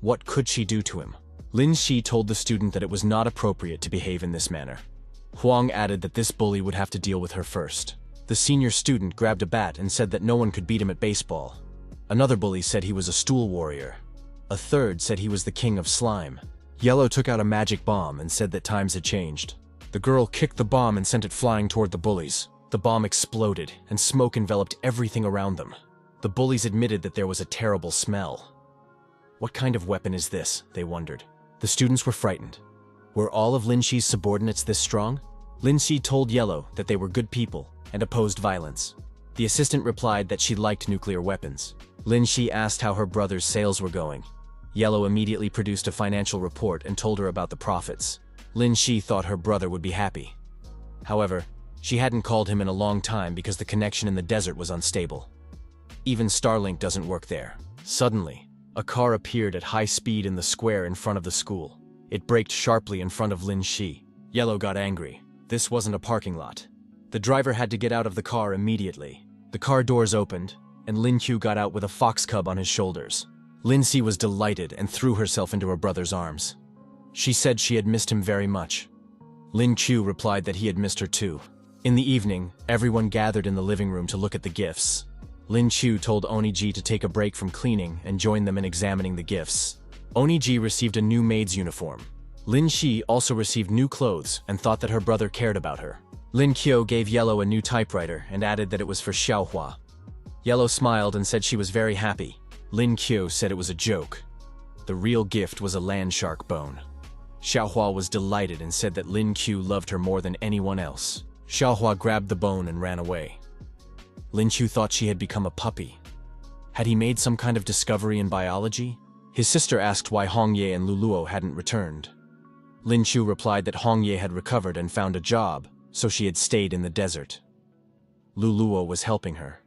What could she do to him? Lin Shi told the student that it was not appropriate to behave in this manner. Huang added that this bully would have to deal with her first. The senior student grabbed a bat and said that no one could beat him at baseball. Another bully said he was a stool warrior. A third said he was the king of slime. Yahello took out a magic bomb and said that times had changed. The girl kicked the bomb and sent it flying toward the bullies. The bomb exploded, and smoke enveloped everything around them. The bullies admitted that there was a terrible smell. What kind of weapon is this? They wondered. The students were frightened. Were all of Lin Shi's subordinates this strong? Lin Shi told Yahello that they were good people and opposed violence. The assistant replied that she liked nuclear weapons. Lin Shi asked how her brother's sales were going. Yahello immediately produced a financial report and told her about the profits. Lin Shi thought her brother would be happy. However, she hadn't called him in a long time because the connection in the desert was unstable. Even Starlink doesn't work there. Suddenly, a car appeared at high speed in the square in front of the school. It braked sharply in front of Lin Shi. Yahello got angry. This wasn't a parking lot. The driver had to get out of the car immediately. The car doors opened, and Lin Qiu got out with a fox cub on his shoulders. Lin Shi was delighted and threw herself into her brother's arms. She said she had missed him very much. Lin Qiu replied that he had missed her too. In the evening, everyone gathered in the living room to look at the gifts. Lin Qiu told Oniji to take a break from cleaning and join them in examining the gifts. Oniji received a new maid's uniform. Lin Shi also received new clothes and thought that her brother cared about her. Lin Qiu gave Yahello a new typewriter and added that it was for Xiaohua. Yahello smiled and said she was very happy. Lin Qiu said it was a joke. The real gift was a land shark bone. Xiaohua was delighted and said that Lin Qiu loved her more than anyone else. Xiaohua grabbed the bone and ran away. Lin Qiu thought she had become a puppy. Had he made some kind of discovery in biology? His sister asked why Hongye and Luluo hadn't returned. Lin Qiu replied that Hongye had recovered and found a job, so she had stayed in the desert. Luluo was helping her.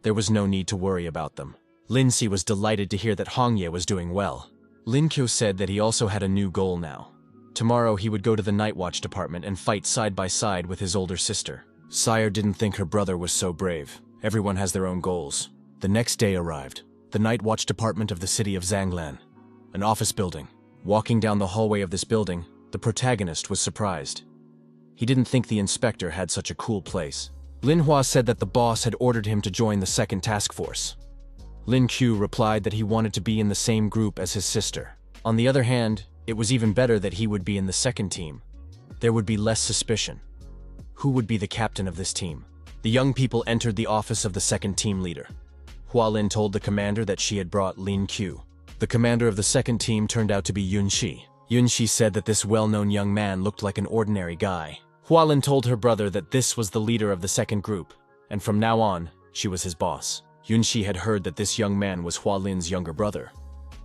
There was no need to worry about them. Lin Si was delighted to hear that Hongye was doing well. Lin Qiu said that he also had a new goal now. Tomorrow he would go to the Night Watch department and fight side by side with his older sister. Sire didn't think her brother was so brave. Everyone has their own goals. The next day arrived. The Night Watch department of the city of Zhanglan. An office building. Walking down the hallway of this building, the protagonist was surprised. He didn't think the inspector had such a cool place. Lin Hua said that the boss had ordered him to join the second task force. Lin Qiu replied that he wanted to be in the same group as his sister. On the other hand, it was even better that he would be in the second team. There would be less suspicion. Who would be the captain of this team? The young people entered the office of the second team leader. Hua Lin told the commander that she had brought Lin Qiu. The commander of the second team turned out to be Yun Shi. Yun Shi said that this well-known young man looked like an ordinary guy. Hua Lin told her brother that this was the leader of the second group, and from now on, she was his boss. Yun Shi had heard that this young man was Hua Lin's younger brother,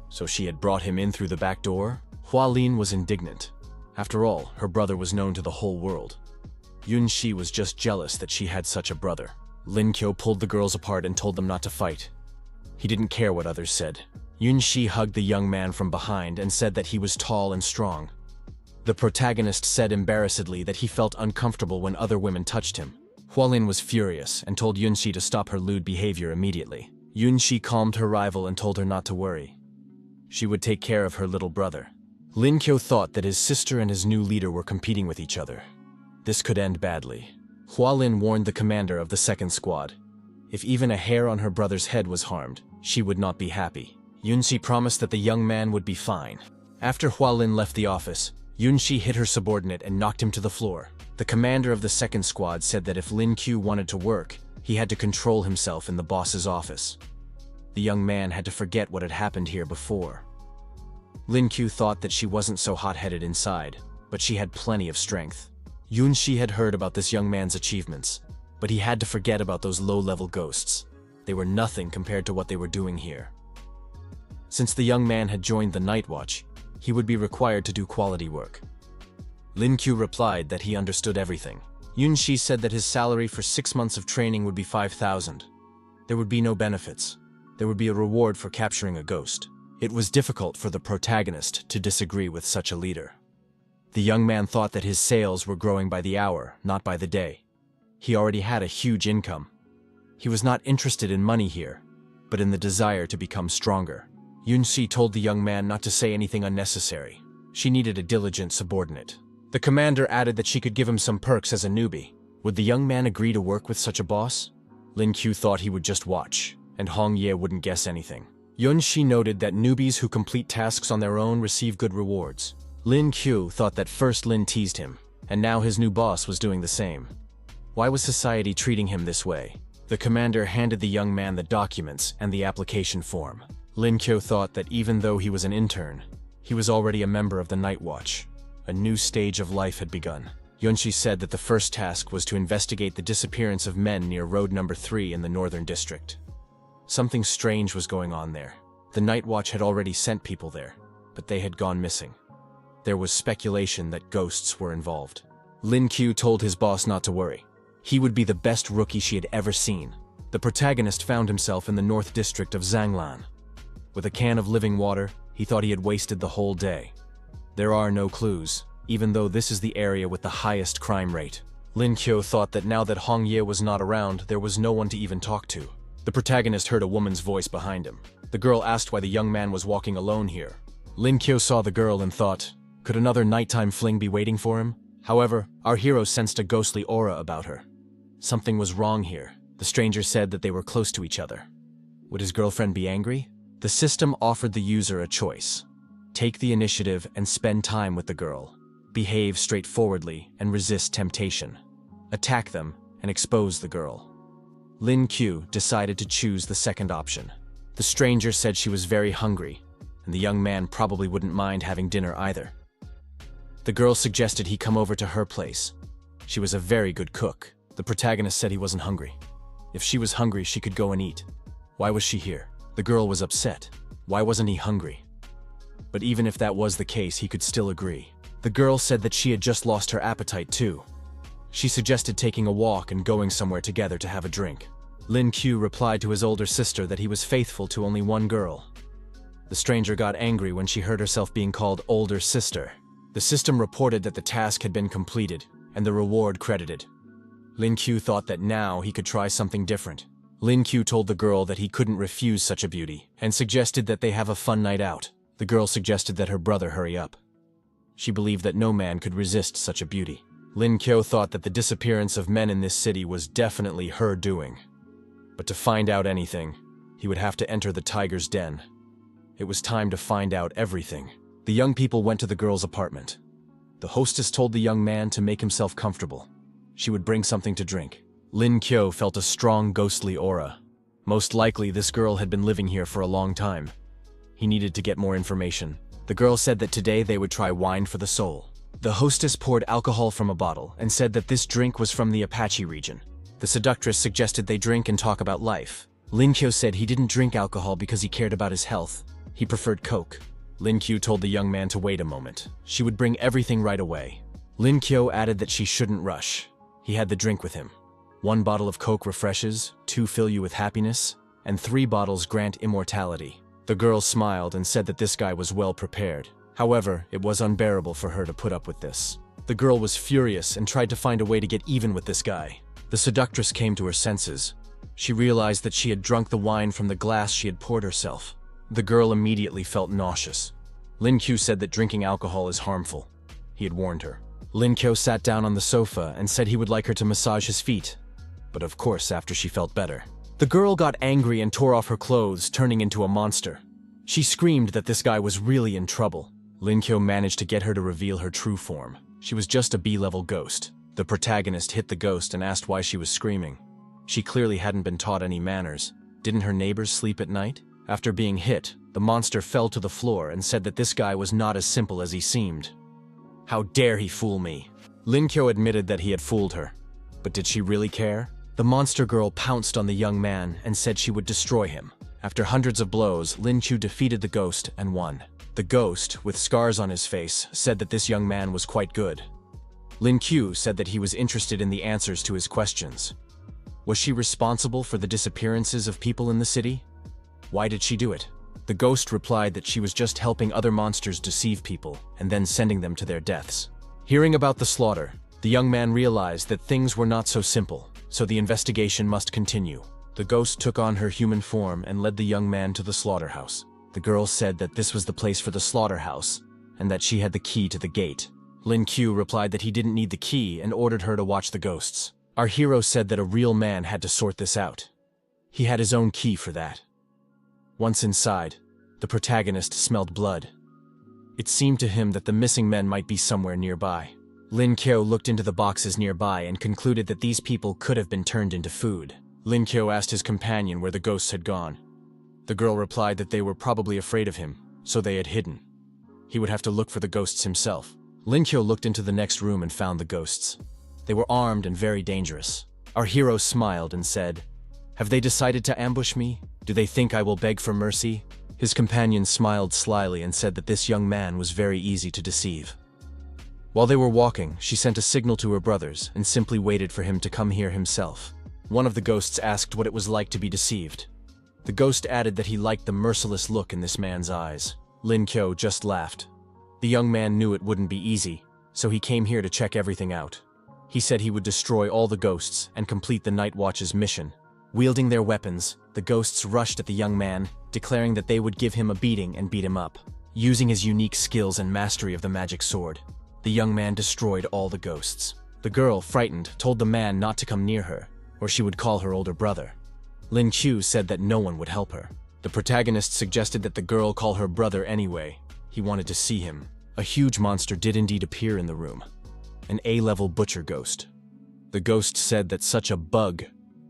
so she had brought him in through the back door. Hua Lin was indignant. After all, her brother was known to the whole world. Yun Shi was just jealous that she had such a brother. Lin Qiu pulled the girls apart and told them not to fight. He didn't care what others said. Yun Shi hugged the young man from behind and said that he was tall and strong. The protagonist said embarrassedly that he felt uncomfortable when other women touched him. Hua Lin was furious and told Yun Shi to stop her lewd behavior immediately. Yun Shi calmed her rival and told her not to worry. She would take care of her little brother. Lin Qiu thought that his sister and his new leader were competing with each other. This could end badly. Hua Lin warned the commander of the second squad. If even a hair on her brother's head was harmed, she would not be happy. Yun Shi promised that the young man would be fine. After Hua Lin left the office, Yun Shi hit her subordinate and knocked him to the floor. The commander of the second squad said that if Lin Qiu wanted to work, he had to control himself in the boss's office. The young man had to forget what had happened here before. Lin Qiu thought that she wasn't so hot-headed inside, but she had plenty of strength. Yun Shi had heard about this young man's achievements, but he had to forget about those low-level ghosts. They were nothing compared to what they were doing here. Since the young man had joined the Night Watch, he would be required to do quality work. Lin Qiu replied that he understood everything. Yun Shi said that his salary for 6 months of training would be 5,000. There would be no benefits. There would be a reward for capturing a ghost. It was difficult for the protagonist to disagree with such a leader. The young man thought that his sales were growing by the hour, not by the day. He already had a huge income. He was not interested in money here, but in the desire to become stronger. Yun Shi told the young man not to say anything unnecessary. She needed a diligent subordinate. The commander added that she could give him some perks as a newbie. Would the young man agree to work with such a boss? Lin Qiu thought he would just watch, and Hong Ye wouldn't guess anything. Yun Shi noted that newbies who complete tasks on their own receive good rewards. Lin Qiu thought that first Lin teased him, and now his new boss was doing the same. Why was society treating him this way? The commander handed the young man the documents and the application form. Lin Qiu thought that even though he was an intern, he was already a member of the Night Watch. A new stage of life had begun. Yun Shi said that the first task was to investigate the disappearance of men near Road Number 3 in the Northern District. Something strange was going on there. The Night Watch had already sent people there, but they had gone missing. There was speculation that ghosts were involved. Lin Qiu told his boss not to worry. He would be the best rookie she had ever seen. The protagonist found himself in the North District of Zhanglan. With a can of living water, he thought he had wasted the whole day. There are no clues, even though this is the area with the highest crime rate. Lin Qiu thought that now that Hong Ye was not around, there was no one to even talk to. The protagonist heard a woman's voice behind him. The girl asked why the young man was walking alone here. Lin Qiu saw the girl and thought, could another nighttime fling be waiting for him? However, our hero sensed a ghostly aura about her. Something was wrong here. The stranger said that they were close to each other. Would his girlfriend be angry? The system offered the user a choice. Take the initiative and spend time with the girl. Behave straightforwardly and resist temptation. Attack them and expose the girl. Lin Qiu decided to choose the second option. The stranger said she was very hungry. and the young man probably wouldn't mind having dinner either. The girl suggested he come over to her place. She was a very good cook. The protagonist said he wasn't hungry. If she was hungry, she could go and eat. Why was she here? The girl was upset. Why wasn't he hungry? But even if that was the case, he could still agree. The girl said that she had just lost her appetite too. She suggested taking a walk and going somewhere together to have a drink. Lin Q replied to his older sister that he was faithful to only one girl. The stranger got angry when she heard herself being called older sister. The system reported that the task had been completed, and the reward credited. Lin Q thought that now he could try something different. Lin Q told the girl that he couldn't refuse such a beauty, and suggested that they have a fun night out. The girl suggested that her brother hurry up. She believed that no man could resist such a beauty. Lin Q thought that the disappearance of men in this city was definitely her doing. But to find out anything, he would have to enter the tiger's den. It was time to find out everything. The young people went to the girl's apartment. The hostess told the young man to make himself comfortable. She would bring something to drink. Lin Q felt a strong ghostly aura. Most likely, this girl had been living here for a long time. He needed to get more information. The girl said that today they would try wine for the soul. The hostess poured alcohol from a bottle and said that this drink was from the Apache region. The seductress suggested they drink and talk about life. Lin Q said he didn't drink alcohol because he cared about his health. He preferred Coke. Lin Q told the young man to wait a moment. She would bring everything right away. Lin Q added that she shouldn't rush. He had the drink with him. 1 bottle of Coke refreshes, 2 fill you with happiness, and 3 bottles grant immortality. The girl smiled and said that this guy was well prepared. However, it was unbearable for her to put up with this. The girl was furious and tried to find a way to get even with this guy. The seductress came to her senses. She realized that she had drunk the wine from the glass she had poured herself. The girl immediately felt nauseous. Lin Q said that drinking alcohol is harmful. He had warned her. Lin Q sat down on the sofa and said he would like her to massage his feet. But of course, after she felt better. The girl got angry and tore off her clothes, turning into a monster. She screamed that this guy was really in trouble. Lin Q managed to get her to reveal her true form. She was just a B-level ghost. The protagonist hit the ghost and asked why she was screaming. She clearly hadn't been taught any manners. Didn't her neighbors sleep at night? After being hit, the monster fell to the floor and said that this guy was not as simple as he seemed. How dare he fool me? Lin Q admitted that he had fooled her. But did she really care? The monster girl pounced on the young man and said she would destroy him. After hundreds of blows, Lin Q defeated the ghost and won. The ghost, with scars on his face, said that this young man was quite good. Lin Q said that he was interested in the answers to his questions. Was she responsible for the disappearances of people in the city? Why did she do it? The ghost replied that she was just helping other monsters deceive people and then sending them to their deaths. Hearing about the slaughter, the young man realized that things were not so simple, so the investigation must continue. The ghost took on her human form and led the young man to the slaughterhouse. The girl said that this was the place for the slaughterhouse and that she had the key to the gate. Lin Q replied that he didn't need the key and ordered her to watch the ghosts. Our hero said that a real man had to sort this out. He had his own key for that. Once inside, the protagonist smelled blood. It seemed to him that the missing men might be somewhere nearby. Lin Q looked into the boxes nearby and concluded that these people could have been turned into food. Lin Q asked his companion where the ghosts had gone. The girl replied that they were probably afraid of him, so they had hidden. He would have to look for the ghosts himself. Lin Q looked into the next room and found the ghosts. They were armed and very dangerous. Our hero smiled and said, "Have they decided to ambush me? Do they think I will beg for mercy?" His companion smiled slyly and said that this young man was very easy to deceive. While they were walking, she sent a signal to her brothers and simply waited for him to come here himself. One of the ghosts asked what it was like to be deceived. The ghost added that he liked the merciless look in this man's eyes. Lin Q just laughed. The young man knew it wouldn't be easy, so he came here to check everything out. He said he would destroy all the ghosts and complete the Night Watch's mission. Wielding their weapons, the ghosts rushed at the young man, declaring that they would give him a beating and beat him up. Using his unique skills and mastery of the magic sword, the young man destroyed all the ghosts. The girl, frightened, told the man not to come near her, or she would call her older brother. Lin Q said that no one would help her. The protagonist suggested that the girl call her brother anyway. He wanted to see him. A huge monster did indeed appear in the room. An A-level butcher ghost. The ghost said that such a bug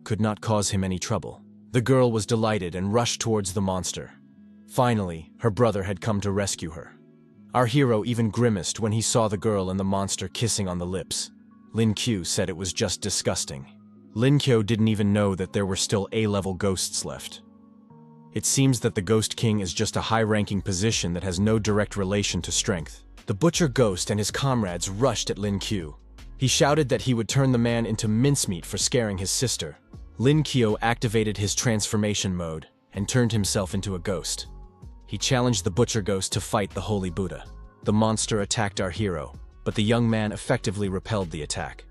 could not cause him any trouble. The girl was delighted and rushed towards the monster. Finally, her brother had come to rescue her. Our hero even grimaced when he saw the girl and the monster kissing on the lips. Lin Q said it was just disgusting. Lin Q didn't even know that there were still A-level ghosts left. It seems that the Ghost King is just a high-ranking position that has no direct relation to strength. The Butcher Ghost and his comrades rushed at Lin Q. He shouted that he would turn the man into mincemeat for scaring his sister. Lin Q activated his transformation mode and turned himself into a ghost. He challenged the Butcher Ghost to fight the Holy Buddha. The monster attacked our hero, but the young man effectively repelled the attack.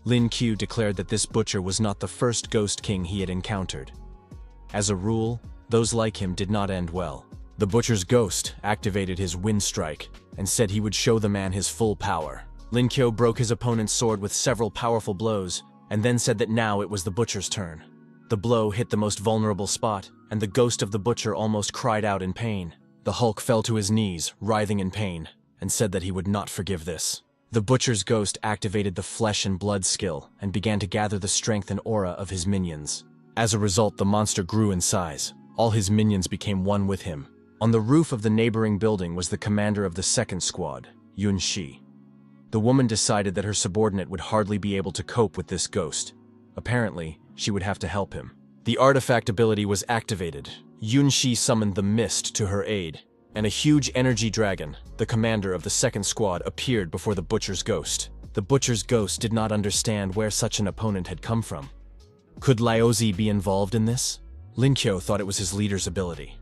Lin Q declared that this butcher was not the first Ghost King he had encountered. As a rule, those like him did not end well. The Butcher's Ghost activated his Wind Strike and said he would show the man his full power. Lin Q broke his opponent's sword with several powerful blows, and then said that now it was the Butcher's turn. The blow hit the most vulnerable spot, and the ghost of the Butcher almost cried out in pain. The Hulk fell to his knees, writhing in pain, and said that he would not forgive this. The Butcher's Ghost activated the Flesh and Blood skill and began to gather the strength and aura of his minions. As a result, the monster grew in size. All his minions became one with him. On the roof of the neighboring building was the commander of the second squad, Yun Shi. The woman decided that her subordinate would hardly be able to cope with this ghost. Apparently, she would have to help him. The artifact ability was activated. Yun Shi summoned the Mist to her aid, and a huge energy dragon, the commander of the second squad, appeared before the Butcher's Ghost. The Butcher's Ghost did not understand where such an opponent had come from. Could Laozi be involved in this? Lin Qiu thought it was his leader's ability.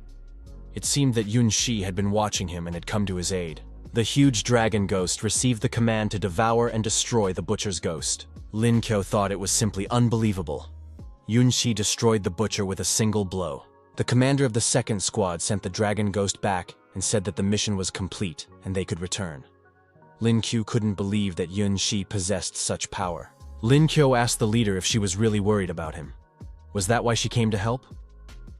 It seemed that Yun Shi had been watching him and had come to his aid. The huge dragon ghost received the command to devour and destroy the Butcher's Ghost. Lin Qiu thought it was simply unbelievable. Yun Shi destroyed the Butcher with a single blow. The commander of the second squad sent the dragon ghost back and said that the mission was complete and they could return. Lin Qiu couldn't believe that Yun Shi possessed such power. Lin Qiu asked the leader if she was really worried about him. Was that why she came to help?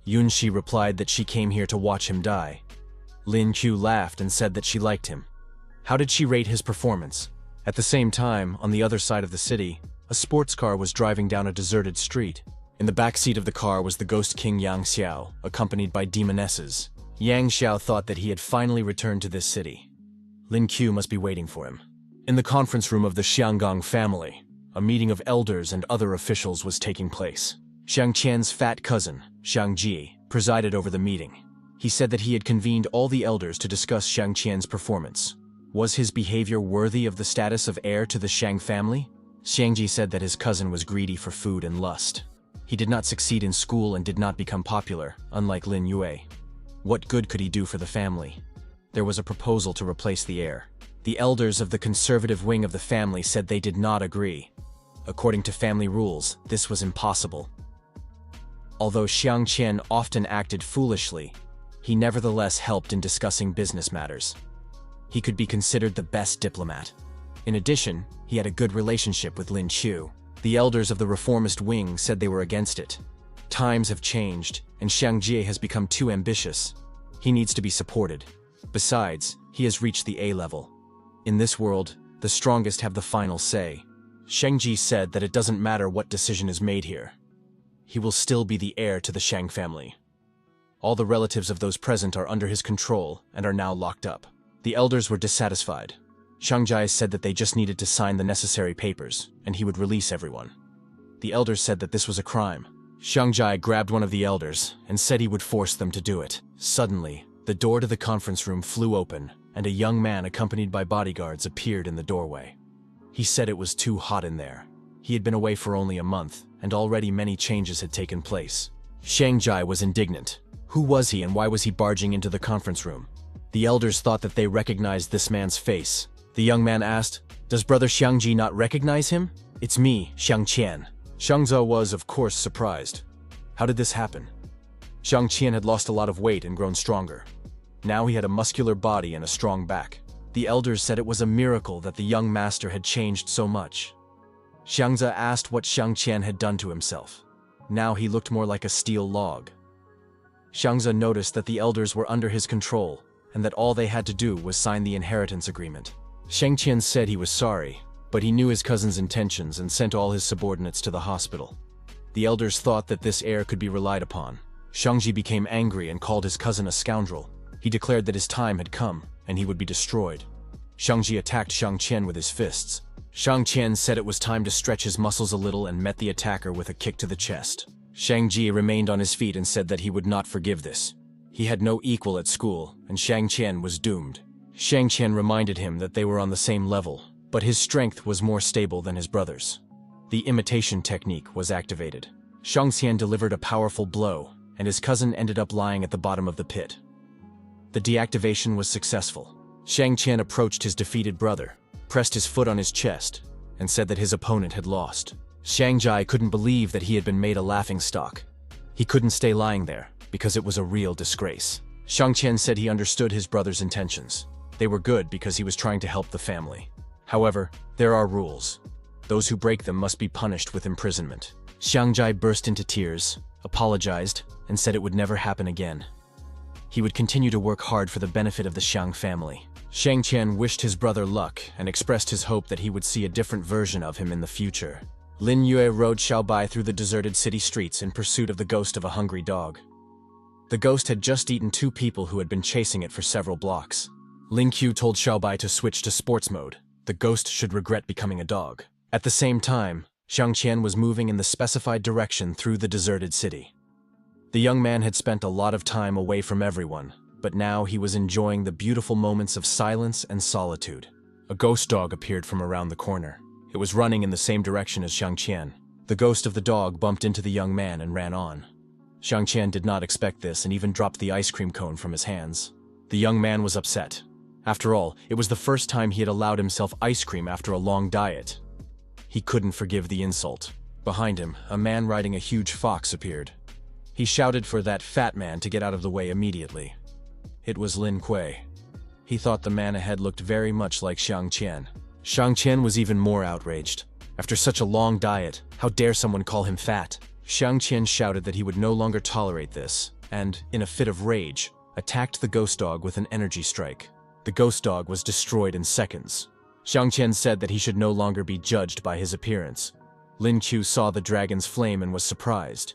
Yun Shi replied that she came here to watch him die. Lin Qiu laughed and said that she liked him. How did she rate his performance? At the same time, on the other side of the city, a sports car was driving down a deserted street. In the back seat of the car was the Ghost King Yang Xiao, accompanied by demonesses. Yang Xiao thought that he had finally returned to this city. Lin Qiu must be waiting for him. In the conference room of the Xianggong family, a meeting of elders and other officials was taking place. Xiang Qian's fat cousin, Xiang Ji, presided over the meeting. He said that he had convened all the elders to discuss Xiang Qian's performance. Was his behavior worthy of the status of heir to the Xiang family? Xiang Ji said that his cousin was greedy for food and lust. He did not succeed in school and did not become popular, unlike Lin Yue. What good could he do for the family? There was a proposal to replace the heir. The elders of the conservative wing of the family said they did not agree. According to family rules, this was impossible. Although Xiang Qian often acted foolishly, he nevertheless helped in discussing business matters. He could be considered the best diplomat. In addition, he had a good relationship with Lin Qiu. The elders of the reformist wing said they were against it. Times have changed, and Xiang Jie has become too ambitious. He needs to be supported. Besides, he has reached the A level. In this world, the strongest have the final say. Shang Ji said that it doesn't matter what decision is made here. He will still be the heir to the Shang family. All the relatives of those present are under his control and are now locked up. The elders were dissatisfied. Shang Jai said that they just needed to sign the necessary papers, and he would release everyone. The elders said that this was a crime. Shang Jai grabbed one of the elders and said he would force them to do it. Suddenly, the door to the conference room flew open, and a young man accompanied by bodyguards appeared in the doorway. He said it was too hot in there. He had been away for only a month, and already many changes had taken place. Shang Jai was indignant. Who was he and why was he barging into the conference room? The elders thought that they recognized this man's face. The young man asked, "Does brother Xiangji not recognize him?" "It's me, Xiang Qian." Xiang Zhe was, of course, surprised. How did this happen? Xiang Qian had lost a lot of weight and grown stronger. Now he had a muscular body and a strong back. The elders said it was a miracle that the young master had changed so much. Xiang Zhe asked what Xiang Qian had done to himself. Now he looked more like a steel log. Xiang Zhe noticed that the elders were under his control, and that all they had to do was sign the inheritance agreement. Shang Qian said he was sorry, but he knew his cousin's intentions and sent all his subordinates to the hospital. The elders thought that this heir could be relied upon. Shangji became angry and called his cousin a scoundrel. He declared that his time had come, and he would be destroyed. Shangji attacked Shang Qian with his fists. Shang Qian said it was time to stretch his muscles a little and met the attacker with a kick to the chest. Shangji remained on his feet and said that he would not forgive this. He had no equal at school, and Shang Qian was doomed. Shang Qian reminded him that they were on the same level, but his strength was more stable than his brother's. The imitation technique was activated. Shang Qian delivered a powerful blow, and his cousin ended up lying at the bottom of the pit. The deactivation was successful. Shang Qian approached his defeated brother, pressed his foot on his chest, and said that his opponent had lost. Shang Jai couldn't believe that he had been made a laughingstock. He couldn't stay lying there, because it was a real disgrace. Shang Qian said he understood his brother's intentions. They were good because he was trying to help the family. However, there are rules. Those who break them must be punished with imprisonment. Shang Jai burst into tears, apologized, and said it would never happen again. He would continue to work hard for the benefit of the Shang family. Shang Qian wished his brother luck and expressed his hope that he would see a different version of him in the future. Lin Yue rode Xiaobai through the deserted city streets in pursuit of the ghost of a hungry dog. The ghost had just eaten 2 people who had been chasing it for several blocks. Lin Qiu told Xiaobai to switch to sports mode. The ghost should regret becoming a dog. At the same time, Shang Qian was moving in the specified direction through the deserted city. The young man had spent a lot of time away from everyone, but now he was enjoying the beautiful moments of silence and solitude. A ghost dog appeared from around the corner. It was running in the same direction as Shang Qian. The ghost of the dog bumped into the young man and ran on. Shang Qian did not expect this and even dropped the ice cream cone from his hands. The young man was upset. After all, it was the first time he had allowed himself ice cream after a long diet. He couldn't forgive the insult. Behind him, a man riding a huge fox appeared. He shouted for that fat man to get out of the way immediately. It was Lin Kuei. He thought the man ahead looked very much like Shang Qian. Shang Qian was even more outraged. After such a long diet, how dare someone call him fat? Shang Qian shouted that he would no longer tolerate this, and, in a fit of rage, attacked the ghost dog with an energy strike. The ghost dog was destroyed in seconds. Shang Qian said that he should no longer be judged by his appearance. Lin Qiu saw the dragon's flame and was surprised.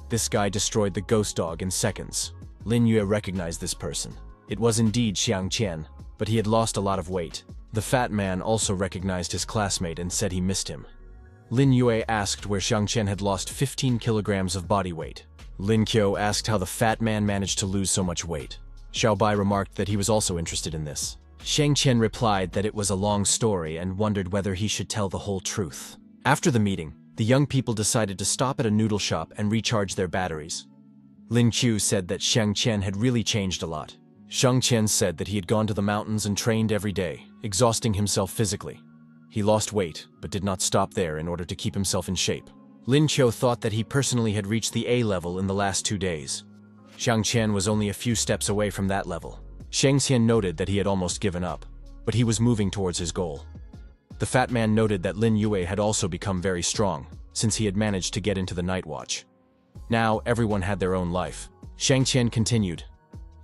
This guy destroyed the ghost dog in seconds. Lin Yue recognized this person. It was indeed Shang Qian, but he had lost a lot of weight. The fat man also recognized his classmate and said he missed him. Lin Yue asked where Shang Qian had lost 15 kilograms of body weight. Lin Qiu asked how the fat man managed to lose so much weight. Xiaobai remarked that he was also interested in this. Shang Qian replied that it was a long story and wondered whether he should tell the whole truth. After the meeting, the young people decided to stop at a noodle shop and recharge their batteries. Lin Qiu said that Shang Qian had really changed a lot. Shang Qian said that he had gone to the mountains and trained every day, exhausting himself physically. He lost weight, but did not stop there in order to keep himself in shape. Lin Qiu thought that he personally had reached the A level in the last 2 days. Shang Qian was only a few steps away from that level. Shang Xian noted that he had almost given up, but he was moving towards his goal. The fat man noted that Lin Yue had also become very strong, since he had managed to get into the night watch. Now, everyone had their own life. Shang Qian continued.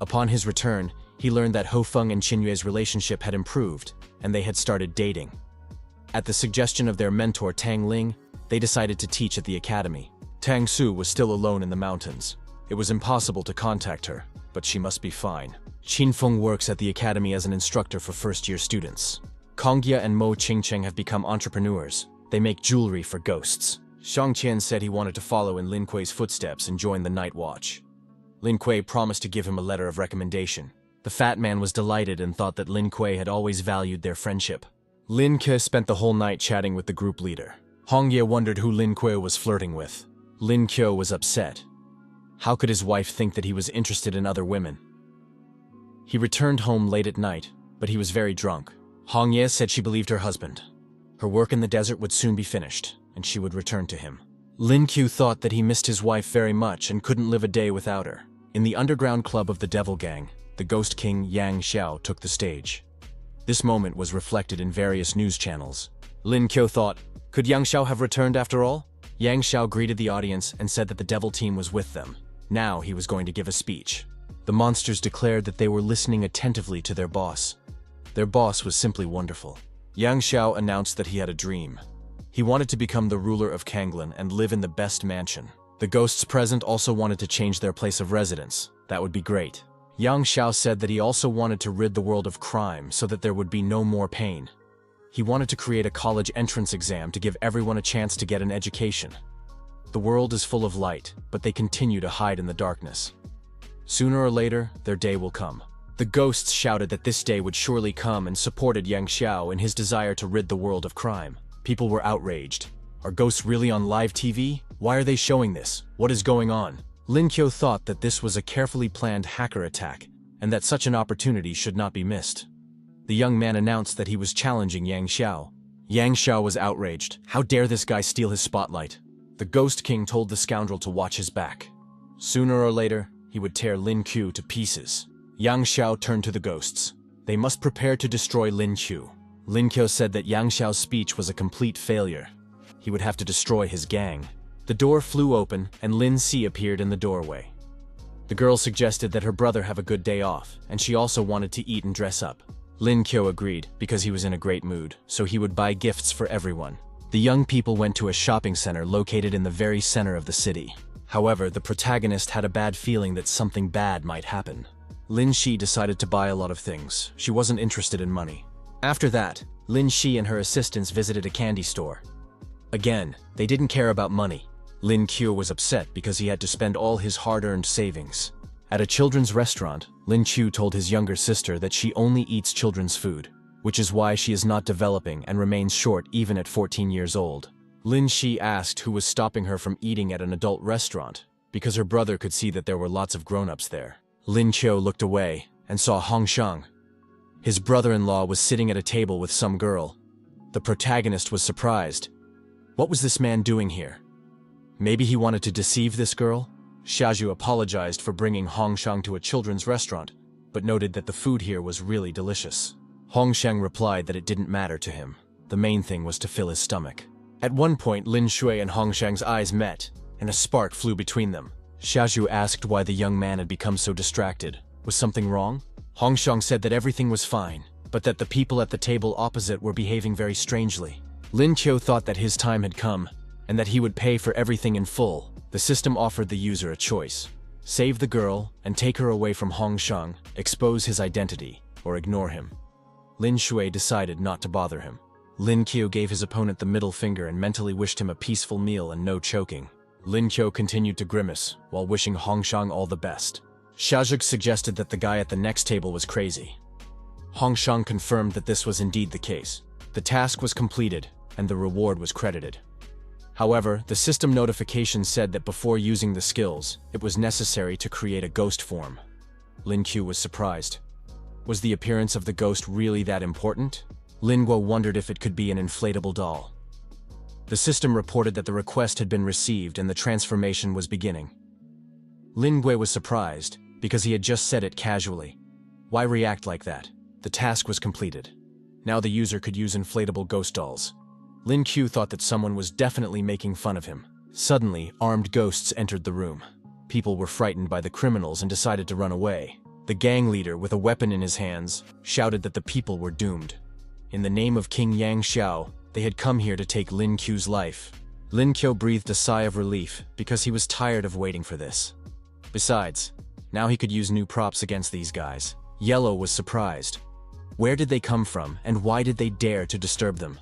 Upon his return, he learned that Ho Feng and Qin Yue's relationship had improved, and they had started dating. At the suggestion of their mentor Tang Ling, they decided to teach at the academy. Tang Su was still alone in the mountains. It was impossible to contact her, but she must be fine. Qin Feng works at the academy as an instructor for first-year students. Kongjia and Mo Qingcheng have become entrepreneurs. They make jewelry for ghosts. Shang Qian said he wanted to follow in Lin Kuei's footsteps and join the night watch. Lin Kuei promised to give him a letter of recommendation. The fat man was delighted and thought that Lin Kuei had always valued their friendship. Lin Ke spent the whole night chatting with the group leader. Hongye wondered who Lin Kuei was flirting with. Lin Kyo was upset. How could his wife think that he was interested in other women? He returned home late at night, but he was very drunk. Hongye said she believed her husband. Her work in the desert would soon be finished, and she would return to him. Lin Qiu thought that he missed his wife very much and couldn't live a day without her. In the underground club of the Devil Gang, the Ghost King Yang Xiao took the stage. This moment was reflected in various news channels. Lin Qiu thought, could Yang Xiao have returned after all? Yang Xiao greeted the audience and said that the devil team was with them. Now he was going to give a speech. The monsters declared that they were listening attentively to their boss. Their boss was simply wonderful. Yang Xiao announced that he had a dream. He wanted to become the ruler of Kanglan and live in the best mansion. The ghosts present also wanted to change their place of residence. That would be great. Yang Xiao said that he also wanted to rid the world of crime so that there would be no more pain. He wanted to create a college entrance exam to give everyone a chance to get an education. The world is full of light, but they continue to hide in the darkness. Sooner or later, their day will come. The ghosts shouted that this day would surely come and supported Yang Xiao in his desire to rid the world of crime. People were outraged. Are ghosts really on live TV? Why are they showing this? What is going on? Lin Qiu thought that this was a carefully planned hacker attack, and that such an opportunity should not be missed. The young man announced that he was challenging Yang Xiao. Yang Xiao was outraged. How dare this guy steal his spotlight? The Ghost King told the scoundrel to watch his back. Sooner or later, he would tear Lin Qiu to pieces. Yang Xiao turned to the ghosts. They must prepare to destroy Lin Qiu. Lin Qiu said that Yang Xiao's speech was a complete failure. He would have to destroy his gang. The door flew open, and Lin Si appeared in the doorway. The girl suggested that her brother have a good day off, and she also wanted to eat and dress up. Lin Qiu agreed, because he was in a great mood, so he would buy gifts for everyone. The young people went to a shopping center located in the very center of the city. However, the protagonist had a bad feeling that something bad might happen. Lin Shi decided to buy a lot of things. She wasn't interested in money. After that, Lin Shi and her assistants visited a candy store. Again, they didn't care about money. Lin Qiu was upset because he had to spend all his hard-earned savings. At a children's restaurant, Lin Qiu told his younger sister that she only eats children's food, which is why she is not developing and remains short even at 14 years old. Lin Shi asked who was stopping her from eating at an adult restaurant, because her brother could see that there were lots of grown-ups there. Lin Qiu looked away and saw Hong Shang. His brother-in-law was sitting at a table with some girl. The protagonist was surprised. What was this man doing here? Maybe he wanted to deceive this girl? Xiaozhu apologized for bringing Hong Shang to a children's restaurant, but noted that the food here was really delicious. Hong Shang replied that it didn't matter to him. The main thing was to fill his stomach. At one point, Lin Shui and Hong Shang's eyes met, and a spark flew between them. Xiaozhu asked why the young man had become so distracted. Was something wrong? Hong Shang said that everything was fine, but that the people at the table opposite were behaving very strangely. Lin Qiu thought that his time had come, and that he would pay for everything in full. The system offered the user a choice. Save the girl and take her away from Hong Shang, expose his identity, or ignore him. Lin Shui decided not to bother him. Lin Qiu gave his opponent the middle finger and mentally wished him a peaceful meal and no choking. Lin Qiu continued to grimace, while wishing Hong Shang all the best. Xiaozhu suggested that the guy at the next table was crazy. Hong Shang confirmed that this was indeed the case. The task was completed, and the reward was credited. However, the system notification said that before using the skills, it was necessary to create a ghost form. Lin Qiu was surprised. Was the appearance of the ghost really that important? Lin Guo wondered if it could be an inflatable doll. The system reported that the request had been received and the transformation was beginning. Lin Guo was surprised, because he had just said it casually. Why react like that? The task was completed. Now the user could use inflatable ghost dolls. Lin Qiu thought that someone was definitely making fun of him. Suddenly, armed ghosts entered the room. People were frightened by the criminals and decided to run away. The gang leader, with a weapon in his hands, shouted that the people were doomed. In the name of King Yang Xiao, they had come here to take Lin Qiu's life. Lin Qiu breathed a sigh of relief because he was tired of waiting for this. Besides, now he could use new props against these guys. Yahello was surprised. Where did they come from, and why did they dare to disturb them?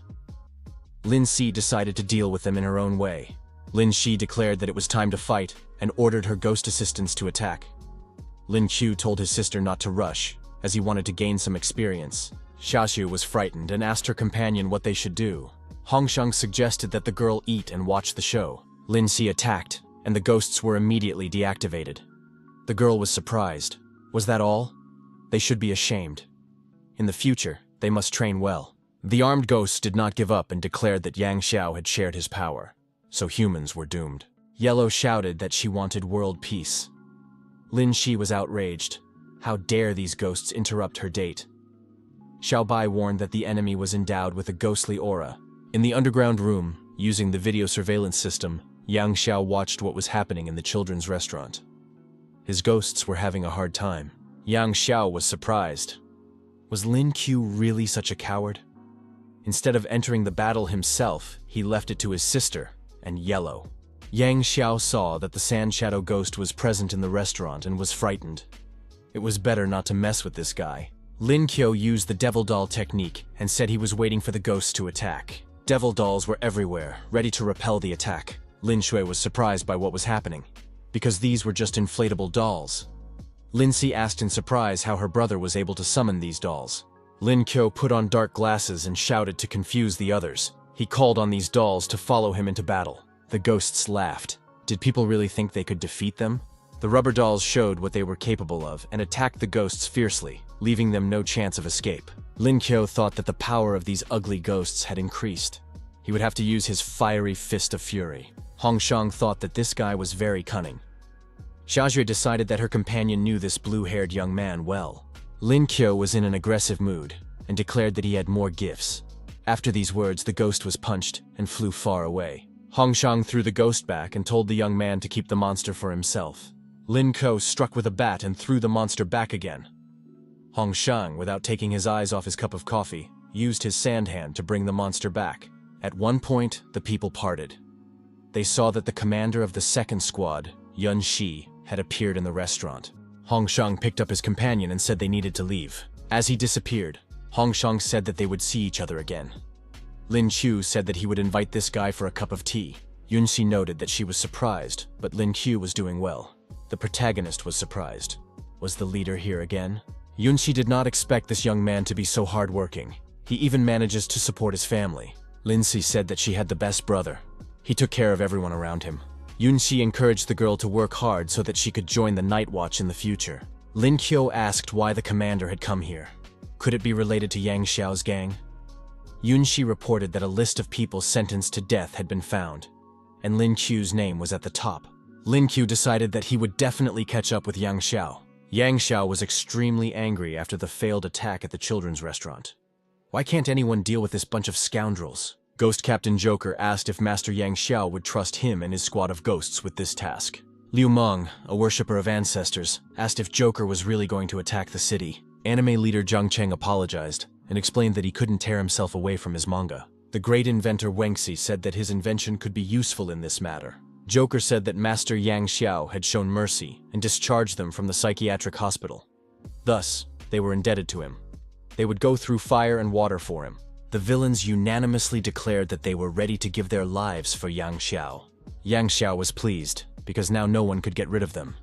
Lin Si decided to deal with them in her own way. Lin Shi declared that it was time to fight and ordered her ghost assistants to attack. Lin Qiu told his sister not to rush, as he wanted to gain some experience. Xiaoxiu was frightened and asked her companion what they should do. Hong Shang suggested that the girl eat and watch the show. Lin Si attacked, and the ghosts were immediately deactivated. The girl was surprised. Was that all? They should be ashamed. In the future, they must train well. The armed ghosts did not give up and declared that Yang Xiao had shared his power, so humans were doomed. Yahello shouted that she wanted world peace. Lin Shi was outraged. How dare these ghosts interrupt her date? Xiao Bai warned that the enemy was endowed with a ghostly aura. In the underground room, using the video surveillance system, Yang Xiao watched what was happening in the children's restaurant. His ghosts were having a hard time. Yang Xiao was surprised. Was Lin Qiu really such a coward? Instead of entering the battle himself, he left it to his sister and Yahello. Yang Xiao saw that the sand shadow ghost was present in the restaurant and was frightened. It was better not to mess with this guy. Lin Qiu used the devil doll technique and said he was waiting for the ghosts to attack. Devil dolls were everywhere, ready to repel the attack. Lin Shui was surprised by what was happening, because these were just inflatable dolls. Lin Si asked in surprise how her brother was able to summon these dolls. Lin Qiu put on dark glasses and shouted to confuse the others. He called on these dolls to follow him into battle. The ghosts laughed. Did people really think they could defeat them? The rubber dolls showed what they were capable of and attacked the ghosts fiercely, leaving them no chance of escape. Lin Qiu thought that the power of these ugly ghosts had increased. He would have to use his fiery fist of fury. Hong Shang thought that this guy was very cunning. Xiaojue decided that her companion knew this blue-haired young man well. Lin Qiu was in an aggressive mood and declared that he had more gifts. After these words, the ghost was punched and flew far away. Hong Shang threw the ghost back and told the young man to keep the monster for himself. Lin Qiu struck with a bat and threw the monster back again. Hong Shang, without taking his eyes off his cup of coffee, used his sand hand to bring the monster back. At one point, the people parted. They saw that the commander of the second squad, Yun Shi, had appeared in the restaurant. Hong Shang picked up his companion and said they needed to leave. As he disappeared, Hong Shang said that they would see each other again. Lin Qiu said that he would invite this guy for a cup of tea. Yun Shi noted that she was surprised, but Lin Qiu was doing well. The protagonist was surprised. Was the leader here again? Yun Shi did not expect this young man to be so hardworking. He even manages to support his family. Lin Si said that she had the best brother. He took care of everyone around him. Yun Shi encouraged the girl to work hard so that she could join the night watch in the future. Lin Qiu asked why the commander had come here. Could it be related to Yang Xiao's gang? Yun Shi reported that a list of people sentenced to death had been found, and Lin Qiu's name was at the top. Lin Qiu decided that he would definitely catch up with Yang Xiao. Yang Xiao was extremely angry after the failed attack at the children's restaurant. Why can't anyone deal with this bunch of scoundrels? Ghost Captain Joker asked if Master Yang Xiao would trust him and his squad of ghosts with this task. Liu Meng, a worshipper of ancestors, asked if Joker was really going to attack the city. Anime leader Zhang Cheng apologized and explained that he couldn't tear himself away from his manga. The great inventor Wengxi said that his invention could be useful in this matter. Joker said that Master Yang Xiao had shown mercy and discharged them from the psychiatric hospital. Thus, they were indebted to him. They would go through fire and water for him. The villains unanimously declared that they were ready to give their lives for Yang Xiao. Yang Xiao was pleased, because now no one could get rid of them.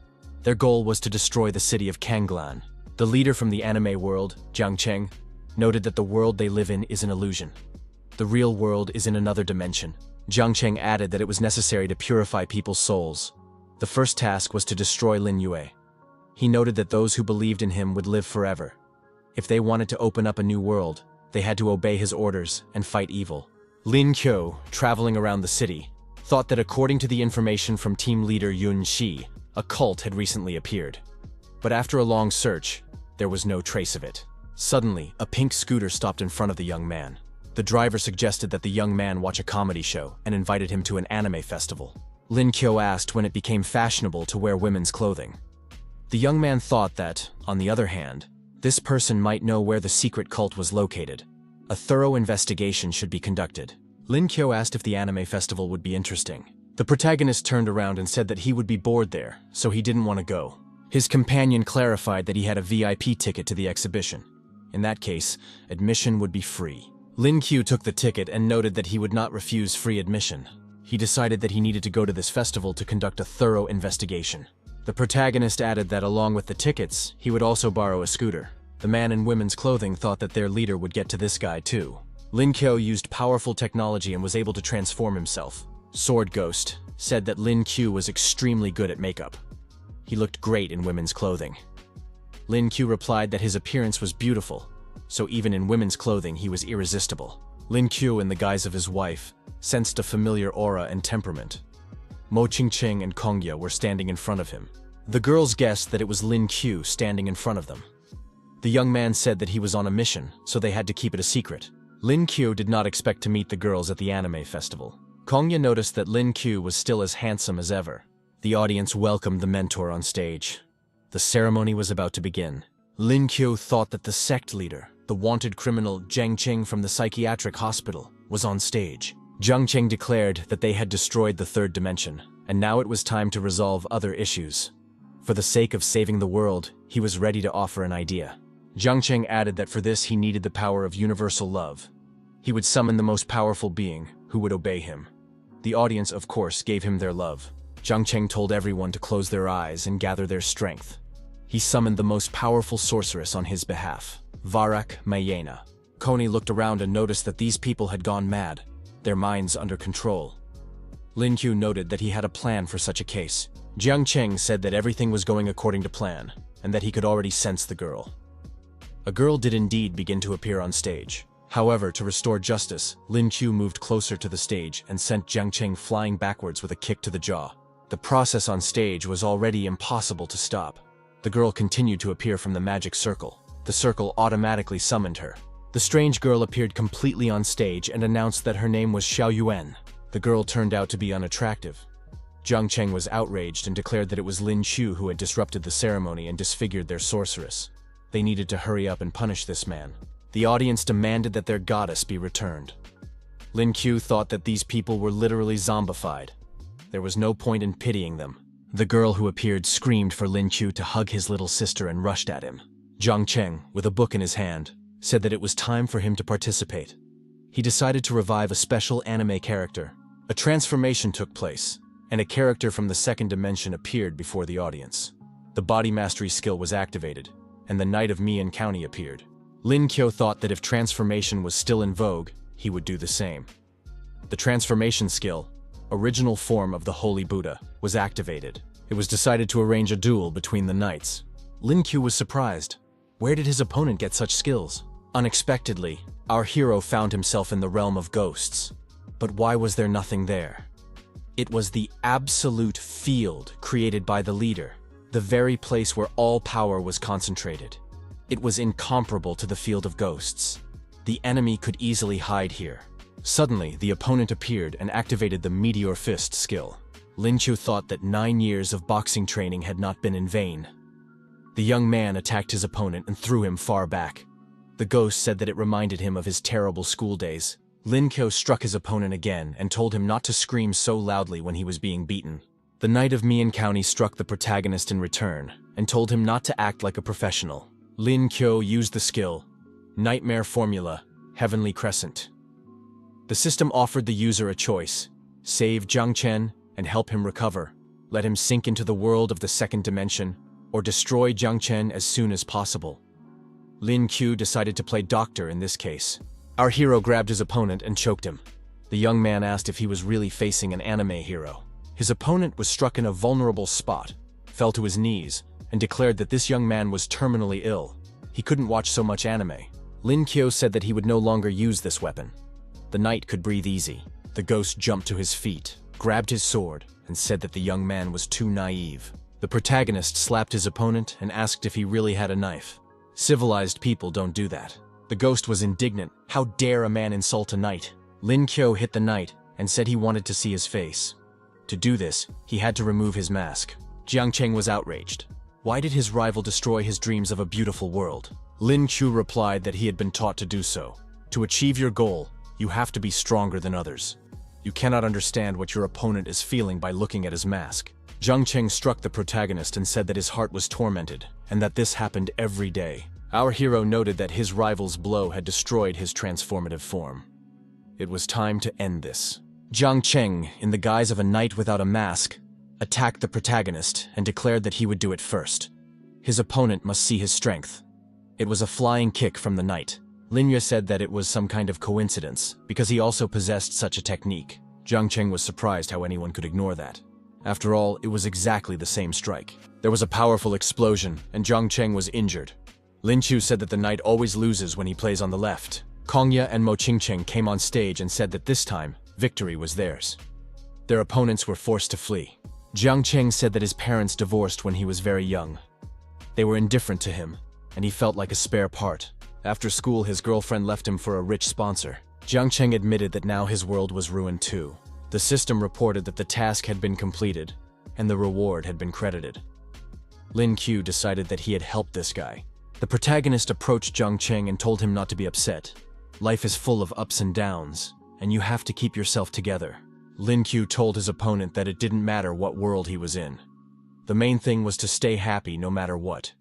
Their goal was to destroy the city of Kanglan. The leader from the anime world, Zhang Cheng, noted that the world they live in is an illusion. The real world is in another dimension. Zhang Cheng added that it was necessary to purify people's souls. The first task was to destroy Lin Yue. He noted that those who believed in him would live forever. If they wanted to open up a new world, they had to obey his orders and fight evil. Lin Qiu, traveling around the city, thought that according to the information from team leader Yun Shi, a cult had recently appeared. But after a long search, there was no trace of it. Suddenly, a pink scooter stopped in front of the young man. The driver suggested that the young man watch a comedy show and invited him to an anime festival. Lin Qiu asked when it became fashionable to wear women's clothing. The young man thought that, on the other hand, this person might know where the secret cult was located. A thorough investigation should be conducted. Lin Qiu asked if the anime festival would be interesting. The protagonist turned around and said that he would be bored there, so he didn't want to go. His companion clarified that he had a VIP ticket to the exhibition. In that case, admission would be free. Lin Qiu took the ticket and noted that he would not refuse free admission. He decided that he needed to go to this festival to conduct a thorough investigation. The protagonist added that along with the tickets, he would also borrow a scooter. The man in women's clothing thought that their leader would get to this guy too. Lin Qiu used powerful technology and was able to transform himself. Sword Ghost said that Lin Qiu was extremely good at makeup. He looked great in women's clothing. Lin Qiu replied that his appearance was beautiful, so even in women's clothing he was irresistible. Lin Qiu, in the guise of his wife, sensed a familiar aura and temperament. Mo Qingqing and Kongya were standing in front of him. The girls guessed that it was Lin Qiu standing in front of them. The young man said that he was on a mission, so they had to keep it a secret. Lin Qiu did not expect to meet the girls at the anime festival. Kongya noticed that Lin Qiu was still as handsome as ever. The audience welcomed the mentor on stage. The ceremony was about to begin. Lin Qiu thought that the sect leader, the wanted criminal Zhang Cheng from the psychiatric hospital, was on stage. Zhang Cheng declared that they had destroyed the third dimension. and now it was time to resolve other issues. For the sake of saving the world, he was ready to offer an idea. Jiang Cheng added that for this he needed the power of universal love. He would summon the most powerful being, who would obey him. The audience, of course, gave him their love. Jiang Cheng told everyone to close their eyes and gather their strength. He summoned the most powerful sorceress on his behalf, Varak Mayena. Coney looked around and noticed that these people had gone mad, their minds under control. Lin Qiu noted that he had a plan for such a case. Jiang Cheng said that everything was going according to plan, and that he could already sense the girl. A girl did indeed begin to appear on stage. However, to restore justice, Lin Qiu moved closer to the stage and sent Jiang Cheng flying backwards with a kick to the jaw. The process on stage was already impossible to stop. The girl continued to appear from the magic circle. The circle automatically summoned her. The strange girl appeared completely on stage and announced that her name was Xiao Yuan. The girl turned out to be unattractive. Jiang Cheng was outraged and declared that it was Lin Qiu who had disrupted the ceremony and disfigured their sorceress. They needed to hurry up and punish this man. The audience demanded that their goddess be returned. Lin Qiu thought that these people were literally zombified. There was no point in pitying them. The girl who appeared screamed for Lin Qiu to hug his little sister and rushed at him. Jiang Cheng, with a book in his hand, said that it was time for him to participate. He decided to revive a special anime character. A transformation took place, and a character from the second dimension appeared before the audience. The body mastery skill was activated, and the Knight of Mian County appeared. Lin Qiu thought that if transformation was still in vogue, he would do the same. The transformation skill, original form of the Holy Buddha, was activated. It was decided to arrange a duel between the knights. Lin Qiu was surprised. Where did his opponent get such skills? Unexpectedly, our hero found himself in the realm of ghosts. But why was there nothing there? It was the absolute field created by the leader, the very place where all power was concentrated. It was incomparable to the field of ghosts. The enemy could easily hide here. Suddenly, the opponent appeared and activated the Meteor Fist skill. Lin Qiu thought that 9 years of boxing training had not been in vain. The young man attacked his opponent and threw him far back. The ghost said that it reminded him of his terrible school days. Lin Qiu struck his opponent again and told him not to scream so loudly when he was being beaten. The Knight of Mian County struck the protagonist in return and told him not to act like a professional. Lin Qiu used the skill, Nightmare Formula, Heavenly Crescent. The system offered the user a choice: save Jiang Cheng and help him recover, let him sink into the world of the second dimension, or destroy Jiang Cheng as soon as possible. Lin Qiu decided to play doctor in this case. Our hero grabbed his opponent and choked him. The young man asked if he was really facing an anime hero. His opponent was struck in a vulnerable spot, fell to his knees, and declared that this young man was terminally ill. He couldn't watch so much anime. Lin Qiu said that he would no longer use this weapon. The knight could breathe easy. The ghost jumped to his feet, grabbed his sword, and said that the young man was too naive. The protagonist slapped his opponent and asked if he really had a knife. Civilized people don't do that. The ghost was indignant. How dare a man insult a knight? Lin Qiu hit the knight and said he wanted to see his face. To do this, he had to remove his mask. Jiang Cheng was outraged. Why did his rival destroy his dreams of a beautiful world? Lin Qiu replied that he had been taught to do so. To achieve your goal, you have to be stronger than others. You cannot understand what your opponent is feeling by looking at his mask. Jiang Cheng struck the protagonist and said that his heart was tormented, and that this happened every day. Our hero noted that his rival's blow had destroyed his transformative form. It was time to end this. Jiang Cheng, in the guise of a knight without a mask, attacked the protagonist and declared that he would do it first. His opponent must see his strength. It was a flying kick from the knight. Lin Yue said that it was some kind of coincidence, because he also possessed such a technique. Jiang Cheng was surprised how anyone could ignore that. After all, it was exactly the same strike. There was a powerful explosion, and Jiang Cheng was injured. Lin Qiu said that the knight always loses when he plays on the left. Kongya and Mo Qingcheng came on stage and said that this time, victory was theirs. Their opponents were forced to flee. Jiang Cheng said that his parents divorced when he was very young. They were indifferent to him, and he felt like a spare part. After school, his girlfriend left him for a rich sponsor. Jiang Cheng admitted that now his world was ruined too. The system reported that the task had been completed, and the reward had been credited. Lin Qiu decided that he had helped this guy. The protagonist approached Jiang Cheng and told him not to be upset. Life is full of ups and downs, and you have to keep yourself together. Lin Q told his opponent that it didn't matter what world he was in. The main thing was to stay happy no matter what.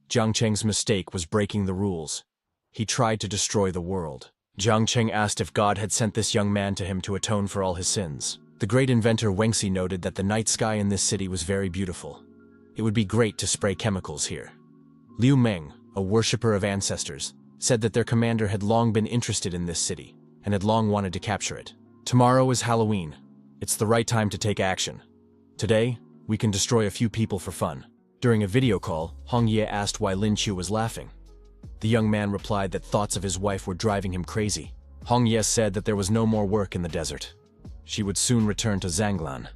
Jiang Cheng's mistake was breaking the rules. He tried to destroy the world. Jiang Cheng asked if God had sent this young man to him to atone for all his sins. The great inventor Wengxi noted that the night sky in this city was very beautiful. It would be great to spray chemicals here. Liu Meng, a worshipper of ancestors, said that their commander had long been interested in this city and had long wanted to capture it. Tomorrow is Halloween. It's the right time to take action. Today, we can destroy a few people for fun. During a video call, Hong Ye asked why Lin Qiu was laughing. The young man replied that thoughts of his wife were driving him crazy. Hong Ye said that there was no more work in the desert. She would soon return to Zhanglan.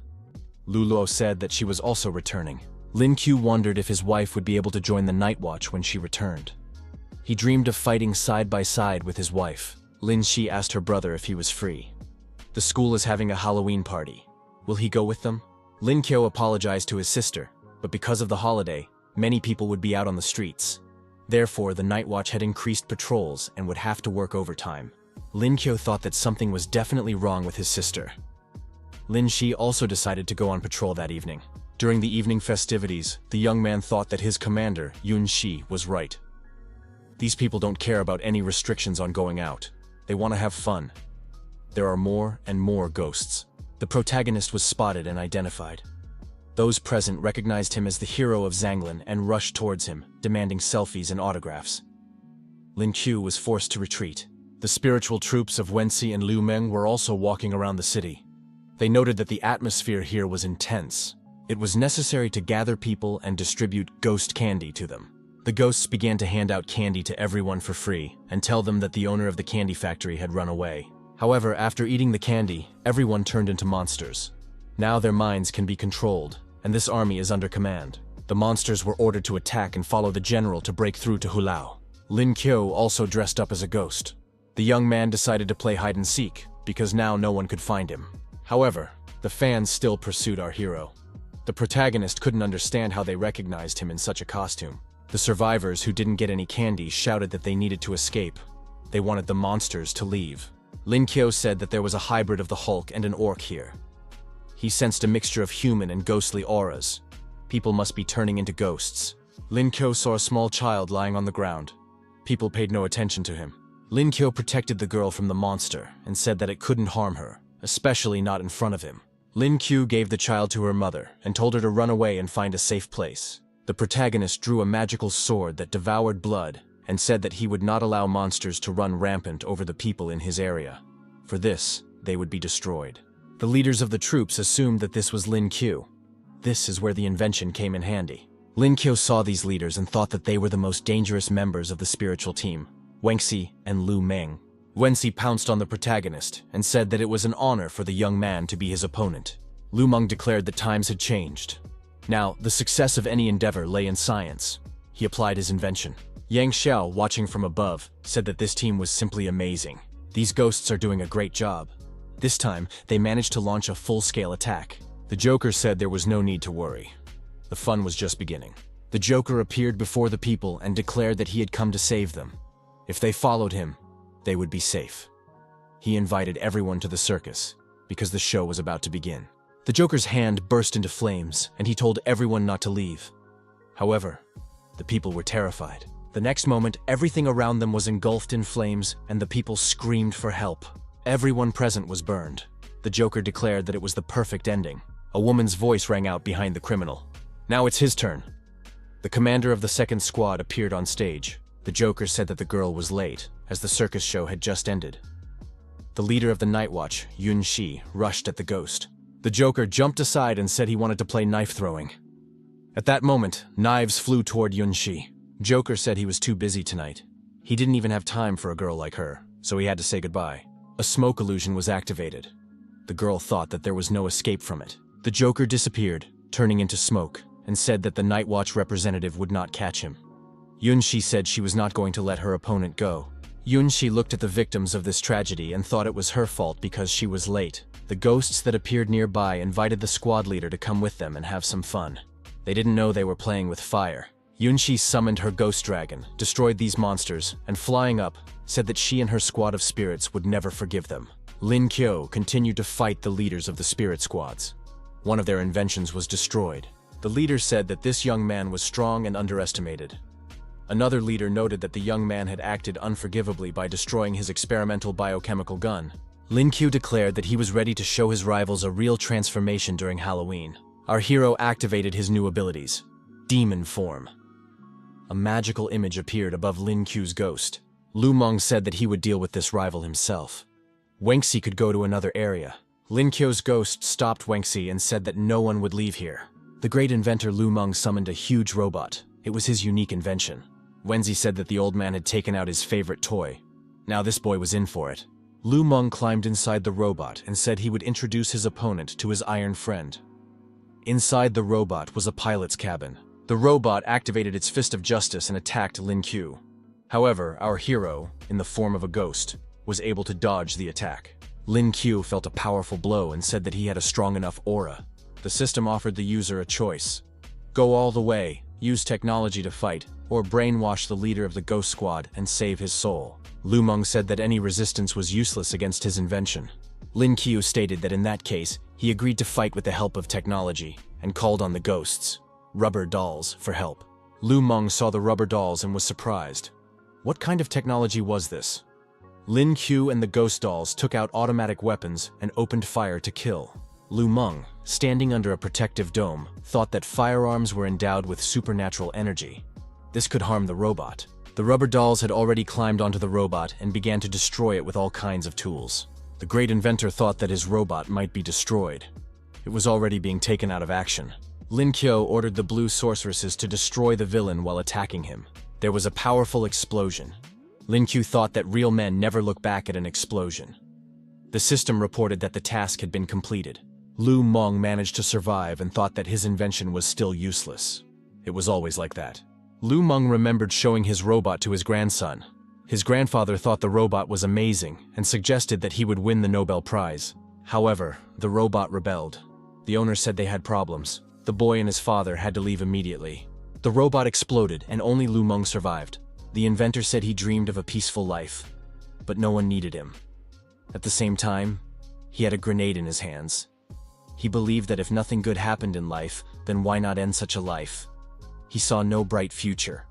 Lu Luo said that she was also returning. Lin Qiu wondered if his wife would be able to join the night watch when she returned. He dreamed of fighting side by side with his wife. Lin Shi asked her brother if he was free. The school is having a Halloween party. Will he go with them? Lin Qiu apologized to his sister, but because of the holiday, many people would be out on the streets. Therefore, the night watch had increased patrols and would have to work overtime. Lin Qiu thought that something was definitely wrong with his sister. Lin Shi also decided to go on patrol that evening. During the evening festivities, the young man thought that his commander, Yun Shi, was right. These people don't care about any restrictions on going out. They want to have fun. There are more and more ghosts. The protagonist was spotted and identified. Those present recognized him as the hero of Zhanglan and rushed towards him, demanding selfies and autographs. Lin Qiu was forced to retreat. The spiritual troops of Wenxi and Liu Meng were also walking around the city. They noted that the atmosphere here was intense. It was necessary to gather people and distribute ghost candy to them. The ghosts began to hand out candy to everyone for free and tell them that the owner of the candy factory had run away. However, after eating the candy, everyone turned into monsters. Now their minds can be controlled, and this army is under command. The monsters were ordered to attack and follow the general to break through to Hulao. Lin Qiu also dressed up as a ghost. The young man decided to play hide-and-seek, because now no one could find him. However, the fans still pursued our hero. The protagonist couldn't understand how they recognized him in such a costume. The survivors who didn't get any candy shouted that they needed to escape. They wanted the monsters to leave. Lin Qiu said that there was a hybrid of the Hulk and an orc here. He sensed a mixture of human and ghostly auras. People must be turning into ghosts. Lin Qiu saw a small child lying on the ground. People paid no attention to him. Lin Qiu protected the girl from the monster and said that it couldn't harm her, especially not in front of him. Lin Qiu gave the child to her mother and told her to run away and find a safe place. The protagonist drew a magical sword that devoured blood and said that he would not allow monsters to run rampant over the people in his area. For this, they would be destroyed. The leaders of the troops assumed that this was Lin Qiu. This is where the invention came in handy. Lin Qiu saw these leaders and thought that they were the most dangerous members of the spiritual team, Wengxi and Liu Meng. Wenxi pounced on the protagonist and said that it was an honor for the young man to be his opponent. Liu Meng declared that times had changed. Now, the success of any endeavor lay in science. He applied his invention. Yang Xiao, watching from above, said that this team was simply amazing. These ghosts are doing a great job. This time, they managed to launch a full-scale attack. The Joker said there was no need to worry. The fun was just beginning. The Joker appeared before the people and declared that he had come to save them. If they followed him, they would be safe. He invited everyone to the circus, because the show was about to begin. The Joker's hand burst into flames, and he told everyone not to leave. However, the people were terrified. The next moment, everything around them was engulfed in flames, and the people screamed for help. Everyone present was burned. The Joker declared that it was the perfect ending. A woman's voice rang out behind the criminal. Now it's his turn. The commander of the second squad appeared on stage. The Joker said that the girl was late, as the circus show had just ended. The leader of the Night Watch, Yun Shi, rushed at the ghost. The Joker jumped aside and said he wanted to play knife throwing. At that moment, knives flew toward Yun Shi. Joker said he was too busy tonight. He didn't even have time for a girl like her, so he had to say goodbye. A smoke illusion was activated. The girl thought that there was no escape from it. The Joker disappeared, turning into smoke, and said that the Night Watch representative would not catch him. Yun Shi said she was not going to let her opponent go. Yun Shi looked at the victims of this tragedy and thought it was her fault because she was late. The ghosts that appeared nearby invited the squad leader to come with them and have some fun. They didn't know they were playing with fire. Yun Shi summoned her ghost dragon, destroyed these monsters, and flying up, said that she and her squad of spirits would never forgive them. Lin Kyo continued to fight the leaders of the spirit squads. One of their inventions was destroyed. The leader said that this young man was strong and underestimated. Another leader noted that the young man had acted unforgivably by destroying his experimental biochemical gun. Lin Kyo declared that he was ready to show his rivals a real transformation during Halloween. Our hero activated his new abilities. Demon form. A magical image appeared above Lin Kyo's ghost. Lu Meng said that he would deal with this rival himself. Wangxi could go to another area. Lin Kyo's ghost stopped Wangxi and said that no one would leave here. The great inventor Lu Meng summoned a huge robot. It was his unique invention. Wangxi said that the old man had taken out his favorite toy. Now this boy was in for it. Lu Meng climbed inside the robot and said he would introduce his opponent to his iron friend. Inside the robot was a pilot's cabin. The robot activated its fist of justice and attacked Lin Kyo. However, our hero, in the form of a ghost, was able to dodge the attack. Lin Kyo felt a powerful blow and said that he had a strong enough aura. The system offered the user a choice. Go all the way, use technology to fight, or brainwash the leader of the ghost squad and save his soul. Lu Meng said that any resistance was useless against his invention. Lin Kyo stated that in that case, he agreed to fight with the help of technology and called on the ghosts, rubber dolls, for help. Lu Meng saw the rubber dolls and was surprised. What kind of technology was this? Lin Kyo and the ghost dolls took out automatic weapons and opened fire to kill. Lu Meng, standing under a protective dome, thought that firearms were endowed with supernatural energy. This could harm the robot. The rubber dolls had already climbed onto the robot and began to destroy it with all kinds of tools. The great inventor thought that his robot might be destroyed. It was already being taken out of action. Lin Kyo ordered the blue sorceresses to destroy the villain while attacking him. There was a powerful explosion. Lin Kyo thought that real men never look back at an explosion. The system reported that the task had been completed. Lu Meng managed to survive and thought that his invention was still useless. It was always like that. Lu Meng remembered showing his robot to his grandson. His grandfather thought the robot was amazing and suggested that he would win the Nobel Prize. However, the robot rebelled. The owner said they had problems. The boy and his father had to leave immediately. The robot exploded and only Lu Meng survived. The inventor said he dreamed of a peaceful life, but no one needed him. At the same time, he had a grenade in his hands. He believed that if nothing good happened in life, then why not end such a life? He saw no bright future.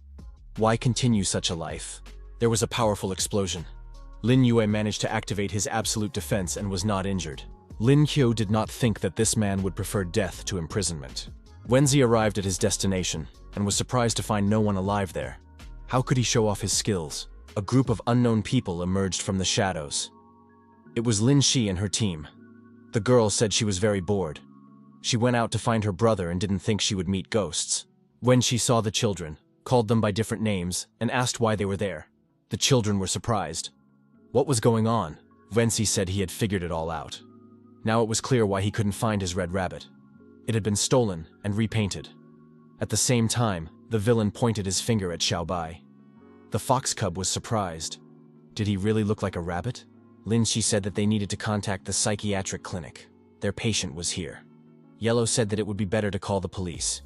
Why continue such a life? There was a powerful explosion. Lin Yue managed to activate his absolute defense and was not injured. Lin Kyo did not think that this man would prefer death to imprisonment. Wenzi arrived at his destination and was surprised to find no one alive there. How could he show off his skills? A group of unknown people emerged from the shadows. It was Lin Shi and her team. The girl said she was very bored. She went out to find her brother and didn't think she would meet ghosts. When she saw the children, called them by different names, and asked why they were there. The children were surprised. What was going on? Wensi said he had figured it all out. Now it was clear why he couldn't find his red rabbit. It had been stolen and repainted. At the same time, the villain pointed his finger at Xiaobai. The fox cub was surprised. Did he really look like a rabbit? Lin Shi said that they needed to contact the psychiatric clinic. Their patient was here. Yellow said that it would be better to call the police.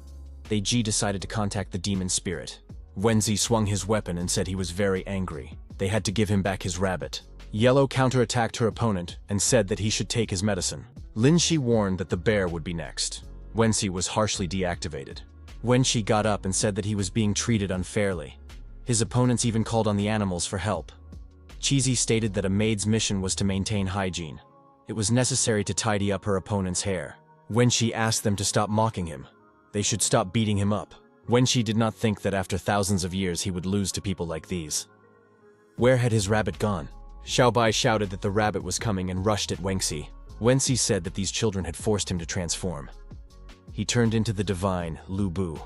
They decided to contact the demon spirit. Wenzi swung his weapon and said he was very angry. They had to give him back his rabbit. Yellow counterattacked her opponent and said that he should take his medicine. Lin Shi warned that the bear would be next. Wenzi was harshly deactivated. Wenshi got up and said that he was being treated unfairly. His opponents even called on the animals for help. Cheesy stated that a maid's mission was to maintain hygiene. It was necessary to tidy up her opponent's hair. Wenshi asked them to stop mocking him. They should stop beating him up. Wenshi did not think that after thousands of years he would lose to people like these. Where had his rabbit gone? Xiaobai shouted that the rabbit was coming and rushed at Wangxi. Wenxi said that these children had forced him to transform. He turned into the divine Lu Bu.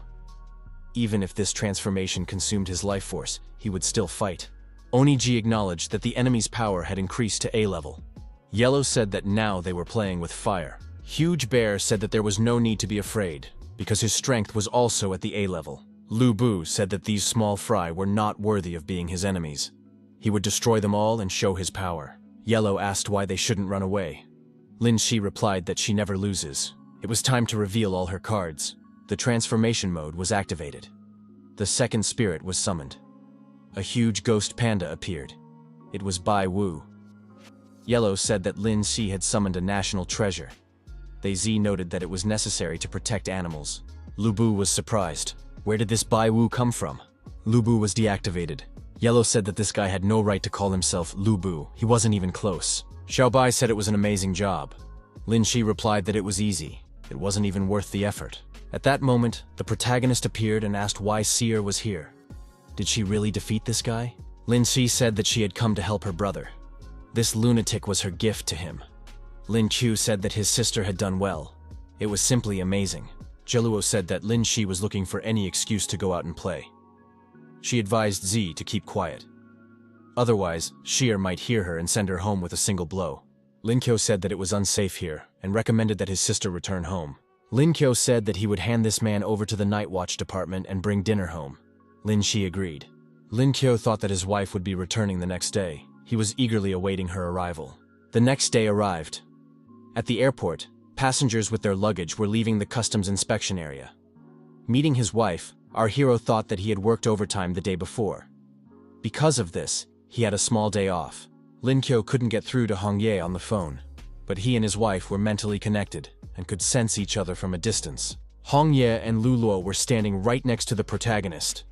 Even if this transformation consumed his life force, he would still fight. Oniji acknowledged that the enemy's power had increased to A level. Yellow said that now they were playing with fire. Huge Bear said that there was no need to be afraid, because his strength was also at the A level. Lu Bu said that these small fry were not worthy of being his enemies. He would destroy them all and show his power. Yellow asked why they shouldn't run away. Lin Shi replied that she never loses. It was time to reveal all her cards. The transformation mode was activated. The second spirit was summoned. A huge ghost panda appeared. It was Bai Wu. Yellow said that Lin Xi had summoned a national treasure. They Z noted that it was necessary to protect animals. Lu Bu was surprised. Where did this Bai Wu come from? Lu Bu was deactivated. Yellow said that this guy had no right to call himself Lu Bu. He wasn't even close. Xiao Bai said it was an amazing job. Lin Xi replied that it was easy. It wasn't even worth the effort. At that moment, the protagonist appeared and asked why Seer was here. Did she really defeat this guy? Lin Xi said that she had come to help her brother. This lunatic was her gift to him. Lin Qiu said that his sister had done well. It was simply amazing. Jeluo said that Lin Xi was looking for any excuse to go out and play. She advised Z to keep quiet. Otherwise, Sheer might hear her and send her home with a single blow. Lin Qiu said that it was unsafe here and recommended that his sister return home. Lin Qiu said that he would hand this man over to the night watch department and bring dinner home. Lin Xi agreed. Lin Qiu thought that his wife would be returning the next day. He was eagerly awaiting her arrival. The next day arrived. At the airport, passengers with their luggage were leaving the customs inspection area. Meeting his wife, our hero thought that he had worked overtime the day before. Because of this, he had a small day off. Lin Qiu couldn't get through to Hong Ye on the phone, but he and his wife were mentally connected and could sense each other from a distance. Hong Ye and Lu Luo were standing right next to the protagonist.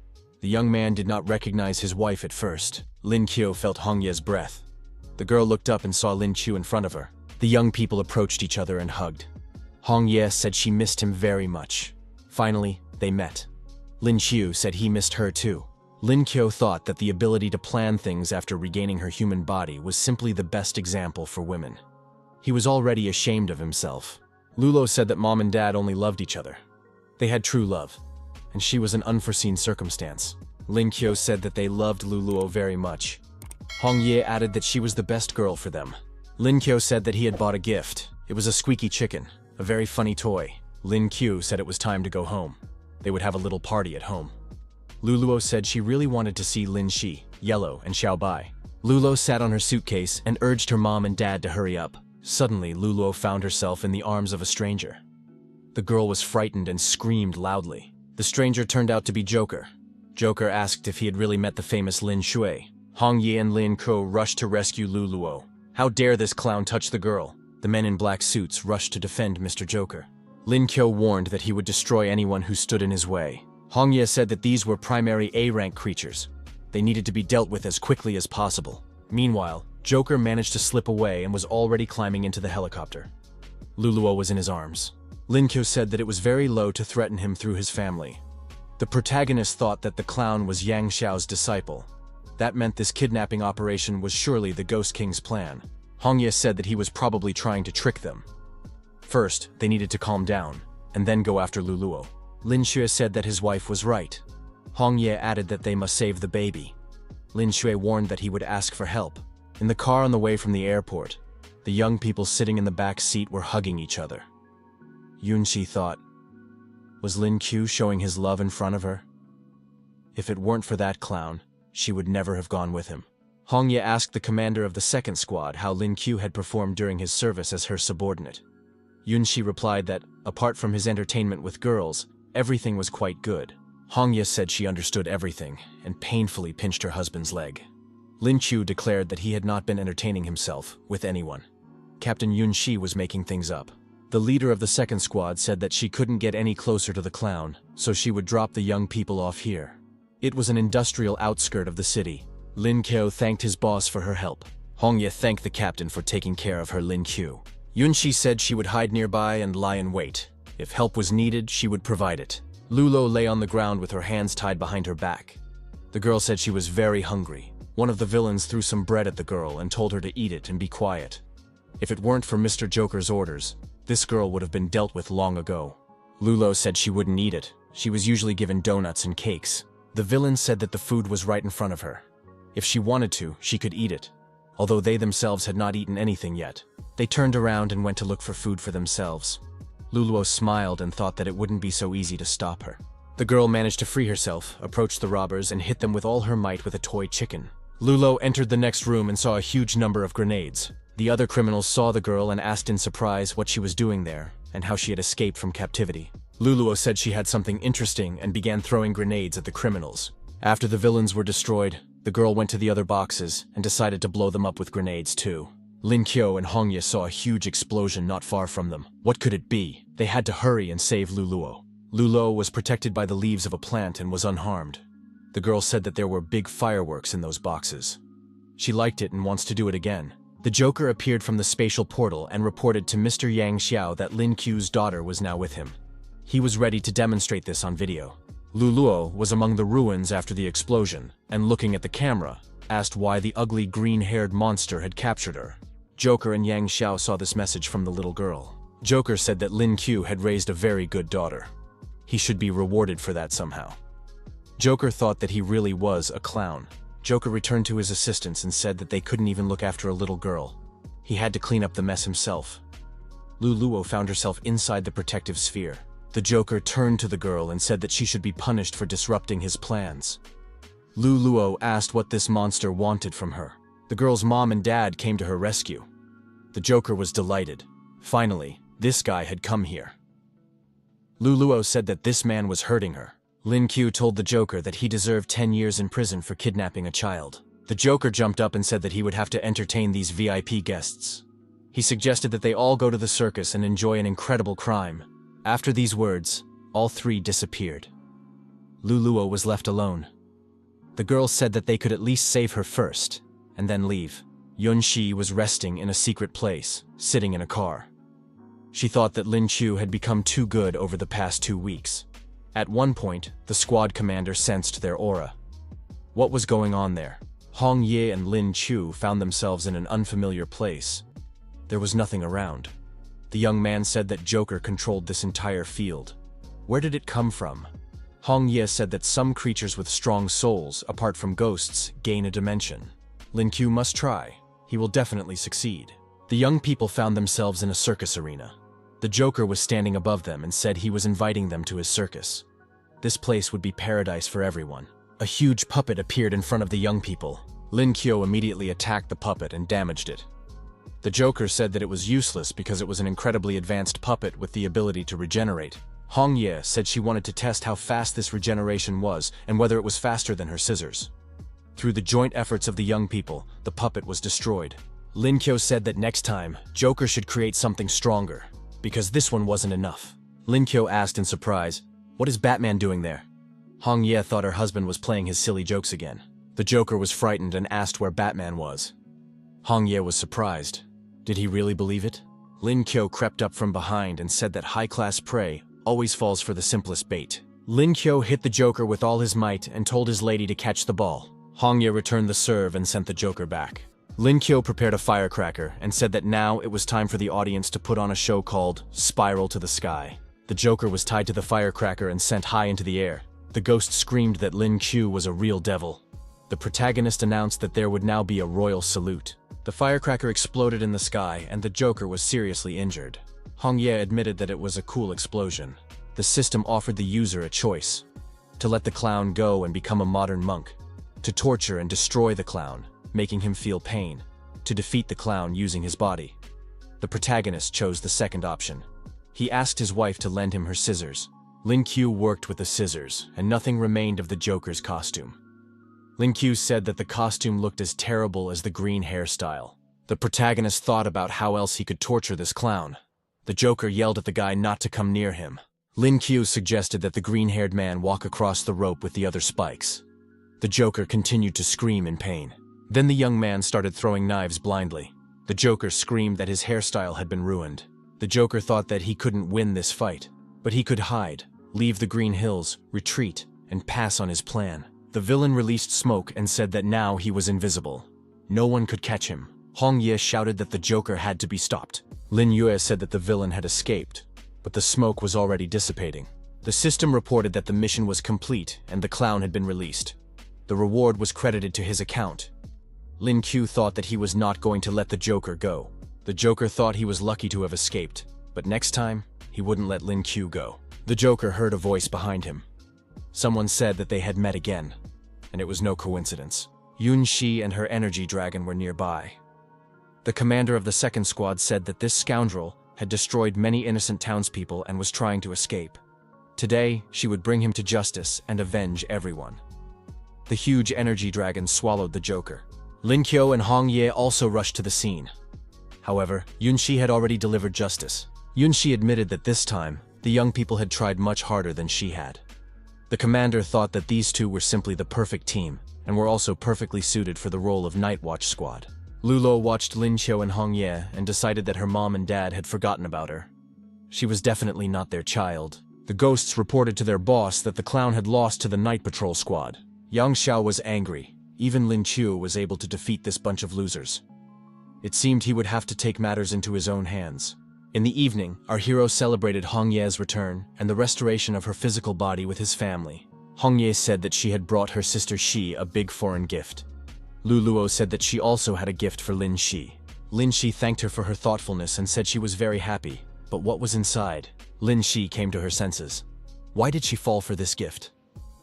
The young man did not recognize his wife at first. Lin Qiu felt Hong Ye's breath. The girl looked up and saw Lin Qiu in front of her. The young people approached each other and hugged. Hong Ye said she missed him very much. Finally, they met. Lin Qiu said he missed her too. Lin Qiu thought that the ability to plan things after regaining her human body was simply the best example for women. He was already ashamed of himself. Lulo said that mom and dad only loved each other. They had true love, and she was an unforeseen circumstance. Lin Qiu said that they loved Luluo very much. Hong Ye added that she was the best girl for them. Lin Qiu said that he had bought a gift. It was a squeaky chicken, a very funny toy. Lin Qiu said it was time to go home. They would have a little party at home. Luluo said she really wanted to see Lin Xi, Yellow, and Xiao Bai. Lulo sat on her suitcase and urged her mom and dad to hurry up. Suddenly, Luluo found herself in the arms of a stranger. The girl was frightened and screamed loudly. The stranger turned out to be Joker. Joker asked if he had really met the famous Lin Shui. Hong Yi and Lin Ko rushed to rescue Luluo. How dare this clown touch the girl? The men in black suits rushed to defend Mr. Joker. Lin Qiu warned that he would destroy anyone who stood in his way. Hong Ye said that these were primary A-rank creatures. They needed to be dealt with as quickly as possible. Meanwhile, Joker managed to slip away and was already climbing into the helicopter. Luluo was in his arms. Lin Qiu said that it was very low to threaten him through his family. The protagonist thought that the clown was Yang Xiao's disciple. That meant this kidnapping operation was surely the Ghost King's plan. Hong Ye said that he was probably trying to trick them. First, they needed to calm down, and then go after Luluo. Lin Xue said that his wife was right. Hong Ye added that they must save the baby. Lin Xue warned that he would ask for help. In the car on the way from the airport, the young people sitting in the back seat were hugging each other. Yunxi thought, was Lin Qiu showing his love in front of her? If it weren't for that clown, she would never have gone with him. Hong Ye asked the commander of the second squad how Lin Qiu had performed during his service as her subordinate. Yunxi replied that, apart from his entertainment with girls, everything was quite good. Hong Ye said she understood everything and painfully pinched her husband's leg. Lin Qiu declared that he had not been entertaining himself with anyone. Captain Yunxi was making things up. The leader of the second squad said that she couldn't get any closer to the clown, so she would drop the young people off here. It was an industrial outskirt of the city. Lin Qiu thanked his boss for her help. Hong Ye thanked the captain for taking care of her Lin Qiu. Yunxi said she would hide nearby and lie in wait. If help was needed, she would provide it. Lulo lay on the ground with her hands tied behind her back. The girl said she was very hungry. One of the villains threw some bread at the girl and told her to eat it and be quiet. If it weren't for Mr. Joker's orders, this girl would have been dealt with long ago. Lulo said she wouldn't eat it. She was usually given donuts and cakes. The villain said that the food was right in front of her. If she wanted to, she could eat it. Although they themselves had not eaten anything yet. They turned around and went to look for food for themselves. Luluo smiled and thought that it wouldn't be so easy to stop her. The girl managed to free herself, approached the robbers, and hit them with all her might with a toy chicken. Lulo entered the next room and saw a huge number of grenades. The other criminals saw the girl and asked in surprise what she was doing there, and how she had escaped from captivity. Luluo said she had something interesting and began throwing grenades at the criminals. After the villains were destroyed, the girl went to the other boxes and decided to blow them up with grenades too. Lin Qiu and Hong Ye saw a huge explosion not far from them. What could it be? They had to hurry and save Lu Luo. Lu Luo was protected by the leaves of a plant and was unharmed. The girl said that there were big fireworks in those boxes. She liked it and wants to do it again. The Joker appeared from the spatial portal and reported to Mr. Yang Xiao that Lin Qiu's daughter was now with him. He was ready to demonstrate this on video. Lu Luo was among the ruins after the explosion, and looking at the camera, asked why the ugly green-haired monster had captured her. Joker and Yang Xiao saw this message from the little girl. Joker said that Lin Qiu had raised a very good daughter. He should be rewarded for that somehow. Joker thought that he really was a clown. Joker returned to his assistants and said that they couldn't even look after a little girl. He had to clean up the mess himself. Lu Luo found herself inside the protective sphere. The Joker turned to the girl and said that she should be punished for disrupting his plans. Lu Luo asked what this monster wanted from her. The girl's mom and dad came to her rescue. The Joker was delighted. Finally, this guy had come here. Lu Luo said that this man was hurting her. Lin Qiu told the Joker that he deserved 10 years in prison for kidnapping a child. The Joker jumped up and said that he would have to entertain these VIP guests. He suggested that they all go to the circus and enjoy an incredible crime. After these words, all three disappeared. Lu Luo was left alone. The girl said that they could at least save her first, and then leave. Yun Shi was resting in a secret place, sitting in a car. She thought that Lin Qiu had become too good over the past 2 weeks. At one point, the squad commander sensed their aura. What was going on there? Hong Ye and Lin Qiu found themselves in an unfamiliar place. There was nothing around. The young man said that Joker controlled this entire field. Where did it come from? Hong Ye said that some creatures with strong souls, apart from ghosts, gain a dimension. Lin Qiu must try. He will definitely succeed. The young people found themselves in a circus arena. The Joker was standing above them and said he was inviting them to his circus. This place would be paradise for everyone. A huge puppet appeared in front of the young people. Lin Qiu immediately attacked the puppet and damaged it. The Joker said that it was useless because it was an incredibly advanced puppet with the ability to regenerate. Hong Ye said she wanted to test how fast this regeneration was and whether it was faster than her scissors. Through the joint efforts of the young people, the puppet was destroyed. Lin Qiu said that next time, Joker should create something stronger, because this one wasn't enough. Lin Qiu asked in surprise, "What is Batman doing there?" Hong Ye thought her husband was playing his silly jokes again. The Joker was frightened and asked where Batman was. Hong Ye was surprised. Did he really believe it? Lin Qiu crept up from behind and said that high-class prey always falls for the simplest bait. Lin Qiu hit the Joker with all his might and told his lady to catch the ball. Hong Ye returned the serve and sent the Joker back. Lin Qiu prepared a firecracker and said that now it was time for the audience to put on a show called Spiral to the Sky. The Joker was tied to the firecracker and sent high into the air. The ghost screamed that Lin Qiu was a real devil. The protagonist announced that there would now be a royal salute. The firecracker exploded in the sky and the Joker was seriously injured. Hong Ye admitted that it was a cool explosion. The system offered the user a choice: to let the clown go and become a modern monk, to torture and destroy the clown, making him feel pain, to defeat the clown using his body. The protagonist chose the second option. He asked his wife to lend him her scissors. Lin Qiu worked with the scissors, and nothing remained of the Joker's costume. Lin Qiu said that the costume looked as terrible as the green hairstyle. The protagonist thought about how else he could torture this clown. The Joker yelled at the guy not to come near him. Lin Qiu suggested that the green-haired man walk across the rope with the other spikes. The Joker continued to scream in pain. Then the young man started throwing knives blindly. The Joker screamed that his hairstyle had been ruined. The Joker thought that he couldn't win this fight, but he could hide, leave the Green Hills, retreat, and pass on his plan. The villain released smoke and said that now he was invisible. No one could catch him. Hong Ye shouted that the Joker had to be stopped. Lin Yue said that the villain had escaped, but the smoke was already dissipating. The system reported that the mission was complete and the clown had been released. The reward was credited to his account. Lin Qiu thought that he was not going to let the Joker go. The Joker thought he was lucky to have escaped, but next time, he wouldn't let Lin Qiu go. The Joker heard a voice behind him. Someone said that they had met again, and it was no coincidence. Yun Shi and her energy dragon were nearby. The commander of the second squad said that this scoundrel had destroyed many innocent townspeople and was trying to escape. Today, she would bring him to justice and avenge everyone. The huge energy dragon swallowed the Joker. Lin Qiu and Hong Ye also rushed to the scene. However, Yunxi had already delivered justice. Yunxi admitted that this time, the young people had tried much harder than she had. The commander thought that these two were simply the perfect team, and were also perfectly suited for the role of Night Watch Squad. Lulo watched Lin Qiu and Hong Ye and decided that her mom and dad had forgotten about her. She was definitely not their child. The ghosts reported to their boss that the clown had lost to the night patrol squad. Yang Xiao was angry. Even Lin Qiu was able to defeat this bunch of losers. It seemed he would have to take matters into his own hands. In the evening, our hero celebrated Hong Ye's return and the restoration of her physical body with his family. Hong Ye said that she had brought her sister Shi a big foreign gift. Lu Luo said that she also had a gift for Lin Shi. Lin Shi thanked her for her thoughtfulness and said she was very happy. But what was inside? Lin Shi came to her senses. Why did she fall for this gift?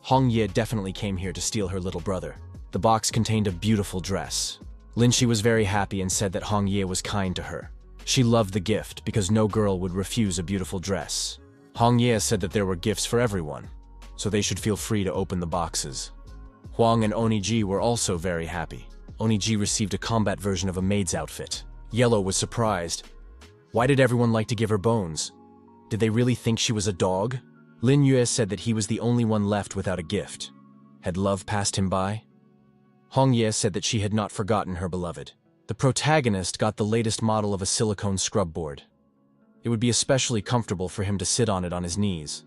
Hong Ye definitely came here to steal her little brother. The box contained a beautiful dress. Lin Shi was very happy and said that Hong Ye was kind to her. She loved the gift because no girl would refuse a beautiful dress. Hong Ye said that there were gifts for everyone, so they should feel free to open the boxes. Huang and Oniji were also very happy. Oniji received a combat version of a maid's outfit. Yellow was surprised. Why did everyone like to give her bones? Did they really think she was a dog? Lin Yue said that he was the only one left without a gift. Had love passed him by? Hong Ye said that she had not forgotten her beloved. The protagonist got the latest model of a silicone scrub board. It would be especially comfortable for him to sit on it on his knees.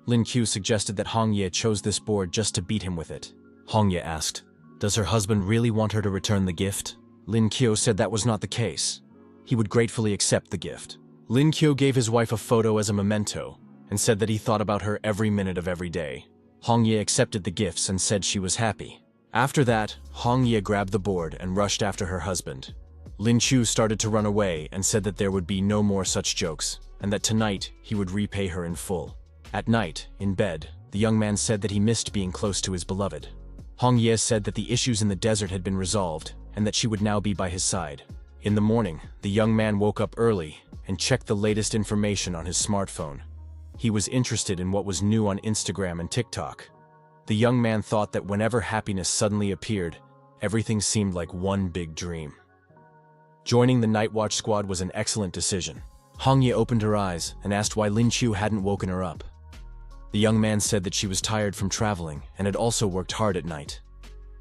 Lin Qiu suggested that Hong Ye chose this board just to beat him with it. Hong Ye asked, "Does her husband really want her to return the gift?" Lin Qiu said that was not the case. He would gratefully accept the gift. Lin Qiu gave his wife a photo as a memento and said that he thought about her every minute of every day. Hong Ye accepted the gifts and said she was happy. After that, Hong Ye grabbed the board and rushed after her husband. Lin Qiu started to run away and said that there would be no more such jokes, and that tonight he would repay her in full. At night, in bed, the young man said that he missed being close to his beloved. Hong Ye said that the issues in the desert had been resolved, and that she would now be by his side. In the morning, the young man woke up early and checked the latest information on his smartphone. He was interested in what was new on Instagram and TikTok. The young man thought that whenever happiness suddenly appeared, everything seemed like one big dream. Joining the Night Watch Squad was an excellent decision. Hong Ye opened her eyes and asked why Lin Qiu hadn't woken her up. The young man said that she was tired from traveling and had also worked hard at night.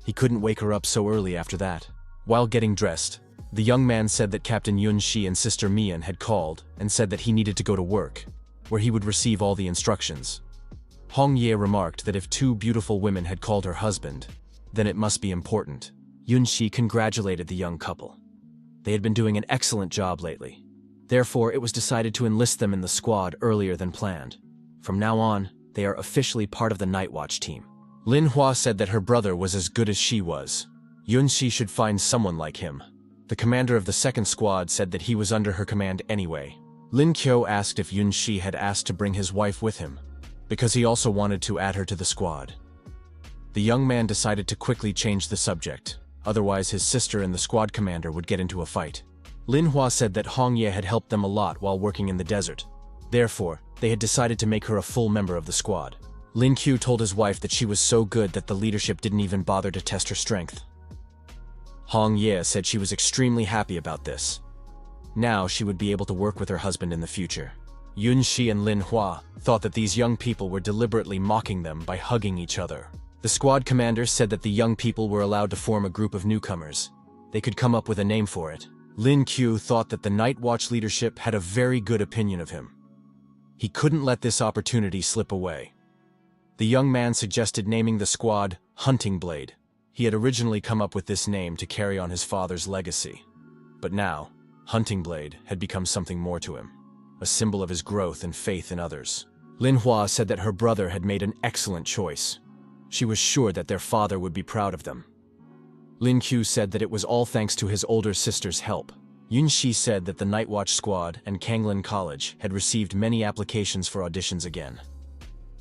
He couldn't wake her up so early after that. While getting dressed, the young man said that Captain Yun Shi and Sister Mian had called and said that he needed to go to work, where he would receive all the instructions. Hong Ye remarked that if two beautiful women had called her husband, then it must be important. Yun Shi congratulated the young couple. They had been doing an excellent job lately. Therefore, it was decided to enlist them in the squad earlier than planned. From now on, they are officially part of the Night Watch team. Lin Hua said that her brother was as good as she was. Yun Shi should find someone like him. The commander of the second squad said that he was under her command anyway. Lin Qiu asked if Yun Shi had asked to bring his wife with him, because he also wanted to add her to the squad. The young man decided to quickly change the subject, otherwise his sister and the squad commander would get into a fight. Lin Hua said that Hong Ye had helped them a lot while working in the desert. Therefore, they had decided to make her a full member of the squad. Lin Qiu told his wife that she was so good that the leadership didn't even bother to test her strength. Hong Ye said she was extremely happy about this. Now she would be able to work with her husband in the future. Yun Shi and Lin Hua thought that these young people were deliberately mocking them by hugging each other. The squad commander said that the young people were allowed to form a group of newcomers. They could come up with a name for it. Lin Qiu thought that the Night Watch leadership had a very good opinion of him. He couldn't let this opportunity slip away. The young man suggested naming the squad Hunting Blade. He had originally come up with this name to carry on his father's legacy. But now, Hunting Blade had become something more to him, a symbol of his growth and faith in others. Lin Hua said that her brother had made an excellent choice. She was sure that their father would be proud of them. Lin Qiu said that it was all thanks to his older sister's help. Yun Shi said that the Night Watch Squad and Kanglin College had received many applications for auditions again.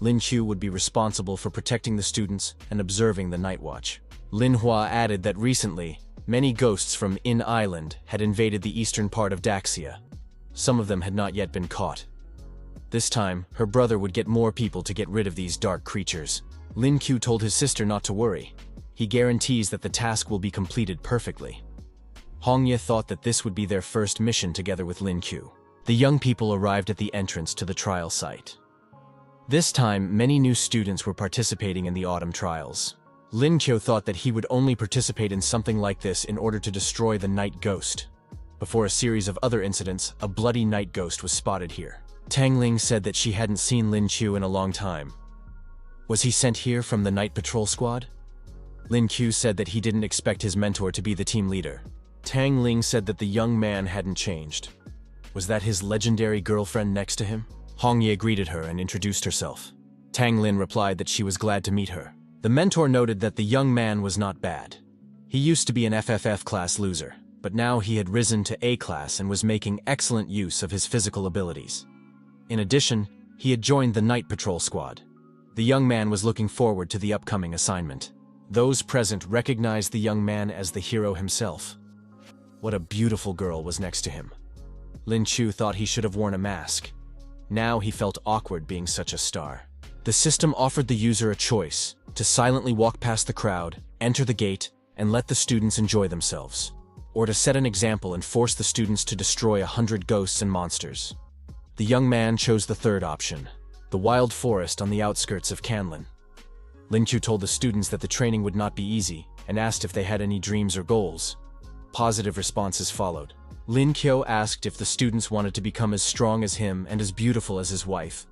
Lin Qiu would be responsible for protecting the students and observing the Night Watch. Lin Hua added that recently, many ghosts from In Island had invaded the eastern part of Daxia. Some of them had not yet been caught. This time, her brother would get more people to get rid of these dark creatures. Lin Qiu told his sister not to worry. He guarantees that the task will be completed perfectly. Hongye thought that this would be their first mission together with Lin Q. The young people arrived at the entrance to the trial site. This time, many new students were participating in the autumn trials. Lin Q thought that he would only participate in something like this in order to destroy the night ghost. Before a series of other incidents, a bloody night ghost was spotted here. Tang Ling said that she hadn't seen Lin Q in a long time. Was he sent here from the night patrol squad? Lin Q said that he didn't expect his mentor to be the team leader. Tang Ling said that the young man hadn't changed. Was that his legendary girlfriend next to him? Hongye greeted her and introduced herself. Tang Lin replied that she was glad to meet her. The mentor noted that the young man was not bad. He used to be an FFF class loser, but now he had risen to A class and was making excellent use of his physical abilities. In addition, he had joined the night patrol squad. The young man was looking forward to the upcoming assignment. Those present recognized the young man as the hero himself. What a beautiful girl was next to him. Lin Chu thought he should have worn a mask. Now he felt awkward being such a star. The system offered the user a choice to silently walk past the crowd, enter the gate, and let the students enjoy themselves, or to set an example and force the students to destroy 100 ghosts and monsters. The young man chose the third option, the wild forest on the outskirts of Canlin. Lin Chu told the students that the training would not be easy and asked if they had any dreams or goals. Positive responses followed. Lin Qiu asked if the students wanted to become as strong as him and as beautiful as his wife.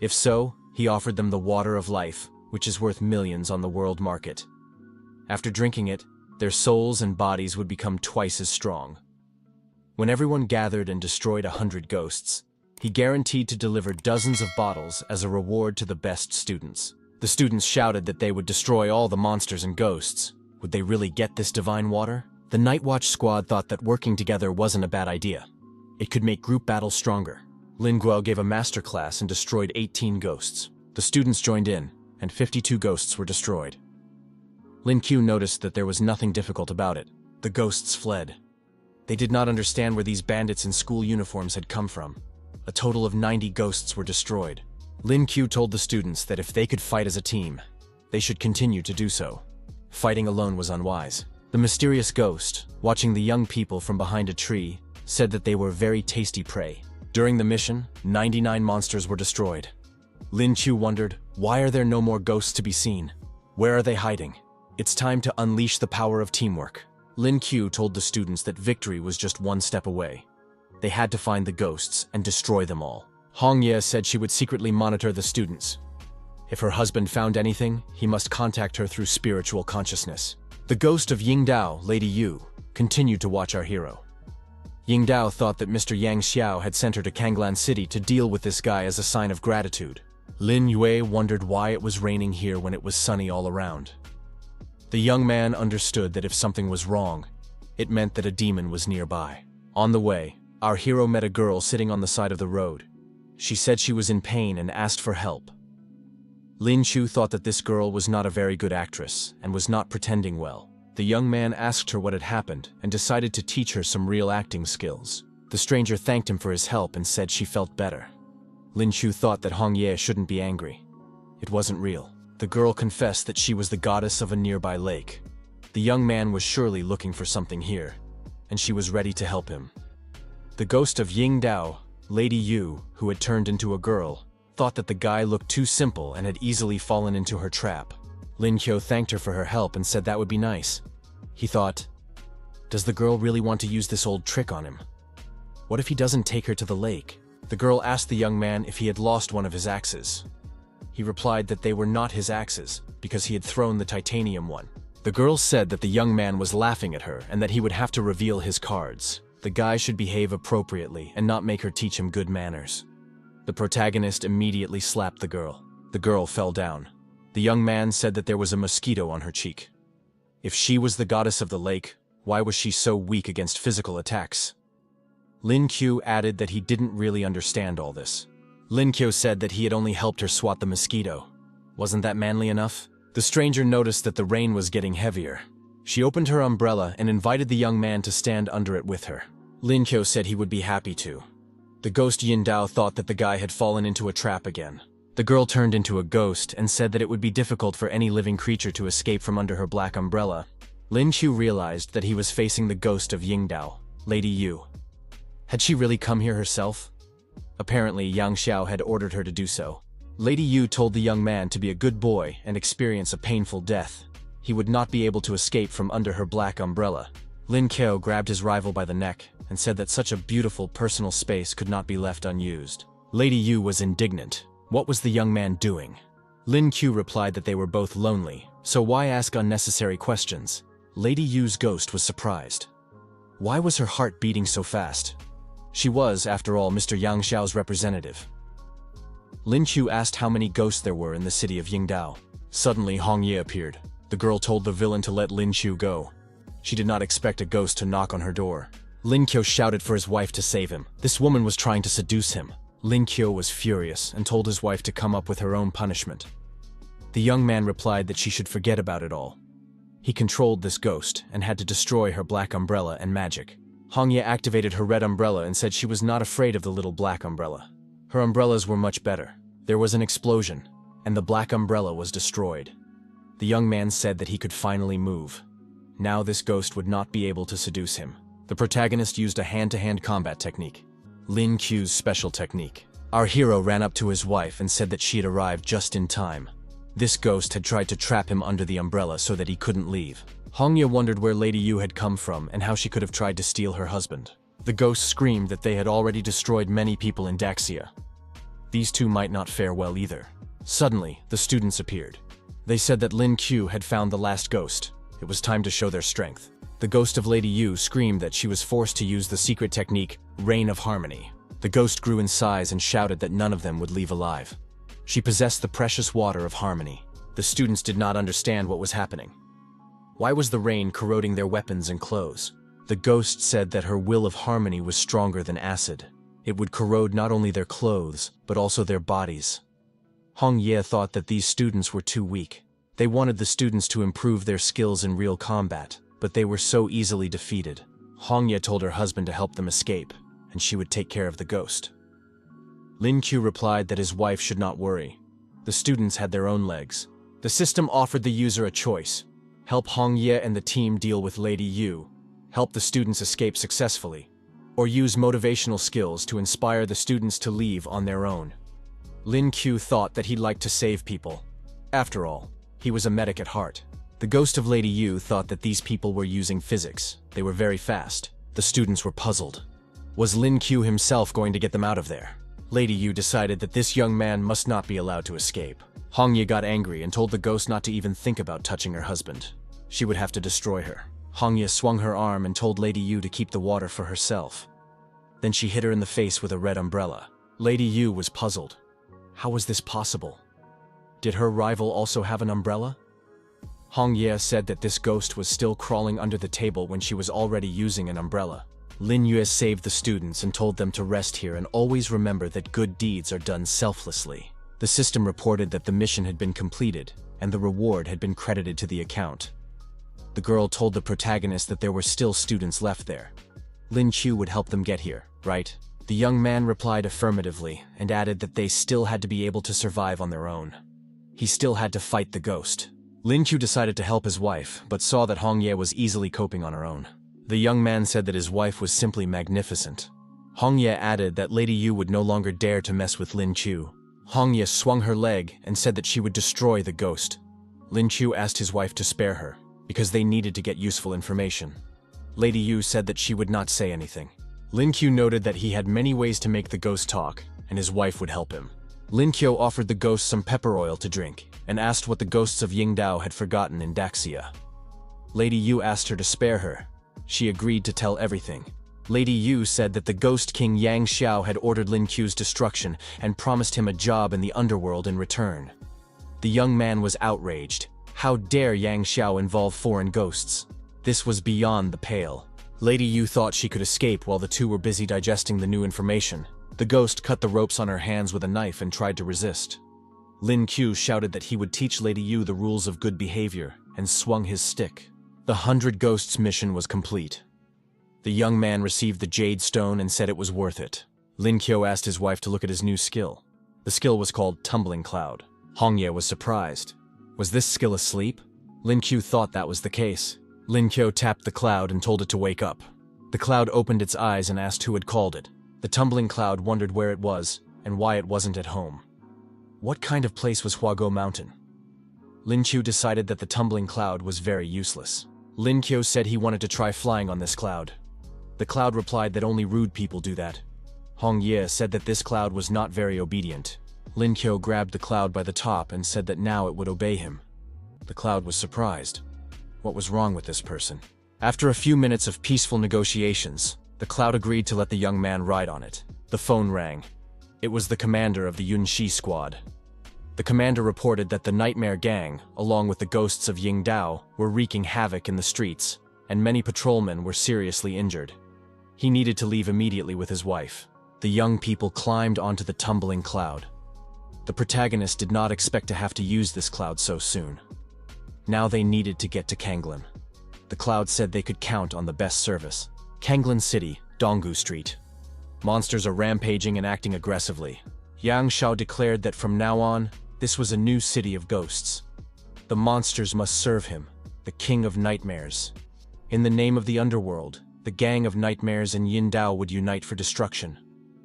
If so, he offered them the water of life, which is worth millions on the world market. After drinking it, their souls and bodies would become twice as strong. When everyone gathered and destroyed 100 ghosts, he guaranteed to deliver dozens of bottles as a reward to the best students. The students shouted that they would destroy all the monsters and ghosts. Would they really get this divine water? The Night Watch squad thought that working together wasn't a bad idea. It could make group battles stronger. Lin Guo gave a master class and destroyed 18 ghosts. The students joined in, and 52 ghosts were destroyed. Lin Q noticed that there was nothing difficult about it. The ghosts fled. They did not understand where these bandits in school uniforms had come from. A total of 90 ghosts were destroyed. Lin Q told the students that if they could fight as a team, they should continue to do so. Fighting alone was unwise. The mysterious ghost, watching the young people from behind a tree, said that they were very tasty prey. During the mission, 99 monsters were destroyed. Lin Chu wondered, why are there no more ghosts to be seen? Where are they hiding? It's time to unleash the power of teamwork. Lin Q told the students that victory was just one step away. They had to find the ghosts and destroy them all. Hong Ye said she would secretly monitor the students. If her husband found anything, he must contact her through spiritual consciousness. The ghost of Yingdao, Lady Yu, continued to watch our hero. Yingdao thought that Mr. Yang Xiao had sent her to Kanglan City to deal with this guy as a sign of gratitude. Lin Yue wondered why it was raining here when it was sunny all around. The young man understood that if something was wrong, it meant that a demon was nearby. On the way, our hero met a girl sitting on the side of the road. She said she was in pain and asked for help. Lin Chu thought that this girl was not a very good actress and was not pretending well. The young man asked her what had happened and decided to teach her some real acting skills. The stranger thanked him for his help and said she felt better. Lin Chu thought that Hong Ye shouldn't be angry. It wasn't real. The girl confessed that she was the goddess of a nearby lake. The young man was surely looking for something here, and she was ready to help him. The ghost of Yingdao, Lady Yu, who had turned into a girl, thought that the guy looked too simple and had easily fallen into her trap. Lin Qiu thanked her for her help and said that would be nice. He thought, does the girl really want to use this old trick on him? What if he doesn't take her to the lake? The girl asked the young man if he had lost one of his axes. He replied that they were not his axes because he had thrown the titanium one. The girl said that the young man was laughing at her and that he would have to reveal his cards. The guy should behave appropriately and not make her teach him good manners. The protagonist immediately slapped the girl. The girl fell down. The young man said that there was a mosquito on her cheek. If she was the goddess of the lake, why was she so weak against physical attacks? Lin Qiu added that he didn't really understand all this. Lin Qiu said that he had only helped her swat the mosquito. Wasn't that manly enough? The stranger noticed that the rain was getting heavier. She opened her umbrella and invited the young man to stand under it with her. Lin Qiu said he would be happy to. The ghost Yindao thought that the guy had fallen into a trap again. The girl turned into a ghost and said that it would be difficult for any living creature to escape from under her black umbrella. Lin Qiu realized that he was facing the ghost of Yingdao, Lady Yu. Had she really come here herself? Apparently, Yang Xiao had ordered her to do so. Lady Yu told the young man to be a good boy and experience a painful death. He would not be able to escape from under her black umbrella. Lin Qiu grabbed his rival by the neck and said that such a beautiful personal space could not be left unused. Lady Yu was indignant. What was the young man doing? Lin Qiu replied that they were both lonely, so why ask unnecessary questions? Lady Yu's ghost was surprised. Why was her heart beating so fast? She was, after all, Mr. Yang Xiao's representative. Lin Qiu asked how many ghosts there were in the city of Yingdao. Suddenly, Hong Ye appeared. The girl told the villain to let Lin Qiu go. She did not expect a ghost to knock on her door. Lin Qiu shouted for his wife to save him. This woman was trying to seduce him. Lin Qiu was furious and told his wife to come up with her own punishment. The young man replied that she should forget about it all. He controlled this ghost and had to destroy her black umbrella and magic. Hong Ye activated her red umbrella and said she was not afraid of the little black umbrella. Her umbrellas were much better. There was an explosion, and the black umbrella was destroyed. The young man said that he could finally move. Now this ghost would not be able to seduce him. The protagonist used a hand-to-hand combat technique. Lin Qiu's special technique. Our hero ran up to his wife and said that she had arrived just in time. This ghost had tried to trap him under the umbrella so that he couldn't leave. Hong Ye wondered where Lady Yu had come from and how she could have tried to steal her husband. The ghost screamed that they had already destroyed many people in Daxia. These two might not fare well either. Suddenly, the students appeared. They said that Lin Qiu had found the last ghost. It was time to show their strength. The ghost of Lady Yu screamed that she was forced to use the secret technique, Reign of Harmony. The ghost grew in size and shouted that none of them would leave alive. She possessed the precious water of harmony. The students did not understand what was happening. Why was the rain corroding their weapons and clothes? The ghost said that her will of harmony was stronger than acid. It would corrode not only their clothes, but also their bodies. Hong Ye thought that these students were too weak. They wanted the students to improve their skills in real combat, but they were so easily defeated. Hong Ye told her husband to help them escape, and she would take care of the ghost. Lin Qiu replied that his wife should not worry. The students had their own legs. The system offered the user a choice. Help Hong Ye and the team deal with Lady Yu. Help the students escape successfully. Or use motivational skills to inspire the students to leave on their own. Lin Qiu thought that he'd like to save people. After all, he was a medic at heart. The ghost of Lady Yu thought that these people were using physics. They were very fast. The students were puzzled. Was Lin Qiu himself going to get them out of there? Lady Yu decided that this young man must not be allowed to escape. Hong Ye got angry and told the ghost not to even think about touching her husband. She would have to destroy her. Hong Ye swung her arm and told Lady Yu to keep the water for herself. Then she hit her in the face with a red umbrella. Lady Yu was puzzled. How was this possible? Did her rival also have an umbrella? Hong Ye said that this ghost was still crawling under the table when she was already using an umbrella. Lin Yue saved the students and told them to rest here and always remember that good deeds are done selflessly. The system reported that the mission had been completed, and the reward had been credited to the account. The girl told the protagonist that there were still students left there. Lin Qiu would help them get here, right? The young man replied affirmatively and added that they still had to be able to survive on their own. He still had to fight the ghost. Lin Qiu decided to help his wife, but saw that Hong Ye was easily coping on her own. The young man said that his wife was simply magnificent. Hong Ye added that Lady Yu would no longer dare to mess with Lin Qiu. Hong Ye swung her leg and said that she would destroy the ghost. Lin Qiu asked his wife to spare her, because they needed to get useful information. Lady Yu said that she would not say anything. Lin Qiu noted that he had many ways to make the ghost talk, and his wife would help him. Lin Qiu offered the ghost some pepper oil to drink, and asked what the ghosts of Yingdao had forgotten in Daxia. Lady Yu asked her to spare her. She agreed to tell everything. Lady Yu said that the ghost king Yang Xiao had ordered Lin Qiu's destruction and promised him a job in the underworld in return. The young man was outraged. How dare Yang Xiao involve foreign ghosts? This was beyond the pale. Lady Yu thought she could escape while the two were busy digesting the new information. The ghost cut the ropes on her hands with a knife and tried to resist. Lin Qiu shouted that he would teach Lady Yu the rules of good behavior and swung his stick. The 100 Ghosts mission was complete. The young man received the Jade Stone and said it was worth it. Lin Qiu asked his wife to look at his new skill. The skill was called Tumbling Cloud. Hong Ye was surprised. Was this skill asleep? Lin Qiu thought that was the case. Lin Kyo tapped the cloud and told it to wake up. The cloud opened its eyes and asked who had called it. The tumbling cloud wondered where it was and why it wasn't at home. What kind of place was Huago Mountain? Lin Kyo decided that the tumbling cloud was very useless. Lin Kyo said he wanted to try flying on this cloud. The cloud replied that only rude people do that. Hong Ye said that this cloud was not very obedient. Lin Kyo grabbed the cloud by the top and said that now it would obey him. The cloud was surprised. What was wrong with this person? After a few minutes of peaceful negotiations, the cloud agreed to let the young man ride on it. The phone rang. It was the commander of the Yunxi squad. The commander reported that the Nightmare Gang, along with the ghosts of Yingdao, were wreaking havoc in the streets, and many patrolmen were seriously injured. He needed to leave immediately with his wife. The young people climbed onto the tumbling cloud. The protagonist did not expect to have to use this cloud so soon. Now they needed to get to Kanglin. The cloud said they could count on the best service. Kanglin City, Donggu Street. Monsters are rampaging and acting aggressively. Yang Shao declared that from now on, this was a new city of ghosts. The monsters must serve him, the king of nightmares. In the name of the underworld, the gang of nightmares and Yindao would unite for destruction.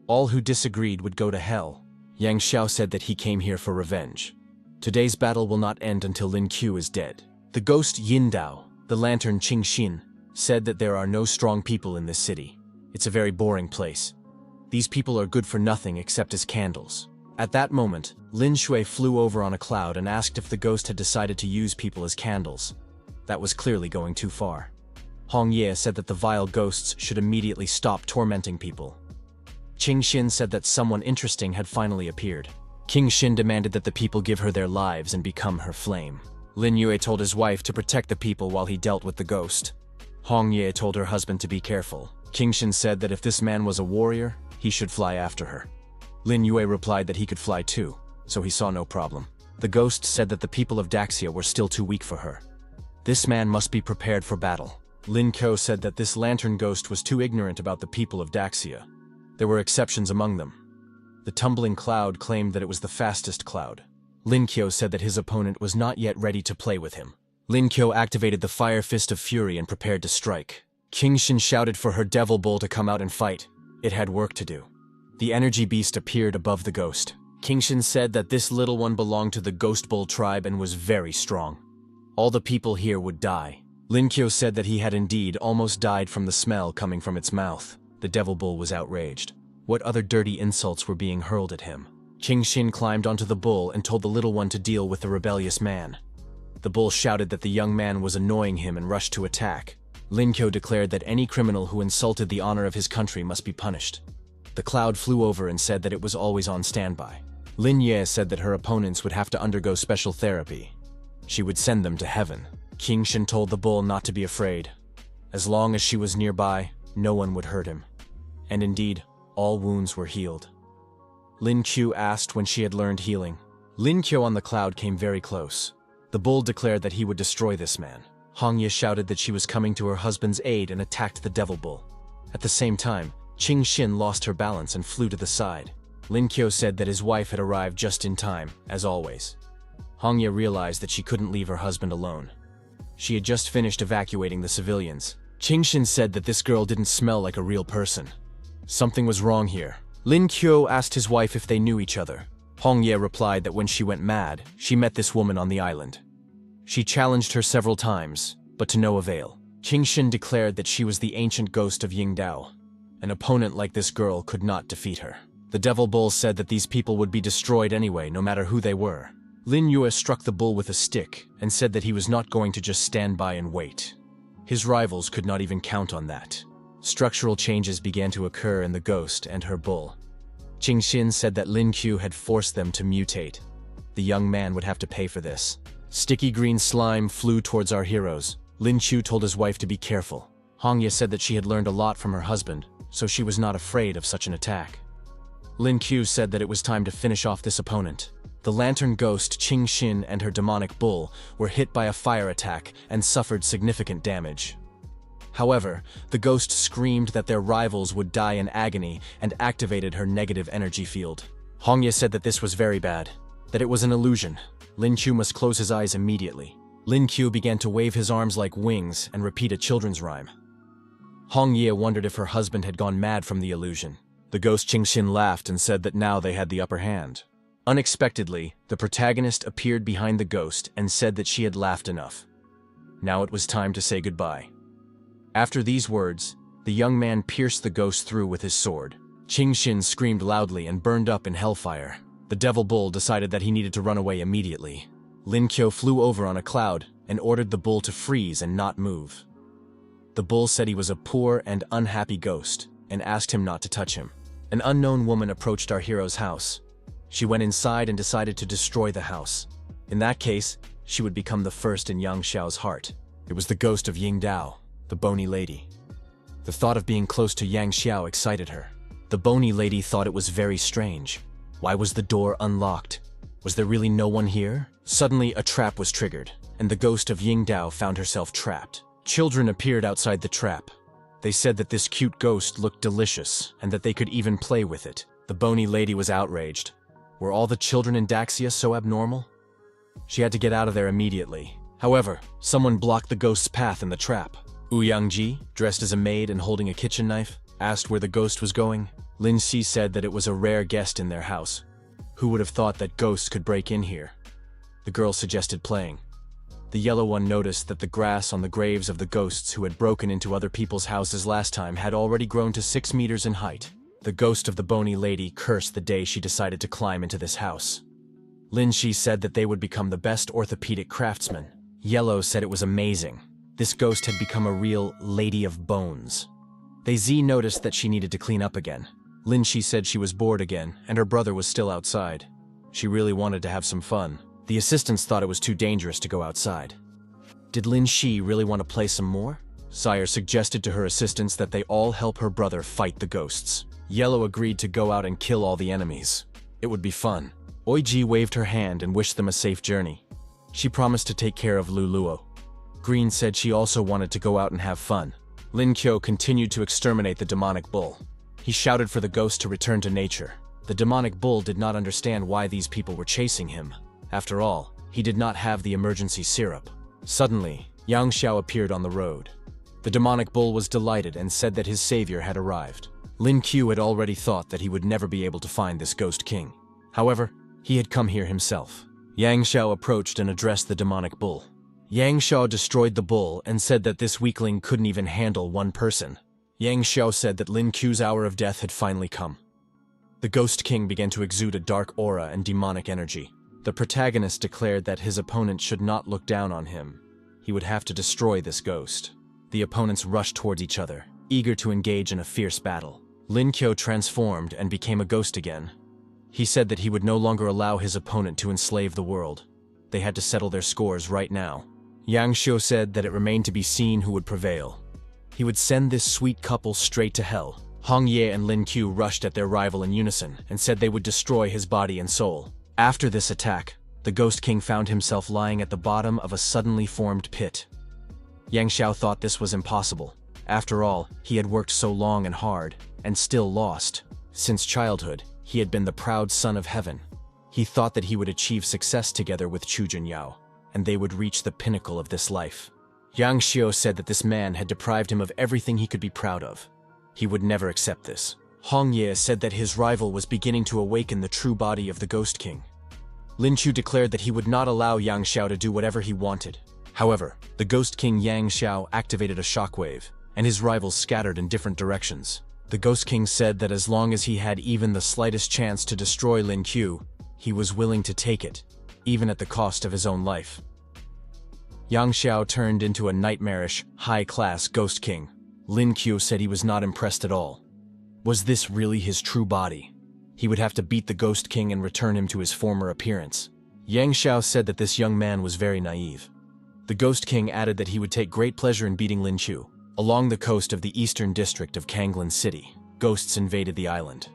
All who disagreed would go to hell. Yang Xiao said that he came here for revenge. Today's battle will not end until Lin Qiu is dead. The ghost Yindao, the lantern Qingxin, said that there are no strong people in this city. It's a very boring place. These people are good for nothing except as candles. At that moment, Lin Shui flew over on a cloud and asked if the ghost had decided to use people as candles. That was clearly going too far. Hong Ye said that the vile ghosts should immediately stop tormenting people. Qingxin said that someone interesting had finally appeared. Qingxin demanded that the people give her their lives and become her flame. Lin Yue told his wife to protect the people while he dealt with the ghost. Hong Ye told her husband to be careful. Qingxin said that if this man was a warrior, he should fly after her. Lin Yue replied that he could fly too, so he saw no problem. The ghost said that the people of Daxia were still too weak for her. This man must be prepared for battle. Lin Qiu said that this lantern ghost was too ignorant about the people of Daxia. There were exceptions among them. The tumbling cloud claimed that it was the fastest cloud. Lin Qiu said that his opponent was not yet ready to play with him. Lin Qiu activated the Fire Fist of Fury and prepared to strike. Qingxin shouted for her Devil Bull to come out and fight. It had work to do. The energy beast appeared above the ghost. Qingxin said that this little one belonged to the Ghost Bull tribe and was very strong. All the people here would die. Lin Qiu said that he had indeed almost died from the smell coming from its mouth. The Devil Bull was outraged. What other dirty insults were being hurled at him? Qingxin climbed onto the bull and told the little one to deal with the rebellious man. The bull shouted that the young man was annoying him and rushed to attack. Lin Qiu declared that any criminal who insulted the honor of his country must be punished. The cloud flew over and said that it was always on standby. Lin Ye said that her opponents would have to undergo special therapy. She would send them to heaven. Qingxin told the bull not to be afraid. As long as she was nearby, no one would hurt him. And indeed, all wounds were healed. Lin Qiu asked when she had learned healing. Lin Qiu on the cloud came very close. The bull declared that he would destroy this man. Hong Ye shouted that she was coming to her husband's aid and attacked the Devil Bull. At the same time, Qingxin lost her balance and flew to the side. Lin Qiu said that his wife had arrived just in time, as always. Hong Ye realized that she couldn't leave her husband alone. She had just finished evacuating the civilians. Qingxin said that this girl didn't smell like a real person. Something was wrong here. Lin Qiu asked his wife if they knew each other. Hong Ye replied that when she went mad, she met this woman on the island. She challenged her several times, but to no avail. Qingxin declared that she was the ancient ghost of Yingdao. An opponent like this girl could not defeat her. The Devil Bull said that these people would be destroyed anyway, no matter who they were. Lin Yue struck the bull with a stick and said that he was not going to just stand by and wait. His rivals could not even count on that. Structural changes began to occur in the ghost and her bull. Qingxin said that Lin Qiu had forced them to mutate. The young man would have to pay for this. Sticky green slime flew towards our heroes. Lin Qiu told his wife to be careful. Hong Ye said that she had learned a lot from her husband, so she was not afraid of such an attack. Lin Qiu said that it was time to finish off this opponent. The lantern ghost Qingxin and her demonic bull were hit by a fire attack and suffered significant damage. However, the ghost screamed that their rivals would die in agony and activated her negative energy field. Hong Ye said that this was very bad, that it was an illusion. Lin Qiu must close his eyes immediately. Lin Qiu began to wave his arms like wings and repeat a children's rhyme. Hong Ye wondered if her husband had gone mad from the illusion. The ghost Qingxin laughed and said that now they had the upper hand. Unexpectedly, the protagonist appeared behind the ghost and said that she had laughed enough. Now it was time to say goodbye. After these words, the young man pierced the ghost through with his sword. Qingxin screamed loudly and burned up in hellfire. The devil bull decided that he needed to run away immediately. Lin Qiu flew over on a cloud and ordered the bull to freeze and not move. The bull said he was a poor and unhappy ghost and asked him not to touch him. An unknown woman approached our hero's house. She went inside and decided to destroy the house. In that case, she would become the first in Yang Xiao's heart. It was the ghost of Ying Dao, the bony lady. The thought of being close to Yang Xiao excited her. The bony lady thought it was very strange. Why was the door unlocked? Was there really no one here? Suddenly, a trap was triggered, and the ghost of Ying Dao found herself trapped. Children appeared outside the trap. They said that this cute ghost looked delicious, and that they could even play with it. The bony lady was outraged. Were all the children in Daxia so abnormal? She had to get out of there immediately. However, someone blocked the ghost's path in the trap. Ouyangji, dressed as a maid and holding a kitchen knife, asked where the ghost was going. Lin Si said that it was a rare guest in their house. Who would have thought that ghosts could break in here? The girl suggested playing. The yellow one noticed that the grass on the graves of the ghosts who had broken into other people's houses last time had already grown to 6 meters in height. The ghost of the bony lady cursed the day she decided to climb into this house. Lin Shi said that they would become the best orthopedic craftsmen. Yellow said it was amazing. This ghost had become a real lady of bones. They Z noticed that she needed to clean up again. Lin Shi said she was bored again, and her brother was still outside. She really wanted to have some fun. The assistants thought it was too dangerous to go outside. Did Lin Shi really want to play some more? Sire suggested to her assistants that they all help her brother fight the ghosts. Yellow agreed to go out and kill all the enemies. It would be fun. Oiji waved her hand and wished them a safe journey. She promised to take care of Luluo. Green said she also wanted to go out and have fun. Lin Qiu continued to exterminate the demonic bull. He shouted for the ghost to return to nature. The demonic bull did not understand why these people were chasing him. After all, he did not have the emergency syrup. Suddenly, Yang Xiao appeared on the road. The demonic bull was delighted and said that his savior had arrived. Lin Qiu had already thought that he would never be able to find this ghost king. However, he had come here himself. Yang Xiao approached and addressed the demonic bull. Yang Xiao destroyed the bull and said that this weakling couldn't even handle one person. Yang Xiao said that Lin Qiu's hour of death had finally come. The Ghost King began to exude a dark aura and demonic energy. The protagonist declared that his opponent should not look down on him. He would have to destroy this ghost. The opponents rushed towards each other, eager to engage in a fierce battle. Lin Qiu transformed and became a ghost again. He said that he would no longer allow his opponent to enslave the world. They had to settle their scores right now. Yang Xiu said that it remained to be seen who would prevail. He would send this sweet couple straight to hell. Hong Ye and Lin Qiu rushed at their rival in unison and said they would destroy his body and soul. After this attack, the Ghost King found himself lying at the bottom of a suddenly formed pit. Yang Xiao thought this was impossible. After all, he had worked so long and hard, and still lost. Since childhood, he had been the proud son of heaven. He thought that he would achieve success together with Chu Junyao, and they would reach the pinnacle of this life. Yang Xiu said that this man had deprived him of everything he could be proud of. He would never accept this. Hong Ye said that his rival was beginning to awaken the true body of the Ghost King. Lin Chu declared that he would not allow Yang Xiao to do whatever he wanted. However, the Ghost King Yang Xiao activated a shockwave, and his rivals scattered in different directions. The Ghost King said that as long as he had even the slightest chance to destroy Lin Qiu, he was willing to take it, even at the cost of his own life. Yang Xiao turned into a nightmarish, high-class Ghost King. Lin Qiu said he was not impressed at all. Was this really his true body? He would have to beat the Ghost King and return him to his former appearance. Yang Xiao said that this young man was very naive. The Ghost King added that he would take great pleasure in beating Lin Qiu. Along the coast of the eastern district of Kanglin City, ghosts invaded the island.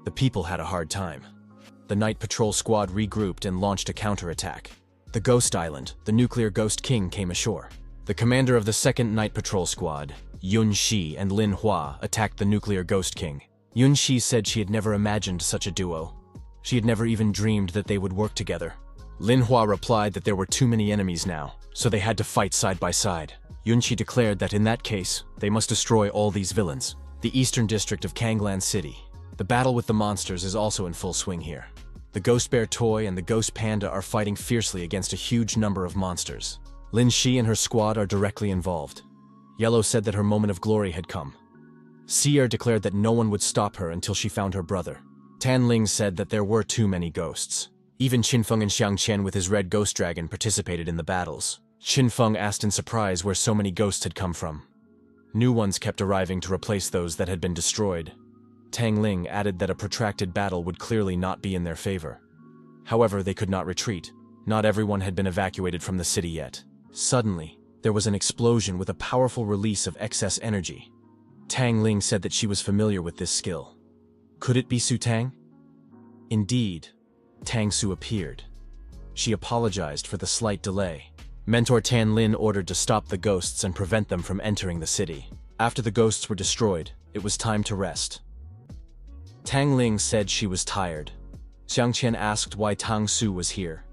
The people had a hard time. The night patrol squad regrouped and launched a counterattack. The Ghost Island, the nuclear Ghost King came ashore. The commander of the 2nd Night Patrol Squad, Yun Shi and Lin Hua, attacked the nuclear Ghost King. Yun Shi said she had never imagined such a duo. She had never even dreamed that they would work together. Linhua replied that there were too many enemies now, so they had to fight side by side. Yunqi declared that in that case, they must destroy all these villains. The eastern district of Kanglan City. The battle with the monsters is also in full swing here. The Ghost Bear Toy and the Ghost Panda are fighting fiercely against a huge number of monsters. Lin Shi and her squad are directly involved. Yahello said that her moment of glory had come. Seer declared that no one would stop her until she found her brother. Tan Ling said that there were too many ghosts. Even Qinfeng and Xiang Qian with his red ghost dragon participated in the battles. Qinfeng asked in surprise where so many ghosts had come from. New ones kept arriving to replace those that had been destroyed. Tang Ling added that a protracted battle would clearly not be in their favor. However, they could not retreat. Not everyone had been evacuated from the city yet. Suddenly, there was an explosion with a powerful release of excess energy. Tang Ling said that she was familiar with this skill. Could it be Su Tang? Indeed, Tang Su appeared. She apologized for the slight delay. Mentor Tan Lin ordered to stop the ghosts and prevent them from entering the city. After the ghosts were destroyed, it was time to rest. Tang Ling said she was tired. Xiang Qian asked why Tang Su was here.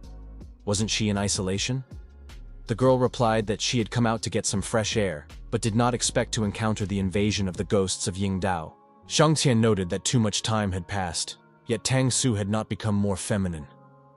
Wasn't she in isolation? The girl replied that she had come out to get some fresh air, but did not expect to encounter the invasion of the ghosts of Yingdao. Xiang Qian noted that too much time had passed, yet Tang Su had not become more feminine.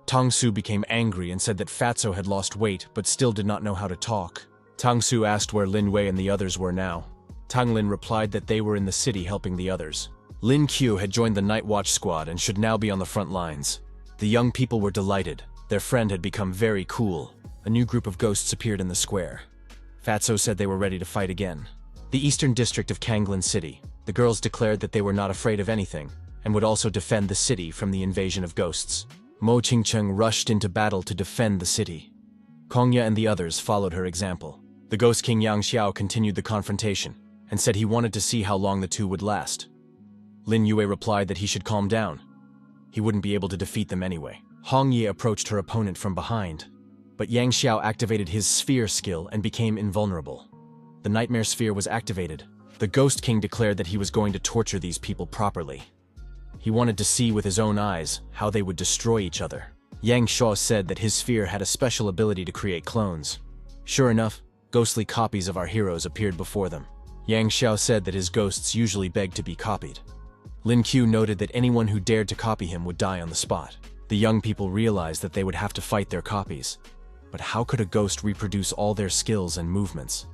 Tang Su became angry and said that Fatso had lost weight but still did not know how to talk. Tang Su asked where Lin Wei and the others were now. Tang Lin replied that they were in the city helping the others. Lin Qiu had joined the Night Watch squad and should now be on the front lines. The young people were delighted. Their friend had become very cool. A new group of ghosts appeared in the square. Fatso said they were ready to fight again. The eastern district of Kanglan City. The girls declared that they were not afraid of anything, and would also defend the city from the invasion of ghosts. Mo Qingcheng rushed into battle to defend the city. Kongya and the others followed her example. The Ghost King Yang Xiao continued the confrontation, and said he wanted to see how long the two would last. Lin Yue replied that he should calm down. He wouldn't be able to defeat them anyway. Hong Ye approached her opponent from behind, but Yang Xiao activated his sphere skill and became invulnerable. The Nightmare Sphere was activated. The Ghost King declared that he was going to torture these people properly. He wanted to see with his own eyes how they would destroy each other. Yang Xiao said that his sphere had a special ability to create clones. Sure enough, ghostly copies of our heroes appeared before them. Yang Xiao said that his ghosts usually begged to be copied. Lin Qiu noted that anyone who dared to copy him would die on the spot. The young people realized that they would have to fight their copies. But how could a ghost reproduce all their skills and movements?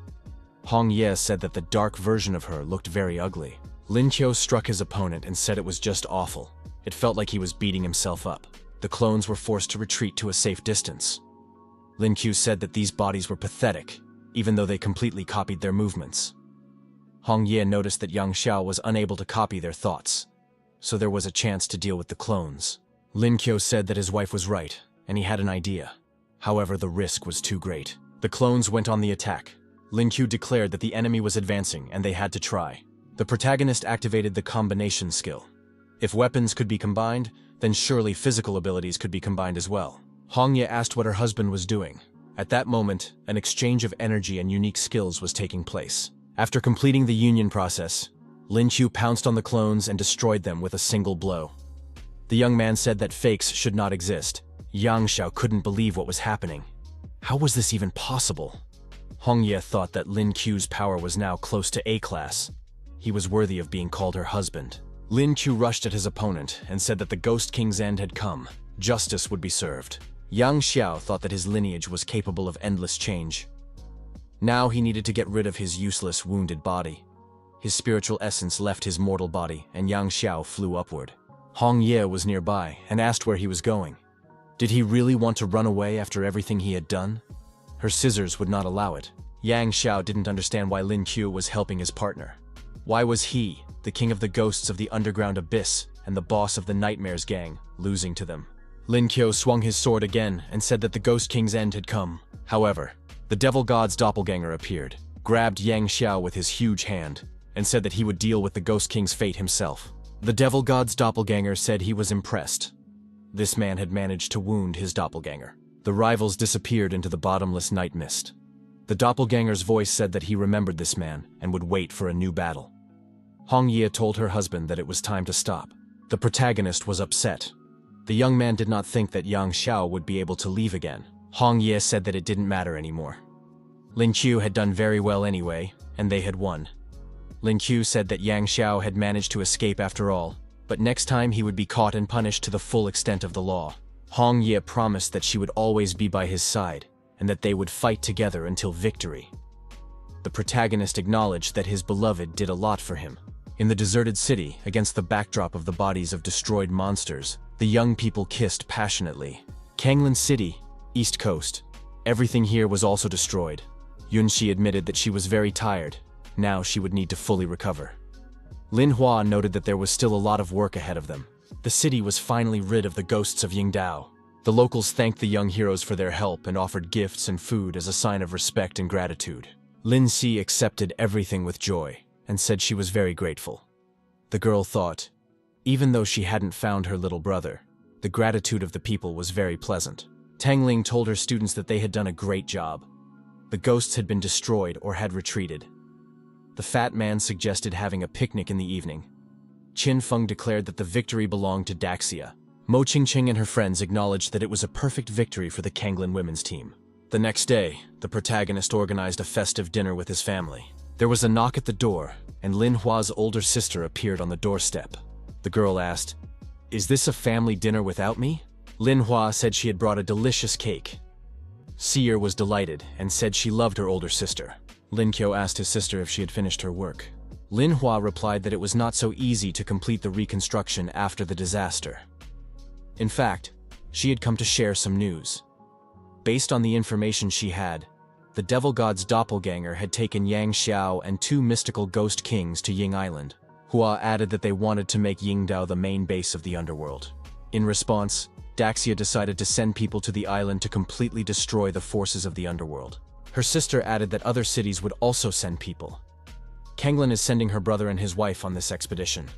Hong Ye said that the dark version of her looked very ugly. Lin Qiu struck his opponent and said it was just awful. It felt like he was beating himself up. The clones were forced to retreat to a safe distance. Lin Qiu said that these bodies were pathetic, even though they completely copied their movements. Hong Ye noticed that Yang Xiao was unable to copy their thoughts, so there was a chance to deal with the clones. Lin Qiu said that his wife was right, and he had an idea. However, the risk was too great. The clones went on the attack. Lin Qiu declared that the enemy was advancing and they had to try. The protagonist activated the combination skill. If weapons could be combined, then surely physical abilities could be combined as well. Hong Ye asked what her husband was doing. At that moment, an exchange of energy and unique skills was taking place. After completing the union process, Lin Qiu pounced on the clones and destroyed them with a single blow. The young man said that fakes should not exist. Yang Xiao couldn't believe what was happening. How was this even possible? Hong Ye thought that Lin Qiu's power was now close to A-class. He was worthy of being called her husband. Lin Qiu rushed at his opponent and said that the Ghost King's end had come. Justice would be served. Yang Xiao thought that his lineage was capable of endless change. Now he needed to get rid of his useless, wounded body. His spiritual essence left his mortal body, and Yang Xiao flew upward. Hong Ye was nearby and asked where he was going. Did he really want to run away after everything he had done? Her scissors would not allow it. Yang Xiao didn't understand why Lin Qiu was helping his partner. Why was he, the king of the ghosts of the underground abyss and the boss of the Nightmares gang, losing to them? Lin Qiu swung his sword again and said that the Ghost King's end had come. However, the Devil God's doppelganger appeared, grabbed Yang Xiao with his huge hand, and said that he would deal with the Ghost King's fate himself. The Devil God's doppelganger said he was impressed. This man had managed to wound his doppelganger. The rivals disappeared into the bottomless night mist. The doppelganger's voice said that he remembered this man and would wait for a new battle. Hong Ye told her husband that it was time to stop. The protagonist was upset. The young man did not think that Yang Xiao would be able to leave again. Hong Ye said that it didn't matter anymore. Lin Qiu had done very well anyway, and they had won. Lin Qiu said that Yang Xiao had managed to escape after all, but next time he would be caught and punished to the full extent of the law. Hong Ye promised that she would always be by his side, and that they would fight together until victory. The protagonist acknowledged that his beloved did a lot for him. In the deserted city, against the backdrop of the bodies of destroyed monsters, the young people kissed passionately. Kanglin City, East Coast. Everything here was also destroyed. Yunxi admitted that she was very tired. Now she would need to fully recover. Lin Hua noted that there was still a lot of work ahead of them. The city was finally rid of the ghosts of Yingdao. The locals thanked the young heroes for their help and offered gifts and food as a sign of respect and gratitude. Lin Si accepted everything with joy and said she was very grateful. The girl thought, even though she hadn't found her little brother, the gratitude of the people was very pleasant. Tang Ling told her students that they had done a great job. The ghosts had been destroyed or had retreated. The fat man suggested having a picnic in the evening. Qin Feng declared that the victory belonged to Daxia. Mo Qingqing and her friends acknowledged that it was a perfect victory for the Kanglin women's team. The next day, the protagonist organized a festive dinner with his family. There was a knock at the door, and Lin Hua's older sister appeared on the doorstep. The girl asked, "Is this a family dinner without me?" Lin Hua said she had brought a delicious cake. Seer was delighted and said she loved her older sister. Lin Qiu asked his sister if she had finished her work. Lin Hua replied that it was not so easy to complete the reconstruction after the disaster. In fact, she had come to share some news. Based on the information she had, the devil god's doppelganger had taken Yang Xiao and 2 mystical ghost kings to Ying Island. Hua added that they wanted to make Yingdao the main base of the underworld. In response, Daxia decided to send people to the island to completely destroy the forces of the underworld. Her sister added that other cities would also send people. Kanglin is sending her brother and his wife on this expedition.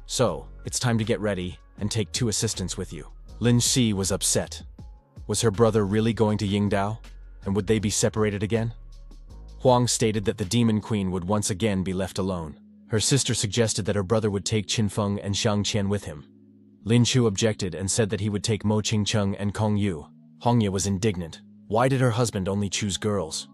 So, it's time to get ready and take 2 assistants with you. Lin Xi was upset. Was her brother really going to Yingdao? And would they be separated again? Huang stated that the Demon Queen would once again be left alone. Her sister suggested that her brother would take Qin Feng and Xiang Qian with him. Lin Chu objected and said that he would take Mo Qingcheng and Kong Yu. Hong Ye was indignant. Why did her husband only choose girls?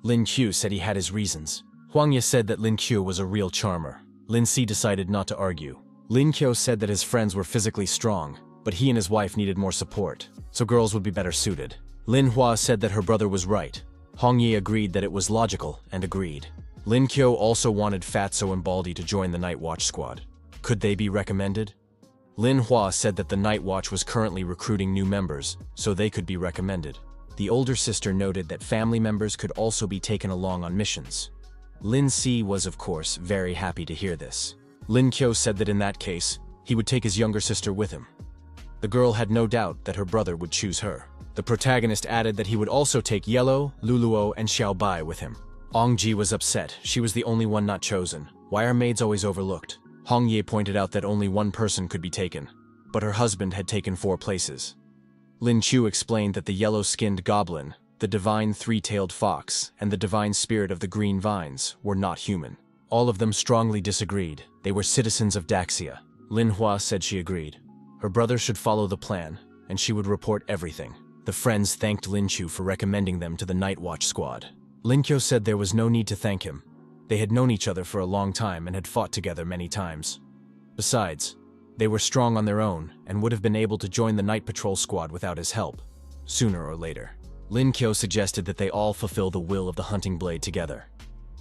Lin Qiu said he had his reasons. Huang Ye said that Lin Qiu was a real charmer. Lin Si decided not to argue. Lin Qiu said that his friends were physically strong, but he and his wife needed more support, so girls would be better suited. Lin Hua said that her brother was right. Hong Ye agreed that it was logical and agreed. Lin Qiu also wanted Fatso and Baldi to join the Night Watch squad. Could they be recommended? Lin Hua said that the Night Watch was currently recruiting new members, so they could be recommended. The older sister noted that family members could also be taken along on missions. Lin Si was, of course, very happy to hear this. Lin Qiu said that in that case, he would take his younger sister with him. The girl had no doubt that her brother would choose her. The protagonist added that he would also take Yahello, Luluo, and Xiaobai with him. Ong Ji was upset. She was the only one not chosen. Why are maids always overlooked? Hong Ye pointed out that only one person could be taken, but her husband had taken 4 places. Lin Chu explained that the yellow-skinned goblin, the divine 3-tailed fox, and the divine spirit of the green vines were not human. All of them strongly disagreed. They were citizens of Daxia. Lin Hua said she agreed. Her brother should follow the plan, and she would report everything. The friends thanked Lin Chu for recommending them to the Night Watch squad. Lin Qiu said there was no need to thank him. They had known each other for a long time and had fought together many times. Besides, they were strong on their own and would have been able to join the night patrol squad without his help, sooner or later. Lin Qiu suggested that they all fulfill the will of the hunting blade together.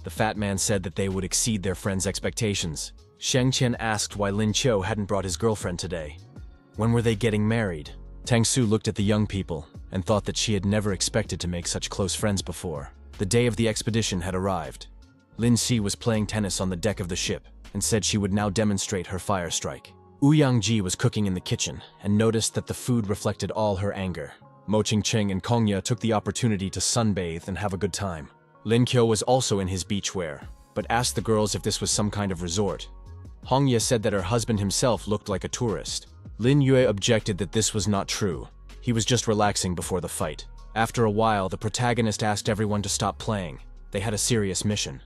The fat man said that they would exceed their friend's expectations. Sheng Qian asked why Lin Qiu hadn't brought his girlfriend today. When were they getting married? Tang Su looked at the young people and thought that she had never expected to make such close friends before. The day of the expedition had arrived. Lin Si was playing tennis on the deck of the ship and said she would now demonstrate her fire strike. Ouyang Ji was cooking in the kitchen and noticed that the food reflected all her anger. Mo Qingqing and Kongya took the opportunity to sunbathe and have a good time. Lin Qiu was also in his beachwear, but asked the girls if this was some kind of resort. Hong Ye said that her husband himself looked like a tourist. Lin Yue objected that this was not true. He was just relaxing before the fight. After a while, the protagonist asked everyone to stop playing. They had a serious mission.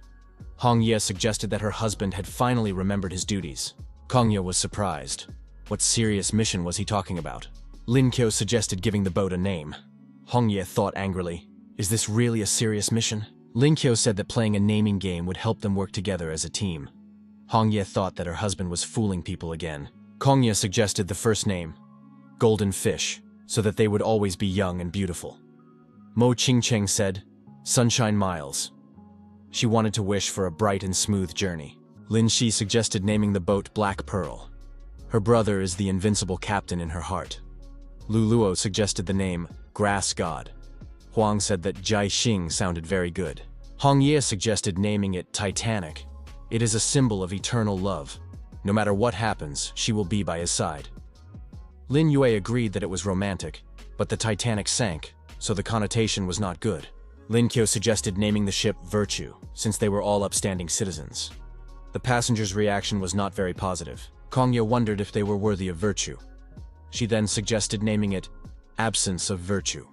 Hong Ye suggested that her husband had finally remembered his duties. Kongya was surprised. What serious mission was he talking about? Lin Kyo suggested giving the boat a name. Hong Ye thought angrily, is this really a serious mission? Lin Kyo said that playing a naming game would help them work together as a team. Hong Ye thought that her husband was fooling people again. Kong Ye suggested the first name, Golden Fish, so that they would always be young and beautiful. Mo Qingcheng said, Sunshine Miles. She wanted to wish for a bright and smooth journey. Lin Shi suggested naming the boat Black Pearl. Her brother is the invincible captain in her heart. Lu Luo suggested the name Grass God. Huang said that Jai Xing sounded very good. Hong Ye suggested naming it Titanic. It is a symbol of eternal love. No matter what happens, she will be by his side. Lin Yue agreed that it was romantic, but the Titanic sank, so the connotation was not good. Lin Kyo suggested naming the ship Virtue, since they were all upstanding citizens. The passengers' reaction was not very positive. Kong Ye wondered if they were worthy of virtue. She then suggested naming it Absence of Virtue.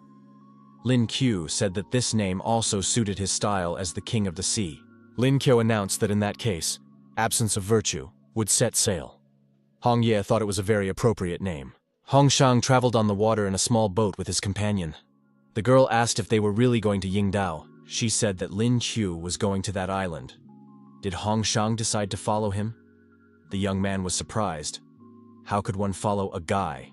Lin Qiu said that this name also suited his style as the King of the Sea. Lin Kyo announced that in that case, Absence of Virtue would set sail. Hong Ye thought it was a very appropriate name. Hong Shang traveled on the water in a small boat with his companion. The girl asked if they were really going to Yingdao. She said that Lin Qiu was going to that island. Did Hong Shang decide to follow him? The young man was surprised. How could one follow a guy?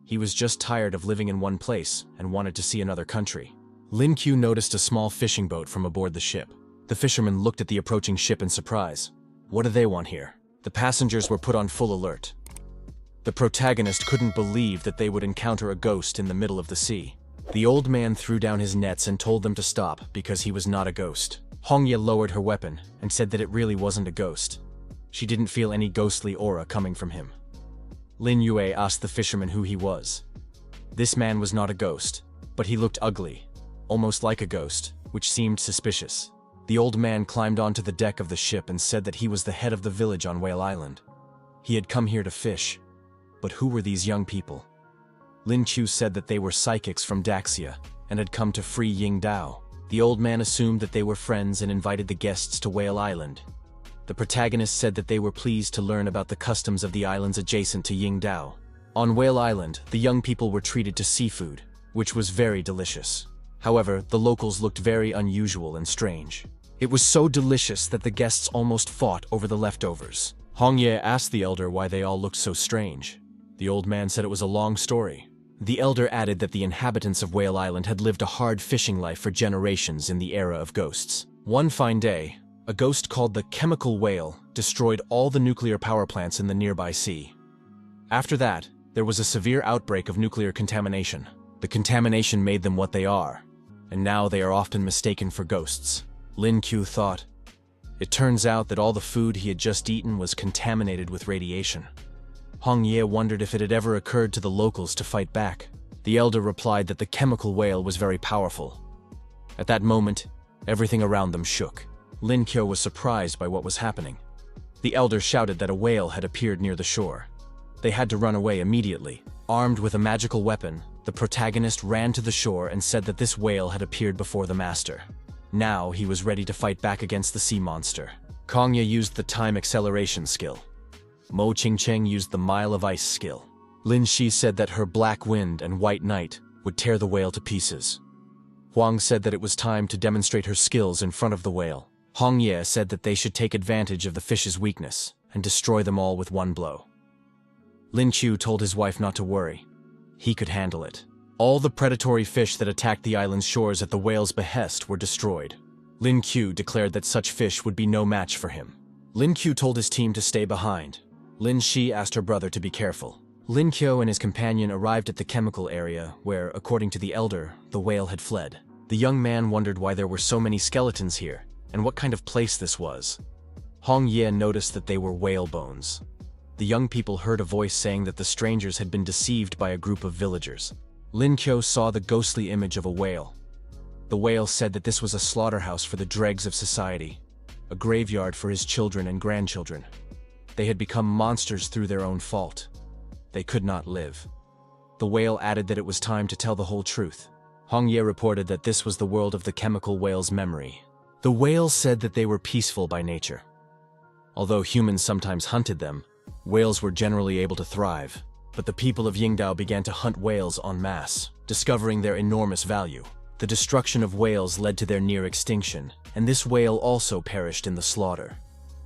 He was just tired of living in one place and wanted to see another country. Lin Qiu noticed a small fishing boat from aboard the ship. The fisherman looked at the approaching ship in surprise. What do they want here? The passengers were put on full alert. The protagonist couldn't believe that they would encounter a ghost in the middle of the sea. The old man threw down his nets and told them to stop because he was not a ghost. Hong Ye lowered her weapon and said that it really wasn't a ghost. She didn't feel any ghostly aura coming from him. Lin Yue asked the fisherman who he was. This man was not a ghost, but he looked ugly, almost like a ghost, which seemed suspicious. The old man climbed onto the deck of the ship and said that he was the head of the village on Whale Island. He had come here to fish. But who were these young people? Lin Qiu said that they were psychics from Daxia and had come to free Yingdao. The old man assumed that they were friends and invited the guests to Whale Island. The protagonist said that they were pleased to learn about the customs of the islands adjacent to Yingdao. On Whale Island, the young people were treated to seafood, which was very delicious. However, the locals looked very unusual and strange. It was so delicious that the guests almost fought over the leftovers. Hong Ye asked the elder why they all looked so strange. The old man said it was a long story. The elder added that the inhabitants of Whale Island had lived a hard fishing life for generations in the era of ghosts. One fine day, a ghost called the Chemical Whale destroyed all the nuclear power plants in the nearby sea. After that, there was a severe outbreak of nuclear contamination. The contamination made them what they are, and now they are often mistaken for ghosts. Lin Qiu thought. It turns out that all the food he had just eaten was contaminated with radiation. Hong Ye wondered if it had ever occurred to the locals to fight back. The elder replied that the chemical whale was very powerful. At that moment, everything around them shook. Lin Kyo was surprised by what was happening. The elder shouted that a whale had appeared near the shore. They had to run away immediately. Armed with a magical weapon, the protagonist ran to the shore and said that this whale had appeared before the master. Now he was ready to fight back against the sea monster. Kong Ye used the time acceleration skill. Mo Qingcheng used the Mile of Ice skill. Lin Shi said that her Black Wind and White Knight would tear the whale to pieces. Huang said that it was time to demonstrate her skills in front of the whale. Hong Ye said that they should take advantage of the fish's weakness and destroy them all with one blow. Lin Qiu told his wife not to worry. He could handle it. All the predatory fish that attacked the island's shores at the whale's behest were destroyed. Lin Qiu declared that such fish would be no match for him. Lin Qiu told his team to stay behind. Lin Shi asked her brother to be careful. Lin Kyo and his companion arrived at the chemical area where, according to the elder, the whale had fled. The young man wondered why there were so many skeletons here and what kind of place this was. Hong Ye noticed that they were whale bones. The young people heard a voice saying that the strangers had been deceived by a group of villagers. Lin Kyo saw the ghostly image of a whale. The whale said that this was a slaughterhouse for the dregs of society, a graveyard for his children and grandchildren. They had become monsters through their own fault. They could not live. The whale added that it was time to tell the whole truth. Hong Ye reported that this was the world of the chemical whale's memory. The whale said that they were peaceful by nature. Although humans sometimes hunted them, whales were generally able to thrive. but the people of Yingdao began to hunt whales en masse, discovering their enormous value. The destruction of whales led to their near extinction, and this whale also perished in the slaughter.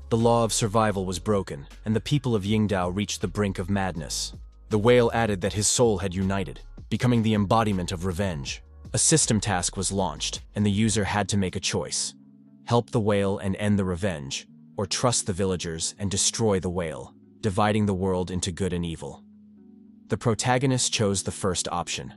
The law of survival was broken, and the people of Yingdao reached the brink of madness. The whale added that his soul had united, becoming the embodiment of revenge. A system task was launched, and the user had to make a choice: help the whale and end the revenge, or trust the villagers and destroy the whale, dividing the world into good and evil. The protagonist chose the first option.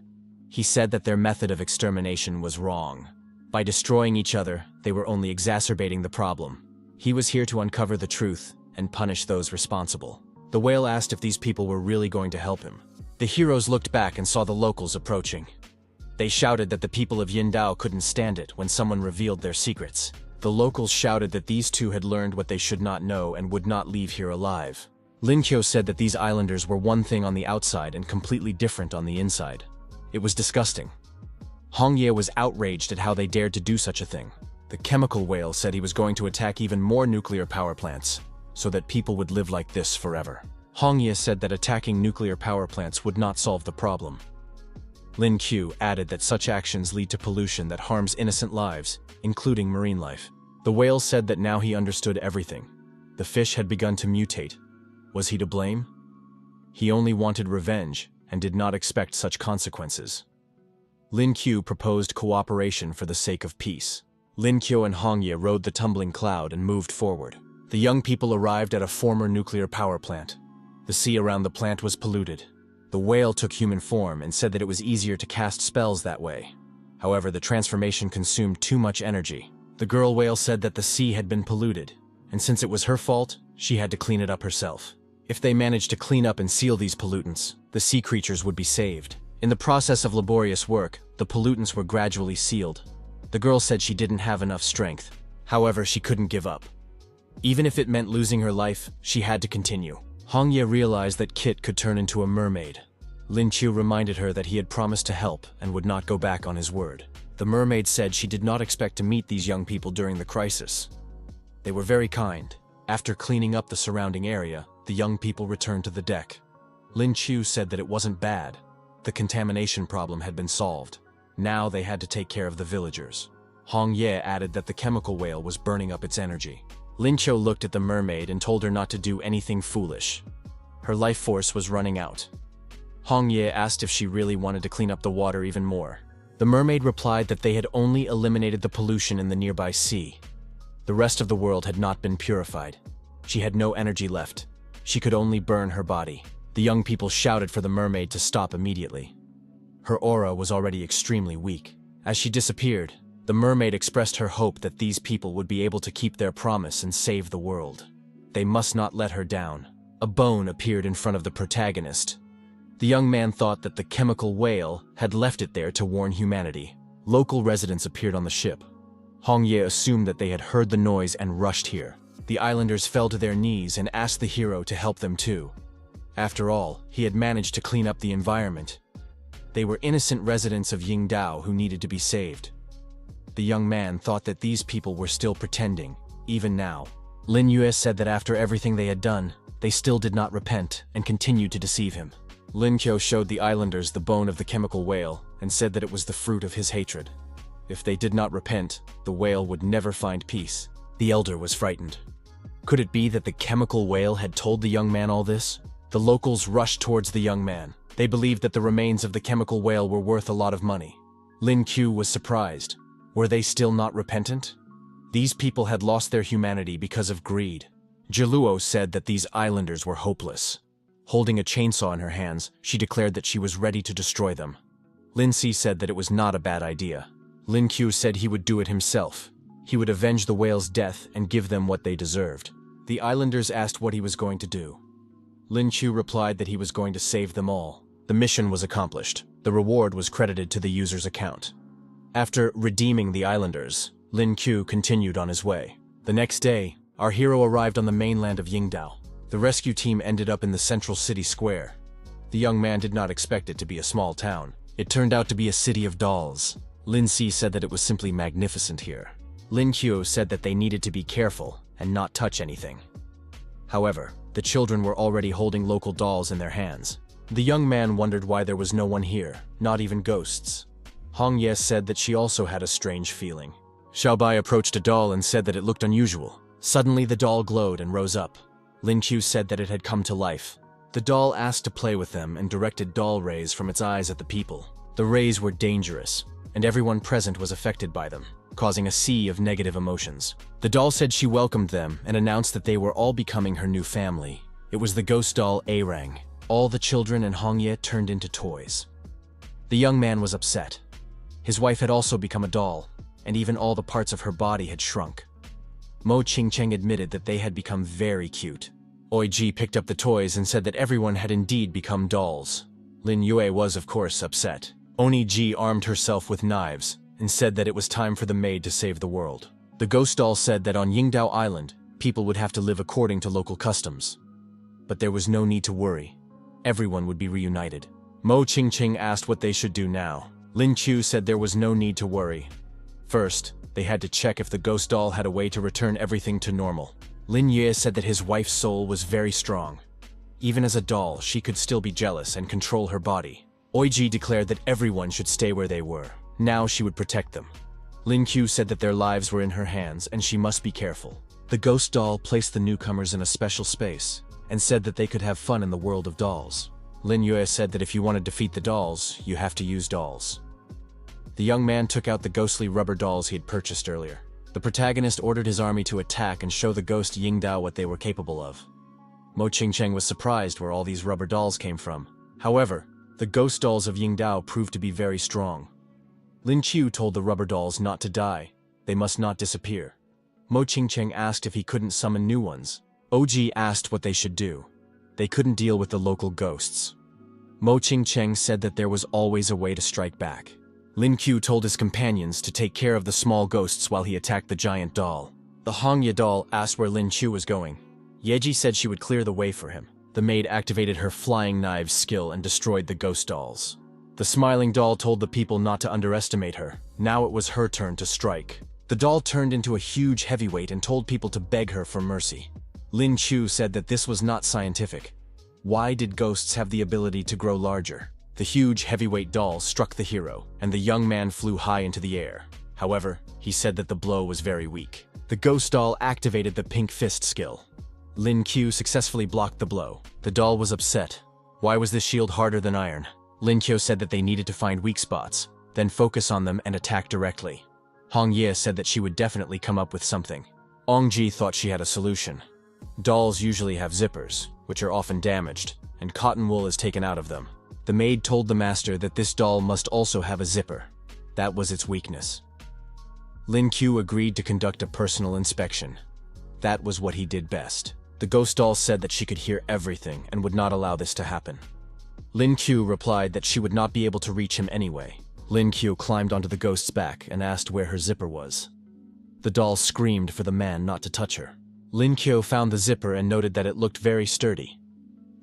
He said that their method of extermination was wrong. By destroying each other, they were only exacerbating the problem. He was here to uncover the truth and punish those responsible. The whale asked if these people were really going to help him. The heroes looked back and saw the locals approaching. They shouted that the people of Yingdao couldn't stand it when someone revealed their secrets. The locals shouted that these two had learned what they should not know and would not leave here alive. Lin Qiu said that these islanders were one thing on the outside and completely different on the inside. It was disgusting. Hong Ye was outraged at how they dared to do such a thing. The chemical whale said he was going to attack even more nuclear power plants, so that people would live like this forever. Hong Ye said that attacking nuclear power plants would not solve the problem. Lin Qiu added that such actions lead to pollution that harms innocent lives, including marine life. The whale said that now he understood everything. The fish had begun to mutate. Was he to blame? He only wanted revenge and did not expect such consequences. Lin Qiu proposed cooperation for the sake of peace. Lin Qiu and Hong Ye rode the tumbling cloud and moved forward. The young people arrived at a former nuclear power plant. The sea around the plant was polluted. The whale took human form and said that it was easier to cast spells that way. However, the transformation consumed too much energy. The girl whale said that the sea had been polluted, and since it was her fault, she had to clean it up herself. If they managed to clean up and seal these pollutants, the sea creatures would be saved. In the process of laborious work, the pollutants were gradually sealed. The girl said she didn't have enough strength. However, she couldn't give up. Even if it meant losing her life, she had to continue. Hong Ye realized that Kit could turn into a mermaid. Lin Qiu reminded her that he had promised to help and would not go back on his word. The mermaid said she did not expect to meet these young people during the crisis. They were very kind. After cleaning up the surrounding area, the young people returned to the deck. Lin Qiu said that it wasn't bad. The contamination problem had been solved. Now they had to take care of the villagers. Hong Ye added that the chemical whale was burning up its energy. Lin Qiu looked at the mermaid and told her not to do anything foolish. Her life force was running out. Hong Ye asked if she really wanted to clean up the water even more. The mermaid replied that they had only eliminated the pollution in the nearby sea. The rest of the world had not been purified. She had no energy left. She could only burn her body. The young people shouted for the mermaid to stop immediately. Her aura was already extremely weak. As she disappeared, the mermaid expressed her hope that these people would be able to keep their promise and save the world. They must not let her down. A bone appeared in front of the protagonist. The young man thought that the chemical whale had left it there to warn humanity. Local residents appeared on the ship. Hong Ye assumed that they had heard the noise and rushed here. The islanders fell to their knees and asked the hero to help them too. After all, he had managed to clean up the environment. They were innocent residents of Yingdao who needed to be saved. The young man thought that these people were still pretending, even now. Lin Yue said that after everything they had done, they still did not repent and continued to deceive him. Lin Qiu showed the islanders the bone of the chemical whale and said that it was the fruit of his hatred. If they did not repent, the whale would never find peace. The elder was frightened. Could it be that the chemical whale had told the young man all this? The locals rushed towards the young man. They believed that the remains of the chemical whale were worth a lot of money. Lin Qiu was surprised. Were they still not repentant? These people had lost their humanity because of greed. Jiluo said that these islanders were hopeless. Holding a chainsaw in her hands, she declared that she was ready to destroy them. Lin Si said that it was not a bad idea. Lin Qiu said he would do it himself. He would avenge the whale's death and give them what they deserved. The islanders asked what he was going to do. Lin Qiu replied that he was going to save them all. The mission was accomplished. The reward was credited to the user's account. After redeeming the islanders, Lin Qiu continued on his way. The next day, our hero arrived on the mainland of Yingdao. The rescue team ended up in the central city square. The young man did not expect it to be a small town. It turned out to be a city of dolls. Lin Si said that it was simply magnificent here. Lin Qiu said that they needed to be careful and not touch anything. However, the children were already holding local dolls in their hands. The young man wondered why there was no one here, not even ghosts. Hong Ye said that she also had a strange feeling. Xiaobai approached a doll and said that it looked unusual. Suddenly the doll glowed and rose up. Lin Qiu said that it had come to life. The doll asked to play with them and directed doll rays from its eyes at the people. The rays were dangerous, and everyone present was affected by them, causing a sea of negative emotions. The doll said she welcomed them and announced that they were all becoming her new family. It was the ghost doll Arang. All the children and Hong Ye turned into toys. The young man was upset. His wife had also become a doll, and even all the parts of her body had shrunk. Mo Qingcheng admitted that they had become very cute. Oi Ji picked up the toys and said that everyone had indeed become dolls. Lin Yue was, of course, upset. Oni Ji armed herself with knives and said that it was time for the maid to save the world. The ghost doll said that on Yingdao Island, people would have to live according to local customs. But there was no need to worry. Everyone would be reunited. Mo Qingqing asked what they should do now. Lin Qiu said there was no need to worry. First, they had to check if the ghost doll had a way to return everything to normal. Lin Yue said that his wife's soul was very strong. Even as a doll, she could still be jealous and control her body. Oiji declared that everyone should stay where they were. Now she would protect them. Lin Qiu said that their lives were in her hands and she must be careful. The ghost doll placed the newcomers in a special space and said that they could have fun in the world of dolls. Lin Yue said that if you want to defeat the dolls, you have to use dolls. The young man took out the ghostly rubber dolls he had purchased earlier. The protagonist ordered his army to attack and show the ghost Yingdao what they were capable of. Mo Qingcheng was surprised where all these rubber dolls came from. However, the ghost dolls of Yingdao proved to be very strong. Lin Qiu told the rubber dolls not to die. They must not disappear. Mo Qingcheng asked if he couldn't summon new ones. Oji asked what they should do. They couldn't deal with the local ghosts. Mo Qingcheng said that there was always a way to strike back. Lin Qiu told his companions to take care of the small ghosts while he attacked the giant doll. The Hongye doll asked where Lin Qiu was going. Yeji said she would clear the way for him. The maid activated her flying knives skill and destroyed the ghost dolls. The smiling doll told the people not to underestimate her. Now it was her turn to strike. The doll turned into a huge heavyweight and told people to beg her for mercy. Lin Qiu said that this was not scientific. Why did ghosts have the ability to grow larger? The huge heavyweight doll struck the hero, and the young man flew high into the air. However, he said that the blow was very weak. The ghost doll activated the pink fist skill. Lin Qiu successfully blocked the blow. The doll was upset. Why was this shield harder than iron? Lin Qiu said that they needed to find weak spots, then focus on them and attack directly. Hong Ye said that she would definitely come up with something. Ong Ji thought she had a solution. Dolls usually have zippers, which are often damaged, and cotton wool is taken out of them. The maid told the master that this doll must also have a zipper. That was its weakness. Lin Qiu agreed to conduct a personal inspection. That was what he did best. The ghost doll said that she could hear everything and would not allow this to happen. Lin Qiu replied that she would not be able to reach him anyway. Lin Qiu climbed onto the ghost's back and asked where her zipper was. The doll screamed for the man not to touch her. Lin Qiu found the zipper and noted that it looked very sturdy.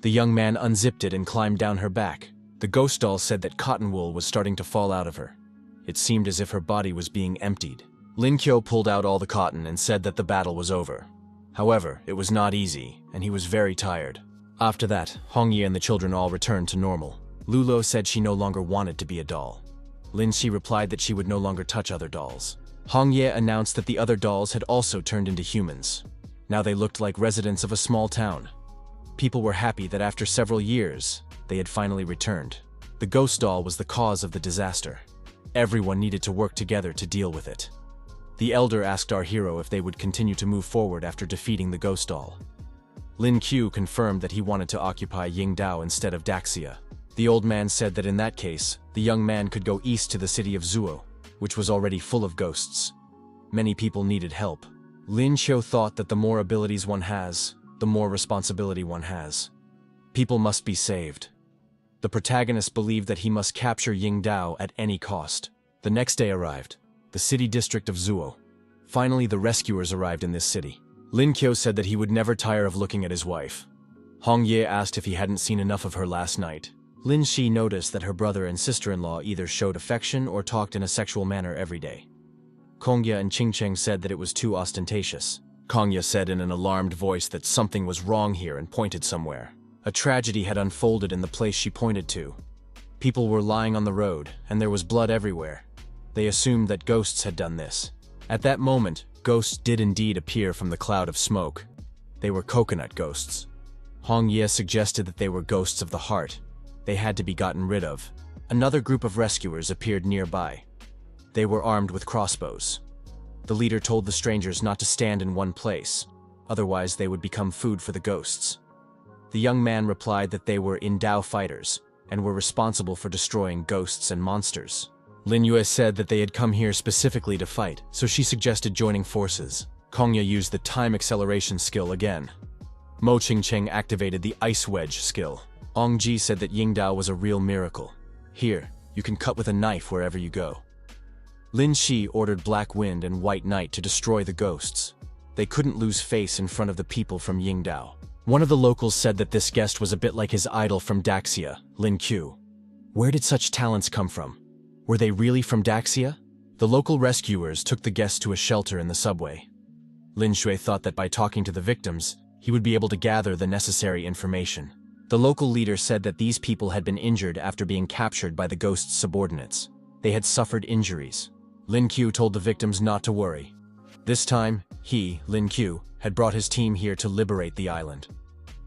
The young man unzipped it and climbed down her back. The ghost doll said that cotton wool was starting to fall out of her. It seemed as if her body was being emptied. Lin Qiu pulled out all the cotton and said that the battle was over. However, it was not easy, and he was very tired. After that, Hongye and the children all returned to normal. Lulo said she no longer wanted to be a doll. Lin Xi replied that she would no longer touch other dolls. Hongye announced that the other dolls had also turned into humans. Now they looked like residents of a small town. People were happy that after several years, they had finally returned. The ghost doll was the cause of the disaster. Everyone needed to work together to deal with it. The elder asked our hero if they would continue to move forward after defeating the ghost doll. Lin Qiu confirmed that he wanted to occupy Yingdao instead of Daxia. The old man said that in that case, the young man could go east to the city of Zuo, which was already full of ghosts. Many people needed help. Lin Qiu thought that the more abilities one has, the more responsibility one has. People must be saved. The protagonist believed that he must capture Yingdao at any cost. The next day arrived. The city district of Zuo. Finally, the rescuers arrived in this city. Lin Qiu said that he would never tire of looking at his wife. Hong Ye asked if he hadn't seen enough of her last night. Lin Shi noticed that her brother and sister-in-law either showed affection or talked in a sexual manner every day. Kongya and Qingcheng said that it was too ostentatious. Kongya said in an alarmed voice that something was wrong here and pointed somewhere. A tragedy had unfolded in the place she pointed to. People were lying on the road, and there was blood everywhere. They assumed that ghosts had done this. At that moment, ghosts did indeed appear from the cloud of smoke. They were coconut ghosts. Hong Ye suggested that they were ghosts of the heart. They had to be gotten rid of. Another group of rescuers appeared nearby. They were armed with crossbows. The leader told the strangers not to stand in one place, otherwise they would become food for the ghosts. The young man replied that they were Indao fighters and were responsible for destroying ghosts and monsters. Lin Yue said that they had come here specifically to fight, so she suggested joining forces. Kongya used the time acceleration skill again. Mo Qingcheng activated the ice wedge skill. Ong Ji said that Yingdao was a real miracle. Here, you can cut with a knife wherever you go. Lin Shi ordered Black Wind and White Night to destroy the ghosts. They couldn't lose face in front of the people from Yingdao. One of the locals said that this guest was a bit like his idol from Daxia, Lin Qiu. Where did such talents come from? Were they really from Daxia? The local rescuers took the guest to a shelter in the subway. Lin Shui thought that by talking to the victims, he would be able to gather the necessary information. The local leader said that these people had been injured after being captured by the ghost's subordinates. They had suffered injuries. Lin Qiu told the victims not to worry. This time, he, Lin Qiu, had brought his team here to liberate the island.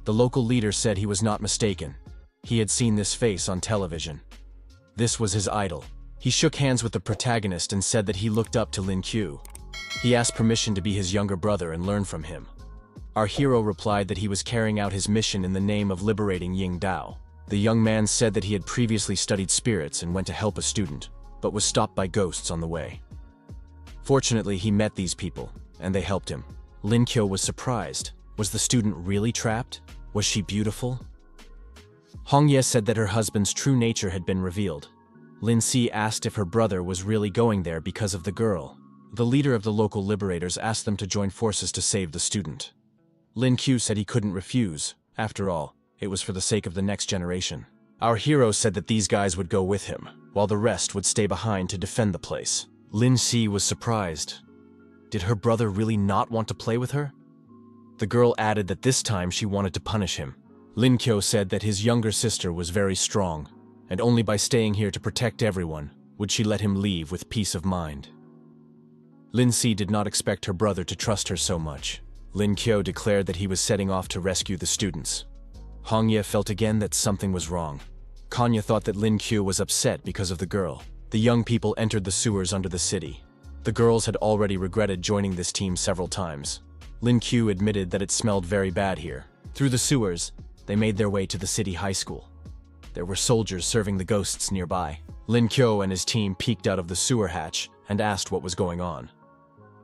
The local leader said he was not mistaken. He had seen this face on television. This was his idol. He shook hands with the protagonist and said that he looked up to Lin Qiu. He asked permission to be his younger brother and learn from him. Our hero replied that he was carrying out his mission in the name of liberating Yingdao. The young man said that he had previously studied spirits and went to help a student, but was stopped by ghosts on the way. Fortunately, he met these people, and they helped him. Lin Qiu was surprised. Was the student really trapped? Was she beautiful? Hong Ye said that her husband's true nature had been revealed. Lin Si asked if her brother was really going there because of the girl. The leader of the local liberators asked them to join forces to save the student. Lin Qiu said he couldn't refuse. After all, it was for the sake of the next generation. Our hero said that these guys would go with him, while the rest would stay behind to defend the place. Lin Si was surprised. Did her brother really not want to play with her? The girl added that this time she wanted to punish him. Lin Qiu said that his younger sister was very strong, and only by staying here to protect everyone would she let him leave with peace of mind. Lin Si did not expect her brother to trust her so much. Lin Qiu declared that he was setting off to rescue the students. Hong Ye felt again that something was wrong. Kanya thought that Lin Qiu was upset because of the girl. The young people entered the sewers under the city. The girls had already regretted joining this team several times. Lin Qiu admitted that it smelled very bad here. Through the sewers, they made their way to the city high school. There were soldiers serving the ghosts nearby. Lin Qiu and his team peeked out of the sewer hatch and asked what was going on.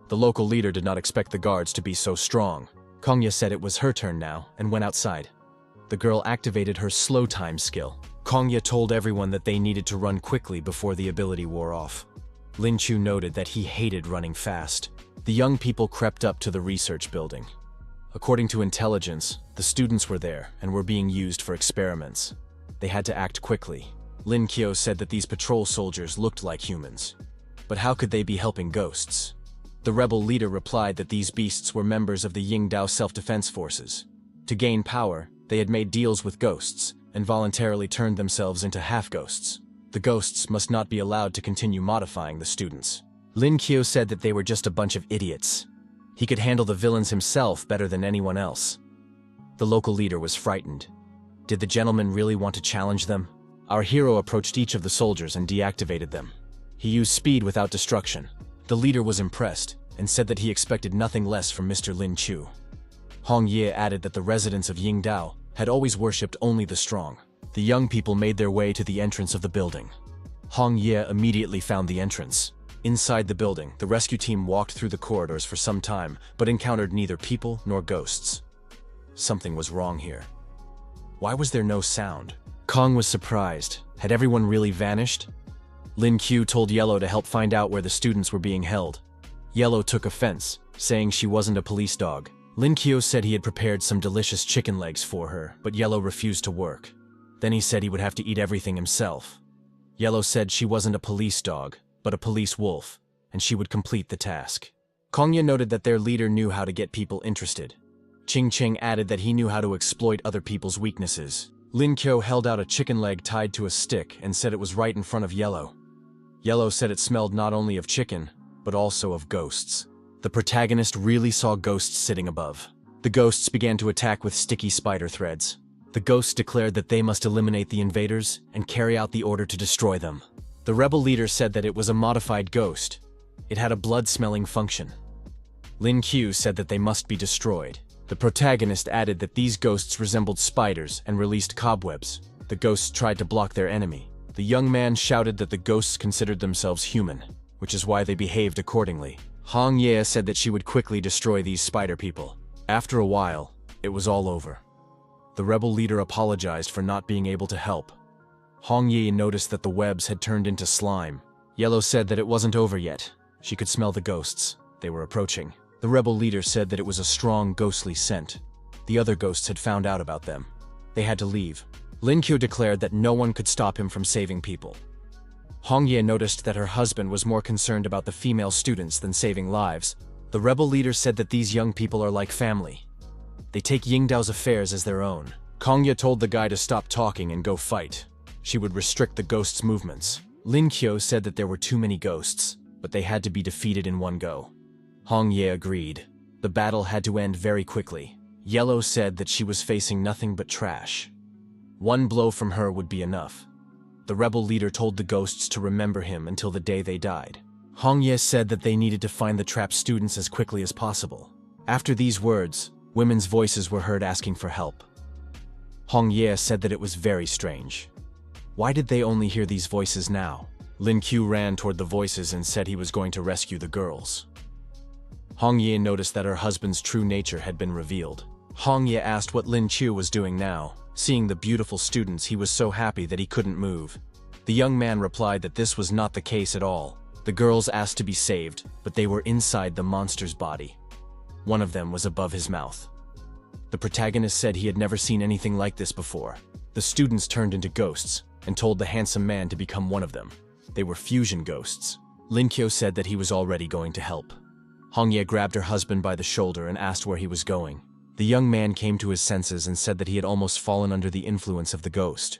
The local leader did not expect the guards to be so strong. Kongya said it was her turn now and went outside. The girl activated her slow time skill. Kongya told everyone that they needed to run quickly before the ability wore off. Lin Qiu noted that he hated running fast. The young people crept up to the research building. According to intelligence, the students were there and were being used for experiments. They had to act quickly. Lin Qiu said that these patrol soldiers looked like humans. But how could they be helping ghosts? The rebel leader replied that these beasts were members of the Yingdao self-defense forces. To gain power, they had made deals with ghosts and voluntarily turned themselves into half-ghosts. The ghosts must not be allowed to continue modifying the students. Lin Qiu said that they were just a bunch of idiots. He could handle the villains himself better than anyone else. The local leader was frightened. Did the gentleman really want to challenge them? Our hero approached each of the soldiers and deactivated them. He used speed without destruction. The leader was impressed and said that he expected nothing less from Mr. Lin Qiu. Hong Ye added that the residents of Yingdao had always worshipped only the strong. The young people made their way to the entrance of the building. Hong Ye immediately found the entrance. Inside the building, the rescue team walked through the corridors for some time, but encountered neither people nor ghosts. Something was wrong here. Why was there no sound? Kong was surprised. Had everyone really vanished? Lin Qiu told Yahello to help find out where the students were being held. Yahello took offense, saying she wasn't a police dog. Lin Qiu said he had prepared some delicious chicken legs for her, but Yahello refused to work. Then he said he would have to eat everything himself. Yahello said she wasn't a police dog, but a police wolf, and she would complete the task. Kongya noted that their leader knew how to get people interested. Ching Ching added that he knew how to exploit other people's weaknesses. Lin Kyo held out a chicken leg tied to a stick and said it was right in front of Yahello. Yahello said it smelled not only of chicken, but also of ghosts. The protagonist really saw ghosts sitting above. The ghosts began to attack with sticky spider threads. The ghosts declared that they must eliminate the invaders and carry out the order to destroy them. The rebel leader said that it was a modified ghost. It had a blood-smelling function. Lin Q said that they must be destroyed. The protagonist added that these ghosts resembled spiders and released cobwebs. The ghosts tried to block their enemy. The young man shouted that the ghosts considered themselves human, which is why they behaved accordingly. Hong Ye said that she would quickly destroy these spider people. After a while, it was all over. The rebel leader apologized for not being able to help. Hong Ye noticed that the webs had turned into slime. Yahello said that it wasn't over yet. She could smell the ghosts. They were approaching. The rebel leader said that it was a strong, ghostly scent. The other ghosts had found out about them. They had to leave. Lin Qiu declared that no one could stop him from saving people. Hong Ye noticed that her husband was more concerned about the female students than saving lives. The rebel leader said that these young people are like family. They take Yingdao's affairs as their own. Kong Ye told the guy to stop talking and go fight. She would restrict the ghosts' movements. Lin Qiu said that there were too many ghosts, but they had to be defeated in one go. Hong Ye agreed. The battle had to end very quickly. Yahello said that she was facing nothing but trash. One blow from her would be enough. The rebel leader told the ghosts to remember him until the day they died. Hong Ye said that they needed to find the trapped students as quickly as possible. After these words, women's voices were heard asking for help. Hong Ye said that it was very strange. Why did they only hear these voices now? Lin Qiu ran toward the voices and said he was going to rescue the girls. Hong Ye noticed that her husband's true nature had been revealed. Hong Ye asked what Lin Qiu was doing now. Seeing the beautiful students, he was so happy that he couldn't move. The young man replied that this was not the case at all. The girls asked to be saved, but they were inside the monster's body. One of them was above his mouth. The protagonist said he had never seen anything like this before. The students turned into ghosts and told the handsome man to become one of them. They were fusion ghosts. Lin Qiu said that he was already going to help. Hong Ye grabbed her husband by the shoulder and asked where he was going. The young man came to his senses and said that he had almost fallen under the influence of the ghost.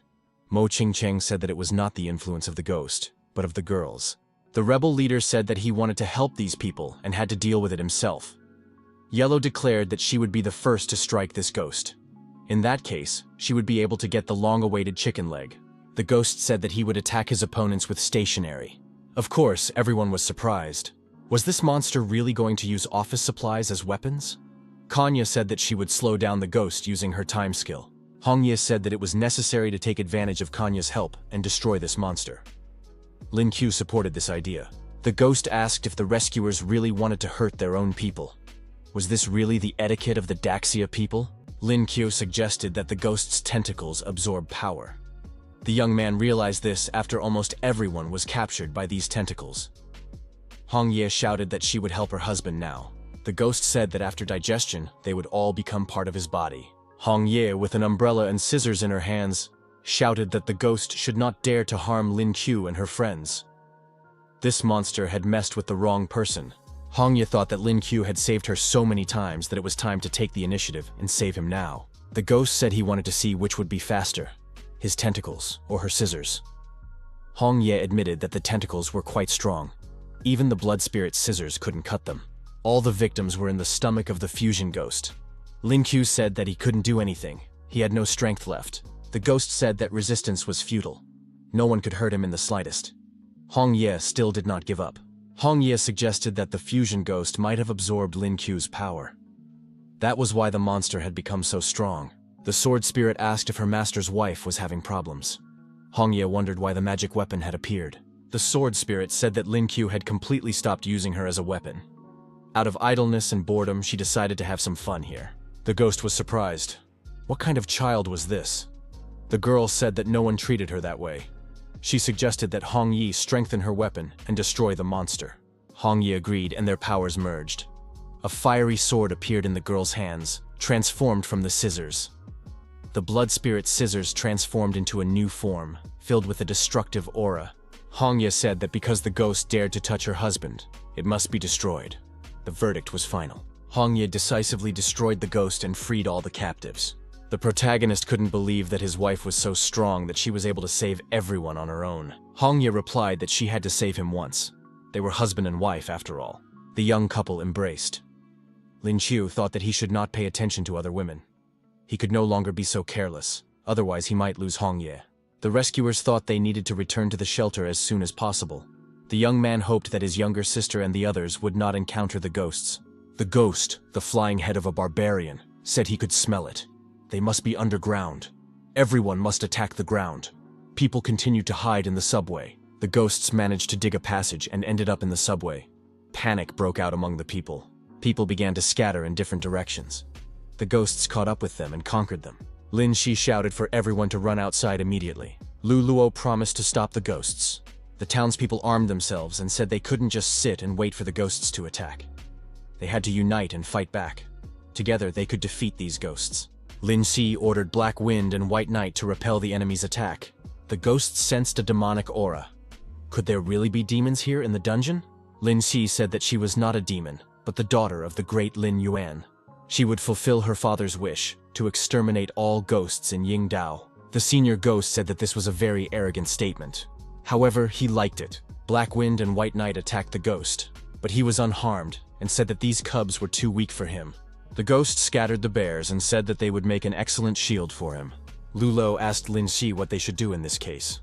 Mo Qingcheng said that it was not the influence of the ghost, but of the girls. The rebel leader said that he wanted to help these people and had to deal with it himself. Yahello declared that she would be the first to strike this ghost. In that case, she would be able to get the long-awaited chicken leg. The ghost said that he would attack his opponents with stationery. Of course, everyone was surprised. Was this monster really going to use office supplies as weapons? Kanya said that she would slow down the ghost using her time skill. Hong Ye said that it was necessary to take advantage of Kanya's help and destroy this monster. Lin Qiu supported this idea. The ghost asked if the rescuers really wanted to hurt their own people. Was this really the etiquette of the Daxia people? Lin Qiu suggested that the ghost's tentacles absorb power. The young man realized this after almost everyone was captured by these tentacles. Hong Ye shouted that she would help her husband now. The ghost said that after digestion, they would all become part of his body. Hong Ye, with an umbrella and scissors in her hands, shouted that the ghost should not dare to harm Lin Qiu and her friends. This monster had messed with the wrong person. Hong Ye thought that Lin Qiu had saved her so many times that it was time to take the initiative and save him now. The ghost said he wanted to see which would be faster, his tentacles or her scissors. Hong Ye admitted that the tentacles were quite strong. Even the blood spirit scissors couldn't cut them. All the victims were in the stomach of the fusion ghost. Lin Qiu said that he couldn't do anything. He had no strength left. The ghost said that resistance was futile. No one could hurt him in the slightest. Hong Ye still did not give up. Hong Ye suggested that the fusion ghost might have absorbed Lin Qiu's power. That was why the monster had become so strong. The sword spirit asked if her master's wife was having problems. Hong Ye wondered why the magic weapon had appeared. The sword spirit said that Lin Qiu had completely stopped using her as a weapon. Out of idleness and boredom, she decided to have some fun here. The ghost was surprised. What kind of child was this? The girl said that no one treated her that way. She suggested that Hong Yi strengthen her weapon and destroy the monster. Hong Yi agreed and their powers merged. A fiery sword appeared in the girl's hands, transformed from the scissors. The blood spirit scissors transformed into a new form, filled with a destructive aura. Hong Ye said that because the ghost dared to touch her husband, it must be destroyed. The verdict was final. Ye decisively destroyed the ghost and freed all the captives. The protagonist couldn't believe that his wife was so strong that she was able to save everyone on her own. Ye replied that she had to save him once. They were husband and wife, after all. The young couple embraced. Lin Qiu thought that he should not pay attention to other women. He could no longer be so careless, otherwise he might lose Ye. The rescuers thought they needed to return to the shelter as soon as possible. The young man hoped that his younger sister and the others would not encounter the ghosts. The ghost, the flying head of a barbarian, said he could smell it. They must be underground. Everyone must attack the ground. People continued to hide in the subway. The ghosts managed to dig a passage and ended up in the subway. Panic broke out among the people. People began to scatter in different directions. The ghosts caught up with them and conquered them. Lin Shi shouted for everyone to run outside immediately. Lu Luo promised to stop the ghosts. The townspeople armed themselves and said they couldn't just sit and wait for the ghosts to attack. They had to unite and fight back. Together they could defeat these ghosts. Lin Xi ordered Black Wind and White Night to repel the enemy's attack. The ghosts sensed a demonic aura. Could there really be demons here in the dungeon? Lin Xi said that she was not a demon, but the daughter of the great Lin Yuan. She would fulfill her father's wish to exterminate all ghosts in Yingdao. The senior ghost said that this was a very arrogant statement. However, he liked it. Black Wind and White Night attacked the ghost, but he was unharmed and said that these cubs were too weak for him. The ghost scattered the bears and said that they would make an excellent shield for him. Lulo asked Lin Xi what they should do in this case.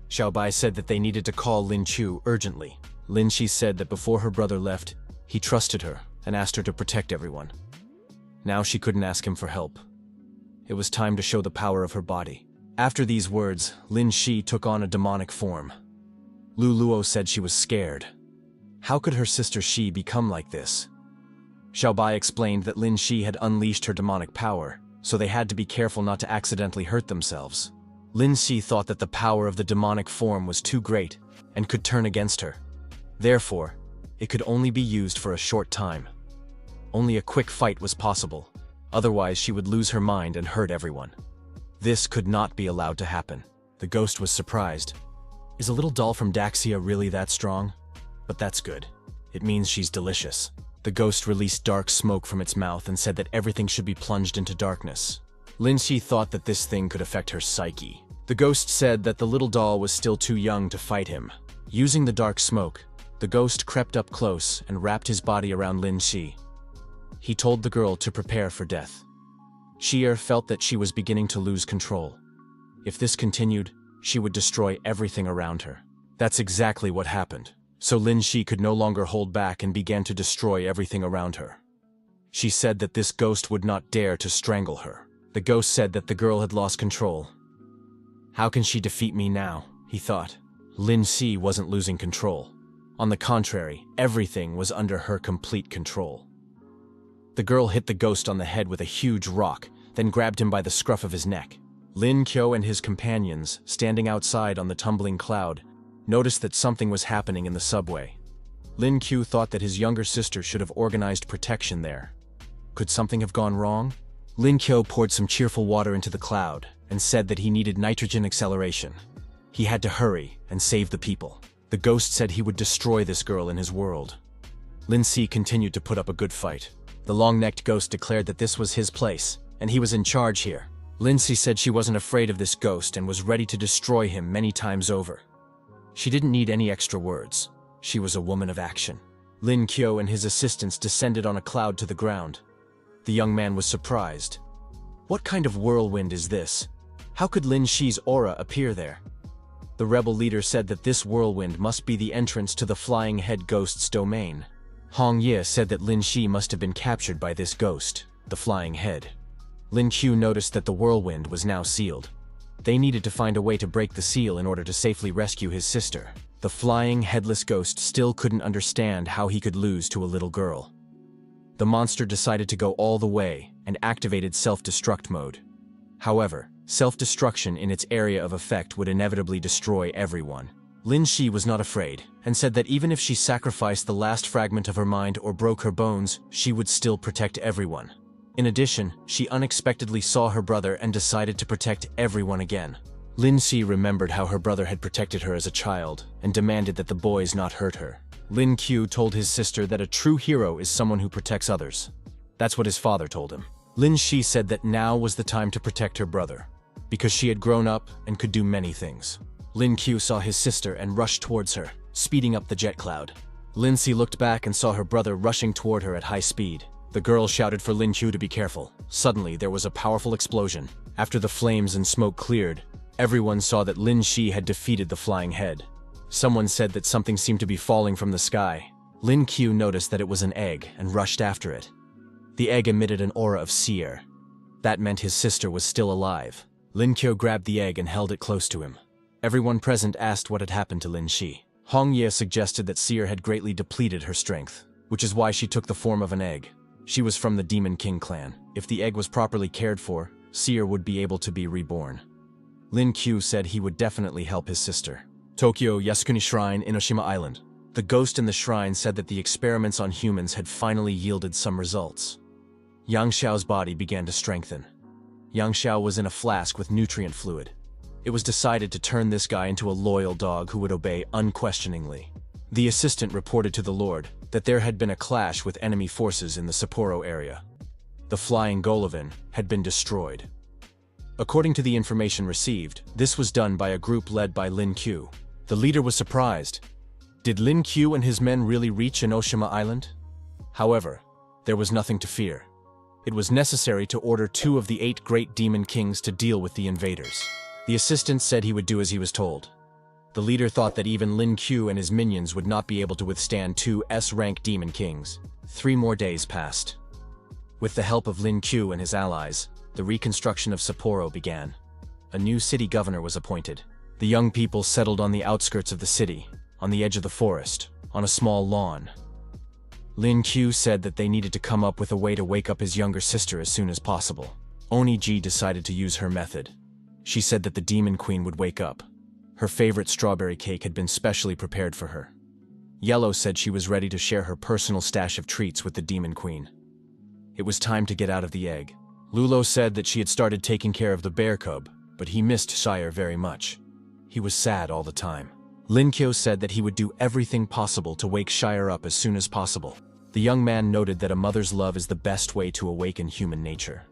Xiaobai said that they needed to call Lin Chu urgently. Lin Xi said that before her brother left, he trusted her and asked her to protect everyone. Now she couldn't ask him for help. It was time to show the power of her body. After these words, Lin Xi took on a demonic form. Lu Luo said she was scared. How could her sister Xi become like this? Xiaobai explained that Lin Xi had unleashed her demonic power, so they had to be careful not to accidentally hurt themselves. Lin Xi thought that the power of the demonic form was too great and could turn against her. Therefore, it could only be used for a short time. Only a quick fight was possible, otherwise she would lose her mind and hurt everyone. This could not be allowed to happen. The ghost was surprised. Is a little doll from Daxia really that strong? But that's good. It means she's delicious. The ghost released dark smoke from its mouth and said that everything should be plunged into darkness. Lin Xi thought that this thing could affect her psyche. The ghost said that the little doll was still too young to fight him. Using the dark smoke, the ghost crept up close and wrapped his body around Lin Xi. He told the girl to prepare for death. Xi'er felt that she was beginning to lose control. If this continued, she would destroy everything around her. That's exactly what happened. So Lin Xi could no longer hold back and began to destroy everything around her. She said that this ghost would not dare to strangle her. The ghost said that the girl had lost control. How can she defeat me now? He thought. Lin Xi wasn't losing control. On the contrary, everything was under her complete control. The girl hit the ghost on the head with a huge rock, then grabbed him by the scruff of his neck. Lin Qiu and his companions, standing outside on the tumbling cloud, noticed that something was happening in the subway. Lin Qiu thought that his younger sister should have organized protection there. Could something have gone wrong? Lin Qiu poured some cheerful water into the cloud and said that he needed nitrogen acceleration. He had to hurry and save the people. The ghost said he would destroy this girl in his world. Lin Xi continued to put up a good fight. The long-necked ghost declared that this was his place, and he was in charge here. Lin Xi said she wasn't afraid of this ghost and was ready to destroy him many times over. She didn't need any extra words. She was a woman of action. Lin Qiu and his assistants descended on a cloud to the ground. The young man was surprised. What kind of whirlwind is this? How could Lin Xi's aura appear there? The rebel leader said that this whirlwind must be the entrance to the flying head ghost's domain. Hong Ye said that Lin Xi must have been captured by this ghost, the flying head. Lin Qiu noticed that the whirlwind was now sealed. They needed to find a way to break the seal in order to safely rescue his sister. The flying, headless ghost still couldn't understand how he could lose to a little girl. The monster decided to go all the way and activated self-destruct mode. However, self-destruction in its area of effect would inevitably destroy everyone. Lin Xi was not afraid, and said that even if she sacrificed the last fragment of her mind or broke her bones, she would still protect everyone. In addition, she unexpectedly saw her brother and decided to protect everyone again. Lin Xi remembered how her brother had protected her as a child, and demanded that the boys not hurt her. Lin Qiu told his sister that a true hero is someone who protects others. That's what his father told him. Lin Shi said that now was the time to protect her brother, because she had grown up and could do many things. Lin Qiu saw his sister and rushed towards her, speeding up the jet cloud. Lin Si looked back and saw her brother rushing toward her at high speed. The girl shouted for Lin Qiu to be careful. Suddenly, there was a powerful explosion. After the flames and smoke cleared, everyone saw that Lin Shi had defeated the flying head. Someone said that something seemed to be falling from the sky. Lin Qiu noticed that it was an egg and rushed after it. The egg emitted an aura of seer. That meant his sister was still alive. Lin Qiu grabbed the egg and held it close to him. Everyone present asked what had happened to Lin Shi. Hong Ye suggested that seer had greatly depleted her strength, which is why she took the form of an egg. She was from the Demon King clan. If the egg was properly cared for, seer would be able to be reborn. Lin Qiu said he would definitely help his sister. Tokyo Yasukuni Shrine, Inoshima Island. The ghost in the shrine said that the experiments on humans had finally yielded some results. Yang Xiao's body began to strengthen. Yang Xiao was in a flask with nutrient fluid. It was decided to turn this guy into a loyal dog who would obey unquestioningly. The assistant reported to the Lord that there had been a clash with enemy forces in the Sapporo area. The flying Golovin had been destroyed. According to the information received, this was done by a group led by Lin Qiu. The leader was surprised. Did Lin Qiu and his men really reach Inoshima Island? However, there was nothing to fear. It was necessary to order 2 of the 8 great demon kings to deal with the invaders. The assistant said he would do as he was told. The leader thought that even Lin Qiu and his minions would not be able to withstand 2 S-rank demon kings. 3 more days passed. With the help of Lin Qiu and his allies, the reconstruction of Sapporo began. A new city governor was appointed. The young people settled on the outskirts of the city, on the edge of the forest, on a small lawn. Lin Qiu said that they needed to come up with a way to wake up his younger sister as soon as possible. Oni Ji decided to use her method. She said that the Demon Queen would wake up. Her favorite strawberry cake had been specially prepared for her. Yahello said she was ready to share her personal stash of treats with the Demon Queen. It was time to get out of the egg. Lulo said that she had started taking care of the bear cub, but he missed Shire very much. He was sad all the time. Lin Qiu said that he would do everything possible to wake Shire up as soon as possible. The young man noted that a mother's love is the best way to awaken human nature.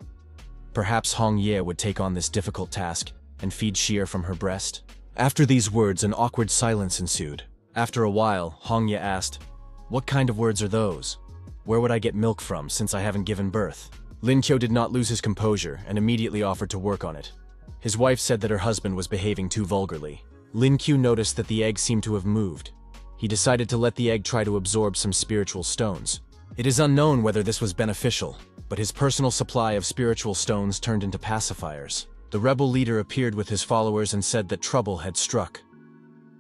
Perhaps Hong Ye would take on this difficult task and feed Shire from her breast. After these words, an awkward silence ensued. After a while, Hong Ye asked, "What kind of words are those? Where would I get milk from since I haven't given birth?" Lin Qiu did not lose his composure and immediately offered to work on it. His wife said that her husband was behaving too vulgarly. Lin Qiu noticed that the egg seemed to have moved. He decided to let the egg try to absorb some spiritual stones. It is unknown whether this was beneficial, but his personal supply of spiritual stones turned into pacifiers. The rebel leader appeared with his followers and said that trouble had struck.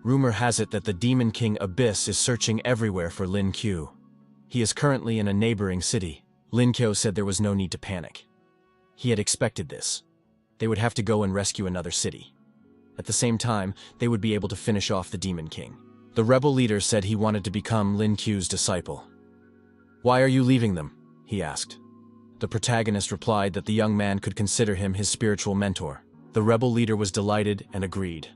Rumor has it that the Demon King Abyss is searching everywhere for Lin Qiu. He is currently in a neighboring city. Lin Qiu said there was no need to panic. He had expected this. They would have to go and rescue another city. At the same time, they would be able to finish off the Demon King. The rebel leader said he wanted to become Lin Qiu's disciple. "Why are you leaving them?" he asked. The protagonist replied that the young man could consider him his spiritual mentor. The rebel leader was delighted and agreed.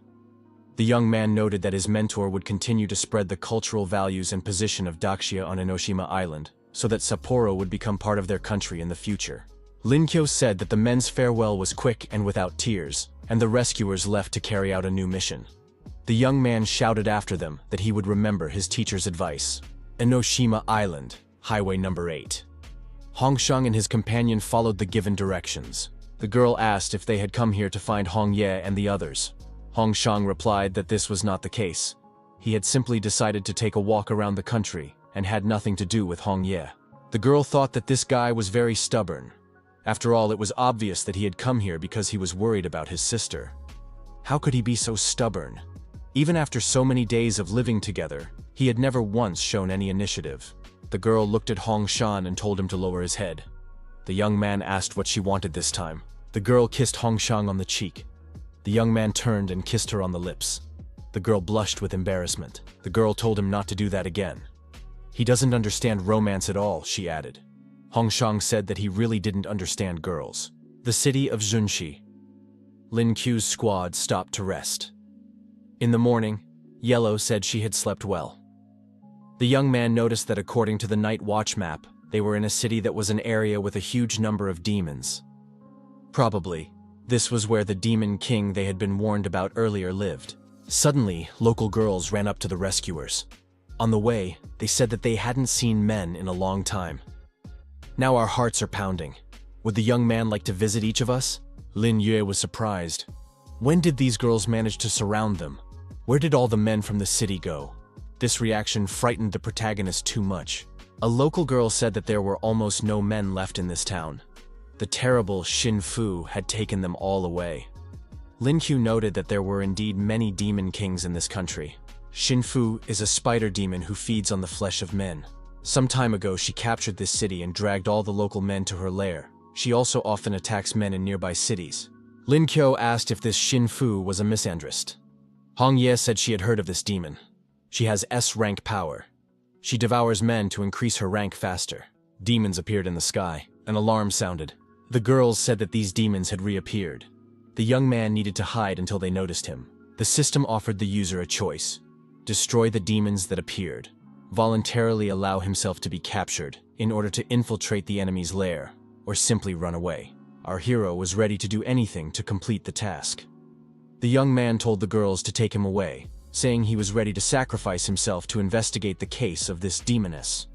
The young man noted that his mentor would continue to spread the cultural values and position of Daxia on Enoshima Island, so that Sapporo would become part of their country in the future. Lin Qiu said that the men's farewell was quick and without tears, and the rescuers left to carry out a new mission. The young man shouted after them that he would remember his teacher's advice. Enoshima Island, Highway number 8. Hongsheng and his companion followed the given directions. The girl asked if they had come here to find Hong Ye and the others. Hongsheng replied that this was not the case. He had simply decided to take a walk around the country and had nothing to do with Hong Ye. The girl thought that this guy was very stubborn. After all, it was obvious that he had come here because he was worried about his sister. How could he be so stubborn? Even after so many days of living together, he had never once shown any initiative. The girl looked at Hongshan and told him to lower his head. The young man asked what she wanted this time. The girl kissed Hongshan on the cheek. The young man turned and kissed her on the lips. The girl blushed with embarrassment. The girl told him not to do that again. "He doesn't understand romance at all," she added. Hongshan said that he really didn't understand girls. The city of Zunxi. Lin Qiu's squad stopped to rest. In the morning, Yahello said she had slept well. The young man noticed that according to the night watch map, They were in a city that was an area with a huge number of demons. Probably, this was where the demon king they had been warned about earlier lived. Suddenly, local girls ran up to the rescuers. On the way, they said that they hadn't seen men in a long time. Now our hearts are pounding. Would the young man like to visit each of us? Lin Yue was surprised. When did these girls manage to surround them? Where did all the men from the city go? This reaction frightened the protagonist too much. A local girl said that there were almost no men left in this town. The terrible Xin Fu had taken them all away. Lin Qiu noted that there were indeed many demon kings in this country. Xin Fu is a spider demon who feeds on the flesh of men. Some time ago, she captured this city and dragged all the local men to her lair. She also often attacks men in nearby cities. Lin Qiu asked if this Xin Fu was a misandrist. Hong Ye said she had heard of this demon. She has S-rank power. She devours men to increase her rank faster. Demons appeared in the sky. An alarm sounded. The girls said that these demons had reappeared. The young man needed to hide until they noticed him. The system offered the user a choice: destroy the demons that appeared, voluntarily allow himself to be captured in order to infiltrate the enemy's lair, or simply run away. Our hero was ready to do anything to complete the task. The young man told the girls to take him away, saying he was ready to sacrifice himself to investigate the case of this demoness.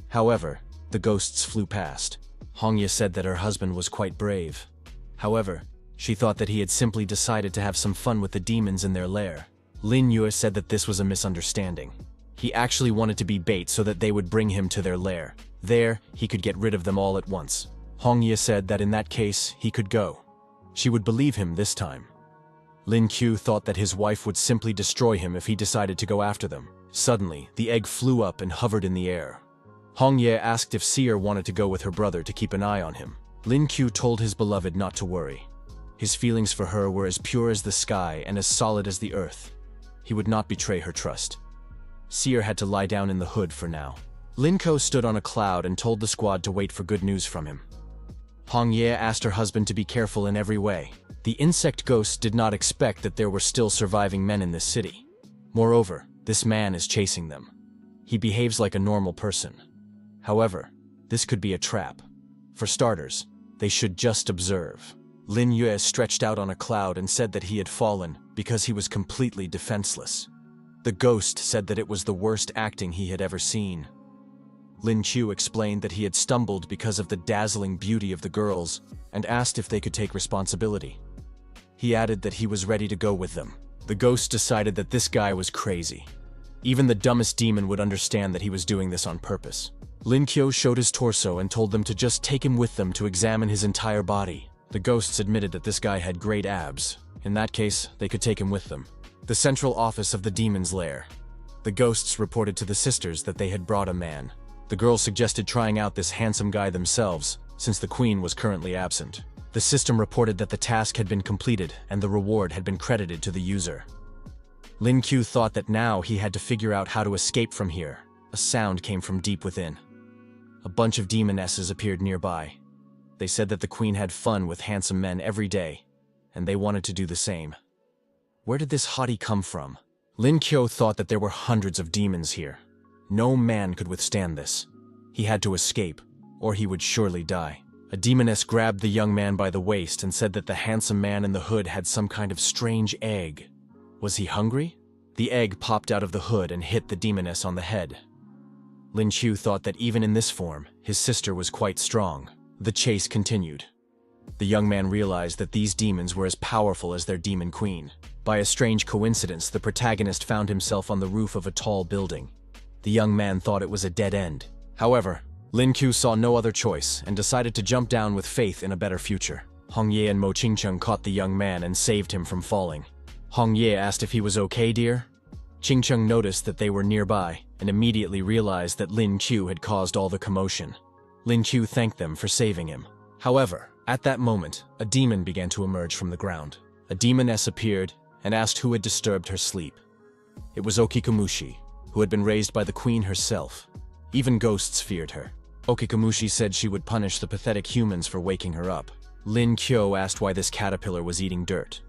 However, the ghosts flew past. Hongya said that her husband was quite brave. However, she thought that he had simply decided to have some fun with the demons in their lair. Lin Yue said that this was a misunderstanding. He actually wanted to be bait so that they would bring him to their lair. There, he could get rid of them all at once. Hongya said that in that case, he could go. She would believe him this time. Lin Qiu thought that his wife would simply destroy him if he decided to go after them. Suddenly, the egg flew up and hovered in the air. Hongye asked if Seer wanted to go with her brother to keep an eye on him. Lin Qiu told his beloved not to worry. His feelings for her were as pure as the sky and as solid as the earth. He would not betray her trust. Seer had to lie down in the hood for now. Lin Ko stood on a cloud and told the squad to wait for good news from him. Hong Ye asked her husband to be careful in every way. The insect ghosts did not expect that there were still surviving men in this city. Moreover, this man is chasing them. He behaves like a normal person. However, this could be a trap. For starters, they should just observe. Lin Yue stretched out on a cloud and said that he had fallen because he was completely defenseless. The ghost said that it was the worst acting he had ever seen. Lin Qiu explained that he had stumbled because of the dazzling beauty of the girls and asked if they could take responsibility. He added that he was ready to go with them. The ghost decided that this guy was crazy. Even the dumbest demon would understand that he was doing this on purpose. Lin Qiu showed his torso and told them to just take him with them to examine his entire body. The ghosts admitted that this guy had great abs. In that case, they could take him with them. The central office of the demon's lair. The ghosts reported to the sisters that they had brought a man. The girls suggested trying out this handsome guy themselves, since the queen was currently absent. The system reported that the task had been completed and the reward had been credited to the user. Lin Qiu thought that now he had to figure out how to escape from here. A sound came from deep within. A bunch of demonesses appeared nearby. They said that the queen had fun with handsome men every day, and they wanted to do the same. Where did this hottie come from? Lin Qiu thought that there were hundreds of demons here. No man could withstand this. He had to escape, or he would surely die. A demoness grabbed the young man by the waist and said that the handsome man in the hood had some kind of strange egg. Was he hungry? The egg popped out of the hood and hit the demoness on the head. Lin Qiu thought that even in this form, his sister was quite strong. The chase continued. The young man realized that these demons were as powerful as their demon queen. By a strange coincidence, the protagonist found himself on the roof of a tall building. The young man thought it was a dead end. However, Lin Qiu saw no other choice and decided to jump down with faith in a better future. Hong Ye and Mo Qingcheng caught the young man and saved him from falling. Hong Ye asked if he was okay, dear. Qingcheng noticed that they were nearby and immediately realized that Lin Qiu had caused all the commotion. Lin Qiu thanked them for saving him. However, at that moment, a demon began to emerge from the ground. A demoness appeared and asked who had disturbed her sleep. It was Okikamushi, who had been raised by the queen herself. Even ghosts feared her. Okikamushi said she would punish the pathetic humans for waking her up. Lin Qiu asked why this caterpillar was eating dirt.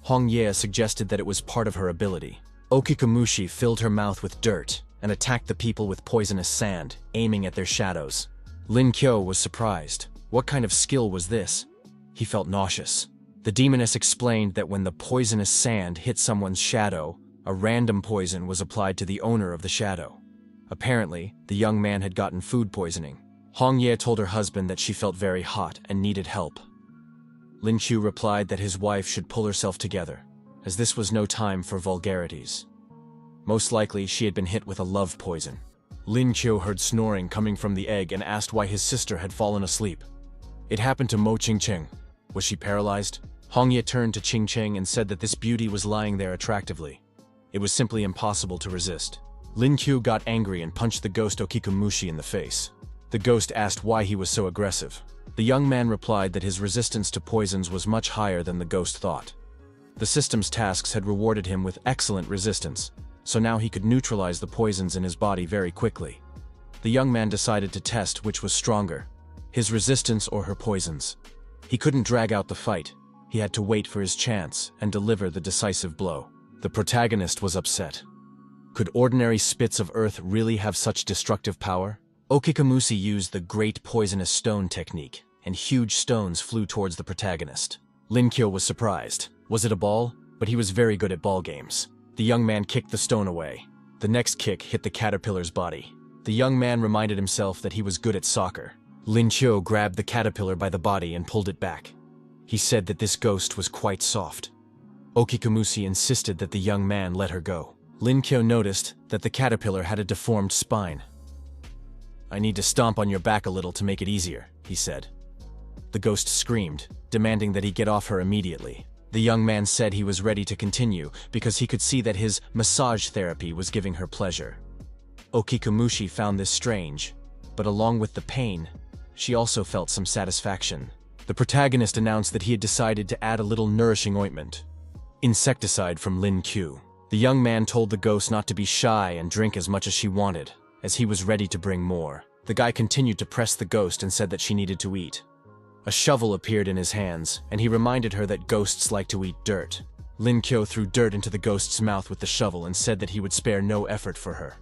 Hong Ye suggested that it was part of her ability. Okikamushi filled her mouth with dirt and attacked the people with poisonous sand, aiming at their shadows. Lin Qiu was surprised. What kind of skill was this? He felt nauseous. The demoness explained that when the poisonous sand hit someone's shadow, a random poison was applied to the owner of the shadow. Apparently, the young man had gotten food poisoning. Hong Ye told her husband that she felt very hot and needed help. Lin Qiu replied that his wife should pull herself together, as this was no time for vulgarities. Most likely, she had been hit with a love poison. Lin Qiu heard snoring coming from the egg and asked why his sister had fallen asleep. It happened to Mo Qingqing. Was she paralyzed? Hong Ye turned to Qingqing and said that this beauty was lying there attractively. It was simply impossible to resist. Lin Qiu got angry and punched the ghost Okikumushi in the face. The ghost asked why he was so aggressive. The young man replied that his resistance to poisons was much higher than the ghost thought. The system's tasks had rewarded him with excellent resistance, so now he could neutralize the poisons in his body very quickly. The young man decided to test which was stronger, his resistance or her poisons. He couldn't drag out the fight. He had to wait for his chance and deliver the decisive blow. The protagonist was upset. Could ordinary spits of earth really have such destructive power? Okikamushi used the Great Poisonous Stone technique, and huge stones flew towards the protagonist. Lin Qiu was surprised. Was it a ball? But he was very good at ball games. The young man kicked the stone away. The next kick hit the caterpillar's body. The young man reminded himself that he was good at soccer. Lin Qiu grabbed the caterpillar by the body and pulled it back. He said that this ghost was quite soft. Okikamushi insisted that the young man let her go. Lin Qiu noticed that the caterpillar had a deformed spine. "I need to stomp on your back a little to make it easier," he said. The ghost screamed, demanding that he get off her immediately. The young man said he was ready to continue because he could see that his massage therapy was giving her pleasure. Okikamushi found this strange, but along with the pain, she also felt some satisfaction. The protagonist announced that he had decided to add a little nourishing ointment. Insecticide from Lin Qiu. The young man told the ghost not to be shy and drink as much as she wanted, as he was ready to bring more. The guy continued to press the ghost and said that she needed to eat. A shovel appeared in his hands, and he reminded her that ghosts like to eat dirt. Lin Qiu threw dirt into the ghost's mouth with the shovel and said that he would spare no effort for her.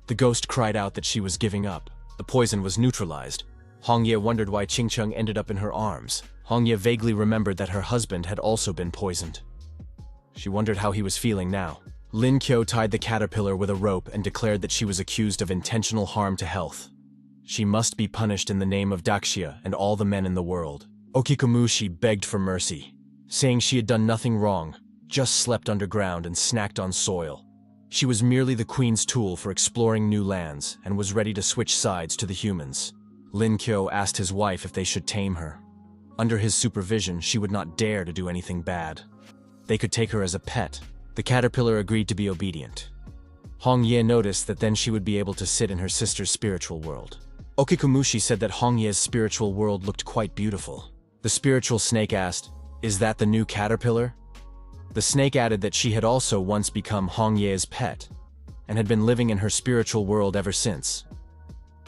The ghost cried out that she was giving up. The poison was neutralized. Hong Ye wondered why Qingqing ended up in her arms. Hong Ye vaguely remembered that her husband had also been poisoned. She wondered how he was feeling now. Lin Qiu tied the caterpillar with a rope and declared that she was accused of intentional harm to health. She must be punished in the name of Daxia and all the men in the world. Okikamushi begged for mercy, saying she had done nothing wrong, just slept underground and snacked on soil. She was merely the queen's tool for exploring new lands and was ready to switch sides to the humans. Lin Qiu asked his wife if they should tame her. Under his supervision, she would not dare to do anything bad. They could take her as a pet. The caterpillar agreed to be obedient. Hong Ye noticed that then she would be able to sit in her sister's spiritual world. Okikamushi said that Hong Ye's spiritual world looked quite beautiful. The spiritual snake asked, "Is that the new caterpillar?" The snake added that she had also once become Hong Ye's pet, and had been living in her spiritual world ever since.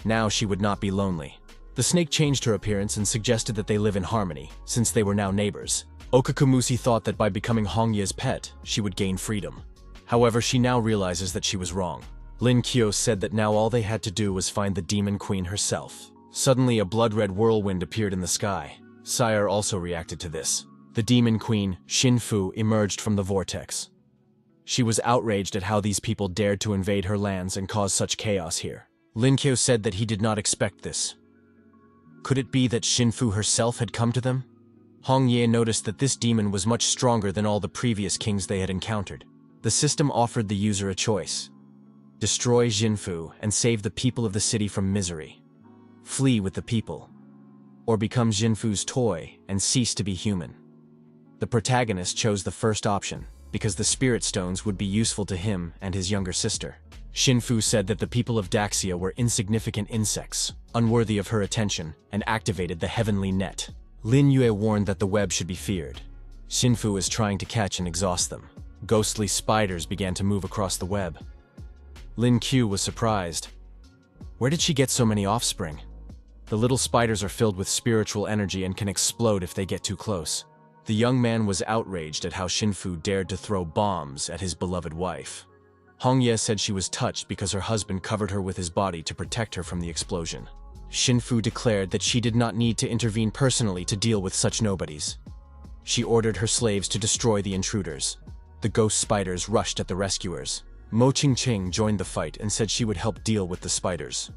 Now she would not be lonely. The snake changed her appearance and suggested that they live in harmony, since they were now neighbors. Okikamushi thought that by becoming Hong Ye's pet, she would gain freedom. However, she now realizes that she was wrong. Lin Qiu said that now all they had to do was find the demon queen herself. Suddenly, a blood-red whirlwind appeared in the sky. Sire also reacted to this. The demon queen, Xinfu, emerged from the vortex. She was outraged at how these people dared to invade her lands and cause such chaos here. Lin Qiu said that he did not expect this. Could it be that Xinfu herself had come to them? Hong Ye noticed that this demon was much stronger than all the previous kings they had encountered. The system offered the user a choice. Destroy Xinfu and save the people of the city from misery. Flee with the people. Or become Xinfu's toy and cease to be human. The protagonist chose the first option, because the spirit stones would be useful to him and his younger sister. Xinfu said that the people of Daxia were insignificant insects, unworthy of her attention, and activated the heavenly net. Lin Yue warned that the web should be feared. Xinfu is trying to catch and exhaust them. Ghostly spiders began to move across the web. Lin Qiu was surprised. Where did she get so many offspring? The little spiders are filled with spiritual energy and can explode if they get too close. The young man was outraged at how Xinfu dared to throw bombs at his beloved wife. Hong Ye said she was touched because her husband covered her with his body to protect her from the explosion. Shinfu declared that she did not need to intervene personally to deal with such nobodies. She ordered her slaves to destroy the intruders. The ghost spiders rushed at the rescuers. Mo Qingqing joined the fight and said she would help deal with the spiders.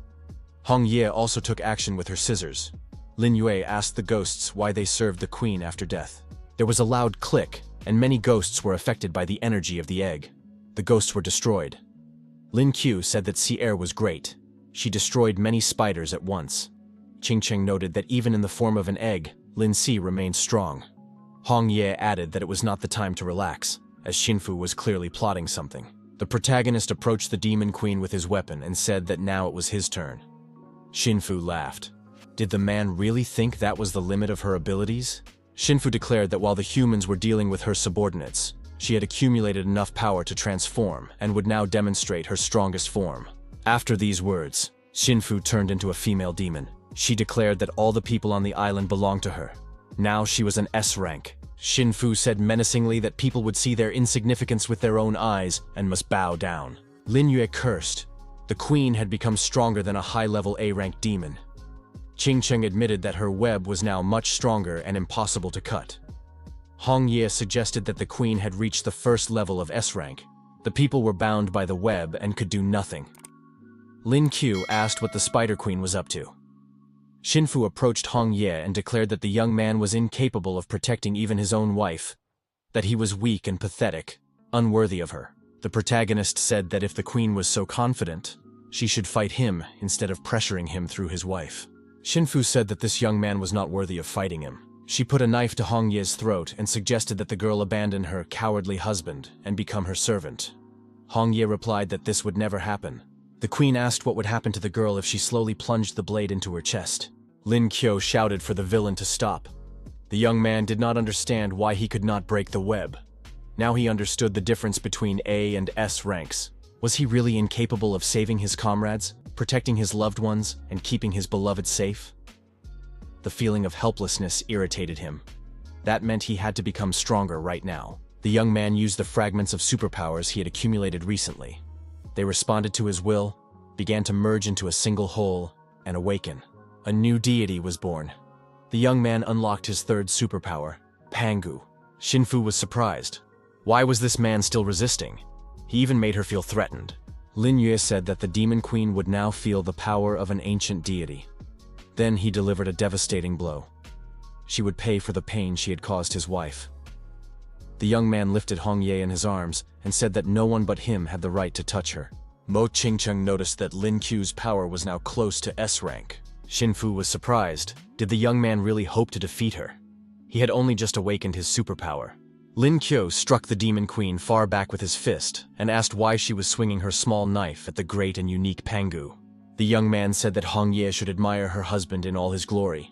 Hong Ye also took action with her scissors. Lin Yue asked the ghosts why they served the queen after death. There was a loud click, and many ghosts were affected by the energy of the egg. The ghosts were destroyed. Lin Qiu said that sea air was great. She destroyed many spiders at once. Qingqing noted that even in the form of an egg, Lin Si remained strong. Hong Ye added that it was not the time to relax, as Shinfu was clearly plotting something. The protagonist approached the demon queen with his weapon and said that now it was his turn. Shinfu laughed. Did the man really think that was the limit of her abilities? Shinfu declared that while the humans were dealing with her subordinates, she had accumulated enough power to transform and would now demonstrate her strongest form. After these words, Shinfu turned into a female demon. She declared that all the people on the island belonged to her. Now she was an S rank. Shinfu said menacingly that people would see their insignificance with their own eyes and must bow down. Lin Yue cursed. The queen had become stronger than a high-level A-rank demon. Qingqing admitted that her web was now much stronger and impossible to cut. Hong Ye suggested that the queen had reached the first level of S rank. The people were bound by the web and could do nothing. Lin Qiu asked what the Spider Queen was up to. Shinfu approached Hong Ye and declared that the young man was incapable of protecting even his own wife, that he was weak and pathetic, unworthy of her. The protagonist said that if the queen was so confident, she should fight him instead of pressuring him through his wife. Shinfu said that this young man was not worthy of fighting him. She put a knife to Hong Ye's throat and suggested that the girl abandon her cowardly husband and become her servant. Hong Ye replied that this would never happen. The queen asked what would happen to the girl if she slowly plunged the blade into her chest. Lin Qiu shouted for the villain to stop. The young man did not understand why he could not break the web. Now he understood the difference between A and S ranks. Was he really incapable of saving his comrades, protecting his loved ones, and keeping his beloved safe? The feeling of helplessness irritated him. That meant he had to become stronger right now. The young man used the fragments of superpowers he had accumulated recently. They responded to his will, began to merge into a single whole, and awaken. A new deity was born. The young man unlocked his third superpower, Pangu. Shinfu was surprised. Why was this man still resisting? He even made her feel threatened. Lin Yue said that the demon queen would now feel the power of an ancient deity. Then he delivered a devastating blow. She would pay for the pain she had caused his wife. The young man lifted Hong Ye in his arms and said that no one but him had the right to touch her. Mo Qingqing noticed that Lin Qiu's power was now close to S rank. Shinfu was surprised. Did the young man really hope to defeat her? He had only just awakened his superpower. Lin Qiu struck the demon queen far back with his fist and asked why she was swinging her small knife at the great and unique Pangu. The young man said that Hong Ye should admire her husband in all his glory.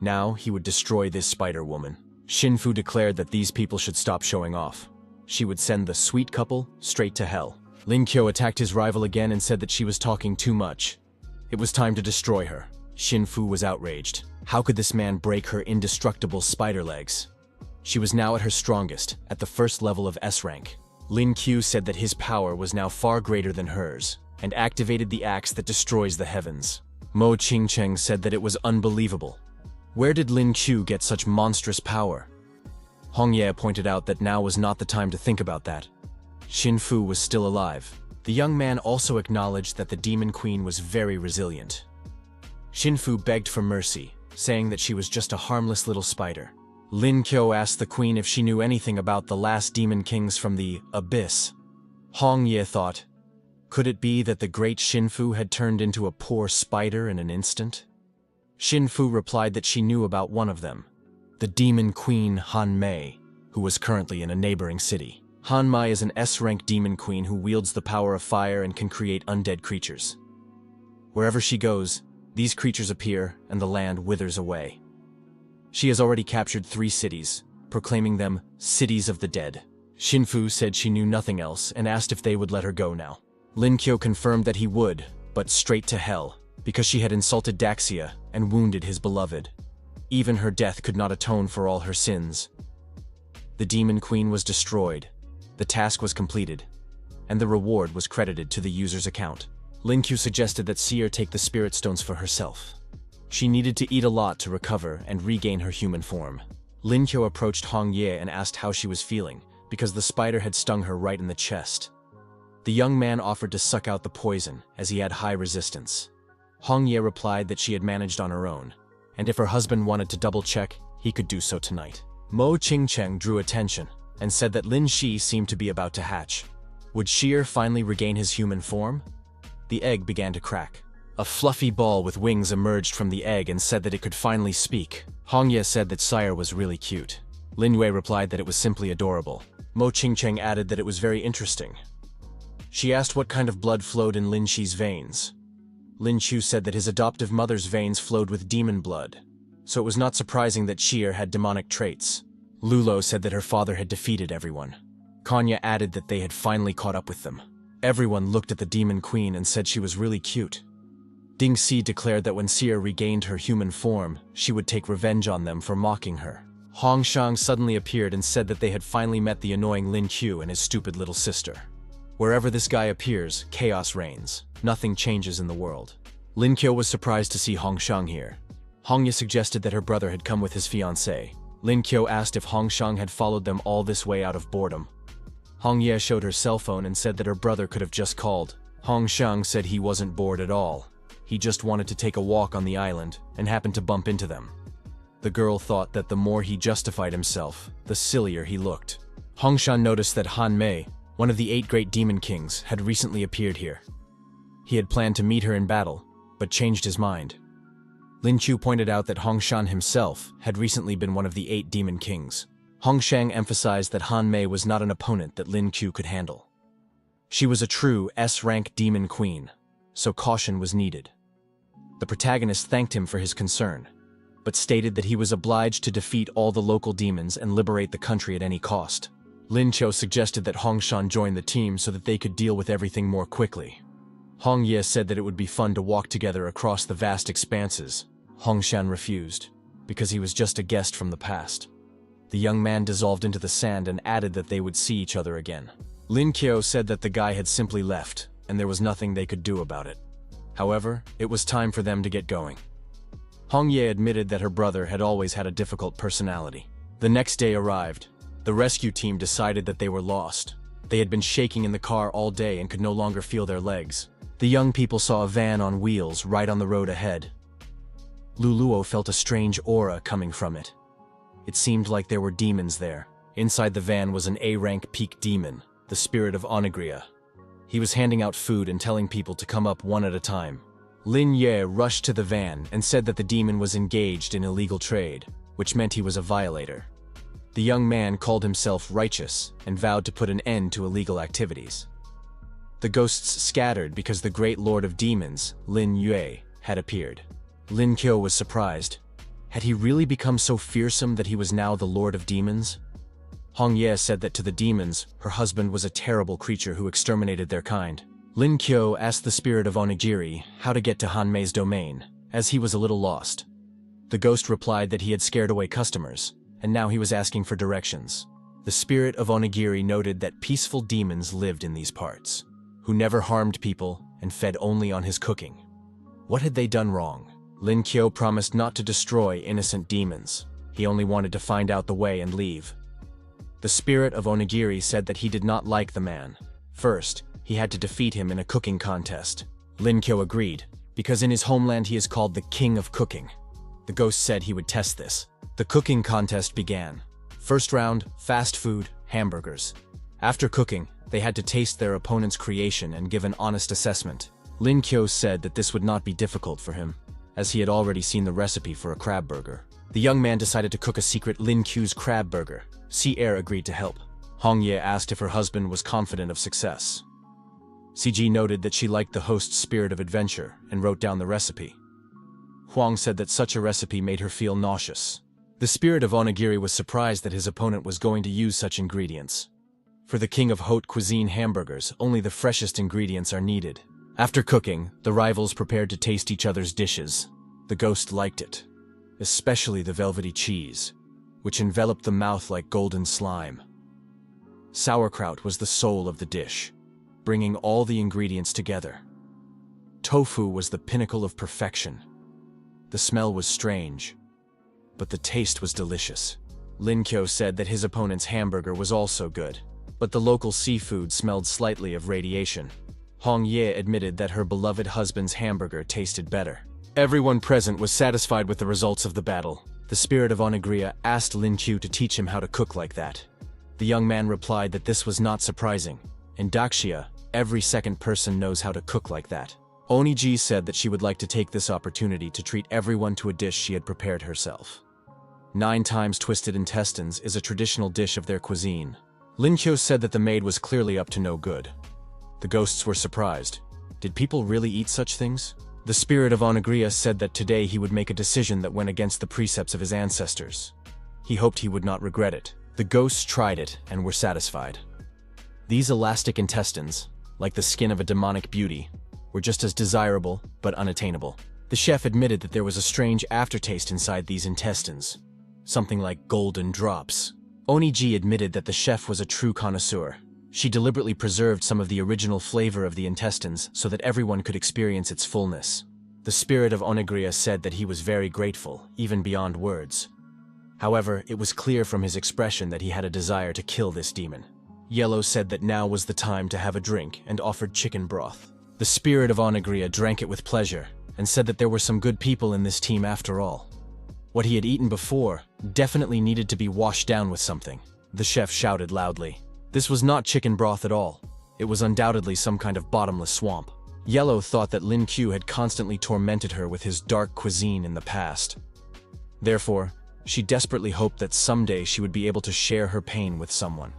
Now he would destroy this spider woman. Shinfu declared that these people should stop showing off. She would send the sweet couple straight to hell. Lin Qiu attacked his rival again and said that she was talking too much. It was time to destroy her. Shinfu was outraged. How could this man break her indestructible spider legs? She was now at her strongest, at the first level of S rank. Lin Qiu said that his power was now far greater than hers, and activated the axe that destroys the heavens. Mo Qingqing said that it was unbelievable. Where did Lin Qiu get such monstrous power? Hong Ye pointed out that now was not the time to think about that. Shinfu was still alive. The young man also acknowledged that the demon queen was very resilient. Shinfu begged for mercy, saying that she was just a harmless little spider. Lin Qiu asked the queen if she knew anything about the last demon kings from the abyss. Hong Ye thought, could it be that the great Shinfu had turned into a poor spider in an instant? Shinfu replied that she knew about one of them, the demon queen Han Mei, who was currently in a neighboring city. Han Mei is an S-rank demon queen who wields the power of fire and can create undead creatures. Wherever she goes, these creatures appear and the land withers away. She has already captured 3 cities, proclaiming them cities of the dead. Shinfu said she knew nothing else and asked if they would let her go now. Lin Qiu confirmed that he would, but straight to hell, because she had insulted Daxia and wounded his beloved. Even her death could not atone for all her sins. The demon queen was destroyed, the task was completed, and the reward was credited to the user's account. Lin Qiu suggested that Seer take the spirit stones for herself. She needed to eat a lot to recover and regain her human form. Lin Qiu approached Hong Ye and asked how she was feeling, because the spider had stung her right in the chest. The young man offered to suck out the poison, as he had high resistance. Hong Ye replied that she had managed on her own, and if her husband wanted to double-check, he could do so tonight. Mo Qingcheng drew attention, and said that Lin Shi seemed to be about to hatch. Would Sheer finally regain his human form? The egg began to crack. A fluffy ball with wings emerged from the egg and said that it could finally speak. Hong Ye said that Sire was really cute. Lin Yue replied that it was simply adorable. Mo Qingcheng added that it was very interesting. She asked what kind of blood flowed in Lin Shi's veins. Lin Qiu said that his adoptive mother's veins flowed with demon blood, so it was not surprising that Sheer had demonic traits. Lulo said that her father had defeated everyone. Kanya added that they had finally caught up with them. Everyone looked at the demon queen and said she was really cute. Ding Si declared that when Seer regained her human form, she would take revenge on them for mocking her. Hong Shang suddenly appeared and said that they had finally met the annoying Lin Qiu and his stupid little sister. Wherever this guy appears, chaos reigns. Nothing changes in the world. Lin Qiu was surprised to see Hong Shang here. Hong Ye suggested that her brother had come with his fiancée. Lin Qiu asked if Hong Shang had followed them all this way out of boredom. Hong Ye showed her cell phone and said that her brother could have just called. Hong Shang said he wasn't bored at all. He just wanted to take a walk on the island and happened to bump into them. The girl thought that the more he justified himself, the sillier he looked. Hong Shan noticed that Han Mei, one of the 8 great demon kings, had recently appeared here. He had planned to meet her in battle, but changed his mind. Lin Qiu pointed out that Hong Shan himself had recently been one of the 8 demon kings. Hong Shang emphasized that Han Mei was not an opponent that Lin Qiu could handle. She was a true S-rank demon queen, so caution was needed. The protagonist thanked him for his concern, but stated that he was obliged to defeat all the local demons and liberate the country at any cost. Lin Qiu suggested that Hong Shan join the team so that they could deal with everything more quickly. Hong Ye said that it would be fun to walk together across the vast expanses. Hong Shan refused, because he was just a guest from the past. The young man dissolved into the sand and added that they would see each other again. Lin Qiu said that the guy had simply left, and there was nothing they could do about it. However, it was time for them to get going. Hong Ye admitted that her brother had always had a difficult personality. The next day arrived. The rescue team decided that they were lost. They had been shaking in the car all day and could no longer feel their legs. The young people saw a van on wheels right on the road ahead. Luluo felt a strange aura coming from it. It seemed like there were demons there. Inside the van was an A-rank peak demon, the spirit of Onigria. He was handing out food and telling people to come up one at a time. Lin Ye rushed to the van and said that the demon was engaged in illegal trade, which meant he was a violator. The young man called himself righteous and vowed to put an end to illegal activities. The ghosts scattered because the great lord of demons, Lin Yue, had appeared. Lin Qiu was surprised. Had he really become so fearsome that he was now the lord of demons? Hong Ye said that to the demons, her husband was a terrible creature who exterminated their kind. Lin Qiu asked the spirit of Onigiri how to get to Han Mei's domain, as he was a little lost. The ghost replied that he had scared away customers, and now he was asking for directions. The spirit of Onigiri noted that peaceful demons lived in these parts, who never harmed people and fed only on his cooking. What had they done wrong? Lin Qiu promised not to destroy innocent demons. He only wanted to find out the way and leave. The spirit of Onigiri said that he did not like the man. First, he had to defeat him in a cooking contest. Lin Qiu agreed, because in his homeland he is called the King of Cooking. The ghost said he would test this. The cooking contest began. First round, fast food, hamburgers. After cooking, they had to taste their opponent's creation and give an honest assessment. Lin Qiu said that this would not be difficult for him, as he had already seen the recipe for a crab burger. The young man decided to cook a secret Lin Qiu's crab burger. Si Er agreed to help. Hong Ye asked if her husband was confident of success. CG noted that she liked the host's spirit of adventure and wrote down the recipe. Huang said that such a recipe made her feel nauseous. The spirit of Onigiri was surprised that his opponent was going to use such ingredients. For the king of haute cuisine hamburgers, only the freshest ingredients are needed. After cooking, the rivals prepared to taste each other's dishes. The ghost liked it, especially the velvety cheese, which enveloped the mouth like golden slime. Sauerkraut was the soul of the dish, bringing all the ingredients together. Tofu was the pinnacle of perfection. The smell was strange, but the taste was delicious. Lin Kyo said that his opponent's hamburger was also good, but the local seafood smelled slightly of radiation. Hong Ye admitted that her beloved husband's hamburger tasted better. Everyone present was satisfied with the results of the battle. The spirit of Onigiri asked Lin Kyo to teach him how to cook like that. The young man replied that this was not surprising. In Daxia, every second person knows how to cook like that. Oniji said that she would like to take this opportunity to treat everyone to a dish she had prepared herself. 9 times twisted intestines is a traditional dish of their cuisine. Lin Kyo said that the maid was clearly up to no good. The ghosts were surprised. Did people really eat such things? The spirit of Onigiri said that today he would make a decision that went against the precepts of his ancestors. He hoped he would not regret it. The ghosts tried it and were satisfied. These elastic intestines, like the skin of a demonic beauty, were just as desirable but unattainable. The chef admitted that there was a strange aftertaste inside these intestines, something like golden drops. Oniji admitted that the chef was a true connoisseur. She deliberately preserved some of the original flavor of the intestines so that everyone could experience its fullness. The spirit of Onigiri said that he was very grateful, even beyond words. However, it was clear from his expression that he had a desire to kill this demon. Yahello said that now was the time to have a drink and offered chicken broth. The spirit of Onigiri drank it with pleasure and said that there were some good people in this team after all. What he had eaten before definitely needed to be washed down with something. The chef shouted loudly. This was not chicken broth at all. It was undoubtedly some kind of bottomless swamp. Yahello thought that Lin Kyo had constantly tormented her with his dark cuisine in the past. Therefore, she desperately hoped that someday she would be able to share her pain with someone.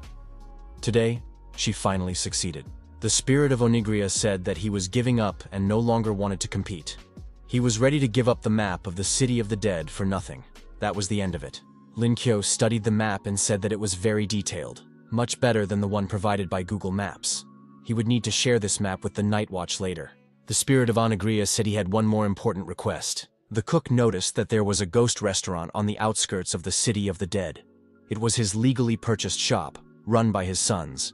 Today, she finally succeeded. The spirit of Onigiri said that he was giving up and no longer wanted to compete. He was ready to give up the map of the City of the Dead for nothing. That was the end of it. Lin Kyo studied the map and said that it was very detailed, much better than the one provided by Google Maps. He would need to share this map with the Night Watch later. The spirit of Onigiri said he had one more important request. The cook noticed that there was a ghost restaurant on the outskirts of the City of the Dead. It was his legally purchased shop, run by his sons.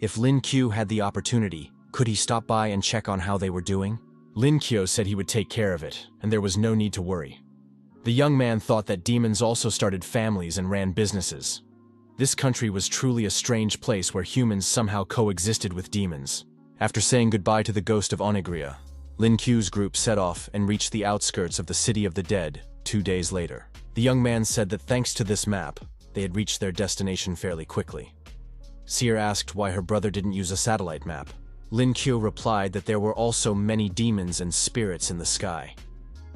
If Lin Kyo had the opportunity, could he stop by and check on how they were doing? Lin Kyo said he would take care of it, and there was no need to worry. The young man thought that demons also started families and ran businesses. This country was truly a strange place where humans somehow coexisted with demons. After saying goodbye to the ghost of Onigiri, Lin Kyo's group set off and reached the outskirts of the City of the Dead 2 days later. The young man said that thanks to this map, they had reached their destination fairly quickly. Seer asked why her brother didn't use a satellite map. Lin Kyo replied that there were also many demons and spirits in the sky.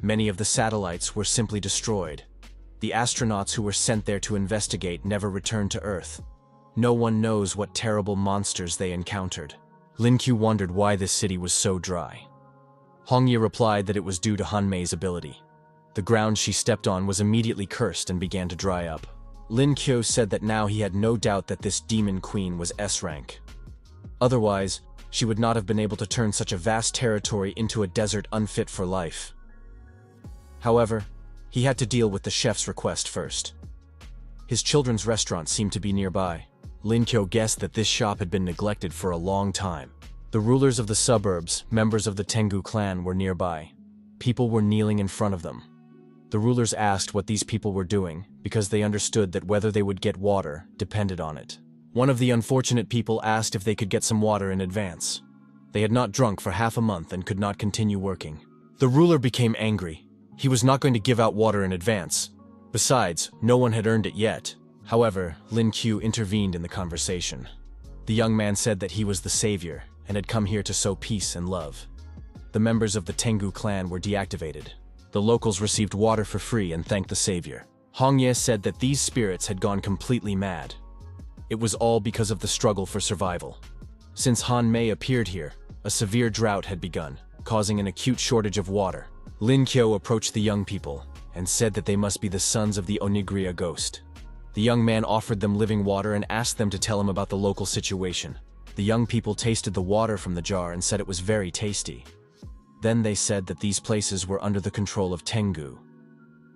Many of the satellites were simply destroyed. The astronauts who were sent there to investigate never returned to Earth. No one knows what terrible monsters they encountered. Lin Kyo wondered why this city was so dry. Hongye replied that it was due to Hanmei's ability. The ground she stepped on was immediately cursed and began to dry up. Lin Kyo said that now he had no doubt that this demon queen was S rank. Otherwise, she would not have been able to turn such a vast territory into a desert unfit for life. However, he had to deal with the chef's request first. His children's restaurant seemed to be nearby. Lin Kyo guessed that this shop had been neglected for a long time. The rulers of the suburbs, members of the Tengu clan, were nearby. People were kneeling in front of them. The rulers asked what these people were doing, because they understood that whether they would get water depended on it. One of the unfortunate people asked if they could get some water in advance. They had not drunk for half a month and could not continue working. The ruler became angry. He was not going to give out water in advance. Besides, no one had earned it yet. However, Lin Kyo intervened in the conversation. The young man said that he was the savior and had come here to sow peace and love. The members of the Tengu clan were deactivated. The locals received water for free and thanked the savior. Hongye said that these spirits had gone completely mad. It was all because of the struggle for survival. Since Han Mei appeared here, a severe drought had begun, causing an acute shortage of water. Lin Kyo approached the young people and said that they must be the sons of the Onigiri ghost. The young man offered them living water and asked them to tell him about the local situation. The young people tasted the water from the jar and said it was very tasty. Then they said that these places were under the control of Tengu.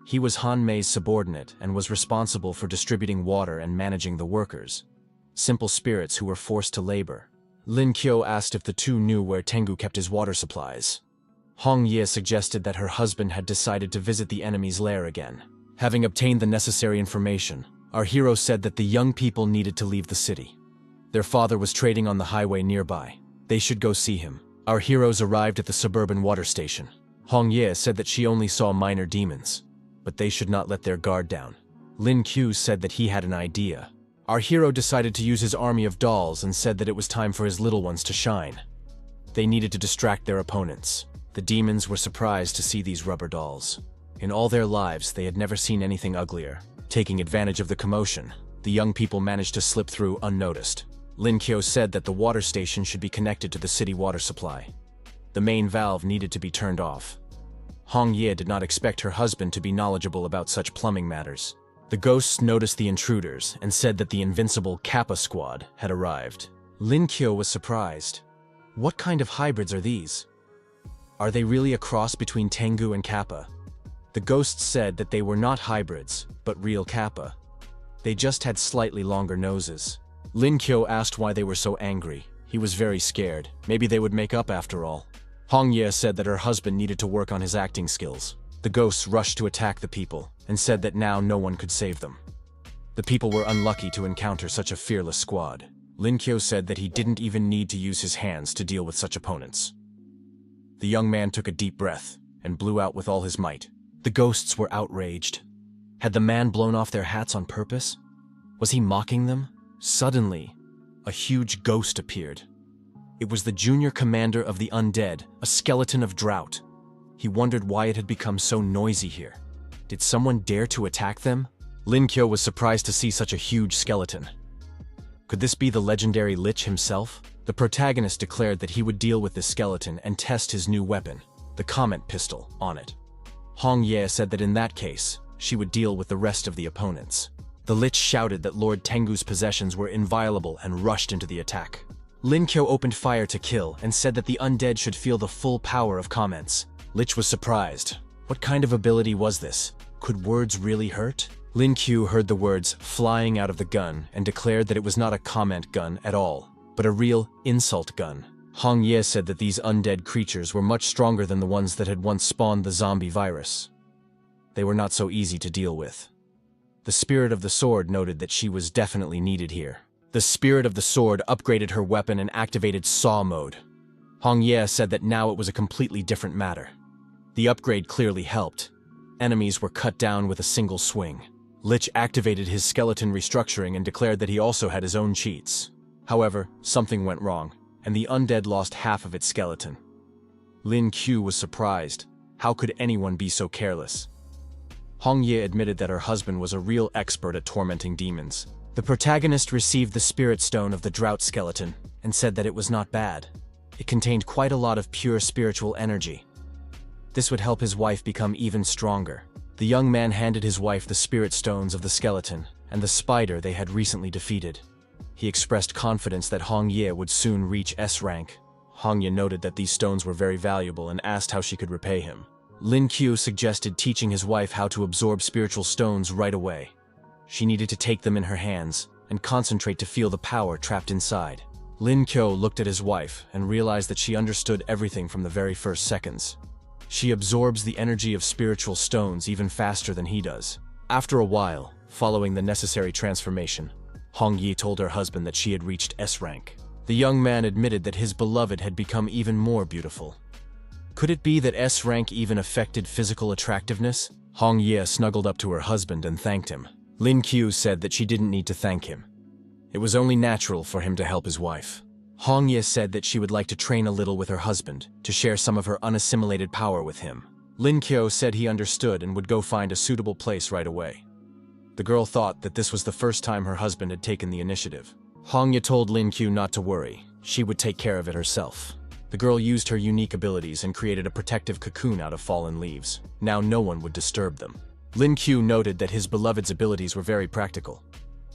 He was Han Mei's subordinate and was responsible for distributing water and managing the workers, simple spirits who were forced to labor. Lin Kyo asked if the two knew where Tengu kept his water supplies. Hong Ye suggested that her husband had decided to visit the enemy's lair again. Having obtained the necessary information, our hero said that the young people needed to leave the city. Their father was trading on the highway nearby. They should go see him. Our heroes arrived at the suburban water station. Hong Ye said that she only saw minor demons, but they should not let their guard down. Lin Qiu said that he had an idea. Our hero decided to use his army of dolls and said that it was time for his little ones to shine. They needed to distract their opponents. The demons were surprised to see these rubber dolls. In all their lives, they had never seen anything uglier. Taking advantage of the commotion, the young people managed to slip through unnoticed. Lin Qiu said that the water station should be connected to the city water supply. The main valve needed to be turned off. Hong Ye did not expect her husband to be knowledgeable about such plumbing matters. The ghosts noticed the intruders and said that the invincible Kappa squad had arrived. Lin Qiu was surprised. What kind of hybrids are these? Are they really a cross between Tengu and Kappa? The ghosts said that they were not hybrids, but real Kappa. They just had slightly longer noses. Lin Qiu asked why they were so angry. He was very scared. Maybe they would make up after all. Hong Ye said that her husband needed to work on his acting skills. The ghosts rushed to attack the people and said that now no one could save them. The people were unlucky to encounter such a fearless squad. Lin Qiu said that he didn't even need to use his hands to deal with such opponents. The young man took a deep breath and blew out with all his might. The ghosts were outraged. Had the man blown off their hats on purpose? Was he mocking them? Suddenly, a huge ghost appeared. It was the junior commander of the undead, a skeleton of drought. He wondered why it had become so noisy here. Did someone dare to attack them? Lin Qiu was surprised to see such a huge skeleton. Could this be the legendary Lich himself? The protagonist declared that he would deal with this skeleton and test his new weapon, the Comet Pistol, on it. Hong Ye said that in that case, she would deal with the rest of the opponents. The Lich shouted that Lord Tengu's possessions were inviolable and rushed into the attack. Lin Qiu opened fire to kill and said that the undead should feel the full power of comments. Lich was surprised. What kind of ability was this? Could words really hurt? Lin Qiu heard the words flying out of the gun and declared that it was not a comment gun at all, but a real insult gun. Hong Ye said that these undead creatures were much stronger than the ones that had once spawned the zombie virus. They were not so easy to deal with. The Spirit of the Sword noted that she was definitely needed here. The Spirit of the Sword upgraded her weapon and activated Saw mode. Hong Ye said that now it was a completely different matter. The upgrade clearly helped. Enemies were cut down with a single swing. Lich activated his skeleton restructuring and declared that he also had his own cheats. However, something went wrong, and the undead lost half of its skeleton. Lin Qiu was surprised. How could anyone be so careless? Hong Ye admitted that her husband was a real expert at tormenting demons. The protagonist received the Spirit Stone of the Drought skeleton and said that it was not bad. It contained quite a lot of pure spiritual energy. This would help his wife become even stronger. The young man handed his wife the Spirit Stones of the skeleton and the spider they had recently defeated. He expressed confidence that Hong Ye would soon reach S rank. Hong Ye noted that these stones were very valuable and asked how she could repay him. Lin Qiu suggested teaching his wife how to absorb spiritual stones right away. She needed to take them in her hands and concentrate to feel the power trapped inside. Lin Qiu looked at his wife and realized that she understood everything from the very first seconds. She absorbs the energy of spiritual stones even faster than he does. After a while, following the necessary transformation, Hong Ye told her husband that she had reached S rank. The young man admitted that his beloved had become even more beautiful. Could it be that S rank even affected physical attractiveness? Hong Ye snuggled up to her husband and thanked him. Lin Qiu said that she didn't need to thank him. It was only natural for him to help his wife. Hong Ye said that she would like to train a little with her husband, to share some of her unassimilated power with him. Lin Qiu said he understood and would go find a suitable place right away. The girl thought that this was the first time her husband had taken the initiative. Hong Ye told Lin Qiu not to worry, she would take care of it herself. The girl used her unique abilities and created a protective cocoon out of fallen leaves. Now no one would disturb them. Lin Qiu noted that his beloved's abilities were very practical.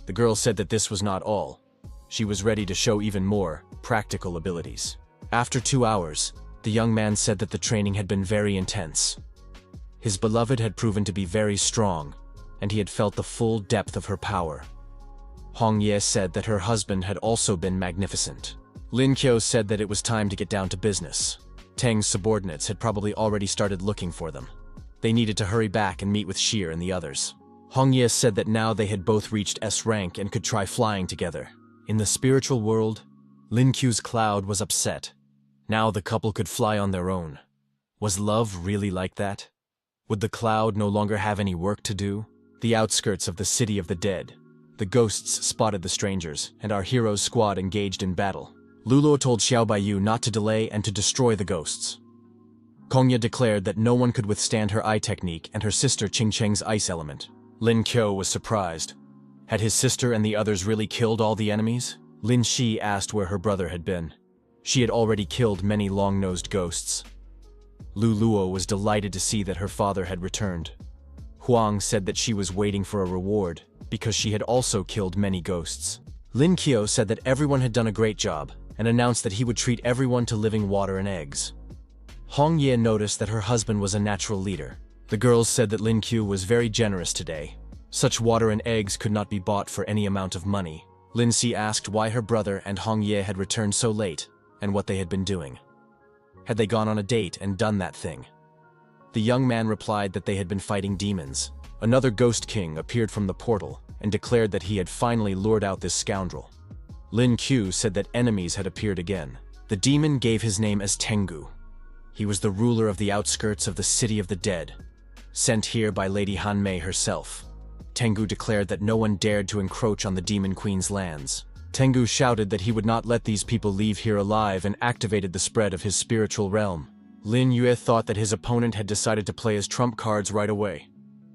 The girl said that this was not all. She was ready to show even more practical abilities. After 2 hours, the young man said that the training had been very intense. His beloved had proven to be very strong, and he had felt the full depth of her power. Hong Ye said that her husband had also been magnificent. Lin Qiu said that it was time to get down to business. Tang's subordinates had probably already started looking for them. They needed to hurry back and meet with Sheer and the others. Hong Ye said that now they had both reached S rank and could try flying together. In the spiritual world, Lin Qiu's cloud was upset. Now the couple could fly on their own. Was love really like that? Would the cloud no longer have any work to do? The outskirts of the city of the dead. The ghosts spotted the strangers, and our hero's squad engaged in battle. Lulo told Xiao Baiyu not to delay and to destroy the ghosts. Kongya declared that no one could withstand her eye technique and her sister Qing Cheng's ice element. Lin Qiu was surprised. Had his sister and the others really killed all the enemies? Lin Shi asked where her brother had been. She had already killed many long-nosed ghosts. Lu Luo was delighted to see that her father had returned. Huang said that she was waiting for a reward, because she had also killed many ghosts. Lin Qiu said that everyone had done a great job, and announced that he would treat everyone to living water and eggs. Hong Ye noticed that her husband was a natural leader. The girls said that Lin Qiu was very generous today. Such water and eggs could not be bought for any amount of money. Lin Si asked why her brother and Hong Ye had returned so late, and what they had been doing. Had they gone on a date and done that thing? The young man replied that they had been fighting demons. Another ghost king appeared from the portal and declared that he had finally lured out this scoundrel. Lin Qiu said that enemies had appeared again. The demon gave his name as Tengu. He was the ruler of the outskirts of the city of the dead, sent here by Lady Hanmei herself. Tengu declared that no one dared to encroach on the Demon Queen's lands. Tengu shouted that he would not let these people leave here alive and activated the spread of his spiritual realm. Lin Yue thought that his opponent had decided to play his trump cards right away.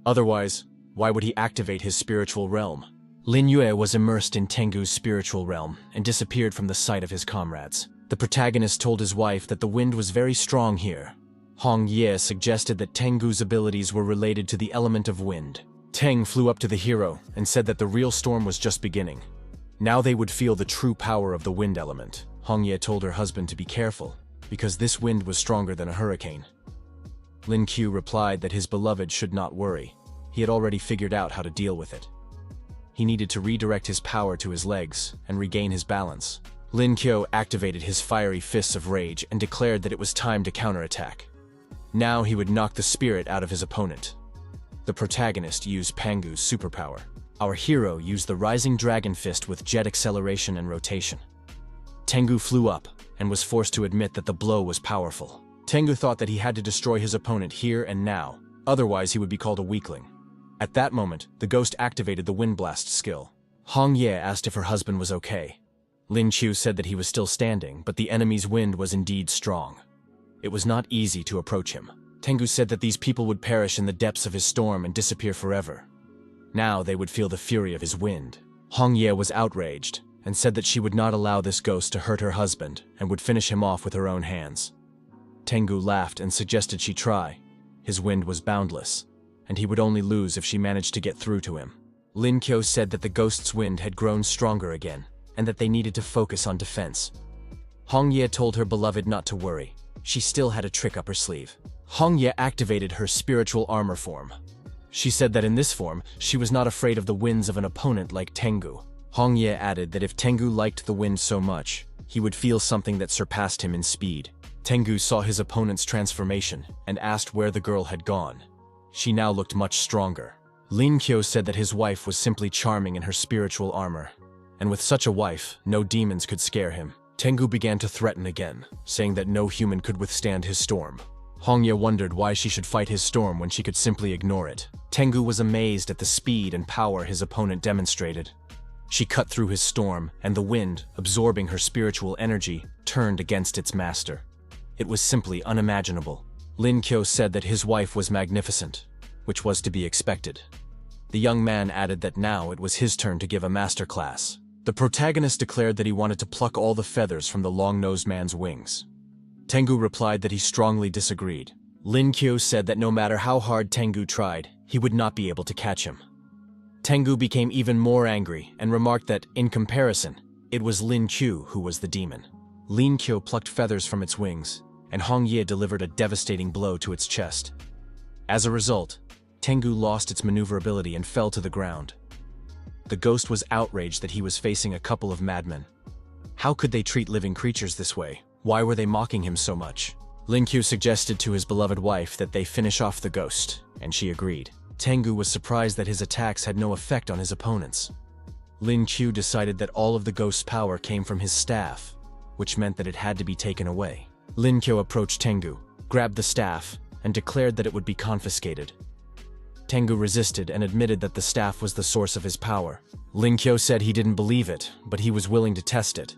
Otherwise, why would he activate his spiritual realm? Lin Yue was immersed in Tengu's spiritual realm and disappeared from the sight of his comrades. The protagonist told his wife that the wind was very strong here. Hong Ye suggested that Tengu's abilities were related to the element of wind. Teng flew up to the hero and said that the real storm was just beginning. Now they would feel the true power of the wind element. Hong Ye told her husband to be careful, because this wind was stronger than a hurricane. Lin Qiu replied that his beloved should not worry. He had already figured out how to deal with it. He needed to redirect his power to his legs and regain his balance. Lin Qiu activated his fiery fists of rage and declared that it was time to counterattack. Now he would knock the spirit out of his opponent. The protagonist used Pangu's superpower. Our hero used the Rising Dragon Fist with jet acceleration and rotation. Tengu flew up and was forced to admit that the blow was powerful. Tengu thought that he had to destroy his opponent here and now, otherwise he would be called a weakling. At that moment, the ghost activated the Wind Blast skill. Hong Ye asked if her husband was okay. Lin Qiu said that he was still standing, but the enemy's wind was indeed strong. It was not easy to approach him. Tengu said that these people would perish in the depths of his storm and disappear forever. Now they would feel the fury of his wind. Hong Ye was outraged and said that she would not allow this ghost to hurt her husband and would finish him off with her own hands. Tengu laughed and suggested she try. His wind was boundless, and he would only lose if she managed to get through to him. Lin Qiu said that the ghost's wind had grown stronger again, and that they needed to focus on defense. Hong Ye told her beloved not to worry. She still had a trick up her sleeve. Hong Ye activated her spiritual armor form. She said that in this form, she was not afraid of the winds of an opponent like Tengu. Hong Ye added that if Tengu liked the wind so much, he would feel something that surpassed him in speed. Tengu saw his opponent's transformation and asked where the girl had gone. She now looked much stronger. Lin Qiu said that his wife was simply charming in her spiritual armor, and with such a wife, no demons could scare him. Tengu began to threaten again, saying that no human could withstand his storm. Hong Ye wondered why she should fight his storm when she could simply ignore it. Tengu was amazed at the speed and power his opponent demonstrated. She cut through his storm, and the wind, absorbing her spiritual energy, turned against its master. It was simply unimaginable. Lin Qiu said that his wife was magnificent, which was to be expected. The young man added that now it was his turn to give a masterclass. The protagonist declared that he wanted to pluck all the feathers from the long-nosed man's wings. Tengu replied that he strongly disagreed. Lin Qiu said that no matter how hard Tengu tried, he would not be able to catch him. Tengu became even more angry and remarked that, in comparison, it was Lin Qiu who was the demon. Lin Qiu plucked feathers from its wings, and Hong Ye delivered a devastating blow to its chest. As a result, Tengu lost its maneuverability and fell to the ground. The ghost was outraged that he was facing a couple of madmen. How could they treat living creatures this way? Why were they mocking him so much? Lin Qiu suggested to his beloved wife that they finish off the ghost, and she agreed. Tengu was surprised that his attacks had no effect on his opponents. Lin Qiu decided that all of the ghost's power came from his staff, which meant that it had to be taken away. Lin Qiu approached Tengu, grabbed the staff, and declared that it would be confiscated. Tengu resisted and admitted that the staff was the source of his power. Lin Qiu said he didn't believe it, but he was willing to test it.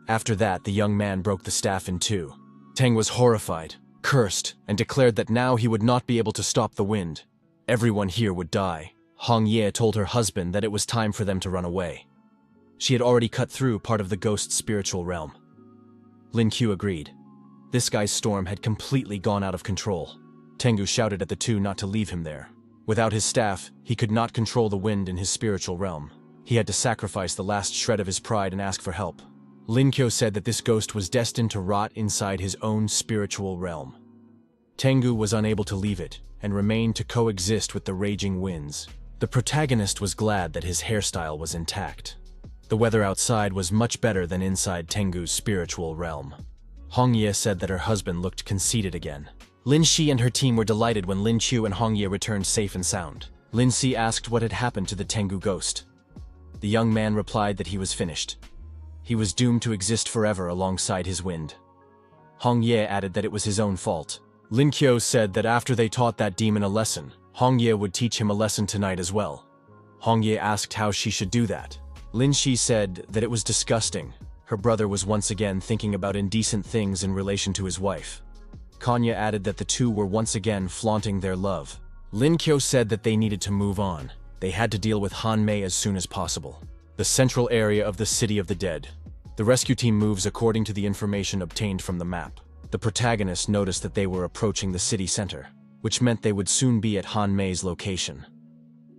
After that, the young man broke the staff in two. Teng was horrified, cursed, and declared that now he would not be able to stop the wind. Everyone here would die. Hong Ye told her husband that it was time for them to run away. She had already cut through part of the ghost's spiritual realm. Lin Qiu agreed. This guy's storm had completely gone out of control. Tengu shouted at the two not to leave him there. Without his staff, he could not control the wind in his spiritual realm. He had to sacrifice the last shred of his pride and ask for help. Lin Qiu said that this ghost was destined to rot inside his own spiritual realm. Tengu was unable to leave it, and remained to coexist with the raging winds. The protagonist was glad that his hairstyle was intact. The weather outside was much better than inside Tengu's spiritual realm. Hong Ye said that her husband looked conceited again. Lin Shi and her team were delighted when Lin Qiu and Hong Ye returned safe and sound. Lin Si asked what had happened to the Tengu ghost. The young man replied that he was finished. He was doomed to exist forever alongside his wind. Hong Ye added that it was his own fault. Lin Qiu said that after they taught that demon a lesson, Hong Ye would teach him a lesson tonight as well. Hong Ye asked how she should do that. Lin Shi said that it was disgusting. Her brother was once again thinking about indecent things in relation to his wife. Kanya added that the two were once again flaunting their love. Lin Qiu said that they needed to move on. They had to deal with Han Mei as soon as possible. The central area of the City of the Dead. The rescue team moves according to the information obtained from the map. The protagonist noticed that they were approaching the city center, which meant they would soon be at Han Mei's location.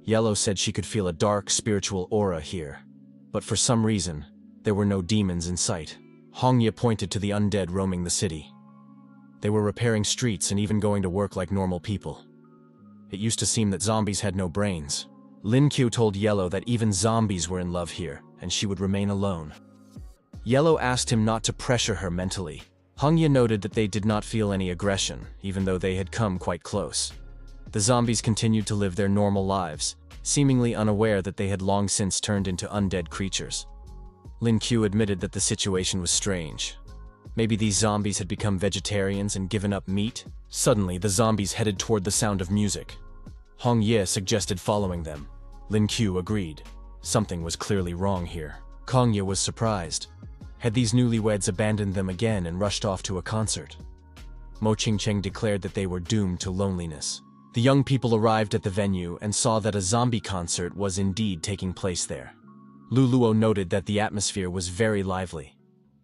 Yahello said she could feel a dark spiritual aura here, but for some reason, there were no demons in sight. Hong Ye pointed to the undead roaming the city. They were repairing streets and even going to work like normal people. It used to seem that zombies had no brains. Lin Qiu told Yahello that even zombies were in love here, and she would remain alone. Yahello asked him not to pressure her mentally. Hong Ye noted that they did not feel any aggression, even though they had come quite close. The zombies continued to live their normal lives, seemingly unaware that they had long since turned into undead creatures. Lin Qiu admitted that the situation was strange. Maybe these zombies had become vegetarians and given up meat? Suddenly, the zombies headed toward the sound of music. Hong Ye suggested following them. Lin Qiu agreed. Something was clearly wrong here. Hong Ye was surprised. Had these newlyweds abandoned them again and rushed off to a concert? Mo Qingcheng declared that they were doomed to loneliness. The young people arrived at the venue and saw that a zombie concert was indeed taking place there. Lu Luo noted that the atmosphere was very lively.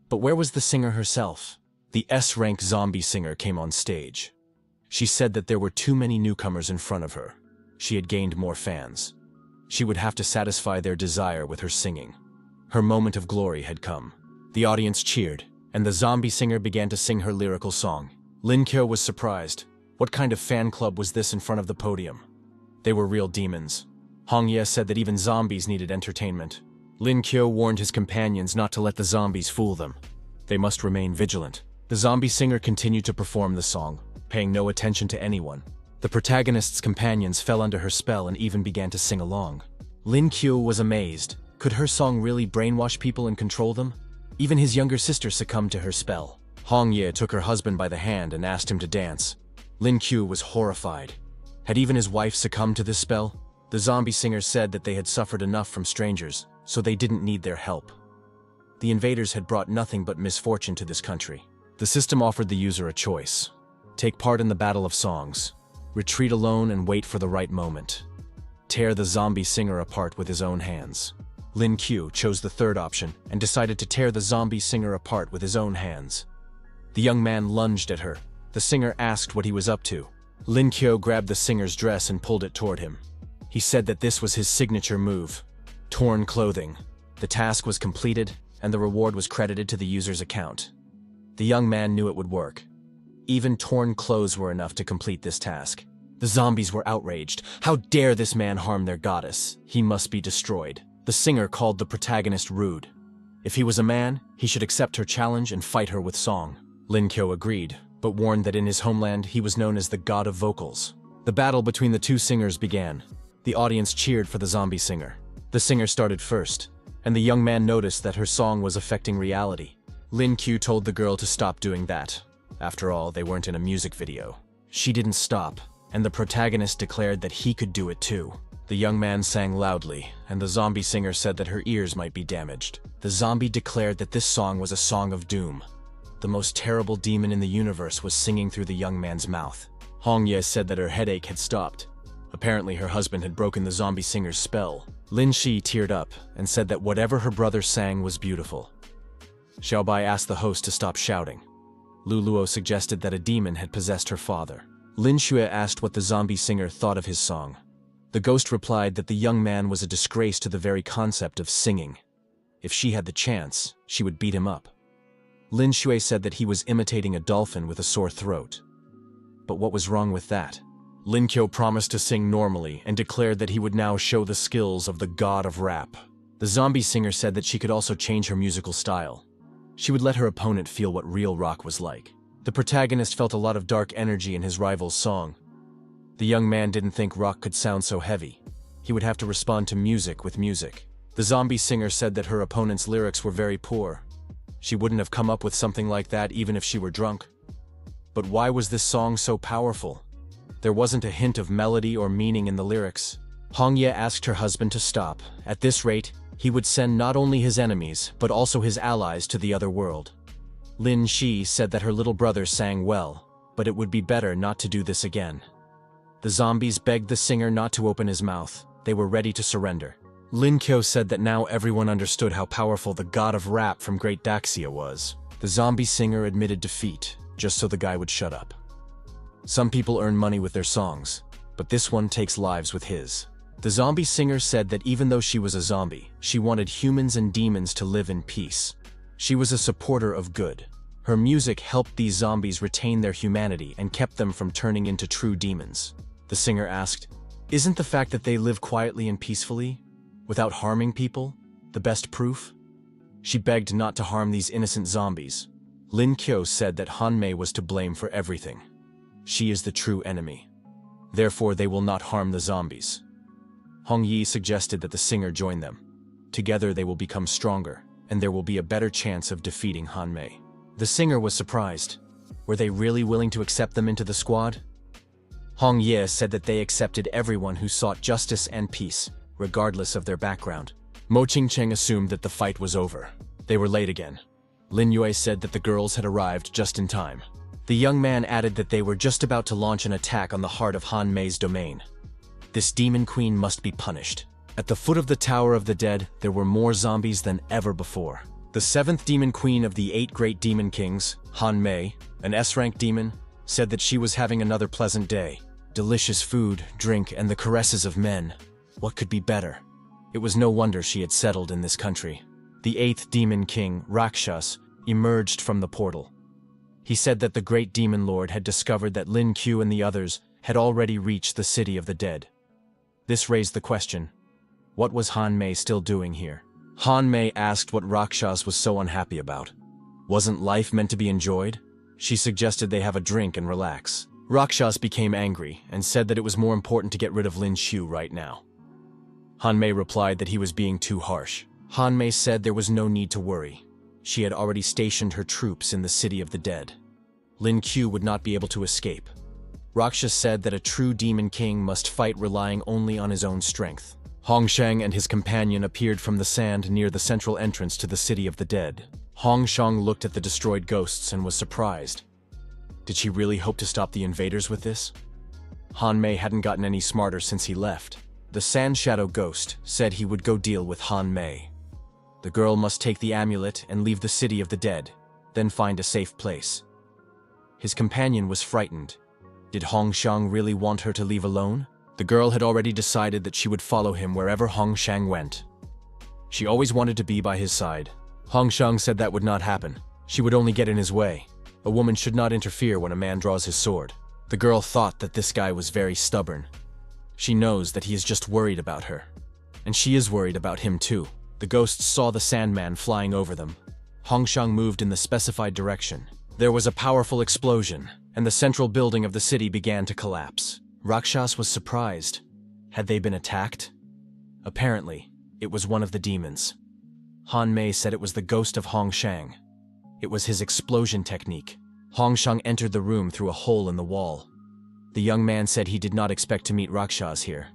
But where was the singer herself? The S-rank zombie singer came on stage. She said that there were too many newcomers in front of her. She had gained more fans. She would have to satisfy their desire with her singing. Her moment of glory had come. The audience cheered, and the zombie singer began to sing her lyrical song. Lin Qiu was surprised. What kind of fan club was this in front of the podium? They were real demons. Hong Ye said that even zombies needed entertainment. Lin Qiu warned his companions not to let the zombies fool them. They must remain vigilant. The zombie singer continued to perform the song, paying no attention to anyone. The protagonist's companions fell under her spell and even began to sing along. Lin Qiu was amazed. Could her song really brainwash people and control them? Even his younger sister succumbed to her spell. Hong Ye took her husband by the hand and asked him to dance. Lin Qiu was horrified. Had even his wife succumbed to this spell? The zombie singer said that they had suffered enough from strangers, so they didn't need their help. The invaders had brought nothing but misfortune to this country. The system offered the user a choice. Take part in the Battle of Songs. Retreat alone and wait for the right moment. Tear the zombie singer apart with his own hands. Lin Qiu chose the third option and decided to tear the zombie singer apart with his own hands. The young man lunged at her. The singer asked what he was up to. Lin Qiu grabbed the singer's dress and pulled it toward him. He said that this was his signature move. Torn clothing. The task was completed, and the reward was credited to the user's account. The young man knew it would work. Even torn clothes were enough to complete this task. The zombies were outraged. How dare this man harm their goddess? He must be destroyed. The singer called the protagonist rude. If he was a man, he should accept her challenge and fight her with song. Lin Qiu agreed. but warned that in his homeland he was known as the god of vocals. The battle between the two singers began. The audience cheered for the zombie singer. The singer started first, and the young man noticed that her song was affecting reality. Lin Q told the girl to stop doing that. After all, they weren't in a music video. She didn't stop, and the protagonist declared that he could do it too. The young man sang loudly, and the zombie singer said that her ears might be damaged. The zombie declared that this song was a song of doom. The most terrible demon in the universe was singing through the young man's mouth. Hong Ye said that her headache had stopped. Apparently her husband had broken the zombie singer's spell. Lin Shi teared up and said that whatever her brother sang was beautiful. Xiaobai asked the host to stop shouting. Lu Luo suggested that a demon had possessed her father. Lin Xue asked what the zombie singer thought of his song. The ghost replied that the young man was a disgrace to the very concept of singing. If she had the chance, she would beat him up. Lin Xue said that he was imitating a dolphin with a sore throat. But what was wrong with that? Lin Qiu promised to sing normally and declared that he would now show the skills of the god of rap. The zombie singer said that she could also change her musical style. She would let her opponent feel what real rock was like. The protagonist felt a lot of dark energy in his rival's song. The young man didn't think rock could sound so heavy. He would have to respond to music with music. The zombie singer said that her opponent's lyrics were very poor. She wouldn't have come up with something like that even if she were drunk. But why was this song so powerful? There wasn't a hint of melody or meaning in the lyrics. Hong Ye asked her husband to stop. At this rate, he would send not only his enemies, but also his allies to the other world. Lin Shi said that her little brother sang well, but it would be better not to do this again. The zombies begged the singer not to open his mouth. They were ready to surrender. Lin Qiu said that now everyone understood how powerful the god of rap from Great Daxia was. The zombie singer admitted defeat, just so the guy would shut up. Some people earn money with their songs, but this one takes lives with his. The zombie singer said that even though she was a zombie, she wanted humans and demons to live in peace. She was a supporter of good. Her music helped these zombies retain their humanity and kept them from turning into true demons. The singer asked, "Isn't the fact that they live quietly and peacefully, without harming people, the best proof?" She begged not to harm these innocent zombies. Lin Qiu said that Han Mei was to blame for everything. She is the true enemy. Therefore, they will not harm the zombies. Hong Yi suggested that the singer join them. Together they will become stronger, and there will be a better chance of defeating Han Mei. The singer was surprised. Were they really willing to accept them into the squad? Hong Ye said that they accepted everyone who sought justice and peace, regardless of their background. Mo Qingcheng assumed that the fight was over. They were late again. Lin Yue said that the girls had arrived just in time. The young man added that they were just about to launch an attack on the heart of Han Mei's domain. This demon queen must be punished. At the foot of the Tower of the Dead, there were more zombies than ever before. The seventh demon queen of the 8 great demon kings, Han Mei, an S-rank demon, said that she was having another pleasant day. Delicious food, drink, and the caresses of men. What could be better? It was no wonder she had settled in this country. The 8th demon king, Rakshas, emerged from the portal. He said that the great demon lord had discovered that Lin Qiu and the others had already reached the city of the dead. This raised the question, what was Han Mei still doing here? Han Mei asked what Rakshas was so unhappy about. Wasn't life meant to be enjoyed? She suggested they have a drink and relax. Rakshas became angry and said that it was more important to get rid of Lin Qiu right now. Han Mei replied that he was being too harsh. Han Mei said there was no need to worry. She had already stationed her troops in the city of the dead. Lin Qiu would not be able to escape. Rakshas said that a true demon king must fight relying only on his own strength. Hongshang and his companion appeared from the sand near the central entrance to the city of the dead. Hongshang looked at the destroyed ghosts and was surprised. Did she really hope to stop the invaders with this? Han Mei hadn't gotten any smarter since he left. The Sand Shadow Ghost said he would go deal with Han Mei. The girl must take the amulet and leave the city of the dead, then find a safe place. His companion was frightened. Did Hongshang really want her to leave alone? The girl had already decided that she would follow him wherever Hongshang went. She always wanted to be by his side. Hongshang said that would not happen. She would only get in his way. A woman should not interfere when a man draws his sword. The girl thought that this guy was very stubborn. She knows that he is just worried about her. And she is worried about him too. The ghosts saw the Sandman flying over them. Hongshang moved in the specified direction. There was a powerful explosion, and the central building of the city began to collapse. Rakshas was surprised. Had they been attacked? Apparently, it was one of the demons. Han Mei said it was the ghost of Hong Shang. It was his explosion technique. Hong Shang entered the room through a hole in the wall. The young man said he did not expect to meet Rakshas here.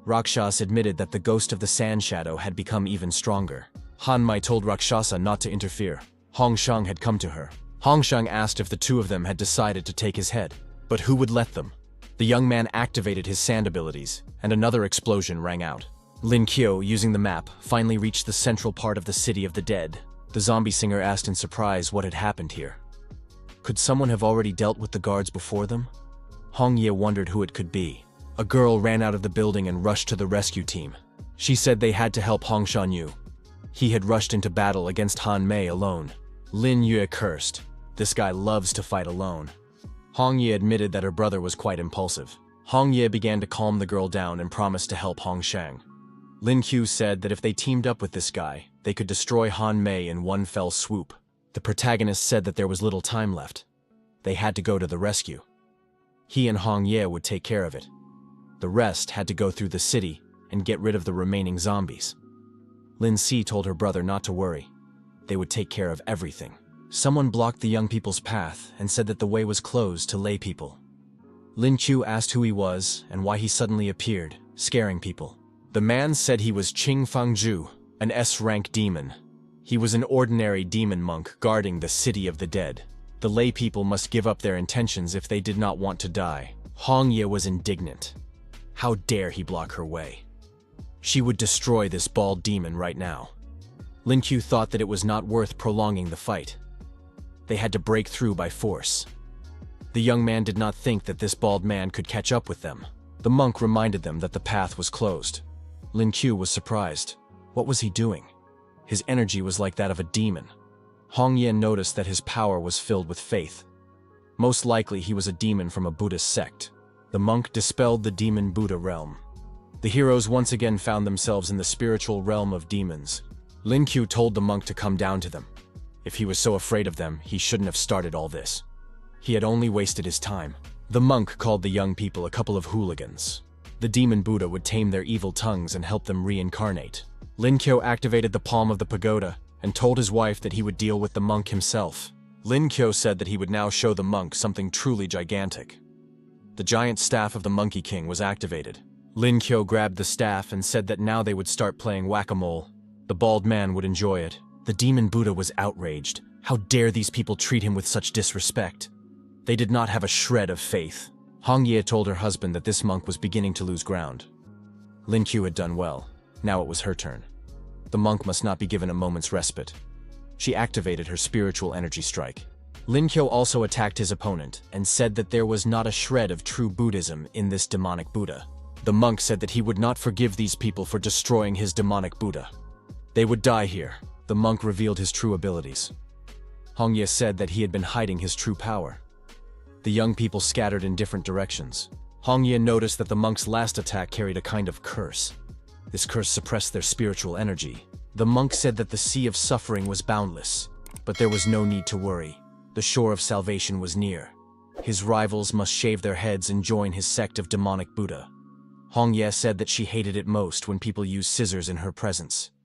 Rakshas admitted that the ghost of the sand shadow had become even stronger. Han Mei told Rakshasa not to interfere. Hong Shang had come to her. Hong Shang asked if the two of them had decided to take his head, but who would let them? The young man activated his sand abilities, and another explosion rang out. Lin Qiu, using the map, finally reached the central part of the city of the dead. The zombie singer asked in surprise what had happened here. Could someone have already dealt with the guards before them? Hong Ye wondered who it could be. A girl ran out of the building and rushed to the rescue team. She said they had to help Hong Shanyu. He had rushed into battle against Han Mei alone. Lin Yue cursed. This guy loves to fight alone. Hong Ye admitted that her brother was quite impulsive. Hong Ye began to calm the girl down and promised to help Hong Shang. Lin Qiu said that if they teamed up with this guy, they could destroy Han Mei in one fell swoop. The protagonist said that there was little time left. They had to go to the rescue. He and Hong Ye would take care of it. The rest had to go through the city and get rid of the remaining zombies. Lin Si told her brother not to worry. They would take care of everything. Someone blocked the young people's path and said that the way was closed to lay people. Lin Qiu asked who he was and why he suddenly appeared, scaring people. The man said he was Qing Fangzhu, an S-rank demon. He was an ordinary demon monk guarding the city of the dead. The lay people must give up their intentions if they did not want to die. Hong Ye was indignant. How dare he block her way? She would destroy this bald demon right now. Lin Qiu thought that it was not worth prolonging the fight. They had to break through by force. The young man did not think that this bald man could catch up with them. The monk reminded them that the path was closed. Lin Qiu was surprised. What was he doing? His energy was like that of a demon. Hong Ye noticed that his power was filled with faith. Most likely he was a demon from a Buddhist sect. The monk dispelled the demon Buddha realm. The heroes once again found themselves in the spiritual realm of demons. Lin Qiu told the monk to come down to them. If he was so afraid of them, he shouldn't have started all this. He had only wasted his time. The monk called the young people a couple of hooligans. The demon Buddha would tame their evil tongues and help them reincarnate. Lin Qiu activated the palm of the pagoda and told his wife that he would deal with the monk himself. Lin Qiu said that he would now show the monk something truly gigantic. The giant staff of the Monkey King was activated. Lin Qiu grabbed the staff and said that now they would start playing whack-a-mole. The bald man would enjoy it. The demon Buddha was outraged. How dare these people treat him with such disrespect? They did not have a shred of faith. Hong Ye told her husband that this monk was beginning to lose ground. Lin Qiu had done well. Now it was her turn. The monk must not be given a moment's respite. She activated her spiritual energy strike. Lin Qiu also attacked his opponent and said that there was not a shred of true Buddhism in this demonic Buddha. The monk said that he would not forgive these people for destroying his demonic Buddha. They would die here. The monk revealed his true abilities. Hong Ye said that he had been hiding his true power. The young people scattered in different directions. Hong Ye noticed that the monk's last attack carried a kind of curse. This curse suppressed their spiritual energy. The monk said that the sea of suffering was boundless, but there was no need to worry. The shore of salvation was near. His rivals must shave their heads and join his sect of demonic Buddha. Hong Ye said that she hated it most when people used scissors in her presence.